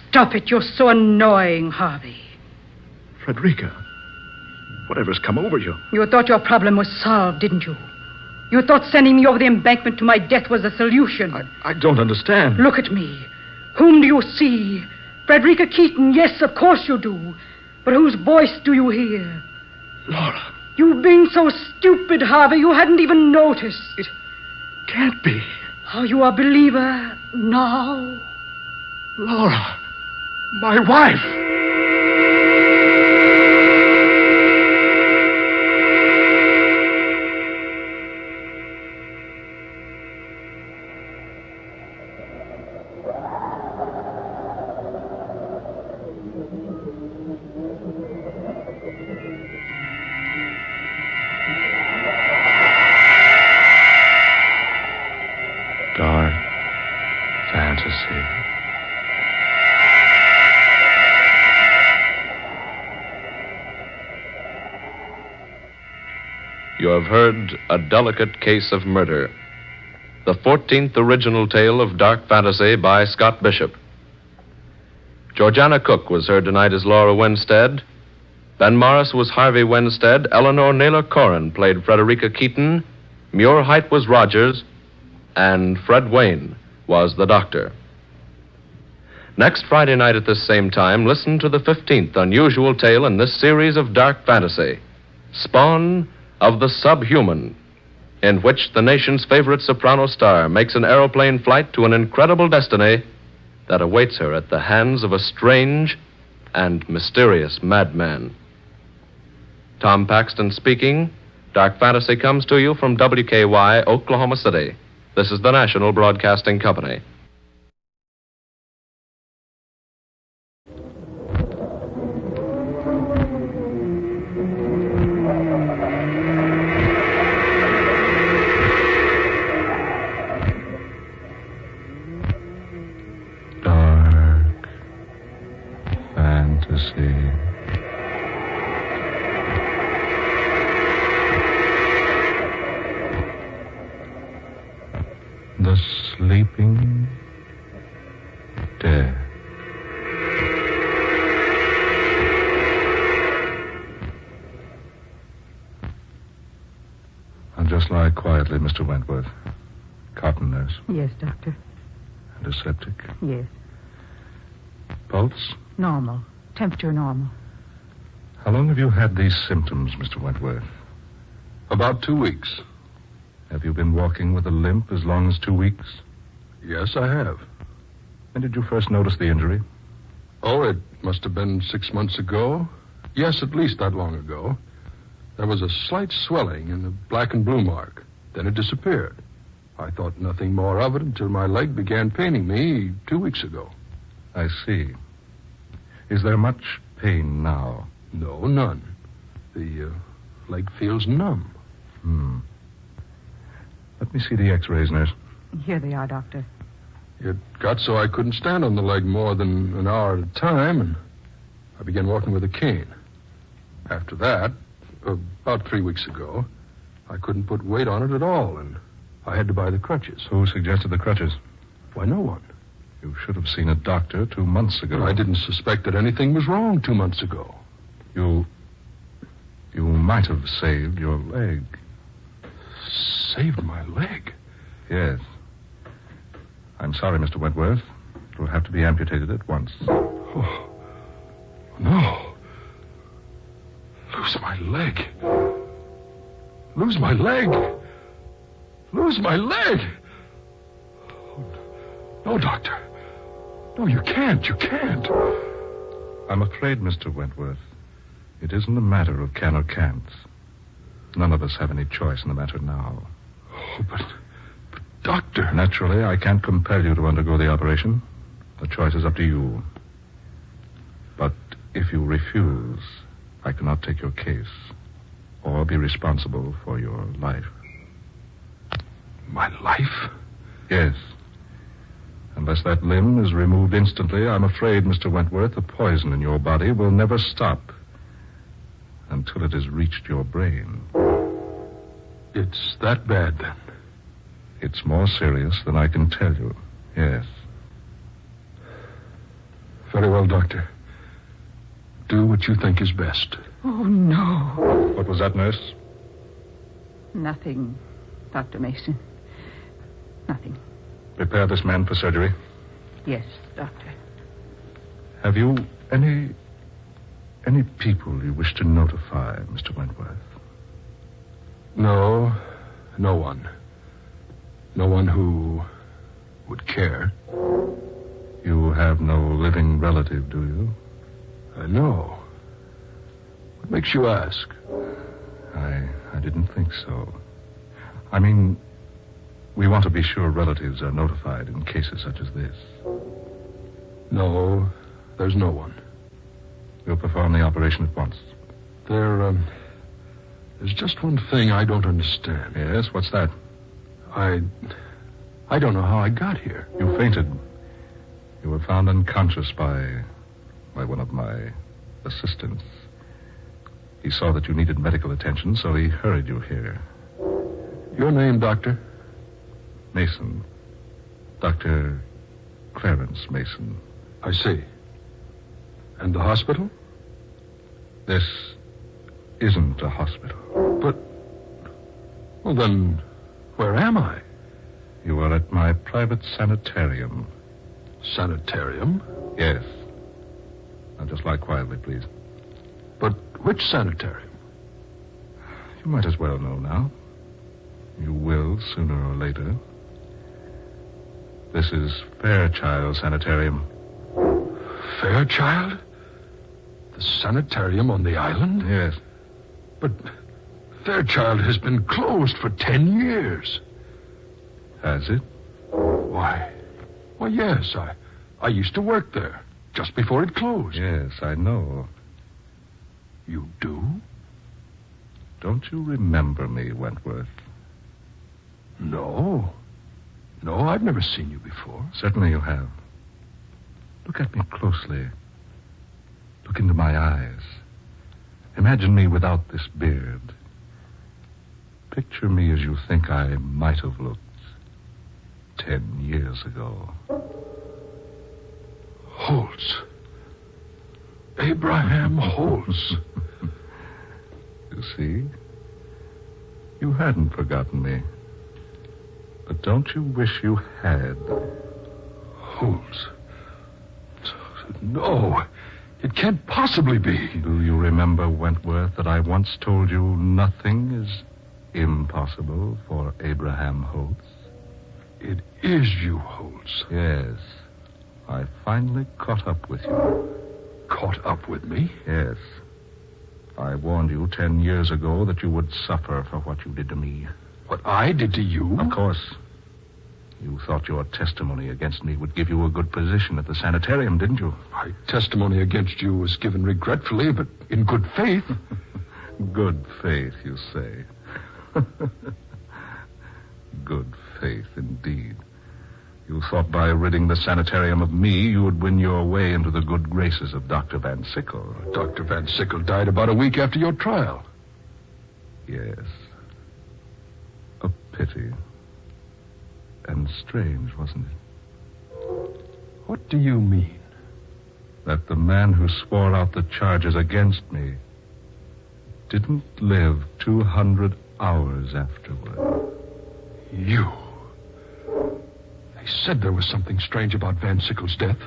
Stop it. You're so annoying, Harvey. Frederica, whatever's come over you? You thought your problem was solved, didn't you? You thought sending me over the embankment to my death was a solution. I don't understand. Look at me. Whom do you see? Frederica Keaton, yes, of course you do. But whose voice do you hear? Laura. You've been so stupid, Harvey, you hadn't even noticed. It can't be. Are you a believer now? Laura, my wife. Dark fantasy. You have heard A Delicate Case of Murder, the 14th original tale of dark fantasy by Scott Bishop. Georgiana Cook was heard tonight as Laura Winstead. Ben Morris was Harvey Winstead. Eleanor Naylor Corrin played Frederica Keaton. Muir Height was Rogers. And Fred Wayne was the Doctor. Next Friday night at this same time, listen to the 15th unusual tale in this series of dark fantasy, Spawn of the Subhuman, in which the nation's favorite soprano star makes an aeroplane flight to an incredible destiny that awaits her at the hands of a strange and mysterious madman. Tom Paxton speaking. Dark Fantasy comes to you from WKY, Oklahoma City. This is the National Broadcasting Company. Dark fantasy. The sleeping dead. Now just lie quietly, Mr. Wentworth. Cotton nurse. Yes, Doctor. Antiseptic. Yes. Pulse? Normal. Temperature normal. How long have you had these symptoms, Mr. Wentworth? About 2 weeks. Have you been walking with a limp as long as 2 weeks? Yes, I have. When did you first notice the injury? Oh, it must have been 6 months ago. Yes, at least that long ago. There was a slight swelling in the black and blue mark. Then it disappeared. I thought nothing more of it until my leg began paining me 2 weeks ago. I see. Is there much pain now? No, none. The leg feels numb. Let me see the x-rays, nurse. Here they are, Doctor. It got so I couldn't stand on the leg more than an hour at a time, and I began walking with a cane. After that, about 3 weeks ago, I couldn't put weight on it at all, and I had to buy the crutches. Who suggested the crutches? Why, no one. You should have seen a doctor 2 months ago. I didn't suspect that anything was wrong 2 months ago. You might have saved your leg. Saved my leg? Yes. I'm sorry, Mr. Wentworth. It will have to be amputated at once. Oh, no. Lose my leg. Lose my leg. Lose my leg. Oh, no, Doctor. No, you can't. You can't. I'm afraid, Mr. Wentworth, it isn't a matter of can or can't. None of us have any choice in the matter now. Oh, but Doctor... Naturally, I can't compel you to undergo the operation. The choice is up to you. But if you refuse, I cannot take your case or be responsible for your life. My life? Yes. Unless that limb is removed instantly, I'm afraid, Mr. Wentworth, the poison in your body will never stop until it has reached your brain. It's that bad, then? It's more serious than I can tell you, yes. Very well, Doctor. Do what you think is best. Oh, no. What was that, nurse? Nothing. Dr. Mason. Nothing. Prepare this man for surgery. Yes, Doctor. Have you any people you wish to notify, Mr. Wentworth? No. No one. No one who would care. You have no living relative, do you? No. What makes you ask? I didn't think so. I mean, we want to be sure relatives are notified in cases such as this. No, there's no one. We'll perform the operation at once. There's just one thing I don't understand. Yes, what's that? I don't know how I got here. You fainted. You were found unconscious by one of my assistants. He saw that you needed medical attention, so he hurried you here. Your name, Doctor? Mason. Dr. Clarence Mason. I see. And the hospital? This isn't a hospital. But, well then, where am I? You are at my private sanitarium. Sanitarium? Yes. Now just lie quietly, please. But which sanitarium? You might as well know now. You will sooner or later. This is Fairchild Sanitarium. Fairchild? The sanitarium on the island? Yes. But Fairchild has been closed for 10 years. Has it? Why, yes. I used to work there just before it closed. Yes, I know. You do? Don't you remember me, Wentworth? No. No, I've never seen you before. Certainly you have. Look at me closely. Look into my eyes. Imagine me without this beard. Picture me as you think I might have looked 10 years ago. Holtz. Abraham Holtz. You see? You hadn't forgotten me. But don't you wish you had? Holtz. No, it can't possibly be. Do you remember, Wentworth, that I once told you nothing is impossible for Abraham Holtz? It is you, Holtz. Yes. I finally caught up with you. Caught up with me? Yes. I warned you 10 years ago that you would suffer for what you did to me. What I did to you? Of course. You thought your testimony against me would give you a good position at the sanitarium, didn't you? My testimony against you was given regretfully, but in good faith. Good faith, you say. Good faith, indeed. You thought by ridding the sanitarium of me, you would win your way into the good graces of Dr. Van Sickle. Dr. Van Sickle died about a week after your trial. Yes. A pity. And strange, wasn't it? What do you mean? That the man who swore out the charges against me didn't live 200 hours afterward. You. They said there was something strange about Van Sickle's death.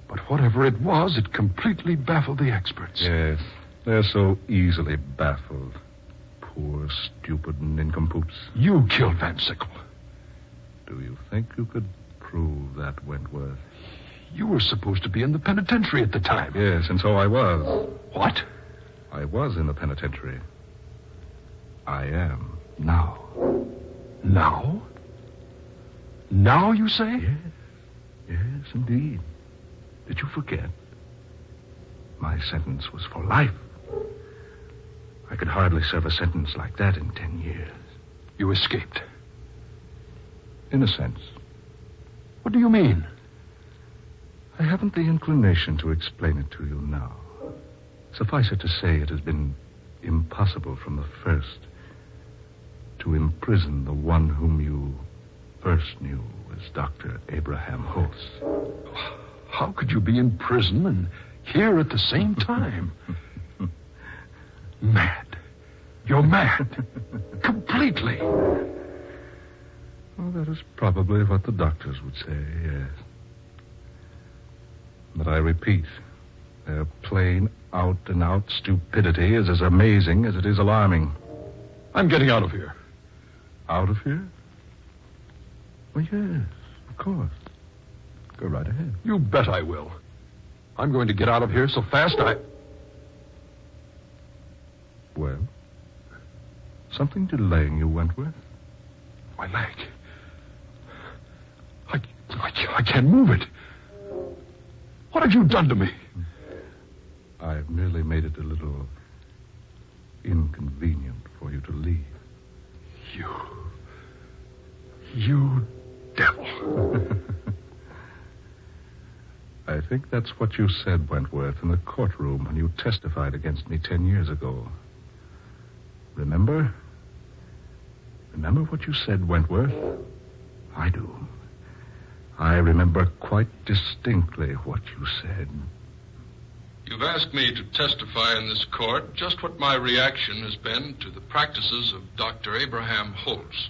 But whatever it was, it completely baffled the experts. Yes, they're so easily baffled. Poor, stupid nincompoops. You killed Van Sickle. Do you think you could prove that, Wentworth? You were supposed to be in the penitentiary at the time. Yes, and so I was. What? I was in the penitentiary. I am now. Now? Now, you say? Yes. Yes, indeed. Did you forget? My sentence was for life. I could hardly serve a sentence like that in 10 years. You escaped? In a sense. What do you mean? I haven't the inclination to explain it to you now. Suffice it to say, it has been impossible from the first to imprison the one whom you first knew as Dr. Abraham Holtz. How could you be in prison and here at the same time? Mad. You're mad. Completely. Well, that is probably what the doctors would say, yes. But I repeat, their plain, out-and-out stupidity is as amazing as it is alarming. I'm getting out of here. Out of here? Well, yes, of course. Go right ahead. You bet I will. I'm going to get out of here so fast Well? Something delaying you, Wentworth? My leg. I can't move it. What have you done to me? I've merely made it a little inconvenient for you to leave. You devil. I think that's what you said, Wentworth, in the courtroom when you testified against me 10 years ago. Remember? Remember what you said, Wentworth? I do. I remember quite distinctly what you said. You've asked me to testify in this court just what my reaction has been to the practices of Dr. Abraham Holtz.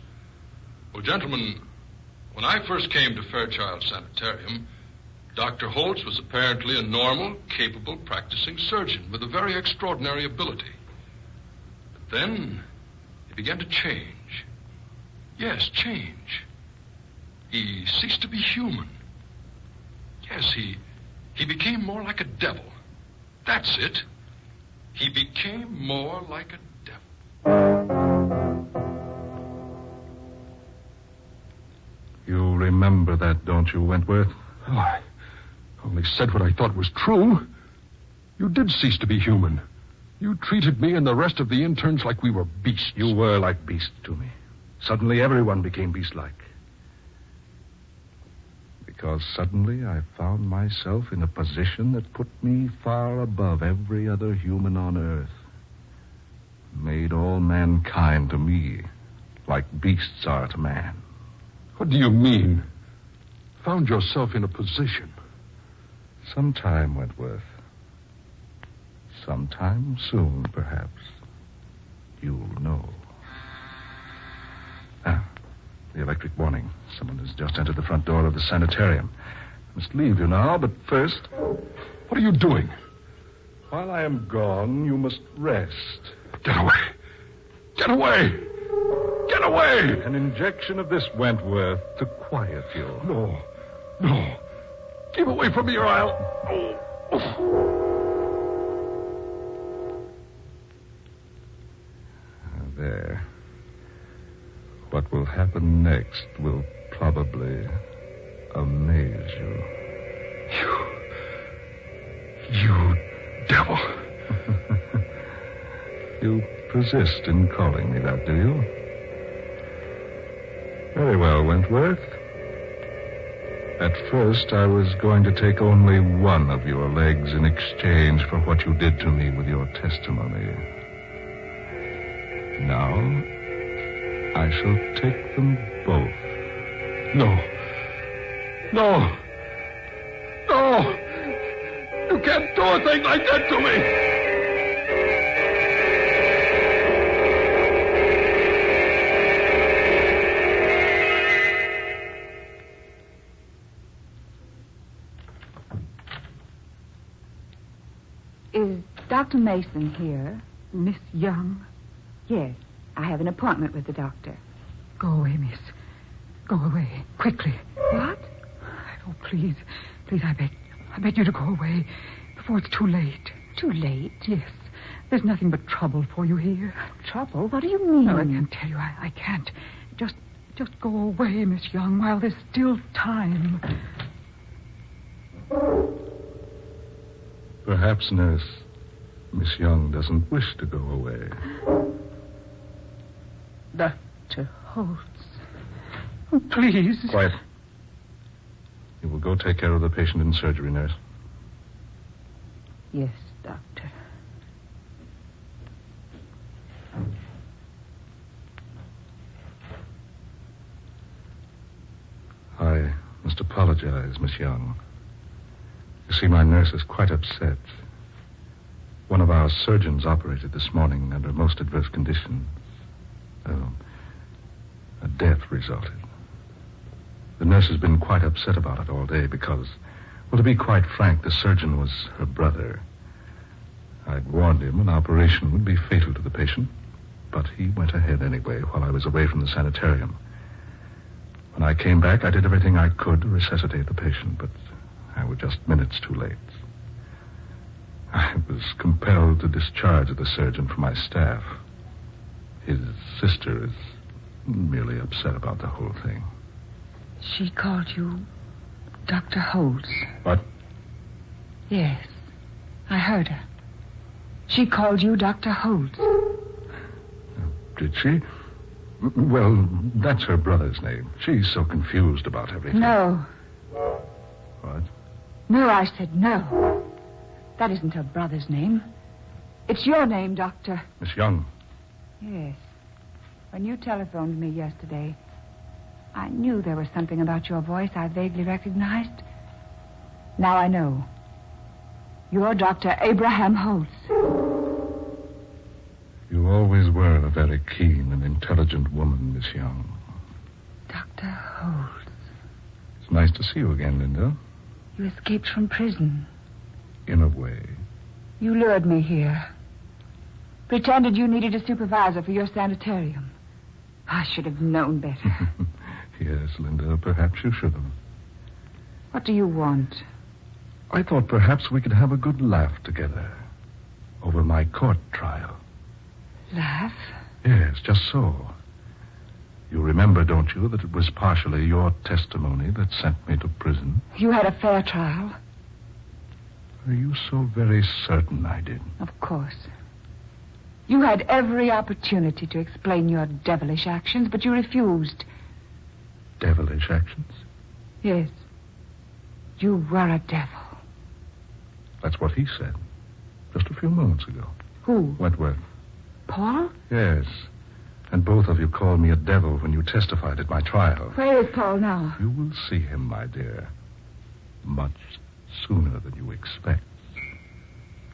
Well, gentlemen, when I first came to Fairchild Sanitarium, Dr. Holtz was apparently a normal, capable, practicing surgeon with a very extraordinary ability. But then he began to change. Yes, change. He ceased to be human. Yes, he became more like a devil. That's it. He became more like a devil. You remember that, don't you, Wentworth? Oh, I only said what I thought was true. You did cease to be human. You treated me and the rest of the interns like we were beasts. You were like beasts to me. Suddenly everyone became beast-like. Because suddenly I found myself in a position that put me far above every other human on Earth. Made all mankind to me like beasts are to man. What do you mean? Found yourself in a position? Sometime, Wentworth. Sometime soon, perhaps. You'll know. The electric warning. Someone has just entered the front door of the sanitarium. I must leave you now, but first... What are you doing? While I am gone, you must rest. Get away! Get away! Get away! An injection of this, Wentworth, to quiet you. No. Keep away from me or I'll... There. What will happen next will probably amaze you. You devil. You persist in calling me that, do you? Very well, Wentworth. At first, I was going to take only one of your legs in exchange for what you did to me with your testimony. Now, I shall take them both. No. You can't do a thing like that to me. Is Dr. Mason here? Miss Young? Yes. I have an appointment with the doctor. Go away, miss. Go away. Quickly. What? Oh, please. Please, I beg you to go away before it's too late. Too late? Yes. There's nothing but trouble for you here. Trouble? What do you mean? No, I can't tell you. I can't. Just go away, Miss Young, while there's still time. Perhaps, nurse, Miss Young doesn't wish to go away. Dr. Holtz. Oh, please. Quiet. You will go take care of the patient in surgery, nurse. Yes, doctor. I must apologize, Miss Young. You see, my nurse is quite upset. One of our surgeons operated this morning under most adverse conditions. A death resulted. The nurse has been quite upset about it all day because, well, to be quite frank, the surgeon was her brother. I'd warned him an operation would be fatal to the patient, but he went ahead anyway while I was away from the sanitarium. When I came back, I did everything I could to resuscitate the patient, but I was just minutes too late. I was compelled to discharge the surgeon from my staff. His sister is merely upset about the whole thing. She called you Dr. Holtz. What? Yes, I heard her. She called you Dr. Holtz. Did she? Well, that's her brother's name. She's so confused about everything. No. What? No, I said no. That isn't her brother's name. It's your name, Doctor. Miss Young. Yes. When you telephoned me yesterday, I knew there was something about your voice I vaguely recognized. Now I know. You're Dr. Abraham Holtz. You always were a very keen and intelligent woman, Miss Young. Dr. Holtz. It's nice to see you again, Linda. You escaped from prison. In a way. You lured me here. Pretended you needed a supervisor for your sanitarium. I should have known better. Yes, Linda, perhaps you should have. What do you want? I thought perhaps we could have a good laugh together over my court trial. Laugh? Yes, just so. You remember, don't you, that it was partially your testimony that sent me to prison? You had a fair trial. Are you so very certain I did? Of course. You had every opportunity to explain your devilish actions, but you refused. Devilish actions? Yes. You were a devil. That's what he said just a few moments ago. Who? Wentworth. Paul? Yes. And both of you called me a devil when you testified at my trial. Where is Paul now? You will see him, my dear. Much sooner than you expect.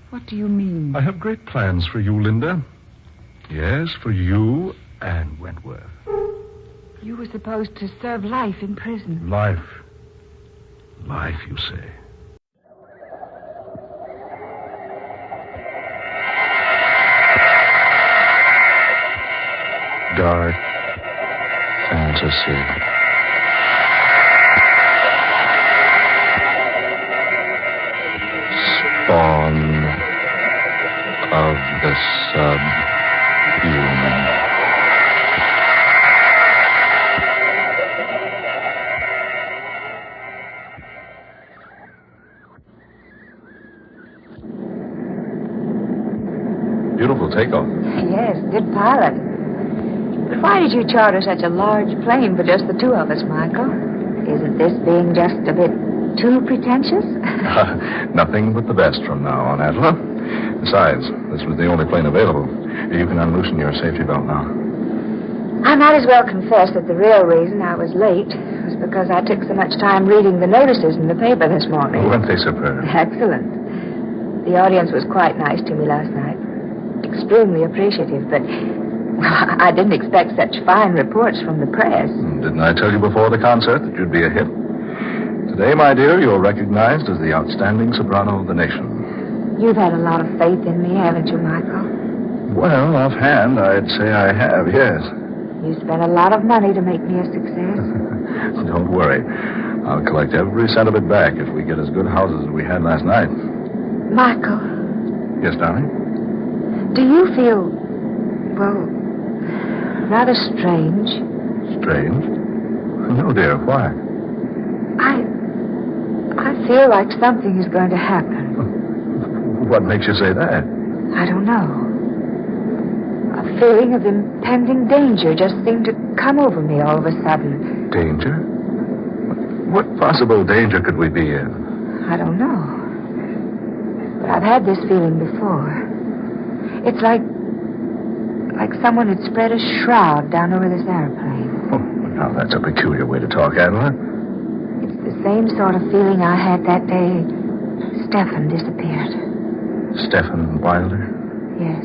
What do you mean? I have great plans for you, Linda. Yes, for you and Wentworth. You were supposed to serve life in prison. Life. Life, you say. Dark fantasy. Spawn of the subhuman. Beautiful takeoff. Yes, good pilot. But why did you charter such a large plane for just the two of us, Michael? Isn't this being just a bit too pretentious? Nothing but the best from now on, Angela. Besides, this was the only plane available. You can unloosen your safety belt now. I might as well confess that the real reason I was late was because I took so much time reading the notices in the paper this morning. Weren't they superb? Excellent. The audience was quite nice to me last night. Extremely appreciative, but I didn't expect such fine reports from the press. Didn't I tell you before the concert that you'd be a hit? Today, my dear, you're recognized as the outstanding soprano of the nation. You've had a lot of faith in me, haven't you, Michael? Well, offhand, I'd say I have, yes. You spent a lot of money to make me a success. Don't worry. I'll collect every cent of it back if we get as good houses as we had last night. Michael. Yes, darling? Do you feel, well, rather strange? Strange? No, dear. Why? I feel like something is going to happen. What makes you say that? I don't know. A feeling of impending danger just seemed to come over me all of a sudden. Danger? What possible danger could we be in? I don't know. But I've had this feeling before. It's like someone had spread a shroud down over this airplane. Oh, now that's a peculiar way to talk, Angela. It's the same sort of feeling I had that day Stephen disappeared. Stephen Wilder? Yes.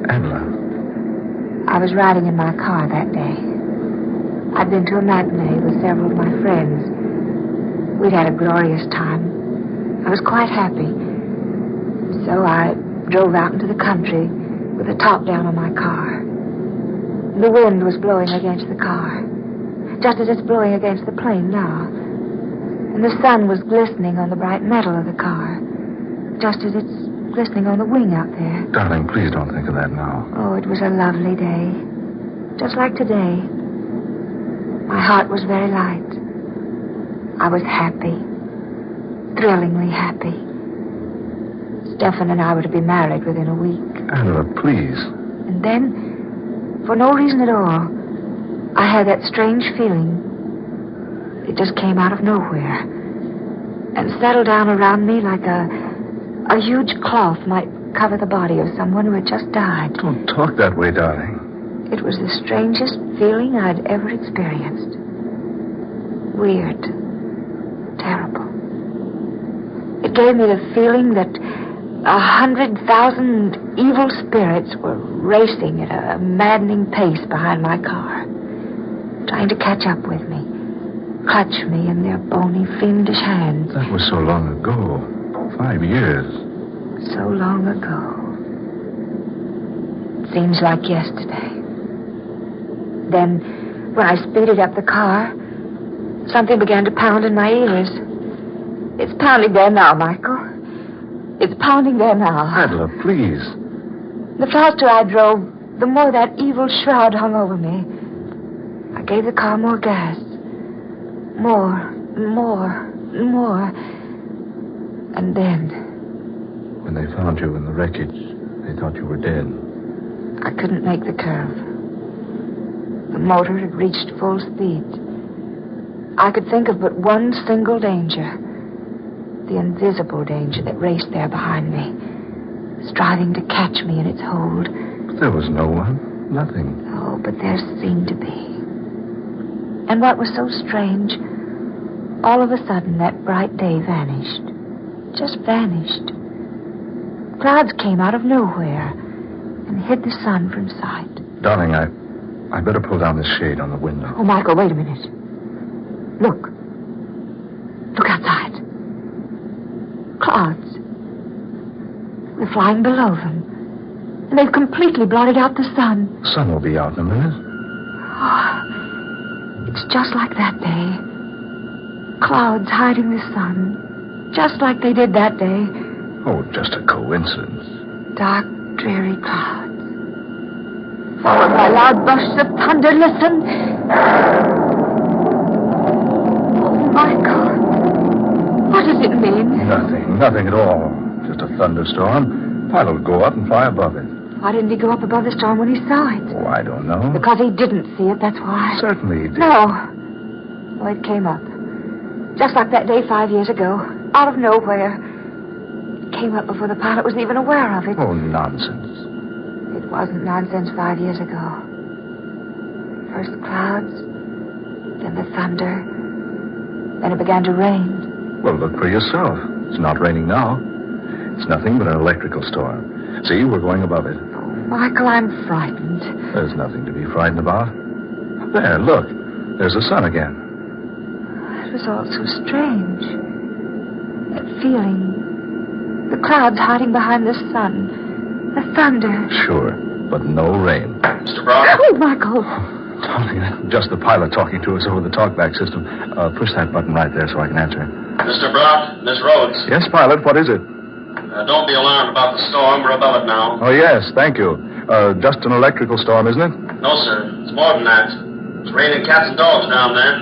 Angela. I was riding in my car that day. I'd been to a matinee with several of my friends. We'd had a glorious time. I was quite happy. So I drove out into the country with the top down on my car. The wind was blowing against the car, just as it's blowing against the plane now. And the sun was glistening on the bright metal of the car, just as it's glistening on the wing out there. Darling, please don't think of that now. Oh, it was a lovely day. Just like today. My heart was very light. I was happy. Thrillingly happy. Stefan and I were to be married within a week. Angela, please. And then, for no reason at all, I had that strange feeling. It just came out of nowhere and settled down around me like a huge cloth might cover the body of someone who had just died. Don't talk that way, darling. It was the strangest feeling I'd ever experienced. Weird. Terrible. It gave me the feeling that 100,000 evil spirits were racing at a maddening pace behind my car, trying to catch up with me, clutch me in their bony, fiendish hands. That was so long ago. 5 years. So long ago. It seems like yesterday. Then, when I speeded up the car, something began to pound in my ears. It's pounding there now, Michael. It's pounding there now. Adela, please. The faster I drove, the more that evil shroud hung over me. I gave the car more gas. More. And then... When they found you in the wreckage, they thought you were dead. I couldn't make the curve. The motor had reached full speed. I could think of but one single danger. The invisible danger that raced there behind me, striving to catch me in its hold. But there was no one. Nothing. Oh, but there seemed to be. And what was so strange, all of a sudden that bright day vanished. Just vanished. Clouds came out of nowhere and hid the sun from sight. Darling, I better pull down this shade on the window. Oh, Michael, wait a minute. Look. Look outside. Clouds. They're flying below them. And they've completely blotted out the sun. The sun will be out in a minute. Oh, it's just like that day. Clouds hiding the sun. Just like they did that day. Oh, just a coincidence. Dark, dreary clouds. Followed by loud bursts of thunder. Listen. Oh, Michael. What does it mean? Nothing at all. Just a thunderstorm. Pilot will go up and fly above it. Why didn't he go up above the storm when he saw it? Oh, I don't know. Because he didn't see it, that's why. Certainly he did. No. Well, it came up. Just like that day 5 years ago. Out of nowhere. It came up before the pilot was even aware of it. Oh, nonsense. It wasn't nonsense 5 years ago. First the clouds, then the thunder, then it began to rain. Well, look for yourself. It's not raining now. It's nothing but an electrical storm. See, we're going above it. Oh, Michael, I'm frightened. There's nothing to be frightened about. There, look. There's the sun again. It was all so strange. That feeling. The clouds hiding behind the sun. The thunder. Sure, but no rain. Mr. Brock? Oh, Michael. Darling, just the pilot talking to us over the talkback system. Push that button right there so I can answer. Mr. Brock, Miss Rhodes. Yes, pilot, what is it? Don't be alarmed about the storm. We're above it now. Oh, yes, thank you. Just an electrical storm, isn't it? No, sir. It's more than that. It's raining cats and dogs down there.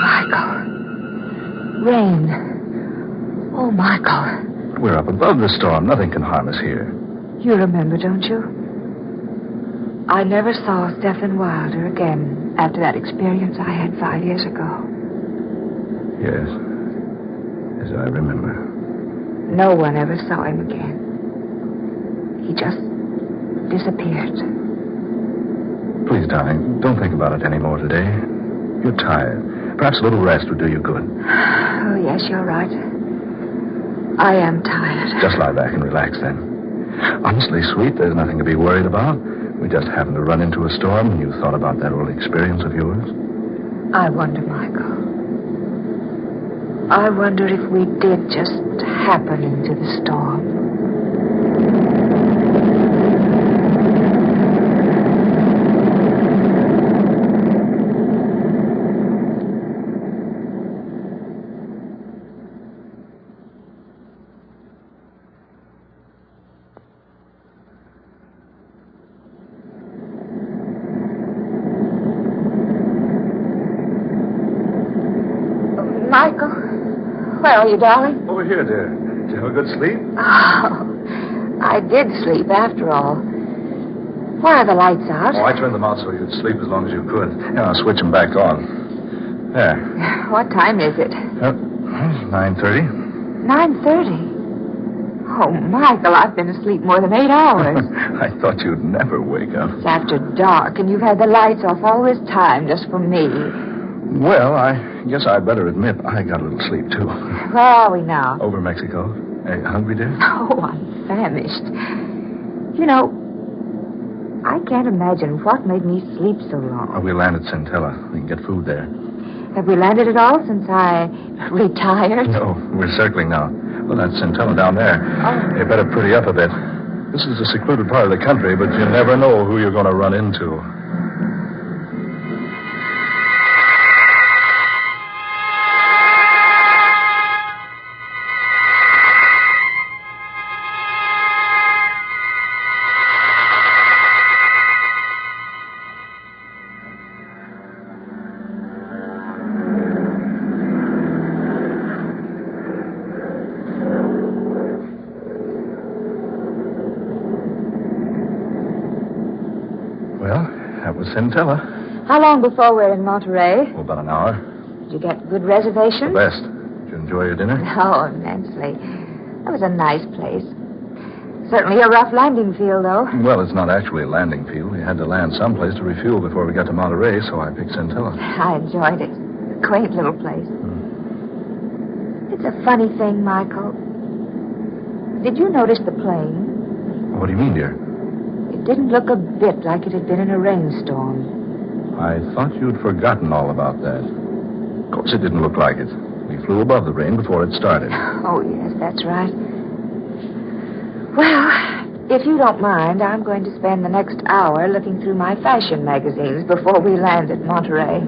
Michael. Rain. Oh, Michael. We're up above the storm. Nothing can harm us here. You remember, don't you? I never saw Stephen Wilder again after that experience I had 5 years ago. Yes. Yes, I remember. No one ever saw him again. He just disappeared. Please, darling, don't think about it anymore today. You're tired. Perhaps a little rest would do you good. Oh, yes, you're right. I am tired. Just lie back and relax, then. Honestly, sweet, there's nothing to be worried about. We just happened to run into a storm, and you thought about that old experience of yours. I wonder, Michael. I wonder if we did just happen into the storm. Michael, where are you, darling? Over here, dear. Did you have a good sleep? Oh, I did sleep after all. Why are the lights out? Oh, I turned them out so you'd sleep as long as you could. And I'll switch them back on. There. What time is it? 9:30. 9:30? Oh, Michael, I've been asleep more than 8 hours. I thought you'd never wake up. It's after dark, and you've had the lights off all this time just for me. Well, I guess I'd better admit I got a little sleep, too. Where are we now? Over Mexico. Hey, hungry, dear? Oh, I'm famished. You know, I can't imagine what made me sleep so long. Oh, we land at Centella. We can get food there. Have we landed at all since I retired? No, we're circling now. Well, that's Centella down there. Oh. You better pretty up a bit. This is a secluded part of the country, but you never know who you're going to run into. Centella. How long before we're in Monterey? Oh, about an hour. Did you get good reservations? The best. Did you enjoy your dinner? Oh, immensely. That was a nice place. Certainly a rough landing field, though. Well, it's not actually a landing field. We had to land someplace to refuel before we got to Monterey, so I picked Centella. I enjoyed it. A quaint little place. It's a funny thing, Michael. Did you notice the plane? What do you mean, dear? It didn't look a bit like it had been in a rainstorm. I thought you'd forgotten all about that. Of course, it didn't look like it. We flew above the rain before it started. Oh, yes, that's right. Well, if you don't mind, I'm going to spend the next hour looking through my fashion magazines before we land at Monterey.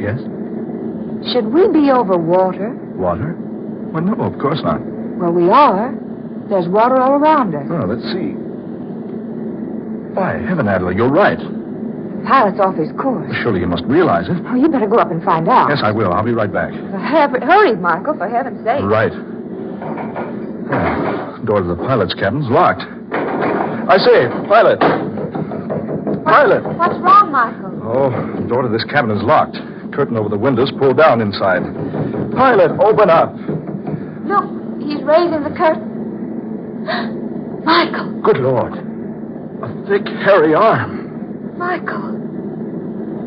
Yes? Should we be over water? Water? Well, no, of course not. Well, we are. There's water all around us. Oh, let's see. By heaven, Adela, you're right. The pilot's off his course. Surely you must realize it. Oh, you better go up and find out. Yes, I will. I'll be right back. Hurry, Michael, for heaven's sake. Right. Door to the pilot's cabin's locked. I say, pilot. Pilot. What's wrong, Michael? Oh, the door to this cabin is locked. Curtain over the windows pulled down inside. Pilot, open up. Look, he's raising the curtain. Michael. Good Lord. A thick, hairy arm. Michael.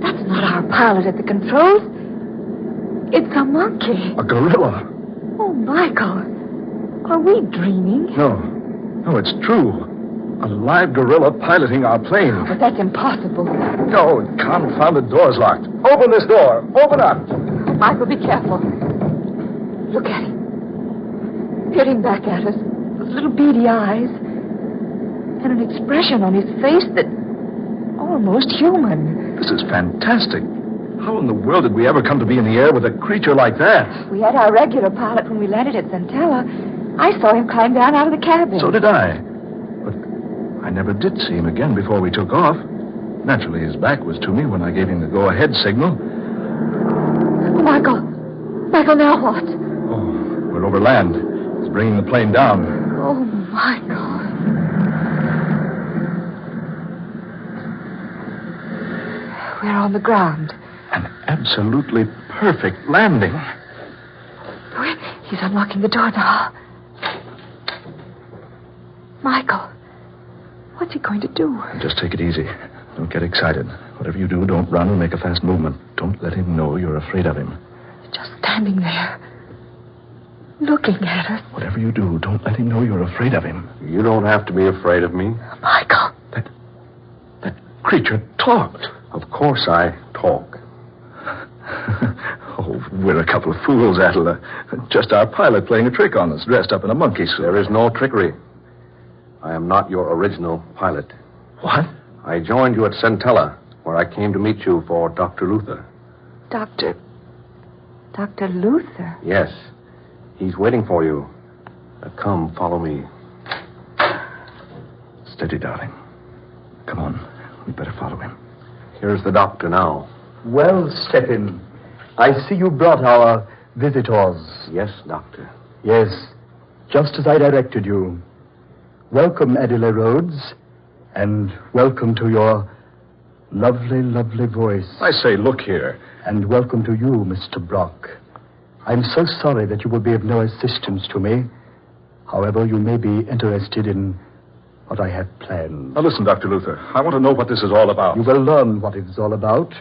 That's not our pilot at the controls. It's a monkey. A gorilla. Oh, Michael. Are we dreaming? No. No, it's true. A live gorilla piloting our plane. But that's impossible. No, confounded door's locked. Open this door. Open up. Oh, Michael, be careful. Look at him. Peering back at us. Those little beady eyes. And an expression on his face that almost human. This is fantastic. How in the world did we ever come to be in the air with a creature like that? We had our regular pilot when we landed at Centella. I saw him climb down out of the cabin. So did I. But I never did see him again before we took off. Naturally, his back was to me when I gave him the go-ahead signal. Oh, Michael. Michael, now what? Oh, we're over land. He's bringing the plane down. Oh, Michael. We're on the ground. An absolutely perfect landing. He's unlocking the door now. Michael, what's he going to do? Just take it easy. Don't get excited. Whatever you do, don't run or make a fast movement. Don't let him know you're afraid of him. Just standing there, looking at us. Whatever you do, don't let him know you're afraid of him. You don't have to be afraid of me. Michael. That creature talked. Of course I talk. Oh, we're a couple of fools, Attila. Just our pilot playing a trick on us, dressed up in a monkey suit. There is no trickery. I am not your original pilot. What? I joined you at Centella, where I came to meet you for Dr. Luther. Dr. Luther? Yes. He's waiting for you. Come, follow me. Steady, darling. Come on. We better follow him. Here's the doctor now. Well, Stephen, I see you brought our visitors. Yes, Doctor. Yes, just as I directed you. Welcome, Adela Rhodes, and welcome to your lovely, lovely voice. I say, look here. And welcome to you, Mr. Brock. I'm so sorry that you will be of no assistance to me. However, you may be interested in what I have planned. Now listen, Dr. Luther. I want to know what this is all about. You will learn what it is all about,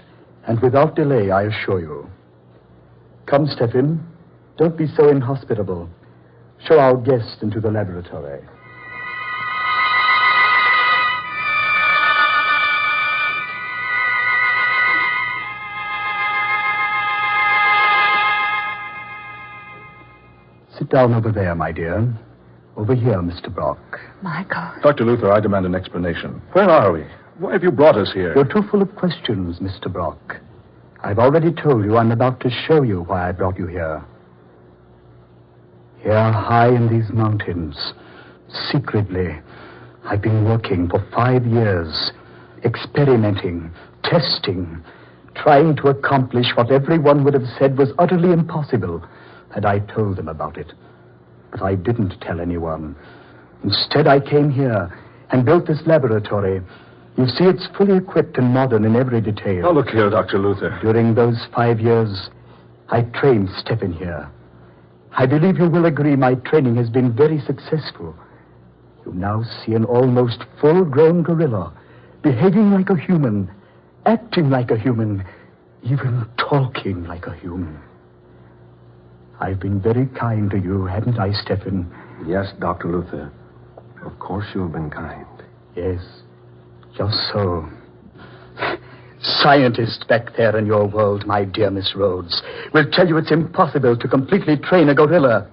and without delay, I assure you. Come, Stephen. Don't be so inhospitable. Show our guest into the laboratory. Sit down over there, my dear. Over here, Mr. Brock. Michael. Dr. Luther, I demand an explanation. Where are we? Why have you brought us here? You're too full of questions, Mr. Brock. I've already told you I'm about to show you why I brought you here. Here, high in these mountains, secretly, I've been working for 5 years, experimenting, testing, trying to accomplish what everyone would have said was utterly impossible had I told them about it. But I didn't tell anyone. Instead, I came here and built this laboratory. You see, it's fully equipped and modern in every detail. Now, look here, Dr. Luther. During those 5 years, I trained Stephen here. I believe you will agree my training has been very successful. You now see an almost full-grown gorilla, behaving like a human, acting like a human, even talking like a human. I've been very kind to you, haven't I, Stephen? Yes, Dr. Luther. Of course you have been kind. Yes, just so. Scientists back there in your world, my dear Miss Rhodes, will tell you it's impossible to completely train a gorilla.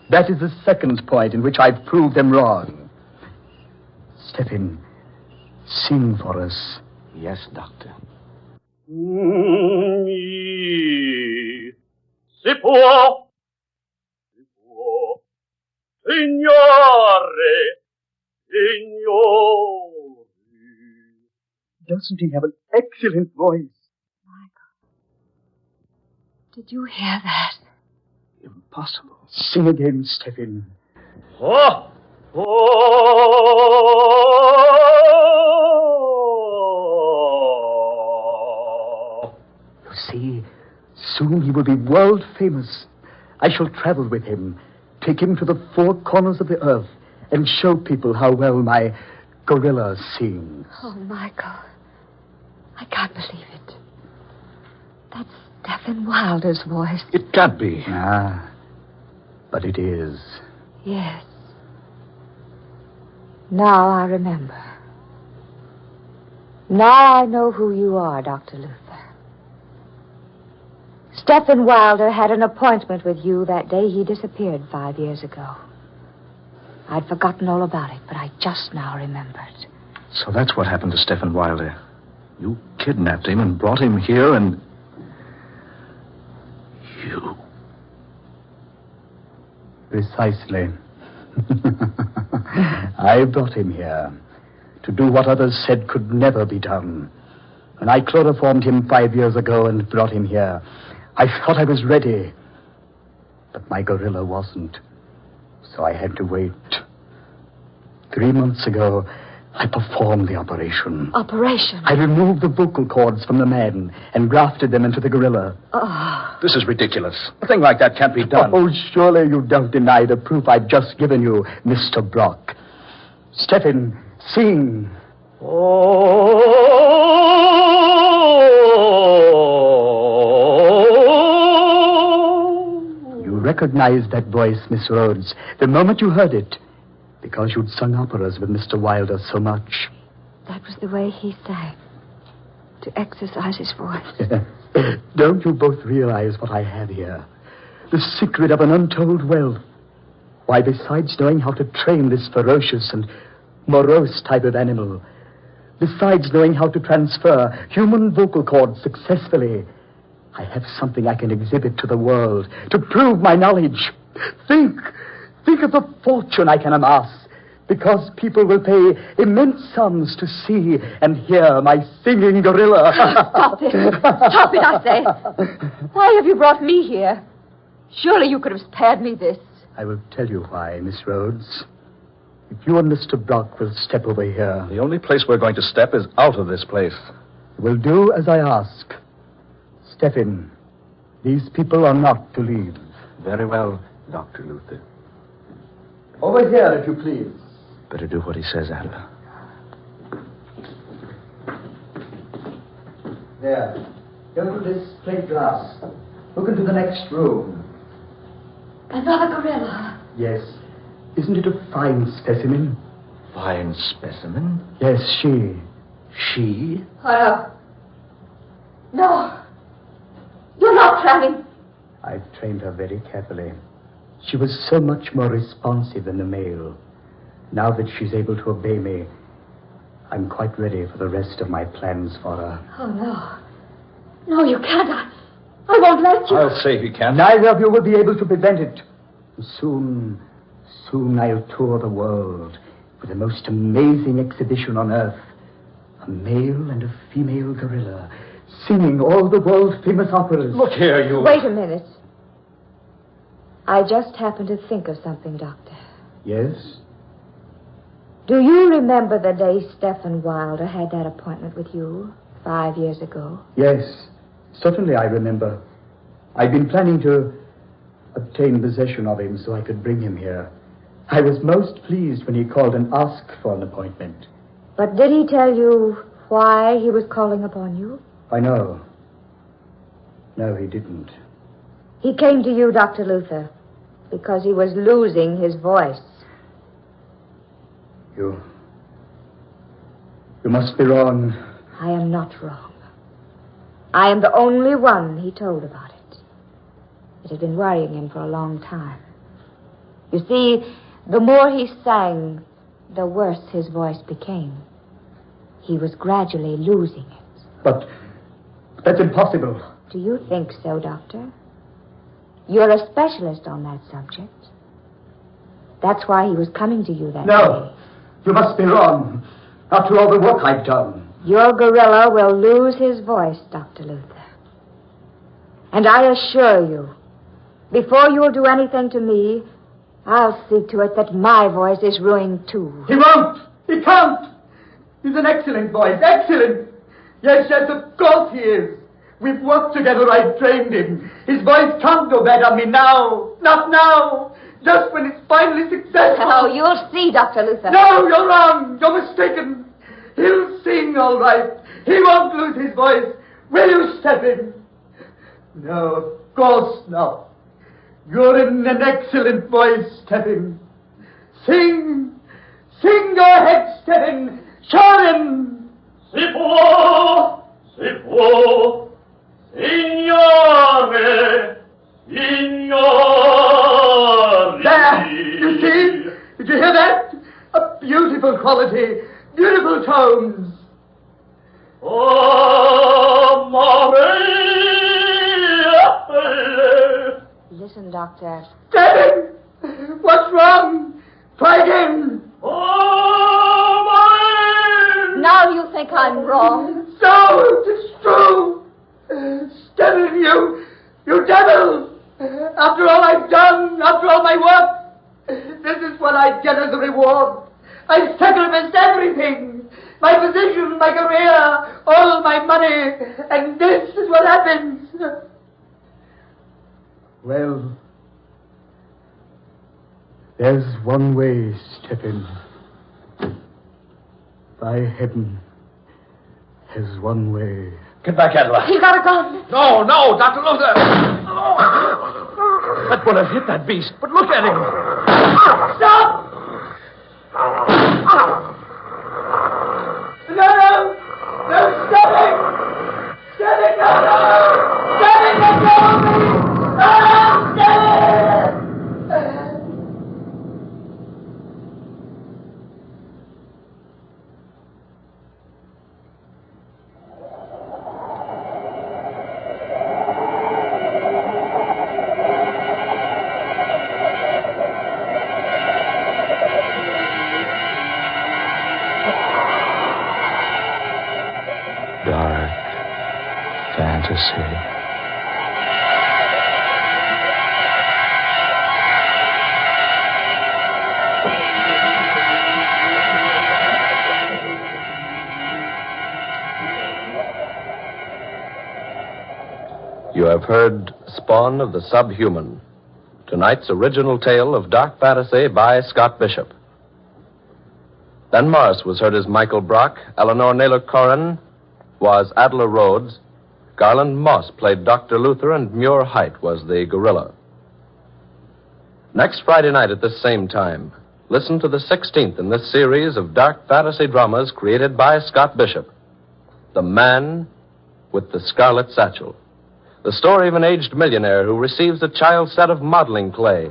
That is the second point in which I've proved them wrong. Stephen, sing for us. Yes, Doctor. Si può, signore, signore. Doesn't he have an excellent voice? Michael, did you hear that? Impossible. Sing again, Stephen. Oh, You see, soon he will be world famous. I shall travel with him, take him to the 4 corners of the earth, and show people how well my gorilla sings. Oh, Michael, I can't believe it. That's Stephen Wilder's voice. It can't be. Ah, but it is. Yes. Now I remember. Now I know who you are, Dr. Luther. Stephen Wilder had an appointment with you that day he disappeared 5 years ago. I'd forgotten all about it, but I just now remembered. So that's what happened to Stephen Wilder. You kidnapped him and brought him here and... You... Precisely. I brought him here to do what others said could never be done. When I chloroformed him 5 years ago and brought him here, I thought I was ready. But my gorilla wasn't. So I had to wait. 3 months ago, I performed the operation. Operation? I removed the vocal cords from the man and grafted them into the gorilla. Oh. This is ridiculous. A thing like that can't be done. Oh, surely you don't deny the proof I've just given you, Mr. Brock. Stephen, sing. You recognized that voice, Miss Rhodes, the moment you heard it, because you'd sung operas with Mr. Wilder so much. That was the way he sang, to exercise his voice. Don't you both realize what I have here? The secret of an untold wealth. Why, besides knowing how to train this ferocious and morose type of animal, besides knowing how to transfer human vocal cords successfully, I have something I can exhibit to the world to prove my knowledge. Think of the fortune I can amass, because people will pay immense sums to see and hear my singing gorilla. Stop it. Stop it, I say. Why have you brought me here? Surely you could have spared me this. I will tell you why, Miss Rhodes. If you and Mr. Brock will step over here... The only place we're going to step is out of this place. You will do as I ask. Step in. These people are not to leave. Very well, Dr. Luther. Over here, if you please. Better do what he says, Adler. There. Go to this plate glass. Look into the next room. Another gorilla. Yes. Isn't it a fine specimen? Fine specimen? Yes, she. She? Oh, no. No. You're not planning. I've trained her very carefully. She was so much more responsive than the male. Now that she's able to obey me, I'm quite ready for the rest of my plans for her. Oh, no. No, you can't. I won't let you. I'll say he can't. Neither of you will be able to prevent it. Soon I'll tour the world with the most amazing exhibition on earth. A male and a female gorilla singing all the world-famous operas. Look here, you... Wait a minute. I just happened to think of something, Doctor. Yes? Do you remember the day Stephen Wilder had that appointment with you 5 years ago? Yes, certainly I remember. I'd been planning to obtain possession of him so I could bring him here. I was most pleased when he called and asked for an appointment. But did he tell you why he was calling upon you? I know. No, he didn't. He came to you, Dr. Luther, because he was losing his voice. You must be wrong. I am not wrong. I am the only one he told about it. It had been worrying him for a long time. You see, the more he sang, the worse his voice became. He was gradually losing it. But that's impossible. Do you think so, Doctor? You're a specialist on that subject. That's why he was coming to you that day. No, you must be wrong. After all the work I've done. Your gorilla will lose his voice, Dr. Luther. And I assure you, before you'll do anything to me, I'll see to it that my voice is ruined too. He won't! He can't! He's an excellent voice, excellent! Yes, of course he is. We've worked together, I've trained him. His voice can't go bad on me now. Not now. Just when it's finally successful. Oh, you'll see, Dr. Luther. No, you're wrong. You're mistaken. He'll sing all right. He won't lose his voice. Will you step in? No, of course not. You're in an excellent voice, Stephen. Sing! Sing your head, Stephen! Sharon! Si può, signore, signore. There! You see? Did you hear that? A beautiful quality. Beautiful tones. Oh, Maria! Listen, Doctor. Stephen! What's wrong? Try again. Oh, Maria! Now you think I'm wrong. No, it's true. Stephen, you devil. After all I've done, after all my work, this is what I get as a reward. I sacrificed everything. My position, my career, all my money, and this is what happens. Well, there's one way, Stephen. by heaven, has one way. Get back, Adela. He got a gun. No, Dr. Luther. That bullet hit that beast, but look at him. Stop! No! Steady! Steady, no! Steady, let go of me! No! Steady! Dark fantasy. You have heard Spawn of the Subhuman, tonight's original tale of dark fantasy by Scott Bishop. Ben Morris was heard as Michael Brock, Eleanor Naylor Corrin was Adela Rhodes, Garland Moss played Dr. Luther, and Muir Height was the gorilla. Next Friday night at this same time, listen to the 16th in this series of dark fantasy dramas created by Scott Bishop, The Man with the Scarlet Satchel. The story of an aged millionaire who receives a child's set of modeling clay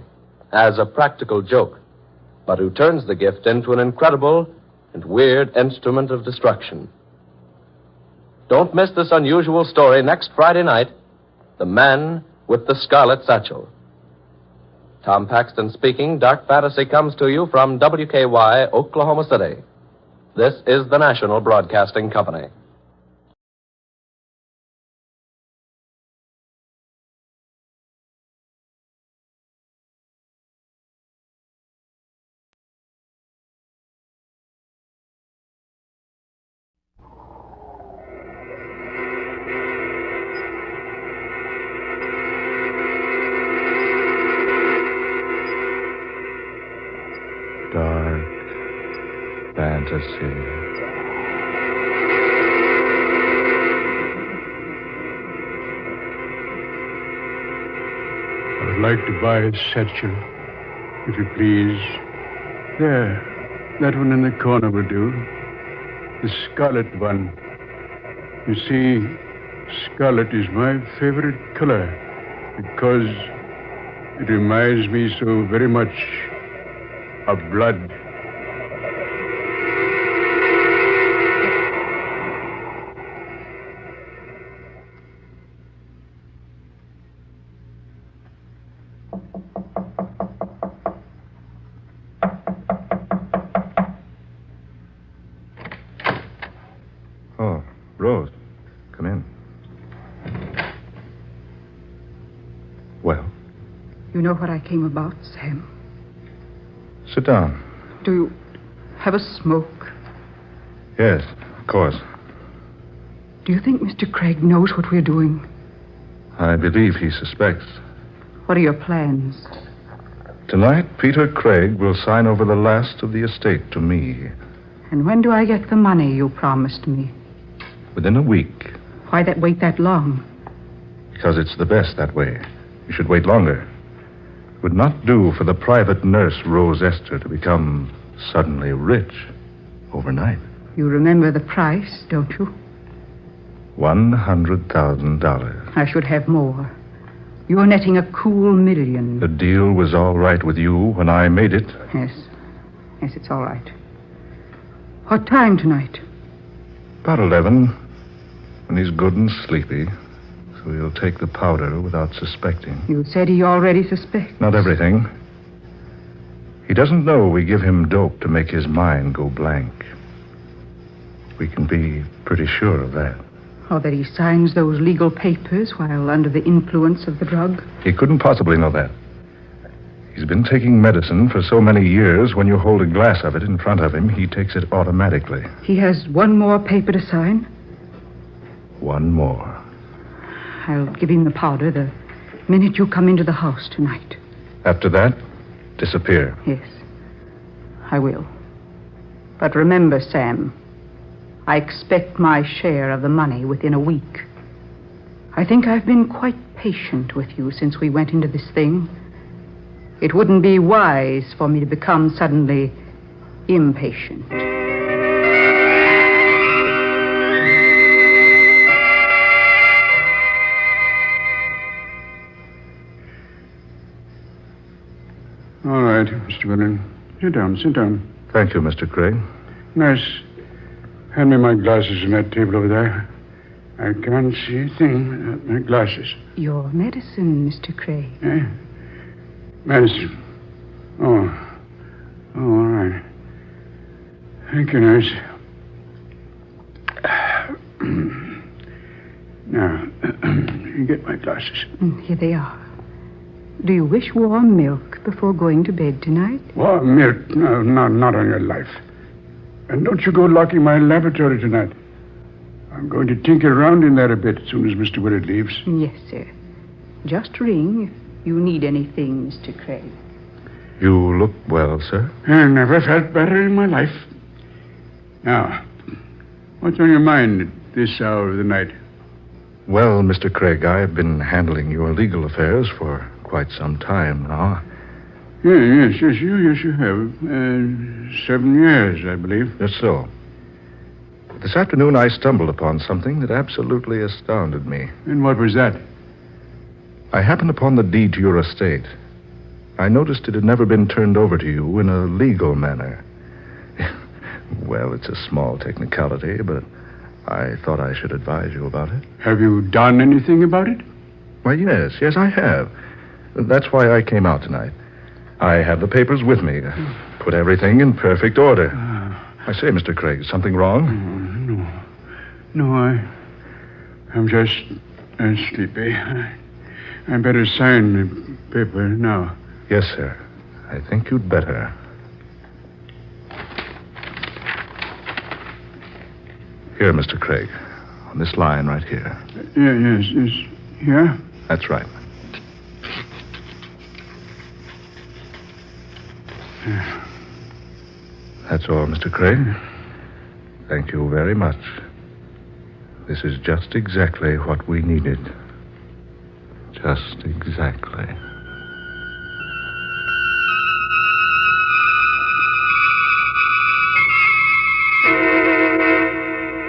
as a practical joke, but who turns the gift into an incredible and weird instrument of destruction. Don't miss this unusual story next Friday night, The Man with the Scarlet Satchel. Tom Paxton speaking. Dark Fantasy comes to you from WKY, Oklahoma City. This is the National Broadcasting Company. Dark fantasy. I would like to buy a satchel, if you please. There, that one in the corner will do. The scarlet one. You see, scarlet is my favorite color because it reminds me so very much of blood. Oh, Rose, come in. Well? You know what I came about, Sam? Sit down. Do you have a smoke? Yes, of course. Do you think Mr. Craig knows what we're doing? I believe he suspects. What are your plans? Tonight, Peter Craig will sign over the last of the estate to me. And when do I get the money you promised me? Within a week. Why wait that long? Because it's the best that way. You should wait longer. It would not do for the private nurse, Rose Esther, to become suddenly rich overnight. You remember the price, don't you? $100,000. I should have more. You're netting a cool $1 million. The deal was all right with you when I made it. Yes. Yes, it's all right. What time tonight? About 11. When he's good and sleepy. So he'll take the powder without suspecting. You said he already suspects. Not everything. He doesn't know we give him dope to make his mind go blank. We can be pretty sure of that. Or that he signs those legal papers while under the influence of the drug? He couldn't possibly know that. He's been taking medicine for so many years, when you hold a glass of it in front of him, he takes it automatically. He has one more paper to sign? One more. I'll give him the powder the minute you come into the house tonight. After that, disappear. Yes, I will. But remember, Sam, I expect my share of the money within a week. I think I've been quite patient with you since we went into this thing. It wouldn't be wise for me to become suddenly impatient. All right, Mr. Willen. Sit down, sit down. Thank you, Mr. Craig. Nurse, hand me my glasses on that table over there. I can't see a thing without my glasses. Your medicine, Mr. Craig. Eh? Medicine. Oh, all right. Thank you, nurse. Now, you get my glasses. Here they are. Do you wish warm milk before going to bed tonight? Warm milk? No, not on your life. And don't you go locking my laboratory tonight. I'm going to tinker around in there a bit as soon as Mr. Willard leaves. Yes, sir. Just ring if you need anything, Mr. Craig. You look well, sir. I never felt better in my life. Now, what's on your mind at this hour of the night? Well, Mr. Craig, I've been handling your legal affairs for quite some time now. Yes, you have. 7 years, I believe. Just so. This afternoon, I stumbled upon something that absolutely astounded me. And what was that? I happened upon the deed to your estate. I noticed it had never been turned over to you in a legal manner. Well, it's a small technicality, but I thought I should advise you about it. Have you done anything about it? Why, yes, I have. That's why I came out tonight. I have the papers with me. Put everything in perfect order. I say, Mr. Craig, is something wrong? No, I'm just sleepy. I better sign the paper now. Yes, sir. I think you'd better. Here, Mr. Craig. On this line right here. Yes. Here? That's right. That's all, Mr. Craig. Thank you very much. This is just exactly what we needed. Just exactly.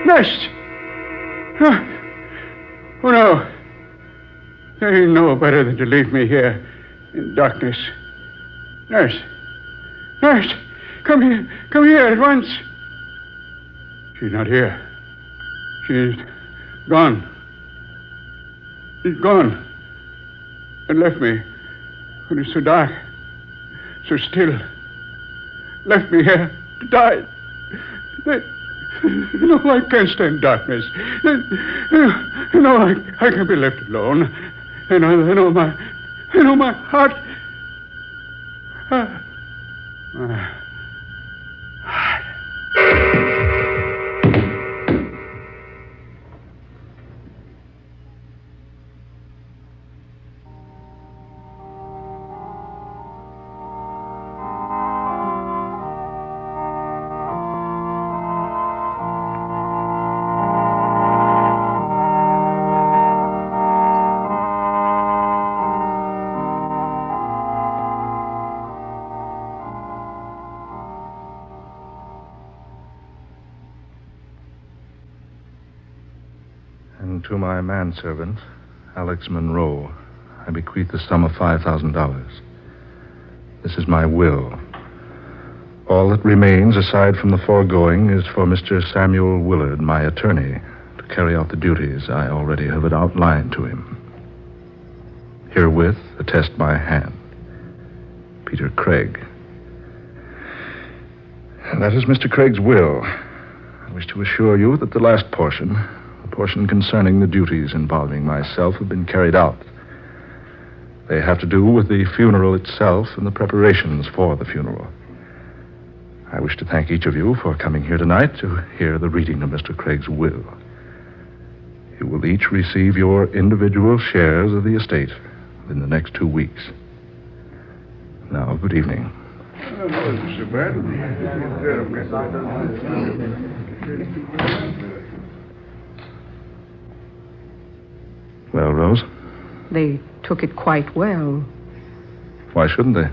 Nurse! Oh, no. They know better than to leave me here in darkness. Nurse! Come here at once. She's not here. She's gone. She's gone. And left me when it's so dark, so still. Left me here to die. No, I can't stand darkness. No, I can't be left alone. I know my heart. To my manservant, Alex Monroe, I bequeath the sum of $5,000. This is my will. All that remains, aside from the foregoing, is for Mr. Samuel Willard, my attorney, to carry out the duties I already have outlined to him. Herewith, attest my hand. Peter Craig. And that is Mr. Craig's will. I wish to assure you that the last portion concerning the duties involving myself have been carried out. They have to do with the funeral itself and the preparations for the funeral. I wish to thank each of you for coming here tonight to hear the reading of Mr. Craig's will. You will each receive your individual shares of the estate within the next 2 weeks. Now, good evening. Oh, so bad. Well, Rose, They took it quite well. why shouldn't they?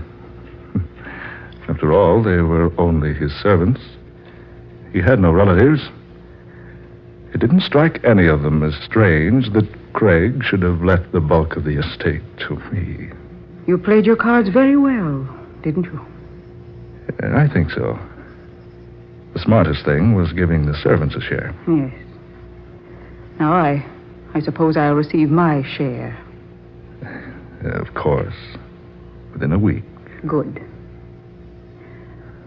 After all, they were only his servants. He had no relatives. It didn't strike any of them as strange that Craig should have left the bulk of the estate to me. You played your cards very well, didn't you? I think so. The smartest thing was giving the servants a share. Yes. Now, I suppose I'll receive my share. Of course. Within a week. Good.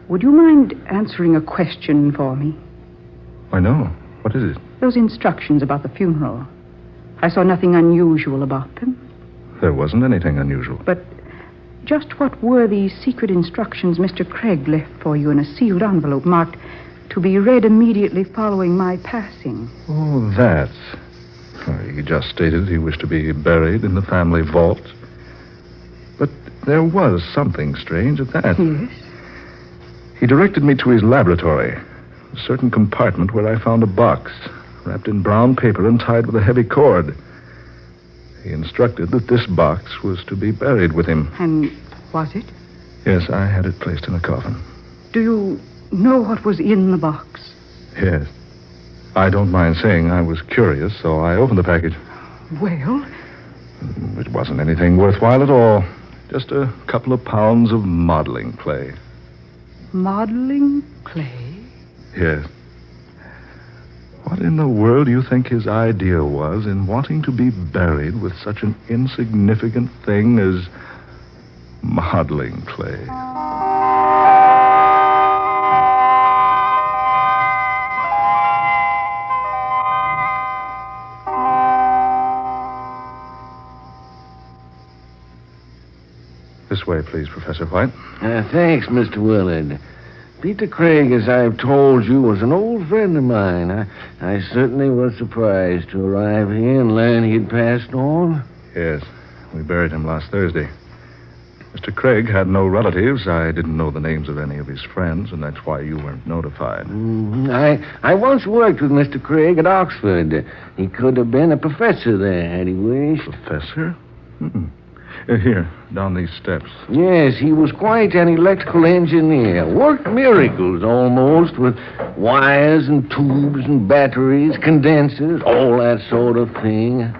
Would you mind answering a question for me? Why, no. What is it? Those instructions about the funeral. I saw nothing unusual about them. There wasn't anything unusual. But just what were the secret instructions Mr. Craig left for you in a sealed envelope marked to be read immediately following my passing? Oh, that. He just stated he wished to be buried in the family vault. But there was something strange at that. Yes? He directed me to his laboratory, a certain compartment where I found a box, wrapped in brown paper and tied with a heavy cord. He instructed that this box was to be buried with him. And was it? Yes, I had it placed in a coffin. Do you know what was in the box? Yes. I don't mind saying I was curious, so I opened the package. Well? It wasn't anything worthwhile at all. Just a couple of pounds of modeling clay. Modeling clay? Yes. What in the world do you think his idea was in wanting to be buried with such an insignificant thing as modeling clay? This way, please, Professor White. Thanks, Mr. Willard. Peter Craig, as I've told you, was an old friend of mine. I certainly was surprised to arrive here and learn he'd passed on. Yes, we buried him last Thursday. Mr. Craig had no relatives. I didn't know the names of any of his friends, and that's why you weren't notified. I once worked with Mr. Craig at Oxford. He could have been a professor there, had he wished. Professor? Here, down these steps. Yes, he was quite an electrical engineer. Worked miracles, almost, with wires and tubes and batteries, condensers, all that sort of thing.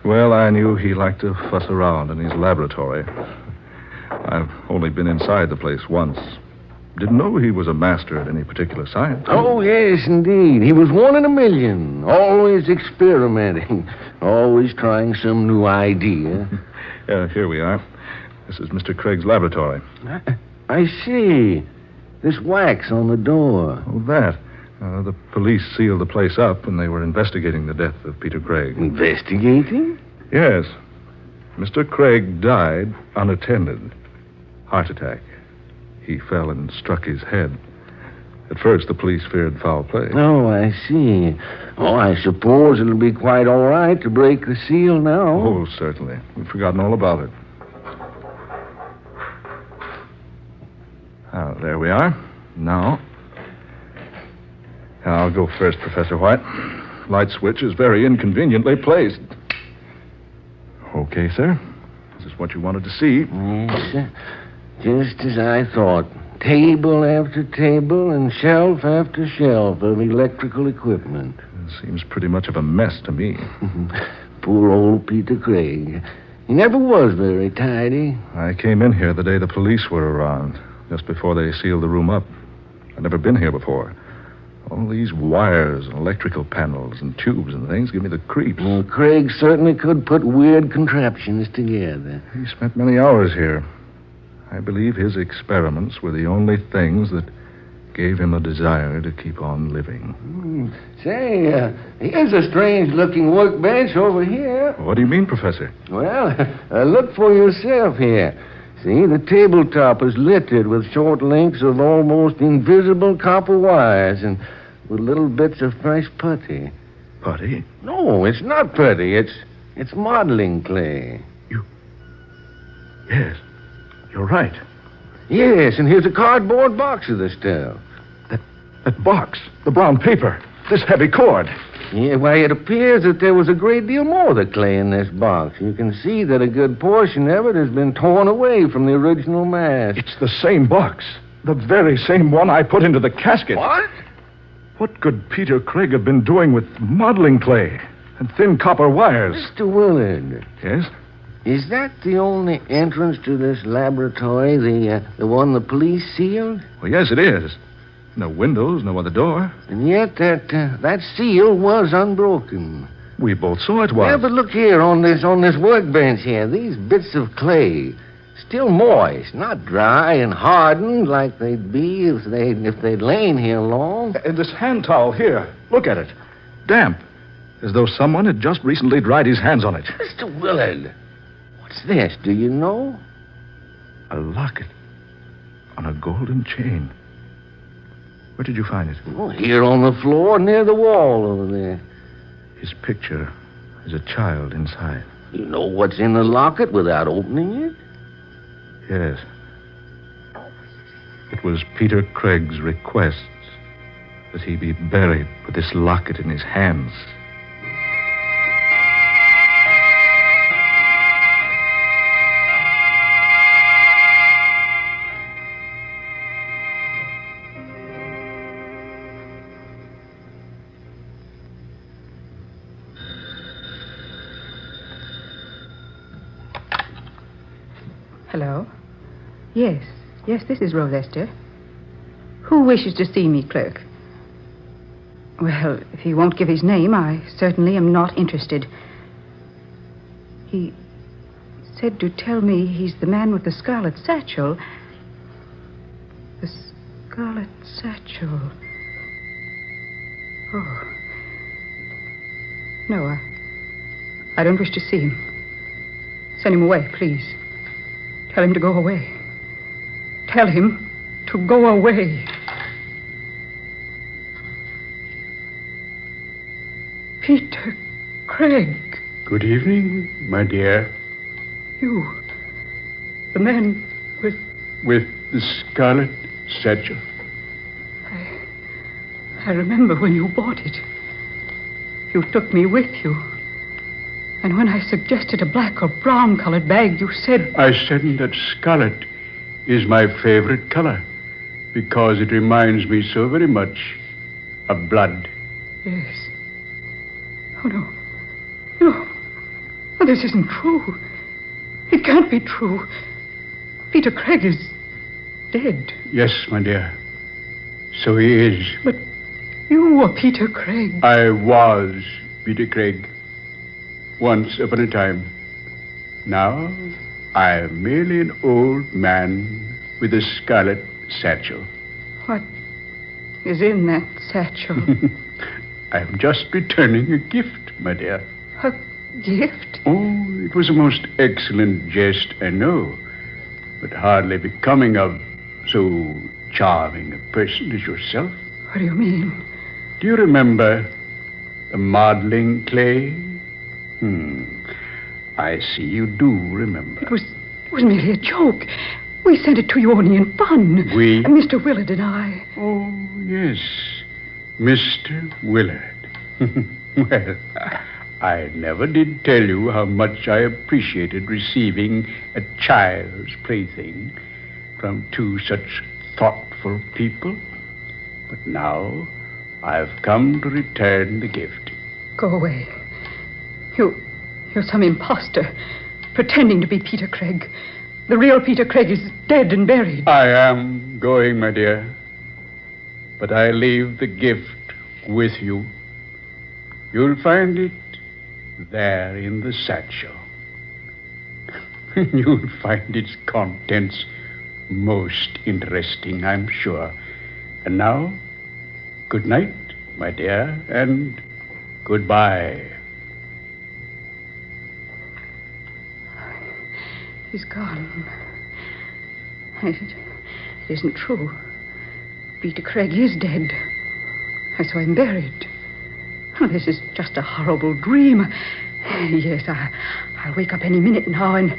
Well, I knew he liked to fuss around in his laboratory. I've only been inside the place once. Didn't know he was a master at any particular science. Oh, yes, indeed. He was one in a million. Always experimenting. Always trying some new idea. Here we are. This is Mr. Craig's laboratory. I see. This wax on the door. Oh, that. The police sealed the place up when they were investigating the death of Peter Craig. Investigating? Yes. Mr. Craig died unattended. Heart attack. He fell and struck his head. At first, the police feared foul play. Oh, I see. Oh, I suppose it'll be quite all right to break the seal now. Oh, certainly. We've forgotten all about it. There we are. Now, I'll go first, Professor White. Light switch is very inconveniently placed. Okay, sir. This is what you wanted to see. Yes, sir. Just as I thought. Table after table and shelf after shelf of electrical equipment. It seems pretty much of a mess to me. Poor old Peter Craig. He never was very tidy. I came in here the day the police were around, just before they sealed the room up. I'd never been here before. All these wires and electrical panels and tubes and things give me the creeps. Well, Craig certainly could put weird contraptions together. He spent many hours here. I believe his experiments were the only things that gave him a desire to keep on living. Say, here's a strange-looking workbench over here. What do you mean, Professor? Well, look for yourself here. See, the tabletop is littered with short links of almost invisible copper wires and with little bits of fresh putty. Putty? No, it's not putty. It's modeling clay. Yes, you're right. Yes, and here's a cardboard box of the stuff. That box, the brown paper, this heavy cord. Yeah, why, it appears that there was a great deal more of the clay in this box. You can see that a good portion of it has been torn away from the original mass. It's the same box. The very same one I put into the casket. What? What could Peter Craig have been doing with modeling clay and thin copper wires? Mr. Willard. Yes? Is that the only entrance to this laboratory, the one the police sealed? Well, yes, it is. No windows, no other door. And yet that seal was unbroken. We both saw it was. Yeah, but look here on this workbench here. These bits of clay, still moist, not dry and hardened like they'd be if they'd lain here long. And this hand towel here, look at it. Damp, as though someone had just recently dried his hands on it. Mr. Willard, what's this? Do you know? A locket on a golden chain. Where did you find it? Oh, here on the floor near the wall over there. His picture is a child inside. You know what's in the locket without opening it? Yes. It was Peter Craig's request that he be buried with this locket in his hands. Hello? Yes, this is Rose Esther. Who wishes to see me, clerk? Well, if he won't give his name, I certainly am not interested. He said to tell me he's the man with the Scarlet Satchel. The Scarlet Satchel. Oh. No, I don't wish to see him. Send him away, please. Tell him to go away. Tell him to go away. Peter Craig. Good evening, my dear. You. The man with... With the Scarlet Satchel. I remember when you bought it. You took me with you. And when I suggested a black or brown-colored bag, you said... I said that scarlet is my favorite color because it reminds me so very much of blood. Yes. Oh, no. No. Oh, this isn't true. It can't be true. Peter Craig is dead. Yes, my dear. So he is. But you were Peter Craig. I was Peter Craig. Once upon a time. Now, I am merely an old man with a scarlet satchel. What is in that satchel? I am just returning a gift, my dear. A gift? Oh, it was a most excellent jest, I know, but hardly becoming of so charming a person as yourself. What do you mean? Do you remember the modeling clay? I see you do remember. It was merely a joke. We sent it to you only in fun. We? Mr. Willard and I. Oh, yes. Mr. Willard. Well, I never did tell you how much I appreciated receiving a child's plaything from two such thoughtful people. But now I've come to return the gift. Go away. You're some imposter, pretending to be Peter Craig. The real Peter Craig is dead and buried. I am going, my dear. But I leave the gift with you. You'll find it there in the satchel. You'll find its contents most interesting, I'm sure. And now, good night, my dear, and goodbye. He's gone. It isn't true. Peter Craig is dead. I saw him buried. Oh, this is just a horrible dream. Yes, I'll wake up any minute now and...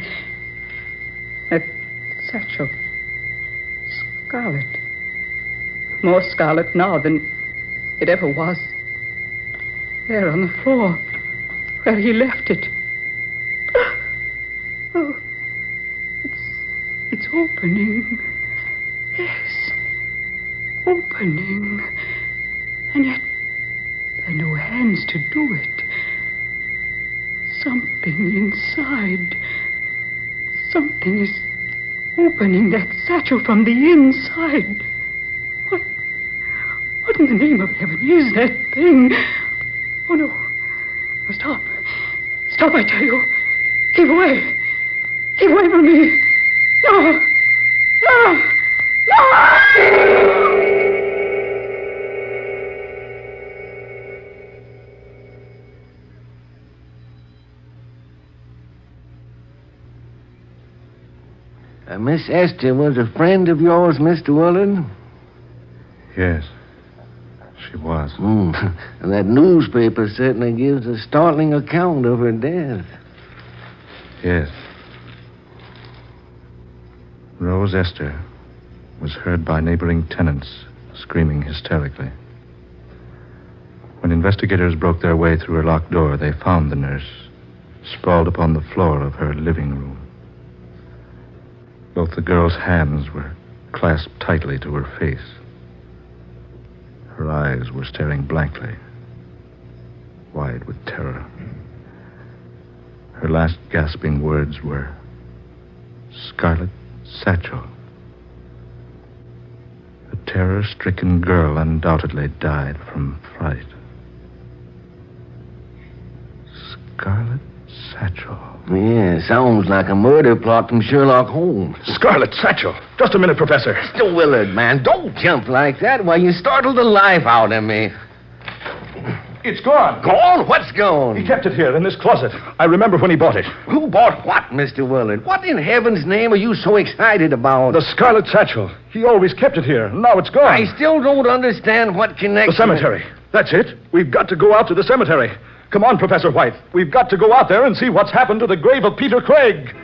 That satchel. Scarlet. more scarlet now than it ever was. There on the floor, where he left it. Oh, it's opening. Yes, opening. And yet, there are no hands to do it. Something inside. Something is opening that satchel from the inside. What in the name of heaven is that thing? Oh, no. Oh, stop. Stop, I tell you. Keep away. Keep away from me. No. No. No! Miss Esther was a friend of yours, Mr. Willard? Yes, she was. And that newspaper certainly gives a startling account of her death. Yes. Rose Esther was heard by neighboring tenants screaming hysterically. When investigators broke their way through her locked door, they found the nurse sprawled upon the floor of her living room. Both the girl's hands were clasped tightly to her face. Her eyes were staring blankly, wide with terror. Her last gasping words were, "Scarlet Satchel." The terror-stricken girl undoubtedly died from fright. Scarlet Satchel. Yeah, sounds like a murder plot from Sherlock Holmes. Scarlet Satchel. Just a minute, Professor. Mr. Willard, man, don't jump like that. Why, you startled the life out of me. It's gone. Gone? What's gone? He kept it here in this closet. I remember when he bought it. Who bought what, Mr. Willard? What in heaven's name are you so excited about? The Scarlet Satchel. He always kept it here. Now it's gone. I still don't understand what connection... The cemetery. That's it. We've got to go out to the cemetery. Come on, Professor White. We've got to go out there and see what's happened to the grave of Peter Craig.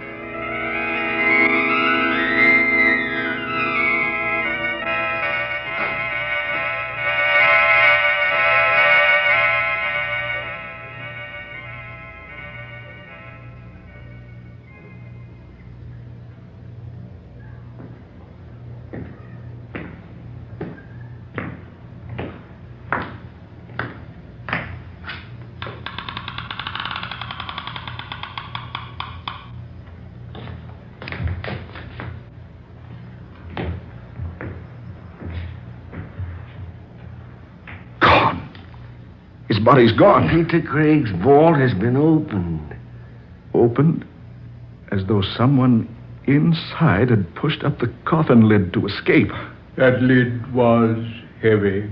His body's gone. Peter Craig's vault has been opened. Opened? As though someone inside had pushed up the coffin lid to escape. That lid was heavy.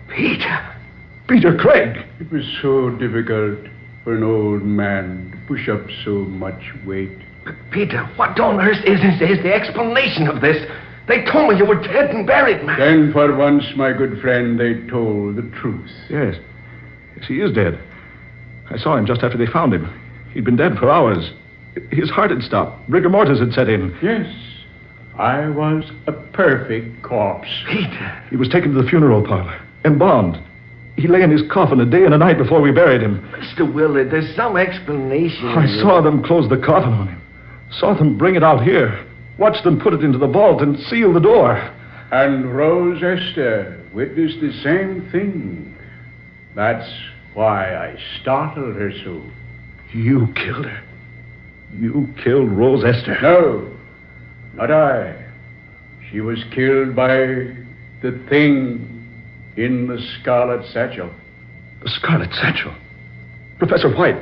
Peter Craig! It was so difficult for an old man to push up so much weight. Peter, what on earth is the explanation of this? They told me you were dead and buried, man. Then for once, my good friend, they told the truth. Yes. Yes, he is dead. I saw him just after they found him. He'd been dead for hours. His heart had stopped. Rigor mortis had set in. Yes. I was a perfect corpse. Peter. He was taken to the funeral parlor. Embalmed. He lay in his coffin a day and a night before we buried him. Mr. Willard, there's some explanation. I saw them close the coffin on him. Saw them bring it out here. Watched them put it into the vault and seal the door. And Rose Esther witnessed the same thing. That's why I startled her so. You killed her. You killed Rose Esther. No, not I. She was killed by the thing in the Scarlet Satchel. The Scarlet Satchel? Professor White,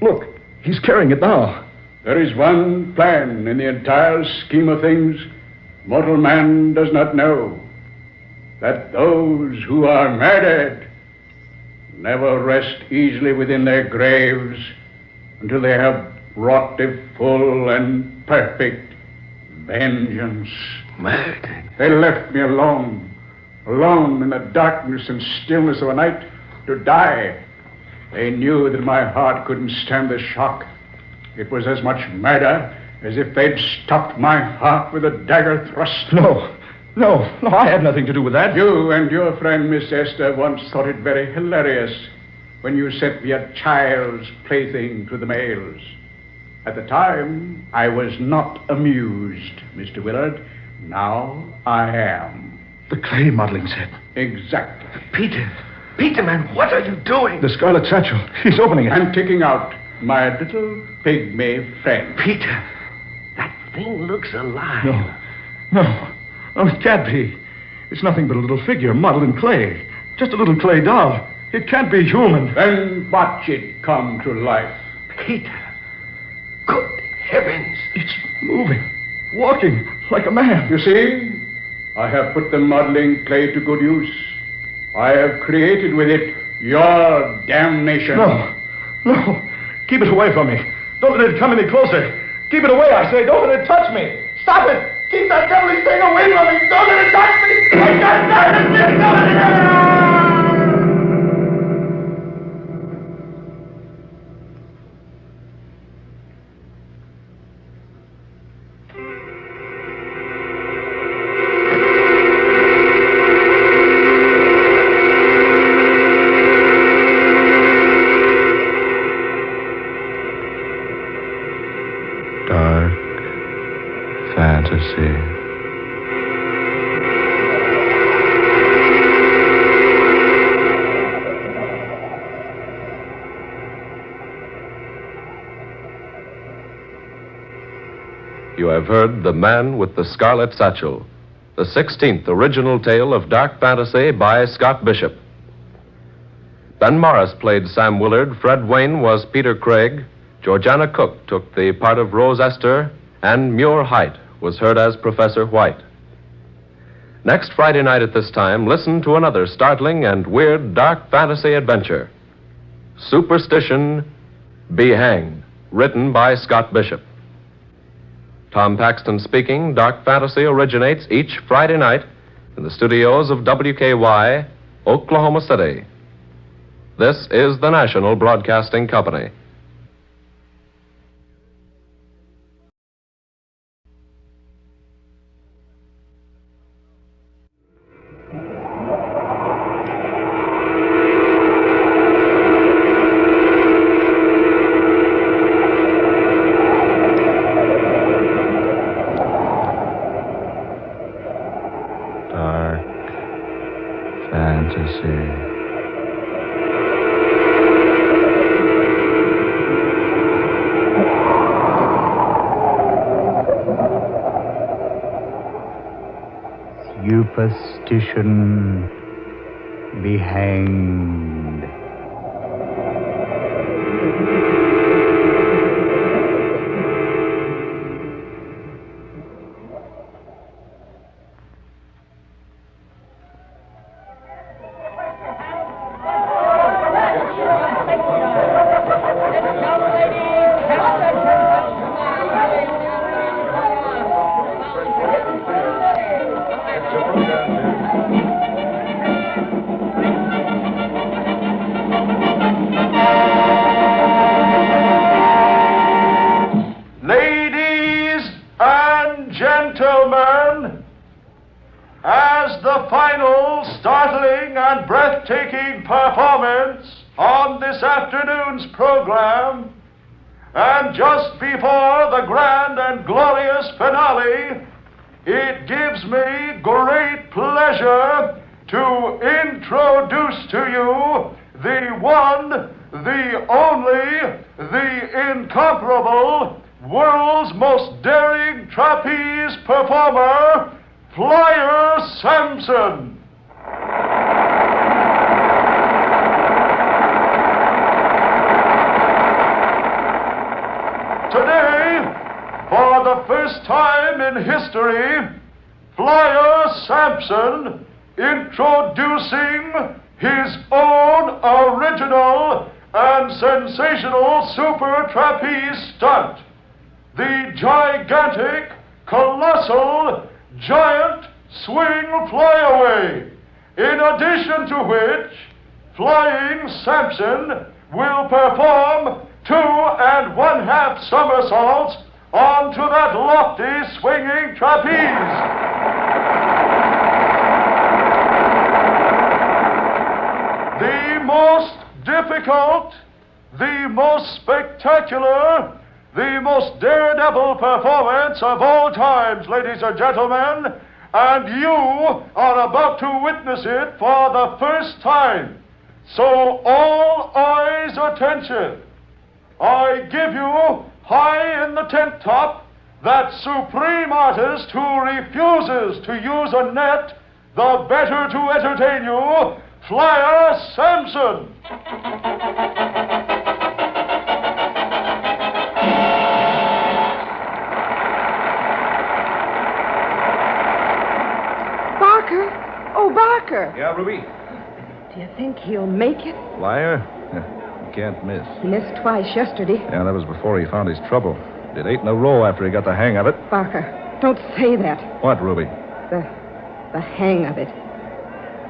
look, he's carrying it now. There is one plan in the entire scheme of things mortal man does not know. That those who are murdered never rest easily within their graves until they have wrought a full and perfect vengeance. Murdered? They left me alone in the darkness and stillness of a night to die. They knew that my heart couldn't stand the shock. It was as much murder as if they'd stopped my heart with a dagger thrust. No, No, I had nothing to do with that. You and your friend Miss Esther once thought it very hilarious when you sent me a child's plaything to the males. At the time, I was not amused, Mr. Willard. Now I am. The clay modeling set. Exactly. Peter, man, what are you doing? The Scarlet Satchel. He's opening it. I'm taking out my little pygmy friend. Peter, that thing looks alive. No, it can't be. It's nothing but a little figure modeled in clay. Just a little clay doll. It can't be human. Then watch it come to life. Peter, good heavens. It's moving, walking like a man. You see, I have put the modeling clay to good use. I have created with it your damnation. No. Keep it away from me. Don't let it come any closer. Keep it away, I say. Don't let it touch me. Stop it. Keep that devilish thing away from me. Don't let it touch me. I can't stand it. You have heard The Man with the Scarlet Satchel, the 16th original tale of dark fantasy by Scott Bishop. Ben Morris played Sam Willard, Fred Wayne was Peter Craig, Georgiana Cook took the part of Rose Esther, and Muir Height was heard as Professor White. Next Friday night at this time, listen to another startling and weird dark fantasy adventure, Superstition Be Hanged, written by Scott Bishop. Tom Paxton speaking. Dark Fantasy originates each Friday night in the studios of WKY, Oklahoma City. This is the National Broadcasting Company. Superstition be hanged. Gentlemen, as the final startling and breathtaking performance on this afternoon's program, and just before the grand and glorious finale, it gives me great pleasure to introduce to you the one, the only, the incomparable, world's most daring trapeze performer, Flyer Sampson. Today, for the first time in history, Flyer Sampson introducing his own original and sensational super trapeze stunt. The gigantic, colossal, giant swing flyaway, in addition to which Flying Sampson will perform 2 1/2 somersaults onto that lofty swinging trapeze. the most difficult, the most spectacular, the most daredevil performance of all times, ladies and gentlemen, and you are about to witness it for the first time. So all eyes attention. I give you, high in the tent top, that supreme artist who refuses to use a net the better to entertain you, Flyer Samson. Barker? Oh, Barker. Yeah, Ruby? Do you think he'll make it? Flyer? You can't miss. He missed twice yesterday. Yeah, that was before he found his trouble. Did 8 in a row after he got the hang of it. Barker, don't say that. What, Ruby? The hang of it.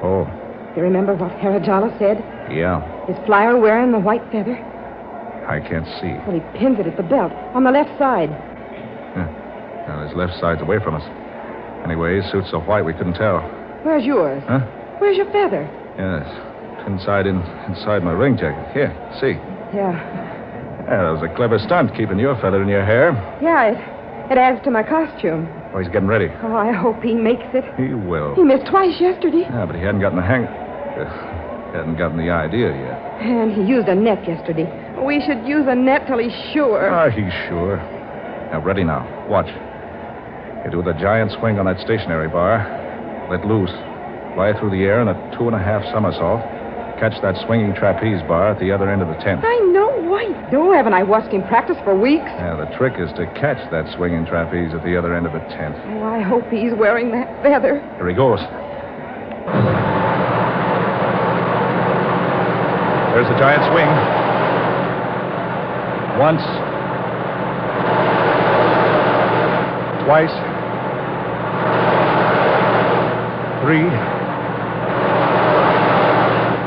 Oh, You remember what Harajala said? yeah. Is Flyer wearing the white feather? I can't see. Well, he pins it at the belt, on the left side. Now, his left side's away from us. Anyway, his suit's so white we couldn't tell. Where's yours? Huh? Where's your feather? Yes. Inside my ring jacket. Here, see. Yeah. Yeah, that was a clever stunt, keeping your feather in your hair. Yeah, it adds to my costume. Oh, he's getting ready. Oh, I hope he makes it. He will. He missed twice yesterday. Yeah, but he hadn't gotten the hang... hadn't gotten the idea yet. And he used a net yesterday. We should use a net till he's sure. Ah, he's sure. Now, ready now. Watch. You do the giant swing on that stationary bar. Let loose. Fly through the air in a 2.5 somersault. Catch that swinging trapeze bar at the other end of the tent. I know. I know. Haven't I watched him practice for weeks? Yeah, the trick is to catch that swinging trapeze at the other end of the tent. Oh, I hope he's wearing that feather. Here he goes. There's the giant swing. Once. Twice. 3.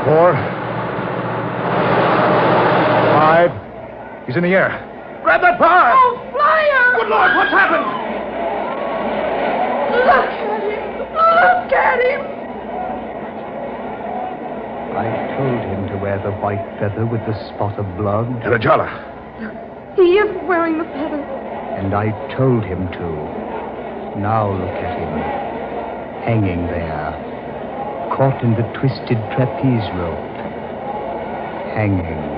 4. 5. He's in the air. Grab that bar! Oh, Flyer! Good Lord, what's happened? Look at him! Look at him! I told him to wear the white feather with the spot of blood. Rajala. He is wearing the feather. And I told him to. Now look at him. Hanging there. Caught in the twisted trapeze rope. Hanging.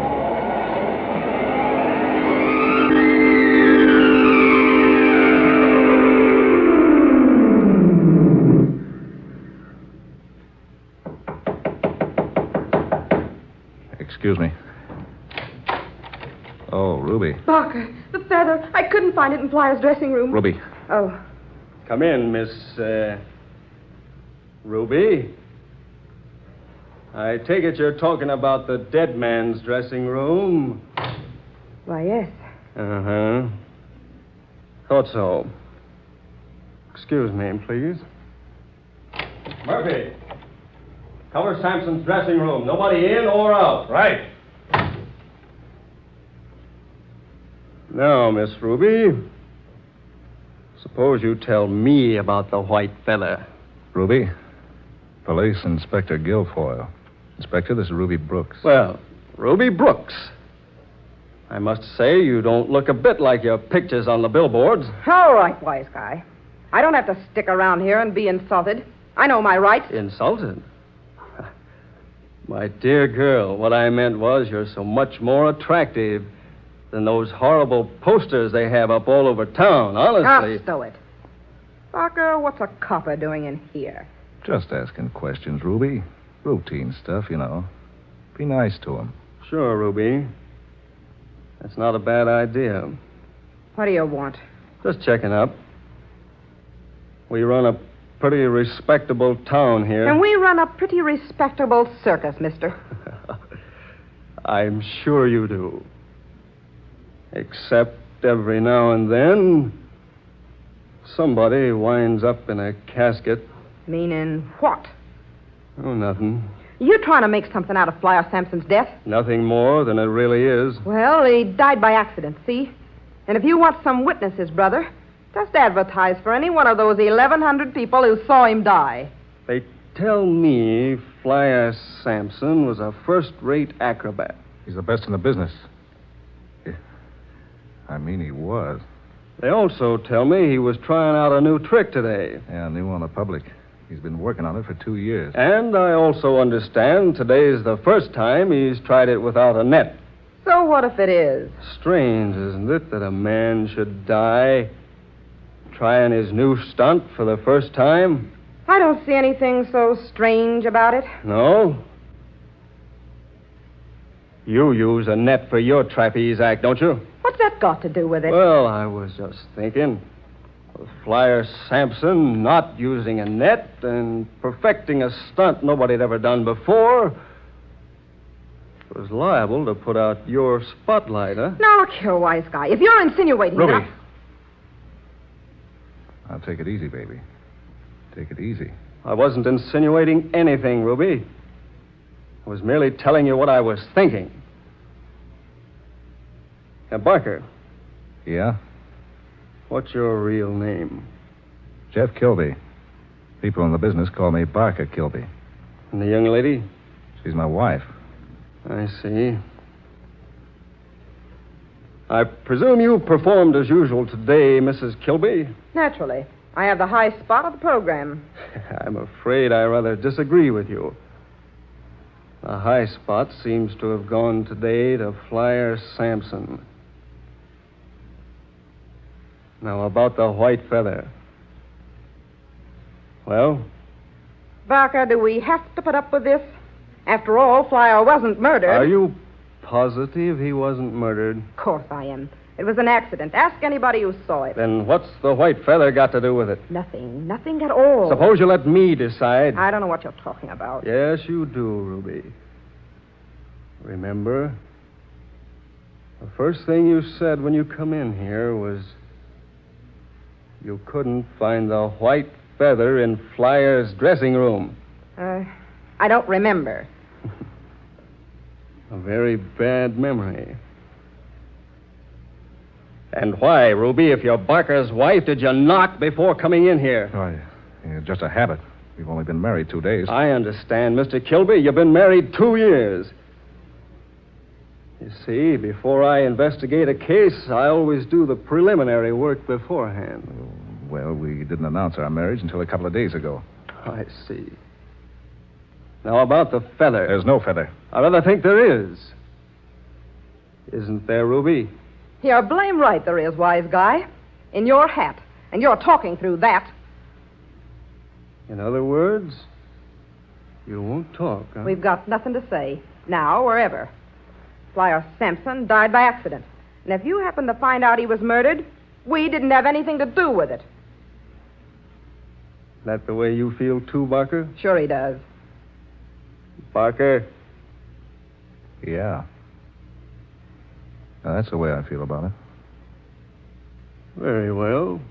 Excuse me. Oh, Ruby. Barker, the feather. I couldn't find it in Flyer's dressing room. Ruby. Oh. Come in, Miss, Ruby. I take it you're talking about the dead man's dressing room. Why, yes. Uh-huh. Thought so. Excuse me, please. Murphy. Cover Sampson's dressing room. Nobody in or out. Right. Now, Miss Ruby, suppose you tell me about the white feather. Ruby. Police Inspector Guilfoyle. Inspector, this is Ruby Brooks. Well, Ruby Brooks. I must say you don't look a bit like your pictures on the billboards. All right, wise guy. I don't have to stick around here and be insulted. I know my rights. Insulted? My dear girl, what I meant was you're so much more attractive than those horrible posters they have up all over town, honestly. Ah, stow it. Barker, what's a copper doing in here? Just asking questions, Ruby. Routine stuff, you know. Be nice to him. Sure, Ruby. That's not a bad idea. What do you want? Just checking up. We run a pretty respectable town here. And we run a pretty respectable circus, mister. I'm sure you do. Except every now and then, somebody winds up in a casket. Meaning what? Oh, nothing. You trying to make something out of Flyer Sampson's death? Nothing more than it really is. Well, he died by accident, see? And if you want some witnesses, brother, just advertise for any one of those 1,100 people who saw him die. They tell me Flyer Sampson was a first-rate acrobat. He's the best in the business. I mean, he was. They also tell me he was trying out a new trick today. Yeah, new on the public. He's been working on it for 2 years. And I also understand today's the first time he's tried it without a net. So what if it is? Strange, isn't it, that a man should die trying his new stunt for the first time? I don't see anything so strange about it. No? You use a net for your trapeze act, don't you? What's that got to do with it? Well, I was just thinking. With Flyer Sampson not using a net and perfecting a stunt nobody had ever done before, was liable to put out your spotlight, huh? Now, look here, wise guy. If you're insinuating Ruby. that Now, take it easy, baby. Take it easy. I wasn't insinuating anything, Ruby. I was merely telling you what I was thinking. Now, Barker. Yeah? What's your real name? Jeff Kilby. People in the business call me Barker Kilby. And the young lady? She's my wife. I see. I presume you performed as usual today, Mrs. Kilby? Naturally. I have the high spot of the program. I'm afraid I rather disagree with you. The high spot seems to have gone today to Flyer Sampson. Now, about the white feather. Well? Barker, do we have to put up with this? After all, Flyer wasn't murdered. Are you positive he wasn't murdered? Of course I am. It was an accident. Ask anybody who saw it. Then what's the white feather got to do with it? Nothing. Nothing at all. Suppose you let me decide. I don't know what you're talking about. Yes, you do, Ruby. Remember, the first thing you said when you come in here was you couldn't find the white feather in Flyer's dressing room. I don't remember. A very bad memory. And why, Ruby, if you're Barker's wife, did you knock before coming in here? Oh, just a habit. We've only been married 2 days. I understand, Mr. Kilby. You've been married 2 years. You see, before I investigate a case, I always do the preliminary work beforehand. Well, we didn't announce our marriage until a couple of days ago. I see. Now, about the feather. There's no feather. I rather think there is. Isn't there, Ruby? You're blame right there is, wise guy. In your hat. And you're talking through that. In other words, you won't talk, huh? We've got nothing to say. Now or ever. Flyer Sampson died by accident. And if you happen to find out he was murdered, we didn't have anything to do with it. That the way you feel, too, Barker? Sure he does. Barker? Yeah. Now, that's the way I feel about it. Very well.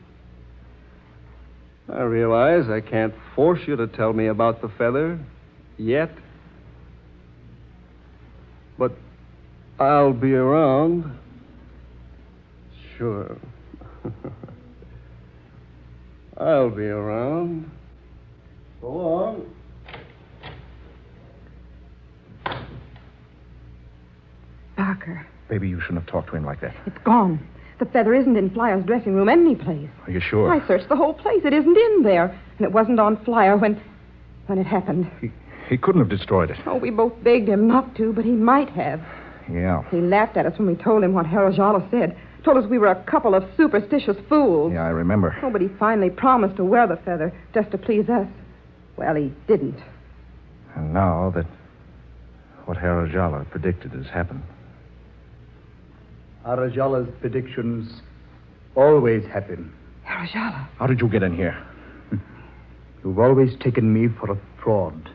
I realize I can't force you to tell me about the feather yet. But I'll be around. Sure. I'll be around. So long. Barker. Baby, you shouldn't have talked to him like that. It's gone. The feather isn't in Flyer's dressing room any place. Are you sure? I searched the whole place. It isn't in there. And it wasn't on Flyer when it happened. He couldn't have destroyed it. Oh, we both begged him not to, but he might have. Yeah. He laughed at us when we told him what Herajala said. Told us we were a couple of superstitious fools. Yeah, I remember. Oh, but he finally promised to wear the feather just to please us. Well, he didn't. And now that what Herajala predicted has happened. Arajala's predictions always happen. Herajala. How did you get in here? You've always taken me for a fraud.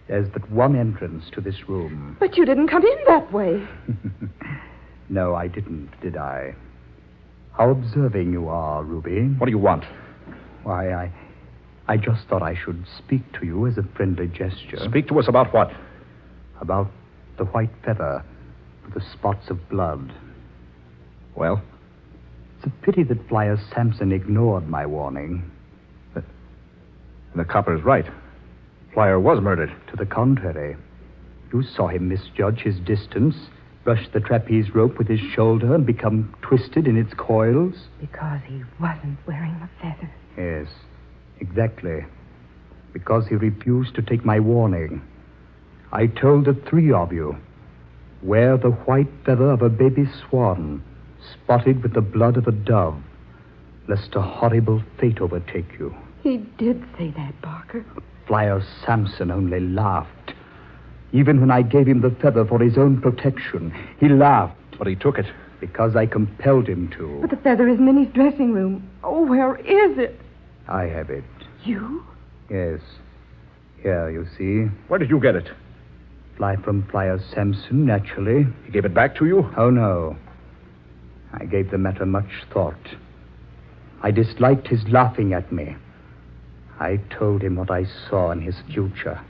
There's but one entrance to this room. But you didn't come in that way. No, I didn't, did I? How observing you are, Ruby. What do you want? Why, I just thought I should speak to you as a friendly gesture. Speak to us about what? About the white feather with the spots of blood. Well? It's a pity that Flyer Sampson ignored my warning. The copper's right. Flyer was murdered. To the contrary. You saw him misjudge his distance, brush the trapeze rope with his shoulder, and become twisted in its coils. Because he wasn't wearing the feather. Yes, exactly. Because he refused to take my warning. I told the three of you, wear the white feather of a baby swan, spotted with the blood of a dove, lest a horrible fate overtake you. He did say that, Barker. Flyer Sampson only laughed. Even when I gave him the feather for his own protection, he laughed. But he took it. Because I compelled him to. But the feather isn't in his dressing room. Oh, where is it? I have it. You? Yes. Here, you see. Where did you get it? Fly from Flyer Sampson, naturally. He gave it back to you? Oh, no. I gave the matter much thought. I disliked his laughing at me. I told him what I saw in his future.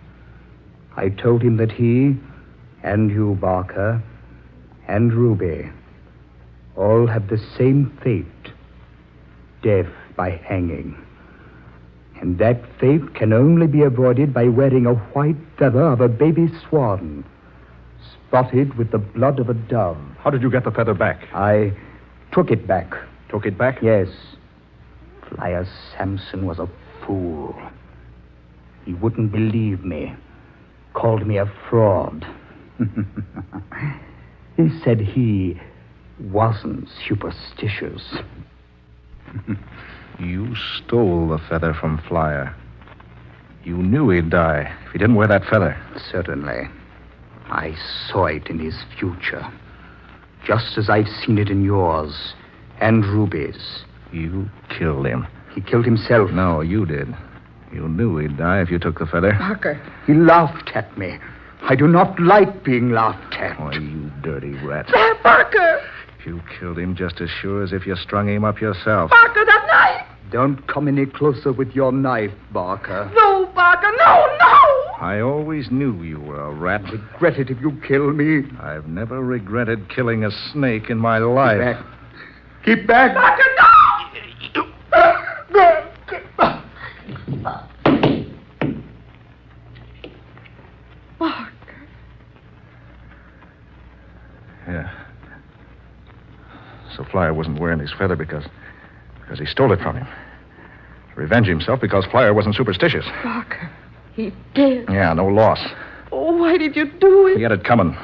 I told him that he, and you, Barker, and Ruby, all have the same fate. Death by hanging. And that fate can only be avoided by wearing a white feather of a baby swan, spotted with the blood of a dove. How did you get the feather back? I took it back. Took it back? Yes. Flyer Sampson was a fool. He wouldn't believe me. Called me a fraud. He said he wasn't superstitious. You stole the feather from Flyer. You knew he'd die if he didn't wear that feather. Certainly. I saw it in his future. Just as I've seen it in yours and Ruby's. You killed him. He killed himself. No, you did. You knew he'd die if you took the feather. Barker. He laughed at me. I do not like being laughed at. Oh, you dirty rat. That Barker! You killed him just as sure as if you strung him up yourself. Barker, that knife! Don't come any closer with your knife, Barker. No, Barker, no! I always knew you were a rat. Regret it if you kill me. I've never regretted killing a snake in my life. Keep back. Barker, no! Barker. Yeah. So Flyer wasn't wearing his feather because he stole it from him. To revenge himself because Flyer wasn't superstitious. Barker, he did. Yeah, no loss. Oh, why did you do it? He had it coming.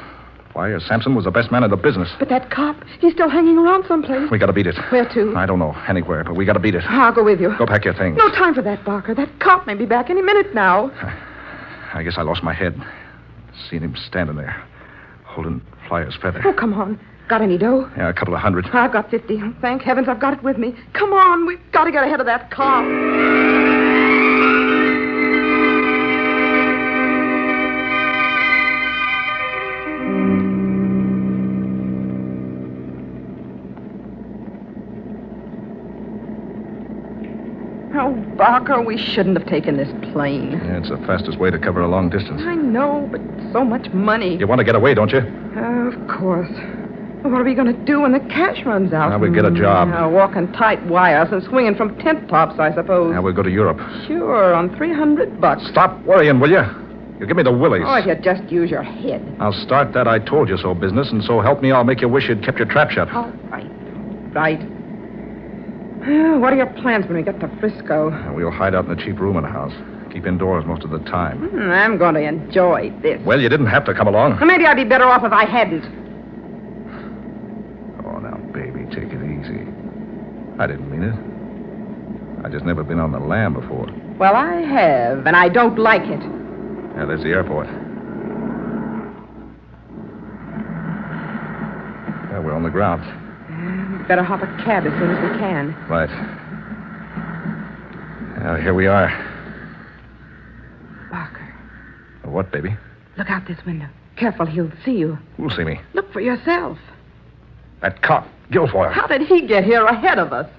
Flyer Sampson was the best man in the business. But that cop, he's still hanging around someplace. We gotta beat it. Where to? I don't know. Anywhere, but we gotta beat it. I'll go with you. Go pack your things. No time for that, Barker. That cop may be back any minute now. I guess I lost my head. Seen him standing there, holding Flyer's feather. Oh, come on. Got any dough? Yeah, a couple of hundred. I've got 50. Thank heavens I've got it with me. Come on, we've got to get ahead of that cop. Oh, Barker, we shouldn't have taken this plane. Yeah, it's the fastest way to cover a long distance. I know, but so much money. You want to get away, don't you? Of course. What are we going to do when the cash runs out? Now we get a job. Walking tight wires and swinging from tent tops, I suppose. Now we'll go to Europe. Sure, on $300. Stop worrying, will you? You give me the willies. Oh, if you just use your head. I'll start that I told you so business, and so help me, I'll make you wish you'd kept your trap shut. All right. Right. What are your plans when we get to Frisco? We'll hide out in a cheap room in a house. Keep indoors most of the time. I'm going to enjoy this. Well, you didn't have to come along. Maybe I'd be better off if I hadn't. Oh, now, baby, take it easy. I didn't mean it. I just never been on the lam before. Well, I have, and I don't like it. Yeah, there's the airport. Yeah, we're on the ground. Better hop a cab as soon as we can. Right. Now, here we are. Barker. What, baby? Look out this window. Careful, he'll see you. Who'll see me? Look for yourself. That cop, Guilfoyle. How did he get here ahead of us?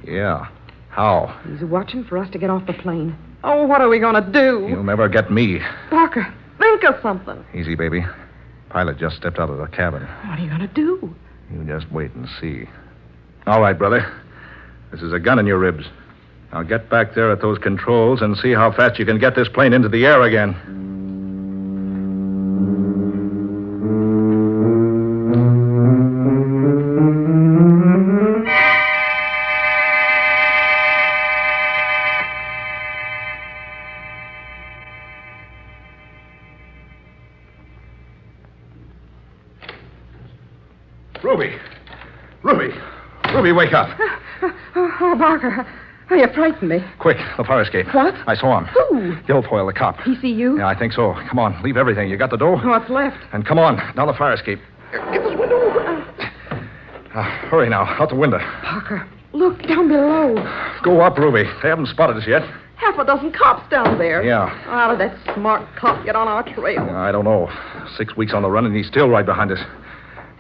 Yeah. How? He's watching for us to get off the plane. Oh, what are we going to do? You'll never get me. Barker, think of something. Easy, baby. Pilot just stepped out of the cabin. What are you going to do? You just wait and see. All right, brother. This is a gun in your ribs. Now get back there at those controls and see how fast you can get this plane into the air again. Ruby, wake up. Oh, Barker. Oh, you frightened me. Quick, the fire escape. What? I saw him. Who? Guilfoyle, the cop. He see you? Yeah, I think so. Come on, leave everything. You got the dough? What's left? And come on, down the fire escape. Get this window open. Hurry now, out the window. Barker, look down below. Go up, Ruby. They haven't spotted us yet. Half a dozen cops down there. Yeah. How did that smart cop get on our trail? I don't know. 6 weeks on the run, and he's still right behind us.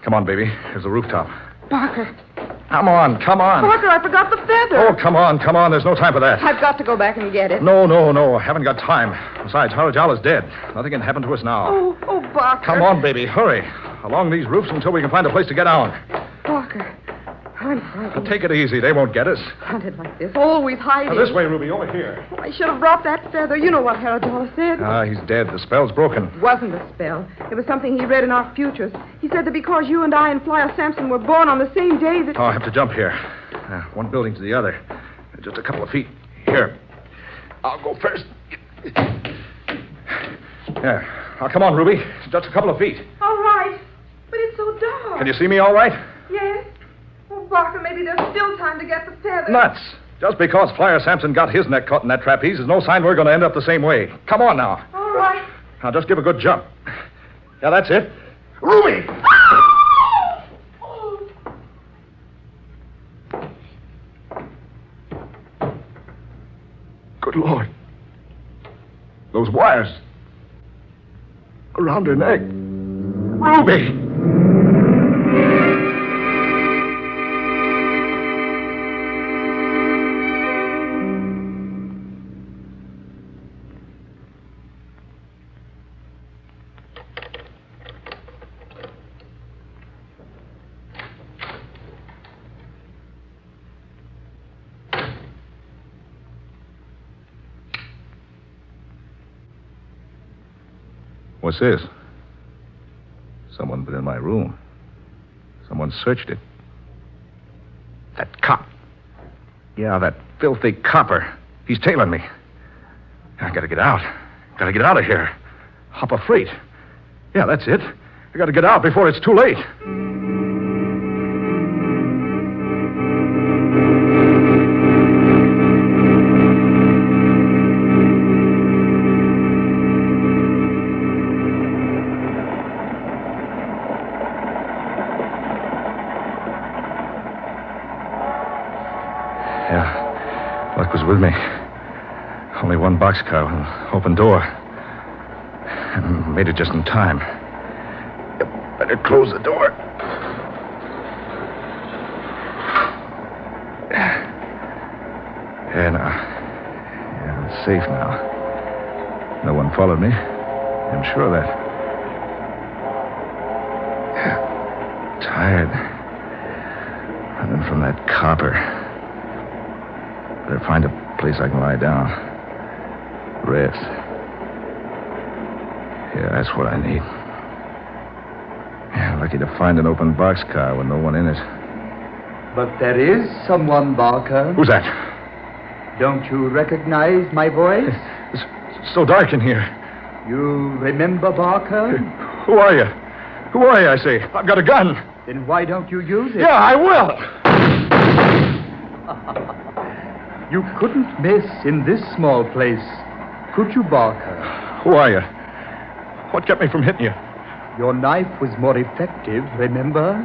Come on, baby. Here's the rooftop. Barker. Come on. Barker, I forgot the feather. Oh, come on. There's no time for that. I've got to go back and get it. No. I haven't got time. Besides, Harajal is dead. Nothing can happen to us now. Oh, Barker. Come on, baby. Hurry. Along these roofs until we can find a place to get down. Barker, I'm frightened. Take it easy. They won't get us. Hunted like this. Always hiding. Now, this way, Ruby. Over here. I should have brought that feather. You know what Harajal said. He's dead. The spell's broken. It wasn't a spell. It was something he read in our futures. He said that because you and I and Flyer Sampson were born on the same day that... I have to jump here. One building to the other. Just a couple of feet. Here. I'll go first. There. Now, come on, Ruby. Just a couple of feet. All right. But it's so dark. Can you see me all right? Yes. Oh, Barker, maybe there's still time to get the feather. Nuts. Just because Flyer Sampson got his neck caught in that trapeze is no sign we're going to end up the same way. Come on now. All right. Now, just give a good jump. Yeah, that's it. Ruby! Good Lord. Those wires. Around her neck. Ruby! What's this? Someone been in my room. Someone searched it. That cop. Yeah, that filthy copper. He's tailing me. I gotta get out. Gotta get out of here. Hop a freight. Yeah, that's it. I gotta get out before it's too late. Luck was with me. Only one boxcar with an open door. I made it just in time. Better close the door. Yeah, it's safe now. No one followed me. I'm sure of that. Tired. Running from that copper. Better find a place I can lie down. Rest. Yeah, that's what I need. Yeah, lucky to find an open boxcar with no one in it. But there is someone, Barker. Who's that? Don't you recognize my voice? It's so dark in here. You remember Barker? Who are you? Who are you, I say? I've got a gun. Then why don't you use it? Yeah, I will. You couldn't miss in this small place, could you, Barker? Who are you? What kept me from hitting you? Your knife was more effective, remember?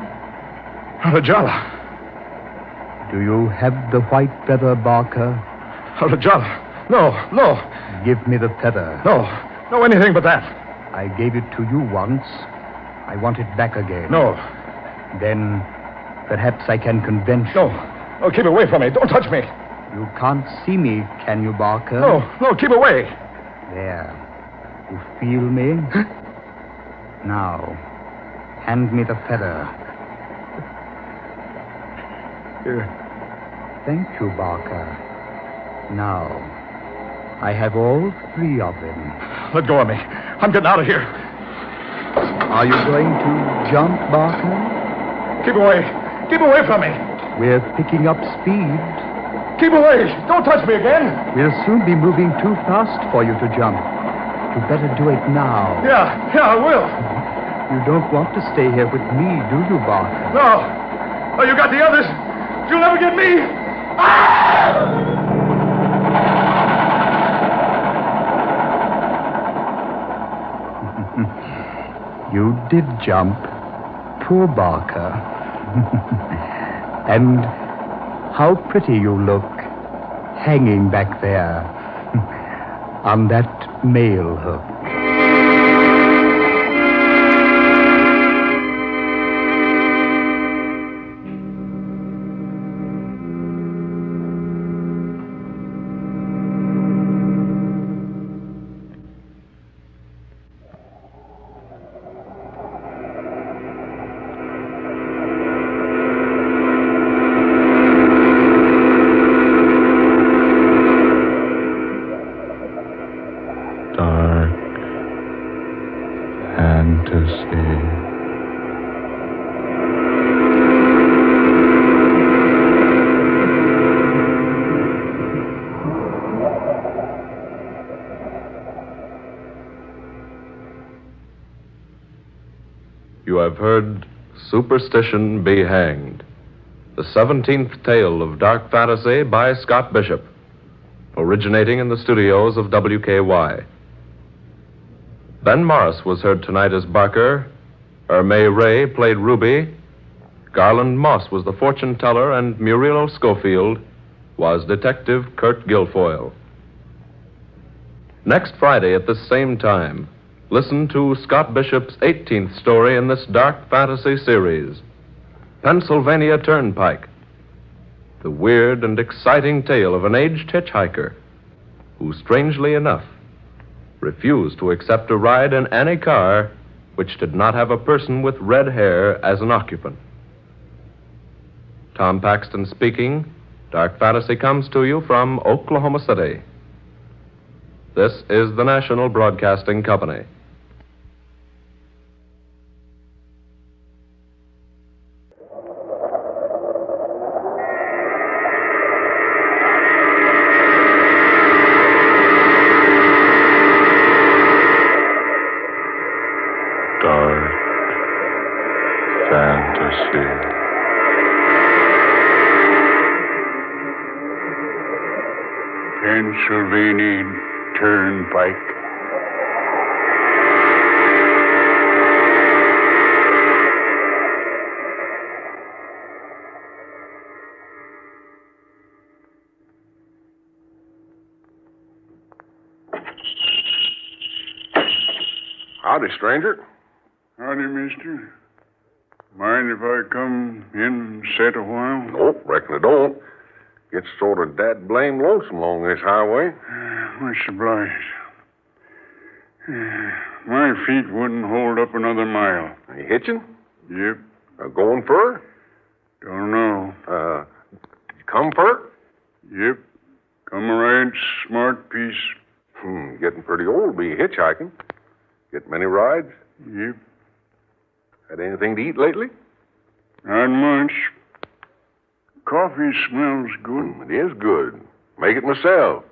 Harajala. Do you have the white feather, Barker? Harajala. No. Give me the feather. No, anything but that. I gave it to you once. I want it back again. No. Then perhaps I can convince you. No, keep away from me. Don't touch me. You can't see me, can you, Barker? No, keep away. There. You feel me? Now, hand me the feather. Here. Thank you, Barker. Now, I have all 3 of them. Let go of me. I'm getting out of here. Are you going to jump, Barker? Keep away. Keep away from me. We're picking up speed. Keep away. Don't touch me again. We'll soon be moving too fast for you to jump. You better do it now. Yeah, I will. You don't want to stay here with me, do you, Barker? No. Oh, you got the others. You'll never get me. Ah! You did jump. Poor Barker. And how pretty you look, hanging back there on that mail hook. You have heard Superstition Be Hanged, the 17th tale of dark fantasy by Scott Bishop, originating in the studios of WKY. Ben Morris was heard tonight as Barker, Ermay Ray played Ruby, Garland Moss was the fortune teller, and Murillo Schofield was Detective Kurt Guilfoyle. Next Friday at this same time, listen to Scott Bishop's 18th story in this dark fantasy series, Pennsylvania Turnpike, the weird and exciting tale of an aged hitchhiker who, strangely enough, refused to accept a ride in any car which did not have a person with red hair as an occupant. Tom Paxton speaking. Dark Fantasy comes to you from Oklahoma City. This is the National Broadcasting Company. Dark Fantasy. Pennsylvania Turnpike. Howdy, stranger. Howdy, mister. Mind if I come in and sit a while? Nope, reckon I don't. Gets sort of dad-blame lonesome along this highway. Much obliged. My feet wouldn't hold up another mile. Are you hitching? Yep. Going fur? Don't know. Come fur? Yep. Come a right smart piece. Getting pretty old to be hitchhiking. Get many rides? Yep. Had anything to eat lately? Not much. Coffee smells good. It is good. Make it myself.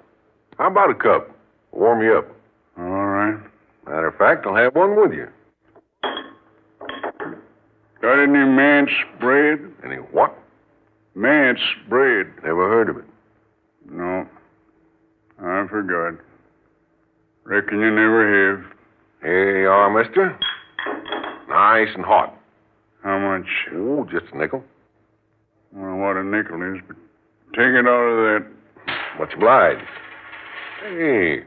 How about a cup? Warm you up. All right. Matter of fact, I'll have one with you. Got any manse bread? Any what? Manse bread. Never heard of it. No. I forgot. Reckon you never have. Here you are, mister. Nice and hot. How much? Oh, just a nickel. Well, what a nickel is, but take it out of that. Much obliged. Hey,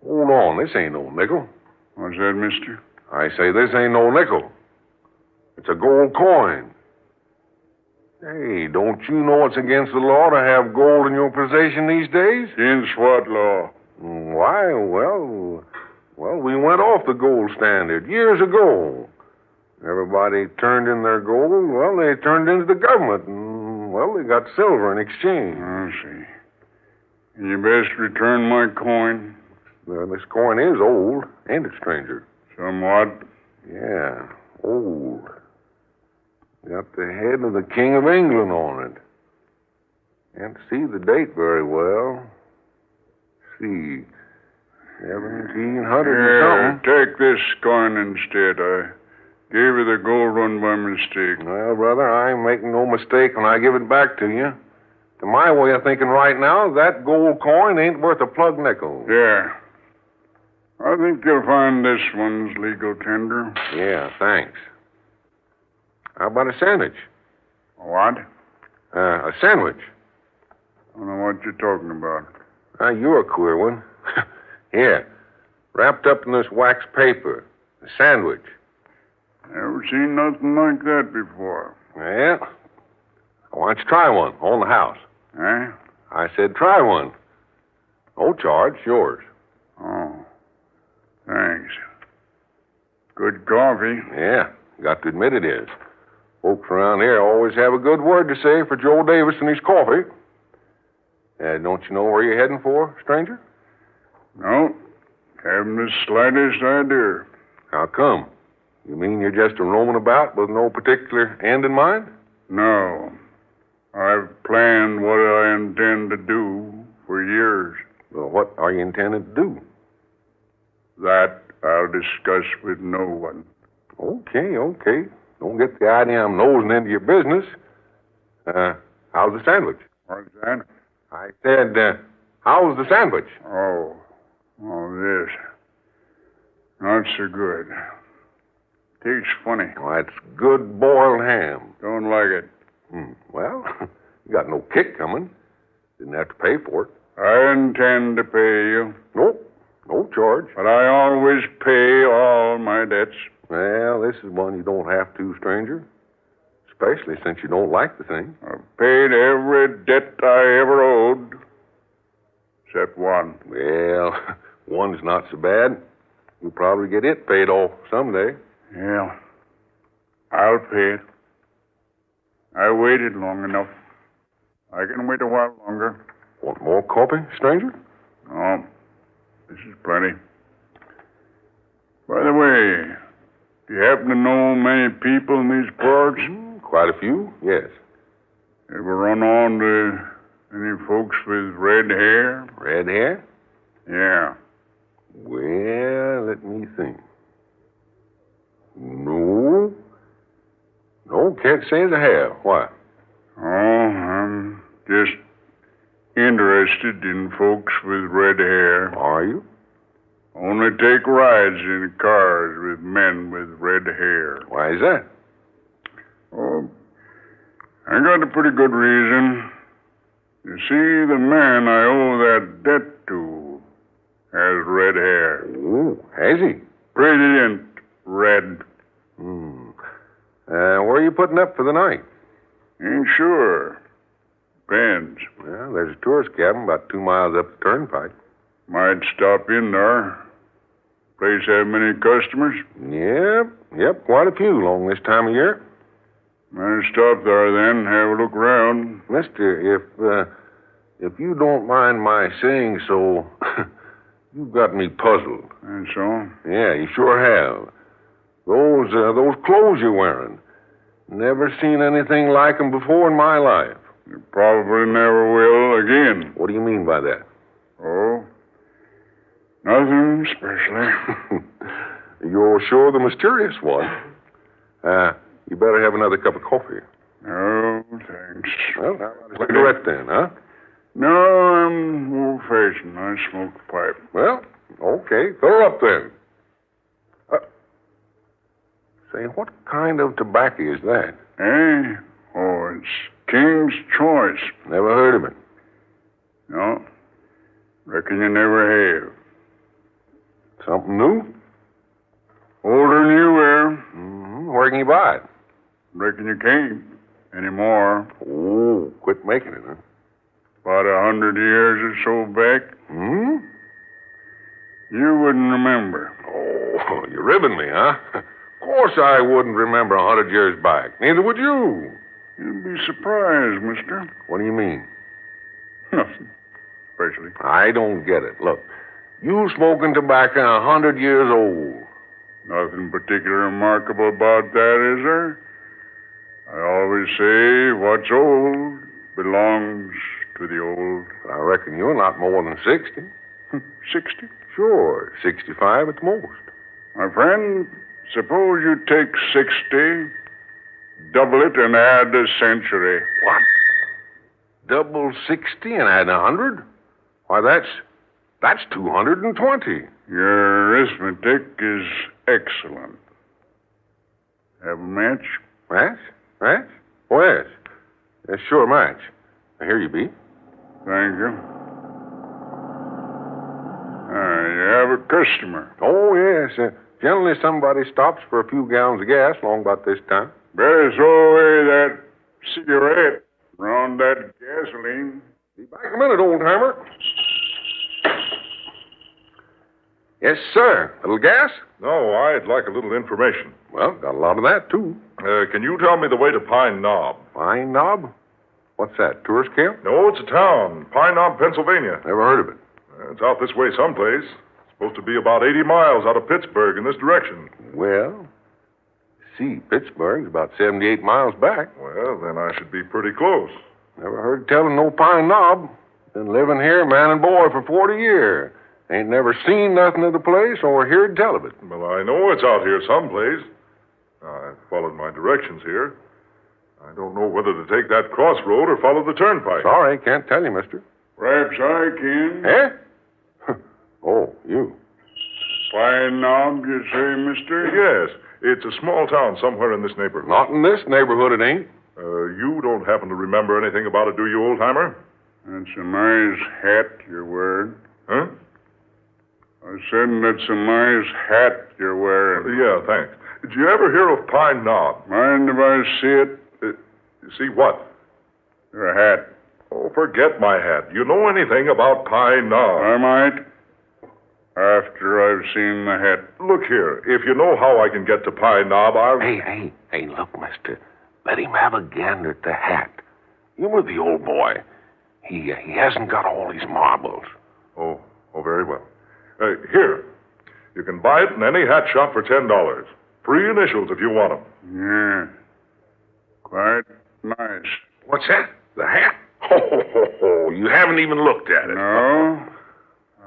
hold on. This ain't no nickel. What's that, mister? I say this ain't no nickel. It's a gold coin. Hey, don't you know it's against the law to have gold in your possession these days? Against what law? Why, well, we went off the gold standard years ago. Everybody turned in their gold. Well, they turned into the government. And, well, they got silver in exchange. I see. You best return my coin. Well, this coin is old, ain't it, stranger? Somewhat. Yeah, old. Got the head of the King of England on it. Can't see the date very well. See, 1700 and something. Take this coin instead. I gave you the gold one by mistake. Well, brother, I ain't making no mistake when I give it back to you. To my way of thinking right now, that gold coin ain't worth a plug nickel. Yeah. I think you'll find this one's legal tender. Yeah, thanks. How about a sandwich? What? A sandwich. I don't know what you're talking about. You're a queer one. Here, wrapped up in this wax paper. A sandwich. Never seen nothing like that before. Yeah. Why don't you try one on the house? Eh? I said try one. No charge, yours. Oh. Thanks. Good coffee. Yeah, got to admit it is. Folks around here always have a good word to say for Joe Davis and his coffee. Don't you know where you're heading for, stranger? No. Haven't the slightest idea. How come? You mean you're just a roaming about with no particular end in mind? No. I've planned what I intend to do for years. Well, what are you intending to do? That I'll discuss with no one. Okay. Don't get the idea I'm nosing into your business. How's the sandwich? What's that? I said, how's the sandwich? Oh, this. Not so good. Tastes funny. Why, it's good boiled ham. Don't like it. Well, you got no kick coming. Didn't have to pay for it. I intend to pay you. Nope. No charge. But I always pay all my debts. Well, this is one you don't have to, stranger. Especially since you don't like the thing. I've paid every debt I ever owed. Except one. Well, one's not so bad. You'll probably get it paid off someday. Yeah. I'll pay it. I waited long enough. I can wait a while longer. Want more coffee, stranger? No. This is plenty. By the way, do you happen to know many people in these parts? Quite a few, yes. Ever run on to any folks with red hair? Red hair? Yeah. Well, let me think. No, can't say as I have. Why? Oh, I'm just interested in folks with red hair. Are you? Only take rides in cars with men with red hair. Why is that? Oh, I got a pretty good reason. You see, the man I owe that debt to has red hair. Oh, has he? Brilliant red. Where are you putting up for the night? Ain't sure. Depends. Well, there's a tourist cabin about 2 miles up the Turnpike. Might stop in there. Place have many customers? Yep, quite a few along this time of year. Might stop there then, have a look around. Mister, if you don't mind my saying so, you've got me puzzled. And so? Yeah, you sure have. Those clothes you're wearing. Never seen anything like them before in my life. You probably never will again. What do you mean by that? Oh, nothing especially. You're sure the mysterious one. You better have another cup of coffee. No, thanks. Well, cigarette then, huh? No, I'm old-fashioned. I smoke a pipe. Well, okay. Fill her up then. Say, what kind of tobacco is that? Eh? Oh, it's King's Choice. Never heard of it. No. Reckon you never have. Something new? Older than you were. Mm-hmm. Where can you buy it? Reckon you can't anymore. Oh, quit making it, huh? About 100 years or so back. Hmm? You wouldn't remember. Oh, you're ribbing me, huh? Of course I wouldn't remember 100 years back. Neither would you. You'd be surprised, mister. What do you mean? Nothing. especially. I don't get it. Look, you smoking tobacco 100 years old. Nothing particularly remarkable about that, is there? I always say what's old belongs to the old. I reckon you're not more than 60. 60? Sure, 65 at the most. My friend, suppose you take 60, double it, and add a century. What? Double 60 and add 100? Why, that's 220. Your arithmetic is excellent. Have a match? Match? Match? Oh, yes. Yes, sure, match. Here you be. Thank you. You have a customer. Oh, yes. Generally, somebody stops for a few gallons of gas along about this time. Better throw away that cigarette around that gasoline. Be back a minute, old-timer. Yes, sir. A little gas? No, I'd like a little information. Well, got a lot of that, too. Can you tell me the way to Pine Knob? Pine Knob? What's that, tourist camp? No, it's a town. Pine Knob, Pennsylvania. Never heard of it. It's out this way someplace. It's supposed to be about 80 miles out of Pittsburgh in this direction. Well, see, Pittsburgh's about 78 miles back. Well, then I should be pretty close. Never heard tell of no Pine Knob. Been living here, man and boy, for 40 years. Ain't never seen nothing of the place or heard tell of it. Well, I know it's out here someplace. I've followed my directions here. I don't know whether to take that crossroad or follow the turnpike. Sorry, can't tell you, mister. Perhaps I can. Eh? Oh, you. Pine Knob, you say, mister? Yes. It's a small town somewhere in this neighborhood. Not in this neighborhood, it ain't. You don't happen to remember anything about it, do you, old-timer? That's a nice hat you're wearing. Huh? I said that's a nice hat you're wearing. Yeah, thanks. Did you ever hear of Pine Knob? Mind if I see it? See what? Your hat. Oh, forget my hat. You know anything about Pine Knob? I might. After I've seen the hat. Look here. If you know how I can get to Pine Knob, I'll... Hey, look, mister. Let him have a gander at the hat. You were the old boy. He hasn't got all these marbles. Oh, very well. Here. You can buy it in any hat shop for $10. Free initials if you want them. Yeah. Quite nice. What's that? The hat? Oh, you haven't even looked at it. No.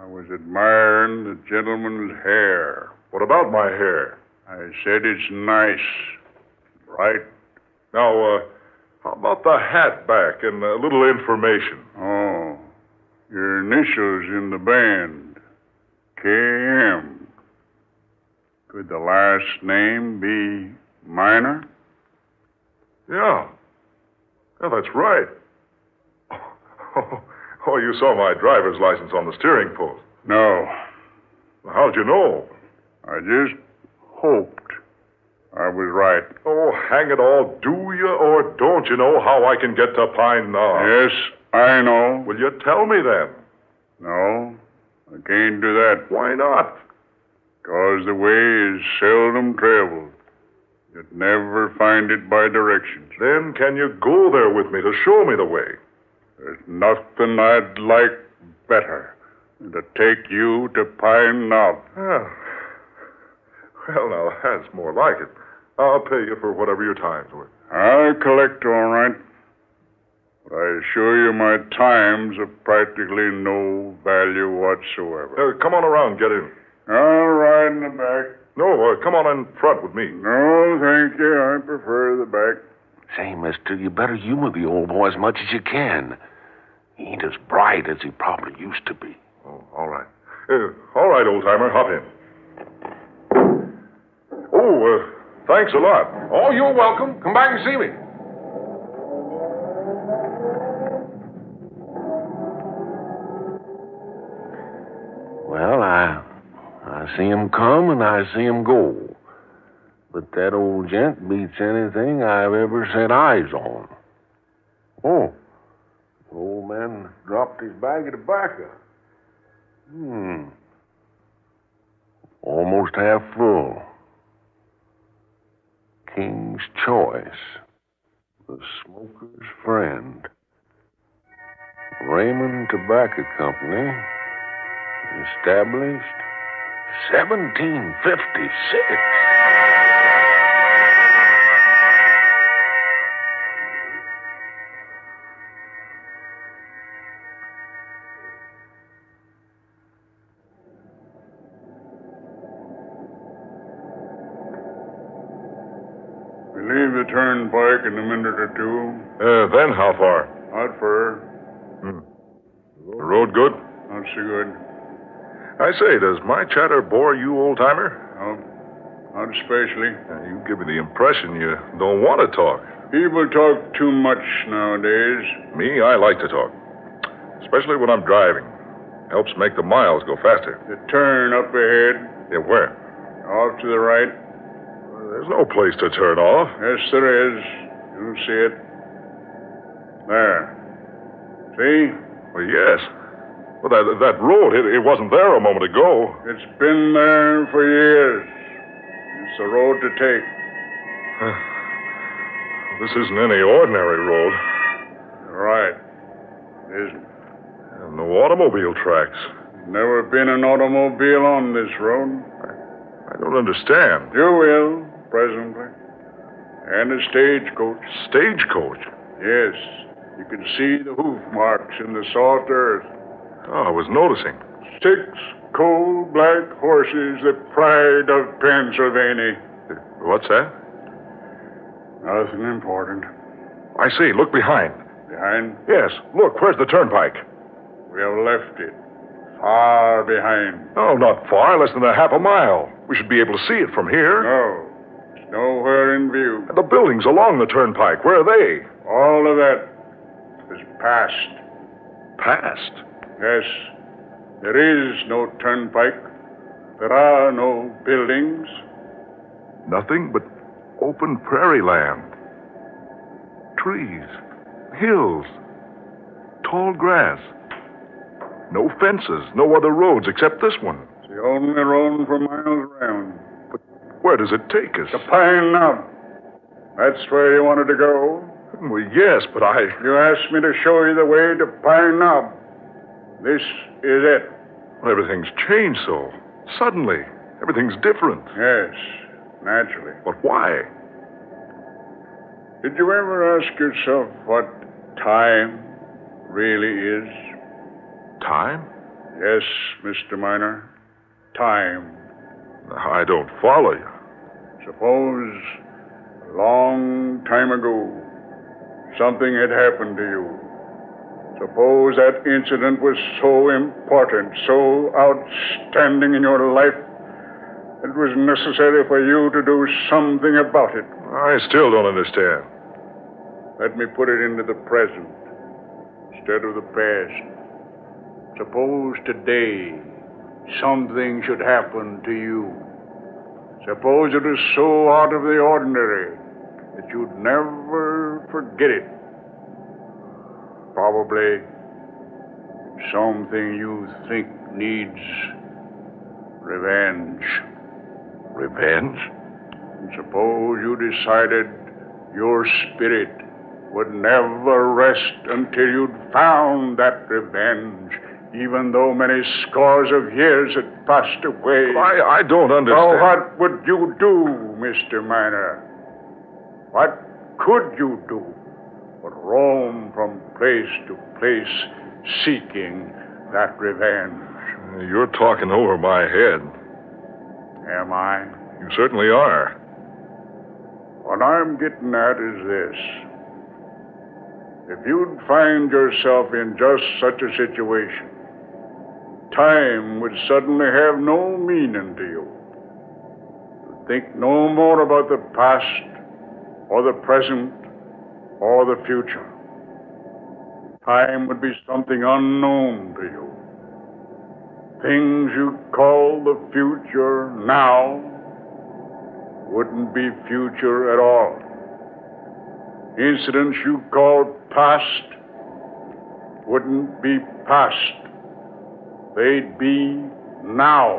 I was admiring the gentleman's hair. What about my hair? I said it's nice. Right? Now, how about the hat back and a little information? Oh. Your initials in the band. K.M. Could the last name be Minor? Yeah, that's right. Oh, you saw my driver's license on the steering post. No. How'd you know? I just hoped I was right. Oh, hang it all. Do you or don't you know how I can get to Pine Knob? Yes, I know. Will you tell me then? No, I can't do that. Why not? Because the way is seldom traveled. You'd never find it by directions. Then can you go there with me to show me the way? There's nothing I'd like better than to take you to Pine Knob. Ah. Well, now, that's more like it. I'll pay you for whatever your time's worth. I'll collect all right. But I assure you my time's of practically no value whatsoever. Come on around, get in. I'll ride in the back. No, come on in front with me. No, thank you. I prefer the back. Say, mister, you better humor the old boy as much as you can. He ain't as bright as he probably used to be. Oh, all right. All right, old-timer, hop in. Oh, thanks a lot. Oh, you're welcome. Come back and see me. Well, I see him come and I see him go. But that old gent beats anything I've ever set eyes on. Oh, the old man dropped his bag of tobacco. Almost half full. King's Choice. The smoker's friend. Raymond Tobacco Company. Established 1756. We leave the Turnpike in a minute or two. Then how far? Not far. The road good? Not so good. I say, does my chatter bore you, old-timer? No, not especially. You give me the impression you don't want to talk. People talk too much nowadays. Me, I like to talk. Especially when I'm driving. Helps make the miles go faster. The turn up ahead. Yeah, where? Off to the right. There's no place to turn off. Yes, there is. You'll see it. There. See? Well, yes. Well, that road, it wasn't there a moment ago. It's been there for years. It's the road to take. This isn't any ordinary road. Right. It isn't. And no automobile tracks. Never been an automobile on this road. I don't understand. You will, presently. And a stagecoach. Stagecoach? Yes. You can see the hoof marks in the soft earth. Oh, I was noticing. 6 coal-black horses, the pride of Pennsylvania. What's that? Nothing important. I see. Look behind. Behind? Yes. Look, where's the Turnpike? We have left it. Far behind. Oh, not far. Less than a half a mile. We should be able to see it from here. No. It's nowhere in view. And the buildings along the Turnpike, where are they? All of that is past. Past? Yes. There is no Turnpike. There are no buildings. Nothing but open prairie land. Trees. Hills. Tall grass. No fences. No other roads except this one. It's the only road for miles around. But where does it take us? To Pine Knob. That's where you wanted to go? Well, yes, but You asked me to show you the way to Pine Knob. This is it. Well, everything's changed so. Suddenly. Everything's different. Yes, naturally. But why? Did you ever ask yourself what time really is? Time? Yes, Mr. Miner. Time. I don't follow you. Suppose a long time ago something had happened to you. Suppose that incident was so important, so outstanding in your life, it was necessary for you to do something about it. I still don't understand. Let me put it into the present instead of the past. Suppose today something should happen to you. Suppose it is so out of the ordinary that you'd never forget it. Probably something you think needs revenge. Revenge? And suppose you decided your spirit would never rest until you'd found that revenge, even though many scores of years had passed away. I don't understand. So what would you do, Mr. Miner? What could you do but roam from place to place seeking that revenge? You're talking over my head. Am I? You certainly are. What I'm getting at is this. If you'd find yourself in just such a situation, time would suddenly have no meaning to you. You'd think no more about the past or the present or the future. Time would be something unknown to you. Things you call the future now wouldn't be future at all. Incidents you call past wouldn't be past. They'd be now.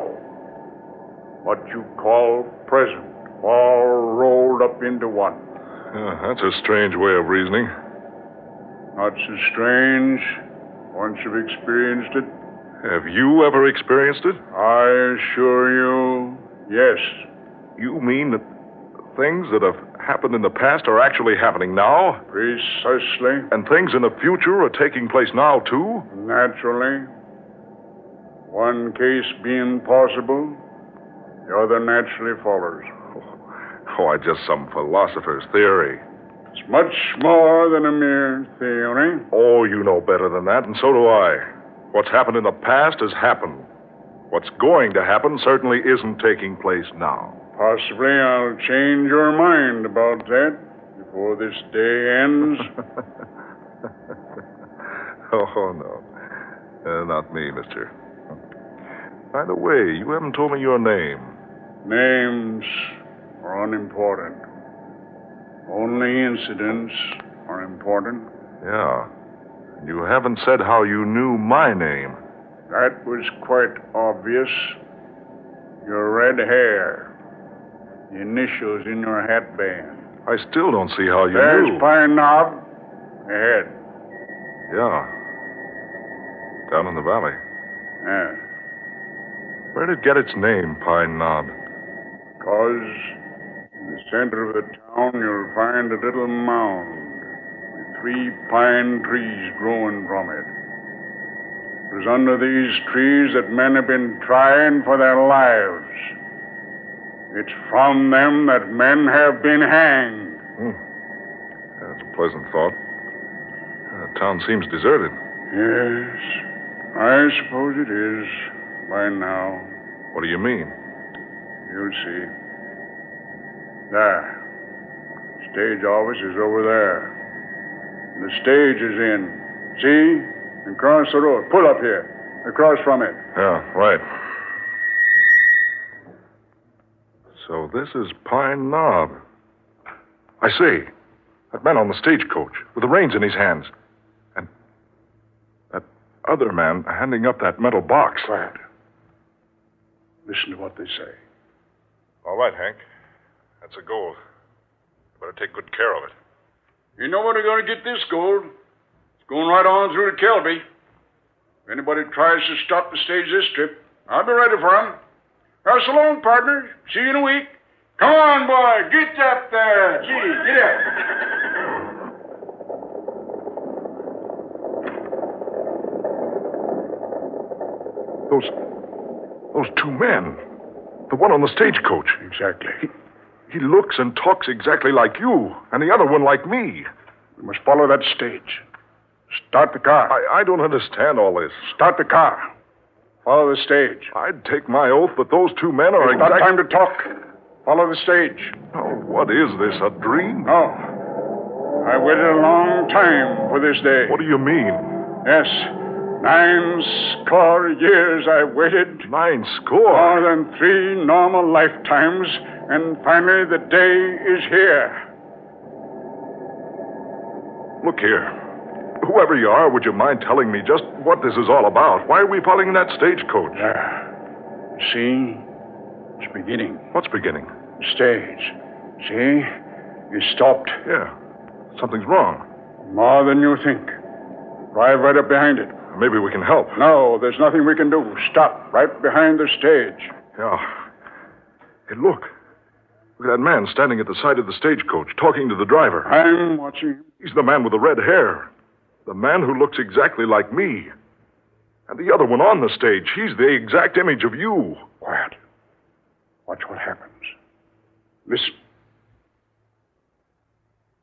What you call present, all rolled up into one. That's a strange way of reasoning. Not so strange once you've experienced it. Have you ever experienced it? I assure you, yes. You mean that things that have happened in the past are actually happening now? Precisely. And things in the future are taking place now, too? Naturally. One case being possible, the other naturally follows. Oh, just some philosopher's theory. It's much more than a mere theory. Oh, you know better than that, and so do I. What's happened in the past has happened. What's going to happen certainly isn't taking place now. Possibly I'll change your mind about that before this day ends. Oh, no. Not me, mister. By the way, you haven't told me your name. Names are unimportant. Only incidents are important. Yeah. You haven't said how you knew my name. That was quite obvious. Your red hair. The initials in your hatband. I still don't see how you There's knew. Pine Knob. Ahead. Yeah. Down in the valley. Yeah. Where did it get its name, Pine Knob? Because in the center of the town you'll find a little mound with 3 pine trees growing from it. It was under these trees that men have been trying for their lives. It's from them that men have been hanged. That's a pleasant thought. The town seems deserted. Yes, I suppose it is by now. What do you mean? You'll see. There. Stage office is over there. The stage is in. See? Across the road. Pull up here. Across from it. Yeah, right. So this is Pine Knob. I see. That man on the stagecoach with the reins in his hands. And that other man handing up that metal box. Quiet. Listen to what they say. All right, Hank. That's a gold. You better take good care of it. You know where they're going to get this gold? It's going right on through to Kelby. If anybody tries to stop the stage this trip, I'll be ready for them. Well, so long, partner. See you in a week. Come on, boy. Get up there. Gee, get up. Those 2 men. The one on the stagecoach. Exactly. He looks and talks exactly like you, and the other one like me. We must follow that stage. Start the car. I don't understand all this. Start the car. Follow the stage. I'd take my oath that those 2 men are It's not time to talk. Follow the stage. Oh, what is this, a dream? No. I waited a long time for this day. What do you mean? Yes. 9 score years I waited. 9 score? More than 3 normal lifetimes. And finally the day is here. Look here. Whoever you are, would you mind telling me just what this is all about? Why are we following that stagecoach? See? It's beginning. What's beginning? Stage. See? You stopped. Yeah. Something's wrong. More than you think. Drive right up behind it. Maybe we can help. No, there's nothing we can do. Stop right behind the stage. Yeah. Hey, look. Look at that man standing at the side of the stagecoach, talking to the driver. I'm watching him. He's the man with the red hair. The man who looks exactly like me. And the other one on the stage, he's the exact image of you. Quiet. Watch what happens. Listen.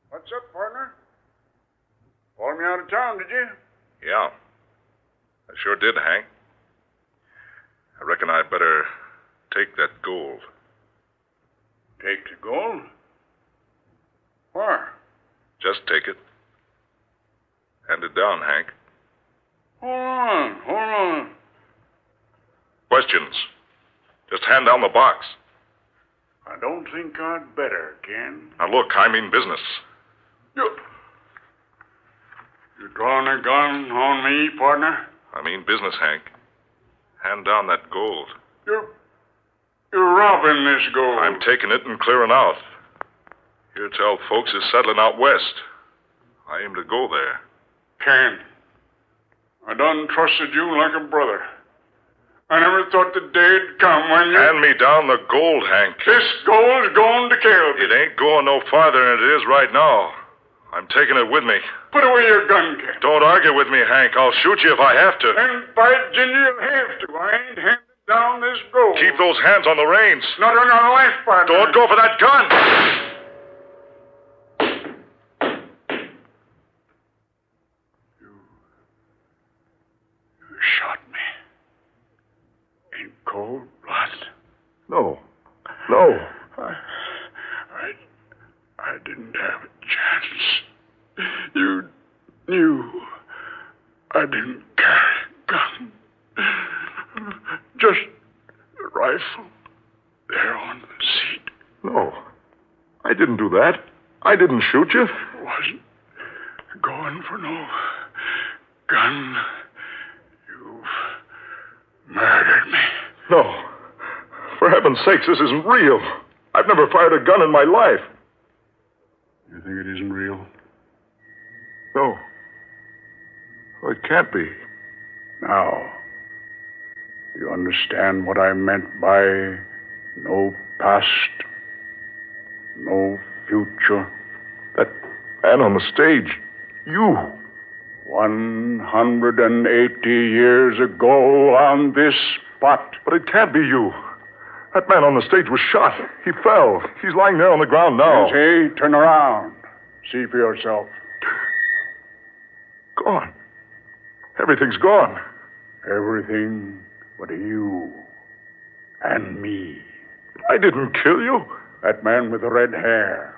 What's up, partner? Called me out of town, did you? Yeah. I sure did, Hank. I reckon I'd better take that gold. Take the gold? Where? Just take it. Hand it down, Hank. Hold on. Questions? Just hand down the box. I don't think I'd better, Ken. Now look, I mean business. You drawing a gun on me, partner? I mean business, Hank. Hand down that gold. You're robbing this gold. I'm taking it and clearing out. Here tell folks is settling out west. I aim to go there. Ken, I done trusted you like a brother. I never thought the day'd come when you... Hand me down the gold, Hank. This gold's going to kill me. It ain't going no farther than it is right now. I'm taking it with me. Put away your gun, kid. Don't argue with me, Hank. I'll shoot you if I have to. And by Ginger, you'll have to. I ain't handing down this gold. Keep those hands on the reins. Not on your life, partner. Don't go for that gun. You shot me. In cold blood. No. No. I didn't have a chance. You knew I didn't carry a gun. Just a rifle there on the seat. No. I didn't do that. I didn't shoot you. Wasn't going for no gun. You've murdered me. No. For heaven's sakes, this isn't real. I've never fired a gun in my life. You think it isn't real? No. Oh, it can't be. Now, you understand what I meant by no past, no future? That man on the stage, you. 180 years ago on this spot. But it can't be you. That man on the stage was shot. He fell. He's lying there on the ground now. Is he? Turn around. See for yourself. Gone. Everything's gone. Everything but you and me. I didn't kill you. That man with the red hair,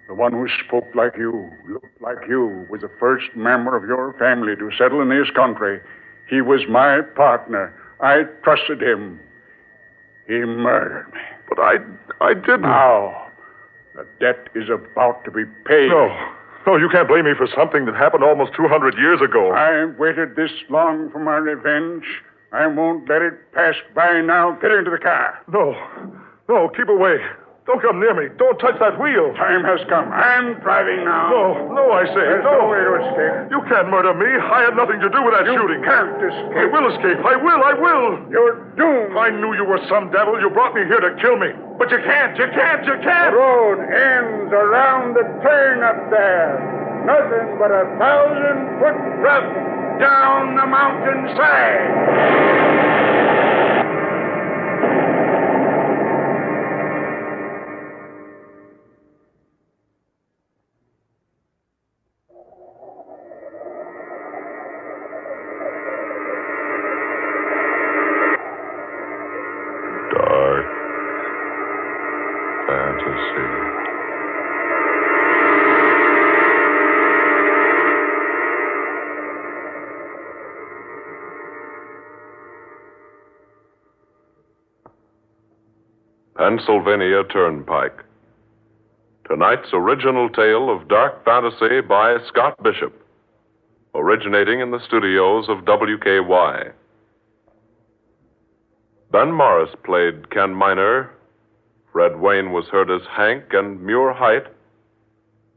the one who spoke like you, looked like you, was the first member of your family to settle in this country. He was my partner. I trusted him. He murdered me. But I didn't. Now, the debt is about to be paid. No, you can't blame me for something that happened almost 200 years ago. I've waited this long for my revenge. I won't let it pass by now. Get into the car. No, keep away. Don't come near me. Don't touch that wheel. Time has come. I'm driving now. No, I say. There's no way to escape. You can't murder me. I had nothing to do with that shooting. You can't escape. I will escape. I will. You're doomed. I knew you were some devil. You brought me here to kill me. But you can't. The road ends around the turn up there. Nothing but a 1,000-foot drop down the mountainside. Pennsylvania Turnpike. Tonight's original tale of dark fantasy by Scott Bishop, originating in the studios of WKY. Ben Morris played Ken Miner, Fred Wayne was heard as Hank, and Muir Height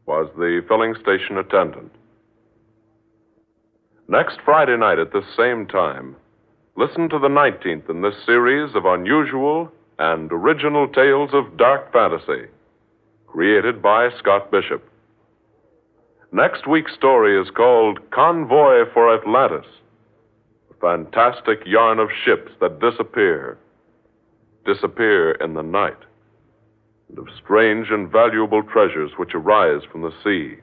was the filling station attendant. Next Friday night at this same time, listen to the 19th in this series of unusual and original tales of dark fantasy, created by Scott Bishop. Next week's story is called Convoy for Atlantis, a fantastic yarn of ships that disappear in the night, and of strange and valuable treasures which arise from the sea.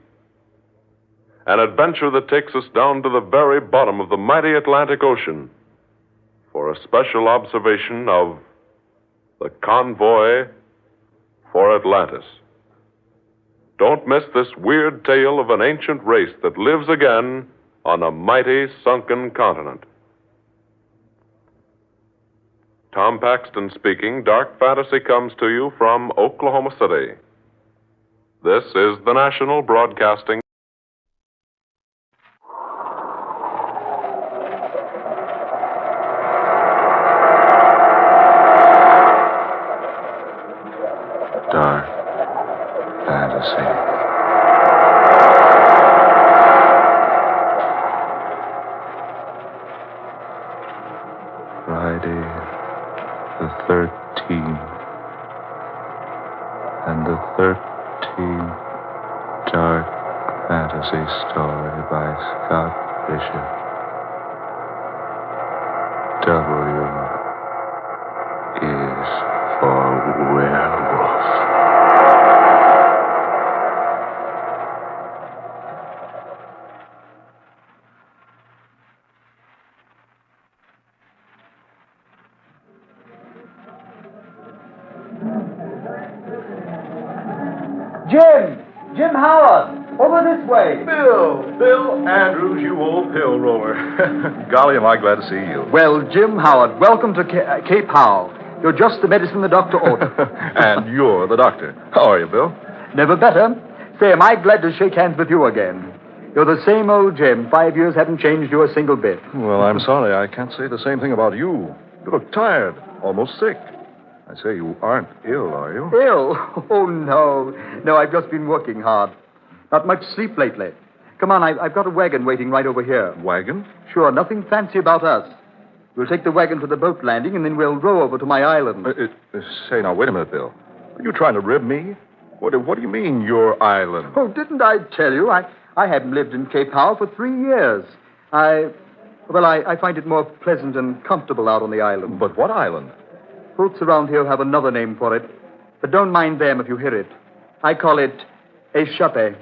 An adventure that takes us down to the very bottom of the mighty Atlantic Ocean for a special observation of the Convoy for Atlantis. Don't miss this weird tale of an ancient race that lives again on a mighty sunken continent. Tom Paxton speaking. Dark Fantasy comes to you from Oklahoma City. This is the National Broadcasting. Dark Fantasy. by Scott Bishop. W is for werewolf. Jim Howard! Over this way! Bill Andrews, you old pill roller. Golly, am I glad to see you. Well, Jim Howard, welcome to Cape Howe. You're just the medicine the doctor ordered. And you're the doctor. How are you, Bill? Never better. Say, am I glad to shake hands with you again? You're the same old Jim. 5 years haven't changed you a single bit. Well, I'm sorry. I can't say the same thing about you. You look tired, almost sick. I say you aren't ill, are you? Ill? Oh, no. No, I've just been working hard. Not much sleep lately. Come on, I've got a wagon waiting right over here. Wagon? Sure, nothing fancy about us. We'll take the wagon to the boat landing, and then we'll row over to my island. Say, now, wait a minute, Bill. Are you trying to rib me? What do you mean, your island? Oh, didn't I tell you? I haven't lived in Cape Howe for 3 years. I find it more pleasant and comfortable out on the island. But what island? Folks around here have another name for it, but don't mind them if you hear it. I call it échappé.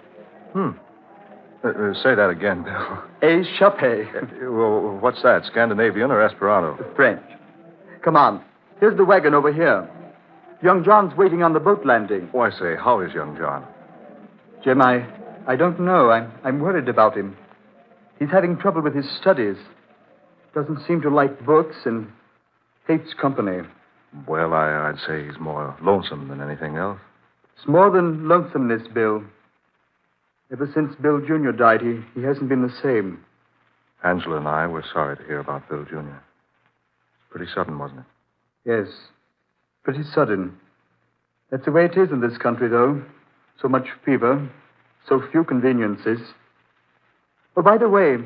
Say that again, Bill. Échappé. Well, what's that, Scandinavian or Esperanto? French. Come on. Here's the wagon over here. Young John's waiting on the boat landing. Oh, I say, how is young John? Jim, I don't know. I'm worried about him. He's having trouble with his studies. Doesn't seem to like books and hates company. Well, I'd say he's more lonesome than anything else. It's more than lonesomeness, Bill. Ever since Bill Jr. died, he hasn't been the same. Angela and I were sorry to hear about Bill Jr. It's pretty sudden, wasn't it? Yes, pretty sudden. That's the way it is in this country, though. So much fever, so few conveniences. Oh, by the way,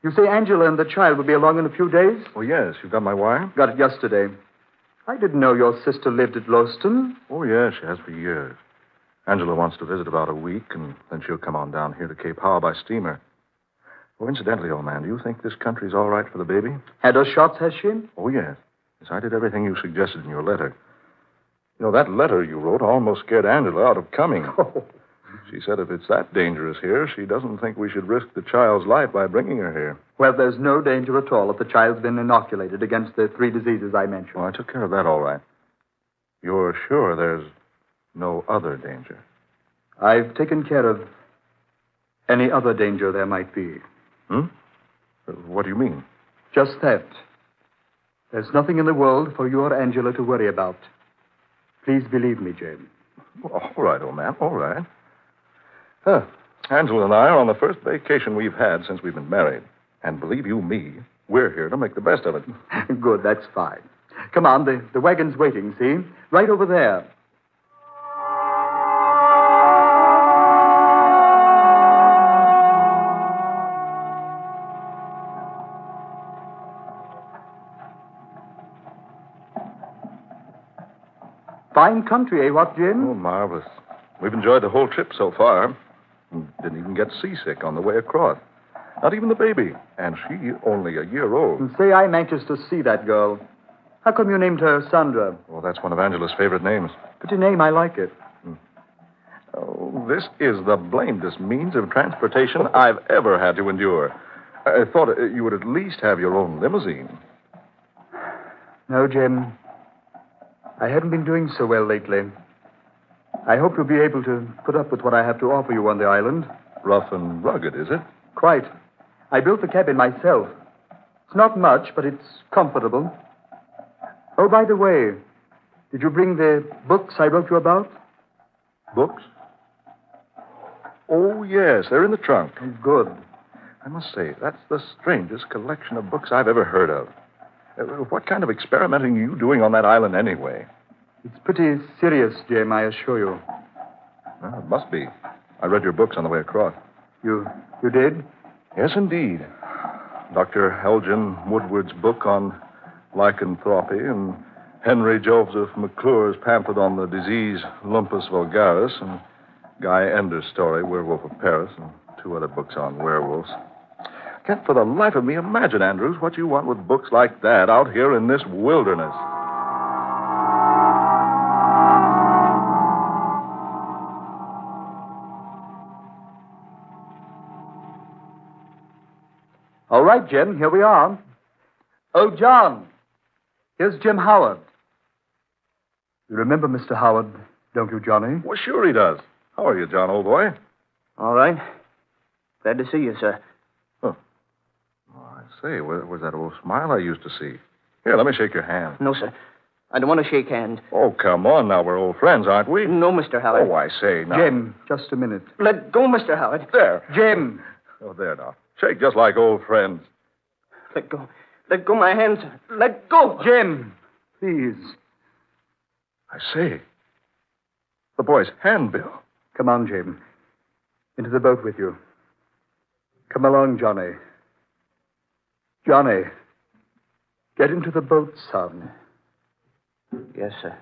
you say Angela and the child will be along in a few days? Oh, yes. You got my wire? Got it yesterday. I didn't know your sister lived at Lowston. Oh, yeah, she has for years. Angela wants to visit about a week, and then she'll come on down here to Cape Howe by steamer. Oh, incidentally, old man, do you think this country's all right for the baby? Had her shots, has she? Oh, yes. Yes, I did everything you suggested in your letter. You know, that letter you wrote almost scared Angela out of coming. Oh. She said if it's that dangerous here, she doesn't think we should risk the child's life by bringing her here. Well, there's no danger at all if the child's been inoculated against the 3 diseases I mentioned. Oh, I took care of that all right. You're sure there's no other danger? I've taken care of any other danger there might be. What do you mean? Just that. There's nothing in the world for you or Angela to worry about. Please believe me, Jim. Well, all right, old man, all right. Angela and I are on the first vacation we've had since we've been married. And believe you me, we're here to make the best of it. Good, that's fine. Come on, the wagon's waiting, see? Right over there. Fine country, eh, what, Jim? Oh, marvelous. We've enjoyed the whole trip so far. Didn't even get seasick on the way across. Not even the baby. And she only a year old. And say I'm anxious to see that girl. How come you named her Sandra? Well, that's one of Angela's favorite names. Pretty name, I like it. Oh, this is the blamedest means of transportation I've ever had to endure. I thought you would at least have your own limousine. No, Jim. I haven't been doing so well lately. I hope you'll be able to put up with what I have to offer you on the island. Rough and rugged, is it? Quite. I built the cabin myself. It's not much, but it's comfortable. Oh, by the way, did you bring the books I wrote you about? Books? Oh, yes, they're in the trunk. Oh, good. I must say, that's the strangest collection of books I've ever heard of. What kind of experimenting are you doing on that island anyway? It's pretty serious, Jim, I assure you. Well, it must be. I read your books on the way across. You did? Yes, indeed. Dr. Elgin Woodward's book on lycanthropy and Henry Joseph McClure's pamphlet on the disease Lumpus vulgaris and Guy Ender's story, Werewolf of Paris, and 2 other books on werewolves. can't for the life of me imagine, Andrews, what you want with books like that out here in this wilderness. All right, Jim, here we are. Oh, John, here's Jim Howard. You remember Mr. Howard, don't you, Johnny? Well, sure he does. How are you, John, old boy? All right. Glad to see you, sir. Oh, I say, where was that old smile I used to see? Here, let me shake your hand. No, sir. I don't want to shake hands. Oh, come on now. We're old friends, aren't we? No, Mr. Howard. Oh, I say, now. Jim, just a minute. Let go, Mr. Howard. There. Jim. Oh, there now. Shake just like old friends. Let go. Let go my hands. Let go. Jim, please. I say. The boy's handbill. Come on, Jim. Into the boat with you. Come along, Johnny. Johnny, get into the boat, son. Yes, sir.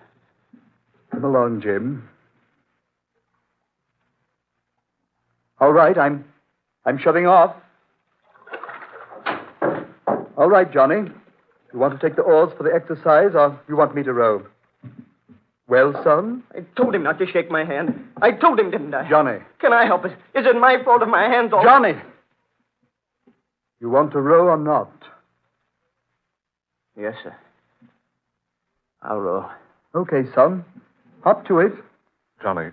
Come along, Jim. All right, I'm shoving off. All right, Johnny. You want to take the oars for the exercise, or you want me to row? Well, son? I told him not to shake my hand. I told him, didn't I? Johnny. Can I help it? Is it my fault if my hand's all... Johnny! You want to row or not? Yes, sir. I'll row. Okay, son. Hop to it. Johnny,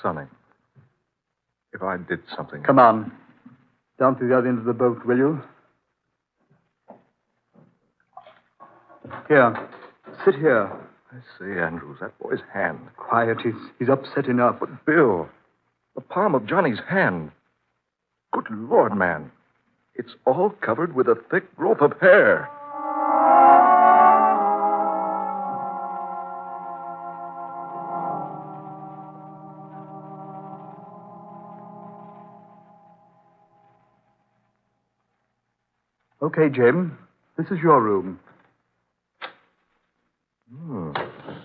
Sonny, if I did something... Come on. Down to the other end of the boat, will you? Here. Sit here. I say, Andrews, that boy's hand. Quiet. He's upset enough. But, Bill, the palm of Johnny's hand. Good Lord, man. It's all covered with a thick growth of hair. Okay, Jim. This is your room.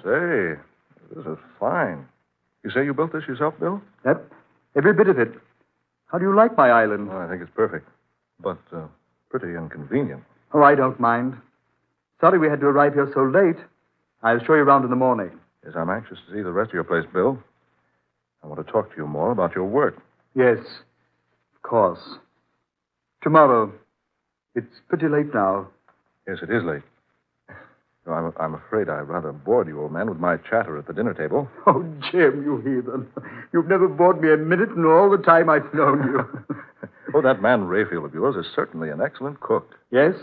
Say, this is fine. You say you built this yourself, Bill? Yep. Every bit of it. How do you like my island? Well, I think it's perfect. But pretty inconvenient. Oh, I don't mind. Sorry we had to arrive here so late. I'll show you around in the morning. Yes, I'm anxious to see the rest of your place, Bill. I want to talk to you more about your work. Yes, of course. Tomorrow. It's pretty late now. Yes, it is late. No, I'm afraid I rather bored you, old man, with my chatter at the dinner table. Oh, Jim, you heathen. You've never bored me a minute in all the time I've known you. Oh, that man Rayfield of yours is certainly an excellent cook. Yes?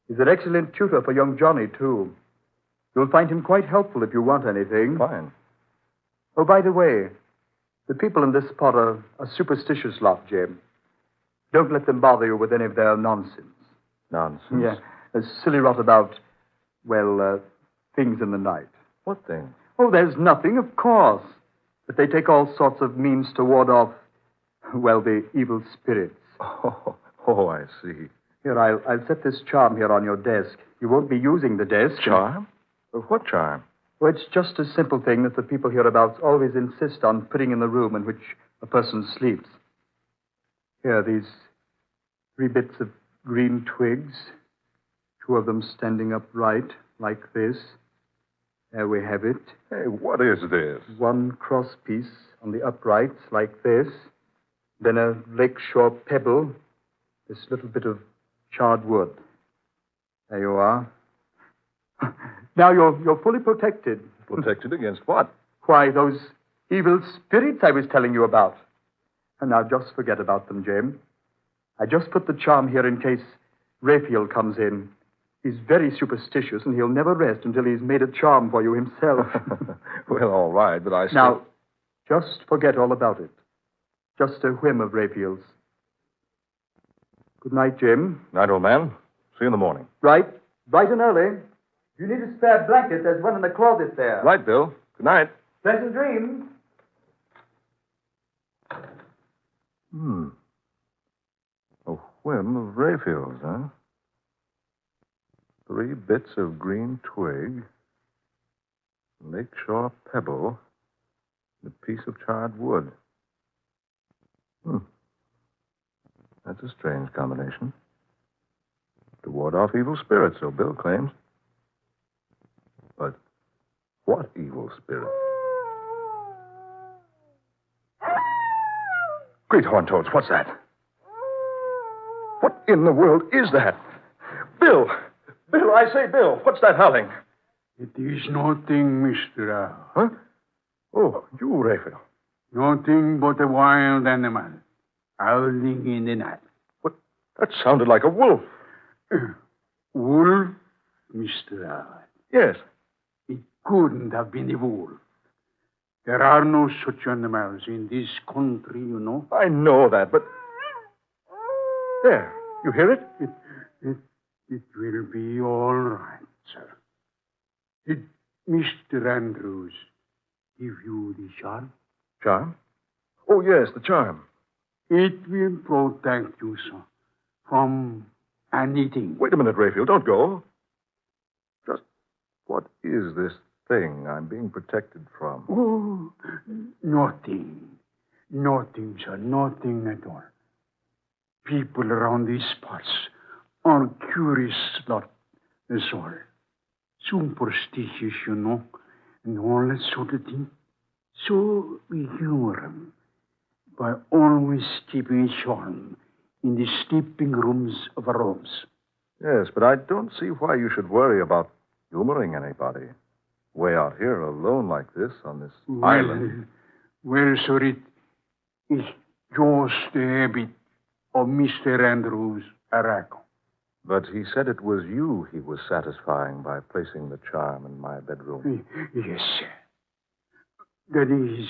He's an excellent tutor for young Johnny, too. You'll find him quite helpful if you want anything. Fine. Oh, by the way, the people in this spot are a superstitious lot, Jim. Don't let them bother you with any of their nonsense. Nonsense? Yeah, a silly rot about... Well, things in the night. What thing? Oh, there's nothing, of course. But they take all sorts of means to ward off, well, the evil spirits. Oh, I see. Here, I'll set this charm here on your desk. You won't be using the desk. Charm? What charm? Well, it's just a simple thing that the people hereabouts always insist on putting in the room in which a person sleeps. Here, these 3 bits of green twigs. 2 of them standing upright, like this. There we have it. Hey, what is this? 1 cross piece on the uprights, like this. Then a lakeshore pebble. This little bit of charred wood. There you are. Now you're fully protected. Protected against what? Why, those evil spirits I was telling you about. And now just forget about them, Jim. I just put the charm here in case Rayfield comes in. He's very superstitious, and he'll never rest until he's made a charm for you himself. Well, all right, but I still... Now, just forget all about it. Just a whim of Rayfield's. Good night, Jim. Night, old man. See you in the morning. Right. Bright and early. If you need a spare blanket, there's one in the closet there. Right, Bill. Good night. Pleasant dreams. A whim of Rayfield's, huh? 3 bits of green twig, lakeshore pebble, and a piece of charred wood. That's a strange combination. To ward off evil spirits, so Bill claims. But what evil spirit? Great horn toads, what's that? What in the world is that? Bill! Bill, I say, Bill, what's that howling? It is nothing, Mr. Huh? Oh, you, Raphael. Nothing but a wild animal howling in the night. What? That sounded like a wolf. Wolf, Mr. Howard? Yes. It couldn't have been a wolf. There are no such animals in this country, you know. I know that, but... There, you hear it? It will be all right, sir. Did Mr. Andrews give you the charm? Charm? Oh, yes, the charm. It will protect you, sir, from anything. Wait a minute, Raphael, don't go. Just what is this thing I'm being protected from? Oh, nothing. Nothing, sir, nothing at all. People around these parts are curious lot, that's all. Superstitious, you know, and all that sort of thing. So we humor them by always keeping a charm in the sleeping rooms of our homes. Yes, but I don't see why you should worry about humoring anybody. Way out here alone like this on this island. Well, sir, it is just a habit of Mr. Andrews' Arago. But he said it was you he was satisfying by placing the charm in my bedroom. Yes, sir. That is,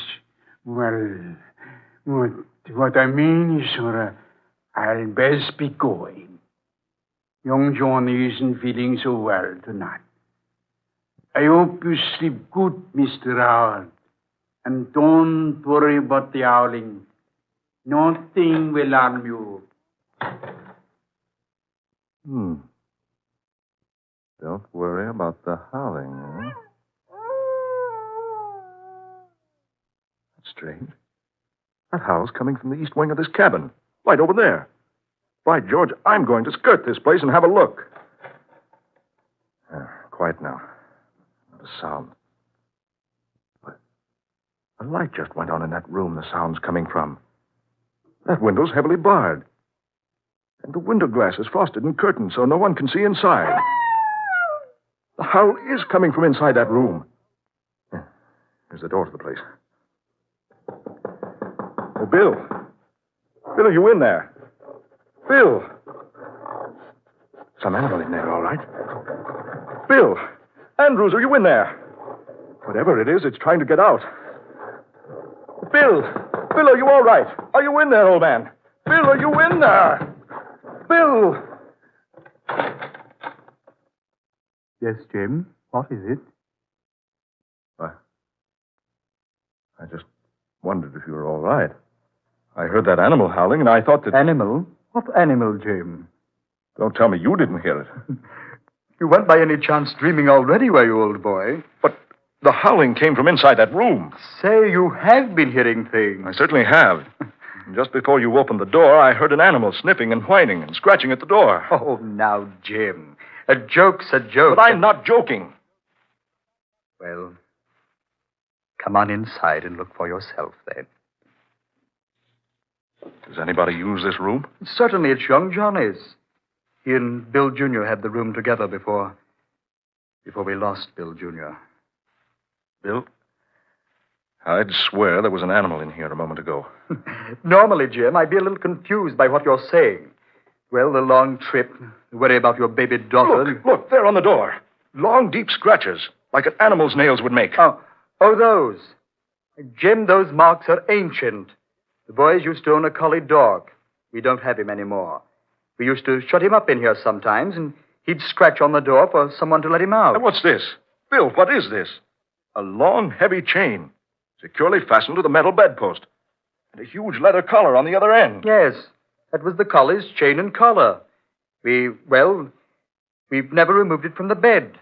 well, what I mean is, sir, I'll best be going. Young Johnny isn't feeling so well tonight. I hope you sleep good, Mr. Howard. And don't worry about the howling. Nothing will harm you. Don't worry about the howling, eh? That's strange. That howl's coming from the east wing of this cabin. Right over there. By George, I'm going to skirt this place and have a look. Quiet now. Not a sound. But a light just went on in that room the sound's coming from. That window's heavily barred. And the window glass is frosted and curtained so no one can see inside. The howl is coming from inside that room. Here's the door to the place. Oh, Bill. Bill, are you in there? Bill. Some animal in there, all right. Bill. Andrews, are you in there? Whatever it is, it's trying to get out. Bill. Bill, are you all right? Are you in there, old man? Bill, are you in there? Bill! Yes, Jim? What is it? I just wondered if you were all right. I heard that animal howling, and I thought that... Animal? What animal, Jim? Don't tell me you didn't hear it. You weren't by any chance dreaming already, were you, old boy? But the howling came from inside that room. Say, you have been hearing things. I certainly have. Just before you opened the door, I heard an animal sniffing and whining and scratching at the door. Oh, now, Jim. A joke's a joke. But I'm not joking. Well, come on inside and look for yourself, then. Does anybody use this room? Certainly, it's young Johnny's. He and Bill Jr. had the room together before we lost Bill Jr. Bill, I'd swear there was an animal in here a moment ago. Normally, Jim, I'd be a little confused by what you're saying. Well, the long trip, the worry about your baby daughter... Look, there on the door. Long, deep scratches, like an animal's nails would make. Oh, those. Jim, those marks are ancient. The boys used to own a collie dog. We don't have him anymore. We used to shut him up in here sometimes, and he'd scratch on the door for someone to let him out. Now, what's this? Bill, what is this? A long, heavy chain, securely fastened to the metal bedpost, and a huge leather collar on the other end. Yes, that was the collie's chain and collar. We've never removed it from the bed.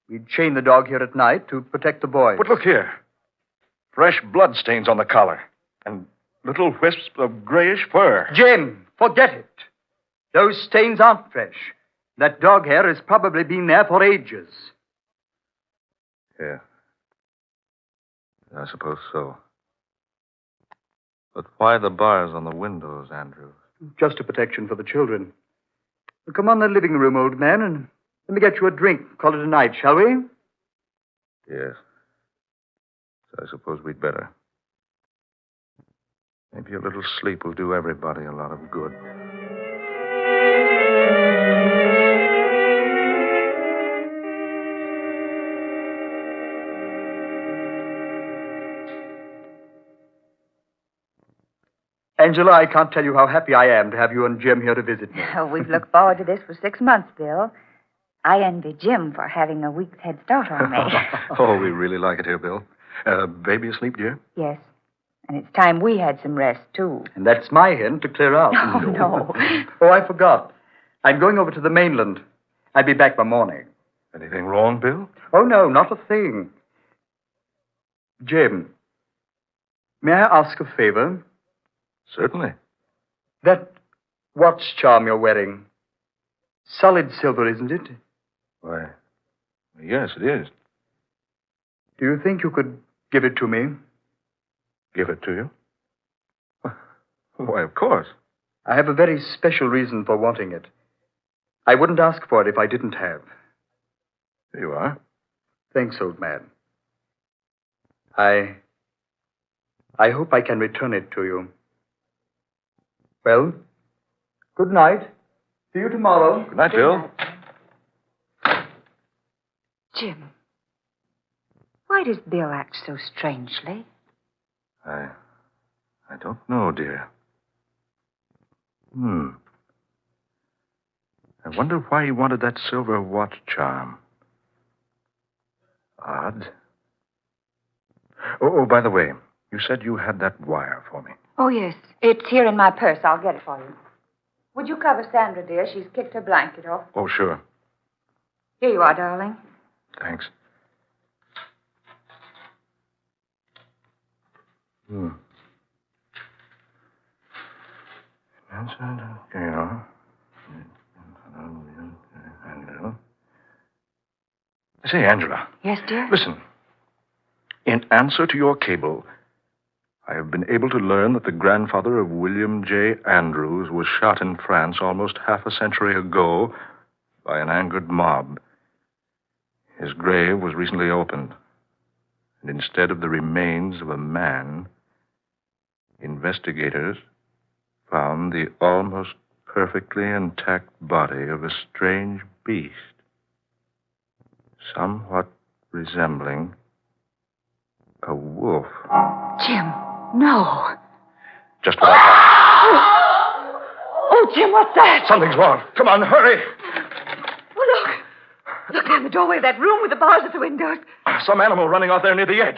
We'd chain the dog here at night to protect the boys. But look here. Fresh blood stains on the collar, and little wisps of grayish fur. Jim, Forget it. Those stains aren't fresh. That dog hair has probably been there for ages. Yeah. I suppose so. But why the bars on the windows, Andrew? Just a protection for the children. Come on the living room, old man, and let me get you a drink. Call it a night, shall we? Yes. I suppose we'd better. Maybe a little sleep will do everybody a lot of good. Angela, I can't tell you how happy I am to have you and Jim here to visit me. Oh, we've looked forward to this for 6 months, Bill. I envy Jim for having a week's head start on me. Oh, we really like it here, Bill. Baby asleep, dear? Yes. And it's time we had some rest, too. And that's my hint to clear out. Oh, no. Oh, I forgot. I'm going over to the mainland. I'll be back by morning. Anything wrong, Bill? Oh, no, not a thing. Jim, may I ask a favor? Certainly. That watch charm you're wearing, solid silver, isn't it? Why, yes, it is. Do you think you could give it to me? Give it to you? Why, of course. I have a very special reason for wanting it. I wouldn't ask for it if I didn't have. Here you are. Thanks, old man. I hope I can return it to you. Well, good night. See you tomorrow. Good night, Bill. Jim, why does Bill act so strangely? I don't know, dear. I wonder why he wanted that silver watch charm. Odd. Oh, by the way, you said you had that wire for me. Oh, yes. It's here in my purse. I'll get it for you. Would you cover Sandra, dear? She's kicked her blanket off. Oh, sure. Here you are, darling. Thanks. Say, Angela. Yes, dear? Listen. In answer to your cable, I have been able to learn that the grandfather of William J. Andrews was shot in France almost half a century ago by an angered mob. His grave was recently opened, and instead of the remains of a man, investigators found the almost perfectly intact body of a strange beast, somewhat resembling a wolf. Jim, no. Just what I thought. Oh, Jim, what's that? Something's wrong. Come on, hurry. Oh, look. Look down the doorway of that room with the bars at the windows. Some animal running out there near the edge.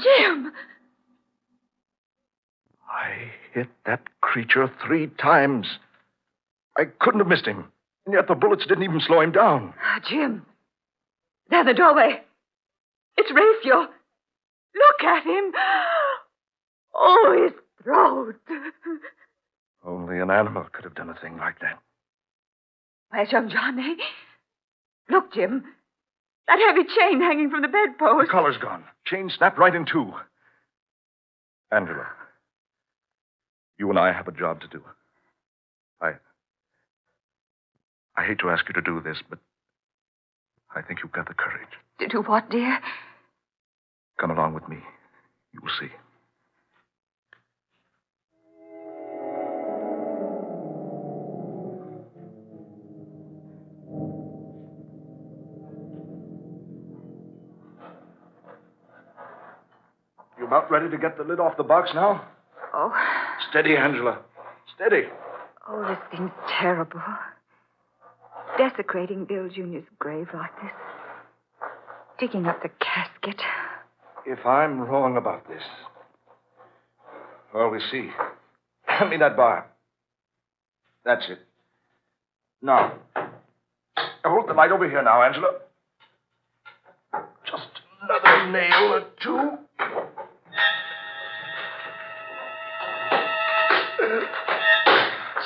Jim. I hit that creature 3 times. I couldn't have missed him. And yet the bullets didn't even slow him down. Jim. There in the doorway. It's Raphael. Look at him. Oh, his throat. Only an animal could have done a thing like that. Where's young Johnny? Look, Jim. That heavy chain hanging from the bedpost. The collar's gone. Chain snapped right in 2. Angela, you and I have a job to do. I hate to ask you to do this, but I think you've got the courage. To do what, dear? Come along with me. You will see. You about ready to get the lid off the box now? Oh. Steady, Angela. Steady. Oh, this thing's terrible. Desecrating Bill Jr.'s grave like this. Digging up the casket. If I'm wrong about this, well, we'll see. Hand me that bar. That's it. Now, hold the light over here now, Angela. Just another nail or 2.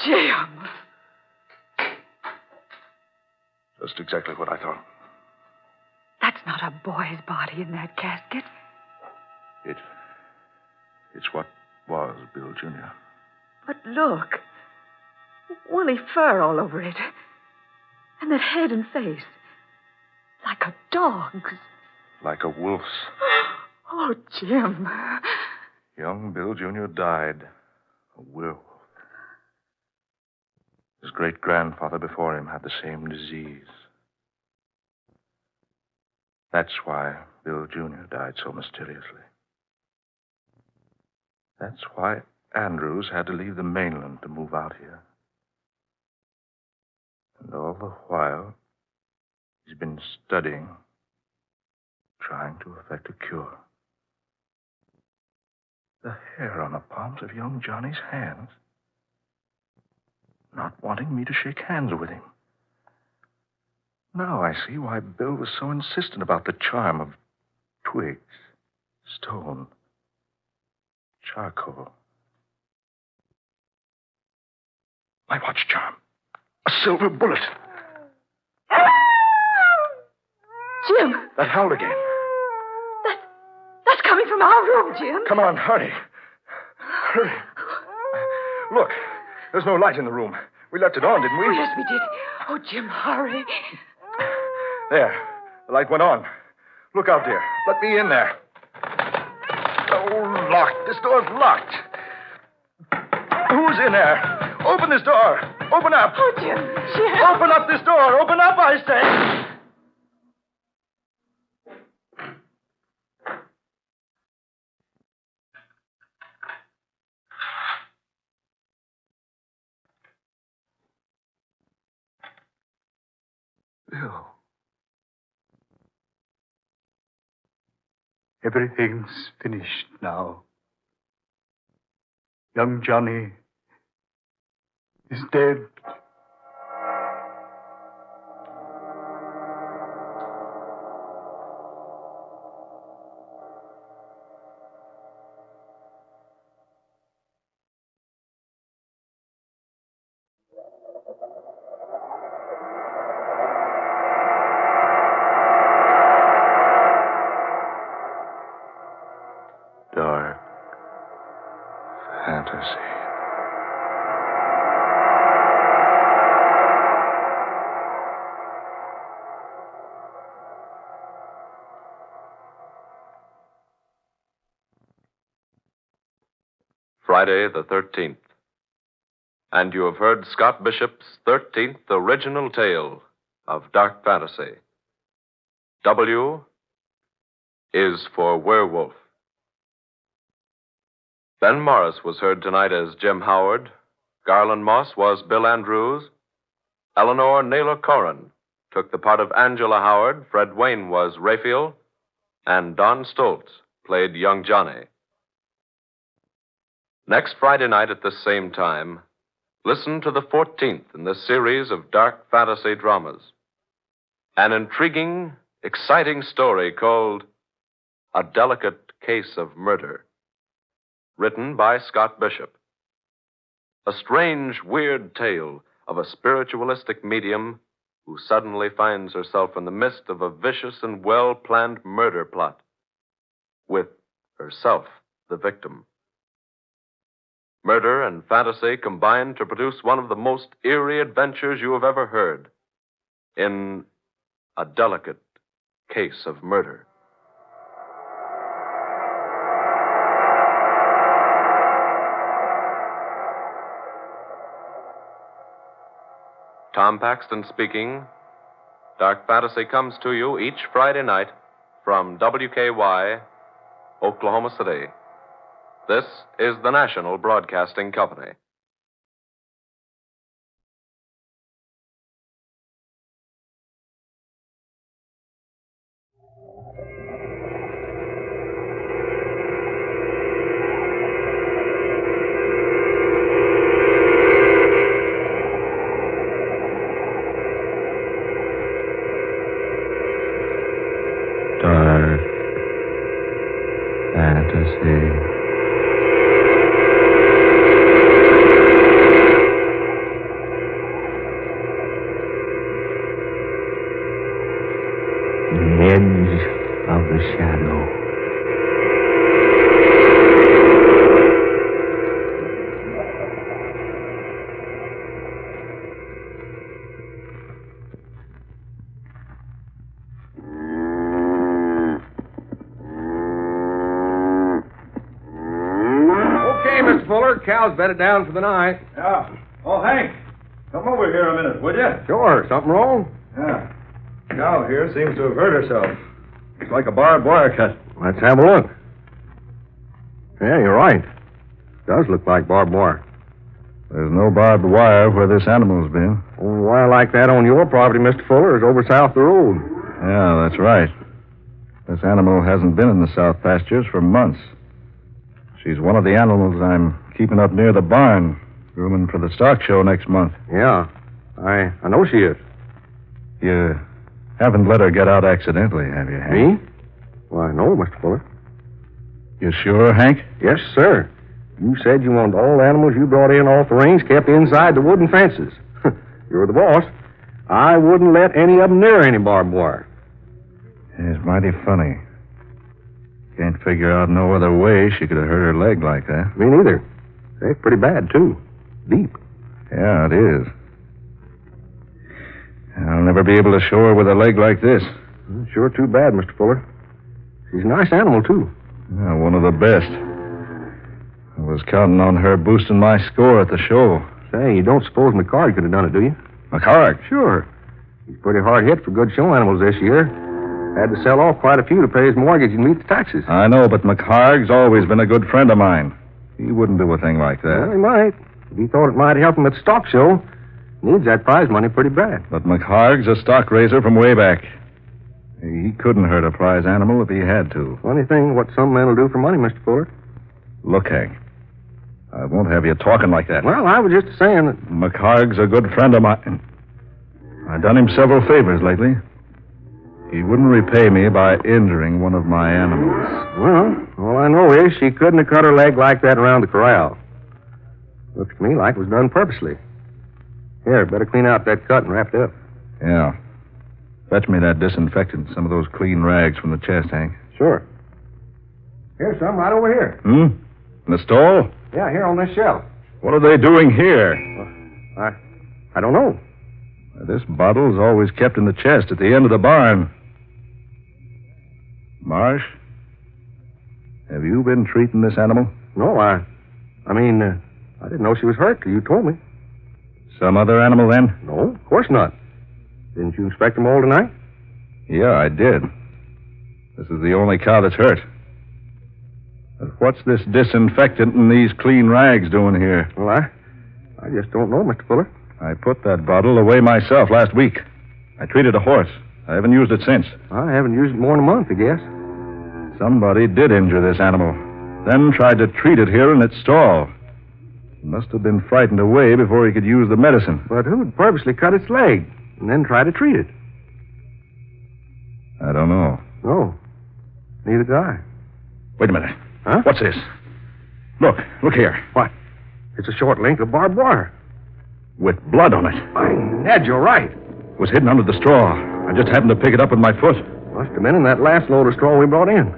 Jim! Just exactly what I thought. That's not a boy's body in that casket. It's what was Bill Jr. But look. Woolly fur all over it. And that head and face. Like a dog's. Like a wolf's. Oh, Jim. Young Bill Jr. died. A werewolf. His great-grandfather before him had the same disease. That's why Bill Jr. died so mysteriously. That's why Andrews had to leave the mainland to move out here. And all the while, he's been studying, trying to effect a cure. The hair on the palms of young Johnny's hands. Not wanting me to shake hands with him. Now I see why Bill was so insistent about the charm of twigs, stone, charcoal. My watch charm. A silver bullet. Jim! That howled again. That's coming from our room, Jim. Come on, hurry. Hurry. Look, there's no light in the room. We left it on, didn't we? Oh, yes, we did. Oh, Jim, hurry. There. The light went on. Look out, dear. Let me in there. Oh, locked. This door's locked. Who's in there? Open this door. Open up. Oh, Jim. Open up this door. Open up, I say. Bill. Everything's finished now. Young Johnny is dead. Dark fantasy. Friday the 13th. And you have heard Scott Bishop's 13th original tale of dark fantasy. W is for Werewolf. Ben Morris was heard tonight as Jim Howard. Garland Moss was Bill Andrews. Eleanor Naylor Corrin took the part of Angela Howard. Fred Wayne was Raphael. And Don Stoltz played young Johnny. Next Friday night at this same time, listen to the 14th in this series of dark fantasy dramas. An intriguing, exciting story called A Delicate Case of Murder. Written by Scott Bishop. A strange, weird tale of a spiritualistic medium who suddenly finds herself in the midst of a vicious and well-planned murder plot, with herself the victim. Murder and fantasy combine to produce one of the most eerie adventures you have ever heard in A Delicate Case of Murder. Tom Paxton speaking. Dark Fantasy comes to you each Friday night from WKY, Oklahoma City. This is the National Broadcasting Company. Dark fantasy. herd cows bedded down for the night. Yeah. Oh, Hank, come over here a minute, would you? Sure. Something wrong? Yeah. Cow here seems to have hurt herself. It's like a barbed wire cut. Let's have a look. Yeah, you're right. Does look like barbed wire. There's no barbed wire where this animal's been. Only wire like that on your property, Mr. Fuller, is over south the road. Yeah, that's right. This animal hasn't been in the south pastures for months. She's one of the animals I'm keeping up near the barn, grooming for the stock show next month. Yeah, I know she is. You haven't let her get out accidentally, have you, Hank? Me? Why, no, Mr. Fuller. You sure, Hank? Yes, sir. You said you wanted all the animals you brought in off the range kept inside the wooden fences. You're the boss. I wouldn't let any of them near any barbed wire. It's mighty funny. Can't figure out no other way she could have hurt her leg like that. Me neither. It's pretty bad, too. Deep. Yeah, it is. I'll never be able to show her with a leg like this. Sure too bad, Mr. Fuller. She's a nice animal, too. Yeah, one of the best. I was counting on her boosting my score at the show. Say, you don't suppose McCarg could have done it, do you? McCarg? Sure. He's pretty hard hit for good show animals this year. Had to sell off quite a few to pay his mortgage and meet the taxes. I know, but McCarg's always been a good friend of mine. He wouldn't do a thing like that. Well, he might. If he thought it might help him at the stock show. Needs that prize money pretty bad. But McCarg's a stock raiser from way back. He couldn't hurt a prize animal if he had to. Funny thing what some men will do for money, Mr. Fuller. Look, Hank, I won't have you talking like that. Well, I was just saying that... McCarg's a good friend of mine. I've done him several favors lately. He wouldn't repay me by injuring one of my animals. Well, all I know is she couldn't have cut her leg like that around the corral. Looks to me like it was done purposely. Here, better clean out that cut and wrap it up. Yeah. Fetch me that disinfectant, some of those clean rags from the chest, Hank. Sure. Here's some right over here. In the stall? Yeah, here on this shelf. What are they doing here? I don't know. This bottle's always kept in the chest at the end of the barn. Marsh, have you been treating this animal? No, I didn't know she was hurt till you told me. Some other animal, then? No, of course not. Didn't you inspect them all tonight? Yeah, I did. This is the only cow that's hurt. But what's this disinfectant and these clean rags doing here? Well, I just don't know, Mr. Fuller. I put that bottle away myself last week. I treated a horse. I haven't used it since. I haven't used it more than a month, I guess. Somebody did injure this animal, then tried to treat it here in its stall. He must have been frightened away before he could use the medicine. But who'd purposely cut its leg and then try to treat it? I don't know. No, neither do I. Wait a minute. Huh? What's this? Look here. What? It's a short length of barbed wire. With blood on it. By Ned, you're right. It was hidden under the straw. I just happened to pick it up with my foot. Must have been in that last load of straw we brought in.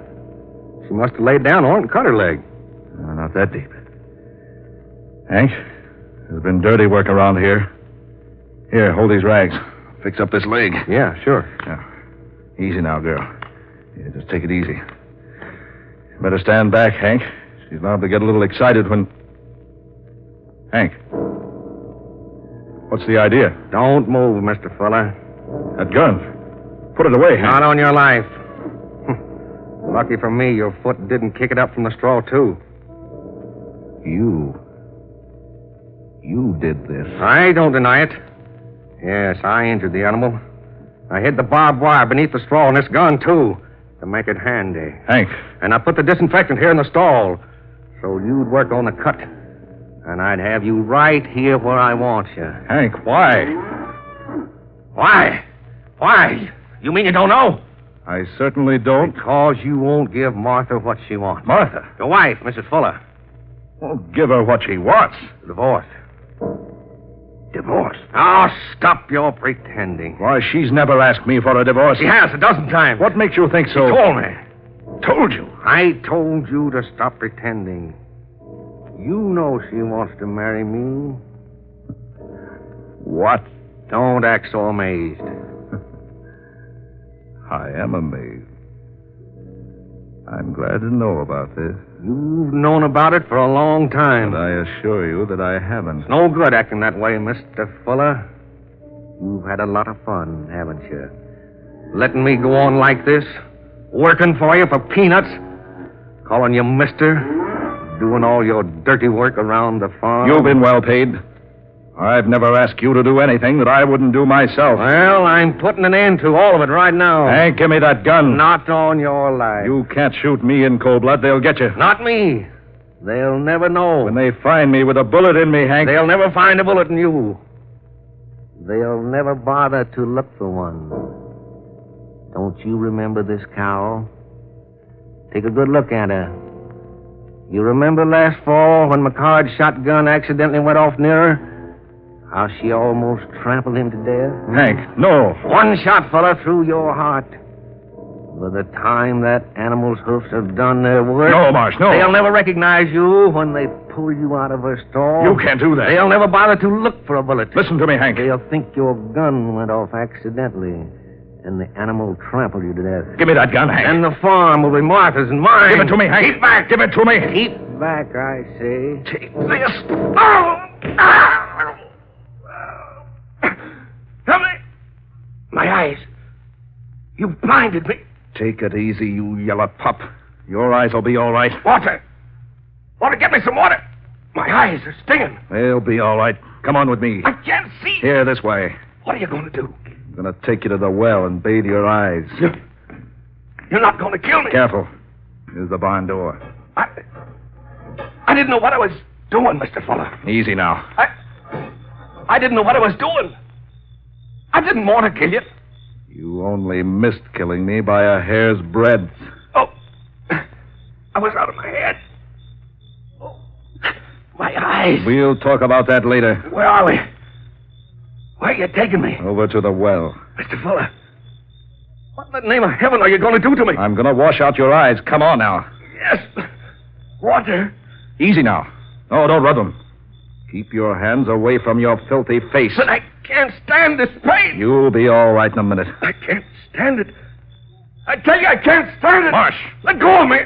She must have laid down on it and cut her leg. No, not that deep. Hank, there's been dirty work around here. Here, hold these rags. Fix up this leg. Yeah, sure. Now, easy now, girl. Yeah, just take it easy. Better stand back, Hank. She's liable to get a little excited when... Hank. What's the idea? Don't move, Mr. Fuller. That gun. Put it away, Hank. Not on your life. Lucky for me, your foot didn't kick it up from the straw, too. You did this. I don't deny it. Yes, I injured the animal. I hid the barbed wire beneath the straw in this gun, too, to make it handy. Hank. And I put the disinfectant here in the stall, so you'd work on the cut. And I'd have you right here where I want you. Hank, why? Why? Why? You mean you don't know? I certainly don't. Because you won't give Martha what she wants. Martha? Your wife, Mrs. Fuller. Won't give her what she wants. Divorce. Divorce? Oh, stop your pretending. Why, she's never asked me for a divorce. She has a dozen times. What makes you think so? She told me. Told you? I told you to stop pretending. You know she wants to marry me. What? Don't act so amazed. I am amazed. I'm glad to know about this. You've known about it for a long time. But I assure you that I haven't. No good acting that way, Mr. Fuller. You've had a lot of fun, haven't you? Letting me go on like this, working for you for peanuts, calling you mister, doing all your dirty work around the farm. You've been well paid. I've never asked you to do anything that I wouldn't do myself. Well, I'm putting an end to all of it right now. Hank, give me that gun. Not on your life. You can't shoot me in cold blood. They'll get you. Not me. They'll never know. When they find me with a bullet in me, Hank... They'll never find a bullet in you. They'll never bother to look for one. Don't you remember this cow? Take a good look at her. You remember last fall when McCard's shotgun accidentally went off near her? How she almost trampled him to death? Hank, no. One shot, fella, through your heart. By the time that animal's hoofs have done their work... No, Marsh, no. They'll never recognize you when they pull you out of her stall. You can't do that. They'll never bother to look for a bullet. Listen to me, Hank. They'll think your gun went off accidentally, and the animal trampled you to death. Give me that gun, Hank. And the farm will be Martha's and mine. Give it to me, Hank. Keep back. Give it to me. Keep back, I say. Take this. Oh! Help me! My eyes. You blinded me. Take it easy, you yellow pup. Your eyes will be all right. Water. Water, get me some water. My eyes are stinging. They'll be all right. Come on with me. I can't see. Here, this way. What are you going to do? I'm going to take you to the well and bathe your eyes. You're not going to kill me. Careful. Here's the barn door. I didn't know what I was doing, Mr. Fuller. Easy now. I didn't know what I was doing. I didn't want to kill you. You only missed killing me by a hair's breadth. Oh, I was out of my head. Oh, my eyes. We'll talk about that later. Where are we? Where are you taking me? Over to the well. Mr. Fuller, what in the name of heaven are you going to do to me? I'm going to wash out your eyes. Come on now. Yes. Water. Easy now. Oh, don't rub them. Keep your hands away from your filthy face. But I can't stand this pain. You'll be all right in a minute. I can't stand it. I tell you, I can't stand it. Marsh. Let go of me.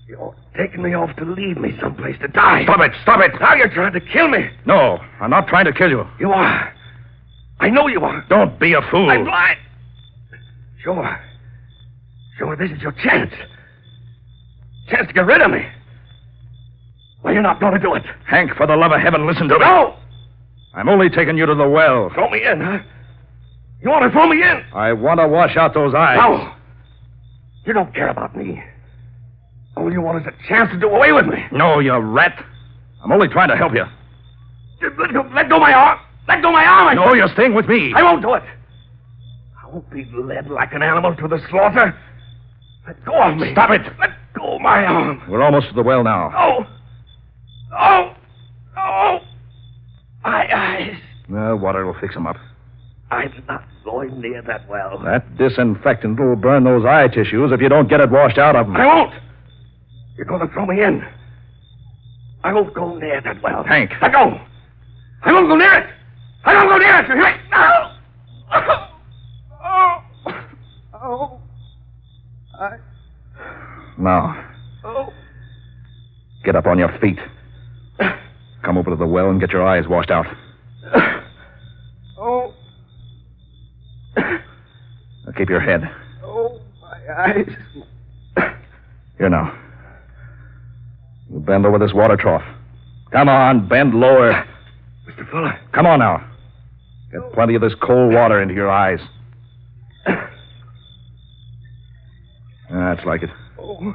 You're taking me off to leave me someplace to die. Stop it. Stop it. Now you're trying to kill me. No, I'm not trying to kill you. You are. I know you are. Don't be a fool. I'm blind. Sure. Sure, this is your chance. Chance to get rid of me. Well, you're not going to do it. Hank, for the love of heaven, listen to me. No! I'm only taking you to the well. Throw me in, huh? You want to throw me in? I want to wash out those eyes. No. You don't care about me. All you want is a chance to do away with me. No, you rat. I'm only trying to help you. Let go my arm. Let go my arm. No, you're staying with me. I won't do it. I won't be led like an animal to the slaughter. Let go of me. Stop it. Let go of my arm. We're almost to the well now. Oh. Oh. Oh. My eyes. Water will fix them up. I'm not going near that well. That disinfectant will burn those eye tissues if you don't get it washed out of them. I won't. You're going to throw me in. I won't go near that well. Hank. Let go. I won't go near it. I won't go near it. No. Oh. Oh. Now. Oh. Get up on your feet. Come over to the well and get your eyes washed out. Oh. Now keep your head. Oh, my eyes. Here now. You bend over this water trough. Come on, bend lower. Mr. Fuller. Come on now. Get plenty of this cold water into your eyes. That's like it. Oh.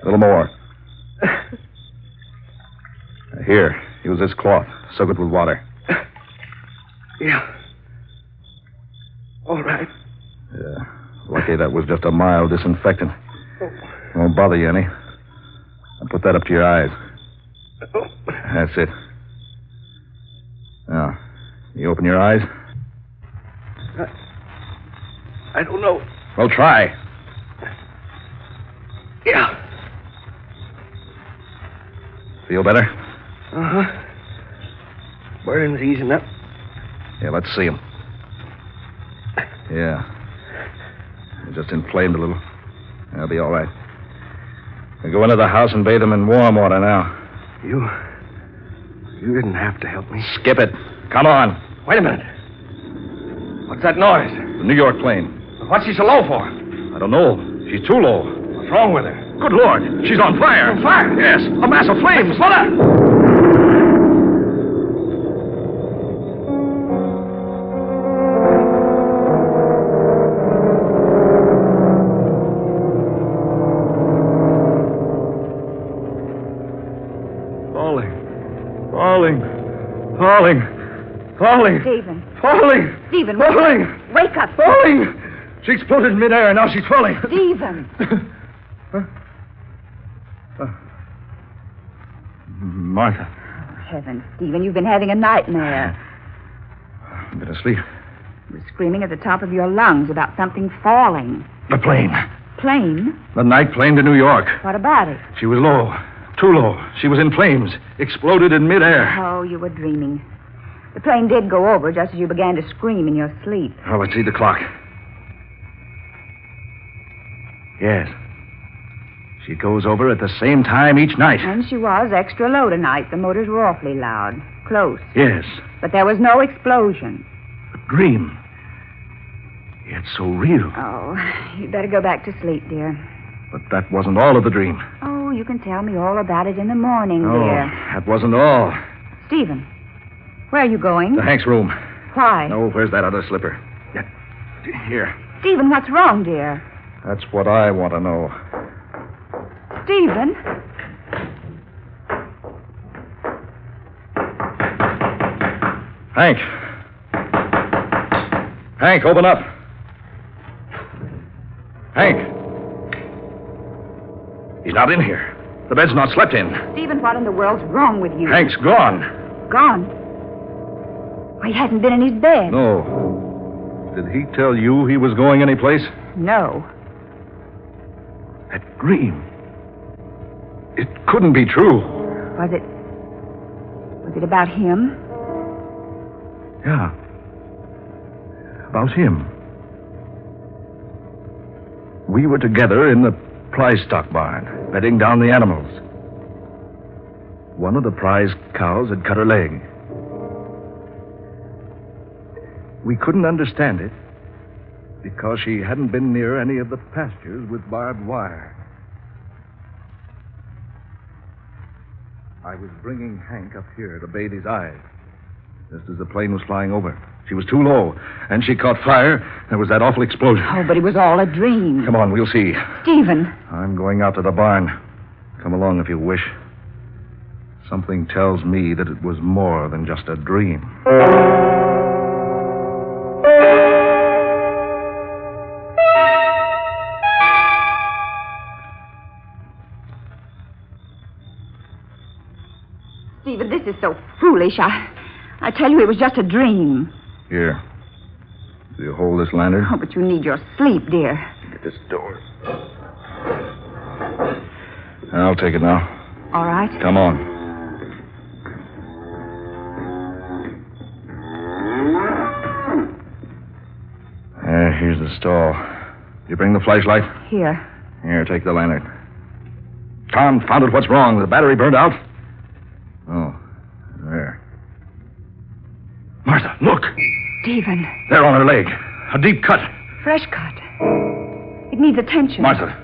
A little more. Here, use this cloth. Soak it with water. Yeah. All right. Yeah. Lucky that was just a mild disinfectant. Won't bother you any. I'll put that up to your eyes. That's it. Now, you open your eyes? I don't know. Well, try. Yeah. Feel better? Uh-huh. Burning's easing up. Yeah, let's see him. Yeah. They're just inflamed a little. They'll be all right. We go into the house and bathe them in warm water now. You didn't have to help me. Skip it. Come on. Wait a minute. What's that noise? The New York plane. What's she so low for? I don't know. She's too low. What's wrong with her? Good Lord. She's on fire. On fire? Yes. A mass of flames. What up? Falling. Stephen. Falling. Stephen. Falling. Wake up. Falling. She exploded in midair, and now she's falling. Stephen. Martha. Oh, heavens, Stephen, you've been having a nightmare. I've been asleep. You were screaming at the top of your lungs about something falling. The plane. Plane? The night plane to New York. What about it? She was low. Too low. She was in flames. Exploded in midair. Oh, you were dreaming. The plane did go over just as you began to scream in your sleep. Oh, let's see the clock. Yes. She goes over at the same time each night. And she was extra low tonight. The motors were awfully loud. Close. Yes. But there was no explosion. A dream. Yet so real. Oh, you'd better go back to sleep, dear. But that wasn't all of the dream. Oh, you can tell me all about it in the morning, Oh, dear. that wasn't all. Stephen, where are you going? To Hank's room. Why? No, where's that other slipper? Yeah. Here. Stephen, what's wrong, dear? That's what I want to know. Stephen? Hank. Hank, open up. Hank. He's not in here. The bed's not slept in. Stephen, what in the world's wrong with you? Hank's gone. Gone? Why, he hasn't been in his bed. No. Did he tell you he was going anyplace? No. That dream. It couldn't be true. Was it about him? Yeah. About him. We were together in the prize stock barn, bedding down the animals. One of the prize cows had cut her leg. We couldn't understand it because she hadn't been near any of the pastures with barbed wire. I was bringing Hank up here to bathe his eyes just as the plane was flying over. She was too low, and she caught fire. There was that awful explosion. Oh, but it was all a dream. Come on, we'll see. Stephen. I'm going out to the barn. Come along if you wish. Something tells me that it was more than just a dream. Stephen, this is so foolish. I tell you, it was just a dream. Here. Do you hold this lantern? Oh, but you need your sleep, dear. Get this door. I'll take it now. All right. Come on. Here's the stall. You bring the flashlight? Here. Here, take the lantern. Confound it, what's wrong? The battery burned out? Oh, there. Martha, look! Stephen. There on her leg. A deep cut. Fresh cut. It needs attention. Martha,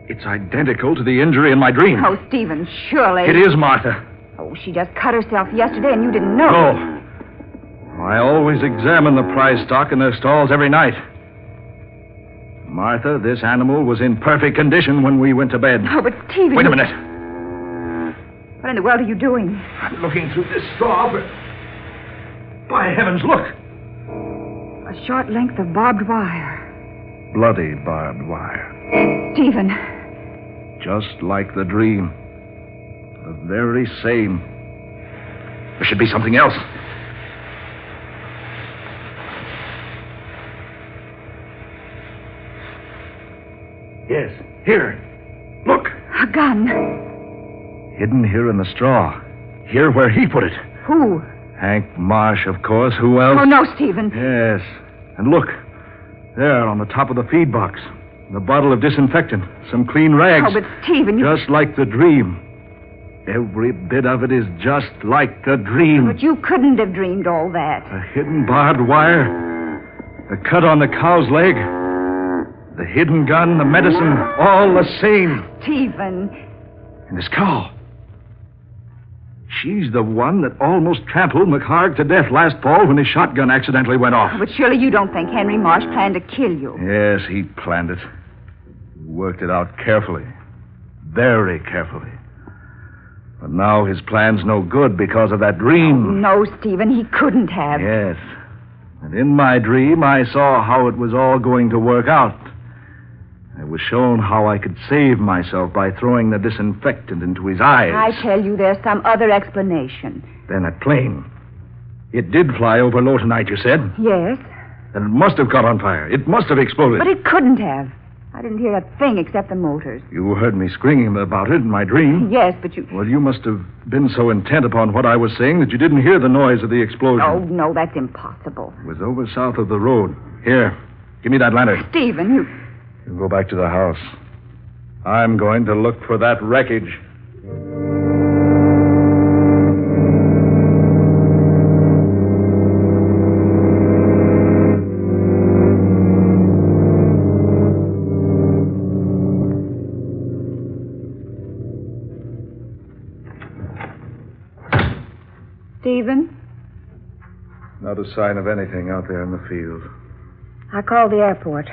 it's identical to the injury in my dream. Oh, Stephen, surely. It is, Martha. Oh, she just cut herself yesterday and you didn't know. No. I always examine the prize stock in their stalls every night. Martha, this animal was in perfect condition when we went to bed. Oh, but Stephen... Wait a minute. What in the world are you doing? I'm looking through this straw, but... By heavens, look! A short length of barbed wire. Bloody barbed wire. Stephen. Just like the dream. The very same. There should be something else. Yes, here. Look. A gun. Hidden here in the straw. Here where he put it. Who? Hank Marsh, of course. Who else? Oh, no, Stephen. Yes. And look. There on the top of the feed box. The bottle of disinfectant. Some clean rags. Oh, but Stephen, you... Just like the dream. Every bit of it is just like the dream. But you couldn't have dreamed all that. The hidden barbed wire. The cut on the cow's leg. The hidden gun, the medicine, all the same. Stephen. And this cow. She's the one that almost trampled McHarg to death last fall when his shotgun accidentally went off. But surely you don't think Henry Marsh planned to kill you. Yes, he planned it. He worked it out carefully. Very carefully. But now his plan's no good because of that dream. Oh, no, Stephen, he couldn't have. Yes. And in my dream, I saw how it was all going to work out. I was shown how I could save myself by throwing the disinfectant into his eyes. I tell you, there's some other explanation. Then that plane. It did fly over low tonight, you said? Yes. Then it must have caught on fire. It must have exploded. But it couldn't have. I didn't hear a thing except the motors. You heard me screaming about it in my dream. Yes, but you... Well, you must have been so intent upon what I was saying that you didn't hear the noise of the explosion. Oh, no, that's impossible. It was over south of the road. Here, give me that lantern. Stephen, you... You go back to the house. I'm going to look for that wreckage. Stephen? Not a sign of anything out there in the field. I called the airport.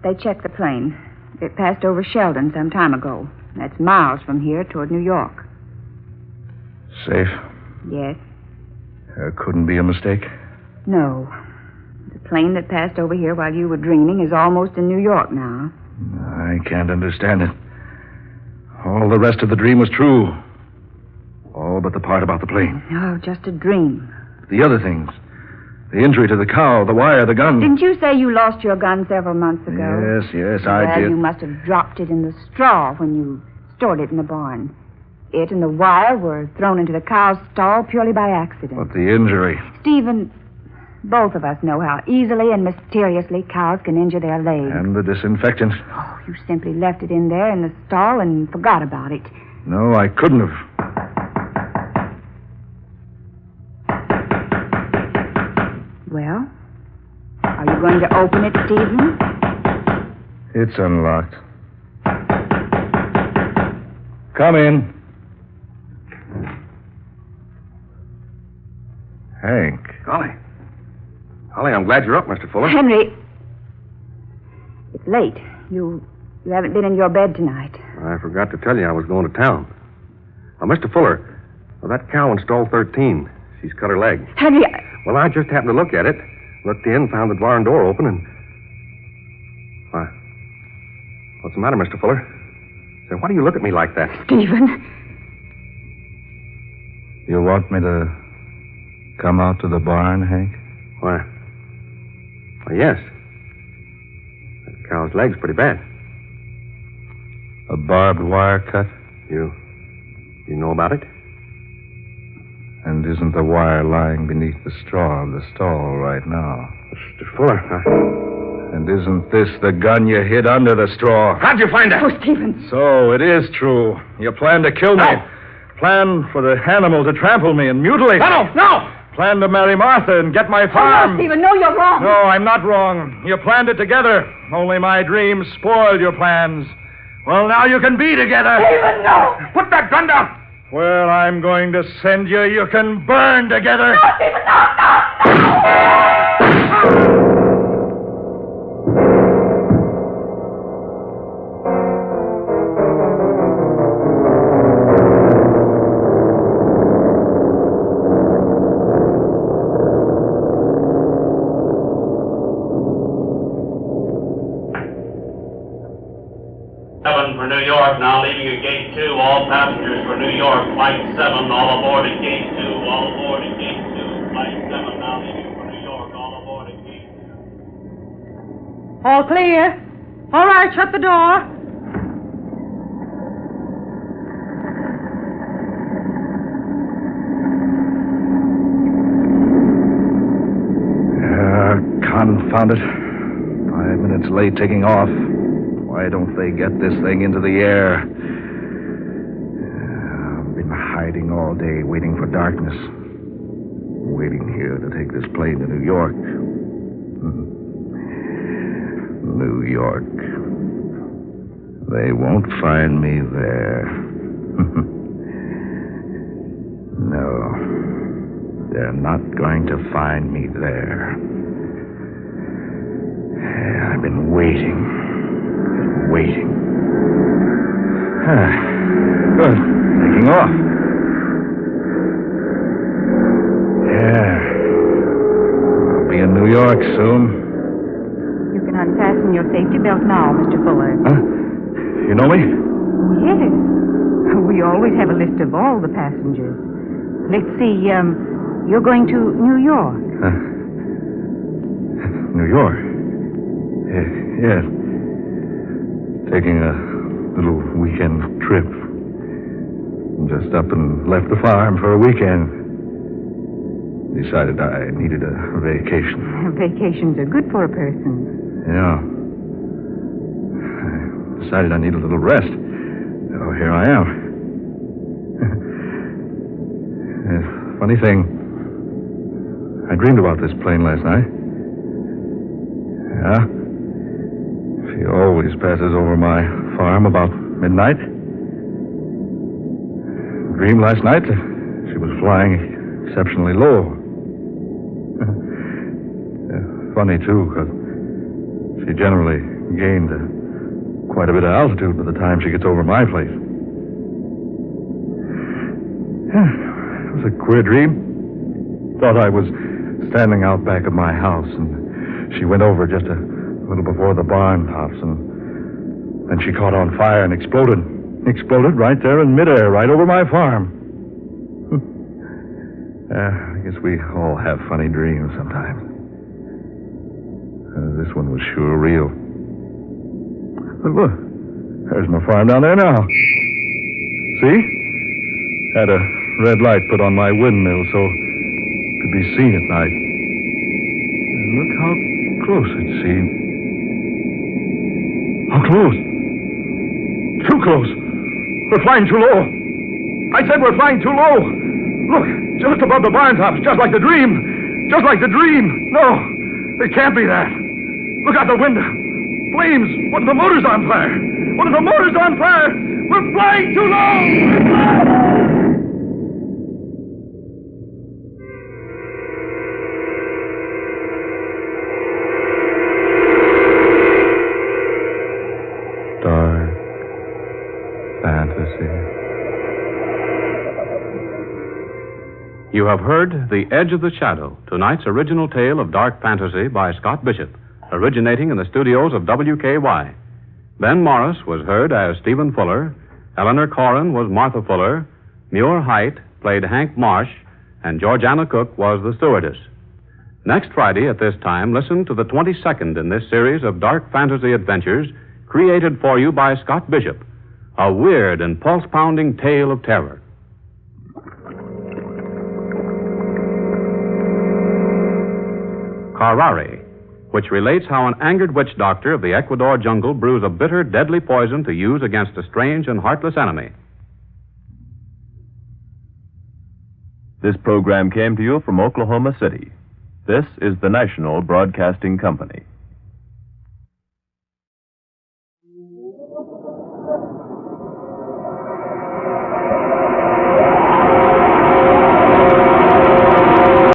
They checked the plane. It passed over Sheldon some time ago. That's miles from here toward New York. Safe? Yes. There couldn't be a mistake? No. The plane that passed over here while you were dreaming is almost in New York now. I can't understand it. All the rest of the dream was true. All but the part about the plane. No, just a dream. The other things. The injury to the cow, the wire, the gun. Didn't you say you lost your gun several months ago? Yes, I did. Well, you must have dropped it in the straw when you stored it in the barn. It and the wire were thrown into the cow's stall purely by accident. But the injury. Stephen, both of us know how easily and mysteriously cows can injure their legs. And the disinfectant. Oh, you simply left it in there in the stall and forgot about it. No, I couldn't have. Well, are you going to open it, Stephen? It's unlocked. Come in. Hank. Golly, I'm glad you're up, Mr. Fuller. Henry, it's late. You haven't been in your bed tonight. I forgot to tell you I was going to town. Mr. Fuller, that cow in stall 13, she's cut her leg. Henry, Well, I just happened to look at it. Looked in, found the barn door open, and... Why? What's the matter, Mr. Fuller? Say, why do you look at me like that? Stephen. You want me to come out to the barn, Hank? Why, yes. That cow's leg's pretty bad. A barbed wire cut? You know about it? And isn't the wire lying beneath the straw of the stall right now? Mr. Fuller, And isn't this the gun you hid under the straw? How'd you find that? Oh, Stephen. So, it is true. You planned to kill me. No. Planned for the animal to trample me and mutilate me. No! Planned to marry Martha and get my farm. Oh, no, Stephen, no, you're wrong. No, I'm not wrong. You planned it together. Only my dreams spoiled your plans. Well, now you can be together. Stephen, no! Put that gun down! Well, I'm going to send you. You can burn together. No, Stephen, no! For New York, now leaving at gate 2. All passengers for New York. Flight 7, all aboard at gate 2. All aboard at gate 2. Flight 7, now leaving for New York. All aboard at gate 2. All clear. All right, shut the door. Confound it. 5 minutes late taking off. Why don't they get this thing into the air? I've been hiding all day, waiting for darkness. Waiting here to take this plane to New York. New York. They won't find me there. No. They're not going to find me there. I've been waiting. Waiting. Good. Taking off. Yeah. I'll be in New York soon. You can unfasten your safety belt now, Mr. Fuller. Huh? You know me? Oh, yes. We always have a list of all the passengers. Let's see, you're going to New York. New York? Yes. Taking a little weekend trip. Just up and left the farm for a weekend. Decided I needed a vacation. Vacations are good for a person. Yeah. I decided I need a little rest. So here I am. Funny thing, I dreamed about this plane last night. Yeah? She always passes over my farm about midnight. Dreamed last night that she was flying exceptionally low. Funny, too, because she generally gained quite a bit of altitude by the time she gets over my place. It was a queer dream. Thought I was standing out back of my house, and she went over just a little before the barn tops, and then she caught on fire and exploded. Exploded right there in midair, right over my farm. I guess we all have funny dreams sometimes. This one was sure real. But look, there's my farm down there now. See? Had a red light put on my windmill so it could be seen at night. And look how close it's seen. How close? Too close. We're flying too low. I said we're flying too low. Look, just above the barn tops, just like the dream. Just like the dream. No, it can't be that. Look out the window. Flames. One of the motors on fire. One of the motors on fire. We're flying too low. Dark fantasy. You have heard The Edge of the Shadow, tonight's original tale of dark fantasy by Scott Bishop, originating in the studios of WKY. Ben Morris was heard as Stephen Fuller, Eleanor Corrin was Martha Fuller, Muir Height played Hank Marsh, and Georgiana Cook was the stewardess. Next Friday at this time, listen to the 22nd in this series of dark fantasy adventures created for you by Scott Bishop, a weird and pulse-pounding tale of terror. Carrari, which relates how an angered witch doctor of the Ecuador jungle brews a bitter, deadly poison to use against a strange and heartless enemy. This program came to you from Oklahoma City. This is the National Broadcasting Company.